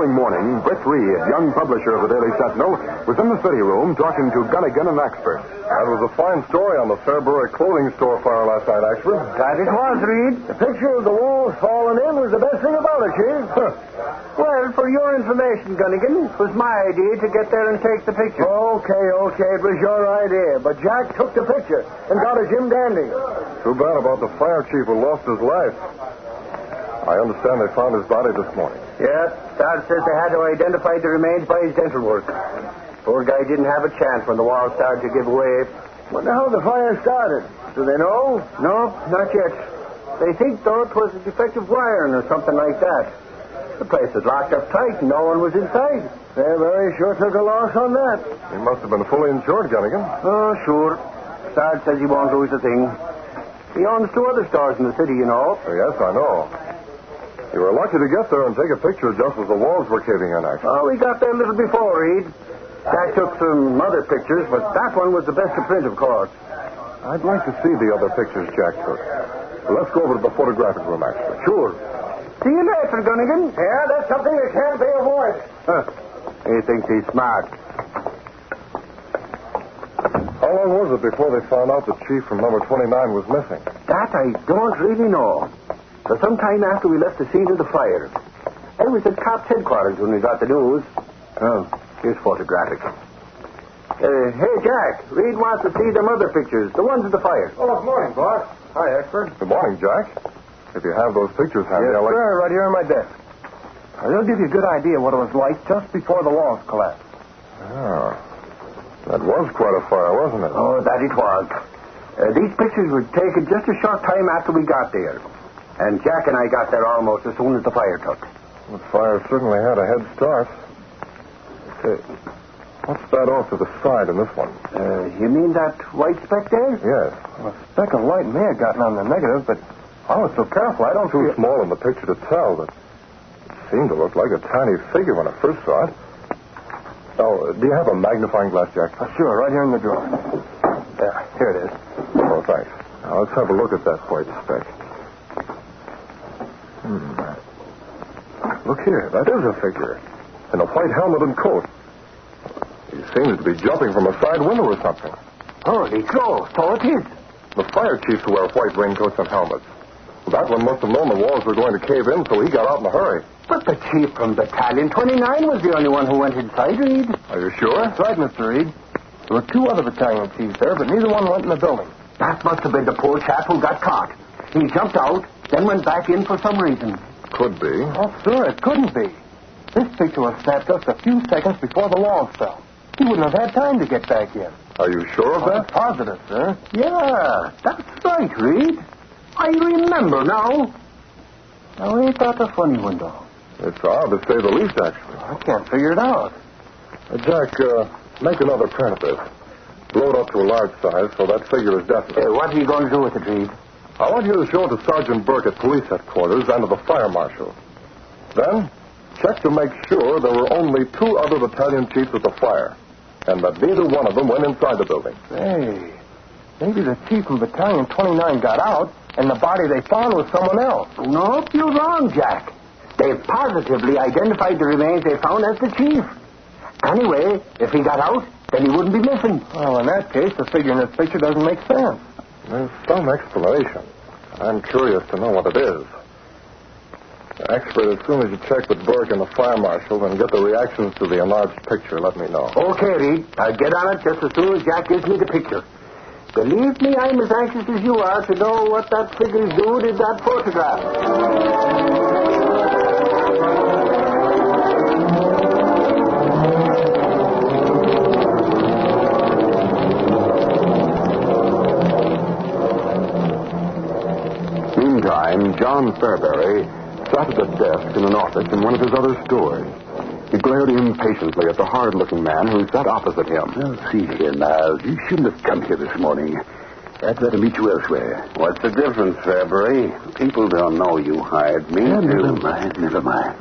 following morning, Britt Reed, young publisher of the Daily Sentinel, was in the city room talking to Gunnigan and Axford. That was a fine story on the Fibber clothing store fire last night, Axford. That it was, Reed. The picture of the walls falling in was the best thing about it, Chief. Well, for your information, Gunnigan, it was my idea to get there and take the picture. Okay. It was your idea. But Jack took the picture and got a Jim Dandy. Too bad about the fire chief who lost his life. I understand they found his body this morning. Yeah, Star says they had to identify the remains by his dental work. Poor guy didn't have a chance when the wall started to give way. Wonder how the fire started. Do they know? No, not yet. They think, though, it was a defective wiring or something like that. The place was locked up tight and no one was inside. They sure took a loss on that. He must have been fully insured, Gunnigan. Oh, sure. Star says he won't lose a thing. He owns 2 other stores in the city, you know. Oh, yes, I know. You were lucky to get there and take a picture just as the walls were caving in, actually. Oh, we got there a little before, Reed. Jack took some other pictures, but that one was the best to print, of course. I'd like to see the other pictures Jack took. Well, let's go over to the photographic room, actually. Sure. See you later, Gunnigan. Yeah, that's something that can't be avoided. He thinks he's smart. How long was it before they found out the chief from number 29 was missing? That I don't really know. So sometime after we left the scene of the fire. I was at cops' headquarters when we got the news. Oh, here's photographic. Hey, Jack, Reed wants to see them other pictures, the ones of the fire. Oh, good morning, boss. Hi, Expert. Good morning, Jack. If you have those pictures handy, Yes, sir, right here on my desk. They'll give you a good idea what it was like just before the walls collapsed. Oh, that was quite a fire, wasn't it? Oh, that it was. These pictures were taken just a short time after we got there. And Jack and I got there almost as soon as the fire took. The fire certainly had a head start. What's that off to the side in this one? You mean that white speck there? Yes. Well, a speck of light may have gotten on the negative, but I was so careful I don't see Too small in the picture to tell, but it seemed to look like a tiny figure when I first saw it. Oh, do you have a magnifying glass, Jack? Sure, right here in the drawer. There, here it is. Oh, thanks. Now, let's have a look at that white speck. Look here, that is a figure. In a white helmet and coat. He seems to be jumping from a side window or something. Holy crow, so it is. The fire chiefs wear white raincoats and helmets. That one must have known the walls were going to cave in, so he got out in a hurry. But the chief from Battalion 29 was the only one who went inside, Reed. Are you sure? That's right, Mr. Reed. There were 2 other battalion chiefs there, but neither one went in the building. That must have been the poor chap who got caught. He jumped out, then went back in for some reason. Could be. Oh, sir, it couldn't be. This picture was snapped just a few seconds before the walls fell. He wouldn't have had time to get back in. Are you sure of that? Positive, sir. Yeah, that's right, Reed. I remember now. Now, ain't that a funny one, though? It's odd, to say the least, actually. I can't figure it out. Jack, make another print of this. Blow it up to a large size so that figure is definite. What are you going to do with it, Reed? I want you to show it to Sergeant Burke at police headquarters and to the fire marshal. Then, check to make sure there were only 2 other battalion chiefs at the fire, and that neither one of them went inside the building. Hey, maybe the chief from Battalion 29 got out, and the body they found was someone else. Nope, you're wrong, Jack. They've positively identified the remains they found as the chief. Anyway, if he got out, then he wouldn't be missing. Well, in that case, the figure in this picture doesn't make sense. There's some explanation. I'm curious to know what it is. Expert, as soon as you check with Burke and the fire marshal and get the reactions to the enlarged picture, let me know. Okay, Reed. I'll get on it just as soon as Jack gives me the picture. Believe me, I'm as anxious as you are to know what that figure's doing in that photograph. Meantime, John Fairbury sat at a desk in an office in one of his other stores. He glared impatiently at the hard-looking man who sat opposite him. Well, see here now. You shouldn't have come here this morning. I'd rather meet you elsewhere. What's the difference, Fairbury? People don't know you hired me. Never mind.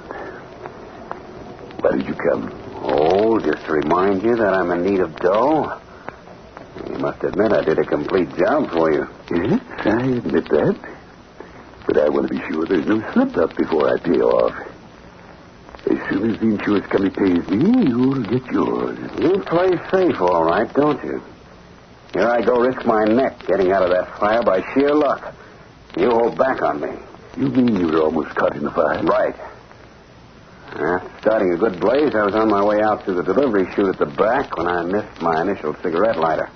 Why did you come? Oh, just to remind you that I'm in need of dough. You must admit I did a complete job for you. Yes, I admit that. But I want to be sure there's no slip-up before I pay off. As soon as the insurance company pays me, you'll get yours. You play safe, all right, don't you? Here I go risk my neck getting out of that fire by sheer luck. You hold back on me. You mean you were almost caught in the fire? Right. After starting a good blaze, I was on my way out to the delivery chute at the back when I missed my initial cigarette lighter.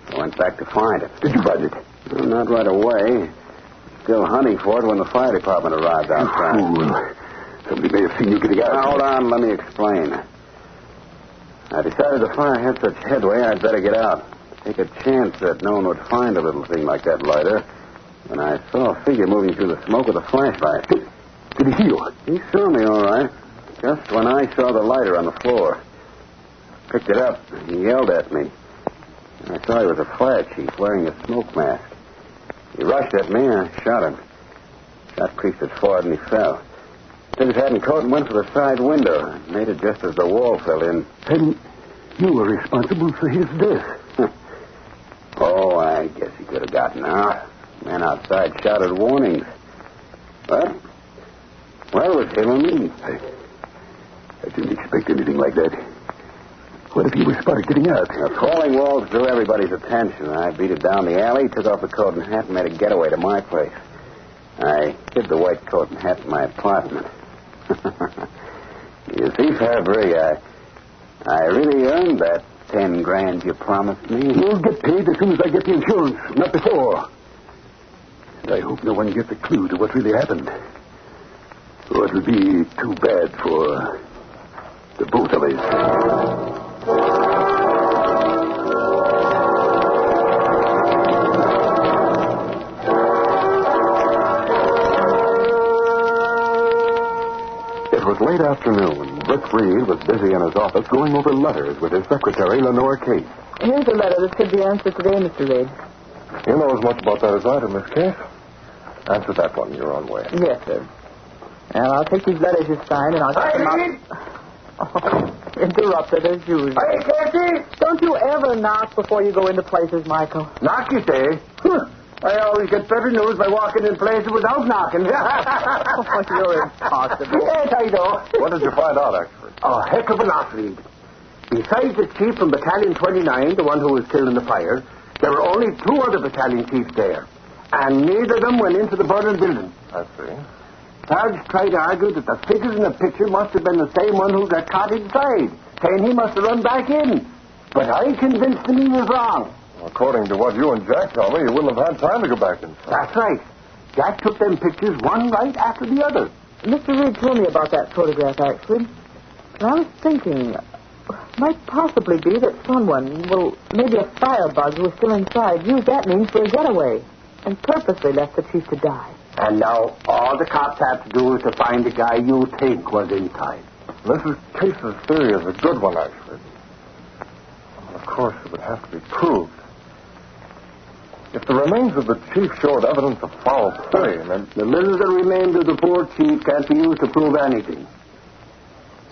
I went back to find it. Did you find it? Well, not right away. Still hunting for it when the fire department arrived outside. Fool. Somebody may have seen you getting out. Now, hold on, let me explain. I decided the fire had such headway, I'd better get out. Take a chance that no one would find a little thing like that lighter. When I saw a figure moving through the smoke with a flashlight. Did he see you? He saw me, all right. Just when I saw the lighter on the floor. Picked it up. He yelled at me. I saw he was a fire chief wearing a smoke mask. He rushed at me, and I shot him. Shot creased forward, and he fell. Took his hat and coat and went for the side window. I made it just as the wall fell in. And you were responsible for his death. Oh, I guess he could have gotten out. Men outside shouted warnings. But, well, it was him and me. I didn't expect anything like that. What if he was spotted getting out? The falling walls drew everybody's attention. I beat it down the alley, took off the coat and hat, and made a getaway to my place. I hid the white coat and hat in my apartment. You see, Fibber, I really earned that $10,000 you promised me. You'll get paid as soon as I get the insurance, not before. And I hope no one gets a clue to what really happened. Or it'll be too bad for the both of us. It was late afternoon. Brick Reed was busy in his office going over letters with his secretary, Lenore Case. Here's a letter that should be answered today, Mr. Reed. You know as much about that as I do, Miss Case. Answer that one. You're on way. Yes, sir. Well, I'll take these letters you signed and I'll get them out. Oh, interrupted as usual. Hey, Casey! Don't you ever knock before you go into places, Michael. Knock, you say? I always get better news by walking in places without knocking. Oh, you're impossible. Yes, I know. What did you find out, actually? A heck of a lot, Reed. Besides the chief from Battalion 29, the one who was killed in the fire, there were only 2 other battalion chiefs there. And neither of them went into the burning building. I see. Sarge tried to argue that the figures in the picture must have been the same one who got caught inside, saying he must have run back in. But I convinced him he was wrong. According to what you and Jack tell me, you wouldn't have had time to go back inside. That's right. Jack took them pictures one right after the other. Mr. Reed told me about that photograph, actually. And I was thinking, might possibly be that someone, well, maybe a firebug who was still inside, used that means for a getaway and purposely left the chief to die. And now all the cops have to do is to find the guy you think was inside. Mrs. Case's theory is a good one, actually. Of course, it would have to be proved. If the remains of the chief showed evidence of foul play, then... The miserable remains of the poor chief can't be used to prove anything.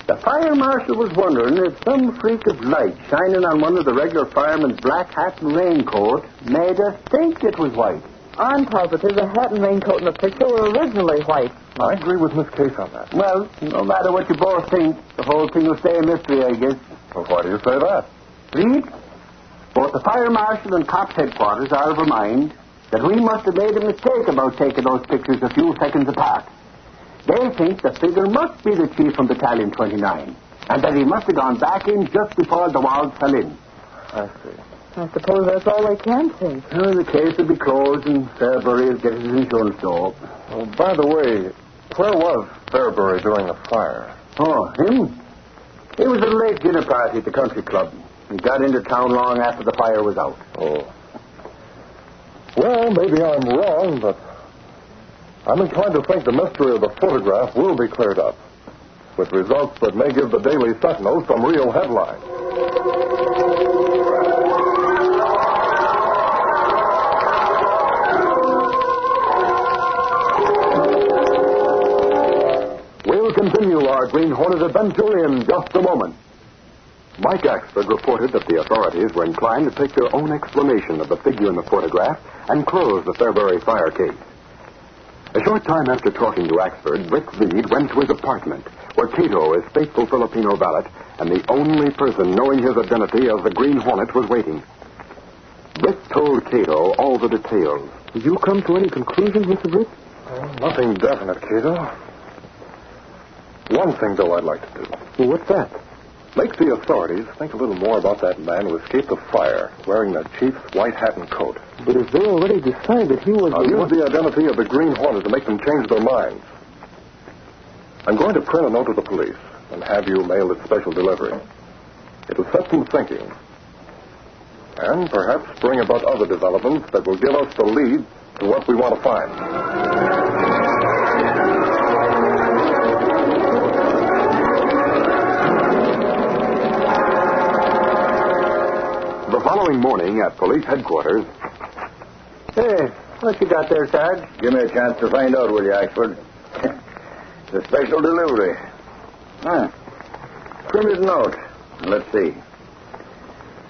The fire marshal was wondering if some freak of light shining on one of the regular firemen's black hat and raincoat made us think it was white. I'm positive the hat and raincoat in the picture were originally white. I agree with Miss Case on that. Well, no matter what you both think, the whole thing will stay a mystery, I guess. Well, why do you say that? Reed, both the fire marshal and cops headquarters are of a mind that we must have made a mistake about taking those pictures a few seconds apart. They think the figure must be the chief from Battalion 29, and that he must have gone back in just before the walls fell in. I see. I suppose that's all they can think. Well, the case will be closed, and Fairbury will get his insurance door. Well, by the way, where was Fairbury during the fire? Oh, him? He was at a late dinner party at the country club. He got into town long after the fire was out. Oh. Well, maybe I'm wrong, but I'm inclined to think the mystery of the photograph will be cleared up, with results that may give the Daily Sentinel some real headlines. We'll continue our Green Hornet adventure in just a moment. Mike Axford reported that the authorities were inclined to take their own explanation of the figure in the photograph and close the Fairbury fire case. A short time after talking to Axford, Rick Reed went to his apartment, where Cato, his faithful Filipino valet, and the only person knowing his identity as the Green Hornet, was waiting. Rick told Cato all the details. Did you come to any conclusion, Mr. Rick? Nothing definite, Cato. One thing, though, I'd like to do. Well, what's that? Make the authorities think a little more about that man who escaped the fire wearing the chief's white hat and coat. But if they already decided he was... I'll use the identity of the Green Hornet to make them change their minds. I'm going to print a note to the police and have you mail it special delivery. It'll set them thinking. And perhaps bring about other developments that will give us the lead to what we want to find. The following morning at police headquarters... Hey, what you got there, Sarge? Give me a chance to find out, will you, Axford? The special delivery. Printed note. Let's see.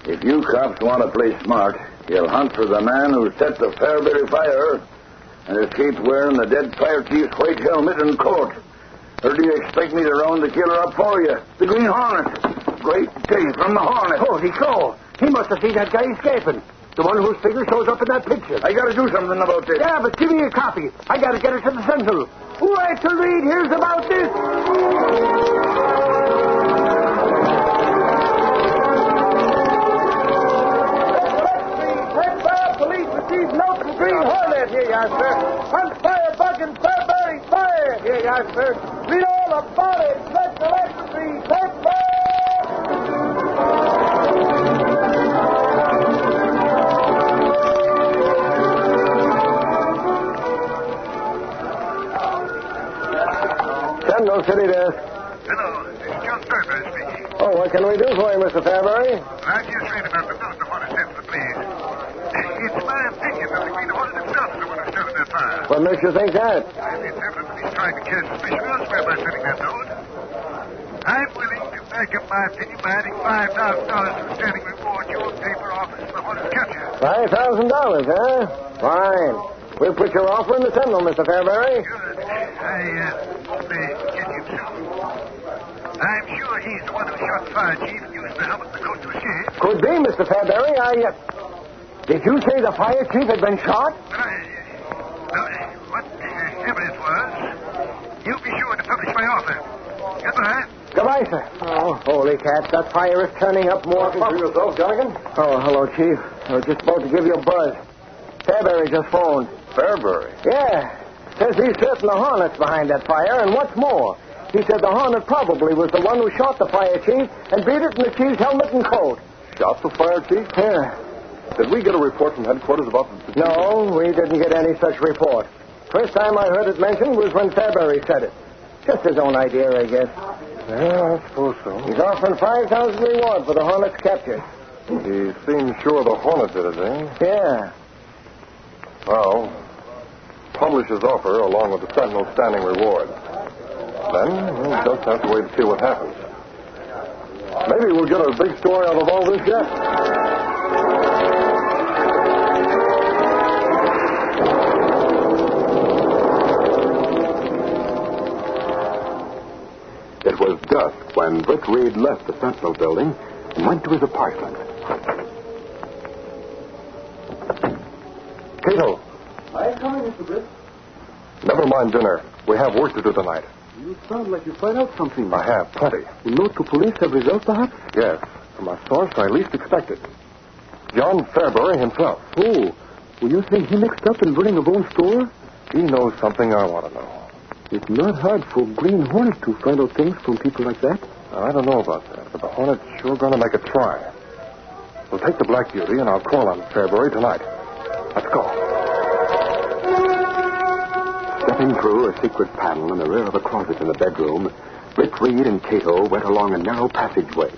If you cops want to play smart, you'll hunt for the man who set the Fairbury fire and escaped wearing the dead fire chief's white helmet and coat. Or do you expect me to round the killer up for you? The Green Hornet. Great day from the Hornet. Holy cow! He must have seen that guy escaping. The one whose figure shows up in that picture. I got to do something about this. Yeah, but give me a copy. I got to get it to the Sentinel. Wait till Reed hears about this. Police received note from Green Hornet. Here you are, sir. Hunt fire bug and Fairbury fire. Here you are, sir. Read all about it. Let's select Street. Sentinel City desk. Hello, this is John Fibber speaking. Oh, what can we do for you, Mr. Fairbury? I'm just read about the note the Hornet sent to the police. It's my opinion that the Green Hornet himself is the one who started that fire. What makes you think that? It's evident that he's trying to catch suspicion elsewhere by sending that note. I'm willing to back up my opinion by adding $5,000 to the standing reward your paper offers for the Hornet's capture. $5,000, huh? Fine. We'll put your offer in the Sentinel, Mr. Fairbury. Good. I may get him soon. I'm sure he's the one who shot the fire chief and used the helmet and the coat to escape. Could be, Mr. Fairbury. Did you say the fire chief had been shot? Whatever it was, you be sure to publish my offer. Goodbye. Goodbye, sir. Oh, holy cats, that fire is turning up more. For yourself, Jonathan? Oh, hello, Chief. I was just about to give you a buzz. Fairbury just phoned. Fairbury? Yeah. Says he's certain the Hornet's behind that fire, and what's more, he said the Hornet probably was the one who shot the fire chief and beat it in the chief's helmet and coat. Shot the fire chief? Yeah. Did we get a report from headquarters about the... No, we didn't get any such report. First time I heard it mentioned was when Fairbury said it. Just his own idea, I guess. Yeah, I suppose so. He's offering $5,000 reward for the Hornet's capture. He seems sure the Hornet did it, eh? Yeah. Well, publish his offer along with the Sentinel's standing reward. Then we'll just have to wait and see what happens. Maybe we'll get a big story out of all this yet. It was dusk when Rick Reed left the Sentinel building and went to his apartment. Cato. I'm coming, Mr. Britt. Never mind dinner. We have work to do tonight. You sound like you find out something. I have, plenty. You note to police have results, perhaps? Yes, from a source I least expected. John Fairbury himself. Oh, well, you think he mixed up in running a bone store? He knows something I want to know. It's not hard for Green Hornet to find out things from people like that. I don't know about that, but the Hornet's sure going to make a try. We'll take the Black Beauty, and I'll call on Fairbury tonight. Let's go. Stepping through a secret panel in the rear of a closet in the bedroom, Rick Reed and Cato went along a narrow passageway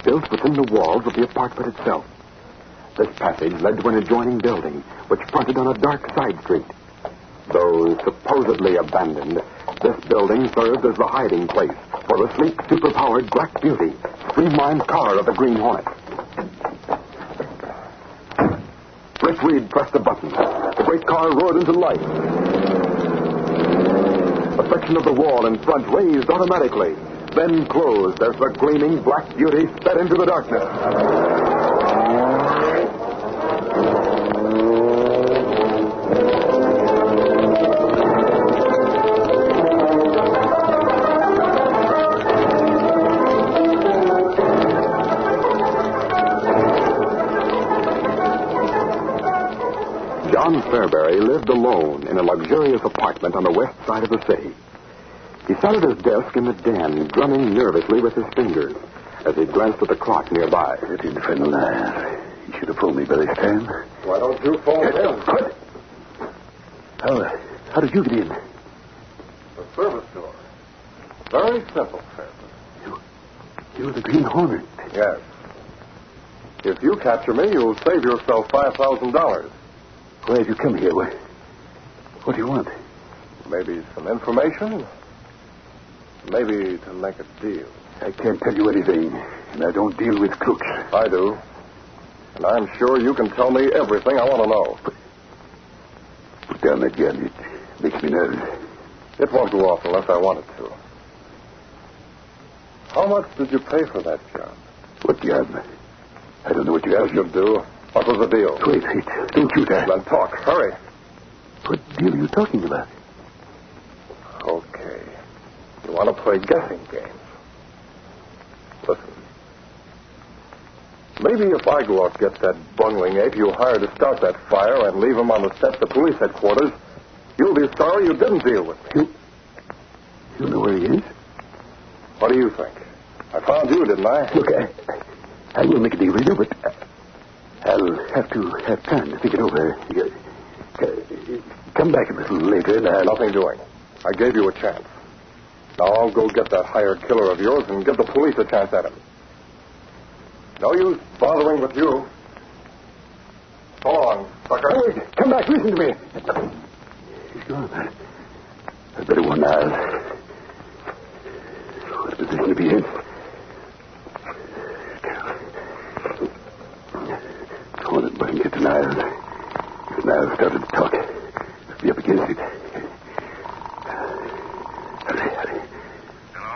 built within the walls of the apartment itself. This passage led to an adjoining building, which fronted on a dark side street. Though supposedly abandoned, this building served as the hiding place for the sleek, superpowered Black Beauty, streamlined car of the Green Hornet. Rick Reed pressed a button. The great car roared into life. section of the wall in front raised automatically, then closed as the gleaming black beauty sped into the darkness. John Fairbury lived alone in a luxurious apartment on the west side of the city. He sat at his desk in the den, drumming nervously with his fingers as he glanced at the clock nearby. It's infernal now. You should have phoned me by this time. Why don't you phone him? What? How did you get in? The service door. Very simple, Fairbury. You're the Green Hornet. Yes. If you capture me, you'll save yourself $5,000. Why have you come here? What do you want? Maybe some information. Maybe to make a deal. I can't tell you anything, and I don't deal with crooks. I do. And I'm sure you can tell me everything I want to know. Put down that gun. It makes me nervous. It won't go off unless I want it to. How much did you pay for that job? What job? I don't know what you asked. You do. What was the deal? Wait. Don't shoot that. Then talk. Hurry. What deal are you talking about? Okay. You want to play guessing games? Listen. Maybe if I go out and get that bungling ape you hired to start that fire and leave him on the steps of police headquarters, you'll be sorry you didn't deal with me. You know where he is? What do you think? I found you, didn't I? Look, I will make a deal with you, but I'll have to have time to think it over. Come back a little later and I'll... Nothing doing. I gave you a chance. Now I'll go get that hired killer of yours and give the police a chance at him. No use bothering with you. So long, sucker. Oh, wait. Come back. Listen to me. He's gone. I'd better warn Niles. What position to be in? Hornet mustn't get to Niles. If Niles started to talk, he'll be up against it. Hurry. Hello?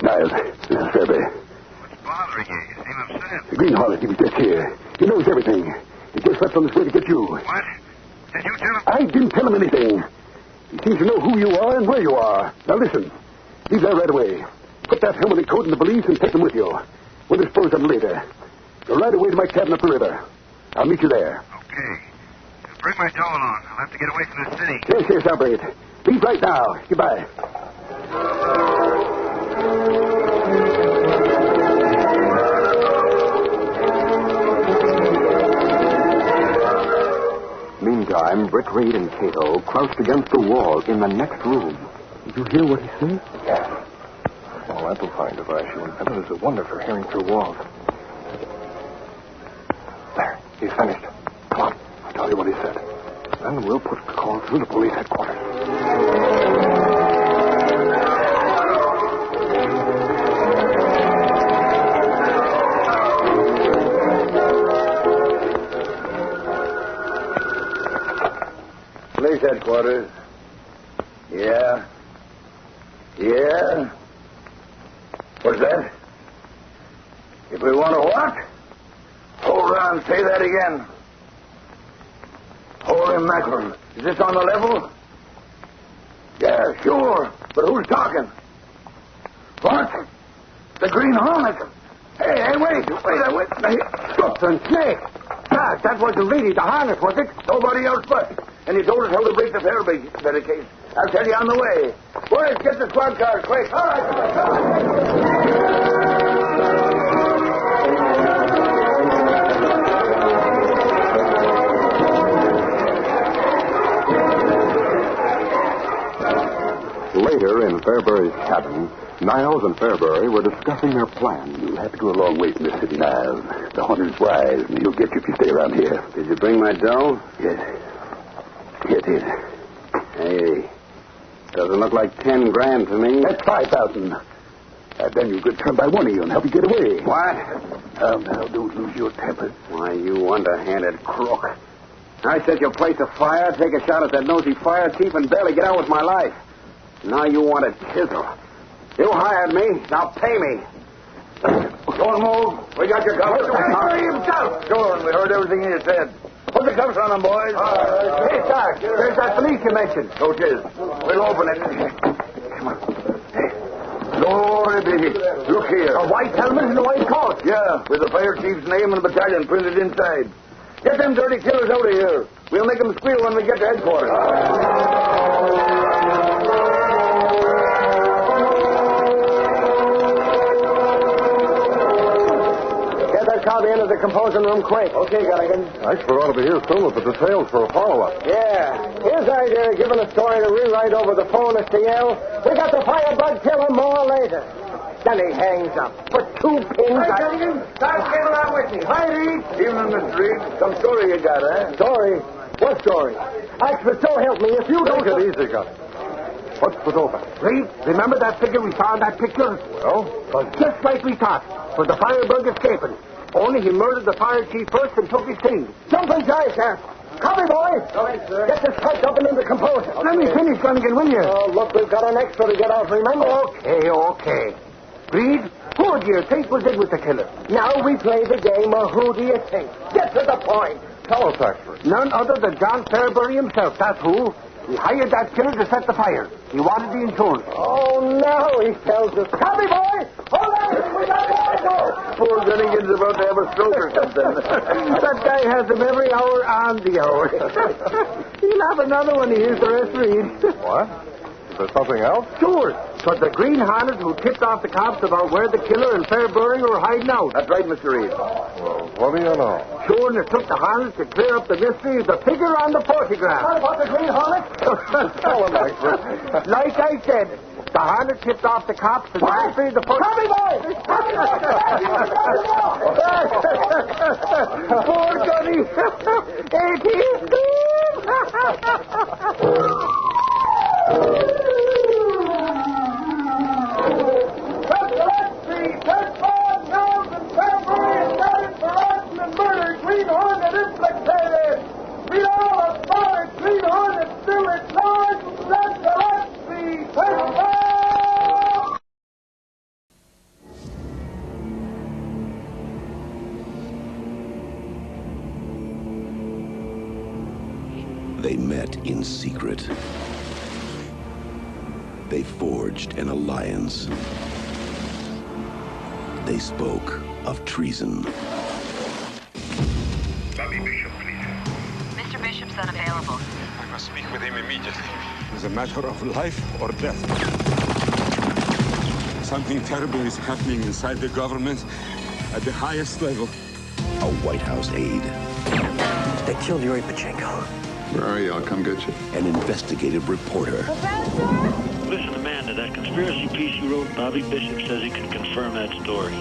Niles, this is Fairbury. What's bothering you? You seem upset. The Green Hornet, he was just here. He knows everything. He just left on his way to get you. What? Did you tell him? I didn't tell him anything. He seems to know who you are and where you are. Now listen. Leave there right away. Put that helmet and coat in the valise and take them with you. We'll dispose of them later. Go right away to my cabin up the river. I'll meet you there. Okay. Bring my doll along. I'll have to get away from the city. Yes, I'll bring it. Leave right now. Goodbye. Meantime, Britt Reed and Cato crouched against the wall in the next room. Did you hear what he said? Yeah. Well, that'll find device you invented is a wonder for hearing through walls. There. He's finished. Come on. I'll tell you what he said. Then we'll put the call through the police headquarters. Police headquarters. Yeah. What's that? If we want to what? Hold on, say that again. Holy mackerel. Is this on the level? Yeah, sure. But who's talking? What? The Green Hornet. Hey, wait. Stop and snake. Gosh, that wasn't really the harness, was it? Nobody else but. And he told us how to break the barricade. I'll tell you on the way. Boys, get the squad cars quick. All right, come on. Later, in Fairbury's cabin, Niles and Fairbury were discussing their plan. You'll have to go a long way from this city, Niles. The Hunter's wise, and he'll get you if you stay around here. Did you bring my dough? Yes. Here it is. Hey, doesn't look like 10 grand to me. That's 5,000. Then you could turn by one of you and help you get away. What? Now, don't lose your temper. Why, you underhanded crook. I set your place afire, take a shot at that nosy fire chief, and barely get out with my life. Now you want a chisel. You hired me. Now pay me. Don't move. We got your cover. Hurry himself. Sure, we heard everything you said. Put the cuffs on them, boys. Hey, Sarge, there's that police you mentioned. So it is. We'll open it. Come on. Glory be. Look here. A white helmet and a white coat. Yeah, with the fire chief's name and the battalion printed inside. Get them dirty killers out of here. We'll make them squeal when we get to headquarters. Get that copy into the composing room quick. Okay, Gunnigan. Expert ought to be here soon with the details for a follow-up. Yeah. Here's the idea of giving a story to rewrite over the phone to CL. We got the firebug killer more later. Then he hangs up. Put 2 pins. Hi, Gunnigan. Start getting along with me. Hi, Reed. Evening, Mr. Reed. Some story you got, eh? Story? What story? Expert, so help me. If you don't... Take it easy, Gunny. What's the dope? Reed, remember that figure we saw in that picture? Well? Was just like we thought. Was the firebug escaping. Only he murdered the fire chief first and took his thing. Jump inside, sir. Copy, boys. Sorry, sir. Get this typed up and in the composer. Let me finish, Gunnigan, will you? Oh, look, we've got an extra to get off, remember? Okay. Reed, who do you think was in with the killer? Now we play the game of who do you think? Get to the point. Tell us, Expert. None other than John Fairbury himself, that's who. He hired that killer to set the fire. He wanted the insurance. Oh, now he tells us. Copy, boy! Hold on! We got more! Poor Gunnigan's about to have a stroke or something. That guy has him every hour on the hour. He'll have another one. He hears the rest read. What? Is there something else? Sure. But the Green Hornet who tipped off the cops about where the killer and Fairbury were hiding out. That's right, Mr. Reed. Well, what do you know? Sure, and it took the Hornet to clear up the mystery of the figure on the photograph. What about the Green Hornet? Tell him, Expert. Like I said, the Hornet tipped off the cops and the mystery of the photograph. Copy, boy! Poor Gunny. Ain't he? Green Hornet implicated. We all about it. Green Hornet still at large. Let's see. They met in secret. They forged an alliance. They spoke of treason. Bobby Bishop, please. Mr. Bishop's unavailable. I must speak with him immediately. It's a matter of life or death. Something terrible is happening inside the government at the highest level. A White House aide. They killed Yuri Pachenko. Where are you? I'll come get you. An investigative reporter. Listen, Amanda, that conspiracy piece you wrote, Bobby Bishop says he can confirm that story.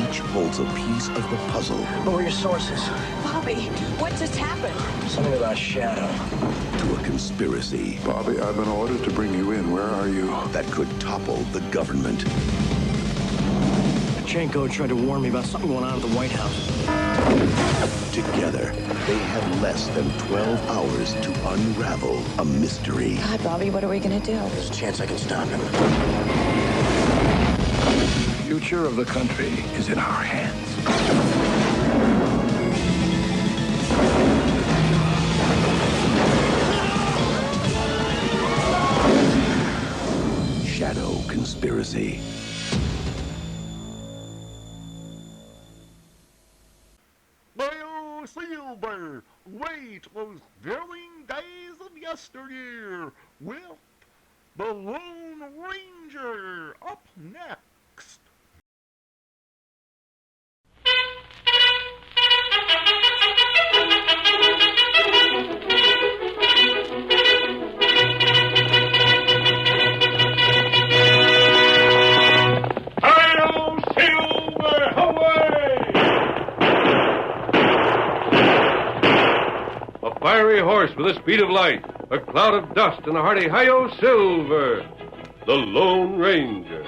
Each holds a piece of the puzzle. What were your sources? Bobby, what just happened? Something about Shadow. To a conspiracy. Bobby, I've been ordered to bring you in. Where are you? That could topple the government. Pachenko tried to warn me about something going on at the White House. Together, they have less than 12 hours to unravel a mystery. God, Bobby, what are we going to do? There's a chance I can stop him. The future of the country is in our hands. Shadow Conspiracy. Well, Silver, wait those thrilling days of yesteryear with the Lone Ranger up next. Hail, Silver, away! A fiery horse with the speed of light, a cloud of dust, and a hearty hi-yo, Silver, the Lone Ranger.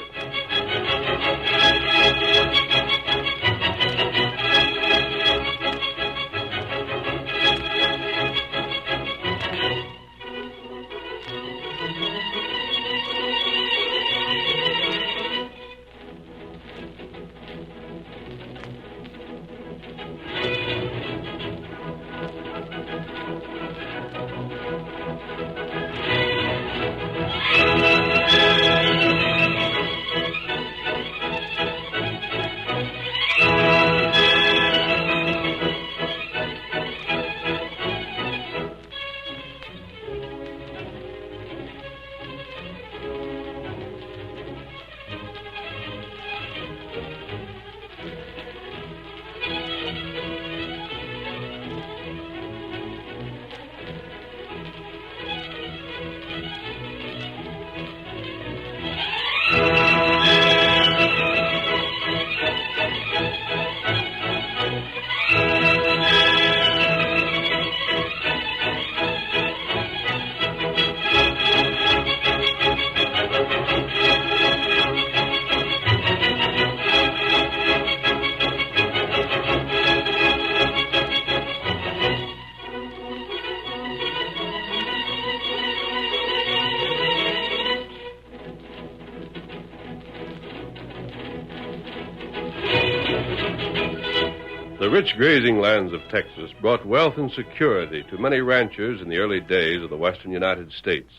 rich grazing lands of Texas brought wealth and security to many ranchers in the early days of the western United States.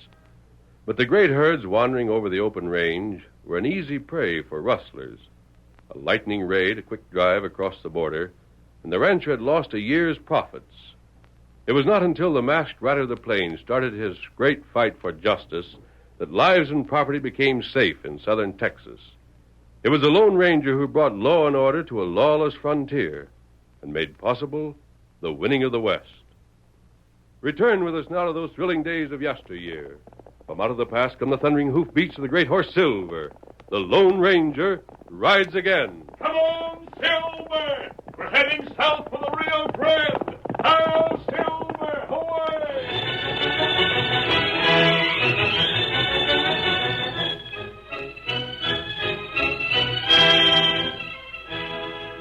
But the great herds wandering over the open range were an easy prey for rustlers. A lightning raid, a quick drive across the border, and the rancher had lost a year's profits. It was not until the masked rider of the plains started his great fight for justice that lives and property became safe in southern Texas. It was the Lone Ranger who brought law and order to a lawless frontier and made possible the winning of the West. Return with us now to those thrilling days of yesteryear. From out of the past come the thundering hoofbeats of the great horse Silver. The Lone Ranger rides again. Come on, Silver! We're heading south for the Rio Grande. Hi-yo, Silver! Away!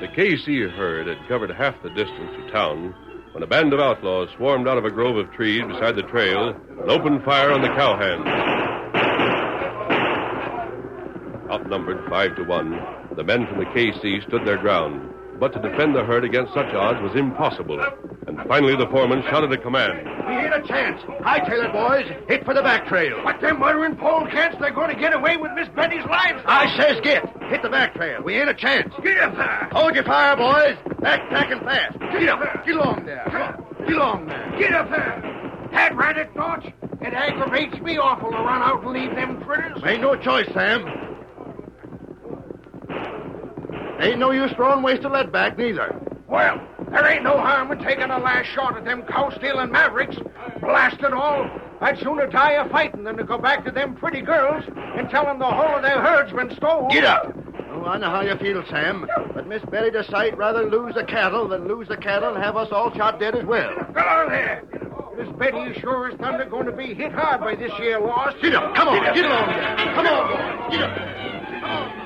The KC herd had covered half the distance to town when a band of outlaws swarmed out of a grove of trees beside the trail and opened fire on the cowhands. Outnumbered 5-1, the men from the KC stood their ground. But to defend the herd against such odds was impossible. And finally the foreman shouted a command. We ain't a chance. Hightail it, boys. Hit for the back trail. What them muttering polecats? They're going to get away with Miss Betty's livestock. I says get. Hit the back trail. We ain't a chance. Get up there. Hold your fire, boys. Backtracking fast. Get up. Get along there. Come on. Get along there. Get up there. That rat it, Dodge. It aggravates me awful to run out and leave them critters. Ain't no choice, Sam. Ain't no use throwing waste of lead back, neither. Well, there ain't no harm in taking a last shot at them cow-stealing mavericks. Blast it all. I'd sooner die a fighting than to go back to them pretty girls and tell them the whole of their herd's been stole. Get up. Oh, I know how you feel, Sam. But Miss Betty decides rather lose the cattle than lose the cattle and have us all shot dead as well. Get on there. Miss Betty is sure as thunder going to be hit hard by this year loss. Get up. Come on. Get along there. Come on, boys. Get up. Come on.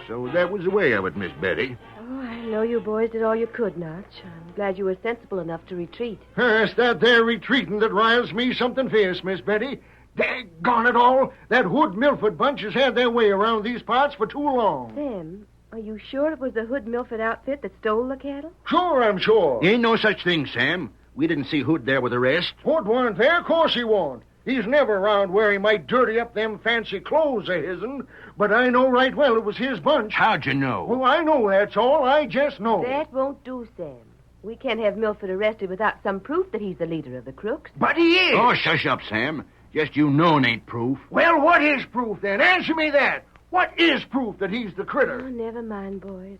So that was the way of it, Miss Betty. Oh, I know you boys did all you could, Notch. I'm glad you were sensible enough to retreat. It's that there retreating that riles me something fierce, Miss Betty. Daggone it all. That Hood Milford bunch has had their way around these parts for too long. Sam, are you sure it was the Hood Milford outfit that stole the cattle? Sure, I'm sure. Ain't no such thing, Sam. We didn't see Hood there with the rest. Hood weren't there? Of course he won't. He's never around where he might dirty up them fancy clothes of his'n. But I know right well it was his bunch. How'd you know? Well, I know, that's all. I just know. That won't do, Sam. We can't have Milford arrested without some proof that he's the leader of the crooks. But he is. Oh, shush up, Sam. Just you knowing ain't proof. Well, what is proof, then? Answer me that. What is proof that he's the critter? Oh, never mind, boys.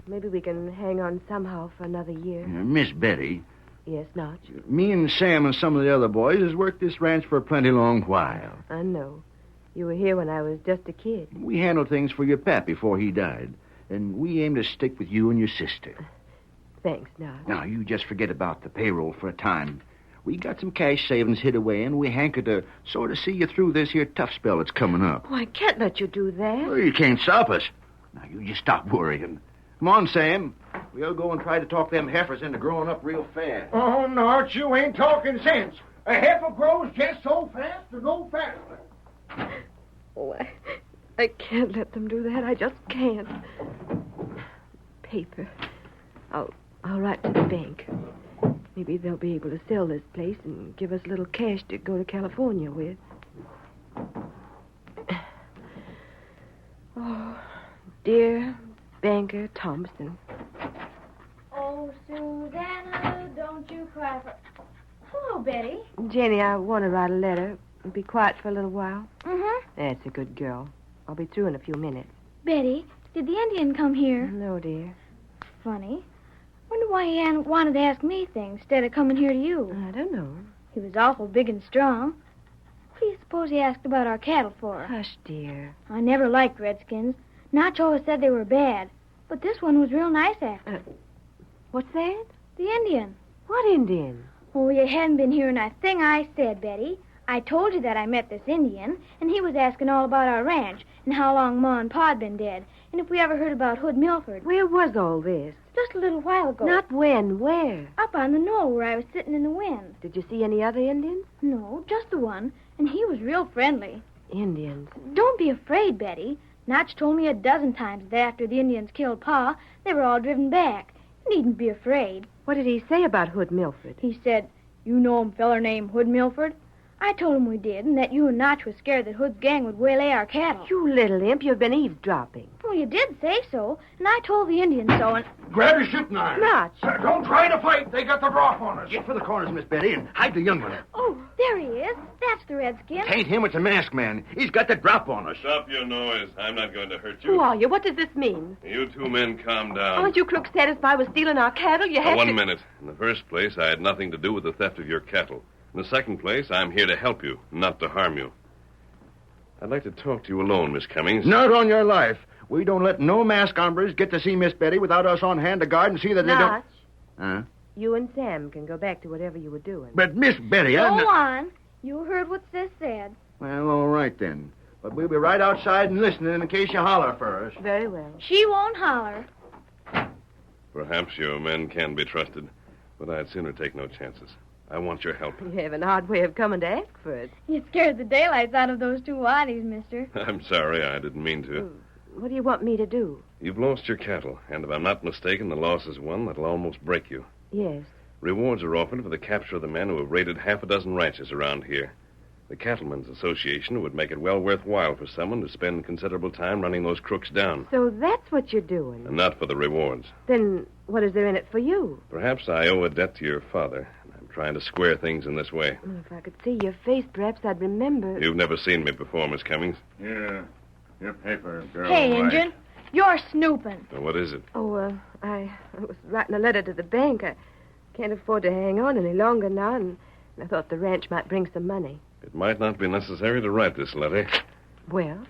Maybe we can hang on somehow for another year. Miss Betty. Yes, Notch? Me and Sam and some of the other boys has worked this ranch for a plenty long while. I know. You were here when I was just a kid. We handled things for your pap before he died. And we aim to stick with you and your sister. Thanks, Notch. Now, you just forget about the payroll for a time. We got some cash savings hid away, and we hanker to sort of see you through this here tough spell that's coming up. Oh, I can't let you do that. Well, you can't stop us. Now, you just stop worrying. Come on, Sam. We'll go and try to talk them heifers into growing up real fast. Oh, Notch, you ain't talking sense. A heifer grows just so fast or no faster. Oh, I can't let them do that. I just can't. Paper. I'll write to the bank. Maybe they'll be able to sell this place and give us a little cash to go to California with. Oh, dear Banker Thompson. Oh, Susanna, don't you cry for... Hello, Betty. Jenny, I want to write a letter. Be quiet for a little while. Mm-hmm. That's a good girl. I'll be through in a few minutes. Betty, did the Indian come here? No, dear. Funny. Wonder why he wanted to ask me things instead of coming here to you. I don't know. He was awful big and strong. What do you suppose he asked about our cattle for? Hush, dear. I never liked redskins. Notch always said they were bad. But this one was real nice after. What's that? The Indian. What Indian? Oh, you hadn't been hearing a thing I said, Betty. I told you that I met this Indian, and he was asking all about our ranch and how long Ma and Pa'd been dead, and if we ever heard about Hood Milford. Where was all this? Just a little while ago. Not when, where? Up on the knoll where I was sitting in the wind. Did you see any other Indians? No, just the one, and he was real friendly. Indians. Don't be afraid, Betty. Notch told me a dozen times that after the Indians killed Pa, they were all driven back. You needn't be afraid. What did he say about Hood Milford? He said, "You know a feller named Hood Milford?" I told him we did, and that you and Notch was scared that Hood's gang would waylay our cattle. You little imp, you've been eavesdropping. Well, you did say so, and I told the Indians so, and... Grab your shooting iron. Notch. Don't try to fight. They got the drop on us. Get for the corners, Miss Betty, and hide the young one. Oh, there he is. That's the redskin. It ain't him, it's a masked man. He's got the drop on us. Stop your noise. I'm not going to hurt you. Who are you? What does this mean? You two men calm down. Aren't you crooks satisfied with stealing our cattle? You have One minute. In the first place, I had nothing to do with the theft of your cattle. In the second place, I'm here to help you, not to harm you. I'd like to talk to you alone, Miss Cummings. Not on your life. We don't let no masked hombres get to see Miss Betty without us on hand to guard and see that they don't... Huh? You and Sam can go back to whatever you were doing. But Miss Betty, Go on. You heard what Sis said. Well, all right then. But we'll be right outside and listening in case you holler for us. Very well. She won't holler. Perhaps your men can be trusted, but I'd sooner take no chances. I want your help. You have an odd way of coming to ask for it. You scared the daylights out of those two waddies, mister. I'm sorry, I didn't mean to. What do you want me to do? You've lost your cattle, and if I'm not mistaken, the loss is one that'll almost break you. Yes. Rewards are offered for the capture of the men who have raided half a dozen ranches around here. The Cattlemen's Association would make it well worthwhile for someone to spend considerable time running those crooks down. So that's what you're doing. And not for the rewards. Then what is there in it for you? Perhaps I owe a debt to your father, and I'm trying to square things in this way. Well, if I could see your face, perhaps I'd remember. You've never seen me before, Miss Cummings. Yeah. Your paper, girl. Hey, right. Injun. You're snooping. Well, what is it? Oh, I was writing a letter to the bank. I can't afford to hang on any longer now, and I thought the ranch might bring some money. It might not be necessary to write this letter. Well?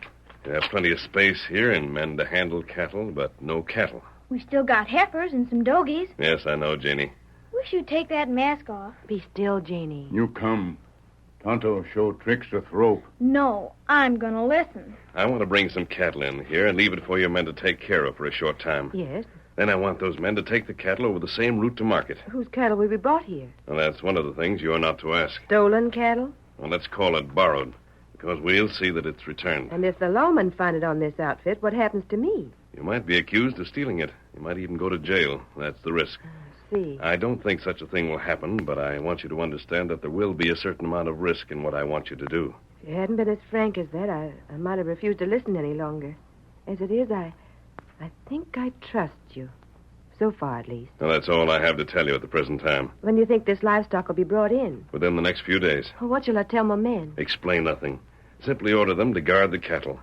You have plenty of space here and men to handle cattle, but no cattle. We still got heifers and some dogies. Yes, I know, Janie. Wish you'd take that mask off. Be still, Janie. You come. Tonto show tricks with rope. No, I'm gonna listen. I want to bring some cattle in here and leave it for your men to take care of for a short time. Yes? Then I want those men to take the cattle over the same route to market. Whose cattle will be brought here? Well, that's one of the things you're not to ask. Stolen cattle? Well, let's call it borrowed, because we'll see that it's returned. And if the lawmen find it on this outfit, what happens to me? You might be accused of stealing it. You might even go to jail. That's the risk. I see. I don't think such a thing will happen, but I want you to understand that there will be a certain amount of risk in what I want you to do. If you hadn't been as frank as that, I might have refused to listen any longer. As it is, I think I trust you. So far, at least. Well, that's all I have to tell you at the present time. When do you think this livestock will be brought in? Within the next few days. Well, what shall I tell my men? Explain nothing. Simply order them to guard the cattle.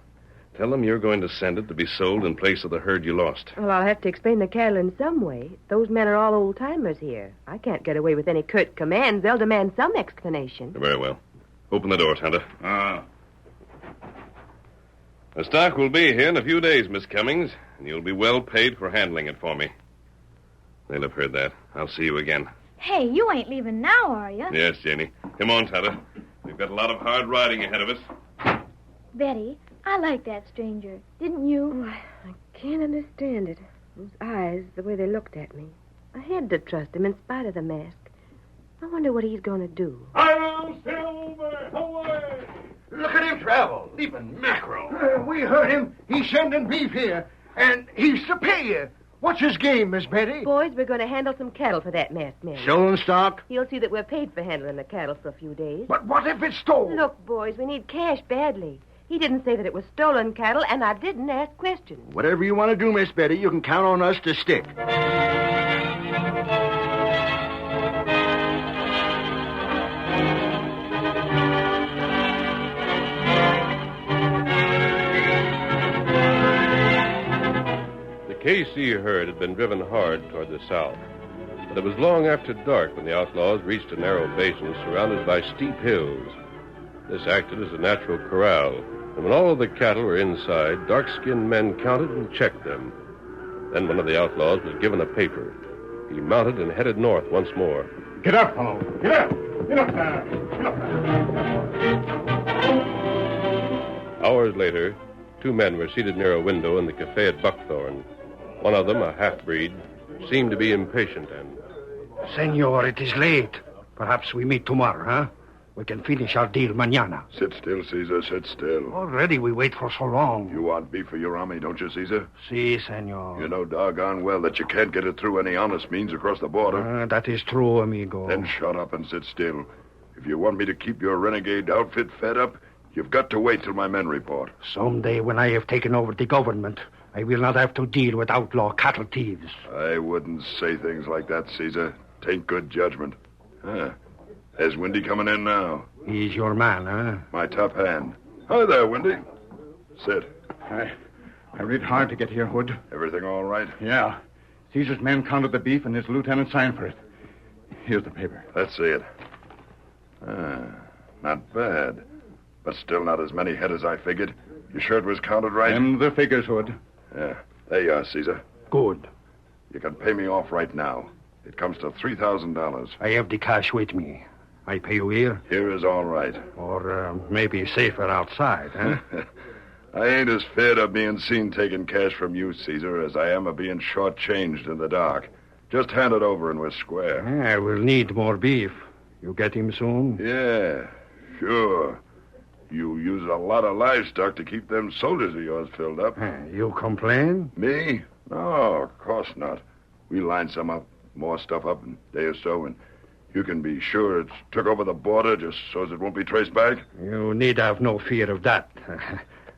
Tell them you're going to send it to be sold in place of the herd you lost. Well, I'll have to explain the cattle in some way. Those men are all old-timers here. I can't get away with any curt commands. They'll demand some explanation. Very well. Open the door, Tonto. The stock will be here in a few days, Miss Cummings, and you'll be well paid for handling it for me. They'll have heard that. I'll see you again. Hey, you ain't leaving now, are you? Yes, Janie. Come on, Tonto. We've got a lot of hard riding ahead of us. Betty, I like that stranger. Didn't you? Oh, I can't understand it. Those eyes, the way they looked at me. I had to trust him in spite of the mask. I wonder what he's going to do. I'll Silver, away! Look at him travel, leaping mackerel. We heard him. He's sending beef here, and he's superior. What's his game, Miss Betty? Boys, we're going to handle some cattle for that masked man. Stolen stock? He'll see that we're paid for handling the cattle for a few days. But what if it's stolen? Look, boys, we need cash badly. He didn't say that it was stolen cattle, and I didn't ask questions. Whatever you want to do, Miss Betty, you can count on us to stick. KC herd had been driven hard toward the south, but it was long after dark when the outlaws reached a narrow basin surrounded by steep hills. This acted as a natural corral, and when all of the cattle were inside, dark-skinned men counted and checked them. Then one of the outlaws was given a paper. He mounted and headed north once more. Get up, fellow. Get up. Get up there. Get up there. Hours later, two men were seated near a window in the cafe at Buckthorn. One of them, a half-breed, seemed to be impatient and... Senor, it is late. Perhaps we meet tomorrow, huh? We can finish our deal mañana. Sit still, Caesar. Sit still. Already we wait for so long. You want beef for your army, don't you, Caesar? Si, senor. You know doggone well that you can't get it through any honest means across the border. That is true, amigo. Then shut up and sit still. If you want me to keep your renegade outfit fed up, you've got to wait till my men report. Someday when I have taken over the government, I will not have to deal with outlaw cattle thieves. I wouldn't say things like that, Caesar. Tain't good judgment. There's Windy coming in now. He's your man, huh? My top hand. Hi there, Windy. Sit. I read hard to get here, Hood. Everything all right? Yeah. Caesar's men counted the beef, and his lieutenant signed for it. Here's the paper. Let's see it. Not bad. But still not as many head as I figured. You sure it was counted right? Them the figures, Hood. Yeah. There you are, Caesar. Good. You can pay me off right now. It comes to $3,000. I have the cash with me. I pay you here? Here is all right. Or maybe safer outside, huh? I ain't as feared of being seen taking cash from you, Caesar, as I am of being shortchanged in the dark. Just hand it over and we're square. I will need more beef. You get him soon? Yeah, sure. You use a lot of livestock to keep them soldiers of yours filled up. You complain? Me? No, of course not. We line some up, more stuff up in a day or so, and you can be sure it's took over the border just so as it won't be traced back. You need have no fear of that.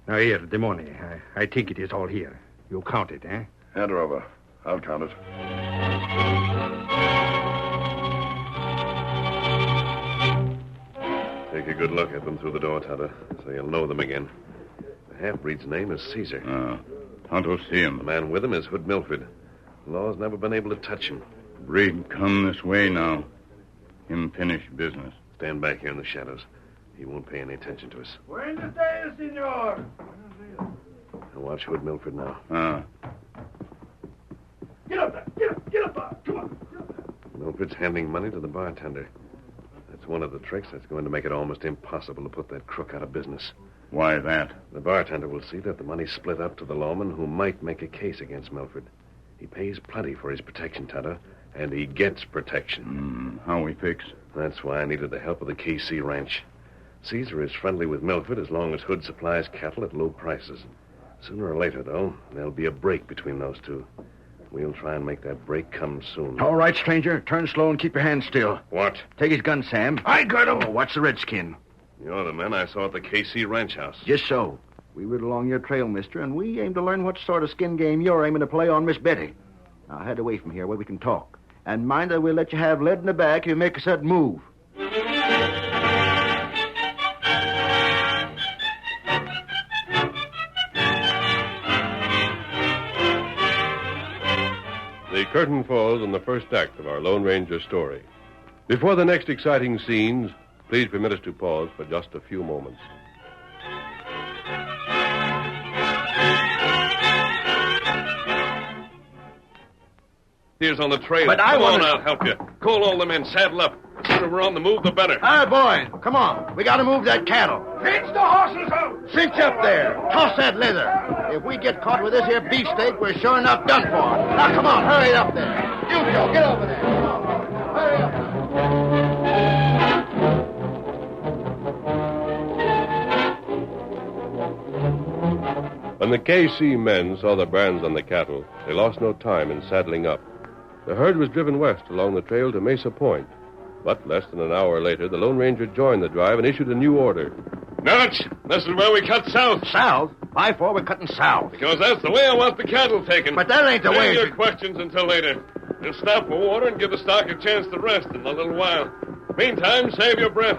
Now, here, the money. I think it is all here. You count it, eh? Hand her over. I'll count it. Take a good look at them through the door, Tonto, so you'll know them again. The half-breed's name is Caesar. Tonto see him. The man with him is Hood Milford. The law's never been able to touch him. Breed come this way now. Him finish business. Stand back here in the shadows. He won't pay any attention to us. Buenos dias, senor. Now watch Hood Milford now. Get up there. Get up there. Come on. Milford's handing money to the bartender. That's one of the tricks that's going to make it almost impossible to put that crook out of business. Why that? The bartender will see that the money's split up to the lawman who might make a case against Milford. He pays plenty for his protection, Tonto, and he gets protection. How we fix? That's why I needed the help of the KC Ranch. Caesar is friendly with Milford as long as Hood supplies cattle at low prices. Sooner or later, though, there'll be a break between those two. We'll try and make that break come soon. All right, stranger. Turn slow and keep your hands still. What? Take his gun, Sam. I got him. Oh, watch the redskin. You're the men I saw at the KC Ranch house. Just so. We rode along your trail, mister, and we aim to learn what sort of skin game you're aiming to play on Miss Betty. Now, head away from here where we can talk. And mind that we'll let you have lead in the bag if you make a sudden move. The curtain falls on the first act of our Lone Ranger story. Before the next exciting scenes, please permit us to pause for just a few moments. Here's on the trail. But I Come want on, I'll help you. Call all the men, saddle up. The sooner we're on the move, the better. All right, boy. Come on. We got to move that cattle. Fetch the horses out. Cinch up there. Toss that leather. If we get caught with this here beefsteak, we're sure enough done for. Now, come on. Hurry up there. You, Joe. Get over there. Come on. Hurry up. When the KC men saw the brands on the cattle, they lost no time in saddling up. The herd was driven west along the trail to Mesa Point. But less than an hour later, the Lone Ranger joined the drive and issued a new order. Notch, this is where we cut south. South? 5-4, we're cutting south. Because that's the way I want the cattle taken. But that ain't the way... Save your questions until later. We'll stop for water and give the stock a chance to rest in a little while. Meantime, save your breath.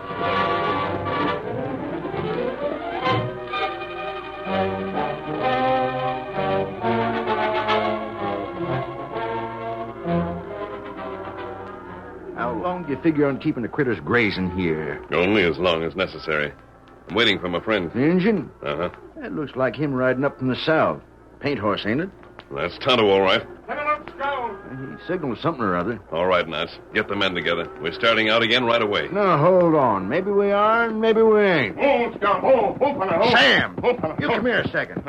How long do you figure on keeping the critters grazing here? Only as long as necessary. I'm waiting for my friend. The Injun? Uh-huh. That looks like him riding up from the south. Paint horse, ain't it? That's Tonto, all right. He signaled something or other. All right, Nats. Get the men together. We're starting out again right away. No, hold on. Maybe we are, and maybe we ain't. Sam! You come here a second.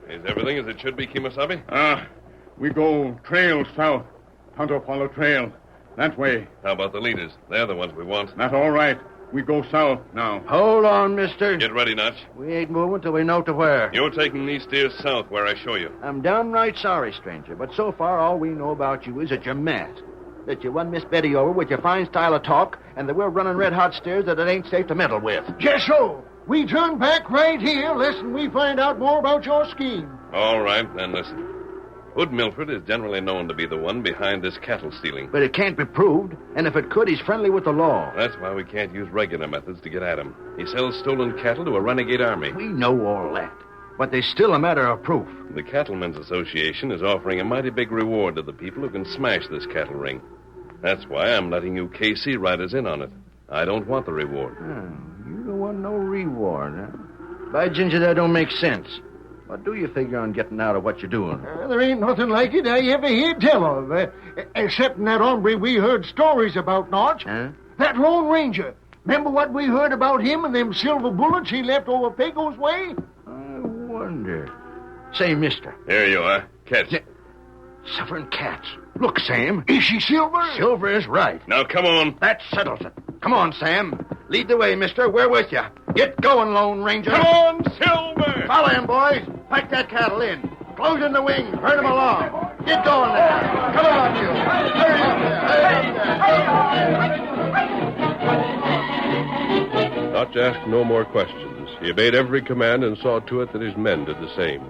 Is everything as it should be, Kemosabe? We go trail south. Tonto follow trail. That way. How about the leaders? They're the ones we want. That's all right. We go south now. Hold on, mister. Get ready, Notch. We ain't moving till we know to where. You're taking these steers south where I show you. I'm downright sorry, stranger, but so far all we know about you is that you're mad. That you won Miss Betty over with your fine style of talk, and that we're running red-hot steers that it ain't safe to meddle with. Just so. We turn back right here, lest we find out more about your scheme. All right, then listen. Hood Milford is generally known to be the one behind this cattle stealing. But it can't be proved, and if it could, he's friendly with the law. That's why we can't use regular methods to get at him. He sells stolen cattle to a renegade army. We know all that, but there's still a matter of proof. The Cattlemen's Association is offering a mighty big reward to the people who can smash this cattle ring. That's why I'm letting you KC riders in on it. I don't want the reward. You don't want no reward, huh? By ginger, that don't make sense. What do you figure on getting out of what you're doing? There ain't nothing like it I ever heard tell of, except that hombre we heard stories about, Notch. Huh? That Lone Ranger. Remember what we heard about him and them silver bullets he left over Pago's way? I wonder. Say, mister. Here you are. Catch. Suffering cats. Look, Sam. Is she silver? Silver is right. Now, come on. That settles it. Come on, Sam. Lead the way, mister. We're with you. Get going, Lone Ranger. Come on, Silver! Follow him, boys. Pack that cattle in. Close in the wings. Herd them along. Get going now. Come on, you. Hurry up. Notch asked no more questions. He obeyed every command and saw to it that his men did the same.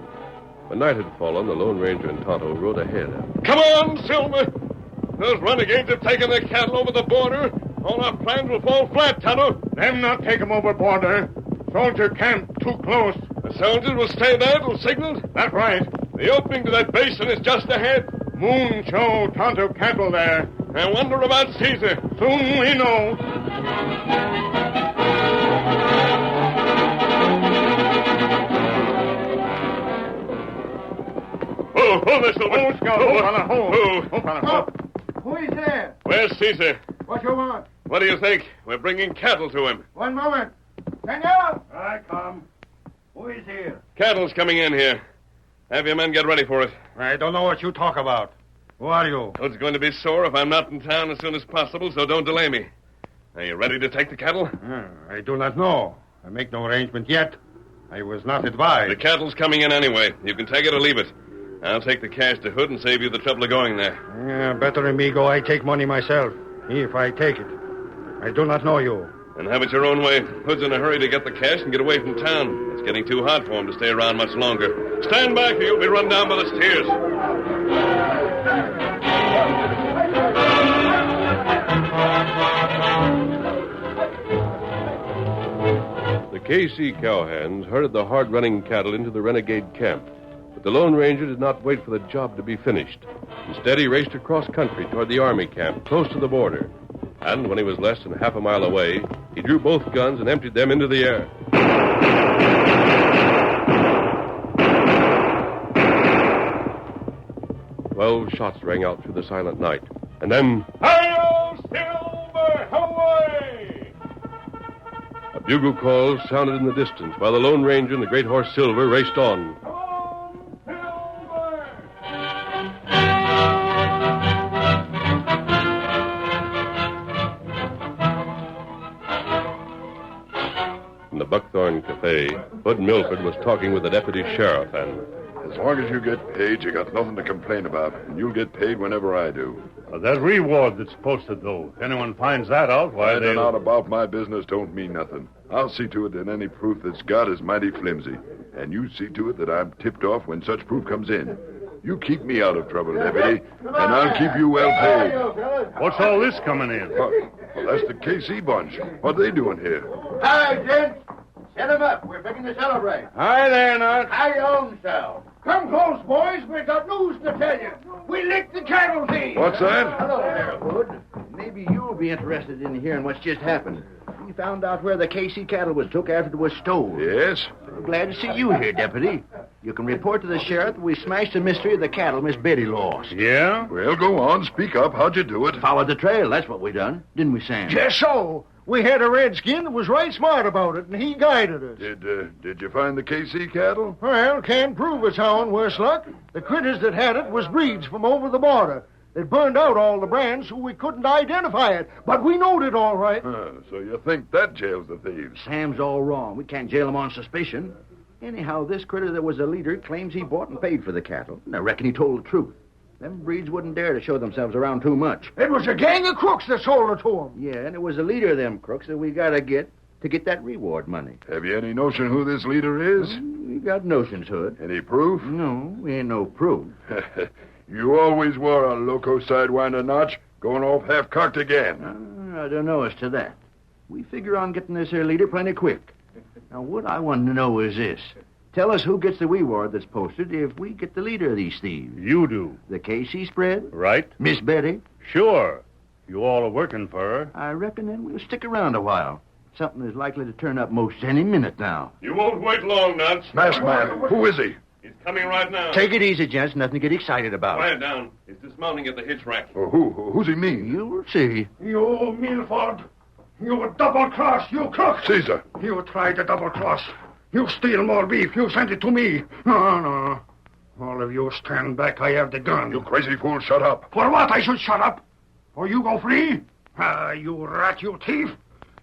When night had fallen, the Lone Ranger and Tonto rode ahead. Come on, Silver! Those renegades have taken their cattle over the border. All our plans will fall flat, Tonto. Them not take 'em over border. Soldier camp too close. The soldiers will stay there till signaled? That's right. The opening to that basin is just ahead. Moon show Tonto cattle there. I wonder about Caesar. Soon we know. Oh, there, Silver. Oh, Scout. Oh, fella, oh, fella, oh. Who is there? Where's Caesar? What you want? What do you think? We're bringing cattle to him. One moment. Senor! I come. Who is here? Cattle's coming in here. Have your men get ready for it. I don't know what you talk about. Who are you? Well, it's going to be sore if I'm not in town as soon as possible, so don't delay me. Are you ready to take the cattle? I do not know. I make no arrangement yet. I was not advised. The cattle's coming in anyway. You can take it or leave it. I'll take the cash to Hood and save you the trouble of going there. Yeah, better than me go. I take money myself. If I take it. I do not know you. And have it your own way. Hood's in a hurry to get the cash and get away from town. It's getting too hot for him to stay around much longer. Stand back or you'll be run down by the steers. The KC cowhands herded the hard-running cattle into the renegade camp. But the Lone Ranger did not wait for the job to be finished. Instead, he raced across country toward the army camp, close to the border. And when he was less than half a mile away, he drew both guns and emptied them into the air. 12 shots rang out through the silent night. And then... Hi-yo, Silver! Away! A bugle call sounded in the distance while the Lone Ranger and the great horse Silver raced on. In the Buckthorn Cafe, Bud Milford was talking with the deputy sheriff, and... As long as you get paid, you got nothing to complain about, and you'll get paid whenever I do. That reward that's posted, though. If anyone finds that out, why Finding out about my business don't mean nothing. I'll see to it that any proof that's got is mighty flimsy, and you see to it that I'm tipped off when such proof comes in. You keep me out of trouble, deputy, and I'll keep you well paid. What's all this coming in? Well, that's the KC bunch. What are they doing here? Hi, gents. Set 'em up. We're beginning to celebrate. Hi there, Nut. Hi, your own self. Come close, boys. We've got news to tell you. We licked the cattle thief. What's that? Hello there, Hood. Maybe you'll be interested in hearing what's just happened. We found out where the KC cattle was took after it was stolen. Yes? I'm glad to see you here, Deputy. You can report to the sheriff that we smashed the mystery of the cattle Miss Betty lost. Yeah? Well, go on. Speak up. How'd you do it? Followed the trail. That's what we done. Didn't we, Sam? Just so. We had a redskin that was right smart about it, and he guided us. Did you find the KC cattle? Well, can't prove it's hound, worse luck. The critters that had it was breeds from over the border. It burned out all the brands, so we couldn't identify it. But we knowed it all right. So you think that jails the thieves? Sam's all wrong. We can't jail him on suspicion. Anyhow, this critter that was the leader claims he bought and paid for the cattle. And I reckon he told the truth. Them breeds wouldn't dare to show themselves around too much. It was a gang of crooks that sold it to him. Yeah, and it was the leader of them crooks that we gotta get to get that reward money. Have you any notion who this leader is? We got notions, Hood. Any proof? No, we ain't no proof. You always wore a loco sidewinder notch, going off half-cocked again. I don't know as to that. We figure on getting this here leader plenty quick. Now, what I want to know is this. Tell us who gets the reward that's posted if we get the leader of these thieves. You do. The KC spread? Right. Miss Betty? Sure. You all are working for her. I reckon then we'll stick around a while. Something is likely to turn up most any minute now. You won't wait long, Nance. Masked man, who is he? He's coming right now. Take it easy, gents. Nothing to get excited about. Quiet down. He's dismounting at the hitch rack. Who's he mean? You'll see. You, Milford. You double-cross, you crook. Caesar. You tried to double-cross. You steal more beef. You send it to me. No. All of you stand back. I have the gun. You crazy fool, shut up. For what I should shut up? For you go free? You rat, you thief.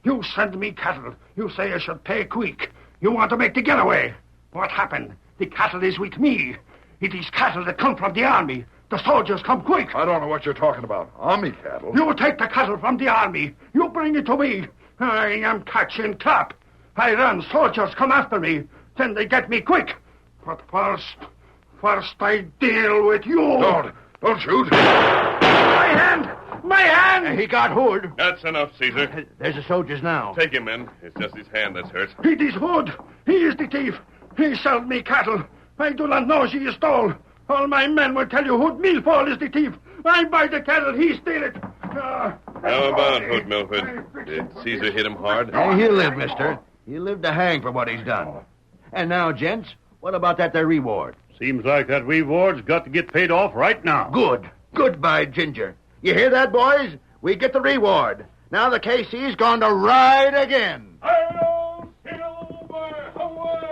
You send me cattle. You say I should pay quick. You want to make the getaway. What happened? The cattle is with me. It is cattle that come from the army. The soldiers come quick. I don't know what you're talking about. Army cattle? You take the cattle from the army. You bring it to me. I am catch and clap. I run. Soldiers come after me. Then they get me quick. But first I deal with you. Don't shoot. My hand! My hand! He got Hood. That's enough, Caesar. There's the soldiers now. Take him in. It's just his hand that's hurt. It is Hood. He is the thief. He sold me cattle. I do not know she is stole. All my men will tell you Hood Milford is the thief. I buy the cattle. He steal it. How about Hood Milford? Did Caesar hit him hard? Hey, he'll live, mister. He'll live to hang for what he's done. And now, gents, what about that there reward? Seems like that reward's got to get paid off right now. Good. Goodbye, Ginger. You hear that, boys? We get the reward. Now the KC's going to ride again. Hail, Silver, away!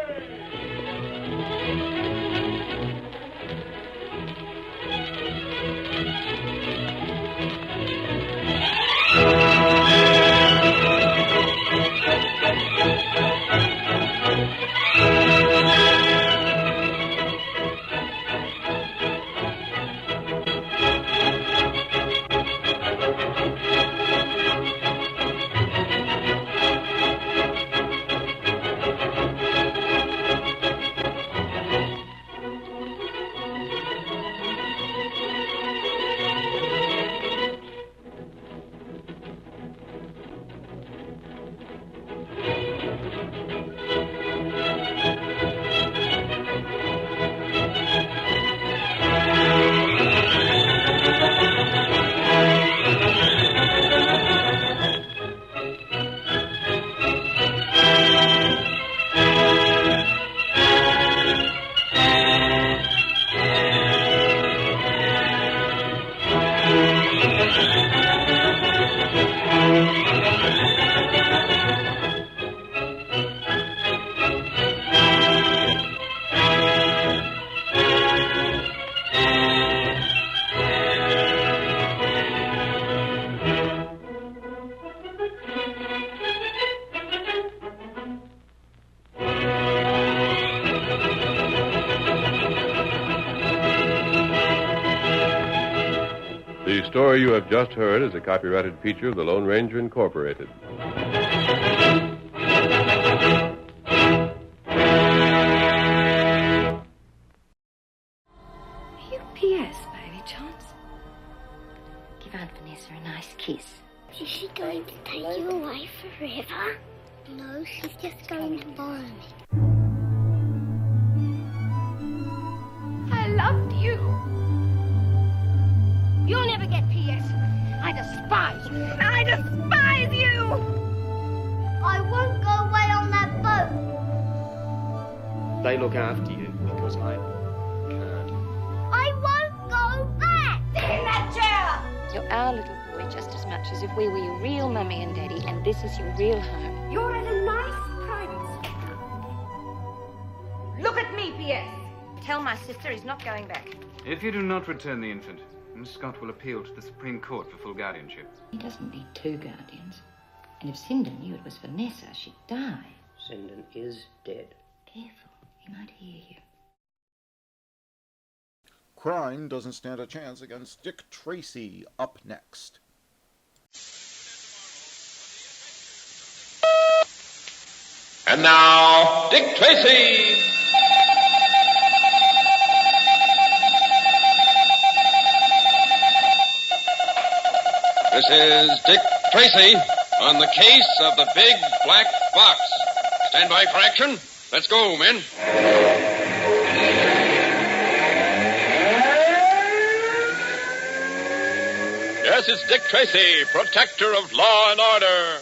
The story you have just heard is a copyrighted feature of the Lone Ranger Incorporated. U.P.S. by any chance? Give Aunt Vanessa a nice kiss. Is she going to take you away forever? No, she's just going to borrow me. I loved you. You'll never get P.S. I despise you. I despise you! I won't go away on that boat. They look after you because I can't. I won't go back. Sit in that chair! You're our little boy just as much as if we were your real mummy and daddy, and this is your real home. You're at a nice private school. Look at me, P.S. Tell my sister he's not going back. If you do not return the infant, and Scott will appeal to the Supreme Court for full guardianship. He doesn't need 2 guardians. And if Sinden knew it was Vanessa, she'd die. Sinden is dead. Careful, he might hear you. Crime doesn't stand a chance against Dick Tracy. Up next. And now, Dick Tracy! This is Dick Tracy on the case of the Big Black Box. Stand by for action. Let's go, men. Yes, it's Dick Tracy, protector of law and order.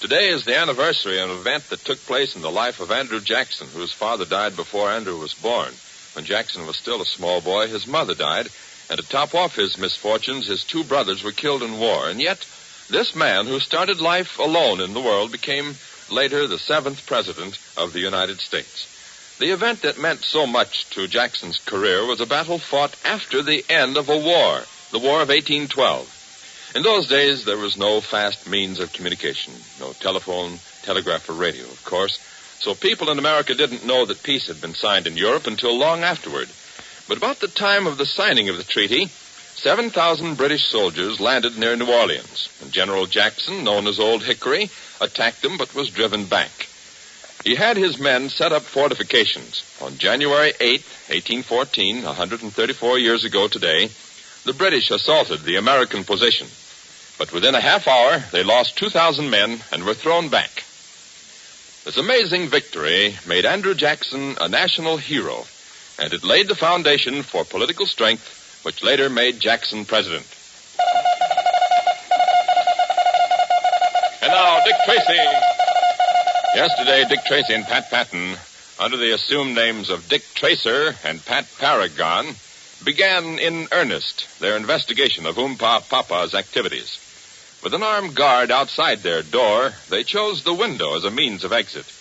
Today is the anniversary of an event that took place in the life of Andrew Jackson, whose father died before Andrew was born. When Jackson was still a small boy, his mother died, and to top off his misfortunes, his 2 brothers were killed in war. And yet, this man who started life alone in the world became later the 7th president of the United States. The event that meant so much to Jackson's career was a battle fought after the end of a war, the War of 1812. In those days, there was no fast means of communication, no telephone, telegraph, or radio, of course, so people in America didn't know that peace had been signed in Europe until long afterward. But about the time of the signing of the treaty, 7,000 British soldiers landed near New Orleans, and General Jackson, known as Old Hickory, attacked them but was driven back. He had his men set up fortifications. On January 8, 1814, 134 years ago today, the British assaulted the American position. But within a half hour, they lost 2,000 men and were thrown back. This amazing victory made Andrew Jackson a national hero, and it laid the foundation for political strength, which later made Jackson president. And now, Dick Tracy. Yesterday, Dick Tracy and Pat Patton, under the assumed names of Dick Tracer and Pat Paragon, began in earnest their investigation of Oompa Papa's activities. With an armed guard outside their door, they chose the window as a means of exit.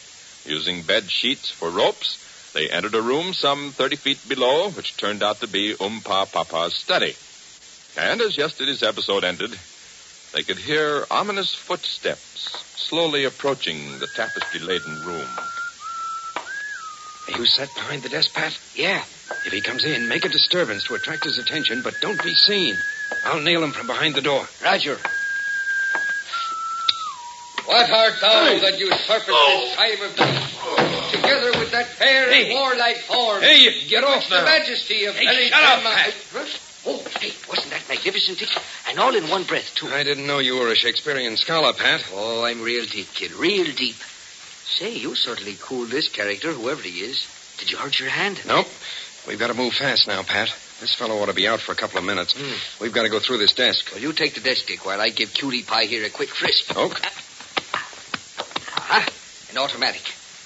Using bed sheets for ropes, they entered a room some 30 feet below, which turned out to be Oompa Papa's study. And as yesterday's episode ended, they could hear ominous footsteps slowly approaching the tapestry-laden room. You sat behind the desk, Pat? Yeah. If he comes in, make a disturbance to attract his attention, but don't be seen. I'll nail him from behind the door. Roger. What art thou that usurpest this time of night, together with that fair and warlike form? Hey, you get off now. The majesty of Hey, shut up, Pat. Oh, hey, wasn't that magnificent, Dick? And all in one breath, too. I didn't know you were a Shakespearean scholar, Pat. Oh, I'm real deep, kid, real deep. Say, you certainly cooled this character, whoever he is. Did you hurt your hand? Nope. We've got to move fast now, Pat. This fellow ought to be out for a couple of minutes. We've got to go through this desk. Well, you take the desk, Dick, while I give Cutie Pie here a quick frisk. Okay. Aha, an automatic.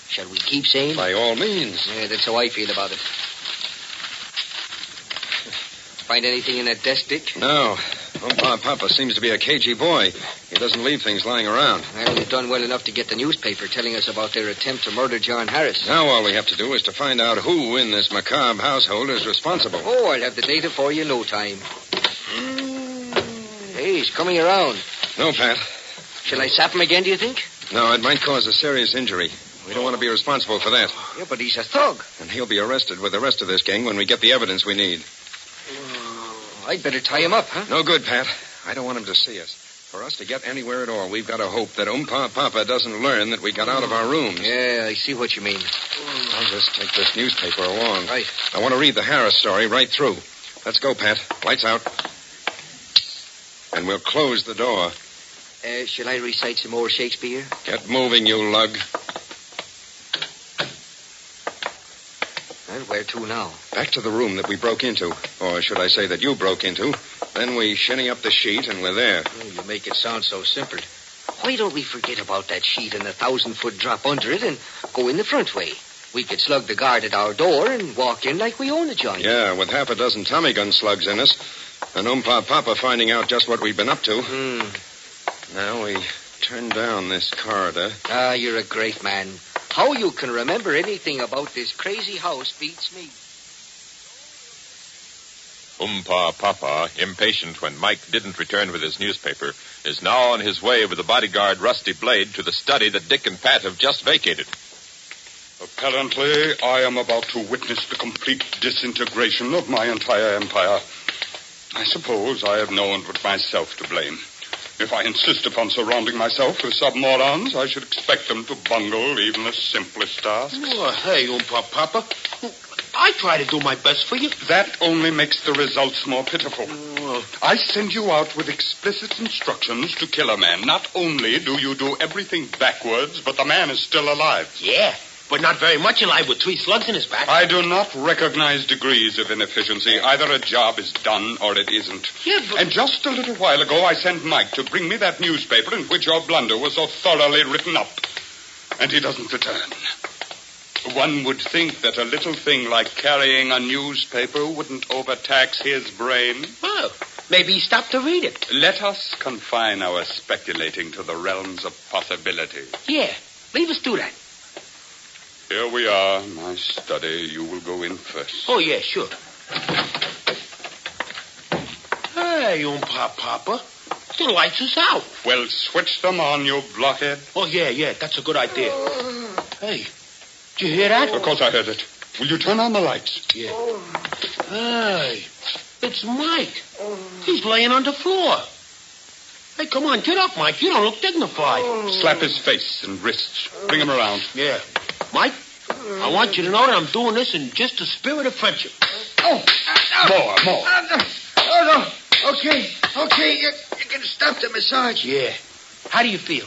Shall we keep saying? By all means. Yeah, that's how I feel about it. Find anything in that desk, Dick? No. Oompa Papa seems to be a cagey boy. He doesn't leave things lying around. Well, they've done well enough to get the newspaper telling us about their attempt to murder John Harris. Now all we have to do is to find out who in this macabre household is responsible. Oh, I'll have the data for you in no time. Hey, he's coming around. No, Pat. Shall I sap him again, do you think? No, it might cause a serious injury. We don't want to be responsible for that. Yeah, but he's a thug. And he'll be arrested with the rest of this gang when we get the evidence we need. I'd better tie him up, huh? No good, Pat. I don't want him to see us. For us to get anywhere at all, we've got to hope that Oompa Papa doesn't learn that we got out of our rooms. Yeah, I see what you mean. I'll just take this newspaper along. Right. I want to read the Harris story right through. Let's go, Pat. Lights out. And we'll close the door. Shall I recite some more Shakespeare? Get moving, you lug. Well, where to now? Back to the room that we broke into. Or should I say that you broke into. Then we shinny up the sheet and we're there. Oh, you make it sound so simple. Why don't we forget about that sheet and the 1,000-foot drop under it and go in the front way? We could slug the guard at our door and walk in like we own the joint. Yeah, with half a dozen Tommy gun slugs in us. And Oompa Papa finding out just what we've been up to. Now we turn down this corridor. Ah, you're a great man. How you can remember anything about this crazy house beats me. Oompa Papa, impatient when Mike didn't return with his newspaper, is now on his way with the bodyguard Rusty Blade to the study that Dick and Pat have just vacated. Apparently, I am about to witness the complete disintegration of my entire empire. I suppose I have no one but myself to blame. If I insist upon surrounding myself with submorons, I should expect them to bungle even the simplest tasks. Oh, hey, Oompa Papa. I try to do my best for you. That only makes the results more pitiful. I send you out with explicit instructions to kill a man. Not only do you do everything backwards, but the man is still alive. Yeah, but not very much alive with 3 slugs in his back. I do not recognize degrees of inefficiency. Either a job is done or it isn't. Yeah, but... And just a little while ago, I sent Mike to bring me that newspaper in which your blunder was so thoroughly written up. And he doesn't return. One would think that a little thing like carrying a newspaper wouldn't overtax his brain. Well, maybe he stopped to read it. Let us confine our speculating to the realms of possibility. Yeah, leave us do that. Here we are, my study. You will go in first. Oh, yeah, sure. Hey, Oompa Papa. The lights is out. Well, switch them on, you blockhead. Oh, yeah, that's a good idea. Hey, did you hear that? Of course I heard it. Will you turn on the lights? Yeah. Hey, it's Mike. He's laying on the floor. Hey, come on, get up, Mike. You don't look dignified. Slap his face and wrists. Bring him around. Yeah. Mike, I want you to know that I'm doing this in just the spirit of friendship. More. Oh, no. Okay. You can stop the massage. Yeah. How do you feel?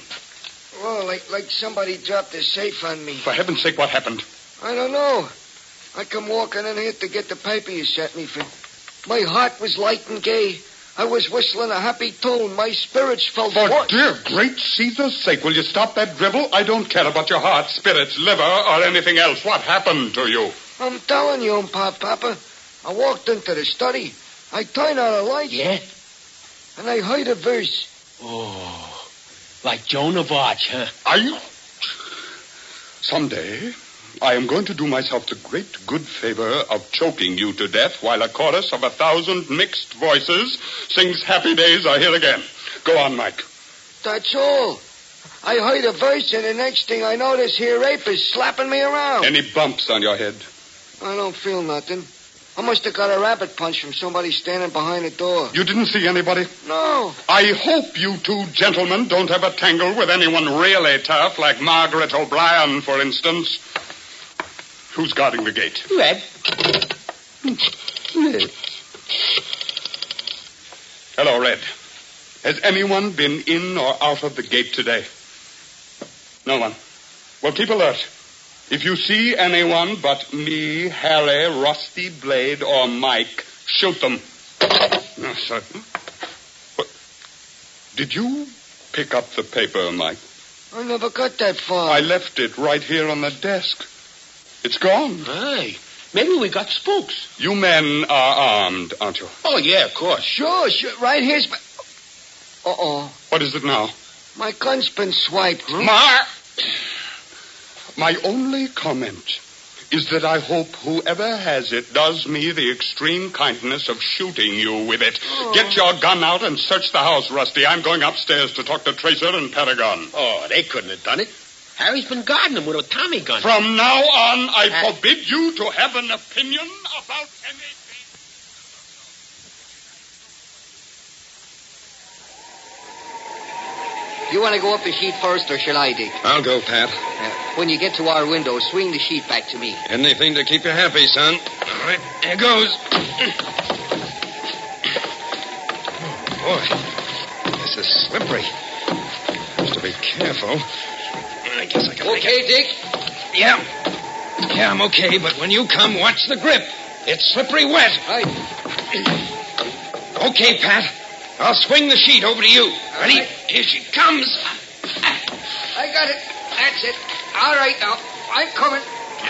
Oh, like somebody dropped a safe on me. For heaven's sake, what happened? I don't know. I come walking in here to get the paper you sent me for. My heart was light and gay. I was whistling a happy tune. My spirits felt... For dear great Caesar's sake, will you stop that drivel? I don't care about your heart, spirits, liver, or anything else. What happened to you? I'm telling you, Papa. I walked into the study. I turned on the lights. Yeah? And I heard a verse. Oh, like Joan of Arc, huh? Are you... Someday, I am going to do myself the great good favor of choking you to death while a chorus of 1,000 mixed voices sings Happy Days Are Here Again. Go on, Mike. That's all. I heard a verse, and the next thing I know, this here ape is slapping me around. Any bumps on your head? I don't feel nothing. I must have got a rabbit punch from somebody standing behind the door. You didn't see anybody? No. I hope you two gentlemen don't have a tangle with anyone really tough, like Margaret O'Brien, for instance. Who's guarding the gate? Red. Hello, Red. Has anyone been in or out of the gate today? No one. Well, keep alert. If you see anyone but me, Harry, Rusty Blade, or Mike, shoot them. No, sir. What? Did you pick up the paper, Mike? I never got that far. I left it right here on the desk. It's gone. Hey, maybe we got spooks. You men are armed, aren't you? Oh, yeah, of course. Sure. Right here's my... Uh-oh. What is it now? My gun's been swiped. My only comment is that I hope whoever has it does me the extreme kindness of shooting you with it. Oh. Get your gun out and search the house, Rusty. I'm going upstairs to talk to Tracer and Paragon. Oh, they couldn't have done it. Harry's been guarding them with a Tommy gun. From now on, I forbid you to have an opinion about anything. You want to go up the sheet first, or shall I, Dick? I'll go, Pat. When you get to our window, swing the sheet back to me. Anything to keep you happy, son. All right, here goes. Oh, boy, this is slippery. Have to be careful. I guess I can... Okay, Dick? Yeah, I'm okay, but when you come, watch the grip. It's slippery wet. Right. Okay, Pat. I'll swing the sheet over to you. Ready? Right. Here she comes. I got it. That's it. All right, now. I'm coming.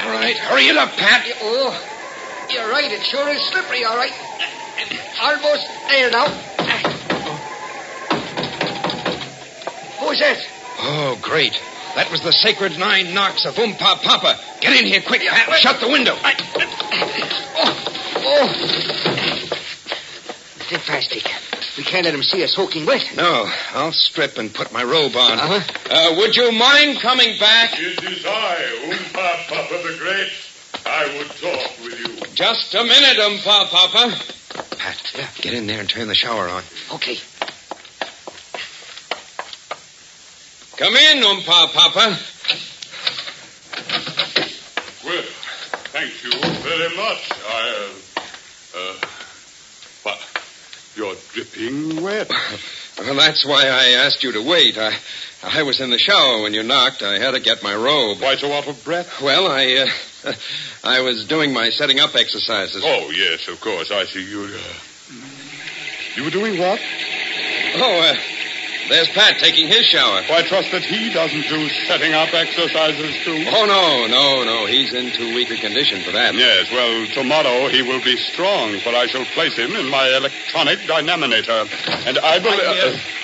All right. Hurry it up, Pat. Oh, you're right. It sure is slippery, all right. Almost there now. Who's that? Oh, great. That was the sacred 9 knocks of Oompa Papa. Get in here quick, Pat. Shut the window. Sit fast, Dick. We can't let him see us soaking wet. No, I'll strip and put my robe on. Would you mind coming back? It is I, Papa the Great. I would talk with you. Just a minute, Papa. Pat, get in there and turn the shower on. Okay. Come in, Papa. Well, thank you very much. But you're dripping wet. Well, that's why I asked you to wait. I was in the shower when you knocked. I had to get my robe. Why so out of breath? Well, I was doing my setting up exercises. Oh, yes, of course. I see you. You were doing what? Oh, there's Pat taking his shower. Well, I trust that he doesn't do setting up exercises, too. Oh, no. He's in too weak a condition for that. Yes, well, tomorrow he will be strong, for I shall place him in my electronic dynaminator. And I will...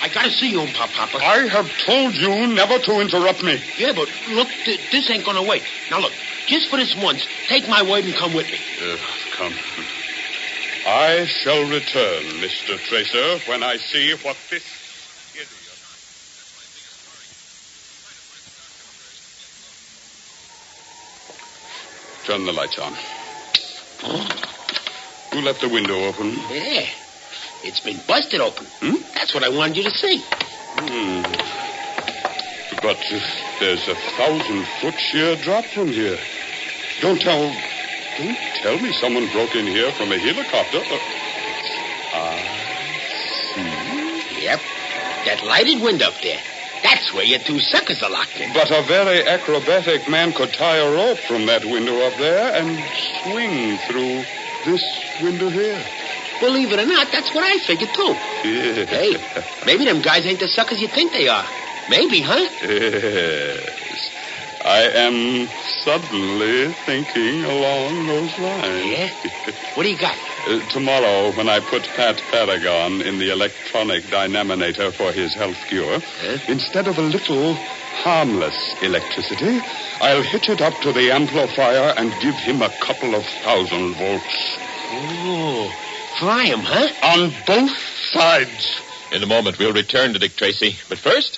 I gotta see you, Papa. I have told you never to interrupt me. Yeah, but look, this ain't gonna wait. Now, look, just for this once, take my word and come with me. Come. I shall return, Mr. Tracer, when I see what this... Turn the lights on. Who left the window open? Yeah. It's been busted open. That's what I wanted you to see. But there's a 1,000-foot sheer drop from here. Don't tell me someone broke in here from a helicopter. See? Yep. That lighted window up there. That's where your two suckers are locked in. But a very acrobatic man could tie a rope from that window up there and swing through this window here. Believe it or not, that's what I figured, too. Yeah. Hey, maybe them guys ain't the suckers you think they are. Maybe, huh? Yes. I am suddenly thinking along those lines. Yeah? What do you got? Tomorrow, when I put Pat Paragon in the electronic dynaminator for his health cure, instead of a little harmless electricity, I'll hitch it up to the amplifier and give him a couple of 1,000 volts. Oh, fry him, huh? On both sides. In a moment, we'll return to Dick Tracy. But first,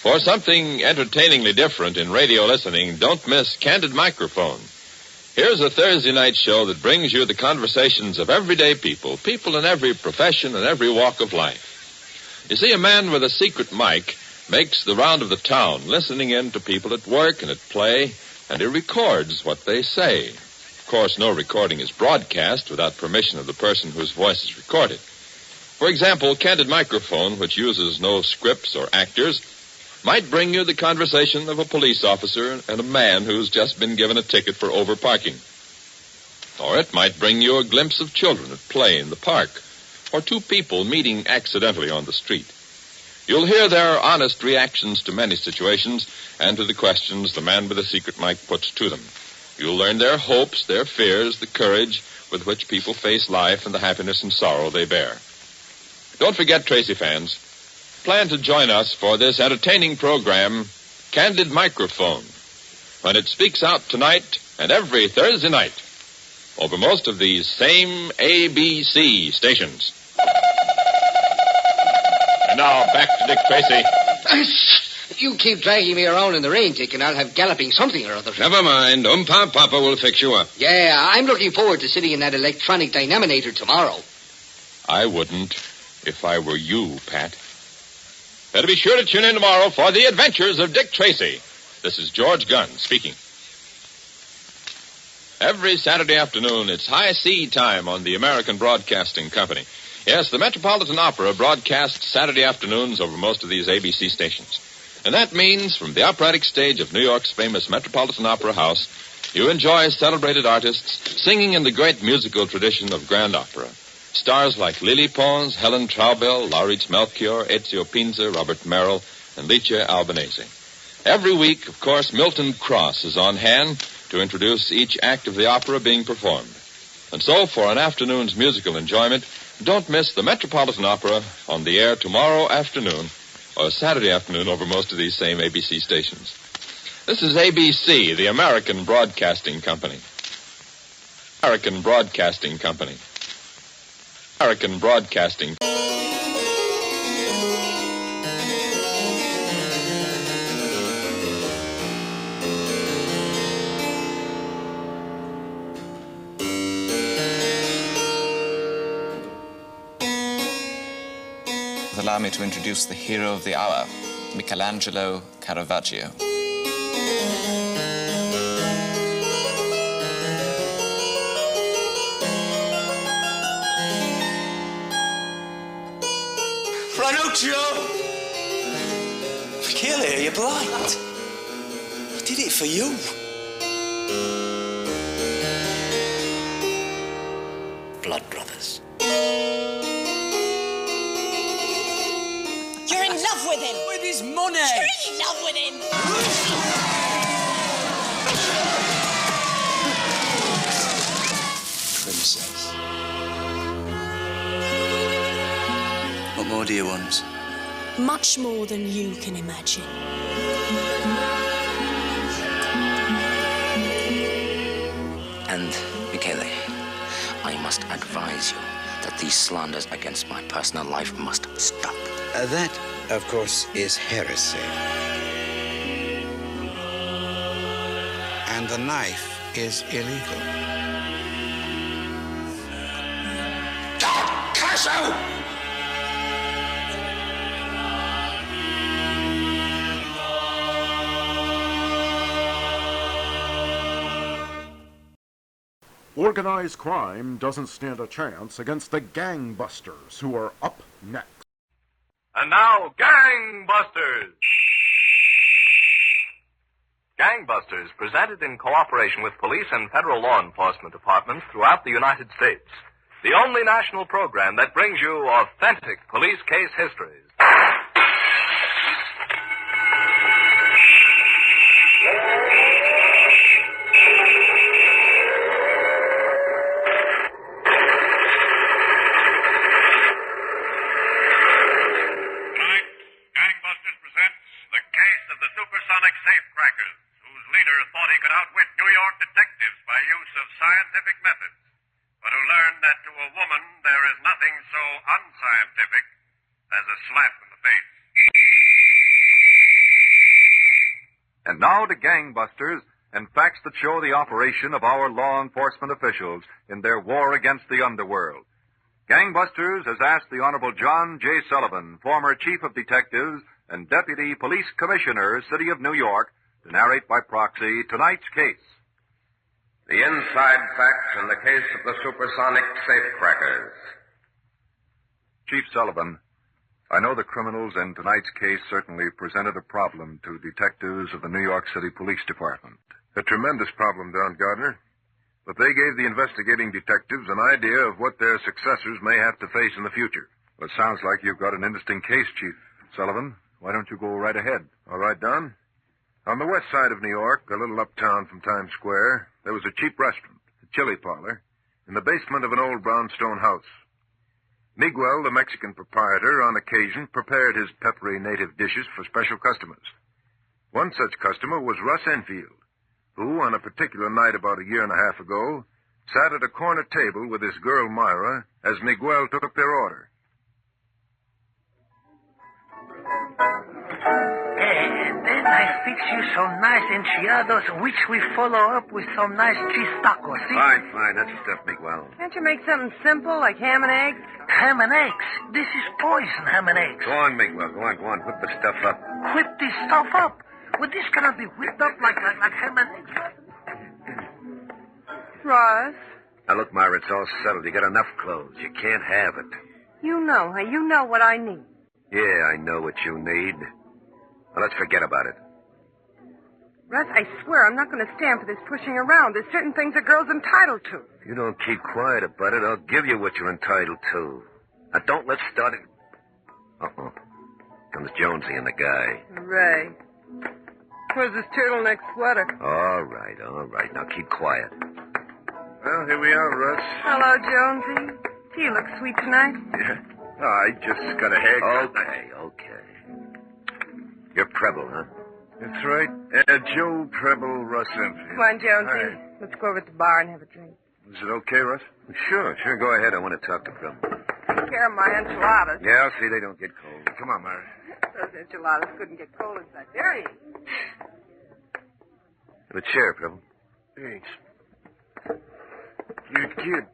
for something entertainingly different in radio listening, don't miss Candid Microphone. Here's a Thursday night show that brings you the conversations of everyday people in every profession and every walk of life. You see, a man with a secret mic makes the round of the town, listening in to people at work and at play, and he records what they say. Of course, no recording is broadcast without permission of the person whose voice is recorded. For example, Candid Microphone, which uses no scripts or actors, might bring you the conversation of a police officer and a man who's just been given a ticket for overparking. Or it might bring you a glimpse of children at play in the park, or two people meeting accidentally on the street. You'll hear their honest reactions to many situations and to the questions the man with the secret mic puts to them. You'll learn their hopes, their fears, the courage with which people face life and the happiness and sorrow they bear. Don't forget, Tracy fans, plan to join us for this entertaining program, Candid Microphone, when it speaks out tonight and every Thursday night over most of these same ABC stations. And now, back to Dick Tracy. You keep dragging me around in the rain, Dick, and I'll have galloping something or other. Never mind. Papa will fix you up. Yeah, I'm looking forward to sitting in that electronic dynaminator tomorrow. I wouldn't if I were you, Pat. Better be sure to tune in tomorrow for the adventures of Dick Tracy. This is George Gunn speaking. Every Saturday afternoon, it's high C time on the American Broadcasting Company. Yes, the Metropolitan Opera broadcasts Saturday afternoons over most of these ABC stations. And that means from the operatic stage of New York's famous Metropolitan Opera House, you enjoy celebrated artists singing in the great musical tradition of grand opera. Stars like Lily Pons, Helen Traubel, Lauritz Melchior, Ezio Pinza, Robert Merrill, and Licia Albanese. Every week, of course, Milton Cross is on hand to introduce each act of the opera being performed. And so, for an afternoon's musical enjoyment, don't miss the Metropolitan Opera on the air tomorrow afternoon or Saturday afternoon over most of these same ABC stations. This is ABC, the American Broadcasting Company. American Broadcasting Company. American Broadcasting. Allow me to introduce the hero of the hour, Michelangelo Caravaggio. Ranuccio! Achille, you're blind. I did it for you. Blood brothers. You're in love with him. With his money. You're in love with him. Princess. What more do you want? Much more than you can imagine. And, Michele, I must advise you that these slanders against my personal life must stop. That, of course, is heresy. And the knife is illegal. Casso! Organized crime doesn't stand a chance against the gangbusters, who are up next. And now, Gangbusters! Gangbusters, presented in cooperation with police and federal law enforcement departments throughout the United States. The only national program that brings you authentic police case histories. And now to Gangbusters and facts that show the operation of our law enforcement officials in their war against the underworld. Gangbusters has asked the Honorable John J. Sullivan, former Chief of Detectives and Deputy Police Commissioner, City of New York, to narrate by proxy tonight's case. The inside facts in the case of the supersonic safecrackers. Chief Sullivan, I know the criminals in tonight's case certainly presented a problem to detectives of the New York City Police Department. A tremendous problem, Don Gardner. But they gave the investigating detectives an idea of what their successors may have to face in the future. Well, it sounds like you've got an interesting case, Chief Sullivan. Why don't you go right ahead? All right, Don. On the west side of New York, a little uptown from Times Square, there was a cheap restaurant, a chili parlor, in the basement of an old brownstone house. Miguel, the Mexican proprietor, on occasion prepared his peppery native dishes for special customers. One such customer was Russ Enfield, who, on a particular night about a year and a half ago, sat at a corner table with his girl Myra as Miguel took up their order. Then I fix you some nice enchiladas, which we follow up with some nice cheese tacos, see? Fine. That's stuff, Miguel. Can't you make something simple, like ham and eggs? Ham and eggs? This is poison, ham and eggs. Go on, Miguel. Go on. Whip the stuff up. Whip this stuff up? Well, this cannot be whipped up like ham and eggs. Ross? Now, look, Myra, it's all settled. You got enough clothes. You can't have it. You know what I need. Yeah, I know what you need. Well, let's forget about it. Russ, I swear I'm not going to stand for this pushing around. There's certain things a girl's entitled to. If you don't keep quiet about it, I'll give you what you're entitled to. Now, don't let's start it. Uh-oh. Comes Jonesy and the guy. Ray. Where's this turtleneck sweater? All right. Now, keep quiet. Well, here we are, Russ. Hello, Jonesy. You look sweet tonight. Yeah. I just got a haircut. Okay. You're Preble, huh? That's right. Joe Preble, Russ Enfield. Come on, Jonesy. Let's go over to the bar and have a drink. Is it okay, Russ? Sure. Go ahead. I want to talk to Preble. care of my enchiladas. Yeah, I'll see they don't get cold. Come on, Mary. Those enchiladas couldn't get cold inside. There he is. Have a chair, Preble. Thanks. Cute kid.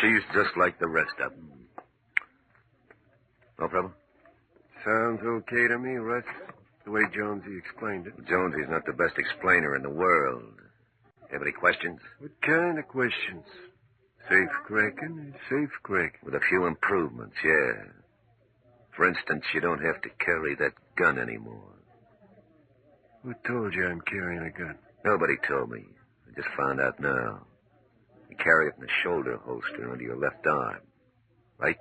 She's just like the rest of them. No problem? Sounds okay to me, Russ. The way Jonesy explained it. Jonesy's not the best explainer in the world. Have any questions? What kind of questions? Safe cracking is safe cracking. With a few improvements, yeah. For instance, you don't have to carry that gun anymore. Who told you I'm carrying a gun? Nobody told me. I just found out now. You carry it in the shoulder holster under your left arm. Right?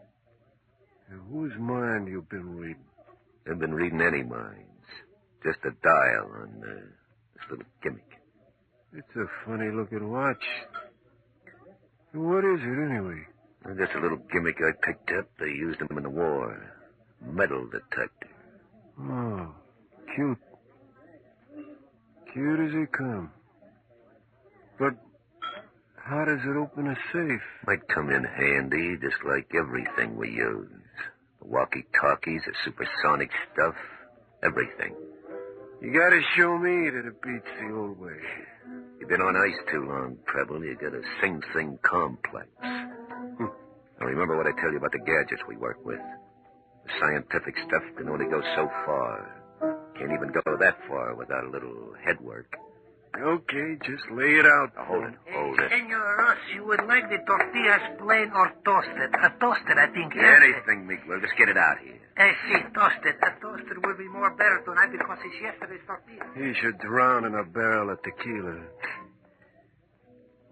Now, whose mind you been reading? I've been reading any minds. Just a dial on this little gimmick. It's a funny-looking watch. What is it, anyway? Just a little gimmick I picked up. They used them in the war. Metal detector. Oh, cute. Cute as they come. But how does it open a safe? Might come in handy, just like everything we use. The walkie-talkies, the supersonic stuff, everything. You gotta show me that it beats the old way. You've been on ice too long, Preble. You got a sing-sing complex. Now remember what I tell you about the gadgets we work with. The scientific stuff can only go so far. Can't even go that far without a little head work. Okay, just lay it out. Now, hold it. Senor Ross, you would like the tortillas plain or toasted? Toasted, I think. Anything, Miguel. Just get it out here. See, toasted. Toasted will be more better tonight because it's yesterday's tortilla. He should drown in a barrel of tequila.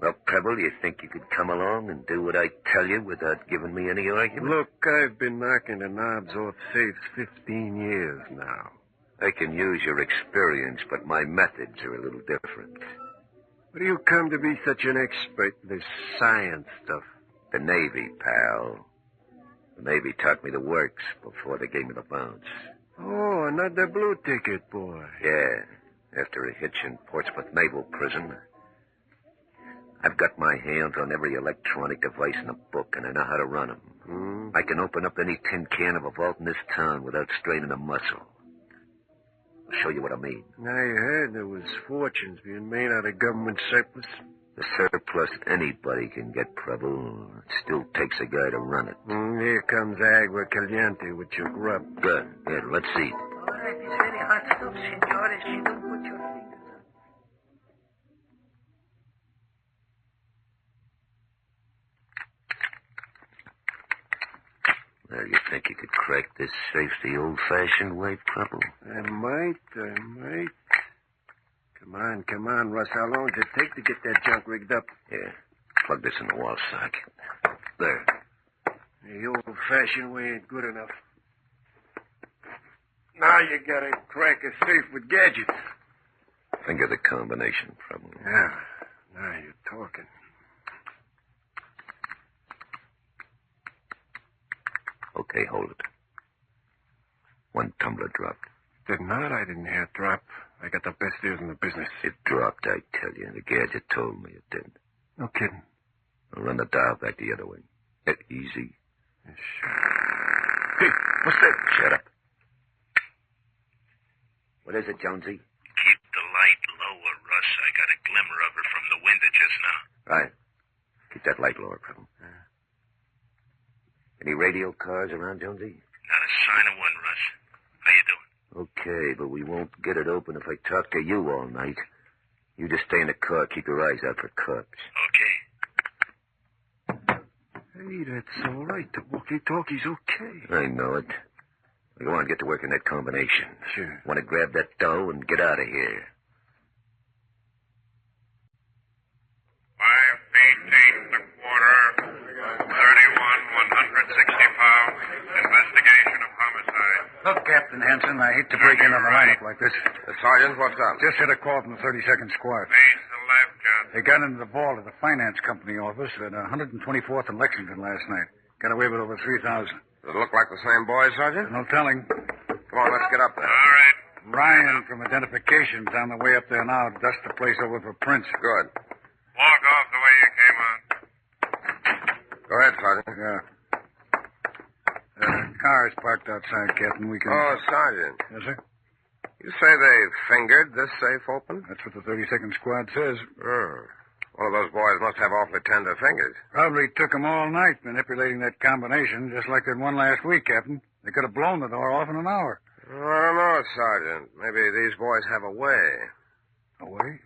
Well, Preble, you think you could come along and do what I tell you without giving me any argument? Look, I've been knocking the knobs off safes 15 years now. I can use your experience, but my methods are a little different. What do you come to be such an expert in this science stuff? The Navy, pal. The Navy taught me the works before they gave me the bounce. Oh, another blue ticket, boy. Yeah. After a hitch in Portsmouth Naval Prison, I've got my hands on every electronic device in the book, and I know how to run them. I can open up any tin can of a vault in this town without straining a muscle. I'll show you what I mean. I heard there was fortunes being made out of government surplus. The surplus anybody can get, Preble. It still takes a guy to run it. Here comes Agua Caliente with your grub. Good. Here, let's eat. All right, it's very hot stuff, senor. If you don't put your fingers on. Now, you think you could crack this safe the old-fashioned way, Preble? I might. Come on, Russ. How long does it take to get that junk rigged up? Yeah. Plug this in the wall socket. There. The old-fashioned way ain't good enough. Now you gotta crack a safe with gadgets. Think of the combination, Preble. Yeah. Now you're talking. Okay, hold it. 1 tumbler dropped. Did not. I didn't hear it drop. I got the best ears in the business. It dropped, I tell you, and the gadget told me it did. No kidding. I'll run the dial back the other way. Easy. Hey, what's that? Shut up. What is it, Jonesy? Keep the light lower, Russ. I got a glimmer of her from the window just now. Right. Keep that light lower, Preble. Any radio cars around, Jonesy? Not a sign of one, Russ. How you doing? Okay, but we won't get it open if I talk to you all night. You just stay in the car. Keep your eyes out for cops. Okay. Hey, that's all right. The walkie-talkie's okay. I know it. Go on, get to work in that combination. Sure. Want to grab that dough and get out of here. 5 feet 8 1/4. 31 160 pounds. Investigation of homicide. Look, Captain Hanson, I hate to break in on the lineup like this. Sergeant, what's up? Just had a call from the 32nd Squad. Face the left, John. They got into the vault at the finance company office at 124th and Lexington last night. Got away with over 3,000. Does it look like the same boy, Sergeant? No telling. Come on, let's get up there. All right. Ryan from Identification's on the way up there now to dust the place over for prints. Good. Walk off the way you came on. Go ahead, Sergeant. Yeah. Car's parked outside, Captain. We can... Oh, Sergeant. Yes, sir? You say they fingered this safe open? That's what the 32nd Squad says. One of those boys must have awfully tender fingers. Probably took them all night manipulating that combination, just like that one last week, Captain. They could have blown the door off in an hour. I don't know, Sergeant. Maybe these boys have a way. A way?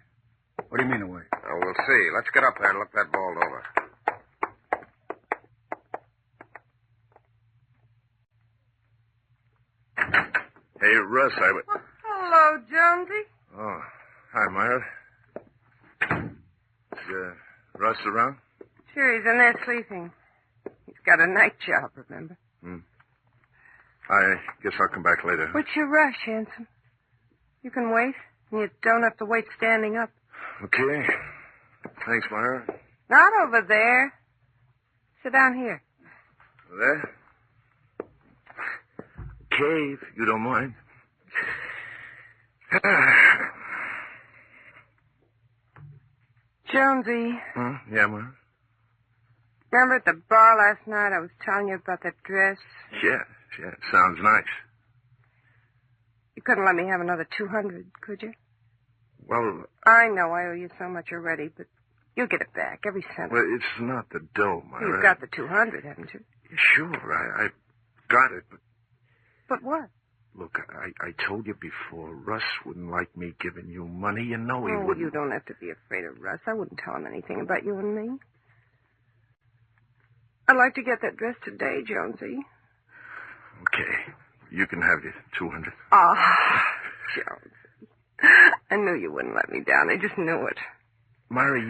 What do you mean a way? We'll see. Let's get up there and look that vault over. Hey, Russ, Hello, Jonesy. Oh, hi, Myra. Is, Russ around? Sure, he's in there sleeping. He's got a night job, remember? I guess I'll come back later. What's your rush, handsome? You can wait, and you don't have to wait standing up. Okay. Thanks, Myra. Not over there. Sit down here. There? Okay, if you don't mind. Jonesy. Yeah, Myra? Remember at the bar last night I was telling you about that dress? Yeah, sounds nice. You couldn't let me have another 200, could you? Well... I know I owe you so much already, but you'll get it back, every cent. Well, it's not the dough, Myra. You've got the 200, haven't you? Sure, I got it, but... But what? Look, I told you before, Russ wouldn't like me giving you money. You know he wouldn't. You don't have to be afraid of Russ. I wouldn't tell him anything about you and me. I'd like to get that dress today, Jonesy. Okay. You can have your 200. Jonesy. I knew you wouldn't let me down. I just knew it. Myra,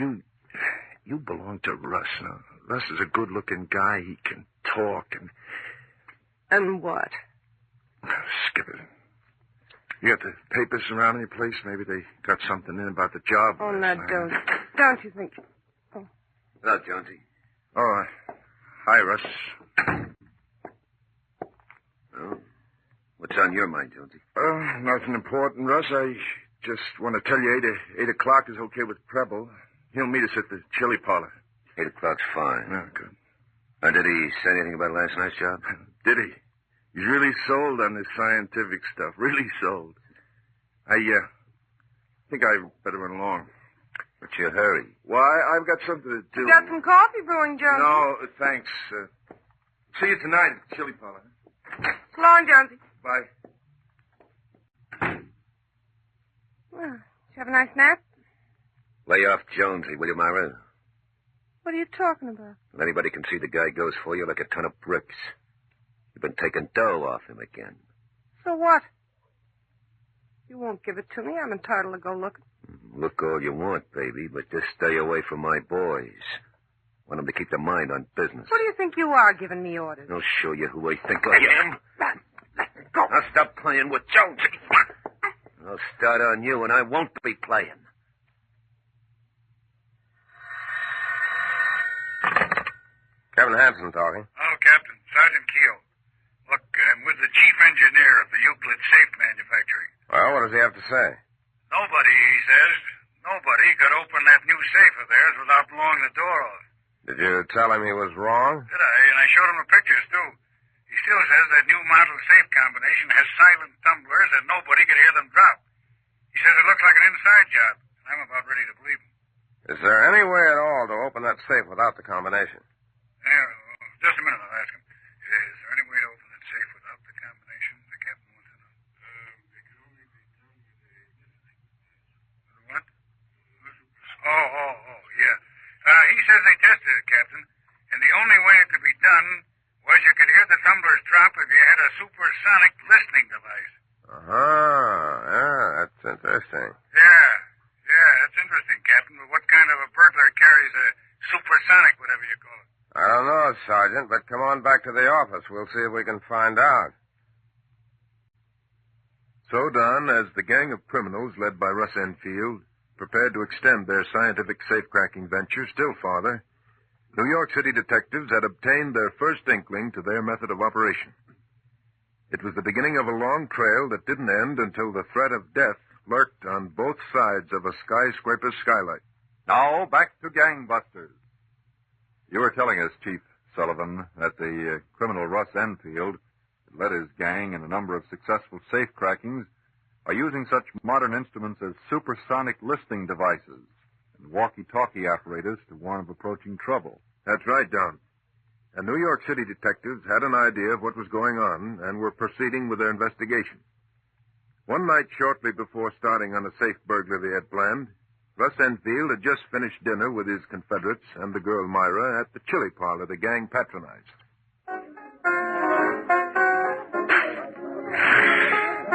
you belong to Russ now. Russ is a good-looking guy. He can talk and... And what? Skip it. You got the papers around in your place? Maybe they got something in about the job. Oh, no, don't you think... Oh. Hello, Jonesy. Oh, hi, Russ. Oh, what's on your mind, Jonesy? Nothing important, Russ. I just want to tell you 8 o'clock is okay with Preble. He'll meet us at the chili parlor. 8 o'clock's fine. Yeah, good. Did he say anything about last night's job? Did he? He's really sold on this scientific stuff. Really sold. I think I better run along. What's your hurry? Why, I've got something to do. You got some coffee brewing, Jonesy? No, thanks. See you tonight at the chili parlor. So long, Jonesy. Bye. Well, did you have a nice nap? Lay off Jonesy, will you, Myra? What are you talking about? If anybody can see the guy goes for you like a ton of bricks. You've been taking dough off him again. So what? You won't give it to me. I'm entitled to go looking. Look all you want, baby, but just stay away from my boys. Want them to keep their mind on business. What do you think you are, giving me orders? I'll show you who I think I am. Go. I'll stop playing with Jonesy. I'll start on you, and I won't be playing. Captain Hanson talking. Oh, Captain. Sergeant Keel. Look, I'm with the chief engineer of the Euclid Safe Manufacturing. Well, what does he have to say? Nobody, he says, nobody could open that new safe of theirs without blowing the door off. Did you tell him he was wrong? Did I? And I showed him the pictures, too. He still says that new model safe combination has silent tumblers and nobody could hear them drop. He says it looks like an inside job, and I'm about ready to believe him. Is there any way at all to open that safe without the combination? Yeah, just a minute, I'll ask him. Is there any way to open that safe without the combination? The captain wants to know. It could only be done with a... What? Oh, yeah. He says they tested it, Captain, and the only way it could be done was you could hear the tumblers drop if you had a supersonic listening device. Yeah, that's interesting. Yeah, that's interesting, Captain, but what kind of a burglar carries a supersonic, whatever you call it? I don't know, Sergeant, but come on back to the office. We'll see if we can find out. So, Don, as the gang of criminals led by Russ Enfield prepared to extend their scientific safe-cracking venture still farther, New York City detectives had obtained their first inkling to their method of operation. It was the beginning of a long trail that didn't end until the threat of death lurked on both sides of a skyscraper's skylight. Now, back to gangbusters. You were telling us, Chief Sullivan, that the criminal Russ Enfield that led his gang in a number of successful safe crackings by using such modern instruments as supersonic listening devices and walkie-talkie apparatus to warn of approaching trouble. That's right, Don. And New York City detectives had an idea of what was going on and were proceeding with their investigation. One night shortly before starting on a safe burglary they had planned, Russ Enfield had just finished dinner with his Confederates and the girl Myra at the chili parlor the gang patronized.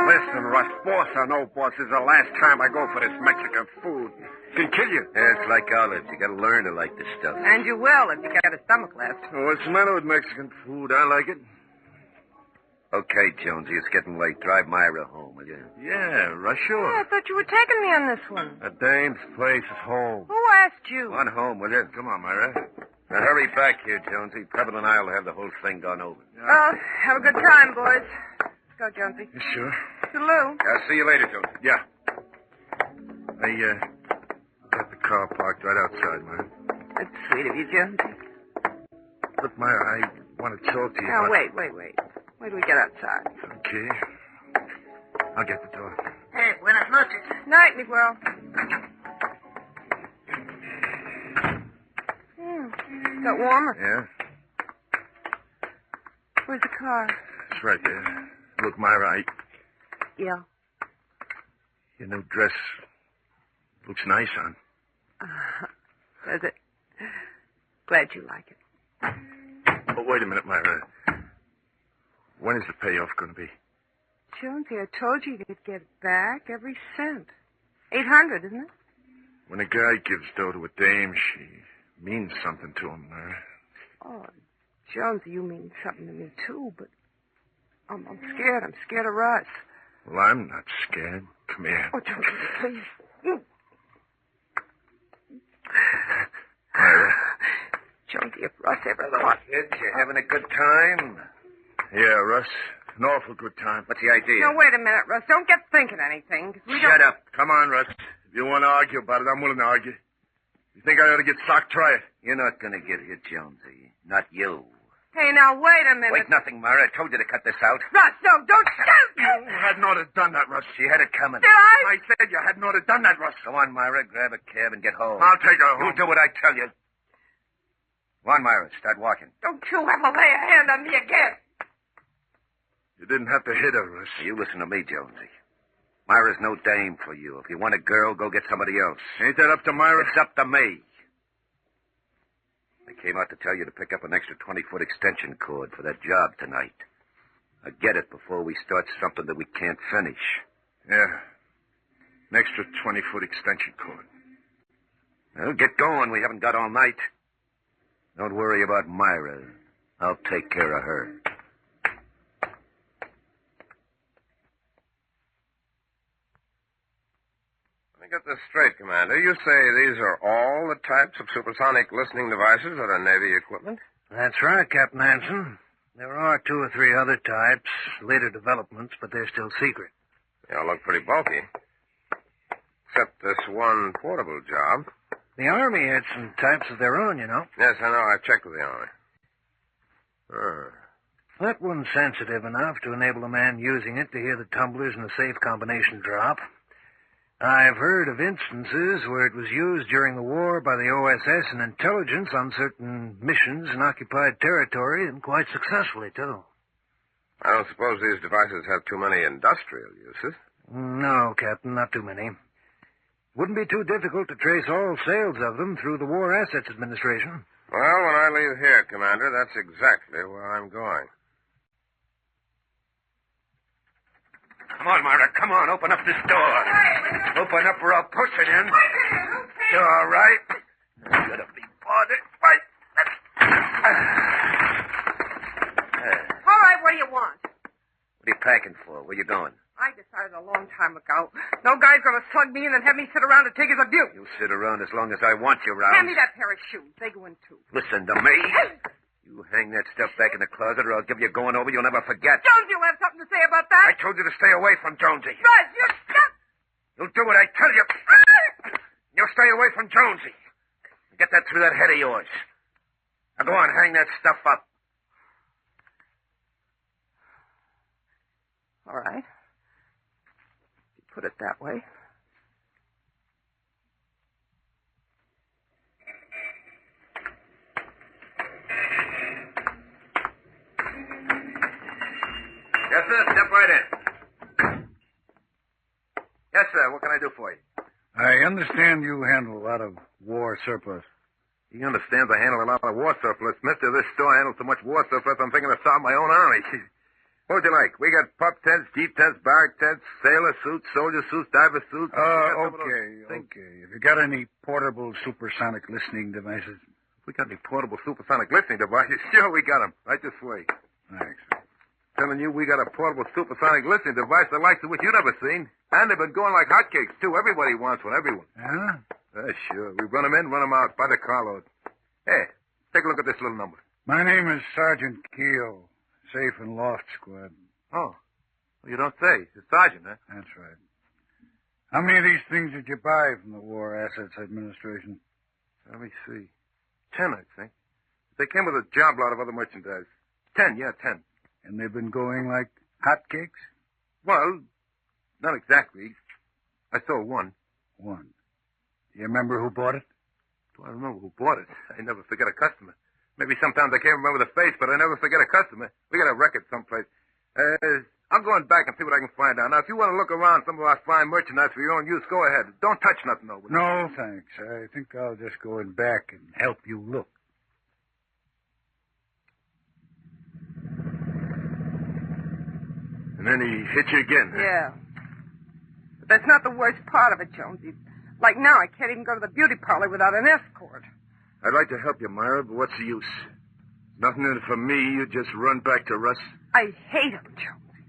Listen, Russ, boss or no boss, this is the last time I go for this Mexican food. Can kill you. Yeah, it's like olives. You gotta learn to like this stuff. And you will if you got a stomach left. Oh, what's the matter with Mexican food? I like it. Okay, Jonesy, it's getting late. Drive Myra home, will you? Yeah, Russ, sure. Yeah, I thought you were taking me on this one. A dame's place is home. Who asked you? On home, will you? Come on, Myra. Now, hurry back here, Jonesy. Preble and I will have the whole thing gone over. Well, have a good time, boys. Let's go, Jonesy. You sure? Toodaloo. I'll see you later, Jonesy. Yeah. I got the car parked right outside, Myra. That's sweet of you, Jonesy. Look, Myra, I want to talk to you. Now, wait. Wait till we get outside. Okay. I'll get the door. Hey, buenas noches. Night, Miguel. Got warmer. Yeah? Where's the car? It's right there. Look, Myra, Yeah. your new dress looks nice on. Does it? Glad you like it. But wait a minute, Myra. When is the payoff going to be? Jonesy, I told you you'd get back every cent. $800, isn't it? When a guy gives dough to a dame, she means something to him, Myra. Oh, Jonesy, you mean something to me, too, but I'm scared. I'm scared of Russ. Well, I'm not scared. Come here. Oh, Jonesy, please. Myra. Jonesy, if Russ ever thought... Kids, you having a good time? Yeah, Russ. An awful good time. What's the idea? Now, wait a minute, Russ. Don't get thinking anything. 'Cause we Shut don't... up. Come on, Russ. If you want to argue about it, I'm willing to argue. You think I ought to get socked? Try it. You're not going to get hit, Jonesy. Not you. Hey, now, wait a minute. Wait, nothing, Myra. I told you to cut this out. Russ, no, don't shoot! You hadn't ought to have done that, Russ. You had it coming. Did I? I said you hadn't ought to have done that, Russ. Go on, Myra. Grab a cab and get home. I'll take her home. You do what I tell you. Go on, Myra. Start walking. Don't you ever lay a hand on me again. You didn't have to hit her, Russ. You listen to me, Jonesy. Myra's no dame for you. If you want a girl, go get somebody else. Ain't that up to Myra? It's up to me. I came out to tell you to pick up an extra 20-foot extension cord for that job tonight. Now get it before we start something that we can't finish. Yeah. An extra 20-foot extension cord. Well, get going. We haven't got all night. Don't worry about Myra. I'll take care of her. Let me get this straight, Commander. You say these are all the types of supersonic listening devices that are Navy equipment? That's right, Captain Hanson. There are 2 or 3 other types, later developments, but they're still secret. They all look pretty bulky. Except this one portable job. The Army had some types of their own, you know. Yes, I know. I checked with the Army. That one's sensitive enough to enable a man using it to hear the tumblers in a safe combination drop. I've heard of instances where it was used during the war by the OSS and intelligence on certain missions in occupied territory, and quite successfully, too. I don't suppose these devices have too many industrial uses. No, Captain, not too many. Wouldn't be too difficult to trace all sales of them through the War Assets Administration. Well, when I leave here, Commander, that's exactly where I'm going. Come on, Myra. Come on. Open up this door. Open up or I'll push it in. You all right? I'm gonna be bothered. Right. All right, what do you want? What are you packing for? Where you going? I decided a long time ago. No guy's going to slug me in and have me sit around and take his abuse. You sit around as long as I want you around. Hand me that pair of shoes. They go in, too. Listen to me. You hang that stuff back in the closet or I'll give you going over you'll never forget. Jonesy, you have something to say about that? I told you to stay away from Jonesy. Russ, you stop. You'll do what I tell you. You'll stay away from Jonesy. Get that through that head of yours. Now go on, hang that stuff up. All right. If you put it that way. Yes, sir. Step right in. Yes, sir. What can I do for you? I understand you handle a lot of war surplus. He understands I handle a lot of war surplus. Mister, this store handles so much war surplus, I'm thinking of starting my own army. What would you like? We got pup tents, jeep tents, barrack tents, sailor suits, soldier suits, diver suits. Okay. Have you got any portable supersonic listening devices? We got any portable supersonic listening devices? Sure, we got them. Right this way. Thanks. Telling you we got a portable supersonic listening device the likes of which you never seen. And they've been going like hotcakes, too. Everybody wants one, everyone. Yeah? Sure. We run them in, run them out by the carload. Hey, take a look at this little number. My name is Sergeant Keel, Safe and Loft Squad. Oh. Well, you don't say. You're a sergeant, huh? That's right. How many of these things did you buy from the War Assets Administration? Let me see. 10, I think. They came with a job lot of other merchandise. 10, yeah, 10. And they've been going like hotcakes? Well, not exactly. I sold one. One. Do you remember who bought it? Do I remember who bought it? I never forget a customer. Maybe sometimes I can't remember the face, but I never forget a customer. We got a record someplace. I'm going back and see what I can find out. Now, if you want to look around some of our fine merchandise for your own use, go ahead. Don't touch nothing over there. No, thanks. I think I'll just go in back and help you look. And then he hit you again. Huh? Yeah. But that's not the worst part of it, Jonesy. Like now, I can't even go to the beauty parlor without an escort. I'd like to help you, Myra, but what's the use? Nothing in it for me. You just run back to Russ. I hate him, Jonesy.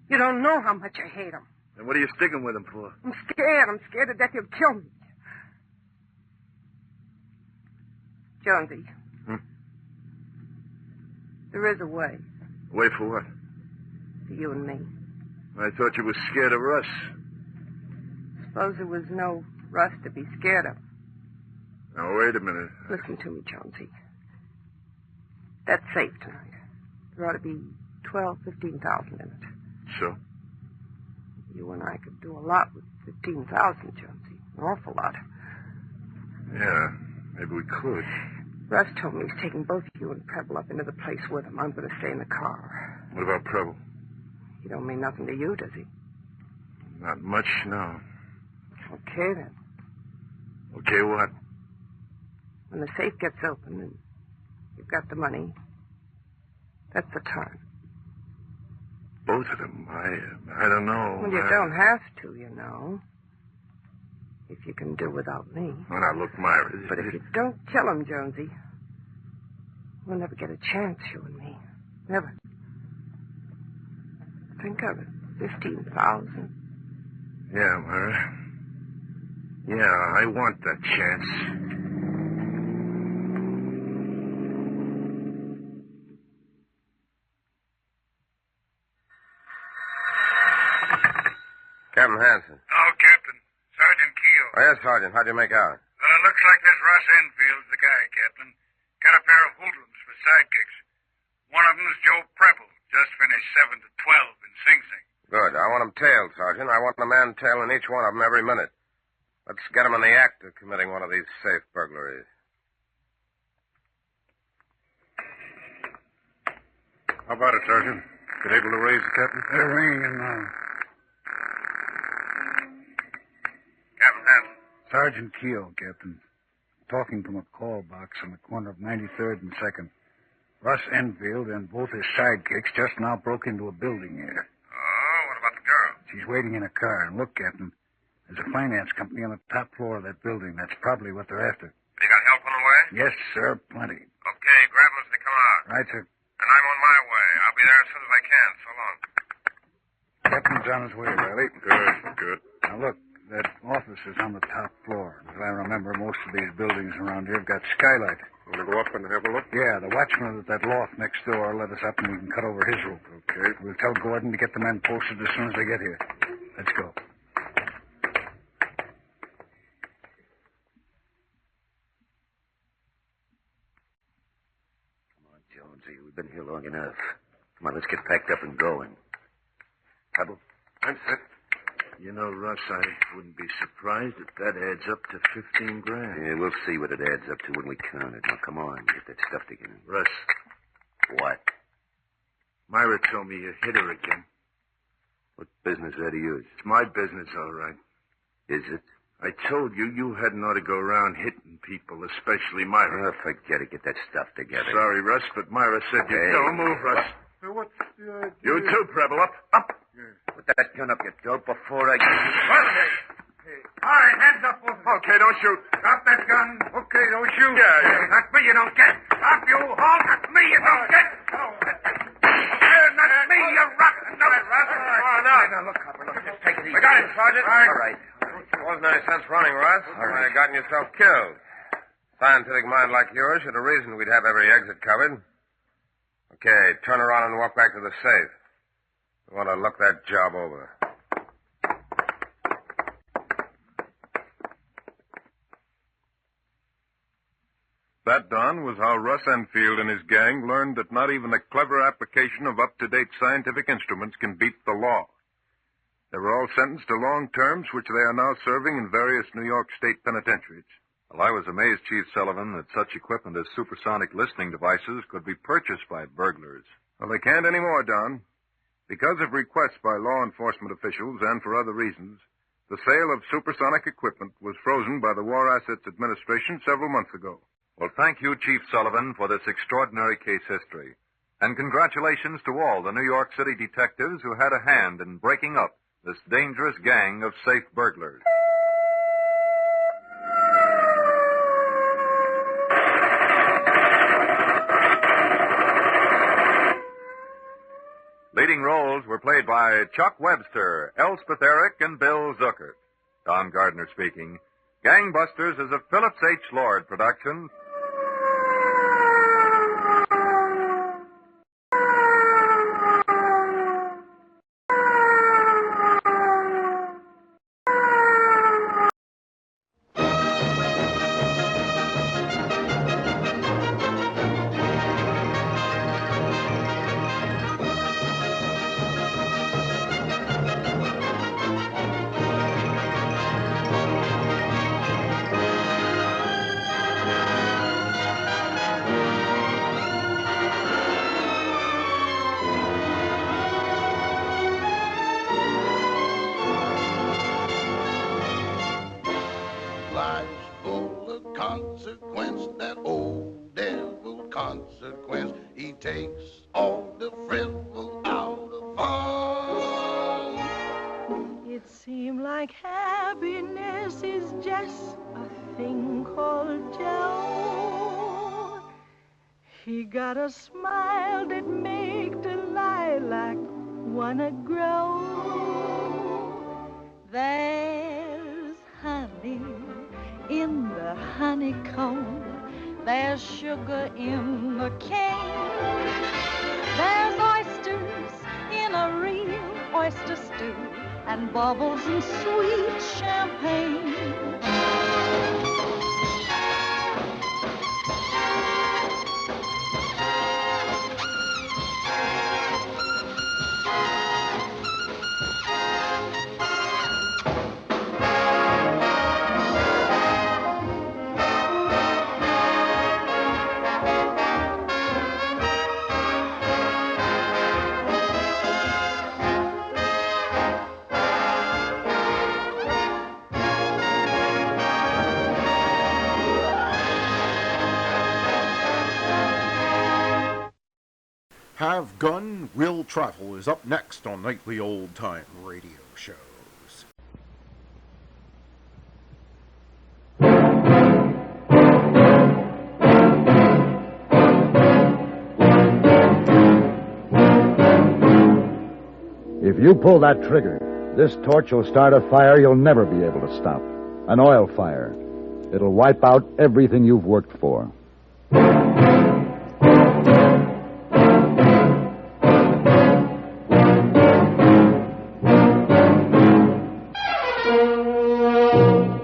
You don't know how much I hate him. Then what are you sticking with him for? I'm scared. I'm scared to death he'll kill me. Jonesy. There is a way. Way for what? For you and me. I thought you were scared of Russ. Suppose there was no Russ to be scared of. Now, wait a minute. Listen to me, Jonesy. That's safe tonight. There ought to be 15,000 in it. So? You and I could do a lot with 15,000, Jonesy. An awful lot. Yeah, maybe we could. Russ told me he's taking both you and Preble up into the place with him. I'm going to stay in the car. What about Preble? He don't mean nothing to you, does he? Not much, no. Okay, then. Okay, what? When the safe gets open and you've got the money, that's the time. Both of them? I don't know. Well, you don't have to, you know. If you can do without me. Well, now, look, Myra. But if you don't kill him, Jonesy, we'll never get a chance, you and me. Never. Think of it. 15,000. Yeah, Myra. Yeah, I want that chance. Captain Hanson. Oh, Captain. Sergeant Keel. Oh, yes, Sergeant. How'd you make out? Well, it looks like this Russ Enfield's the guy, Captain. Got a pair of hoodlums for sidekicks. One of them's Joe Preble. Just finished 7 to 12 in Sing Sing. Good. I want them tailed, Sergeant. I want a man tailing each one of them every minute. Let's get them in the act of committing one of these safe burglaries. How about it, Sergeant? Been able to raise the captain? They're ringing in now. Captain Hanson. Sergeant Keel, Captain. Talking from a call box on the corner of 93rd and 2nd. Russ Enfield and both his sidekicks just now broke into a building here. Oh, what about the girl? She's waiting in a car. And look, Captain, there's a finance company on the top floor of that building. That's probably what they're after. You got help on the way? Yes, sir, plenty. Okay, grab them as they come out. Right, sir. And I'm on my way. I'll be there as soon as I can. So long. Captain's on his way, Riley. Good. Now, look, that office is on the top floor. As I remember, most of these buildings around here have got skylight. Want to go up and have a look? Yeah, the watchman at that loft next door let us up and we can cut over his roof. Okay. We'll tell Gordon to get the men posted as soon as they get here. Let's go. Come on, Jonesy. We've been here long enough. Come on, let's get packed up and going. Treble. I'm set. You know, Russ, I wouldn't be surprised if that adds up to 15 grand. Yeah, we'll see what it adds up to when we count it. Now, come on. Get that stuff together. Russ. What? Myra told me you hit her again. What business is that of yours? It's my business, all right. Is it? I told you hadn't ought to go around hitting people, especially Myra. Oh, forget it. Get that stuff together. Sorry, Russ, but Myra said you... Hey. Don't move, Russ. What's the idea? You too, Preble. Up. Put that gun up, you dope, before I... All right, hands up, both of you. Okay, don't shoot. Drop that gun. Okay, don't shoot. Yeah. Not me, you don't get. Stop, you halt. Not me, you don't get. Not me, you rotten nose. Now, look, Copper, look. Just take it easy. We got him, Sergeant. All right. There wasn't any sense running, Russ. All right. You'd gotten yourself killed. Scientific mind like yours should have reasoned we'd have every exit covered. Okay, turn around and walk back to the safe. We want to look that job over. That dawn was how Russ Enfield and his gang learned that not even a clever application of up-to-date scientific instruments can beat the law. They were all sentenced to long terms, which they are now serving in various New York state penitentiaries. Well, I was amazed, Chief Sullivan, that such equipment as supersonic listening devices could be purchased by burglars. Well, they can't anymore, Don. Because of requests by law enforcement officials and for other reasons, the sale of supersonic equipment was frozen by the War Assets Administration several months ago. Well, thank you, Chief Sullivan, for this extraordinary case history. And congratulations to all the New York City detectives who had a hand in breaking up this dangerous gang of safe burglars. Leading roles were played by Chuck Webster, Elspeth Eric, and Bill Zuckert. Don Gardner speaking. Gangbusters is a Phillips H. Lord production. Consequence, that old devil consequence. He takes all the frivol out of fun. It seemed like happiness is just a thing called Joe. He got a smile that make the lilac wanna grow. There's honey in the honeycomb, there's sugar in the cane, there's oysters in a real oyster stew, and bubbles in sweet champagne. Have Gun, Will Travel is up next on Nightly Old Time Radio Shows. If you pull that trigger, this torch will start a fire you'll never be able to stop. An oil fire. It'll wipe out everything you've worked for.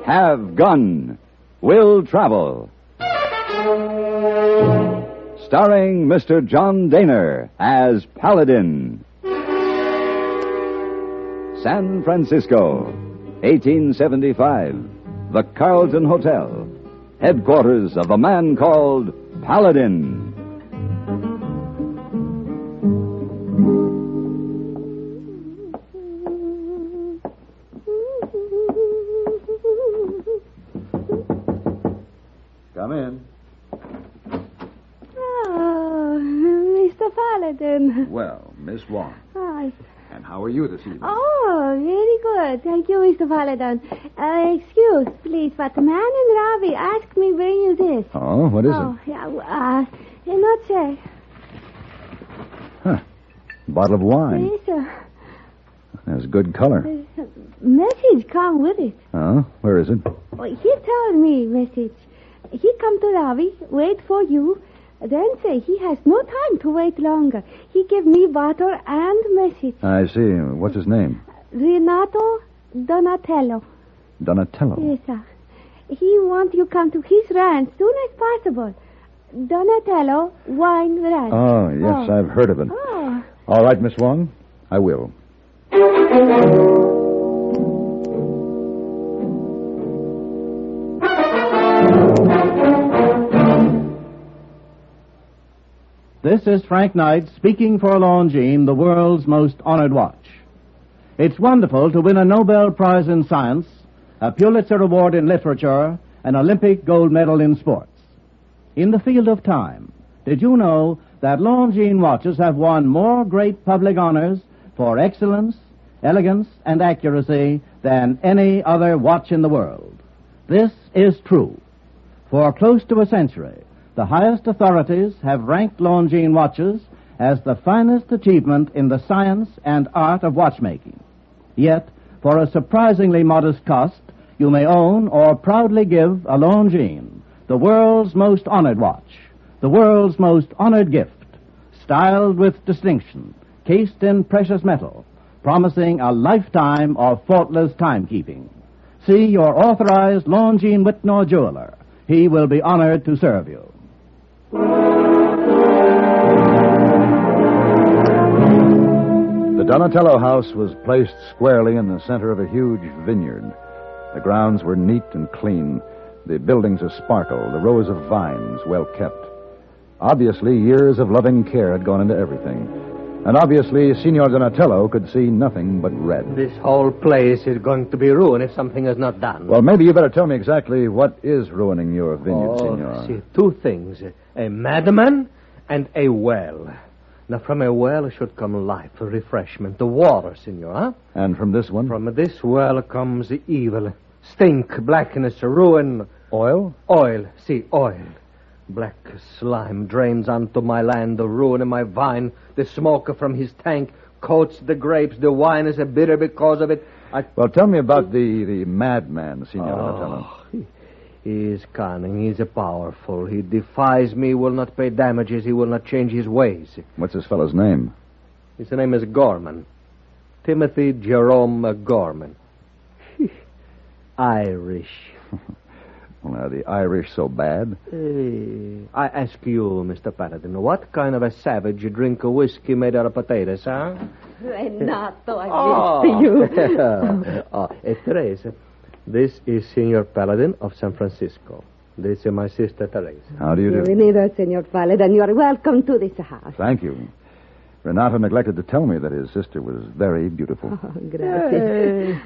Have Gun, Will Travel. Starring Mr. John Daner as Paladin. San Francisco, 1875. The Carlton Hotel, headquarters of a man called Paladin. Come in. Oh, Mr. Paladin. Well, Miss Wong. Hi. And how are you this evening? Oh, very good. Thank you, Mr. Paladin. Excuse, please, but the man in Ravi asked me bring you this. Oh, what is it? Oh, yeah, not say. Huh. Bottle of wine. Yes, sir. Has good color. Message come with it. Oh, where is it? Oh, he told me message. He come to Ravi, wait for you, then say he has no time to wait longer. He give me bottle and message. I see. What's his name? Renato Donatello. Donatello? Yes, sir. He want you come to his ranch soon as possible. Donatello Wine Ranch. Oh, yes, I've heard of it. Oh. All right, Miss Wong, I will. This is Frank Knight speaking for Longines, the world's most honored watch. It's wonderful to win a Nobel Prize in Science, a Pulitzer Award in Literature, an Olympic gold medal in sports. In the field of time, did you know that Longines watches have won more great public honors for excellence, elegance, and accuracy than any other watch in the world? This is true. For close to a century, the highest authorities have ranked Longines watches as the finest achievement in the science and art of watchmaking. Yet, for a surprisingly modest cost, you may own or proudly give a Longines, the world's most honored watch, the world's most honored gift, styled with distinction, cased in precious metal, promising a lifetime of faultless timekeeping. See your authorized Longines Whitnor jeweler. He will be honored to serve you. The Donatello house was placed squarely in the center of a huge vineyard. The grounds were neat and clean, the buildings a sparkle, the rows of vines well kept. Obviously, years of loving care had gone into everything. And obviously, Signor Donatello could see nothing but red. This whole place is going to be ruined if something is not done. Well, maybe you better tell me exactly what is ruining your vineyard, Signor. See, two things. A madman and a well. Now, from a well should come life, refreshment, the water, Signor, huh? And from this one? From this well comes evil, stink, blackness, ruin. Oil? Oil, see, oil. Black slime drains onto my land, the ruin of my vine. The smoke from his tank coats the grapes. The wine is bitter because of it. Well, tell me about the madman, Signor Donatello. He is cunning. He is powerful. He defies me, will not pay damages. He will not change his ways. What's this fellow's name? His name is Gorman. Timothy Jerome Gorman. Irish. Well, are the Irish so bad? I ask you, Mr. Paladin, what kind of a savage you drink a whiskey made out of potatoes, huh? Renato, I miss you. Teresa, this is Senor Paladin of San Francisco. This is my sister, Teresa. How do you do? Bienvenido, Senor Paladin. You are welcome to this house. Thank you. Renato neglected to tell me that his sister was very beautiful. Oh, gracias.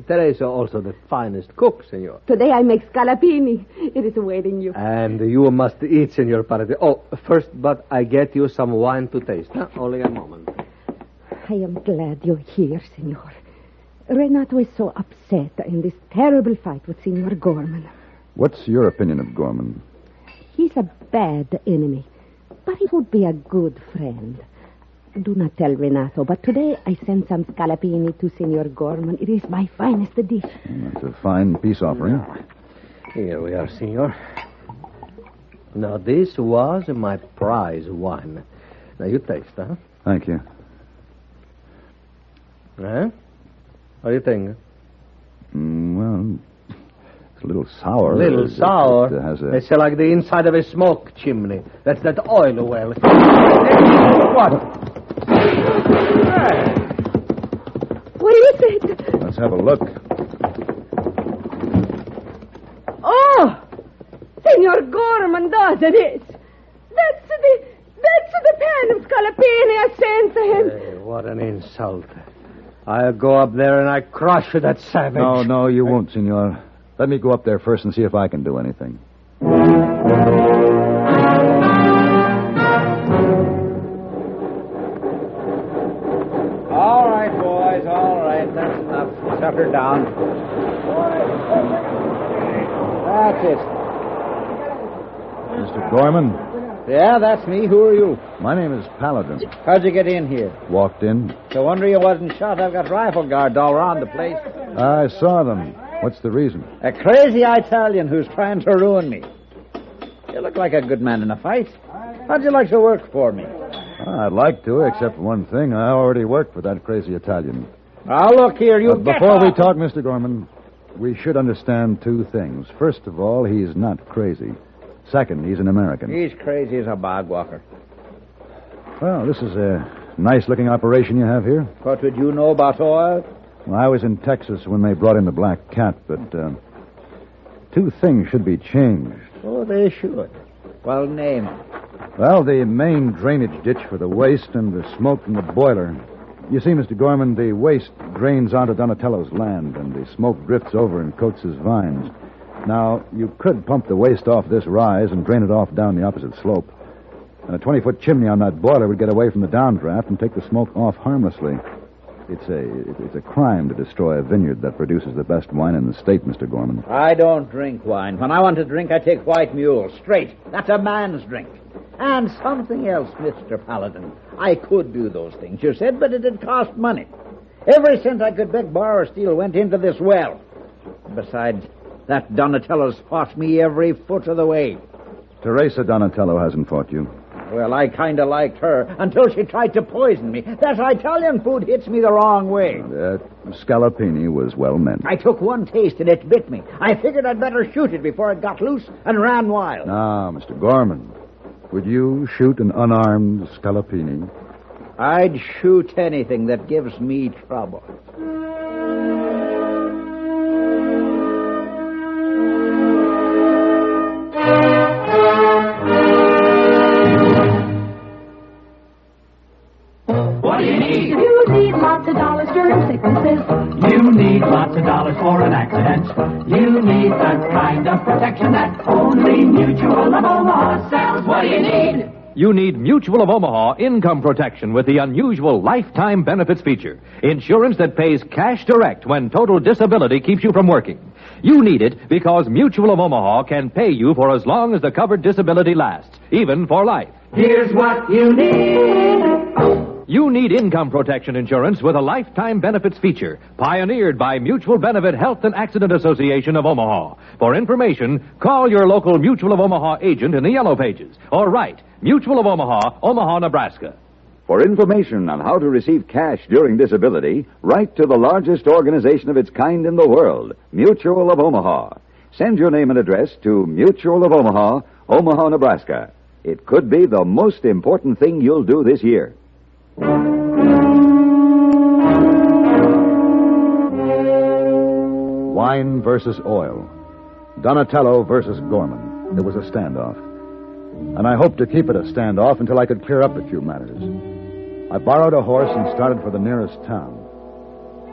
Teresa, also the finest cook, senor. Today I make scallopini. It is awaiting you. And you must eat, Senor Paladin. Oh, first, but I get you some wine to taste. Huh? Only a moment. I am glad you're here, senor. Renato is so upset in this terrible fight with Senor Gorman. What's your opinion of Gorman? He's a bad enemy, but he would be a good friend. Do not tell Renato, but today I sent some scallopini to Senor Gorman. It is my finest dish. That's a fine peace offering. Here we are, senor. Now, this was my prize wine. Now, you taste, huh? Thank you. Huh? What do you think? Well, it's a little sour. A little sour? It has a... It's like the inside of a smoke chimney. That's that oil well. What? What is it? Let's have a look. Oh! Senor Gorman does it. That's the pan of scalapini I sent to him. Hey, what an insult. I'll go up there and I crush that savage. No, you won't, senor. Let me go up there first and see if I can do anything. All right, boys, all right. That's enough. Shut her down. That's it. Mr. Gorman? Yeah, that's me. Who are you? My name is Paladin. How'd you get in here? Walked in. No wonder you wasn't shot. I've got rifle guards all around the place. I saw them. What's the reason? A crazy Italian who's trying to ruin me. You look like a good man in a fight. How'd you like to work for me? I'd like to, except for one thing. I already work for that crazy Italian. Now, look here, you But before we talk, Mr. Gorman, we should understand two things. First of all, he's not crazy. Second, he's an American. He's crazy as a bog walker. Well, this is a nice-looking operation you have here. What would you know about oil? Well, I was in Texas when they brought in the Black Cat, but two things should be changed. Oh, they should. Well, name them. Well, the main drainage ditch for the waste and the smoke from the boiler. You see, Mr. Gorman, the waste drains onto Donatello's land, and the smoke drifts over and coats his vines. Now, you could pump the waste off this rise and drain it off down the opposite slope. And a 20-foot chimney on that boiler would get away from the downdraft and take the smoke off harmlessly. It's a crime to destroy a vineyard that produces the best wine in the state, Mr. Gorman. I don't drink wine. When I want to drink, I take white mule, straight. That's a man's drink. And something else, Mr. Paladin. I could do those things, you said, but it'd cost money. Every cent I could beg, borrow, or steal went into this well. Besides, that Donatello's fought me every foot of the way. Teresa Donatello hasn't fought you. Well, I kind of liked her until she tried to poison me. That Italian food hits me the wrong way. That scalapini was well meant. I took one taste and it bit me. I figured I'd better shoot it before it got loose and ran wild. Now, Mr. Gorman, would you shoot an unarmed scalapini? I'd shoot anything that gives me trouble. Lots of dollars during sicknesses. You need lots of dollars for an accident. You need the kind of protection that only Mutual of Omaha sells. What do you need? You need Mutual of Omaha income protection with the unusual lifetime benefits feature. Insurance that pays cash direct when total disability keeps you from working. You need it because Mutual of Omaha can pay you for as long as the covered disability lasts, even for life. Here's what you need. You need income protection insurance with a lifetime benefits feature, pioneered by Mutual Benefit Health and Accident Association of Omaha. For information, call your local Mutual of Omaha agent in the Yellow Pages, or write Mutual of Omaha, Omaha, Nebraska. For information on how to receive cash during disability, write to the largest organization of its kind in the world, Mutual of Omaha. Send your name and address to Mutual of Omaha, Omaha, Nebraska. It could be the most important thing you'll do this year. Wine versus oil. Donatello versus Gorman. It was a standoff. And I hoped to keep it a standoff until I could clear up a few matters. I borrowed a horse and started for the nearest town.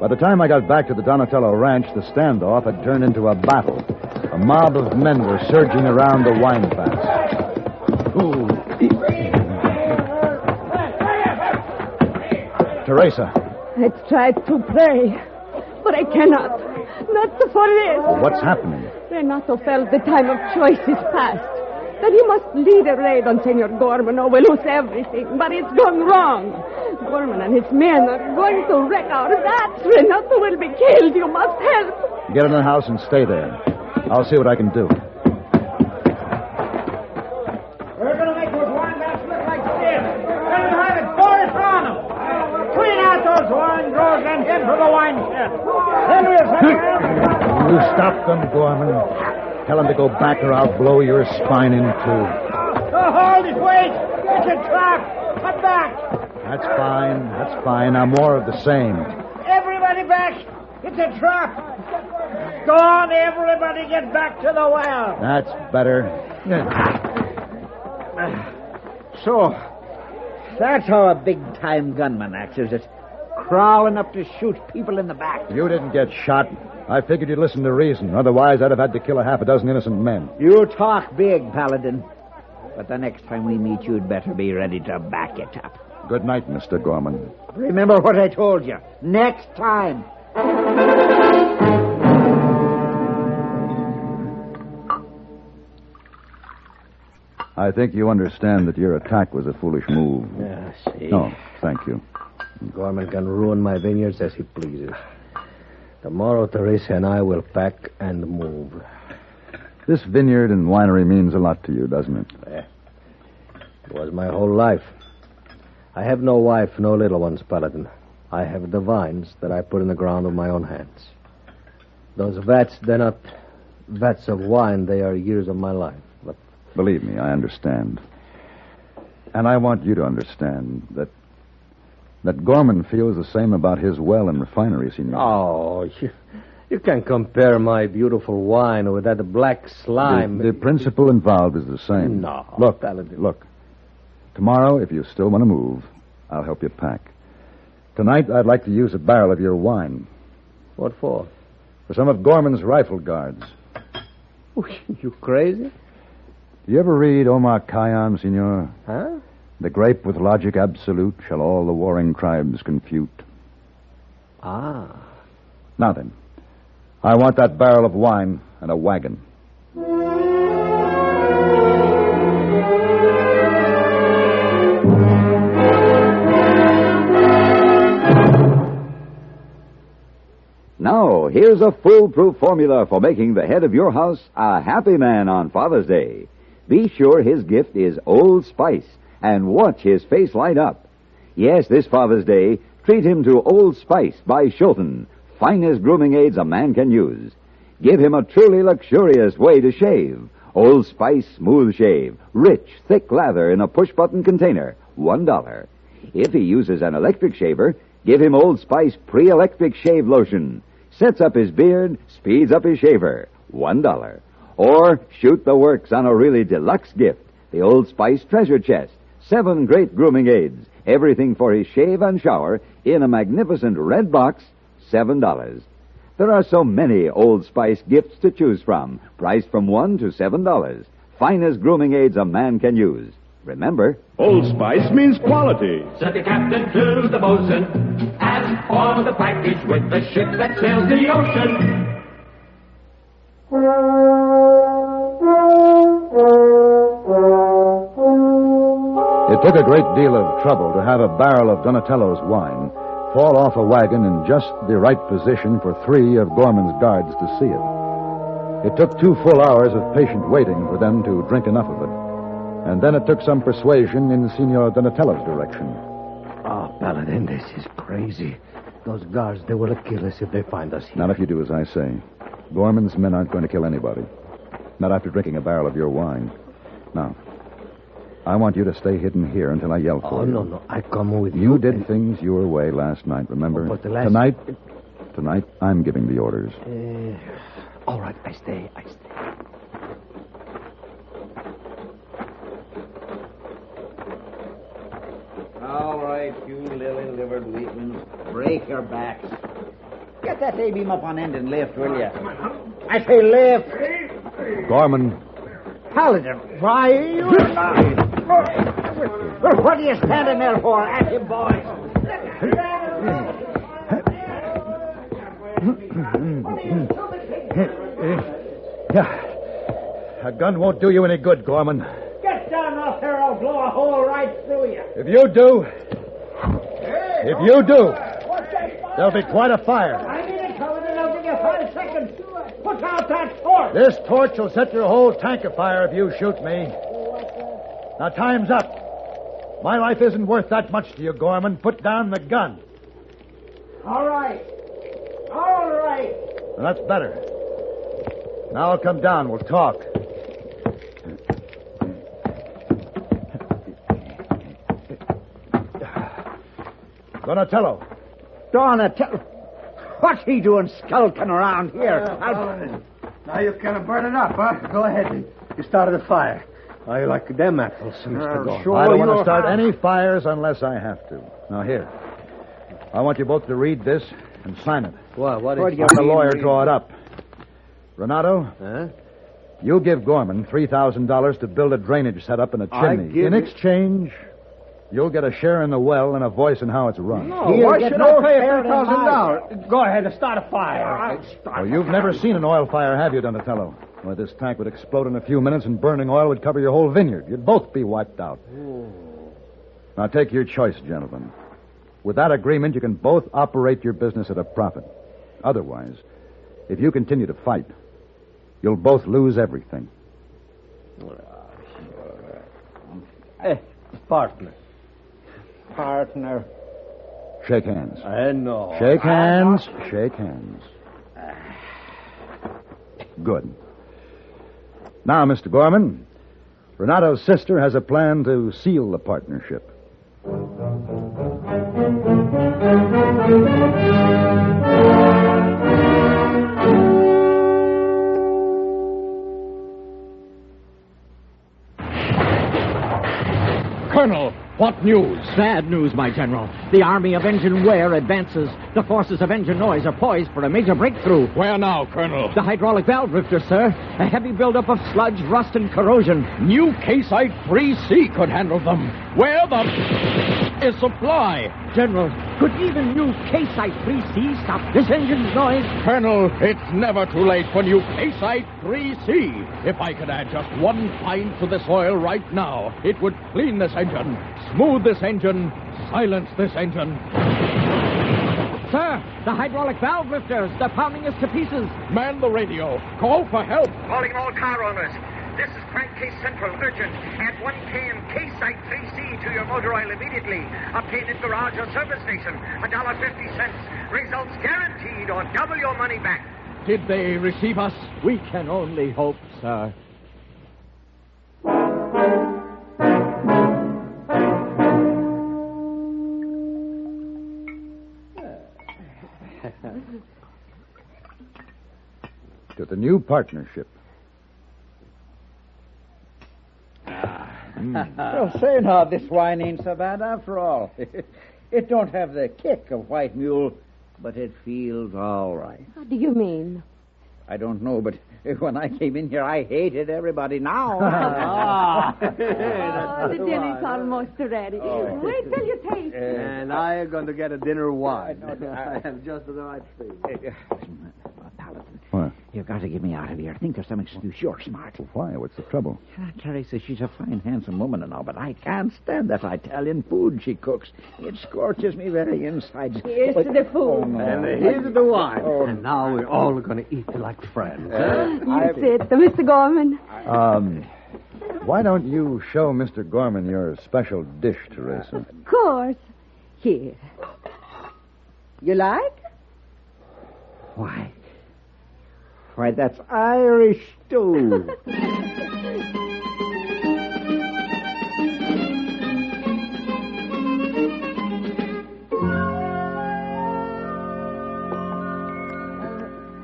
By the time I got back to the Donatello ranch, the standoff had turned into a battle. A mob of men were surging around the wine vats. Ooh. Teresa. I tried to pray, but I cannot. Not for this. What's happening? Renato felt the time of choice is past. That he must lead a raid on Senor Gorman or we'll lose everything. But it's gone wrong. Gorman and his men are going to wreck our vats. Renato will be killed. You must help. Get in the house and stay there. I'll see what I can do. We're going to make those wine vats look like this. Then we'll have it forest on them. Clean out those wine drawers and get for the wine shed. Then we'll You stop them, Gorman. Tell them to go back or I'll blow your spine in two. Hold it, wait. It's a trap. Come back. That's fine. Now more of the same. Everybody Everybody back! It's a trap! Go on, everybody get back to the well! That's better. So, that's how a big-time gunman acts, is it? Crawling up to shoot people in the back. You didn't get shot. I figured you'd listen to reason. Otherwise, I'd have had to kill a half a dozen innocent men. You talk big, Paladin. But the next time we meet, you'd better be ready to back it up. Good night, Mr. Gorman. Remember what I told you. Next time. I think you understand that your attack was a foolish move. Yeah, see. No, thank you. Gorman can ruin my vineyards as he pleases. Tomorrow, Teresa and I will pack and move. This vineyard and winery means a lot to you, doesn't it? Yeah. It was my whole life. I have no wife, no little ones, Paladin. I have the vines that I put in the ground with my own hands. Those vats, they're not vats of wine. They are years of my life. But believe me, I understand. And I want you to understand that Gorman feels the same about his well and refinery, Senor. Oh, you can't compare my beautiful wine with that black slime. The principle involved is the same. No. Look. Tomorrow, if you still want to move, I'll help you pack. Tonight, I'd like to use a barrel of your wine. What for? For some of Gorman's rifle guards. You crazy? Do you ever read Omar Khayyam, Senor? Huh? The grape with logic absolute shall all the warring tribes confute. Ah. Now then, I want that barrel of wine and a wagon. Now, here's a foolproof formula for making the head of your house a happy man on Father's Day. Be sure his gift is Old Spice, and watch his face light up. Yes, this Father's Day, treat him to Old Spice by Shulton, finest grooming aids a man can use. Give him a truly luxurious way to shave. Old Spice Smooth Shave, rich, thick lather in a push-button container, $1. If he uses an electric shaver, give him Old Spice Pre-Electric Shave Lotion. Sets up his beard, speeds up his shaver, $1. Or shoot the works on a really deluxe gift, the Old Spice Treasure Chest. 7 great grooming aids, everything for his shave and shower, in a magnificent red box, $7. There are so many Old Spice gifts to choose from, priced from $1 to $7. Finest grooming aids a man can use. Remember, Old Spice means quality. Said the captain to the bosun, ask for the package with the ship that sails the ocean. It took a great deal of trouble to have a barrel of Donatello's wine fall off a wagon in just the right position for 3 of Gorman's guards to see it. It took 2 full hours of patient waiting for them to drink enough of it. And then it took some persuasion in Signor Donatello's direction. Oh, Paladin, this is crazy. Those guards, they will kill us if they find us here. Not if you do as I say. Gorman's men aren't going to kill anybody. Not after drinking a barrel of your wine. Now, I want you to stay hidden here until I yell for you. Oh, no, I come with you. You did things your way last night, remember? But the last... Tonight, I'm giving the orders. All right, I stay. All right, you lily-livered weaklings. Break your backs. Get that A-beam up on end and lift, will you? I say lift. Gorman. Paladin, why are you alive? Well, what are you standing there for? At him, boys. A gun won't do you any good, Gorman. Get down off there, I'll blow a hole right through you. If you do, there'll be quite a fire. I need it, Paladin. I'll give you 5 seconds. Put out that torch. This torch will set your whole tank afire if you shoot me. Now, time's up. My life isn't worth that much to you, Gorman. Put down the gun. All right. Well, that's better. Now I'll come down. We'll talk. Donatello. What's he doing skulking around here? Now you can burn it up, huh? Go ahead. You started a fire. I like them apples, Mr. Gore. Sure, I don't want to start any fires unless I have to. Now, here. I want you both to read this and sign it. What is it? The lawyer draw it up. Renato? Huh? You give Gorman $3,000 to build a drainage setup in a chimney. In exchange, you'll get a share in the well and a voice in how it's run. No, why should I pay $3,000? Go ahead and start a fire. Well, you've never seen an oil fire, have you, Donatello? Well, this tank would explode in a few minutes and burning oil would cover your whole vineyard. You'd both be wiped out. Ooh. Now, take your choice, gentlemen. With that agreement, you can both operate your business at a profit. Otherwise, if you continue to fight, you'll both lose everything. Partner. Shake hands. I know. Shake hands. Shake hands. Good. Now, Mr. Gorman, Renato's sister has a plan to seal the partnership. Colonel, what news? Bad news, my general. The army of Engine Wear advances. The forces of Engine Noise are poised for a major breakthrough. Where now, Colonel? The hydraulic valve rifter, sir. A heavy buildup of sludge, rust, and corrosion. New K-Site 3C could handle them. Where is supply? General, could even new K-Site 3C stop this engine's noise? Colonel, it's never too late for new K-Site 3C. If I could add just one pint to this oil right now, it would clean this engine, smooth this engine, silence this engine. Sir, the hydraulic valve lifters, they're pounding us to pieces. Man the radio. Call for help. Calling all car owners. This is Crankcase Central, urgent. Add 1 can K-Site 3C to your motor oil immediately. Obtain at garage or service station. $1.50. Results guaranteed or double your money back. Did they receive us? We can only hope, sir. To the new partnership. Well, say now, this wine ain't so bad after all. It don't have the kick of white mule, but it feels all right. What do you mean? I don't know, but when I came in here, I hated everybody now. The dinner's almost ready. Wait till you taste it. And I am going to get a dinner wine. I have just the right thing. Paladin, what? you've got to get me out of here. I think there's some excuse. You're smart. Why? What's the trouble? Tracy, she's a fine, handsome woman and all, but I can't stand that Italian food she cooks. It scorches me very inside. Here's to the food. Oh, no. And here's the wine. And now we're all going to eat like friends. You sit, Mr. Gorman. Why don't you show Mr. Gorman your special dish, Teresa? Of course. Here. You like? Why, that's Irish stew.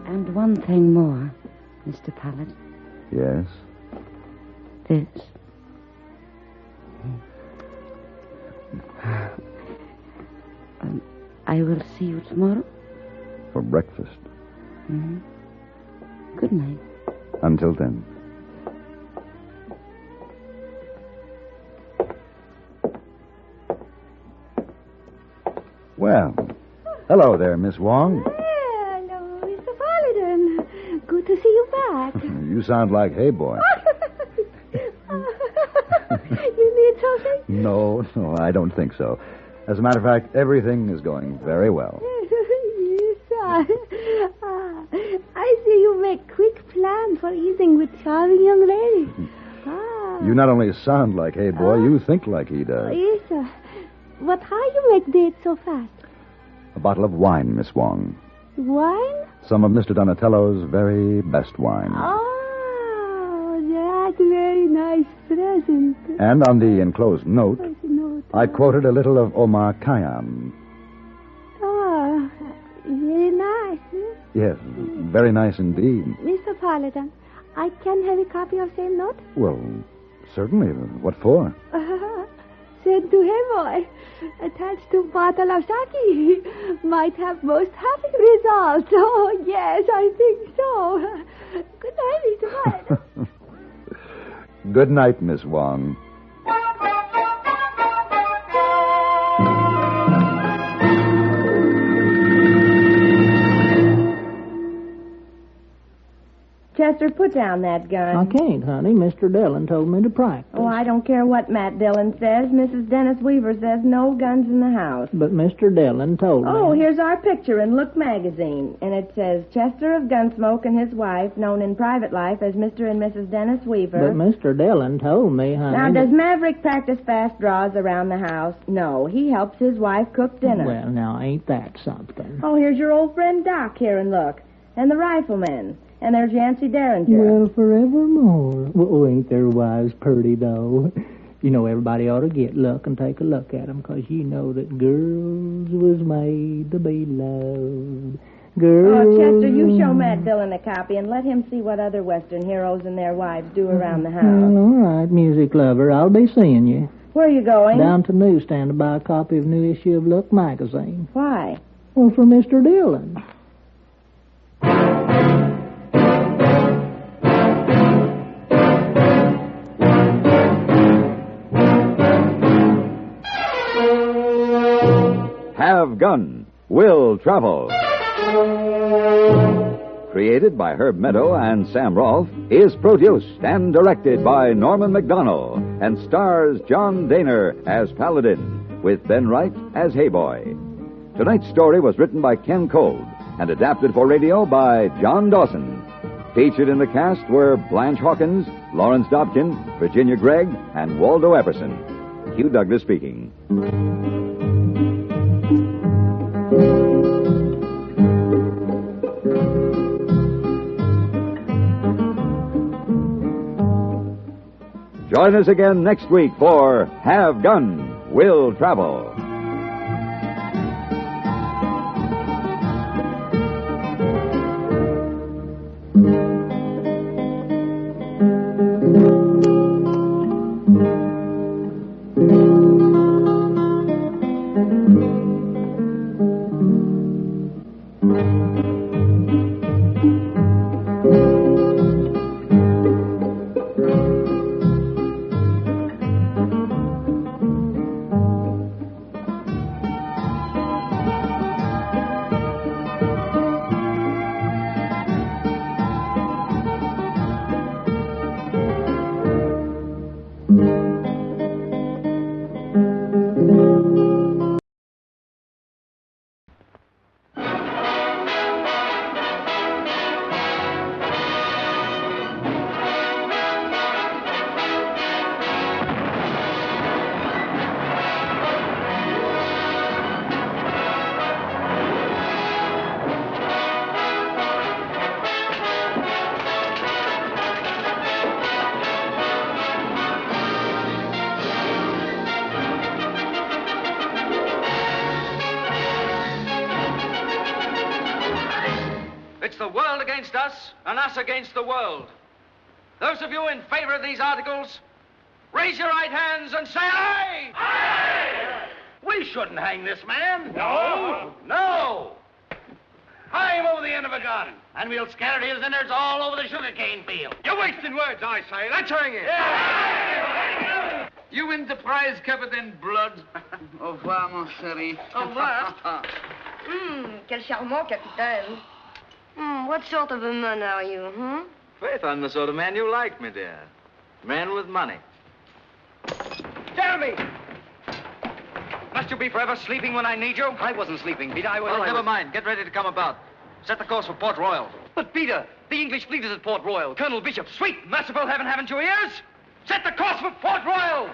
And one thing more, Mr. Paladin. Yes? This. I will see you tomorrow. For breakfast. Mm-hmm. Good night. Until then. Well, hello there, Miss Wong. Hello, Mr. Paladin. Good to see you back. You sound like Hey Boy. You need something? No, I don't think so. As a matter of fact, everything is going very well. Yes, I see you make quick plans for eating with charming young ladies. You not only sound like Hey Boy, you think like he does. Yes, sir. But how you make dates so fast? A bottle of wine, Miss Wong. Wine? Some of Mr. Donatello's very best wine. Oh, that's a very nice present. And on the enclosed note, I quoted a little of Omar Khayyam. Oh, Very nice, huh? Yes, very nice indeed. Mr. Paladin, I can have a copy of same note? Well, certainly. What for? Sent to Havoy. Attached to bottle of sake. Might have most happy results. Oh, yes, I think so. Good night, Mr. Paladin. Good night, Miss Wong. Chester, put down that gun. I can't, honey. Mr. Dillon told me to practice. Oh, I don't care what Matt Dillon says. Mrs. Dennis Weaver says no guns in the house. But Mr. Dillon told me. Oh, here's our picture in Look magazine. And it says, Chester of Gunsmoke and his wife, known in private life as Mr. and Mrs. Dennis Weaver. But Mr. Dillon told me, honey. Now, does Maverick practice fast draws around the house? No, he helps his wife cook dinner. Well, now, ain't that something? Oh, here's your old friend Doc here and look. And the riflemen. And there's Yancey Derringer. Well, forevermore. Oh, ain't their wives purty, though? You know, everybody ought to get Luck and take a look at them, 'cause you know that girls was made to be loved. Girls... Oh, Chester, you show Matt Dillon a copy and let him see what other Western heroes and their wives do around the house. Well, all right, music lover. I'll be seeing you. Where are you going? Down to the newsstand to buy a copy of a new issue of Look magazine. Why? Well, for Mr. Dillon. Have Gun, Will Travel. Created by Herb Meadow and Sam Rolfe, is produced and directed by Norman McDonnell and stars John Daner as Paladin, with Ben Wright as Hayboy. Tonight's story was written by Ken Cold and adapted for radio by John Dawson. Featured in the cast were Blanche Hawkins, Lawrence Dobkin, Virginia Gregg, and Waldo Epperson. Hugh Douglas speaking. Join us again next week for Have Gun, Will Travel. It's the world against us, and us against the world. Those of you in favor of these articles, raise your right hands and say aye! Aye! We shouldn't hang this man. No. No. Hang him over the end of a gun, and we'll scatter his innards all over the sugarcane field. You're wasting words, I say. Let's hang him. Yeah. You win the prize covered in blood. Au revoir, mon chéri. Au revoir. Quel charmant capitaine. What sort of a man are you, Faith, I'm the sort of man you like, my dear. Man with money. Jeremy! Must you be forever sleeping when I need you? I wasn't sleeping, Peter. Well, never mind. Get ready to come about. Set the course for Port Royal. But, Peter, the English fleet is at Port Royal. Colonel Bishop. Sweet, merciful heaven, haven't you ears? Set the course for Port Royal!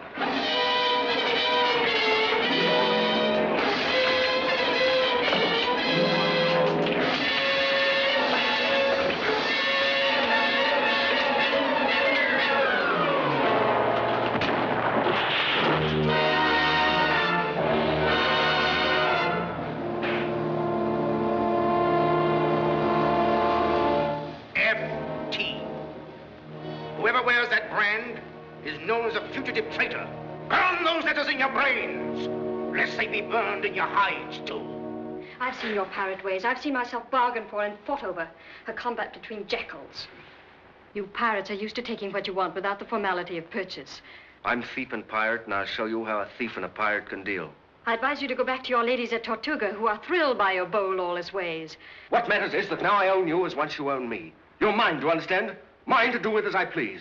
whoever wears that brand is known as a fugitive traitor. Burn those letters in your brains, lest they be burned in your hides, too. I've seen your pirate ways. I've seen myself bargained for and fought over. A combat between jackals. You pirates are used to taking what you want without the formality of purchase. I'm thief and pirate, and I'll show you how a thief and a pirate can deal. I advise you to go back to your ladies at Tortuga, who are thrilled by your bold, lawless ways. What matters is that now I own you as once you own me. You're mine, do you understand? Mine to do with as I please.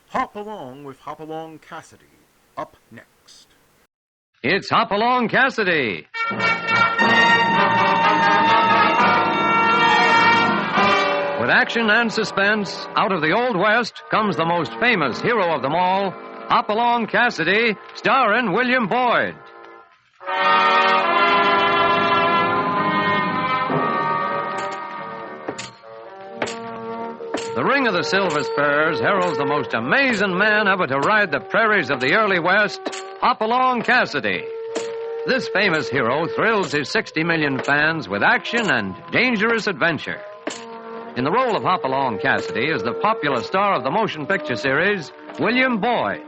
Hop Along with Hop-Along Cassidy, up next. It's Hop-Along Cassidy. With action and suspense, out of the Old West comes the most famous hero of them all, Hop-Along Cassidy, starring William Boyd. The Ring of the Silver Spurs heralds the most amazing man ever to ride the prairies of the early West, Hop-Along Cassidy. This famous hero thrills his 60 million fans with action and dangerous adventure. In the role of Hop-Along Cassidy is the popular star of the motion picture series, William Boyd.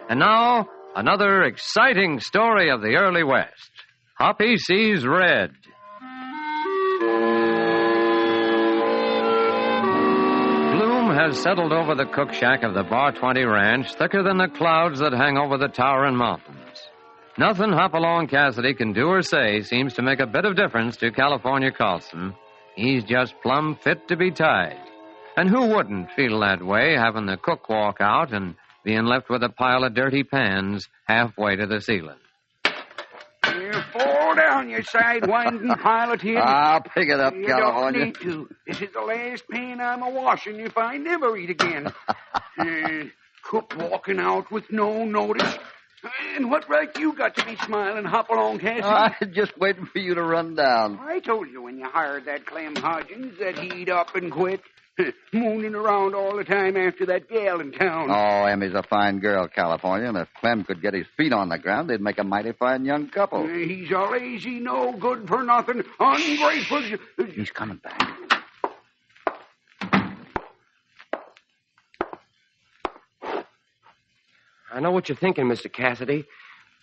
And now, another exciting story of the early West. Hoppy Sees Red. Has settled over the cook shack of the Bar 20 ranch thicker than the clouds that hang over the towering mountains. Nothing Hop-Along Cassidy can do or say seems to make a bit of difference to California Carlson. He's just plumb fit to be tied. And who wouldn't feel that way, having the cook walk out and being left with a pile of dirty pans halfway to the ceiling? You fall down, you sidewinding pile of tin. I'll pick it up, you California. Don't need to. This is the last pan I'm a-washing if I never eat again. Cook walking out with no notice. And what right you got to be smiling, Hop-Along Cassidy? I'm just waiting for you to run down. I told you when you hired that Clem Hodgins that he'd up and quit. Mooning around all the time after that gal in town. Oh, Emmy's a fine girl, California, and if Clem could get his feet on the ground, they'd make a mighty fine young couple. He's a lazy, no good for nothing, ungrateful. He's coming back. I know what you're thinking, Mr. Cassidy.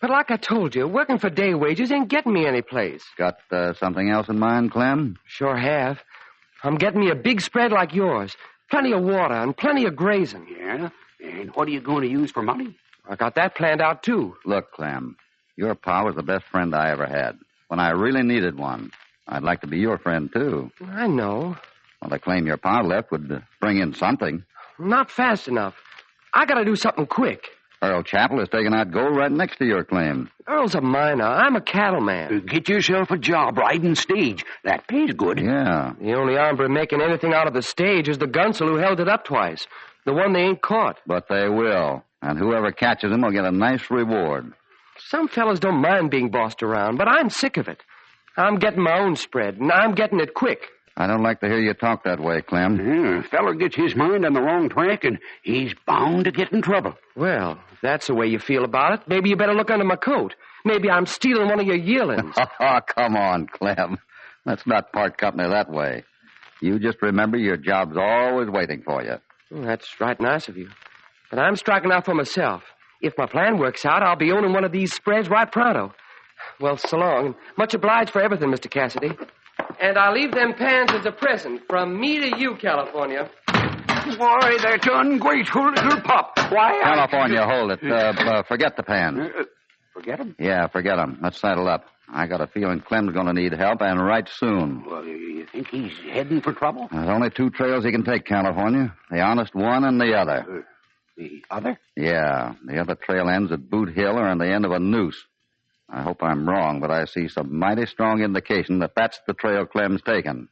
But like I told you, working for day wages ain't getting me any place. Got something else in mind, Clem? Sure have. I'm getting me a big spread like yours. Plenty of water and plenty of grazing. Yeah? And what are you going to use for money? I got that planned out, too. Look, Clem, your pa was the best friend I ever had. When I really needed one, I'd like to be your friend, too. I know. Well, the claim your pa left would bring in something. Not fast enough. I got to do something quick. Earl Chappell is taking out gold right next to your claim. Earl's a miner. I'm a cattleman. Get yourself a job riding stage. That pays good. Yeah. The only hombre making anything out of the stage is the gunsel who held it up twice. The one they ain't caught. But they will. And whoever catches him will get a nice reward. Some fellas don't mind being bossed around, but I'm sick of it. I'm getting my own spread, and I'm getting it quick. I don't like to hear you talk that way, Clem. Yeah, a feller gets his mind on the wrong track, and he's bound to get in trouble. Well, if that's the way you feel about it, maybe you better look under my coat. Maybe I'm stealing one of your yearlings. Oh, come on, Clem. Let's not part company that way. You just remember your job's always waiting for you. Well, that's right nice of you. But I'm striking out for myself. If my plan works out, I'll be owning one of these spreads right pronto. Well, so long, and much obliged for everything, Mr. Cassidy. And I'll leave them pans as a present from me to you, California. Why, that ungrateful little pup. Why, California, hold it. Forget the pan. Forget him? Yeah, forget him. Let's saddle up. I got a feeling Clem's going to need help, and right soon. Well, you think he's heading for trouble? There's only two trails he can take, California. The honest one and the other. The other? Yeah. The other trail ends at Boot Hill or on the end of a noose. I hope I'm wrong, but I see some mighty strong indication that that's the trail Clem's taken.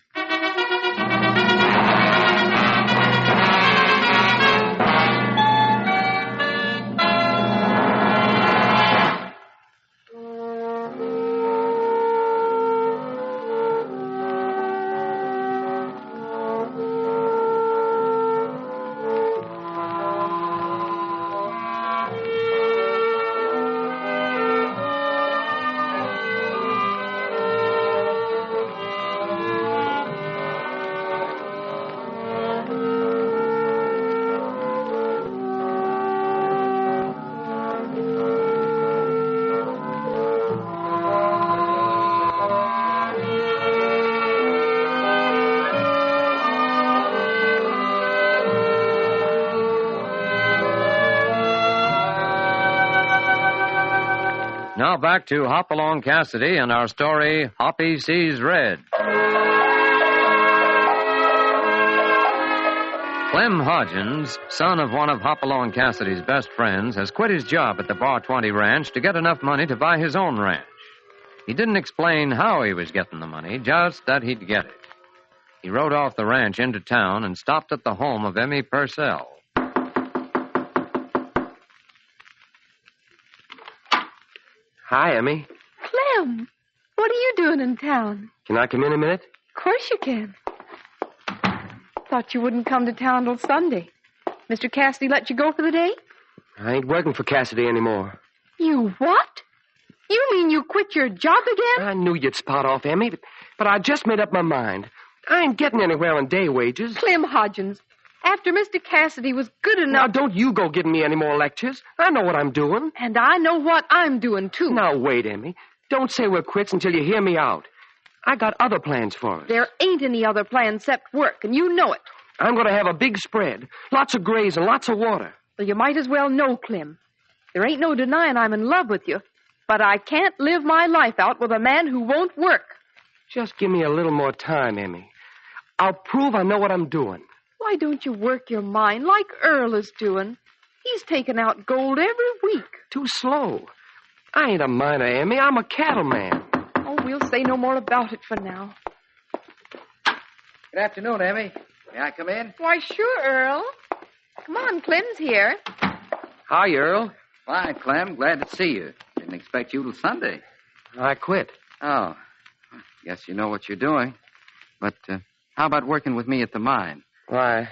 Now back to Hop Along Cassidy and our story, Hoppy Sees Red. Clem Hodgins, son of one of Hop Along Cassidy's best friends, has quit his job at the Bar 20 Ranch to get enough money to buy his own ranch. He didn't explain how he was getting the money, just that he'd get it. He rode off the ranch into town and stopped at the home of Emmy Purcell. Hi, Emmy. Clem, what are you doing in town? Can I come in a minute? Of course you can. Thought you wouldn't come to town till Sunday. Mr. Cassidy let you go for the day? I ain't working for Cassidy anymore. You what? You mean you quit your job again? I knew you'd spot off, Emmy, but I just made up my mind. I ain't getting anywhere on day wages. Clem Hodgins, after Mr. Cassidy was good enough... Now, don't you go giving me any more lectures. I know what I'm doing. And I know what I'm doing, too. Now, wait, Emmy. Don't say we're quits until you hear me out. I got other plans for us. There ain't any other plan except work, and you know it. I'm going to have a big spread. Lots of graze and lots of water. Well, you might as well know, Clem. There ain't no denying I'm in love with you, but I can't live my life out with a man who won't work. Just give me a little more time, Emmy. I'll prove I know what I'm doing. Why don't you work your mind like Earl is doing? He's taking out gold every week. Too slow. I ain't a miner, Emmy. I'm a cattleman. Oh, we'll say no more about it for now. Good afternoon, Emmy. May I come in? Why, sure, Earl. Come on, Clem's here. Hi, Earl. Fine, Clem. Glad to see you. Didn't expect you till Sunday. I quit. Oh. Guess you know what you're doing. But how about working with me at the mine? Why,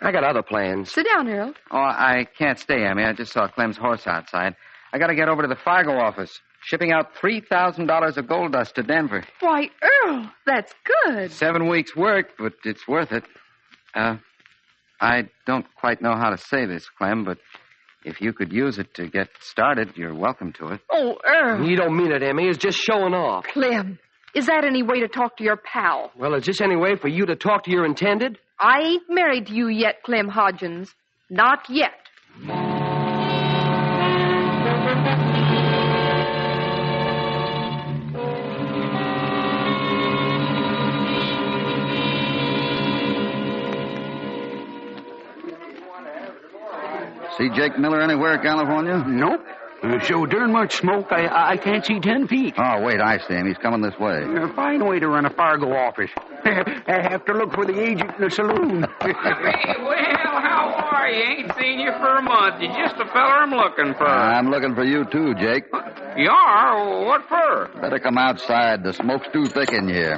I got other plans. Sit down, Earl. Oh, I can't stay, Emmy. I just saw Clem's horse outside. I got to get over to the Fargo office, shipping out $3,000 of gold dust to Denver. Why, Earl, that's good. 7 weeks' work, but it's worth it. I don't quite know how to say this, Clem, but if you could use it to get started, you're welcome to it. Oh, Earl. You don't mean it, Emmy. It's just showing off. Clem, is that any way to talk to your pal? Well, is this any way for you to talk to your intended? I ain't married to you yet, Clem Hodgins. Not yet. See Jake Miller anywhere, California? Nope. So darn much smoke, I can't see 10 feet. Oh, wait, I see him. He's coming this way. Fine way to run a Fargo office. I have to look for the agent in the saloon. Hey, well, how are you? Ain't seen you for a month. You're just the feller I'm looking for. I'm looking for you, too, Jake. You are? What for? Better come outside. The smoke's too thick in here.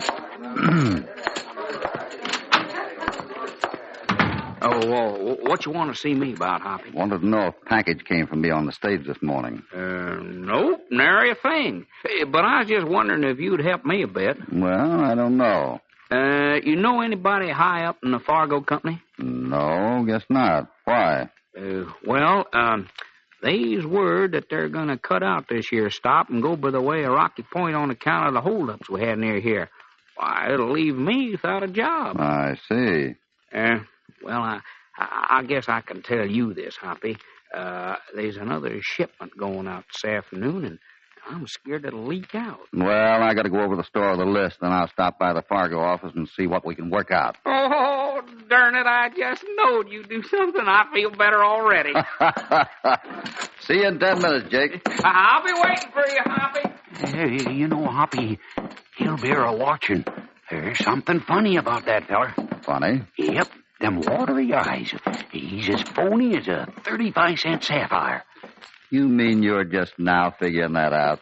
Oh, what you want to see me about, Hoppy? Wanted to know if a package came from me on the stage this morning. Nope, nary a thing. But I was just wondering if you'd help me a bit. Well, I don't know. You know anybody high up in the Fargo company? No, guess not. Why? They's word that they're going to cut out this year's stop and go by the way of Rocky Point on account of the holdups we had near here. Why, it'll leave me without a job. I see. I guess I can tell you this, Hoppy. There's another shipment going out this afternoon, and I'm scared it'll leak out. Well, I got to go over the store of the list, then I'll stop by the Fargo office and see what we can work out. Oh, darn it, I just knowed you'd do something. I feel better already. See you in 10 minutes, Jake. I'll be waiting for you, Hoppy. Hey, you know, Hoppy, he'll be a-watching. There's something funny about that feller. Funny? Yep, them watery eyes. He's as phony as a 35-cent sapphire. You mean you're just now figuring that out?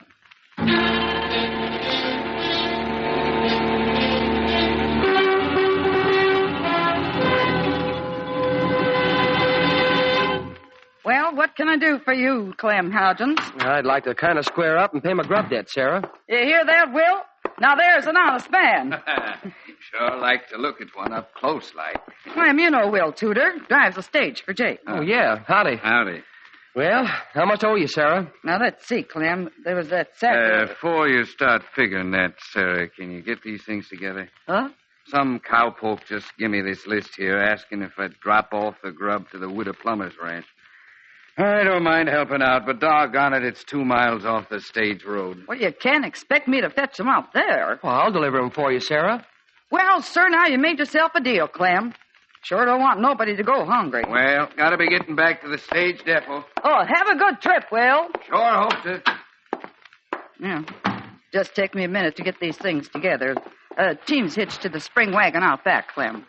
Well, what can I do for you, Clem Hodgins? I'd like to kind of square up and pay my grub debt, Sarah. You hear that, Will? Now there's an honest man. Sure like to look at one up close, like. Clem, you know Will Tudor. Drives the stage for Jake. Oh, yeah. Howdy. Howdy. Well, how much owe you, Sarah? Now, let's see, Clem. There was that sack. Before you start figuring that, Sarah, can you get these things together? Huh? Some cowpoke just give me this list here asking if I'd drop off the grub to the Widow Plummer's ranch. I don't mind helping out, but doggone it, it's 2 miles off the stage road. Well, you can't expect me to fetch them out there. Well, I'll deliver them for you, Sarah. Well, sir, now you made yourself a deal, Clem. Sure don't want nobody to go hungry. Well, gotta be getting back to the stage depot. Oh, have a good trip, Will. Sure hope to. Yeah. Just take me a minute to get these things together. Team's hitched to the spring wagon out back, Clem.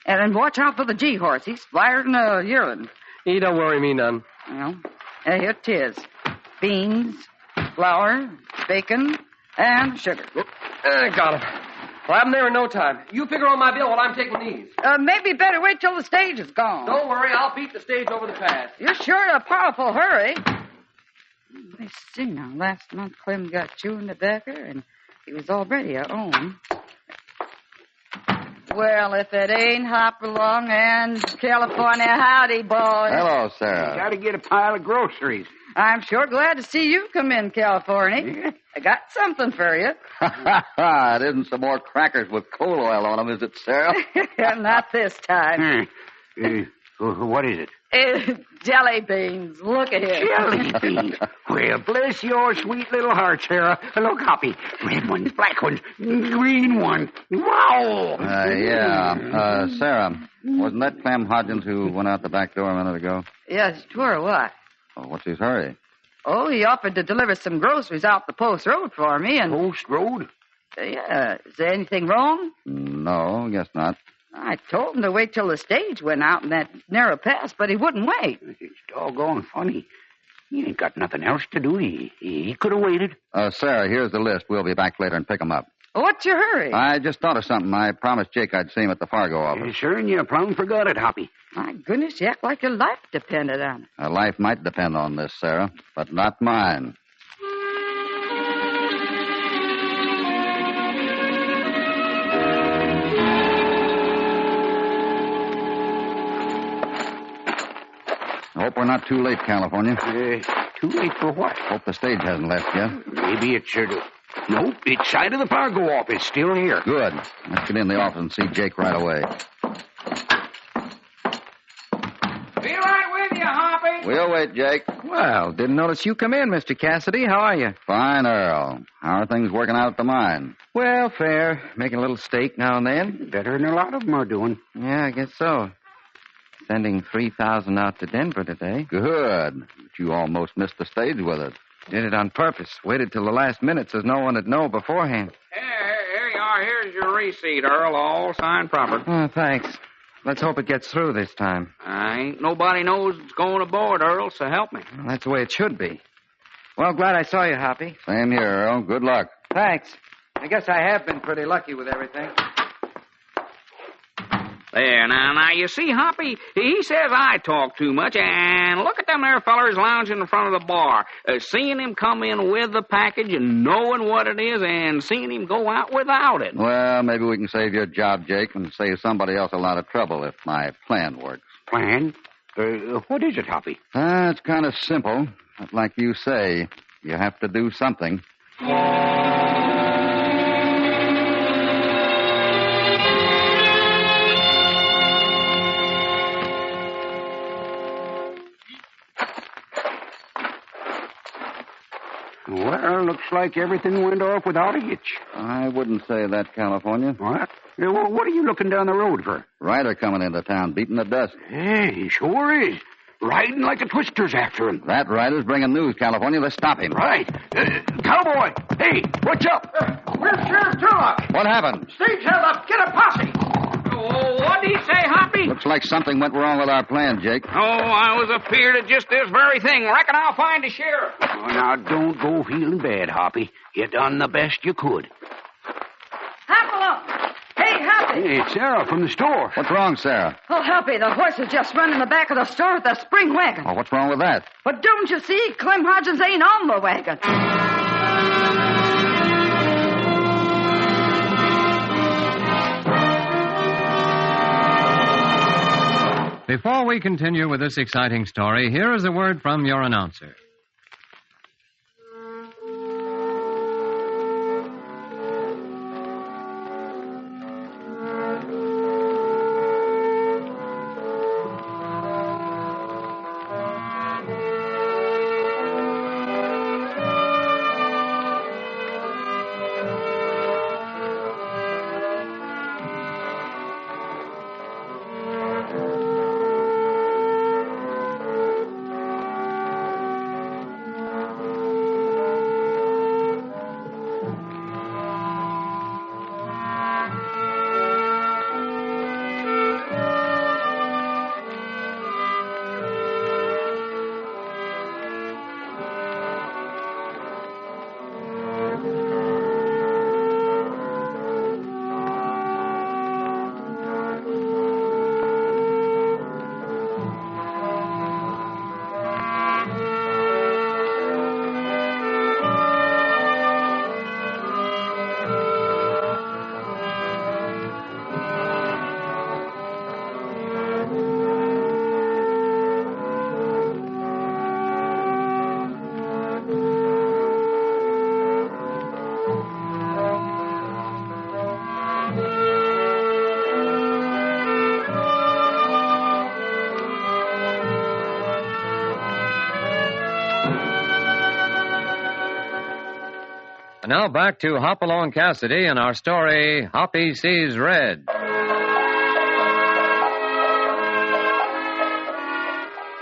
And watch out for the G-horse. He's flyer than a yearling. He don't worry me none. Well, here it is. Beans, flour, bacon, and sugar. Got him. Well, have them there in no time. You figure on my bill while I'm taking these. Maybe better wait till the stage is gone. Don't worry, I'll beat the stage over the pass. You're sure in a powerful hurry. Let's see now. Last month, Clem got chewing tobacco, and he was already our own. Well, if it ain't Hopalong and California, howdy, boys. Hello, Sarah. Gotta get a pile of groceries. I'm sure glad to see you come in, California. I got something for you. It isn't some more crackers with coal oil on them, is it, Sarah? Not this time. What is it? Jelly beans. Look at here. Jelly beans. Well, bless your sweet little heart, Sarah. Look, Hoppy. Red ones, black ones, green ones. Wow! Yeah. Sarah, wasn't that Clem Hodgins who went out the back door a minute ago? Yes, sure. What? Oh, what's his hurry? Oh, he offered to deliver some groceries out the post road for me, and... Post road? Yeah. Is there anything wrong? No, guess not. I told him to wait till the stage went out in that narrow pass, but he wouldn't wait. It's doggone funny. He ain't got nothing else to do. He could have waited. Sarah, here's the list. We'll be back later and pick 'em up. What's your hurry? I just thought of something. I promised Jake I'd see him at the Fargo office. Sure, and you plumb forgot it, Hoppy. My goodness, you act like your life depended on it. A life might depend on this, Sarah, but not mine. I hope we're not too late, California. Too late for what? Hope the stage hasn't left yet. Maybe it should have. Nope, it's side of the Fargo office, still here. Good. Let's get in the office and see Jake right away. Be right with you, Hoppy. We'll wait, Jake. Well, didn't notice you come in, Mr. Cassidy. How are you? Fine, Earl. How are things working out at the mine? Well, fair. Making a little stake now and then. Better than a lot of them are doing. Yeah, I guess so. Sending 3,000 out to Denver today. Good. But you almost missed the stage with it. Did it on purpose. Waited till the last minute so no one would know beforehand. Here you are. Here's your receipt, Earl. All signed proper. Oh, thanks. Let's hope it gets through this time. Ain't nobody knows it's going aboard, Earl, so help me. Well, that's the way it should be. Well, glad I saw you, Hoppy. Same here, Earl. Good luck. Thanks. I guess I have been pretty lucky with everything. There, now, you see, Hoppy, he says I talk too much, and look at them there fellers lounging in front of the bar. Seeing him come in with the package and knowing what it is, and seeing him go out without it. Well, maybe we can save your job, Jake, and save somebody else a lot of trouble if my plan works. Plan? What is it, Hoppy? It's kind of simple. But like you say, you have to do something. like everything went off without a hitch. I wouldn't say that, California. What? Well, what are you looking down the road for? Rider coming into town, beating the dust. Yeah, he sure is. Riding like the Twisters after him. That rider's bringing news, California. Let's stop him. Right. Cowboy, hey, what's up? Where's Sheriff Turlock? What happened? Stage held up. Get a posse. Oh, what did he say, Hoppy? Looks like something went wrong with our plan, Jake. Oh, I was afeard of just this very thing. Reckon I'll find the sheriff. Oh, now, don't go feeling bad, Hoppy. You done the best you could. Hop along. Hey, Hoppy. Hey, it's Sarah from the store. What's wrong, Sarah? Oh, Hoppy, the horses just run in the back of the store with the spring wagon. Oh, what's wrong with that? But don't you see? Clem Hodgins ain't on the wagon. Before we continue with this exciting story, here is a word from your announcer. Now back to Hop Along Cassidy and our story, Hoppy Sees Red.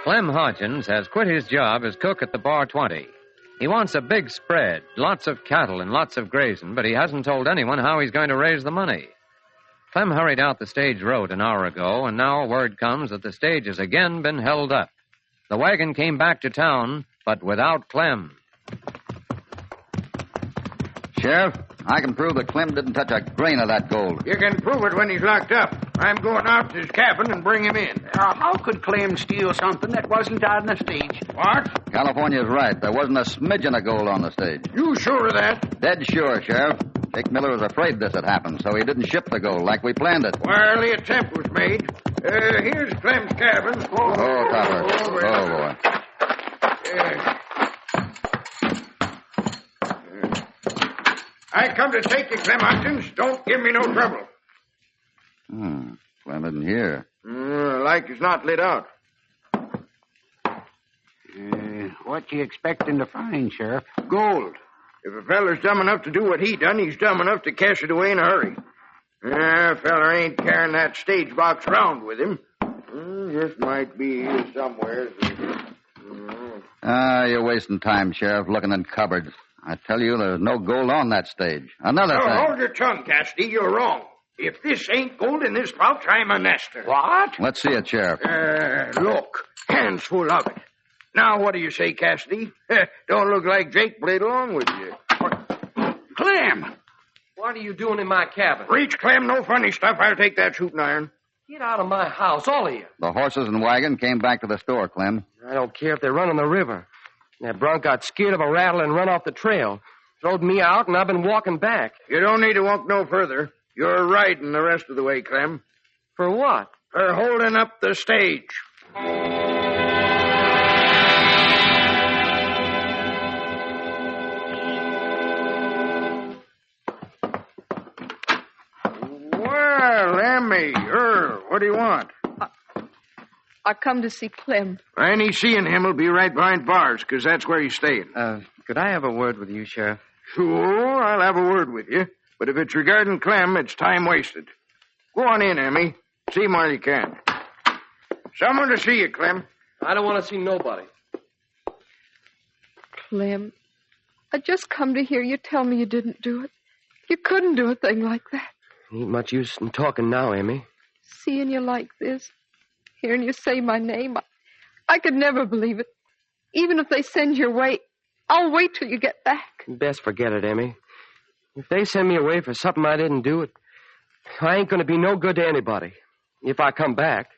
Clem Hodgins has quit his job as cook at the Bar 20. He wants a big spread, lots of cattle and lots of grazing, but he hasn't told anyone how he's going to raise the money. Clem hurried out the stage road an hour ago, and now word comes that the stage has again been held up. The wagon came back to town, but without Clem. Sheriff, I can prove that Clem didn't touch a grain of that gold. You can prove it when he's locked up. I'm going out to his cabin and bring him in. How could Clem steal something that wasn't on the stage? What? California's right. There wasn't a smidgen of gold on the stage. You sure of that? Dead sure, Sheriff. Jake Miller was afraid this had happened, so he didn't ship the gold like we planned it. Well, the attempt was made. Here's Clem's cabin. Oh, Topper. Oh, boy. I come to take you, Clem Hodgins. Don't give me no trouble. Clem isn't here. Like he's not lit out. What you expecting to find, Sheriff? Gold. If a feller's dumb enough to do what he done, he's dumb enough to cash it away in a hurry. A feller ain't carrying that stage box around with him. Just might be here somewhere. You're wasting time, Sheriff, looking in cupboards. I tell you, there's no gold on that stage. Another thing. Hold your tongue, Cassidy. You're wrong. If this ain't gold in this pouch, I'm a nester. What? Let's see it, Sheriff. Look. Hands full of it. Now, what do you say, Cassidy? Don't look like Jake played along with you. Clem! What are you doing in my cabin? Reach, Clem. No funny stuff. I'll take that shooting iron. Get out of my house, all of you. The horses and wagon came back to the store, Clem. I don't care if they run on the river. That bronc got scared of a rattle and run off the trail. Throwed me out, and I've been walking back. You don't need to walk no further. You're riding the rest of the way, Clem. For what? For holding up the stage. Well, Emmy, Earl, what do you want? I come to see Clem. Any seeing him will be right behind bars, because that's where he's staying. Could I have a word with you, Sheriff? Sure, I'll have a word with you. But if it's regarding Clem, it's time wasted. Go on in, Emmy. See him while you can. Someone to see you, Clem. I don't want to see nobody. Clem, I just come to hear you tell me you didn't do it. You couldn't do a thing like that. Ain't much use in talking now, Emmy. Seeing you like this, hearing you say my name, I could never believe it. Even if they send you away, I'll wait till you get back. Best forget it, Emmy. If they send me away for something I didn't do, I ain't going to be no good to anybody. If I come back.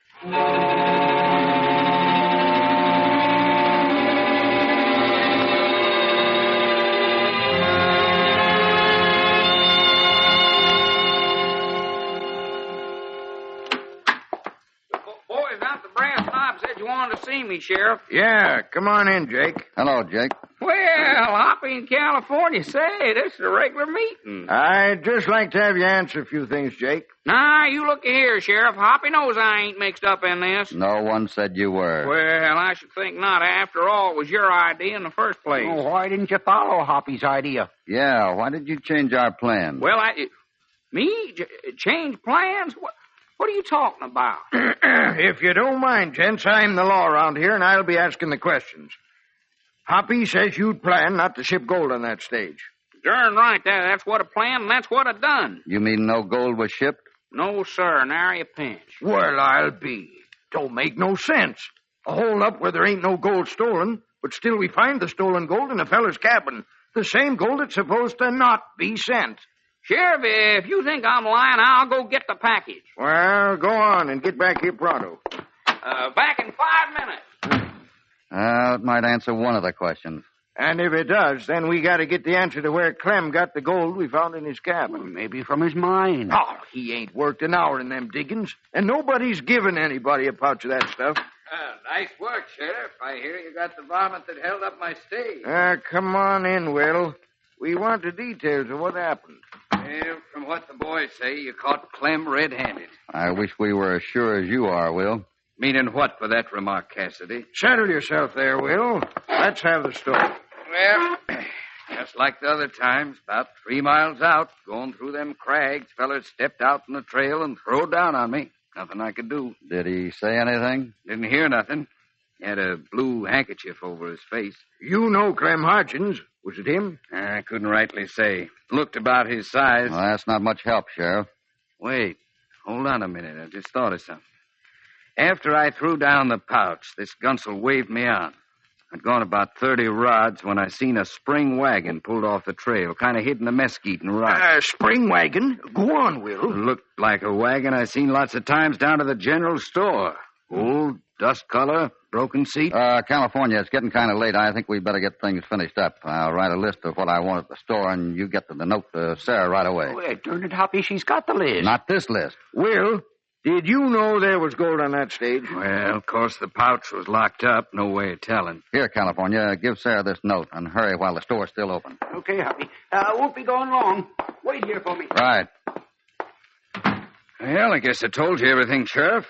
Boys out the brass knob said you wanted to see me, Sheriff. Yeah, come on in, Jake. Hello, Jake. Well, Hoppy in California, say, this is a regular meeting. I'd just like to have you answer a few things, Jake. Nah, you look here, Sheriff. Hoppy knows I ain't mixed up in this. No one said you were. Well, I should think not. After all, it was your idea in the first place. Oh, why didn't you follow Hoppy's idea? Yeah, why did you change our plan? Well, change plans? What are you talking about? If you don't mind, gents, I'm the law around here, and I'll be asking the questions. Hoppy says you'd plan not to ship gold on that stage. Darn right. That's what I planned, and that's what I done. You mean no gold was shipped? No, sir. Nary a pinch. Well, I'll be. Don't make no sense. A hole up where there ain't no gold stolen, but still we find the stolen gold in a feller's cabin. The same gold that's supposed to not be sent. Sheriff, if you think I'm lying, I'll go get the package. Well, go on and get back here pronto. Back in 5 minutes. It might answer one of the questions. And if it does, then we got to get the answer to where Clem got the gold we found in his cabin. Maybe from his mine. Oh, he ain't worked an hour in them diggings, and nobody's given anybody a pouch of that stuff. Nice work, Sheriff. I hear you got the varmint that held up my stage. Come on in, Will. We want the details of what happened. Well, from what the boys say, you caught Clem red-handed. I wish we were as sure as you are, Will. Meaning what for that remark, Cassidy? Settle yourself there, Will. Let's have the story. Well, just like the other times, about 3 miles out, going through them crags, fellas stepped out on the trail and throwed down on me. Nothing I could do. Did he say anything? Didn't hear nothing. He had a blue handkerchief over his face. You know Clem Hodgins. Was it him? I couldn't rightly say. Looked about his size. Well, that's not much help, Sheriff. Wait. Hold on a minute. I just thought of something. After I threw down the pouch, this gunsel waved me on. I'd gone about 30 rods when I seen a spring wagon pulled off the trail, kind of hidden the mesquite and rock. Spring wagon? Go on, Will. Looked like a wagon I seen lots of times down to the general store. Old, dust color, broken seat. California, it's getting kind of late. I think we better get things finished up. I'll write a list of what I want at the store, and you get the note to Sarah right away. Oh, darn it, Hoppy, she's got the list. Not this list. Will, did you know there was gold on that stage? Well, of course, the pouch was locked up. No way of telling. Here, California, give Sarah this note, and hurry while the store's still open. Okay, Hoppy. Won't be going long. Wait here for me. Right. Well, I guess I told you everything, Sheriff.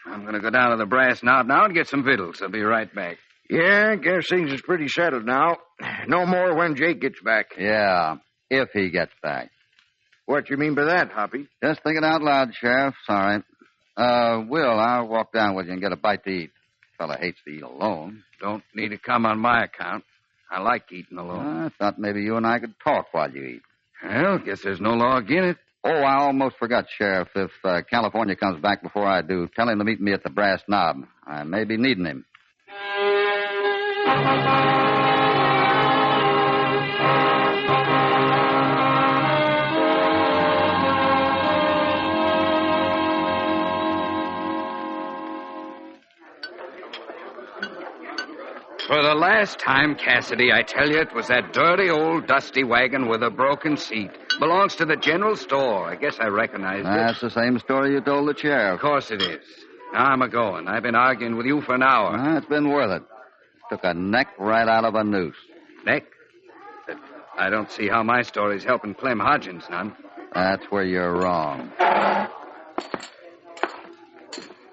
I'm going to go down to the brass knob now and get some victuals. I'll be right back. Yeah, I guess things is pretty settled now. No more when Jake gets back. Yeah, if he gets back. What you mean by that, Hoppy? Just thinking out loud, Sheriff. Sorry. Will, I'll walk down with you and get a bite to eat. Fella hates to eat alone. Don't need to come on my account. I like eating alone. I thought maybe you and I could talk while you eat. Well, guess there's no law against it. Oh, I almost forgot, Sheriff. If California comes back before I do, tell him to meet me at the brass knob. I may be needing him. For the last time, Cassidy, I tell you, it was that dirty old dusty wagon with a broken seat. Belongs to the general store. I guess I recognized it. That's the same story you told the sheriff. Of course it is. Now I'm a-going. I've been arguing with you for an hour. It's been worth it. Took a neck right out of a noose. Neck? But I don't see how my story's helping Clem Hodgins none. That's where you're wrong.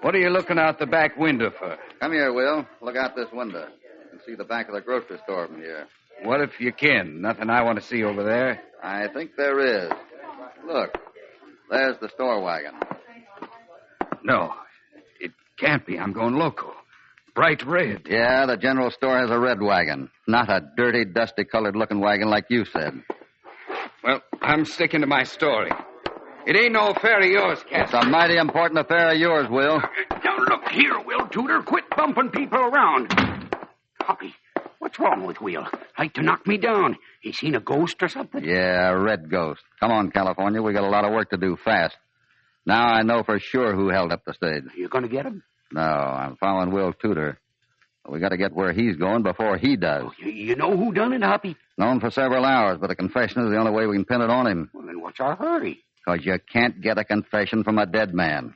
What are you looking out the back window for? Come here, Will. Look out this window. You can see the back of the grocery store from here. What if you can? Nothing I want to see over there. I think there is. Look, there's the store wagon. No, it can't be. I'm going loco. Bright red. Yeah, the general store has a red wagon. Not a dirty, dusty-colored-looking wagon like you said. Well, I'm sticking to my story. It ain't no affair of yours, Cassidy. It's a mighty important affair of yours, Will. Now, look here, Will Tudor. Quit bumping people around. Hoppy, what's wrong with Will? Like to knock me down? He seen a ghost or something? Yeah, a red ghost. Come on, California. We got a lot of work to do fast. Now I know for sure who held up the stage. You going to get him? No, I'm following Will Tudor. We got to get where he's going before he does. You know who done it, Hoppy? Known for several hours, but a confession is the only way we can pin it on him. Well, then what's our hurry? Because you can't get a confession from a dead man.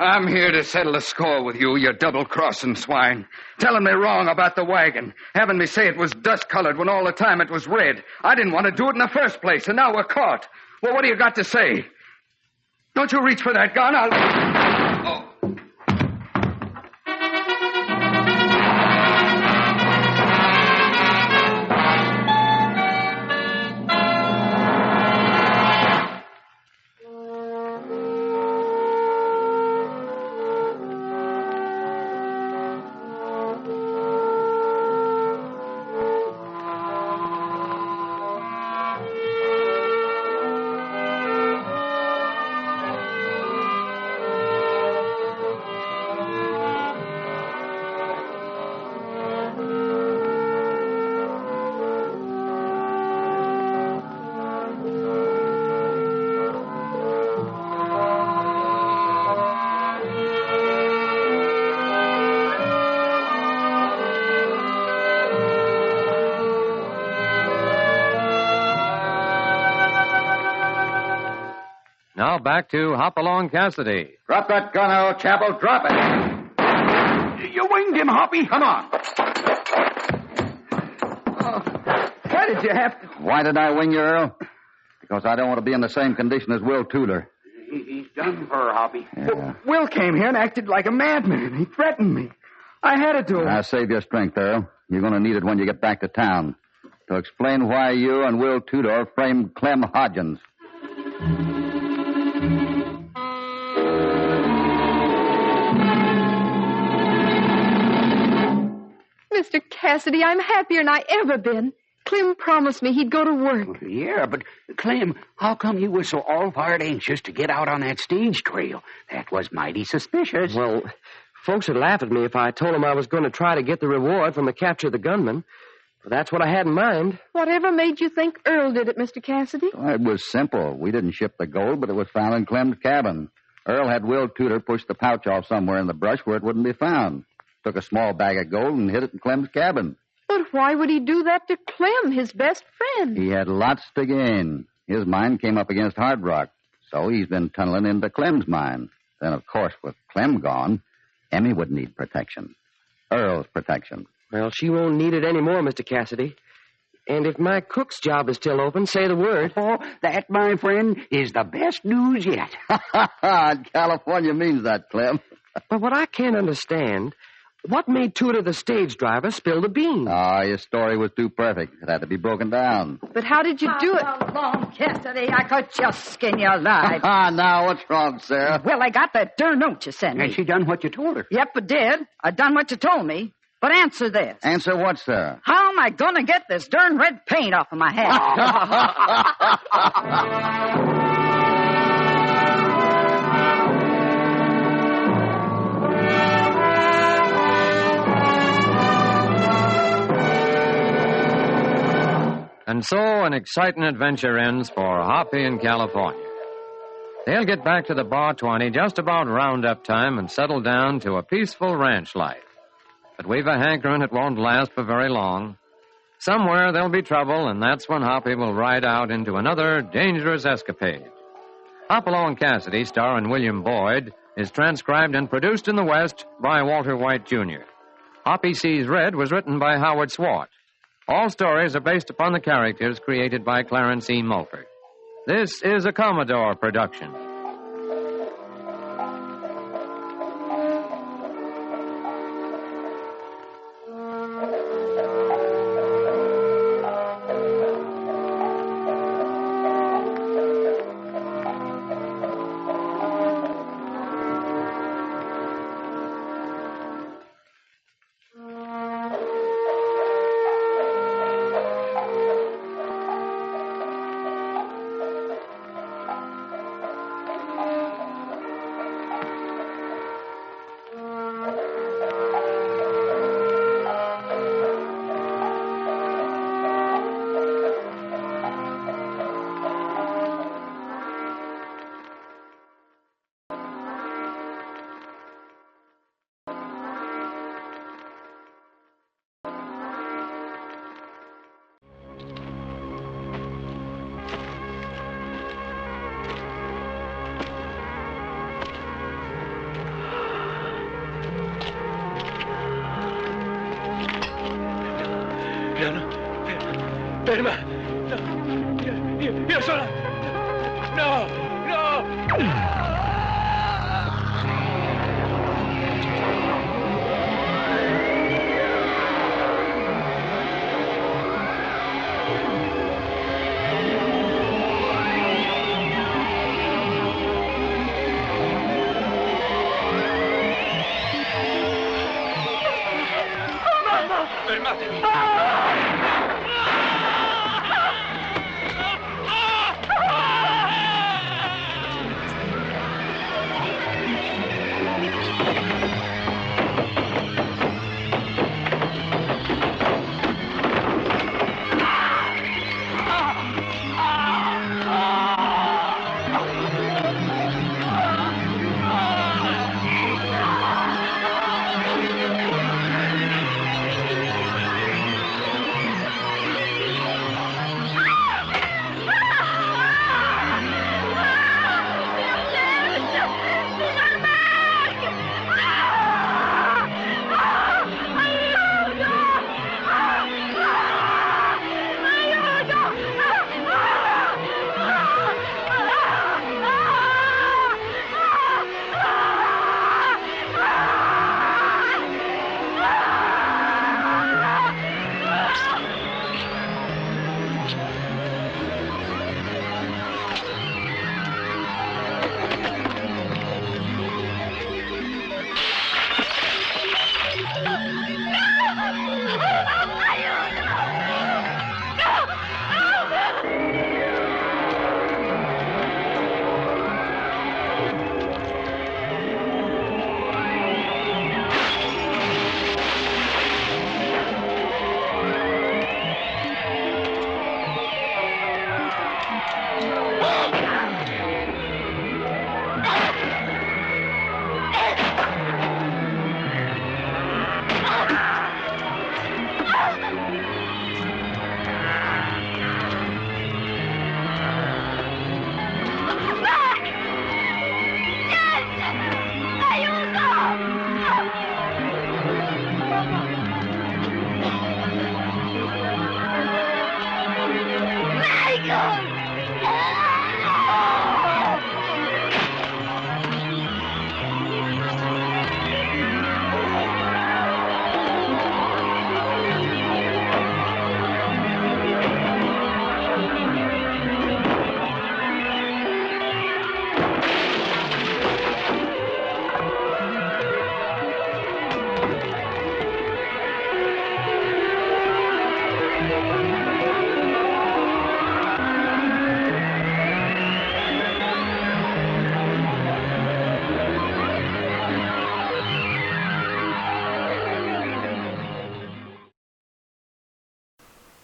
I'm here to settle a score with you, you double-crossing swine. Telling me wrong about the wagon. Having me say it was dust-colored when all the time it was red. I didn't want to do it in the first place, and now we're caught. Well, what do you got to say? Don't you reach for that gun. Oh. Now back to Hop Along Cassidy. Drop that gun, old chapel. Drop it. You winged him, Hoppy. Come on. Why did you have to... Why did I wing you, Earl? Because I don't want to be in the same condition as Will Tudor. He's done for her, Hoppy. Yeah. Will came here and acted like a madman. He threatened me. I had to do it. Now, save your strength, Earl. You're going to need it when you get back to town. To explain why you and Will Tudor framed Clem Hodgins. Mr. Cassidy, I'm happier than I ever been. Clem promised me he'd go to work. Yeah, but, Clem, how come you were so all-fired anxious to get out on that stage trail? That was mighty suspicious. Well, folks would laugh at me if I told them I was going to try to get the reward from the capture of the gunman. Well, that's what I had in mind. Whatever made you think Earl did it, Mr. Cassidy? Well, it was simple. We didn't ship the gold, but it was found in Clem's cabin. Earl had Will Tudor push the pouch off somewhere in the brush where it wouldn't be found. Took a small bag of gold and hid it in Clem's cabin. But why would he do that to Clem, his best friend? He had lots to gain. His mine came up against Hard Rock, so he's been tunneling into Clem's mine. Then, of course, with Clem gone, Emmy would need protection. Earl's protection. Well, she won't need it anymore, Mr. Cassidy. And if my cook's job is still open, say the word. Oh, that, my friend, is the best news yet. California means that, Clem. But what I can't understand, what made Tudor the stage driver spill the beans? His story was too perfect. It had to be broken down. But how did you do it? Along Cassidy, I could just skin you alive. Now, what's wrong, Sarah? Well, I got that darn note you sent me. And she done what you told her. Yep, I did. I done what you told me. But answer this. Answer what, Sarah? How am I going to get this darn red paint off of my head? And so an exciting adventure ends for Hoppy in California. They'll get back to the Bar 20 just about roundup time and settle down to a peaceful ranch life. But we've a hankering it won't last for very long. Somewhere there'll be trouble, and that's when Hoppy will ride out into another dangerous escapade. Hop Along Cassidy, starring William Boyd, is transcribed and produced in the West by Walter White, Jr. Hoppy Sees Red was written by Howard Swart. All stories are based upon the characters created by Clarence E. Mulford. This is a Commodore production. Ferma! No! Io sono... No! No! Fermatevi!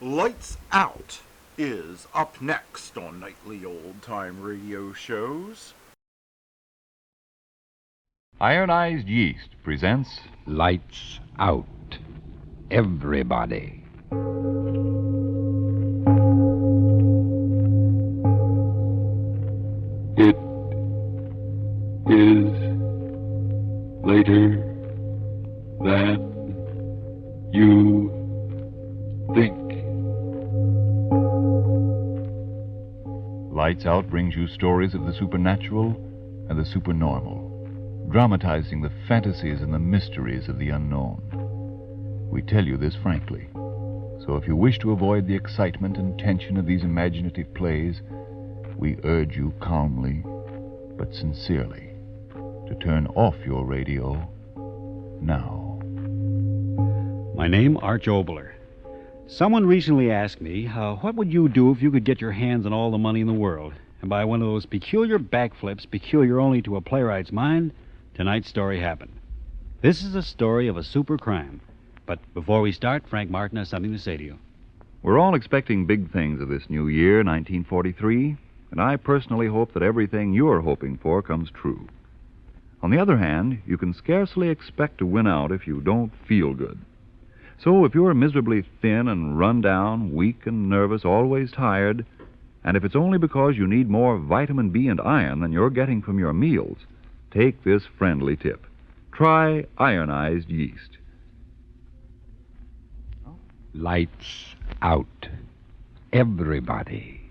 Lights Out is up next on Nightly Old-Time Radio Shows. Ironized Yeast presents Lights Out. Everybody. It is later than you think. Lights Out brings you stories of the supernatural and the supernormal, dramatizing the fantasies and the mysteries of the unknown. We tell you this frankly, so if you wish to avoid the excitement and tension of these imaginative plays, we urge you calmly but sincerely to turn off your radio now. My name, Arch Obler. Someone recently asked me, what would you do if you could get your hands on all the money in the world and buy one of those peculiar backflips peculiar only to a playwright's mind? Tonight's story happened. This is a story of a super crime. But before we start, Frank Martin has something to say to you. We're all expecting big things of this new year, 1943, and I personally hope that everything you're hoping for comes true. On the other hand, you can scarcely expect to win out if you don't feel good. So if you're miserably thin and run down, weak and nervous, always tired, and if it's only because you need more vitamin B and iron than you're getting from your meals, take this friendly tip. Try ironized yeast. Lights out. Everybody.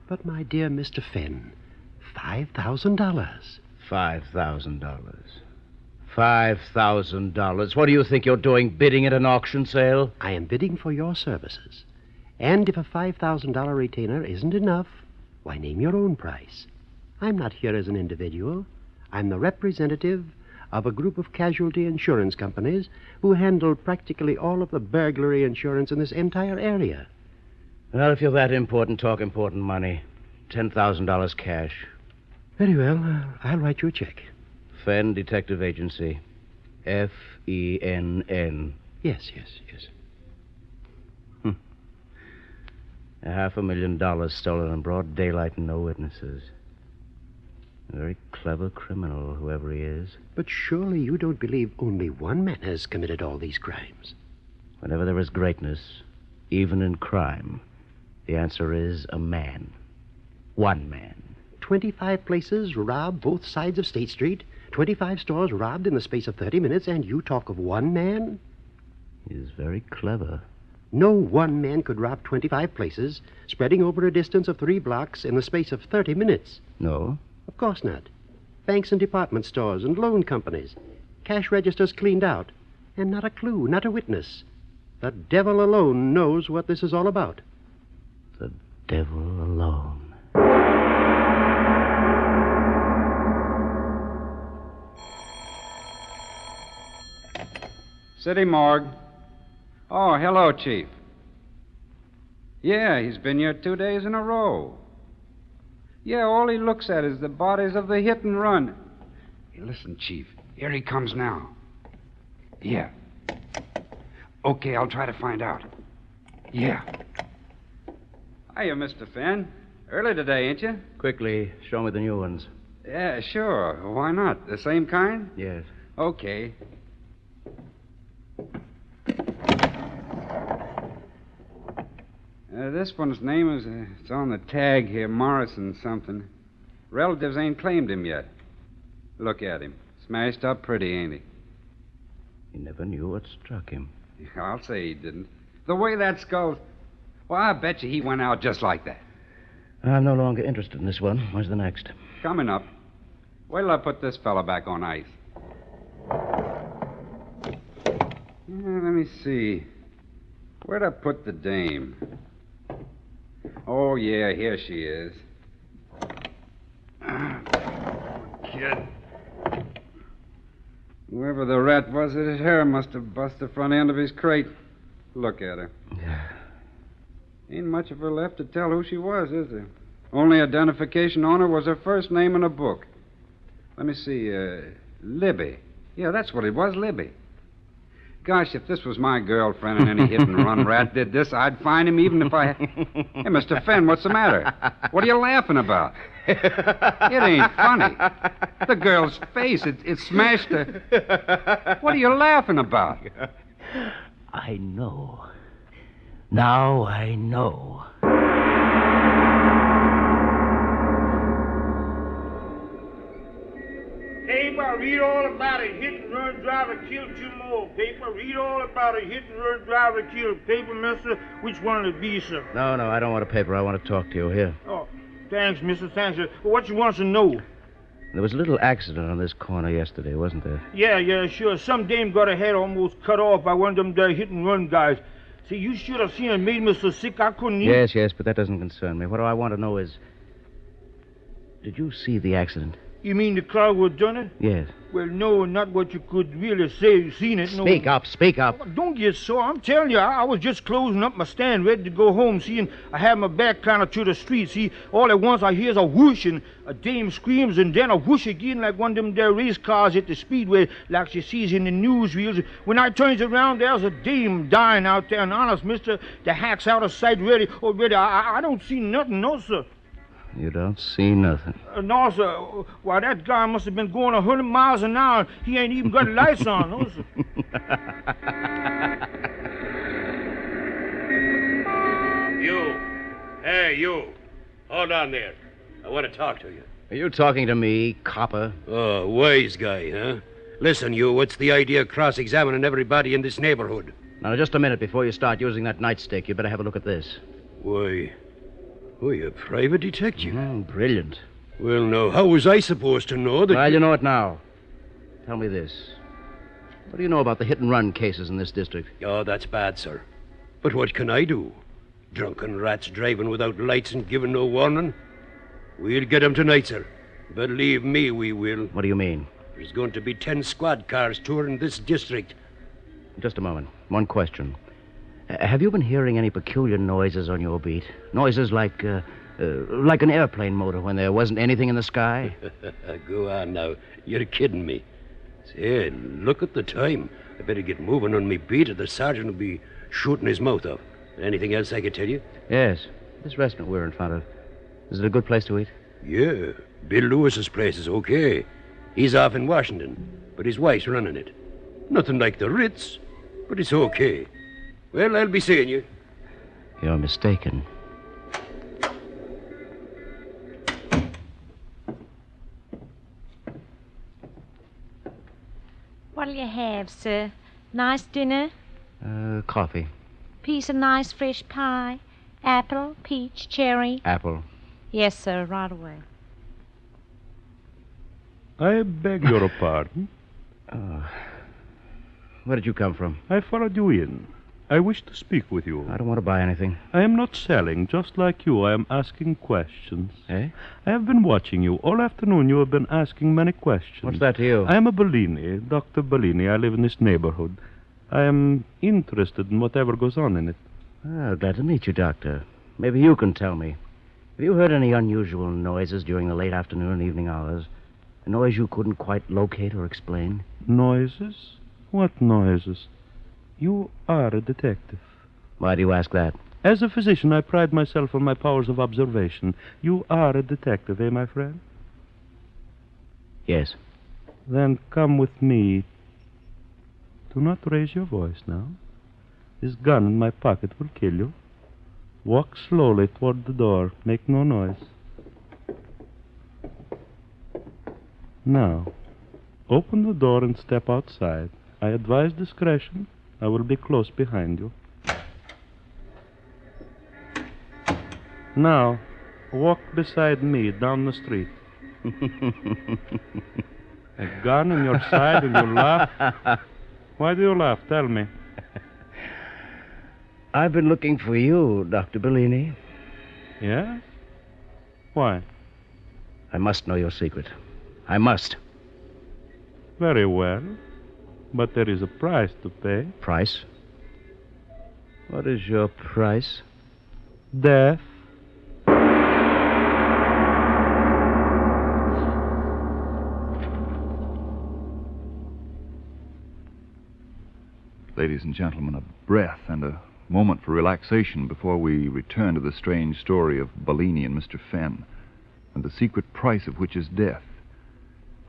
But, my dear Mr. Fenn, $5,000. $5,000. $5,000. What do you think you're doing, bidding at an auction sale? I am bidding for your services. And if a $5,000 retainer isn't enough, why, name your own price. I'm not here as an individual. I'm the representative of a group of casualty insurance companies who handle practically all of the burglary insurance in this entire area. Well, if you're that important, talk important money. $10,000 cash. Very well. I'll write you a check. Fenn Detective Agency. Fenn. Yes. $500,000 stolen in broad daylight and no witnesses. A very clever criminal, whoever he is. But surely you don't believe only one man has committed all these crimes. Whenever there is greatness, even in crime, the answer is a man. One man. 25 places robbed both sides of State Street, 25 stores robbed in the space of 30 minutes, and you talk of one man? He's very clever. No one man could rob 25 places, spreading over a distance of 3 blocks in the space of 30 minutes. No? Of course not. Banks and department stores and loan companies. Cash registers cleaned out. And not a clue, not a witness. The devil alone knows what this is all about. The devil alone. City morgue. Oh, hello, Chief. Yeah, he's been here 2 days in a row. Yeah, all he looks at is the bodies of the hit and run. Hey, listen, Chief. Here he comes now. Yeah. Okay, I'll try to find out. Yeah. Hiya, Mr. Fenn. Early today, ain't you? Quickly, show me the new ones. Yeah, sure. Why not? The same kind? Yes. Okay. This one's name is, it's on the tag here, Morrison something. Relatives ain't claimed him yet. Look at him. Smashed up pretty, ain't he? He never knew what struck him. I'll say he didn't. The way that skull's... Well, I bet you he went out just like that. I'm no longer interested in this one. Where's the next? Coming up. Wait till I put this fella back on ice. Let me see. Where'd I put the dame? Oh, yeah, here she is. Kid. Whoever the rat was at his hair must have busted the front end of his crate. Look at her. Ain't much of her left to tell who she was, is there? Only identification on her was her first name in a book. Let me see, Libby. Yeah, that's what it was, Libby. Gosh, if this was my girlfriend and any hit-and-run rat did this, I'd find him even if I... Hey, Mr. Fenn, what's the matter? What are you laughing about? It ain't funny. The girl's face, it smashed her. What are you laughing about? I know. Now I know. Hey, well, read all about it. Hit-and-run driver killed 2 more. Paper, read all about it. Hit-and-run driver killed. Paper, mister. Which one will it be, sir? No, I don't want a paper. I want to talk to you. Here. Oh, thanks, mister. Thanks, sir. What you want to know? There was a little accident on this corner yesterday, wasn't there? Yeah, sure. Some dame got her head almost cut off by one of them there hit-and-run guys. See, you should have seen it made me so sick I couldn't eat. Yes, but that doesn't concern me. What I want to know is, did you see the accident? You mean the crowd who done it? Yes. Well, no, not what you could really say you seen it. No. Speak up. Oh, don't get sore. I'm telling you, I was just closing up my stand, ready to go home. See, and I have my back kind of to the street. See, all at once I hears a whoosh, and a dame screams, and then a whoosh again like one of them there race cars at the speedway, like she sees in the newsreels. When I turns around, there's a dame dying out there, and honest, mister, the hack's out of sight already. I don't see nothing, no, sir. You don't see nothing. No, sir. Why, that guy must have been going 100 miles an hour. He ain't even got lights on, no, sir. You. Hey, you. Hold on there. I want to talk to you. Are you talking to me, copper? Oh, wise guy, huh? Listen, you, what's the idea of cross-examining everybody in this neighborhood? Now, just a minute before you start using that nightstick. You better have a look at this. Why, a private detective? Brilliant. Well, now, how was I supposed to know that... Well, you know it now. Tell me this. What do you know about the hit-and-run cases in this district? Oh, that's bad, sir. But what can I do? Drunken rats driving without lights and giving no warning? We'll get 'em tonight, sir. Believe me, we will. What do you mean? There's going to be 10 squad cars touring this district. Just a moment. One question. Have you been hearing any peculiar noises on your beat? Noises like an airplane motor when there wasn't anything in the sky? Go on now. You're kidding me. Say, look at the time. I better get moving on me beat or the sergeant will be shooting his mouth off. Anything else I can tell you? Yes. This restaurant we're in front of. Is it a good place to eat? Yeah. Bill Lewis's place is okay. He's off in Washington, but his wife's running it. Nothing like the Ritz, but it's okay. Well, I'll be seeing you. You're mistaken. What'll you have, sir? Nice dinner? Coffee. Piece of nice fresh pie? Apple, peach, cherry? Apple. Yes, sir, right away. I beg your pardon? Where did you come from? I followed you in. I wish to speak with you. I don't want to buy anything. I am not selling, just like you. I am asking questions. Eh? I have been watching you. All afternoon you have been asking many questions. What's that to you? I am a Bellini, Dr. Bellini. I live in this neighborhood. I am interested in whatever goes on in it. Glad to meet you, Doctor. Maybe you can tell me. Have you heard any unusual noises during the late afternoon and evening hours? A noise you couldn't quite locate or explain? Noises? What noises? You are a detective. Why do you ask that? As a physician, I pride myself on my powers of observation. You are a detective, eh, my friend? Yes. Then come with me. Do not raise your voice now. This gun in my pocket will kill you. Walk slowly toward the door. Make no noise. Now, open the door and step outside. I advise discretion. I will be close behind you. Now, walk beside me down the street. A gun in your side and you laugh? Why do you laugh? Tell me. I've been looking for you, Dr. Bellini. Yes? Why? I must know your secret. I must. Very well. But there is a price to pay. Price? What is your price? Death. Ladies and gentlemen, a breath and a moment for relaxation before we return to the strange story of Bellini and Mr. Fenn, and the secret price of which is death.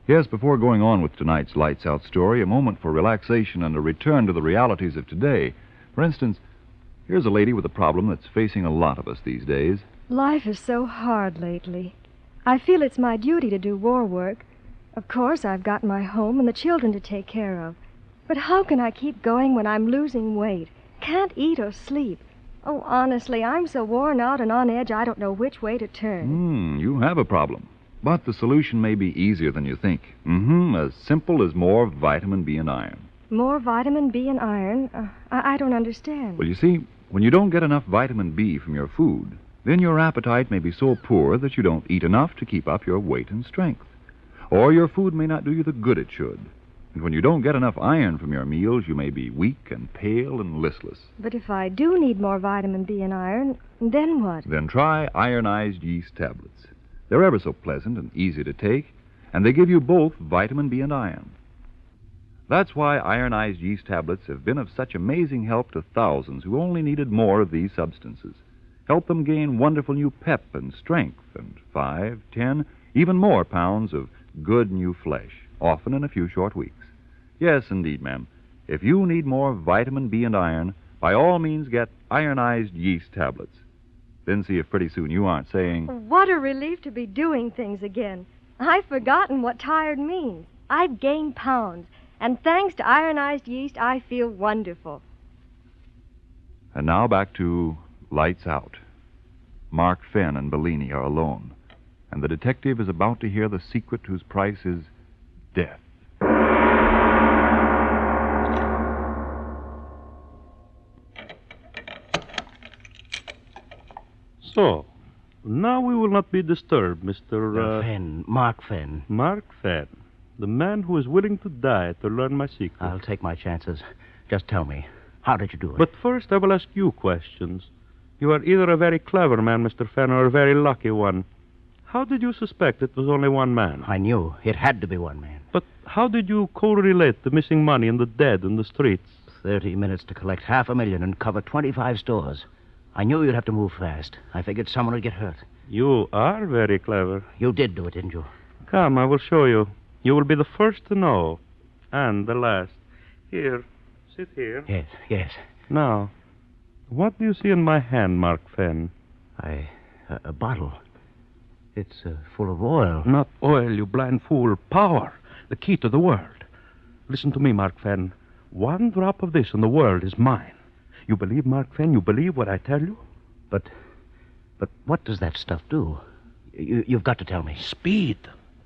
Yes, before going on with tonight's Lights Out story, a moment for relaxation and a return to the realities of today. For instance, here's a lady with a problem that's facing a lot of us these days. Life is so hard lately. I feel it's my duty to do war work, Of course, I've got my home and the children to take care of. But how can I keep going when I'm losing weight? Can't eat or sleep. Oh, honestly, I'm so worn out and on edge, I don't know which way to turn. You have a problem. But the solution may be easier than you think. As simple as more vitamin B and iron. More vitamin B and iron? I don't understand. Well, you see, when you don't get enough vitamin B from your food, then your appetite may be so poor that you don't eat enough to keep up your weight and strength. Or your food may not do you the good it should. And when you don't get enough iron from your meals, you may be weak and pale and listless. But if I do need more vitamin B and iron, then what? Then try ironized yeast tablets. They're ever so pleasant and easy to take, and they give you both vitamin B and iron. That's why ironized yeast tablets have been of such amazing help to thousands who only needed more of these substances. Help them gain wonderful new pep and strength and 5, 10, even more pounds of good new flesh, often in a few short weeks. Yes, indeed, ma'am. If you need more vitamin B and iron, by all means get ironized yeast tablets. Then see if pretty soon you aren't saying, What a relief to be doing things again. I've forgotten what tired means. I've gained pounds, and thanks to ironized yeast, I feel wonderful. And now back to Lights Out. Mark Fenn and Bellini are alone, and the detective is about to hear the secret whose price is death. So, now we will not be disturbed, Mr. Fenn. Mark Fenn. Mark Fenn. The man who is willing to die to learn my secret. I'll take my chances. Just tell me, how did you do it? But first I will ask you questions. You are either a very clever man, Mr. Fenn, or a very lucky one. How did you suspect it was only one man? I knew. It had to be one man. But how did you correlate the missing money and the dead in the streets? 30 minutes to collect $500,000 and cover 25 stores. I knew you'd have to move fast. I figured someone would get hurt. You are very clever. You did do it, didn't you? Come, I will show you. You will be the first to know. And the last. Here. Sit here. Yes. Now, what do you see in my hand, Mark Fenn? A bottle. It's full of oil. Not oil, you blind fool. Power. The key to the world. Listen to me, Mark Fenn. One drop of this and the world is mine. You believe, Mark Fenn? You believe what I tell you? But what does that stuff do? You've got to tell me. Speed.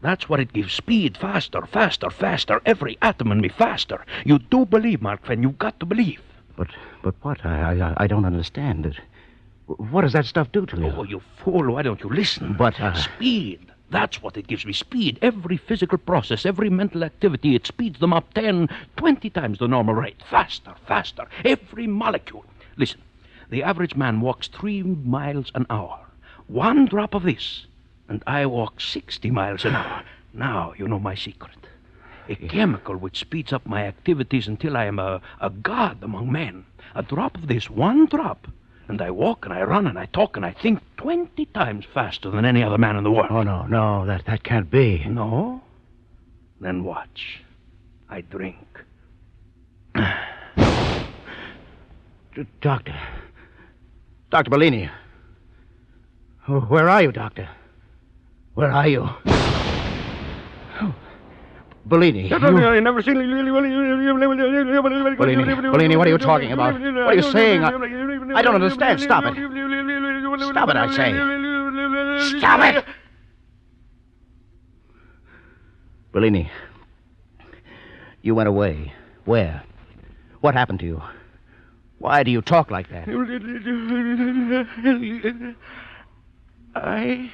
That's what it gives. Speed. Faster, faster, faster. Every atom in me faster. You do believe, Mark Fenn. You've got to believe. But what? I don't understand it. What does that stuff do to you? Oh, you fool. Why don't you listen? But, Speed. That's what it gives me. Speed. Every physical process, every mental activity, it speeds them up 10, 20 times the normal rate. Faster, faster. Every molecule. Listen, the average man walks 3 miles an hour. One drop of this, and I walk 60 miles an hour. Now you know my secret. A chemical which speeds up my activities until I am a god among men. A drop of this, one drop, and I walk and I run and I talk and I think 20 times faster than any other man in the world. Oh, no, that can't be. No? Then watch. I drink. Doctor Bellini. Where are you, Doctor? Where are you? Oh, Bellini. I've never seen... Bellini, what are you talking about? What are you saying? I don't understand. Stop it. Stop it, I say. Stop it! Bellini, you went away. Where? What happened to you? Why do you talk like that? I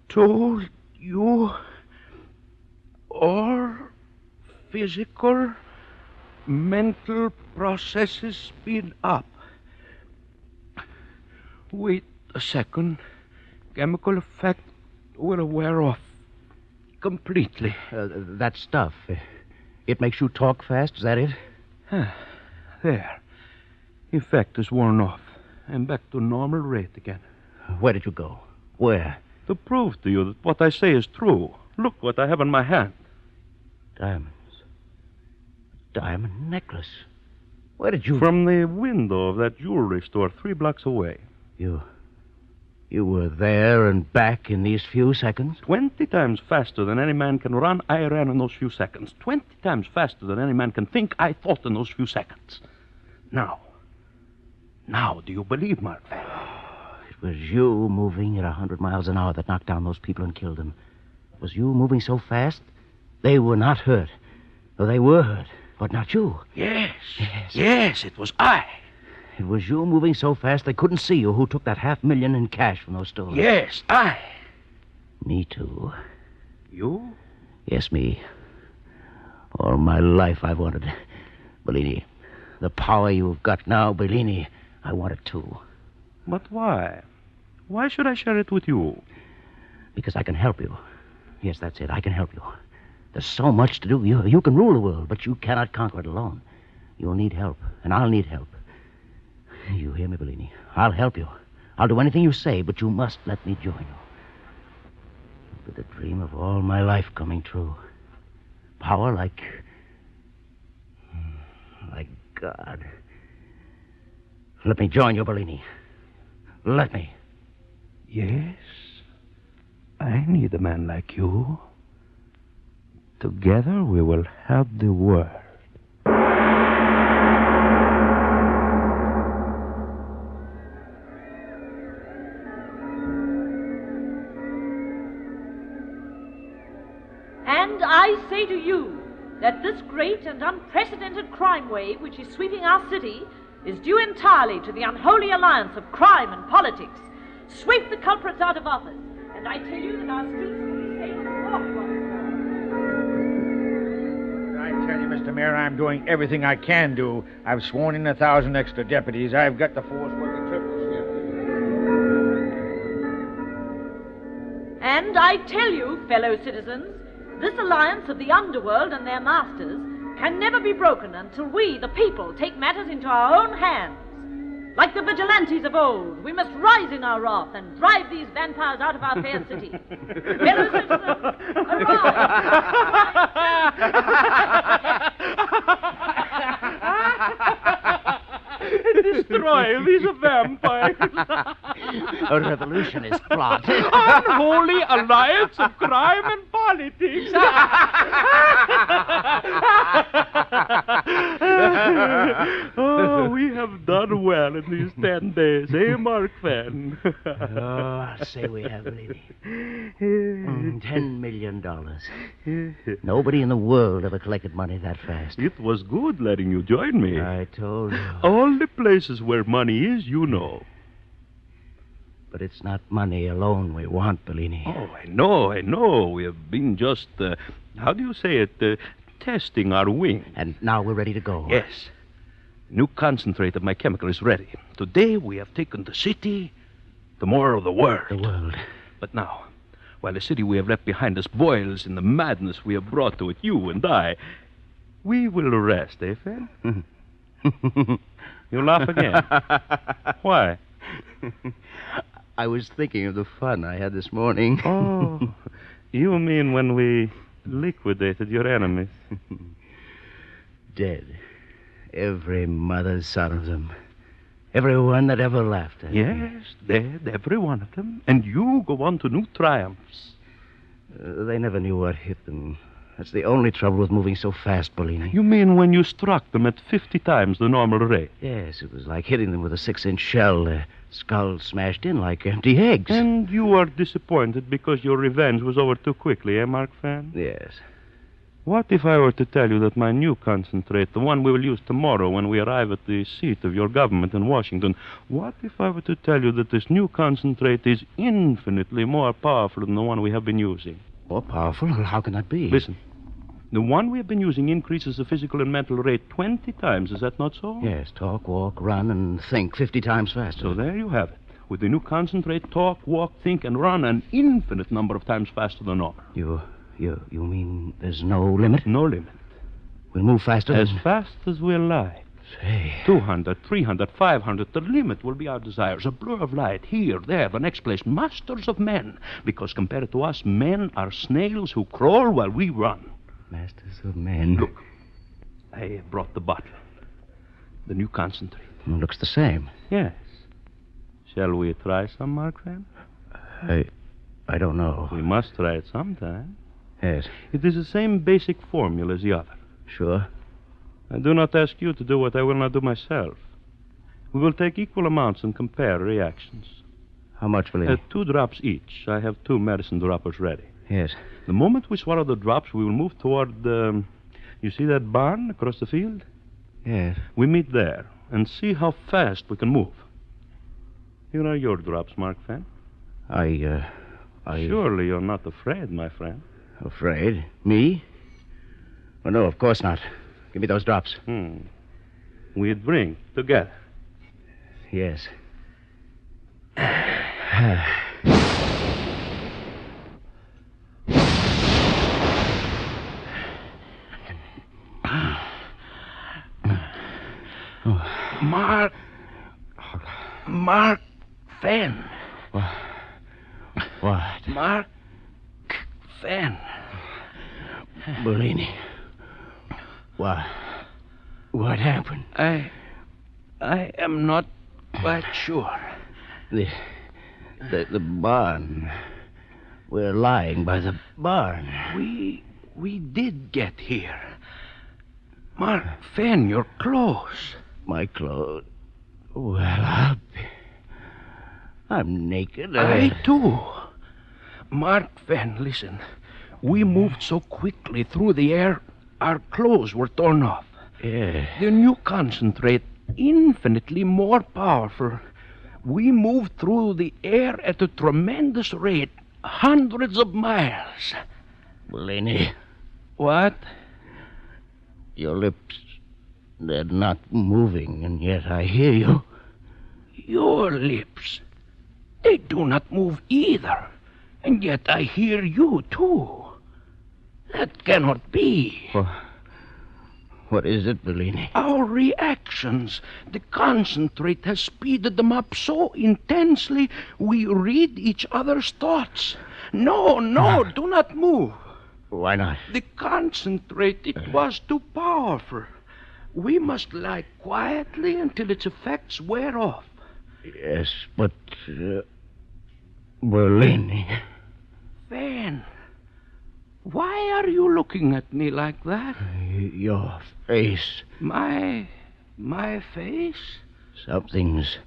told you all physical, mental processes speed up. Wait a second. Chemical effect will wear off completely. That stuff, it makes you talk fast, is that it? There. Effect is worn off. I'm back to normal rate again. Where did you go? Where? To prove to you that what I say is true. Look what I have in my hand. Diamonds. Diamond necklace. Where did you... From the window of that jewelry store 3 blocks away. You You were there and back in these few seconds? 20 times faster than any man can run, I ran in those few seconds. 20 times faster than any man can think, I thought in those few seconds. Now, do you believe, Mark Van? It was you moving at 100 miles an hour that knocked down those people and killed them. It was you moving so fast, they were not hurt. Or they were hurt, but not you. Yes, it was I. It was you moving so fast they couldn't see you who took that $500,000 in cash from those stores. Yes, I. Me too. You? Yes, me. All my life I've wanted. Bellini, the power you've got now, Bellini, I want it too. But why? Why should I share it with you? Because I can help you. Yes, that's it. I can help you. There's so much to do. You can rule the world, but you cannot conquer it alone. You'll need help, and I'll need help. You hear me, Bellini? I'll help you. I'll do anything you say, but you must let me join you. It'll be the dream of all my life coming true. Power like God. Let me join you, Bellini. Let me. Yes, I need a man like you. Together we will help the world. And I say to you that this great and unprecedented crime wave which is sweeping our city is due entirely to the unholy alliance of crime and politics. Sweep the culprits out of office, and I tell you that our streets will be safe and walk once more. I tell you, Mr. Mayor, I'm doing everything I can do. I've sworn in 1,000 extra deputies. I've got the force working triple shift. And I tell you, fellow citizens, this alliance of the underworld and their masters can never be broken until we, the people, take matters into our own hands. Like the vigilantes of old, we must rise in our wrath and drive these vampires out of our fair city. Fellow citizens, Destroy these vampires. A revolutionist plot. Unholy alliance of crime and politics. Oh, we have done well in these 10 days, eh, Mark Van? I'll say we have, lady. $10 million. Nobody in the world ever collected money that fast. It was good letting you join me. I told you. All the places where money is, you know. But it's not money alone we want, Bellini. Oh, I know. We have been just, how do you say it, testing our wing. And now we're ready to go. Yes. New concentrate of my chemical is ready. Today we have taken the city, tomorrow the world. The world. But now, while the city we have left behind us boils in the madness we have brought to it, you and I, we will rest, eh, Fan? You laugh again. Why? I was thinking of the fun I had this morning. Oh, you mean when we liquidated your enemies? Dead. Every mother's son of them. Every one that ever laughed at me. Yes, dead, every one of them. And you go on to new triumphs. They never knew what hit them. That's the only trouble with moving so fast, Bellini. You mean when you struck them at 50 times the normal rate? Yes, it was like hitting them with a 6-inch shell. Their skulls smashed in like empty eggs. And you are disappointed because your revenge was over too quickly, eh, Mark Fan? Yes. What if I were to tell you that my new concentrate, the one we will use tomorrow when we arrive at the seat of your government in Washington, what if I were to tell you that this new concentrate is infinitely more powerful than the one we have been using? More powerful? How can that be? Listen. The one we have been using increases the physical and mental rate 20 times. Is that not so? Yes, talk, walk, run, and think 50 times faster. So there you have it. With the new concentrate, talk, walk, think, and run an infinite number of times faster than normal. You mean there's no limit? No limit. We'll move faster? As fast as we like. Say. 200, 300, 500. The limit will be our desires. A blur of light here, there, the next place. Masters of men. Because compared to us, men are snails who crawl while we run. Masters of men. Look, I brought the bottle. The new concentrate. It looks the same. Yes. Shall we try some, Mark Van? I don't know. We must try it sometime. Yes. It is the same basic formula as the other. Sure. I do not ask you to do what I will not do myself. We will take equal amounts and compare reactions. How much will it? 2 drops each. I have 2 medicine droppers ready. Yes. The moment we swallow the drops, we will move toward you see that barn across the field? Yes. We meet there and see how fast we can move. Here are your drops, Mark Fenn. I... Surely you're not afraid, my friend. Afraid? Me? Well, no, of course not. Give me those drops. We drink together. Yes. Mark Fenn. What? Mark Fenn. Bellini. What happened? I am not quite sure. The barn. We're lying by the barn. We did get here. Mark Fenn, your clothes. My clothes? Well, I'm naked. I too. Mark Fenn, listen. We moved so quickly through the air, our clothes were torn off. Yeah. The new concentrate, infinitely more powerful. We moved through the air at a tremendous rate, hundreds of miles. Bellini. What? Your lips, they're not moving, and yet I hear you. Your lips, they do not move either, and yet I hear you, too. That cannot be. What is it, Bellini? Our reactions. The concentrate has speeded them up so intensely we read each other's thoughts. No, do not move. Why not? The concentrate, it was too powerful. We must lie quietly until its effects wear off. Yes, but... Bellini. Van, why are you looking at me like that? Your face. My face? Something's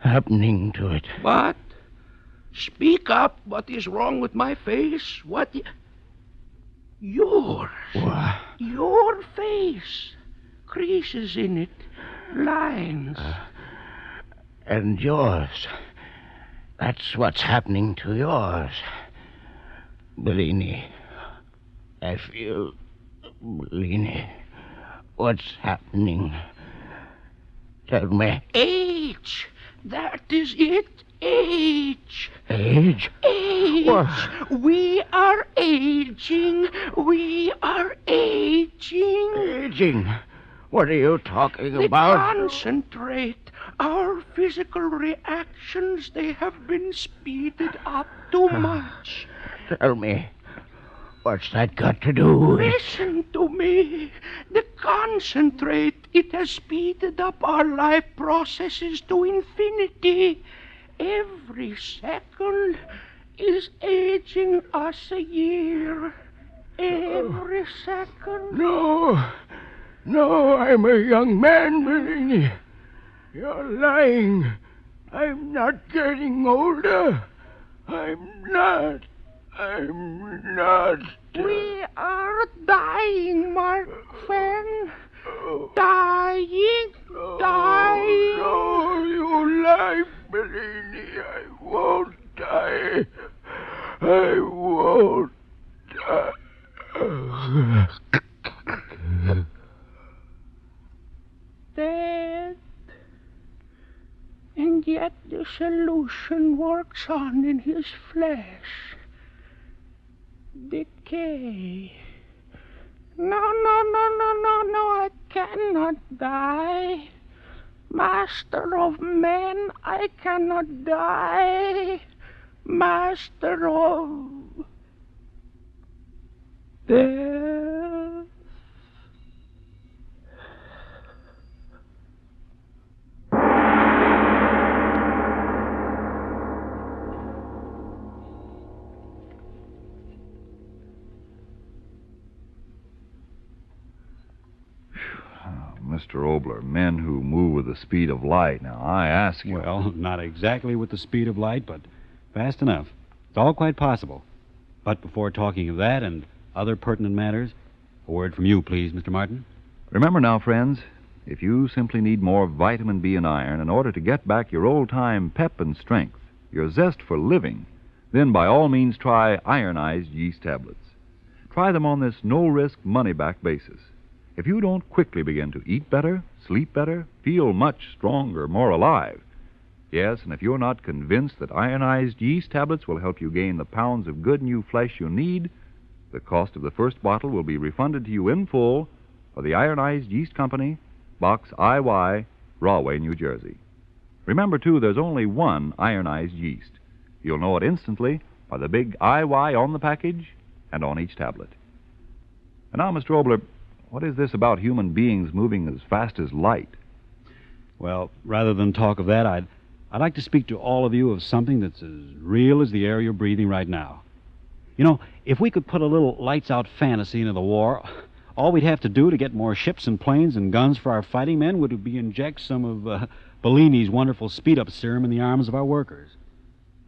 happening to it. What? Speak up. What is wrong with my face? Yours. What? Your face. Creases in it. Lines. And yours. That's what's happening to yours. Bellini. I feel... Bellini. What's happening? Tell me. Age. That is it. Age. Age? Age. What? We are aging. We are aging. Aging? What are you talking The about? concentrate. Our physical reactions, they have been speeded up too much. Tell me. What's that got to do with... Listen to me. The concentrate, it has speeded up our life processes to infinity. Every second is aging us a year. Every second. No, I'm a young man, Bellini. You're lying. I'm not getting older. I'm not. We are dying, Mark Fenn. Dying. No, you lie, Bellini. I won't die. I won't die. Dead. And yet the solution works on in his flesh. Decay. No, I cannot die. Master of men, I cannot die. Master of death. Mr. Obler, men who move with the speed of light. Now, I ask you... Well, not exactly with the speed of light, but fast enough. It's all quite possible. But before talking of that and other pertinent matters, a word from you, please, Mr. Martin. Remember now, friends, if you simply need more vitamin B and iron in order to get back your old-time pep and strength, your zest for living, then by all means try ironized yeast tablets. Try them on this no-risk, money-back basis. If you don't quickly begin to eat better, sleep better, feel much stronger, more alive, yes, and if you're not convinced that ironized yeast tablets will help you gain the pounds of good new flesh you need, the cost of the first bottle will be refunded to you in full for the Ironized Yeast Company, Box IY, Broadway, New Jersey. Remember, too, there's only one ironized yeast. You'll know it instantly by the big IY on the package and on each tablet. And now, Mr. Obler, what is this about human beings moving as fast as light? Well, rather than talk of that, I'd like to speak to all of you of something that's as real as the air you're breathing right now. You know, if we could put a little lights-out fantasy into the war, all we'd have to do to get more ships and planes and guns for our fighting men would be inject some of Bellini's wonderful speed-up serum in the arms of our workers.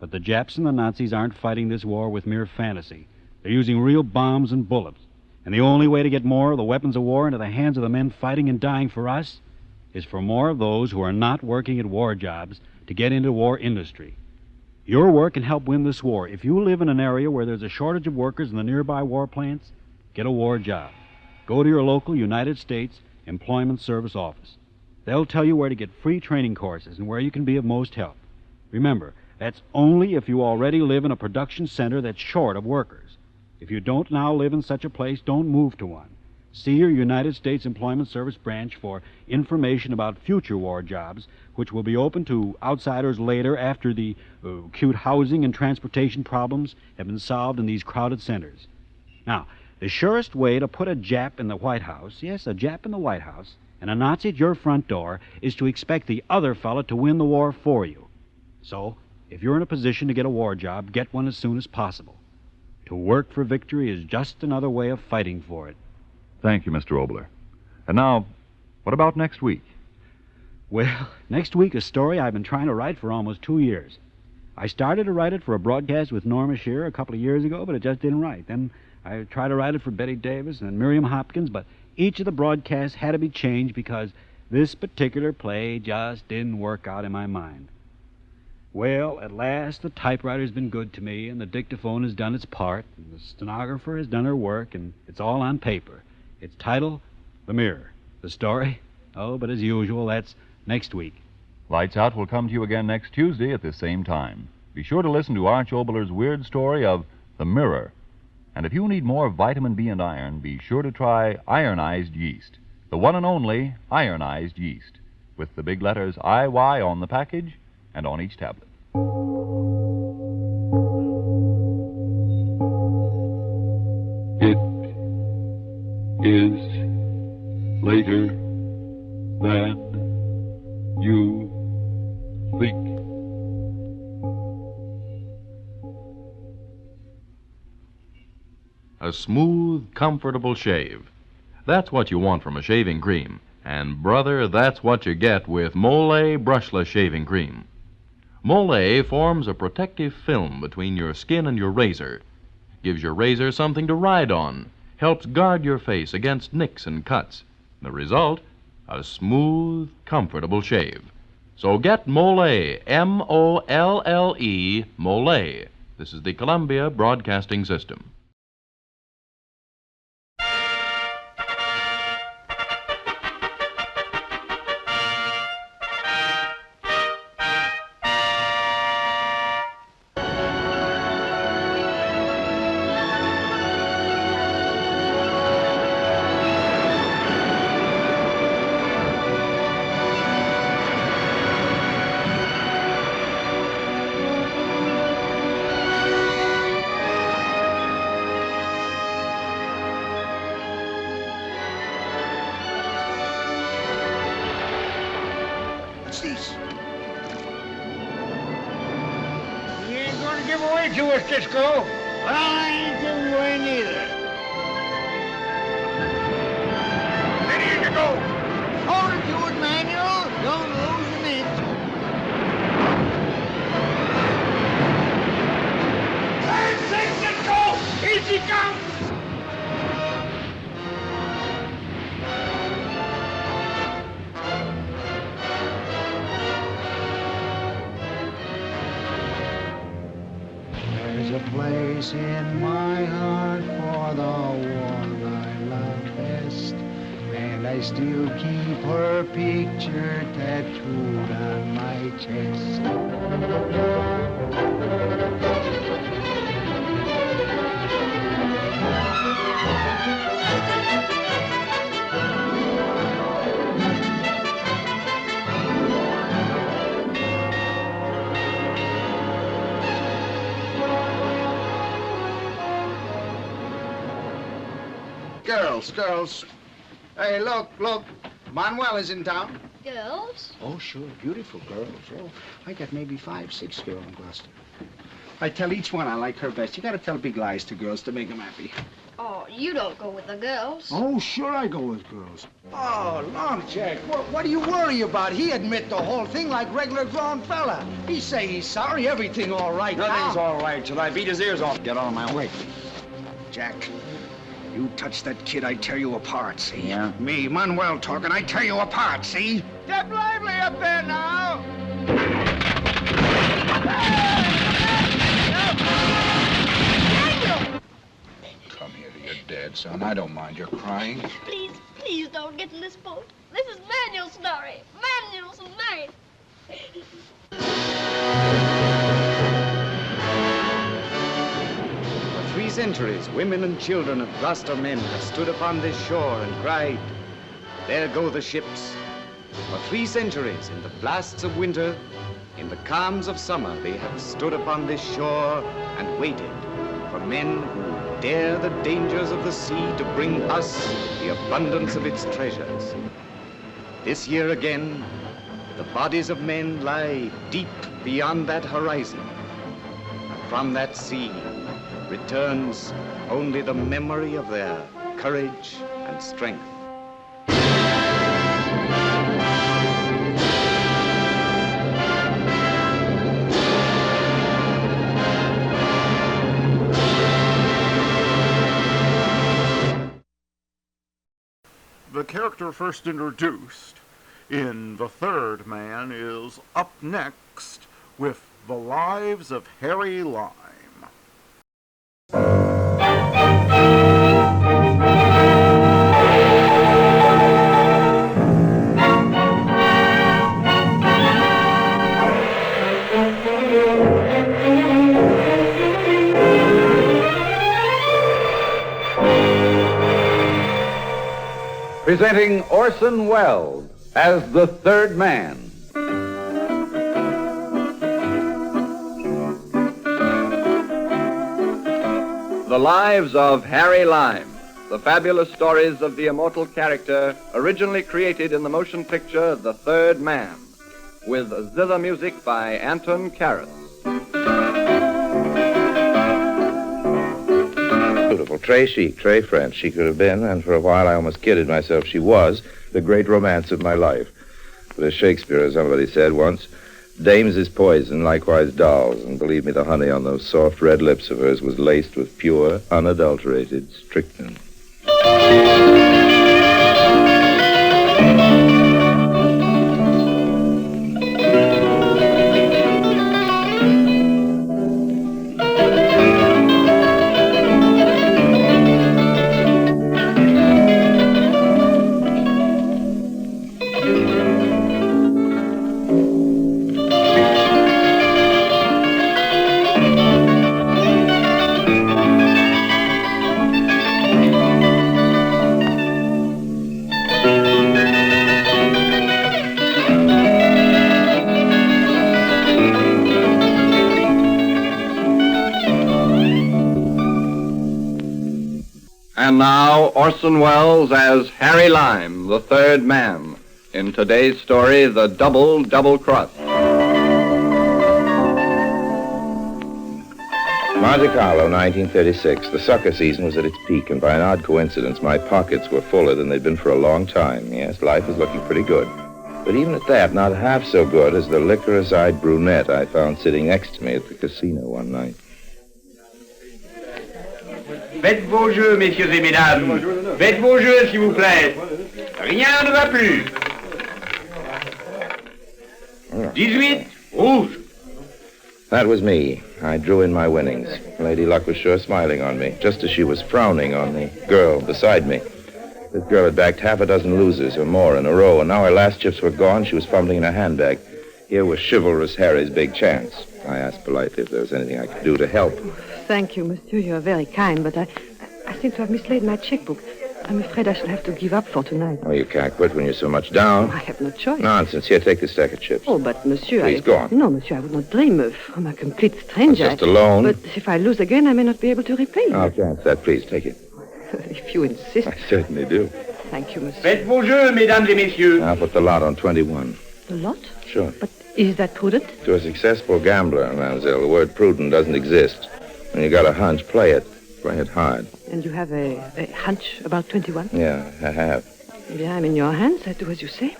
But the Japs and the Nazis aren't fighting this war with mere fantasy. They're using real bombs and bullets. And the only way to get more of the weapons of war into the hands of the men fighting and dying for us is for more of those who are not working at war jobs to get into war industry. Your work can help win this war. If you live in an area where there's a shortage of workers in the nearby war plants, get a war job. Go to your local United States Employment Service office. They'll tell you where to get free training courses and where you can be of most help. Remember, that's only if you already live in a production center that's short of workers. If you don't now live in such a place, don't move to one. See your United States Employment Service branch for information about future war jobs, which will be open to outsiders later after the acute housing and transportation problems have been solved in these crowded centers. Now, the surest way to put a Jap in the White House, yes, a Jap in the White House, and a Nazi at your front door is to expect the other fellow to win the war for you. So, if you're in a position to get a war job, get one as soon as possible. To work for victory is just another way of fighting for it. Thank you, Mr. Obler. And now, what about next week? Well, next week, a story I've been trying to write for almost 2 years. I started to write it for a broadcast with Norma Shearer a couple of years ago, but it just didn't write. Then I tried to write it for Betty Davis and Miriam Hopkins, but each of the broadcasts had to be changed because this particular play just didn't work out in my mind. Well, at last, the typewriter's been good to me, and the dictaphone has done its part, and the stenographer has done her work, and it's all on paper. Its title, The Mirror. The story? Oh, but as usual, that's next week. Lights Out will come to you again next Tuesday at this same time. Be sure to listen to Arch Obler's weird story of The Mirror. And if you need more vitamin B and iron, be sure to try ironized yeast, the one and only ironized yeast, with the big letters IY on the package and on each tablet. It is later than you think. A smooth, comfortable shave. That's what you want from a shaving cream. And, brother, that's what you get with Mole Brushless Shaving Cream. Mole forms a protective film between your skin and your razor. Gives your razor something to ride on. Helps guard your face against nicks and cuts. The result? A smooth, comfortable shave. So get Mole, M-O-L-L-E, Mole. This is the Columbia Broadcasting System. Cisco. Well, I ain't giving away neither. Steady as you go. Hold it There's a place in my heart for the one I love best, and I still keep her picture tattooed on my chest. Girls. Hey, look. Manuel is in town. Girls? Oh, sure, beautiful girls. Oh, I got maybe 5, 6 girls in Gloucester. I tell each one I like her best. You gotta tell big lies to girls to make them happy. Oh, you don't go with the girls. Oh, sure I go with girls. Oh, Long Jack, what do you worry about? He admit the whole thing like regular grown fella. He say he's sorry, everything all right Nothing's now. all right till I beat his ears off. Get out of my way. Jack, you touch that kid, I tear you apart, see? Yeah? Me, Manuel talking, I tear you apart, see? Step lively up there now. Come here to your dad, son. I don't mind your crying. Please don't get in this boat. This is Manuel's story. Manuel's married. For 3 centuries, women and children of Gloucester men have stood upon this shore and cried, "There go the ships." For 3 centuries, in the blasts of winter, in the calms of summer, they have stood upon this shore and waited for men who dare the dangers of the sea to bring us the abundance of its treasures. This year again, the bodies of men lie deep beyond that horizon. And from that sea returns only the memory of their courage and strength. The character first introduced in The Third Man is up next with The Lives of Harry Lime. Presenting Orson Welles as the Third Man. The Lives of Harry Lime, the fabulous stories of the immortal character originally created in the motion picture The Third Man, with zither music by Anton Karas. Beautiful. Tracy, Trey French, she could have been, and for a while I almost kidded myself she was, the great romance of my life. But as Shakespeare, as somebody said once, dames is poison, likewise dolls, and believe me, the honey on those soft red lips of hers was laced with pure, unadulterated strychnine. And now, Orson Welles as Harry Lime, the Third Man, in today's story, The Double Cross. Monte Carlo, 1936. The sucker season was at its peak, and by an odd coincidence, my pockets were fuller than they'd been for a long time. Yes, life was looking pretty good. But even at that, not half so good as the licorice-eyed brunette I found sitting next to me at the casino one night. Faites vos jeux, messieurs et mesdames. Faites vos jeux, s'il vous plaît. Rien ne va plus. 18, rouge. That was me. I drew in my winnings. Lady Luck was sure smiling on me, just as she was frowning on the girl beside me. This girl had backed half a dozen losers or more in a row, and now her last chips were gone. She was fumbling in her handbag. Here was chivalrous Harry's big chance. I asked politely if there was anything I could do to help. Thank you, monsieur. You are very kind, but I seem to have mislaid my checkbook. I'm afraid I shall have to give up for tonight. Oh, you can't quit when you're so much down. I have no choice. Nonsense. Here, take this stack of chips. Oh, but monsieur... Please, go on. No, monsieur, I would not dream of... I'm a complete stranger. I'm just a loan. But if I lose again, I may not be able to repay you. I'll chance that. Please, take it. If you insist. I certainly do. Thank you, monsieur. Faites vos jeux, mesdames et messieurs. I'll put the lot on 21. The lot? Sure. But is that prudent? To a successful gambler, mademoiselle, the word prudent doesn't exist. When you got a hunch, play it. Play it hard. And you have a hunch about 21? Yeah, I have. Bien, I'm in your hands. I do as you say.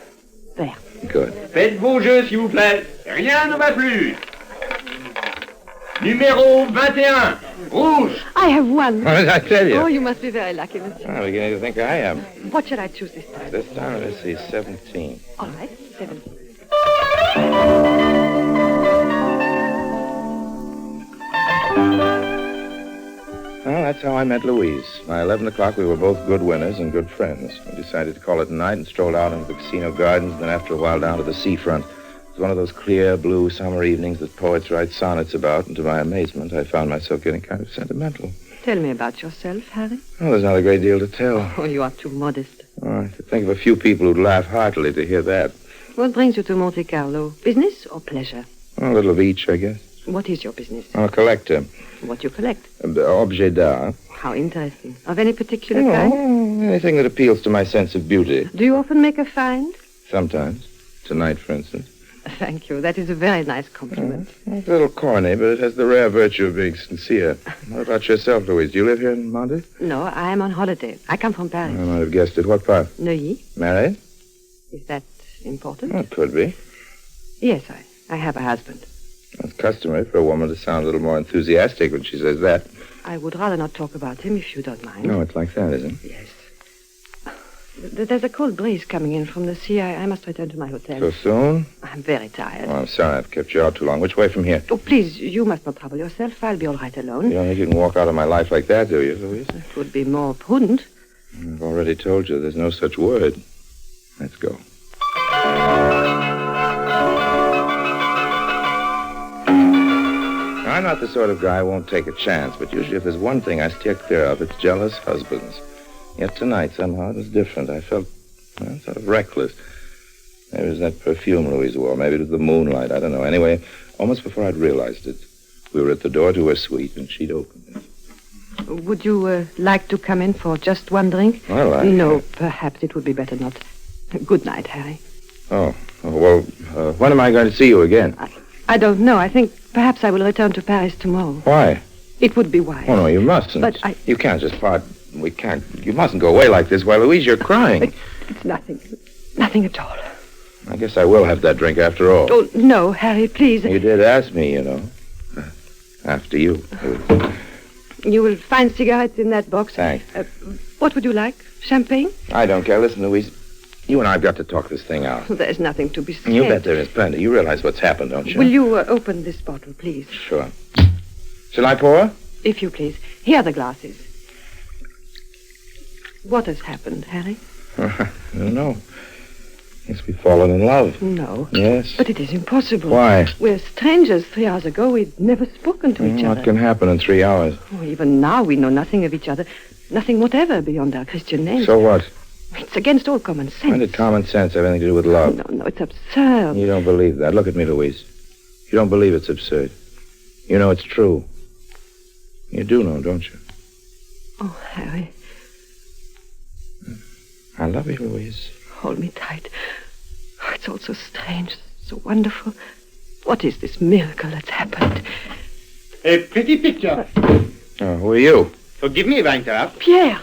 There. Good. Faites vos jeux, s'il vous plaît. Rien ne va plus. Numéro 21. Rouge. I have won. What did I tell you? Oh, you must be very lucky, monsieur. I'm beginning to think I am. What shall I choose this time? This time, let's see, 17. All right, 17. Well, that's how I met Louise. By 11 o'clock, we were both good winners and good friends. We decided to call it a night and strolled out into the casino gardens, and then after a while down to the seafront. It was one of those clear, blue summer evenings that poets write sonnets about, and to my amazement, I found myself getting kind of sentimental. Tell me about yourself, Harry. Well, there's not a great deal to tell. Oh, you are too modest. Oh, I could think of a few people who'd laugh heartily to hear that. What brings you to Monte Carlo? Business or pleasure? A little of each, I guess. What is your business? I'm a collector. What you collect? Objets d'art. How interesting. Of any particular kind? Anything that appeals to my sense of beauty. Do you often make a find? Sometimes. Tonight, for instance. Thank you. That is a very nice compliment. It's a little corny, but it has the rare virtue of being sincere. What about yourself, Louise? Do you live here in Monte? No, I am on holiday. I come from Paris. I might have guessed it. What part? Neuilly. Married? Is that important? Well, it could be. Yes, I have a husband. It's customary for a woman to sound a little more enthusiastic when she says that. I would rather not talk about him if you don't mind. No, it's like that, isn't it? Yes. There's a cold breeze coming in from the sea. I must return to my hotel. So soon? I'm very tired. Oh, I'm sorry I've kept you out too long. Which way from here? Oh, please, you must not trouble yourself. I'll be all right alone. You don't think you can walk out of my life like that, do you, Louise? It would be more prudent. I've already told you there's no such word. Let's go. I'm not the sort of guy who won't take a chance, but usually if there's one thing I steer clear of, it's jealous husbands. Yet tonight, somehow, it was different. I felt, sort of reckless. Maybe it was that perfume Louise wore. Maybe it was the moonlight. I don't know. Anyway, almost before I'd realized it, we were at the door to her suite, and she'd opened it. Would you like to come in for just one drink? Well, No, perhaps it would be better not. Good night, Harry. Well, when am I going to see you again? I don't know. I think perhaps I will return to Paris tomorrow. Why? It would be wise. Oh, no, you mustn't. But You can't just part. We can't. You mustn't go away like this. Why, Louise, you're crying. It's nothing. Nothing at all. I guess I will have that drink after all. Oh, no, Harry, please. You did ask me, you know. After you. You will find cigarettes in that box. Thanks. What would you like? Champagne? I don't care. Listen, Louise, you and I have got to talk this thing out. There's nothing to be said. You bet there is plenty. You realize what's happened, don't you? Will you open this bottle, please? Sure. Shall I pour? If you please. Here are the glasses. What has happened, Harry? I don't know. Guess we've fallen in love. No. Yes. But it is impossible. Why? We're strangers. 3 hours ago, we'd never spoken to each other. What can happen in 3 hours? Oh, even now, we know nothing of each other. Nothing whatever beyond our Christian names. So what? It's against all common sense. Why did common sense have anything to do with love? No, it's absurd. You don't believe that. Look at me, Louise. You don't believe it's absurd. You know it's true. You do know, don't you? Oh, Harry. I love you, Louise. Hold me tight. Oh, it's all so strange, so wonderful. What is this miracle that's happened? A pretty picture. Oh, who are you? Forgive me if I interrupt. Pierre.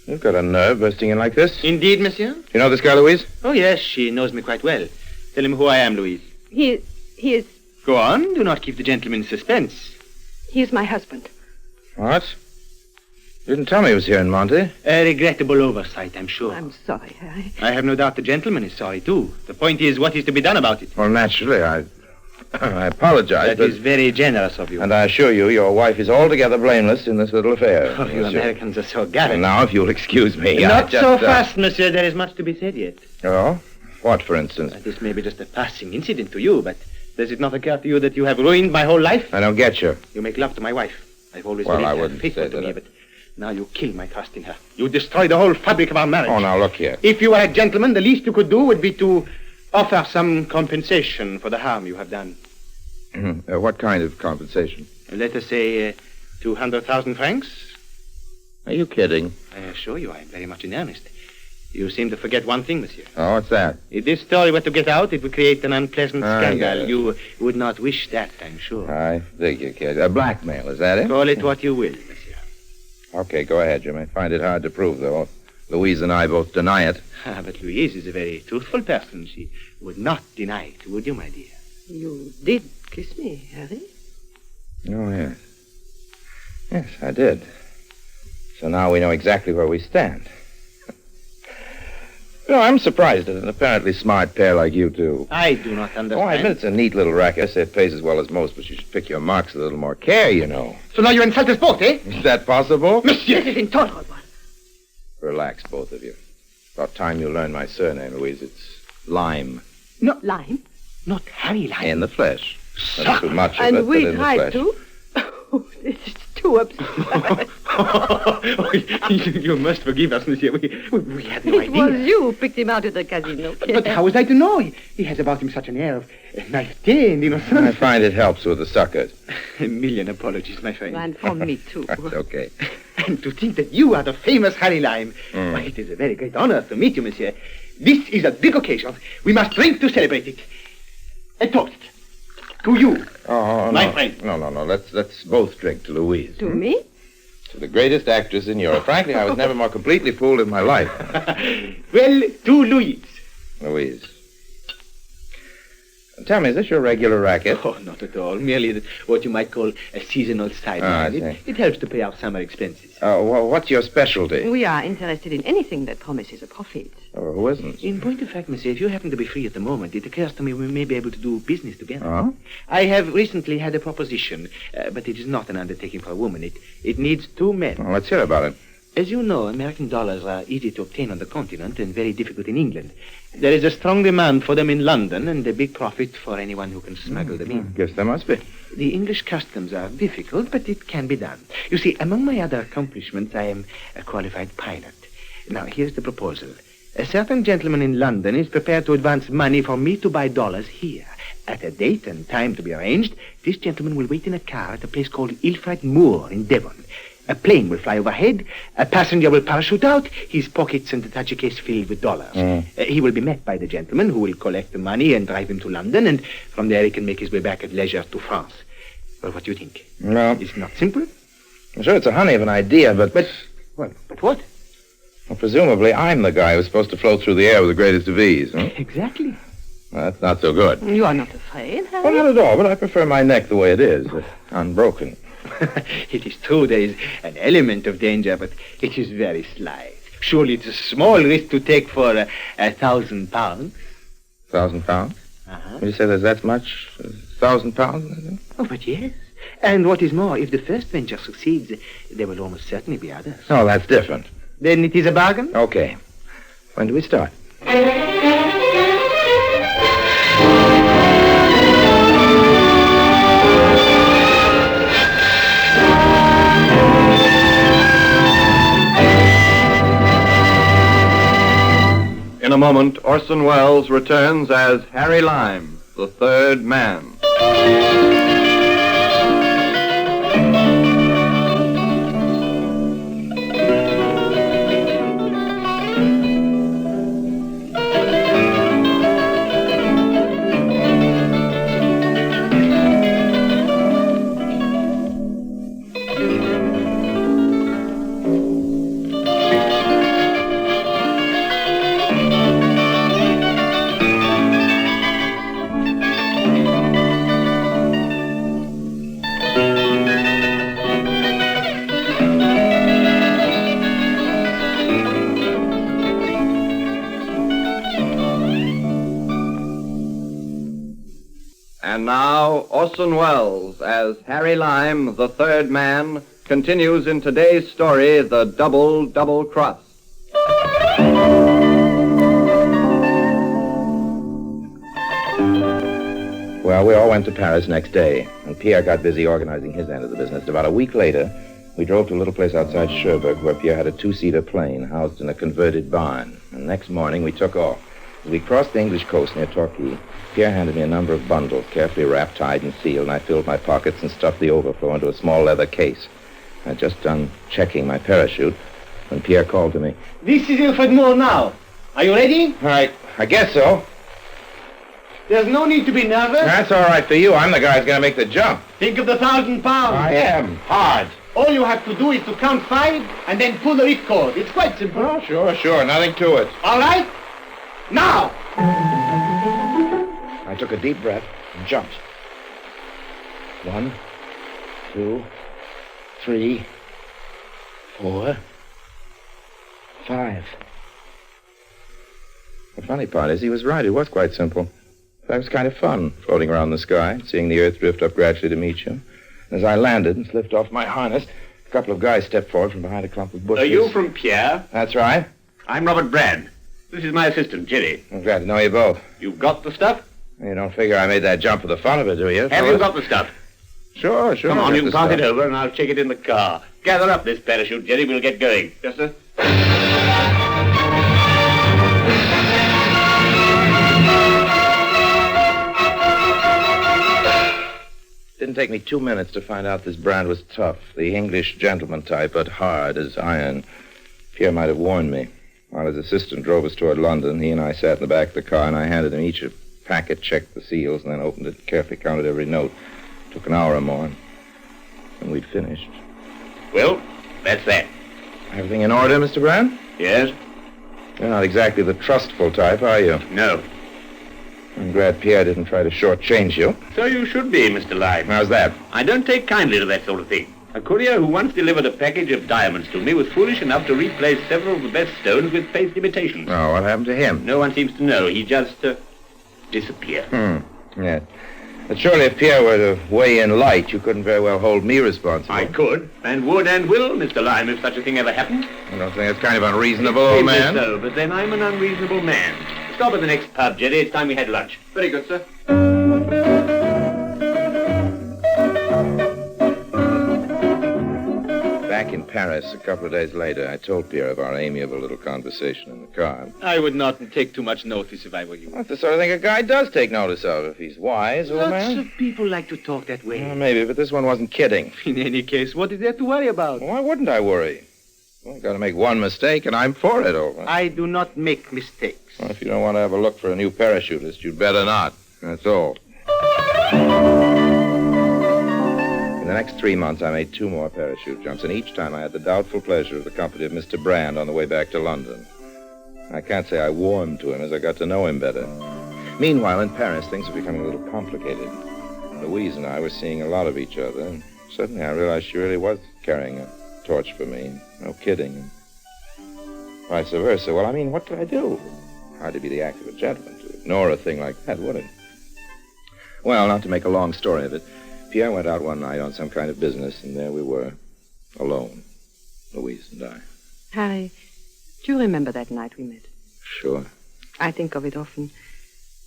You've got a nerve bursting in like this. Indeed, monsieur. You know this guy, Louise? Oh, yes, she knows me quite well. Tell him who I am, Louise. He is... Go on. Do not keep the gentleman in suspense. He is my husband. What? You didn't tell me he was here in Monte. A regrettable oversight, I'm sure. I'm sorry, Harry. I have no doubt the gentleman is sorry, too. The point is, what is to be done about it? Well, naturally, I I apologize, That is very generous of you. And I assure you, your wife is altogether blameless in this little affair. Oh, you Americans are so gallant. And now, if you'll excuse me, Not so fast, monsieur. There is much to be said yet. Oh? What, for instance? This may be just a passing incident to you, but does it not occur to you that you have ruined my whole life? I don't get you. You make love to my wife. I've always Well, believed I her wouldn't faithful say to that. me, but now you kill my trust in her. You destroy the whole fabric of our marriage. Oh, now, look here. If you were a gentleman, the least you could do would be to offer some compensation for the harm you have done. What kind of compensation? Let us say 200,000 francs. Are you kidding? I assure you I am very much in earnest. You seem to forget one thing, monsieur. Oh, what's that? If this story were to get out, it would create an unpleasant I get scandal. it. You would not wish that, I'm sure. I figure, kid. Blackmail, is that it? Call it what you will, monsieur. Okay, go ahead. You may find it hard to prove, though. Louise and I both deny it. But Louise is a very truthful person. She would not deny it, would you, my dear? You did kiss me, Harry? Oh, yes. Yes, I did. So now we know exactly where we stand. I'm surprised at an apparently smart pair like you two. I do not understand. Oh, I admit it's a neat little racket. I say it pays as well as most, but you should pick your marks with a little more care, you know. So now you insult us both, eh? Is that possible? Monsieur! This is intolerable. Relax, both of you. About time you learn my surname, Louise. It's Lime. No, Lime? Not Harry Lime. In the flesh. Not too much of it, And we but in the tried flesh. to. Oh, this is too absurd. You must forgive us, monsieur. We had no It idea. was you who picked him out at the casino. But how was I to know? He has about him such an air of naivete and innocence. I find it helps with the suckers. A million apologies, my friend. And for me, too. That's okay. And to think that you are the famous Harry Lime. Why, it is a very great honor to meet you, monsieur. This is a big occasion. We must drink to celebrate it. A toast. To you. Oh, my no. friend. No. Let's both drink to Louise. To me? To the greatest actress in Europe. Frankly, I was never more completely fooled in my life. Well, to Louise. Louise. Tell me, is this your regular racket? Oh, not at all. Merely what you might call a seasonal sideline. I see. It helps to pay our summer expenses. Well, what's your specialty? We are interested in anything that promises a profit. Oh, who isn't? In point of fact, monsieur, if you happen to be free at the moment, it occurs to me we may be able to do business together. Oh? I have recently had a proposition, but it is not an undertaking for a woman. It needs two men. Well, let's hear about it. As you know, American dollars are easy to obtain on the continent and very difficult in England. There is a strong demand for them in London and a big profit for anyone who can smuggle them in. Guess there must be. The English customs are difficult, but it can be done. You see, among my other accomplishments, I am a qualified pilot. Now, here's the proposal. A certain gentleman in London is prepared to advance money for me to buy dollars here. At a date and time to be arranged, this gentleman will wait in a car at a place called Ilford Moor in Devon. A plane will fly overhead, a passenger will parachute out, his pockets and attache case filled with dollars. He will be met by the gentleman who will collect the money and drive him to London, and from there he can make his way back at leisure to France. Well, what do you think? No. It's not simple? I'm sure it's a honey of an idea, but... But what? Well, presumably I'm the guy who's supposed to float through the air with the greatest of ease, huh? Exactly. Well, that's not so good. You are not afraid, Harry? Well, not at all, but I prefer my neck the way it is, unbroken. It is true there is an element of danger, but it is very slight. Surely it's a small risk to take for 1,000 pounds. 1,000 pounds? Uh-huh. You say there's that much? 1,000 pounds? Oh, but yes. And what is more, if the first venture succeeds, there will almost certainly be others. Oh, that's different. Then it is a bargain? Okay. When do we start? In a moment, Orson Welles returns as Harry Lime, the third man. And now, Orson Welles as Harry Lime, the third man, continues in today's story, The Double Cross. Well, we all went to Paris next day, and Pierre got busy organizing his end of the business. About a week later, we drove to a little place outside Cherbourg where Pierre had a two-seater plane housed in a converted barn. And next morning, we took off. As we crossed the English coast near Torquay, Pierre handed me a number of bundles, carefully wrapped, tied, and sealed, and I filled my pockets and stuffed the overflow into a small leather case. I'd just done checking my parachute when Pierre called to me. This is Alfred Moore now. Are you ready? I guess so. There's no need to be nervous. That's all right for you. I'm the guy who's going to make the jump. Think of the 1,000 pounds. I am. Hard. All you have to do is to count 5 and then pull the ripcord. It's quite simple. Oh, sure. Nothing to it. All right? Now! I took a deep breath and jumped. 1, 2, 3, 4, 5. The funny part is he was right. It was quite simple. That was kind of fun, floating around the sky, seeing the earth drift up gradually to meet you. As I landed and slipped off my harness, a couple of guys stepped forward from behind a clump of bushes. Are you from Pierre? That's right. I'm Robert Brand. This is my assistant, Jerry. I'm glad to know you both. You've got the stuff? You don't figure I made that jump for the fun of it, do you? Have you got the stuff? Sure. Come on, I'll you get can the pass it stuff. over and I'll check it in the car. Gather up this parachute, Jerry. We'll get going. Yes, sir. Didn't take me 2 minutes to find out this Brand was tough, the English gentleman type, but hard as iron. Pierre might have warned me. While his assistant drove us toward London, he and I sat in the back of the car, and I handed him each a packet, checked the seals, and then opened it, carefully counted every note. Took an hour or more, and we'd finished. Well, that's that. Everything in order, Mr. Brand? Yes? You're not exactly the trustful type, are you? No. I'm glad Pierre didn't try to shortchange you. So you should be, Mr. Lime. How's that? I don't take kindly to that sort of thing. A courier who once delivered a package of diamonds to me was foolish enough to replace several of the best stones with paste imitations. Oh, what happened to him? No one seems to know. He just disappeared. Yeah. But surely if Pierre were to weigh in light, you couldn't very well hold me responsible. I could, and would and will, Mr. Lime, if such a thing ever happened. I don't think that's kind of unreasonable, old man. So, but then I'm an unreasonable man. Stop at the next pub, Jerry. It's time we had lunch. Very good, sir. Back in Paris, a couple of days later, I told Pierre of our amiable little conversation in the car. I would not take too much notice if I were you. That's the sort of thing a guy does take notice of if he's wise, old man. Lots of people like to talk that way. Well, maybe, but this one wasn't kidding. In any case, what is there to worry about? Well, why wouldn't I worry? Well, I've got to make one mistake, and I'm for it, old man. I do not make mistakes. Well, if you don't want to have a look for a new parachutist, you'd better not. That's all. In the next 3 months, I made 2 more parachute jumps, and each time I had the doubtful pleasure of the company of Mr. Brand on the way back to London. I can't say I warmed to him as I got to know him better. Meanwhile, in Paris, things were becoming a little complicated. Louise and I were seeing a lot of each other, and suddenly I realized she really was carrying a torch for me. No kidding. And vice versa. Well, I mean, what could I do? Hardly be the act of a gentleman to ignore a thing like that, would it? Well, not to make a long story of it, Pierre went out one night on some kind of business, and there we were, alone, Louise and I. Harry, do you remember that night we met? Sure. I think of it often.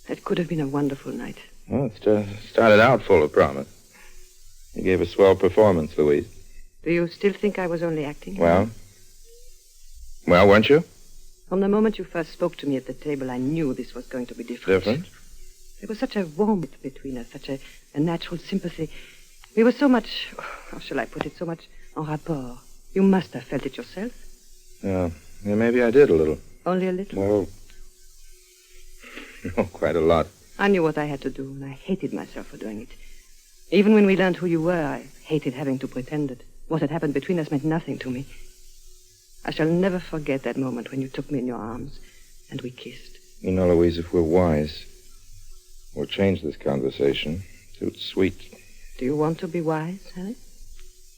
It could have been a wonderful night. Well, it started out full of promise. You gave a swell performance, Louise. Do you still think I was only acting? Well, weren't you? From the moment you first spoke to me at the table, I knew this was going to be different. Different? There was such a warmth between us, such a natural sympathy. We were so much, how shall I put it, so much en rapport. You must have felt it yourself. Yeah, maybe I did a little. Only a little? Well, no, quite a lot. I knew what I had to do, and I hated myself for doing it. Even when we learned who you were, I hated having to pretend that what had happened between us meant nothing to me. I shall never forget that moment when you took me in your arms and we kissed. You know, Louise, if we're wise, we'll change this conversation. It's sweet. Do you want to be wise, Harry?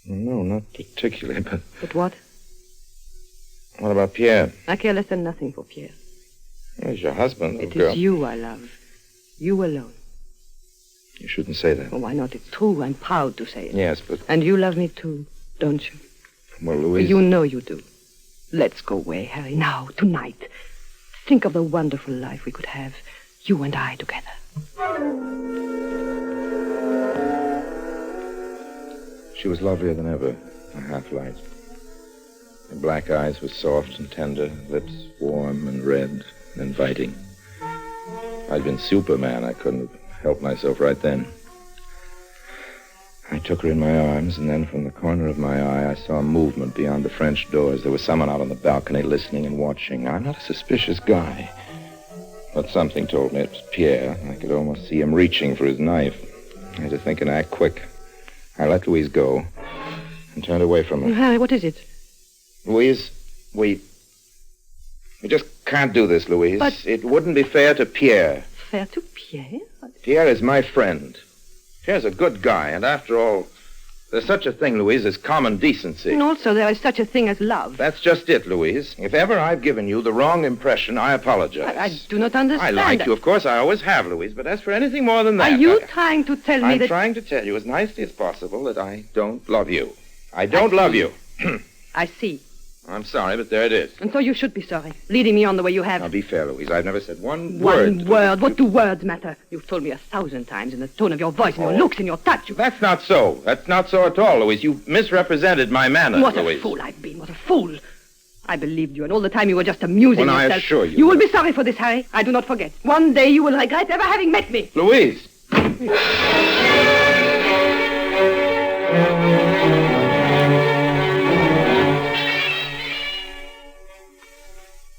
No, not particularly, but... But what? What about Pierre? I care less than nothing for Pierre. He's your husband, It girl. is you I love. You alone. You shouldn't say that. Oh, why not? It's true. I'm proud to say it. Yes, but... And you love me too, don't you? Well, Louise... You know you do. Let's go away, Harry, now, tonight. Think of the wonderful life we could have, you and I together. She was lovelier than ever, a half-light. Her black eyes were soft and tender, lips warm and red and inviting. If I'd been Superman, I couldn't have helped myself right then. I took her in my arms, and then from the corner of my eye, I saw a movement beyond the French doors. There was someone out on the balcony listening and watching. I'm not a suspicious guy. But something told me it was Pierre. I could almost see him reaching for his knife. I had to think and act quick. I let Louise go and turned away from her. Harry, what is it? Louise, we just can't do this, Louise. But... It wouldn't be fair to Pierre. Fair to Pierre? Pierre is my friend. Pierre's a good guy, and after all, there's such a thing, Louise, as common decency. And also there is such a thing as love. That's just it, Louise. If ever I've given you the wrong impression, I apologize. I do not understand. I like you, of course, I always have, Louise, but as for anything more than that... Are you trying to tell me that... I'm trying to tell you as nicely as possible that I don't love you. I don't love you. I see. I'm sorry, but there it is. And so you should be sorry, leading me on the way you have. Now, be fair, Louise. I've never said one word. One word? What do words matter? You've told me 1,000 times in the tone of your voice, in your looks, in your touch. That's not so. That's not so at all, Louise. You misrepresented my manners, What Louise. a fool I've been. What a fool. I believed you, and all the time you were just amusing yourself. I assure you... You will be sorry for this, Harry. I do not forget. One day you will regret ever having met me. Louise!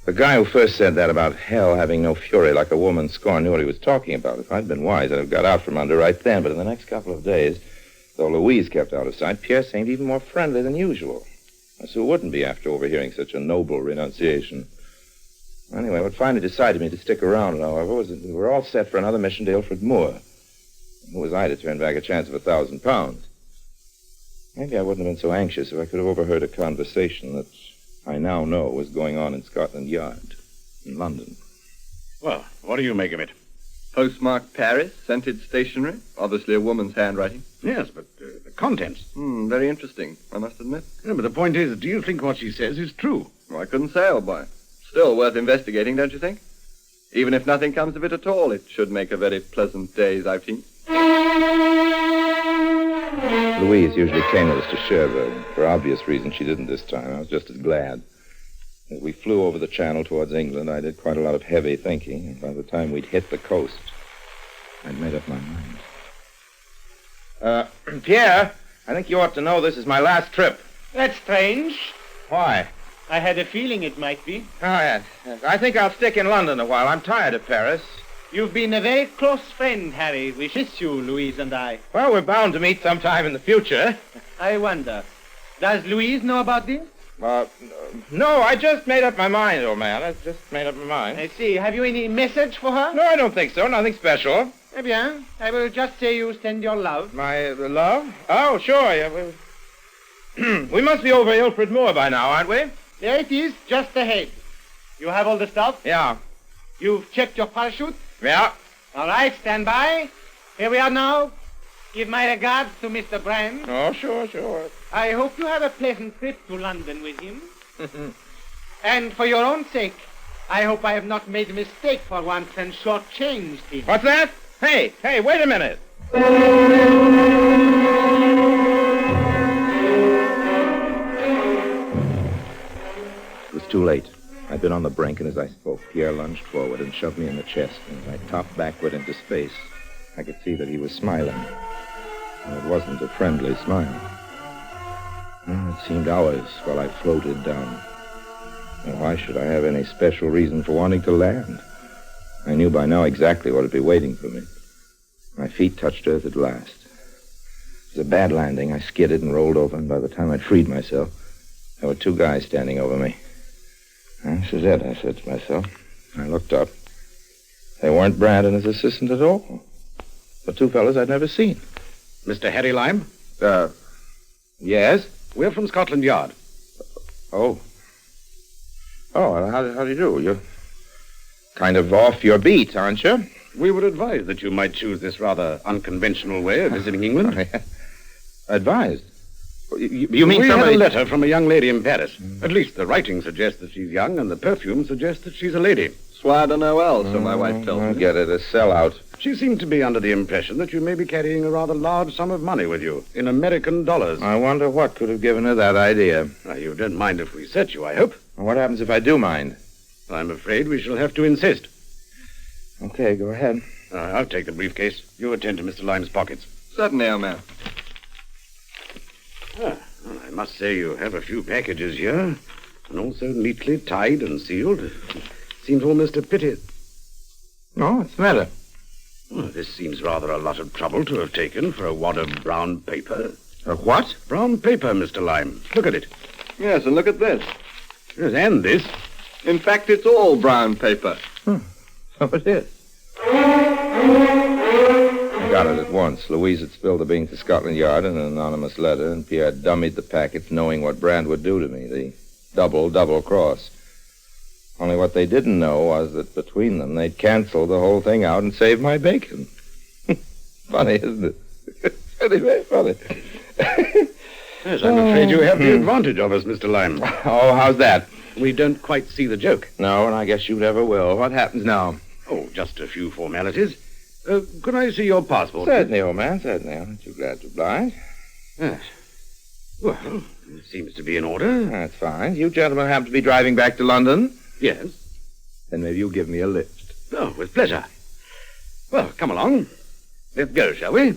The guy who first said that about hell having no fury like a woman's scorn knew what he was talking about. If I'd been wise, I'd have got out from under right then. But in the next couple of days, though Louise kept out of sight, Pierre seemed even more friendly than usual. As who wouldn't be after overhearing such a noble renunciation? Anyway, what finally decided me to stick around, however, was that we were all set for another mission to Ilford Moor. Who was I to turn back a chance of £1,000? Maybe I wouldn't have been so anxious if I could have overheard a conversation that I now know was going on in Scotland Yard, in London. Well, what do you make of it? Postmarked Paris, scented stationery, obviously a woman's handwriting. Yes, but the contents. Very interesting, I must admit. Yeah, but the point is, do you think what she says is true? Well, I couldn't say, old boy. Still worth investigating, don't you think? Even if nothing comes of it at all, it should make a very pleasant day's outing. Louise usually came with us to Cherbourg. For obvious reasons, she didn't this time. I was just as glad. As we flew over the channel towards England, I did quite a lot of heavy thinking, and by the time we'd hit the coast, I'd made up my mind. Pierre, I think you ought to know this is my last trip. That's strange. Why? I had a feeling it might be. Oh, yes. I think I'll stick in London a while. I'm tired of Paris. You've been a very close friend, Harry. We miss you, Louise and I. Well, we're bound to meet sometime in the future. I wonder, does Louise know about this? No, I just made up my mind, old man. I just made up my mind. I see. Have you any message for her? No, I don't think so. Nothing special. Eh bien, I will just say you send your love. My love? Oh, sure. Yeah, we must be over Ilford Moor by now, aren't we? There it is, just ahead. You have all the stuff? Yeah. You've checked your parachute? Yeah. All right, stand by. Here we are now. Give my regards to Mr. Brand. Oh, sure. I hope you have a pleasant trip to London with him. And for your own sake, I hope I have not made a mistake for once and shortchanged him. What's that? Hey, wait a minute. It was too late. I'd been on the brink, and as I spoke, Pierre lunged forward and shoved me in the chest, and as I topped backward into space, I could see that he was smiling. And it wasn't a friendly smile. It seemed hours while I floated down. And why should I have any special reason for wanting to land? I knew by now exactly what would be waiting for me. My feet touched earth at last. It was a bad landing. I skidded and rolled over, and by the time I'd freed myself, there were two guys standing over me. This is it, I said to myself. I looked up. They weren't Brand and his assistant at all. The two fellas I'd never seen. Mr. Harry Lime? Yes? We're from Scotland Yard. Oh, well, how do you do? You're kind of off your beat, aren't you? We would advise that you might choose this rather unconventional way of visiting England. Advised? You mean we somebody... had a letter from a young lady in Paris. At least the writing suggests that she's young, and the perfume suggests that she's a lady. Soir de Noël, so my wife tells I me. get it, a sellout. She seemed to be under the impression that you may be carrying a rather large sum of money with you, in American dollars. I wonder what could have given her that idea. You don't mind if we search you, I hope? What happens if I do mind? I'm afraid we shall have to insist. Okay, go ahead. I'll take the briefcase. You attend to Mr. Lime's pockets. Certainly, old man. Well, I must say you have a few packages here, and all so neatly tied and sealed. It seems almost a pity. Oh, what's the matter? Well, this seems rather a lot of trouble to have taken for a wad of brown paper. A what? Brown paper, Mr. Lime. Look at it. Yes, and look at this. Yes, and this. In fact, it's all brown paper. So it is. I got it at once. Louise had spilled the beans to Scotland Yard in an anonymous letter, and Pierre dummied the packets knowing what Brand would do to me, the double cross. Only what they didn't know was that between them, they'd cancel the whole thing out and save my bacon. Funny, isn't it? Very, very funny. Yes, I'm afraid you have the advantage of us, Mr. Lime. Oh, how's that? We don't quite see the joke. No, and I guess you never will. What happens now? Oh, just a few formalities. Could I see your passport? Certainly, old man, certainly. Aren't you glad to oblige? Yes. Well, it seems to be in order. That's fine. You gentlemen happen to be driving back to London? Yes. Then maybe you'll give me a lift. Oh, with pleasure. Well, come along. Let's go, shall we?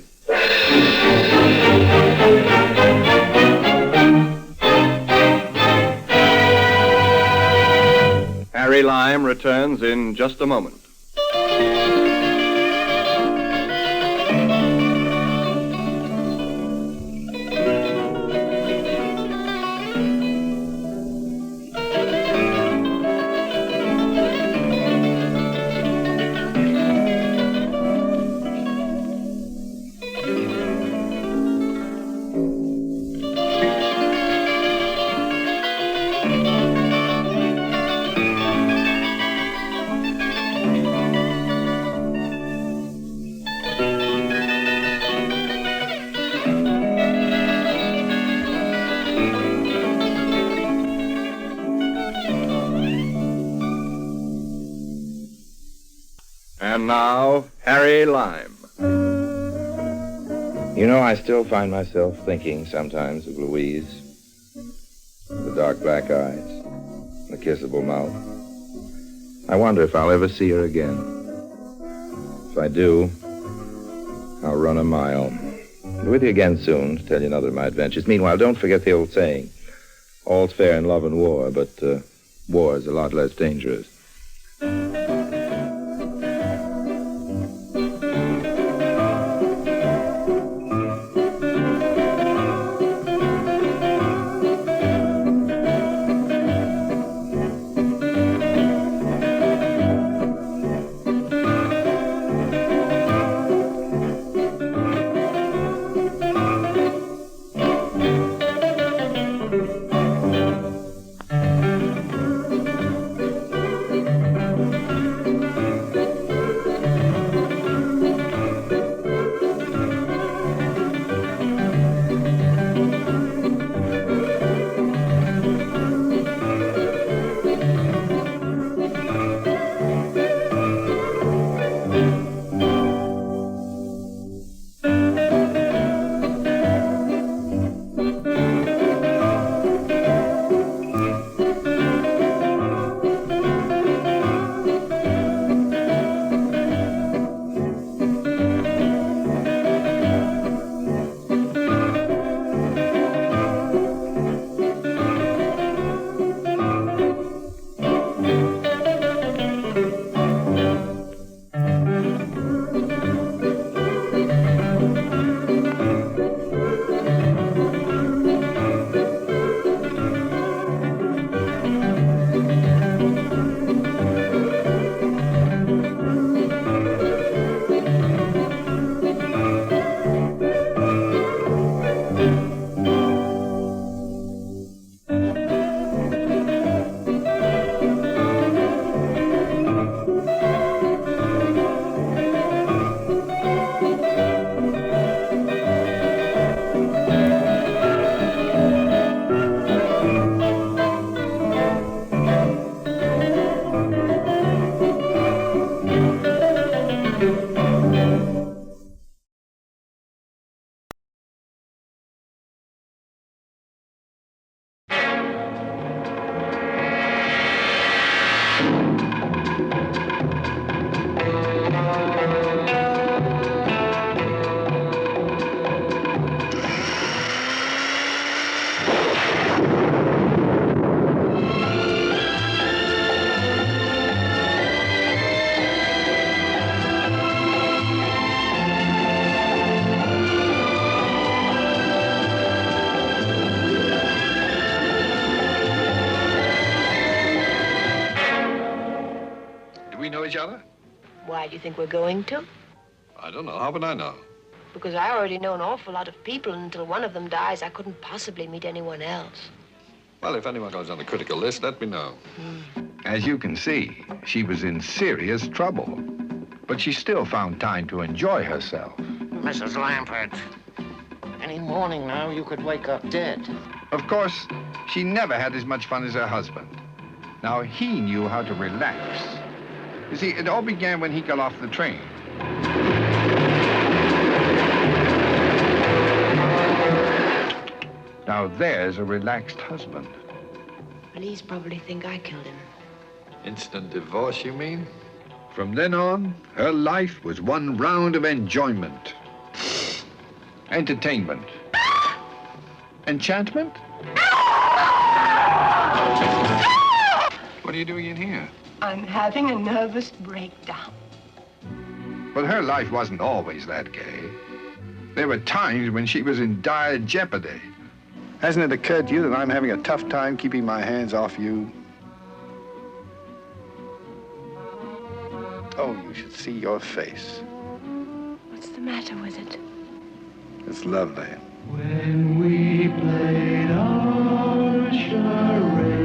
Harry Lime returns in just a moment. And now, Harry Lime. You know, I still find myself thinking sometimes of Louise. The dark black eyes, the kissable mouth. I wonder if I'll ever see her again. If I do, I'll run a mile. Be with you again soon to tell you another of my adventures. Meanwhile, don't forget the old saying. All's fair in love and war, but war is a lot less dangerous. each other? Why do you think we're going to? I don't know. How would I know? Because I already know an awful lot of people, and until one of them dies, I couldn't possibly meet anyone else. Well, if anyone goes on the critical list, let me know. As you can see, she was in serious trouble. But she still found time to enjoy herself. Mrs. Lambert, any morning now, you could wake up dead. Of course, she never had as much fun as her husband. Now, he knew how to relax. You see, it all began when he got off the train. Now, there's a relaxed husband. Police probably think I killed him. Instant divorce, you mean? From then on, her life was one round of enjoyment. Entertainment. Enchantment? What are you doing in here? I'm having a nervous breakdown. But her life wasn't always that gay. There were times when she was in dire jeopardy. Hasn't it occurred to you that I'm having a tough time keeping my hands off you? Oh, you should see your face. What's the matter with it? It's lovely. When we played our charade,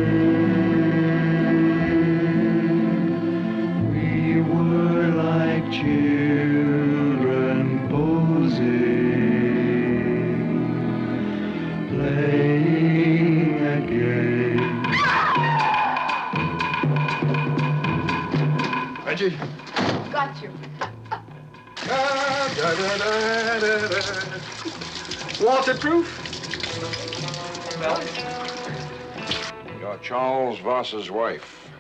we were like children posing, playing a game. Magee? Got you. Waterproof? You're Charles Voss's wife.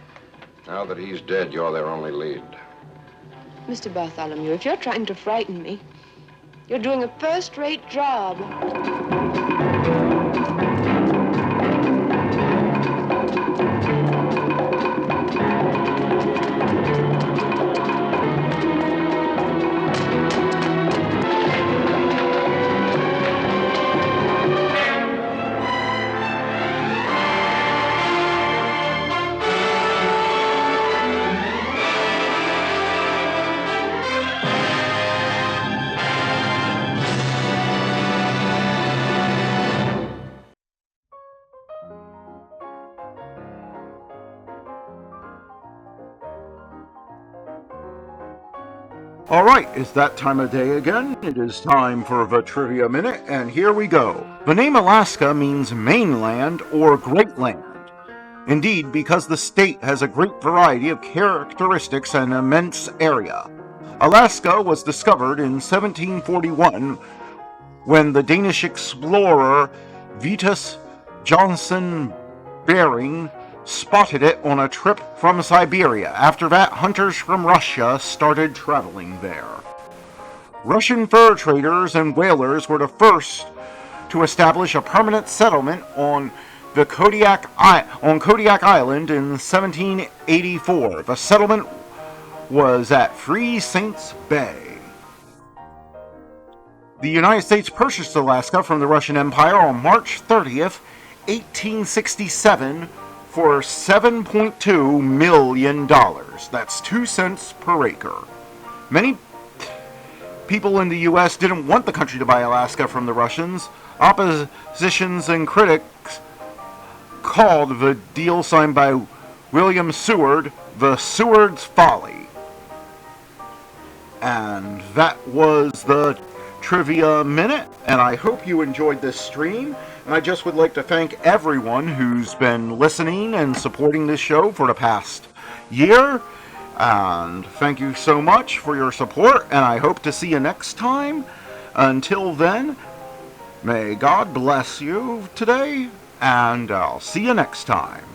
Now that he's dead, you're their only lead. Mr. Bartholomew, if you're trying to frighten me, you're doing a first-rate job. All right, it's that time of day again. It is time for the Trivia Minute, and here we go. The name Alaska means mainland or great land. Indeed, because the state has a great variety of characteristics and immense area. Alaska was discovered in 1741 when the Danish explorer Vitus Johnson Bering spotted it on a trip from Siberia. After that, hunters from Russia started traveling there. Russian fur traders and whalers were the first to establish a permanent settlement on Kodiak Island in 1784. The settlement was at Free Saints Bay. The United States purchased Alaska from the Russian Empire on March 30th, 1867 for $7.2 million. That's 2 cents per acre. Many people in the U.S. didn't want the country to buy Alaska from the Russians. Oppositions and critics called the deal signed by William Seward the Seward's Folly. And that was the Trivia Minute, and I hope you enjoyed this stream. And I just would like to thank everyone who's been listening and supporting this show for the past year. And thank you so much for your support, and I hope to see you next time. Until then, may God bless you today, and I'll see you next time.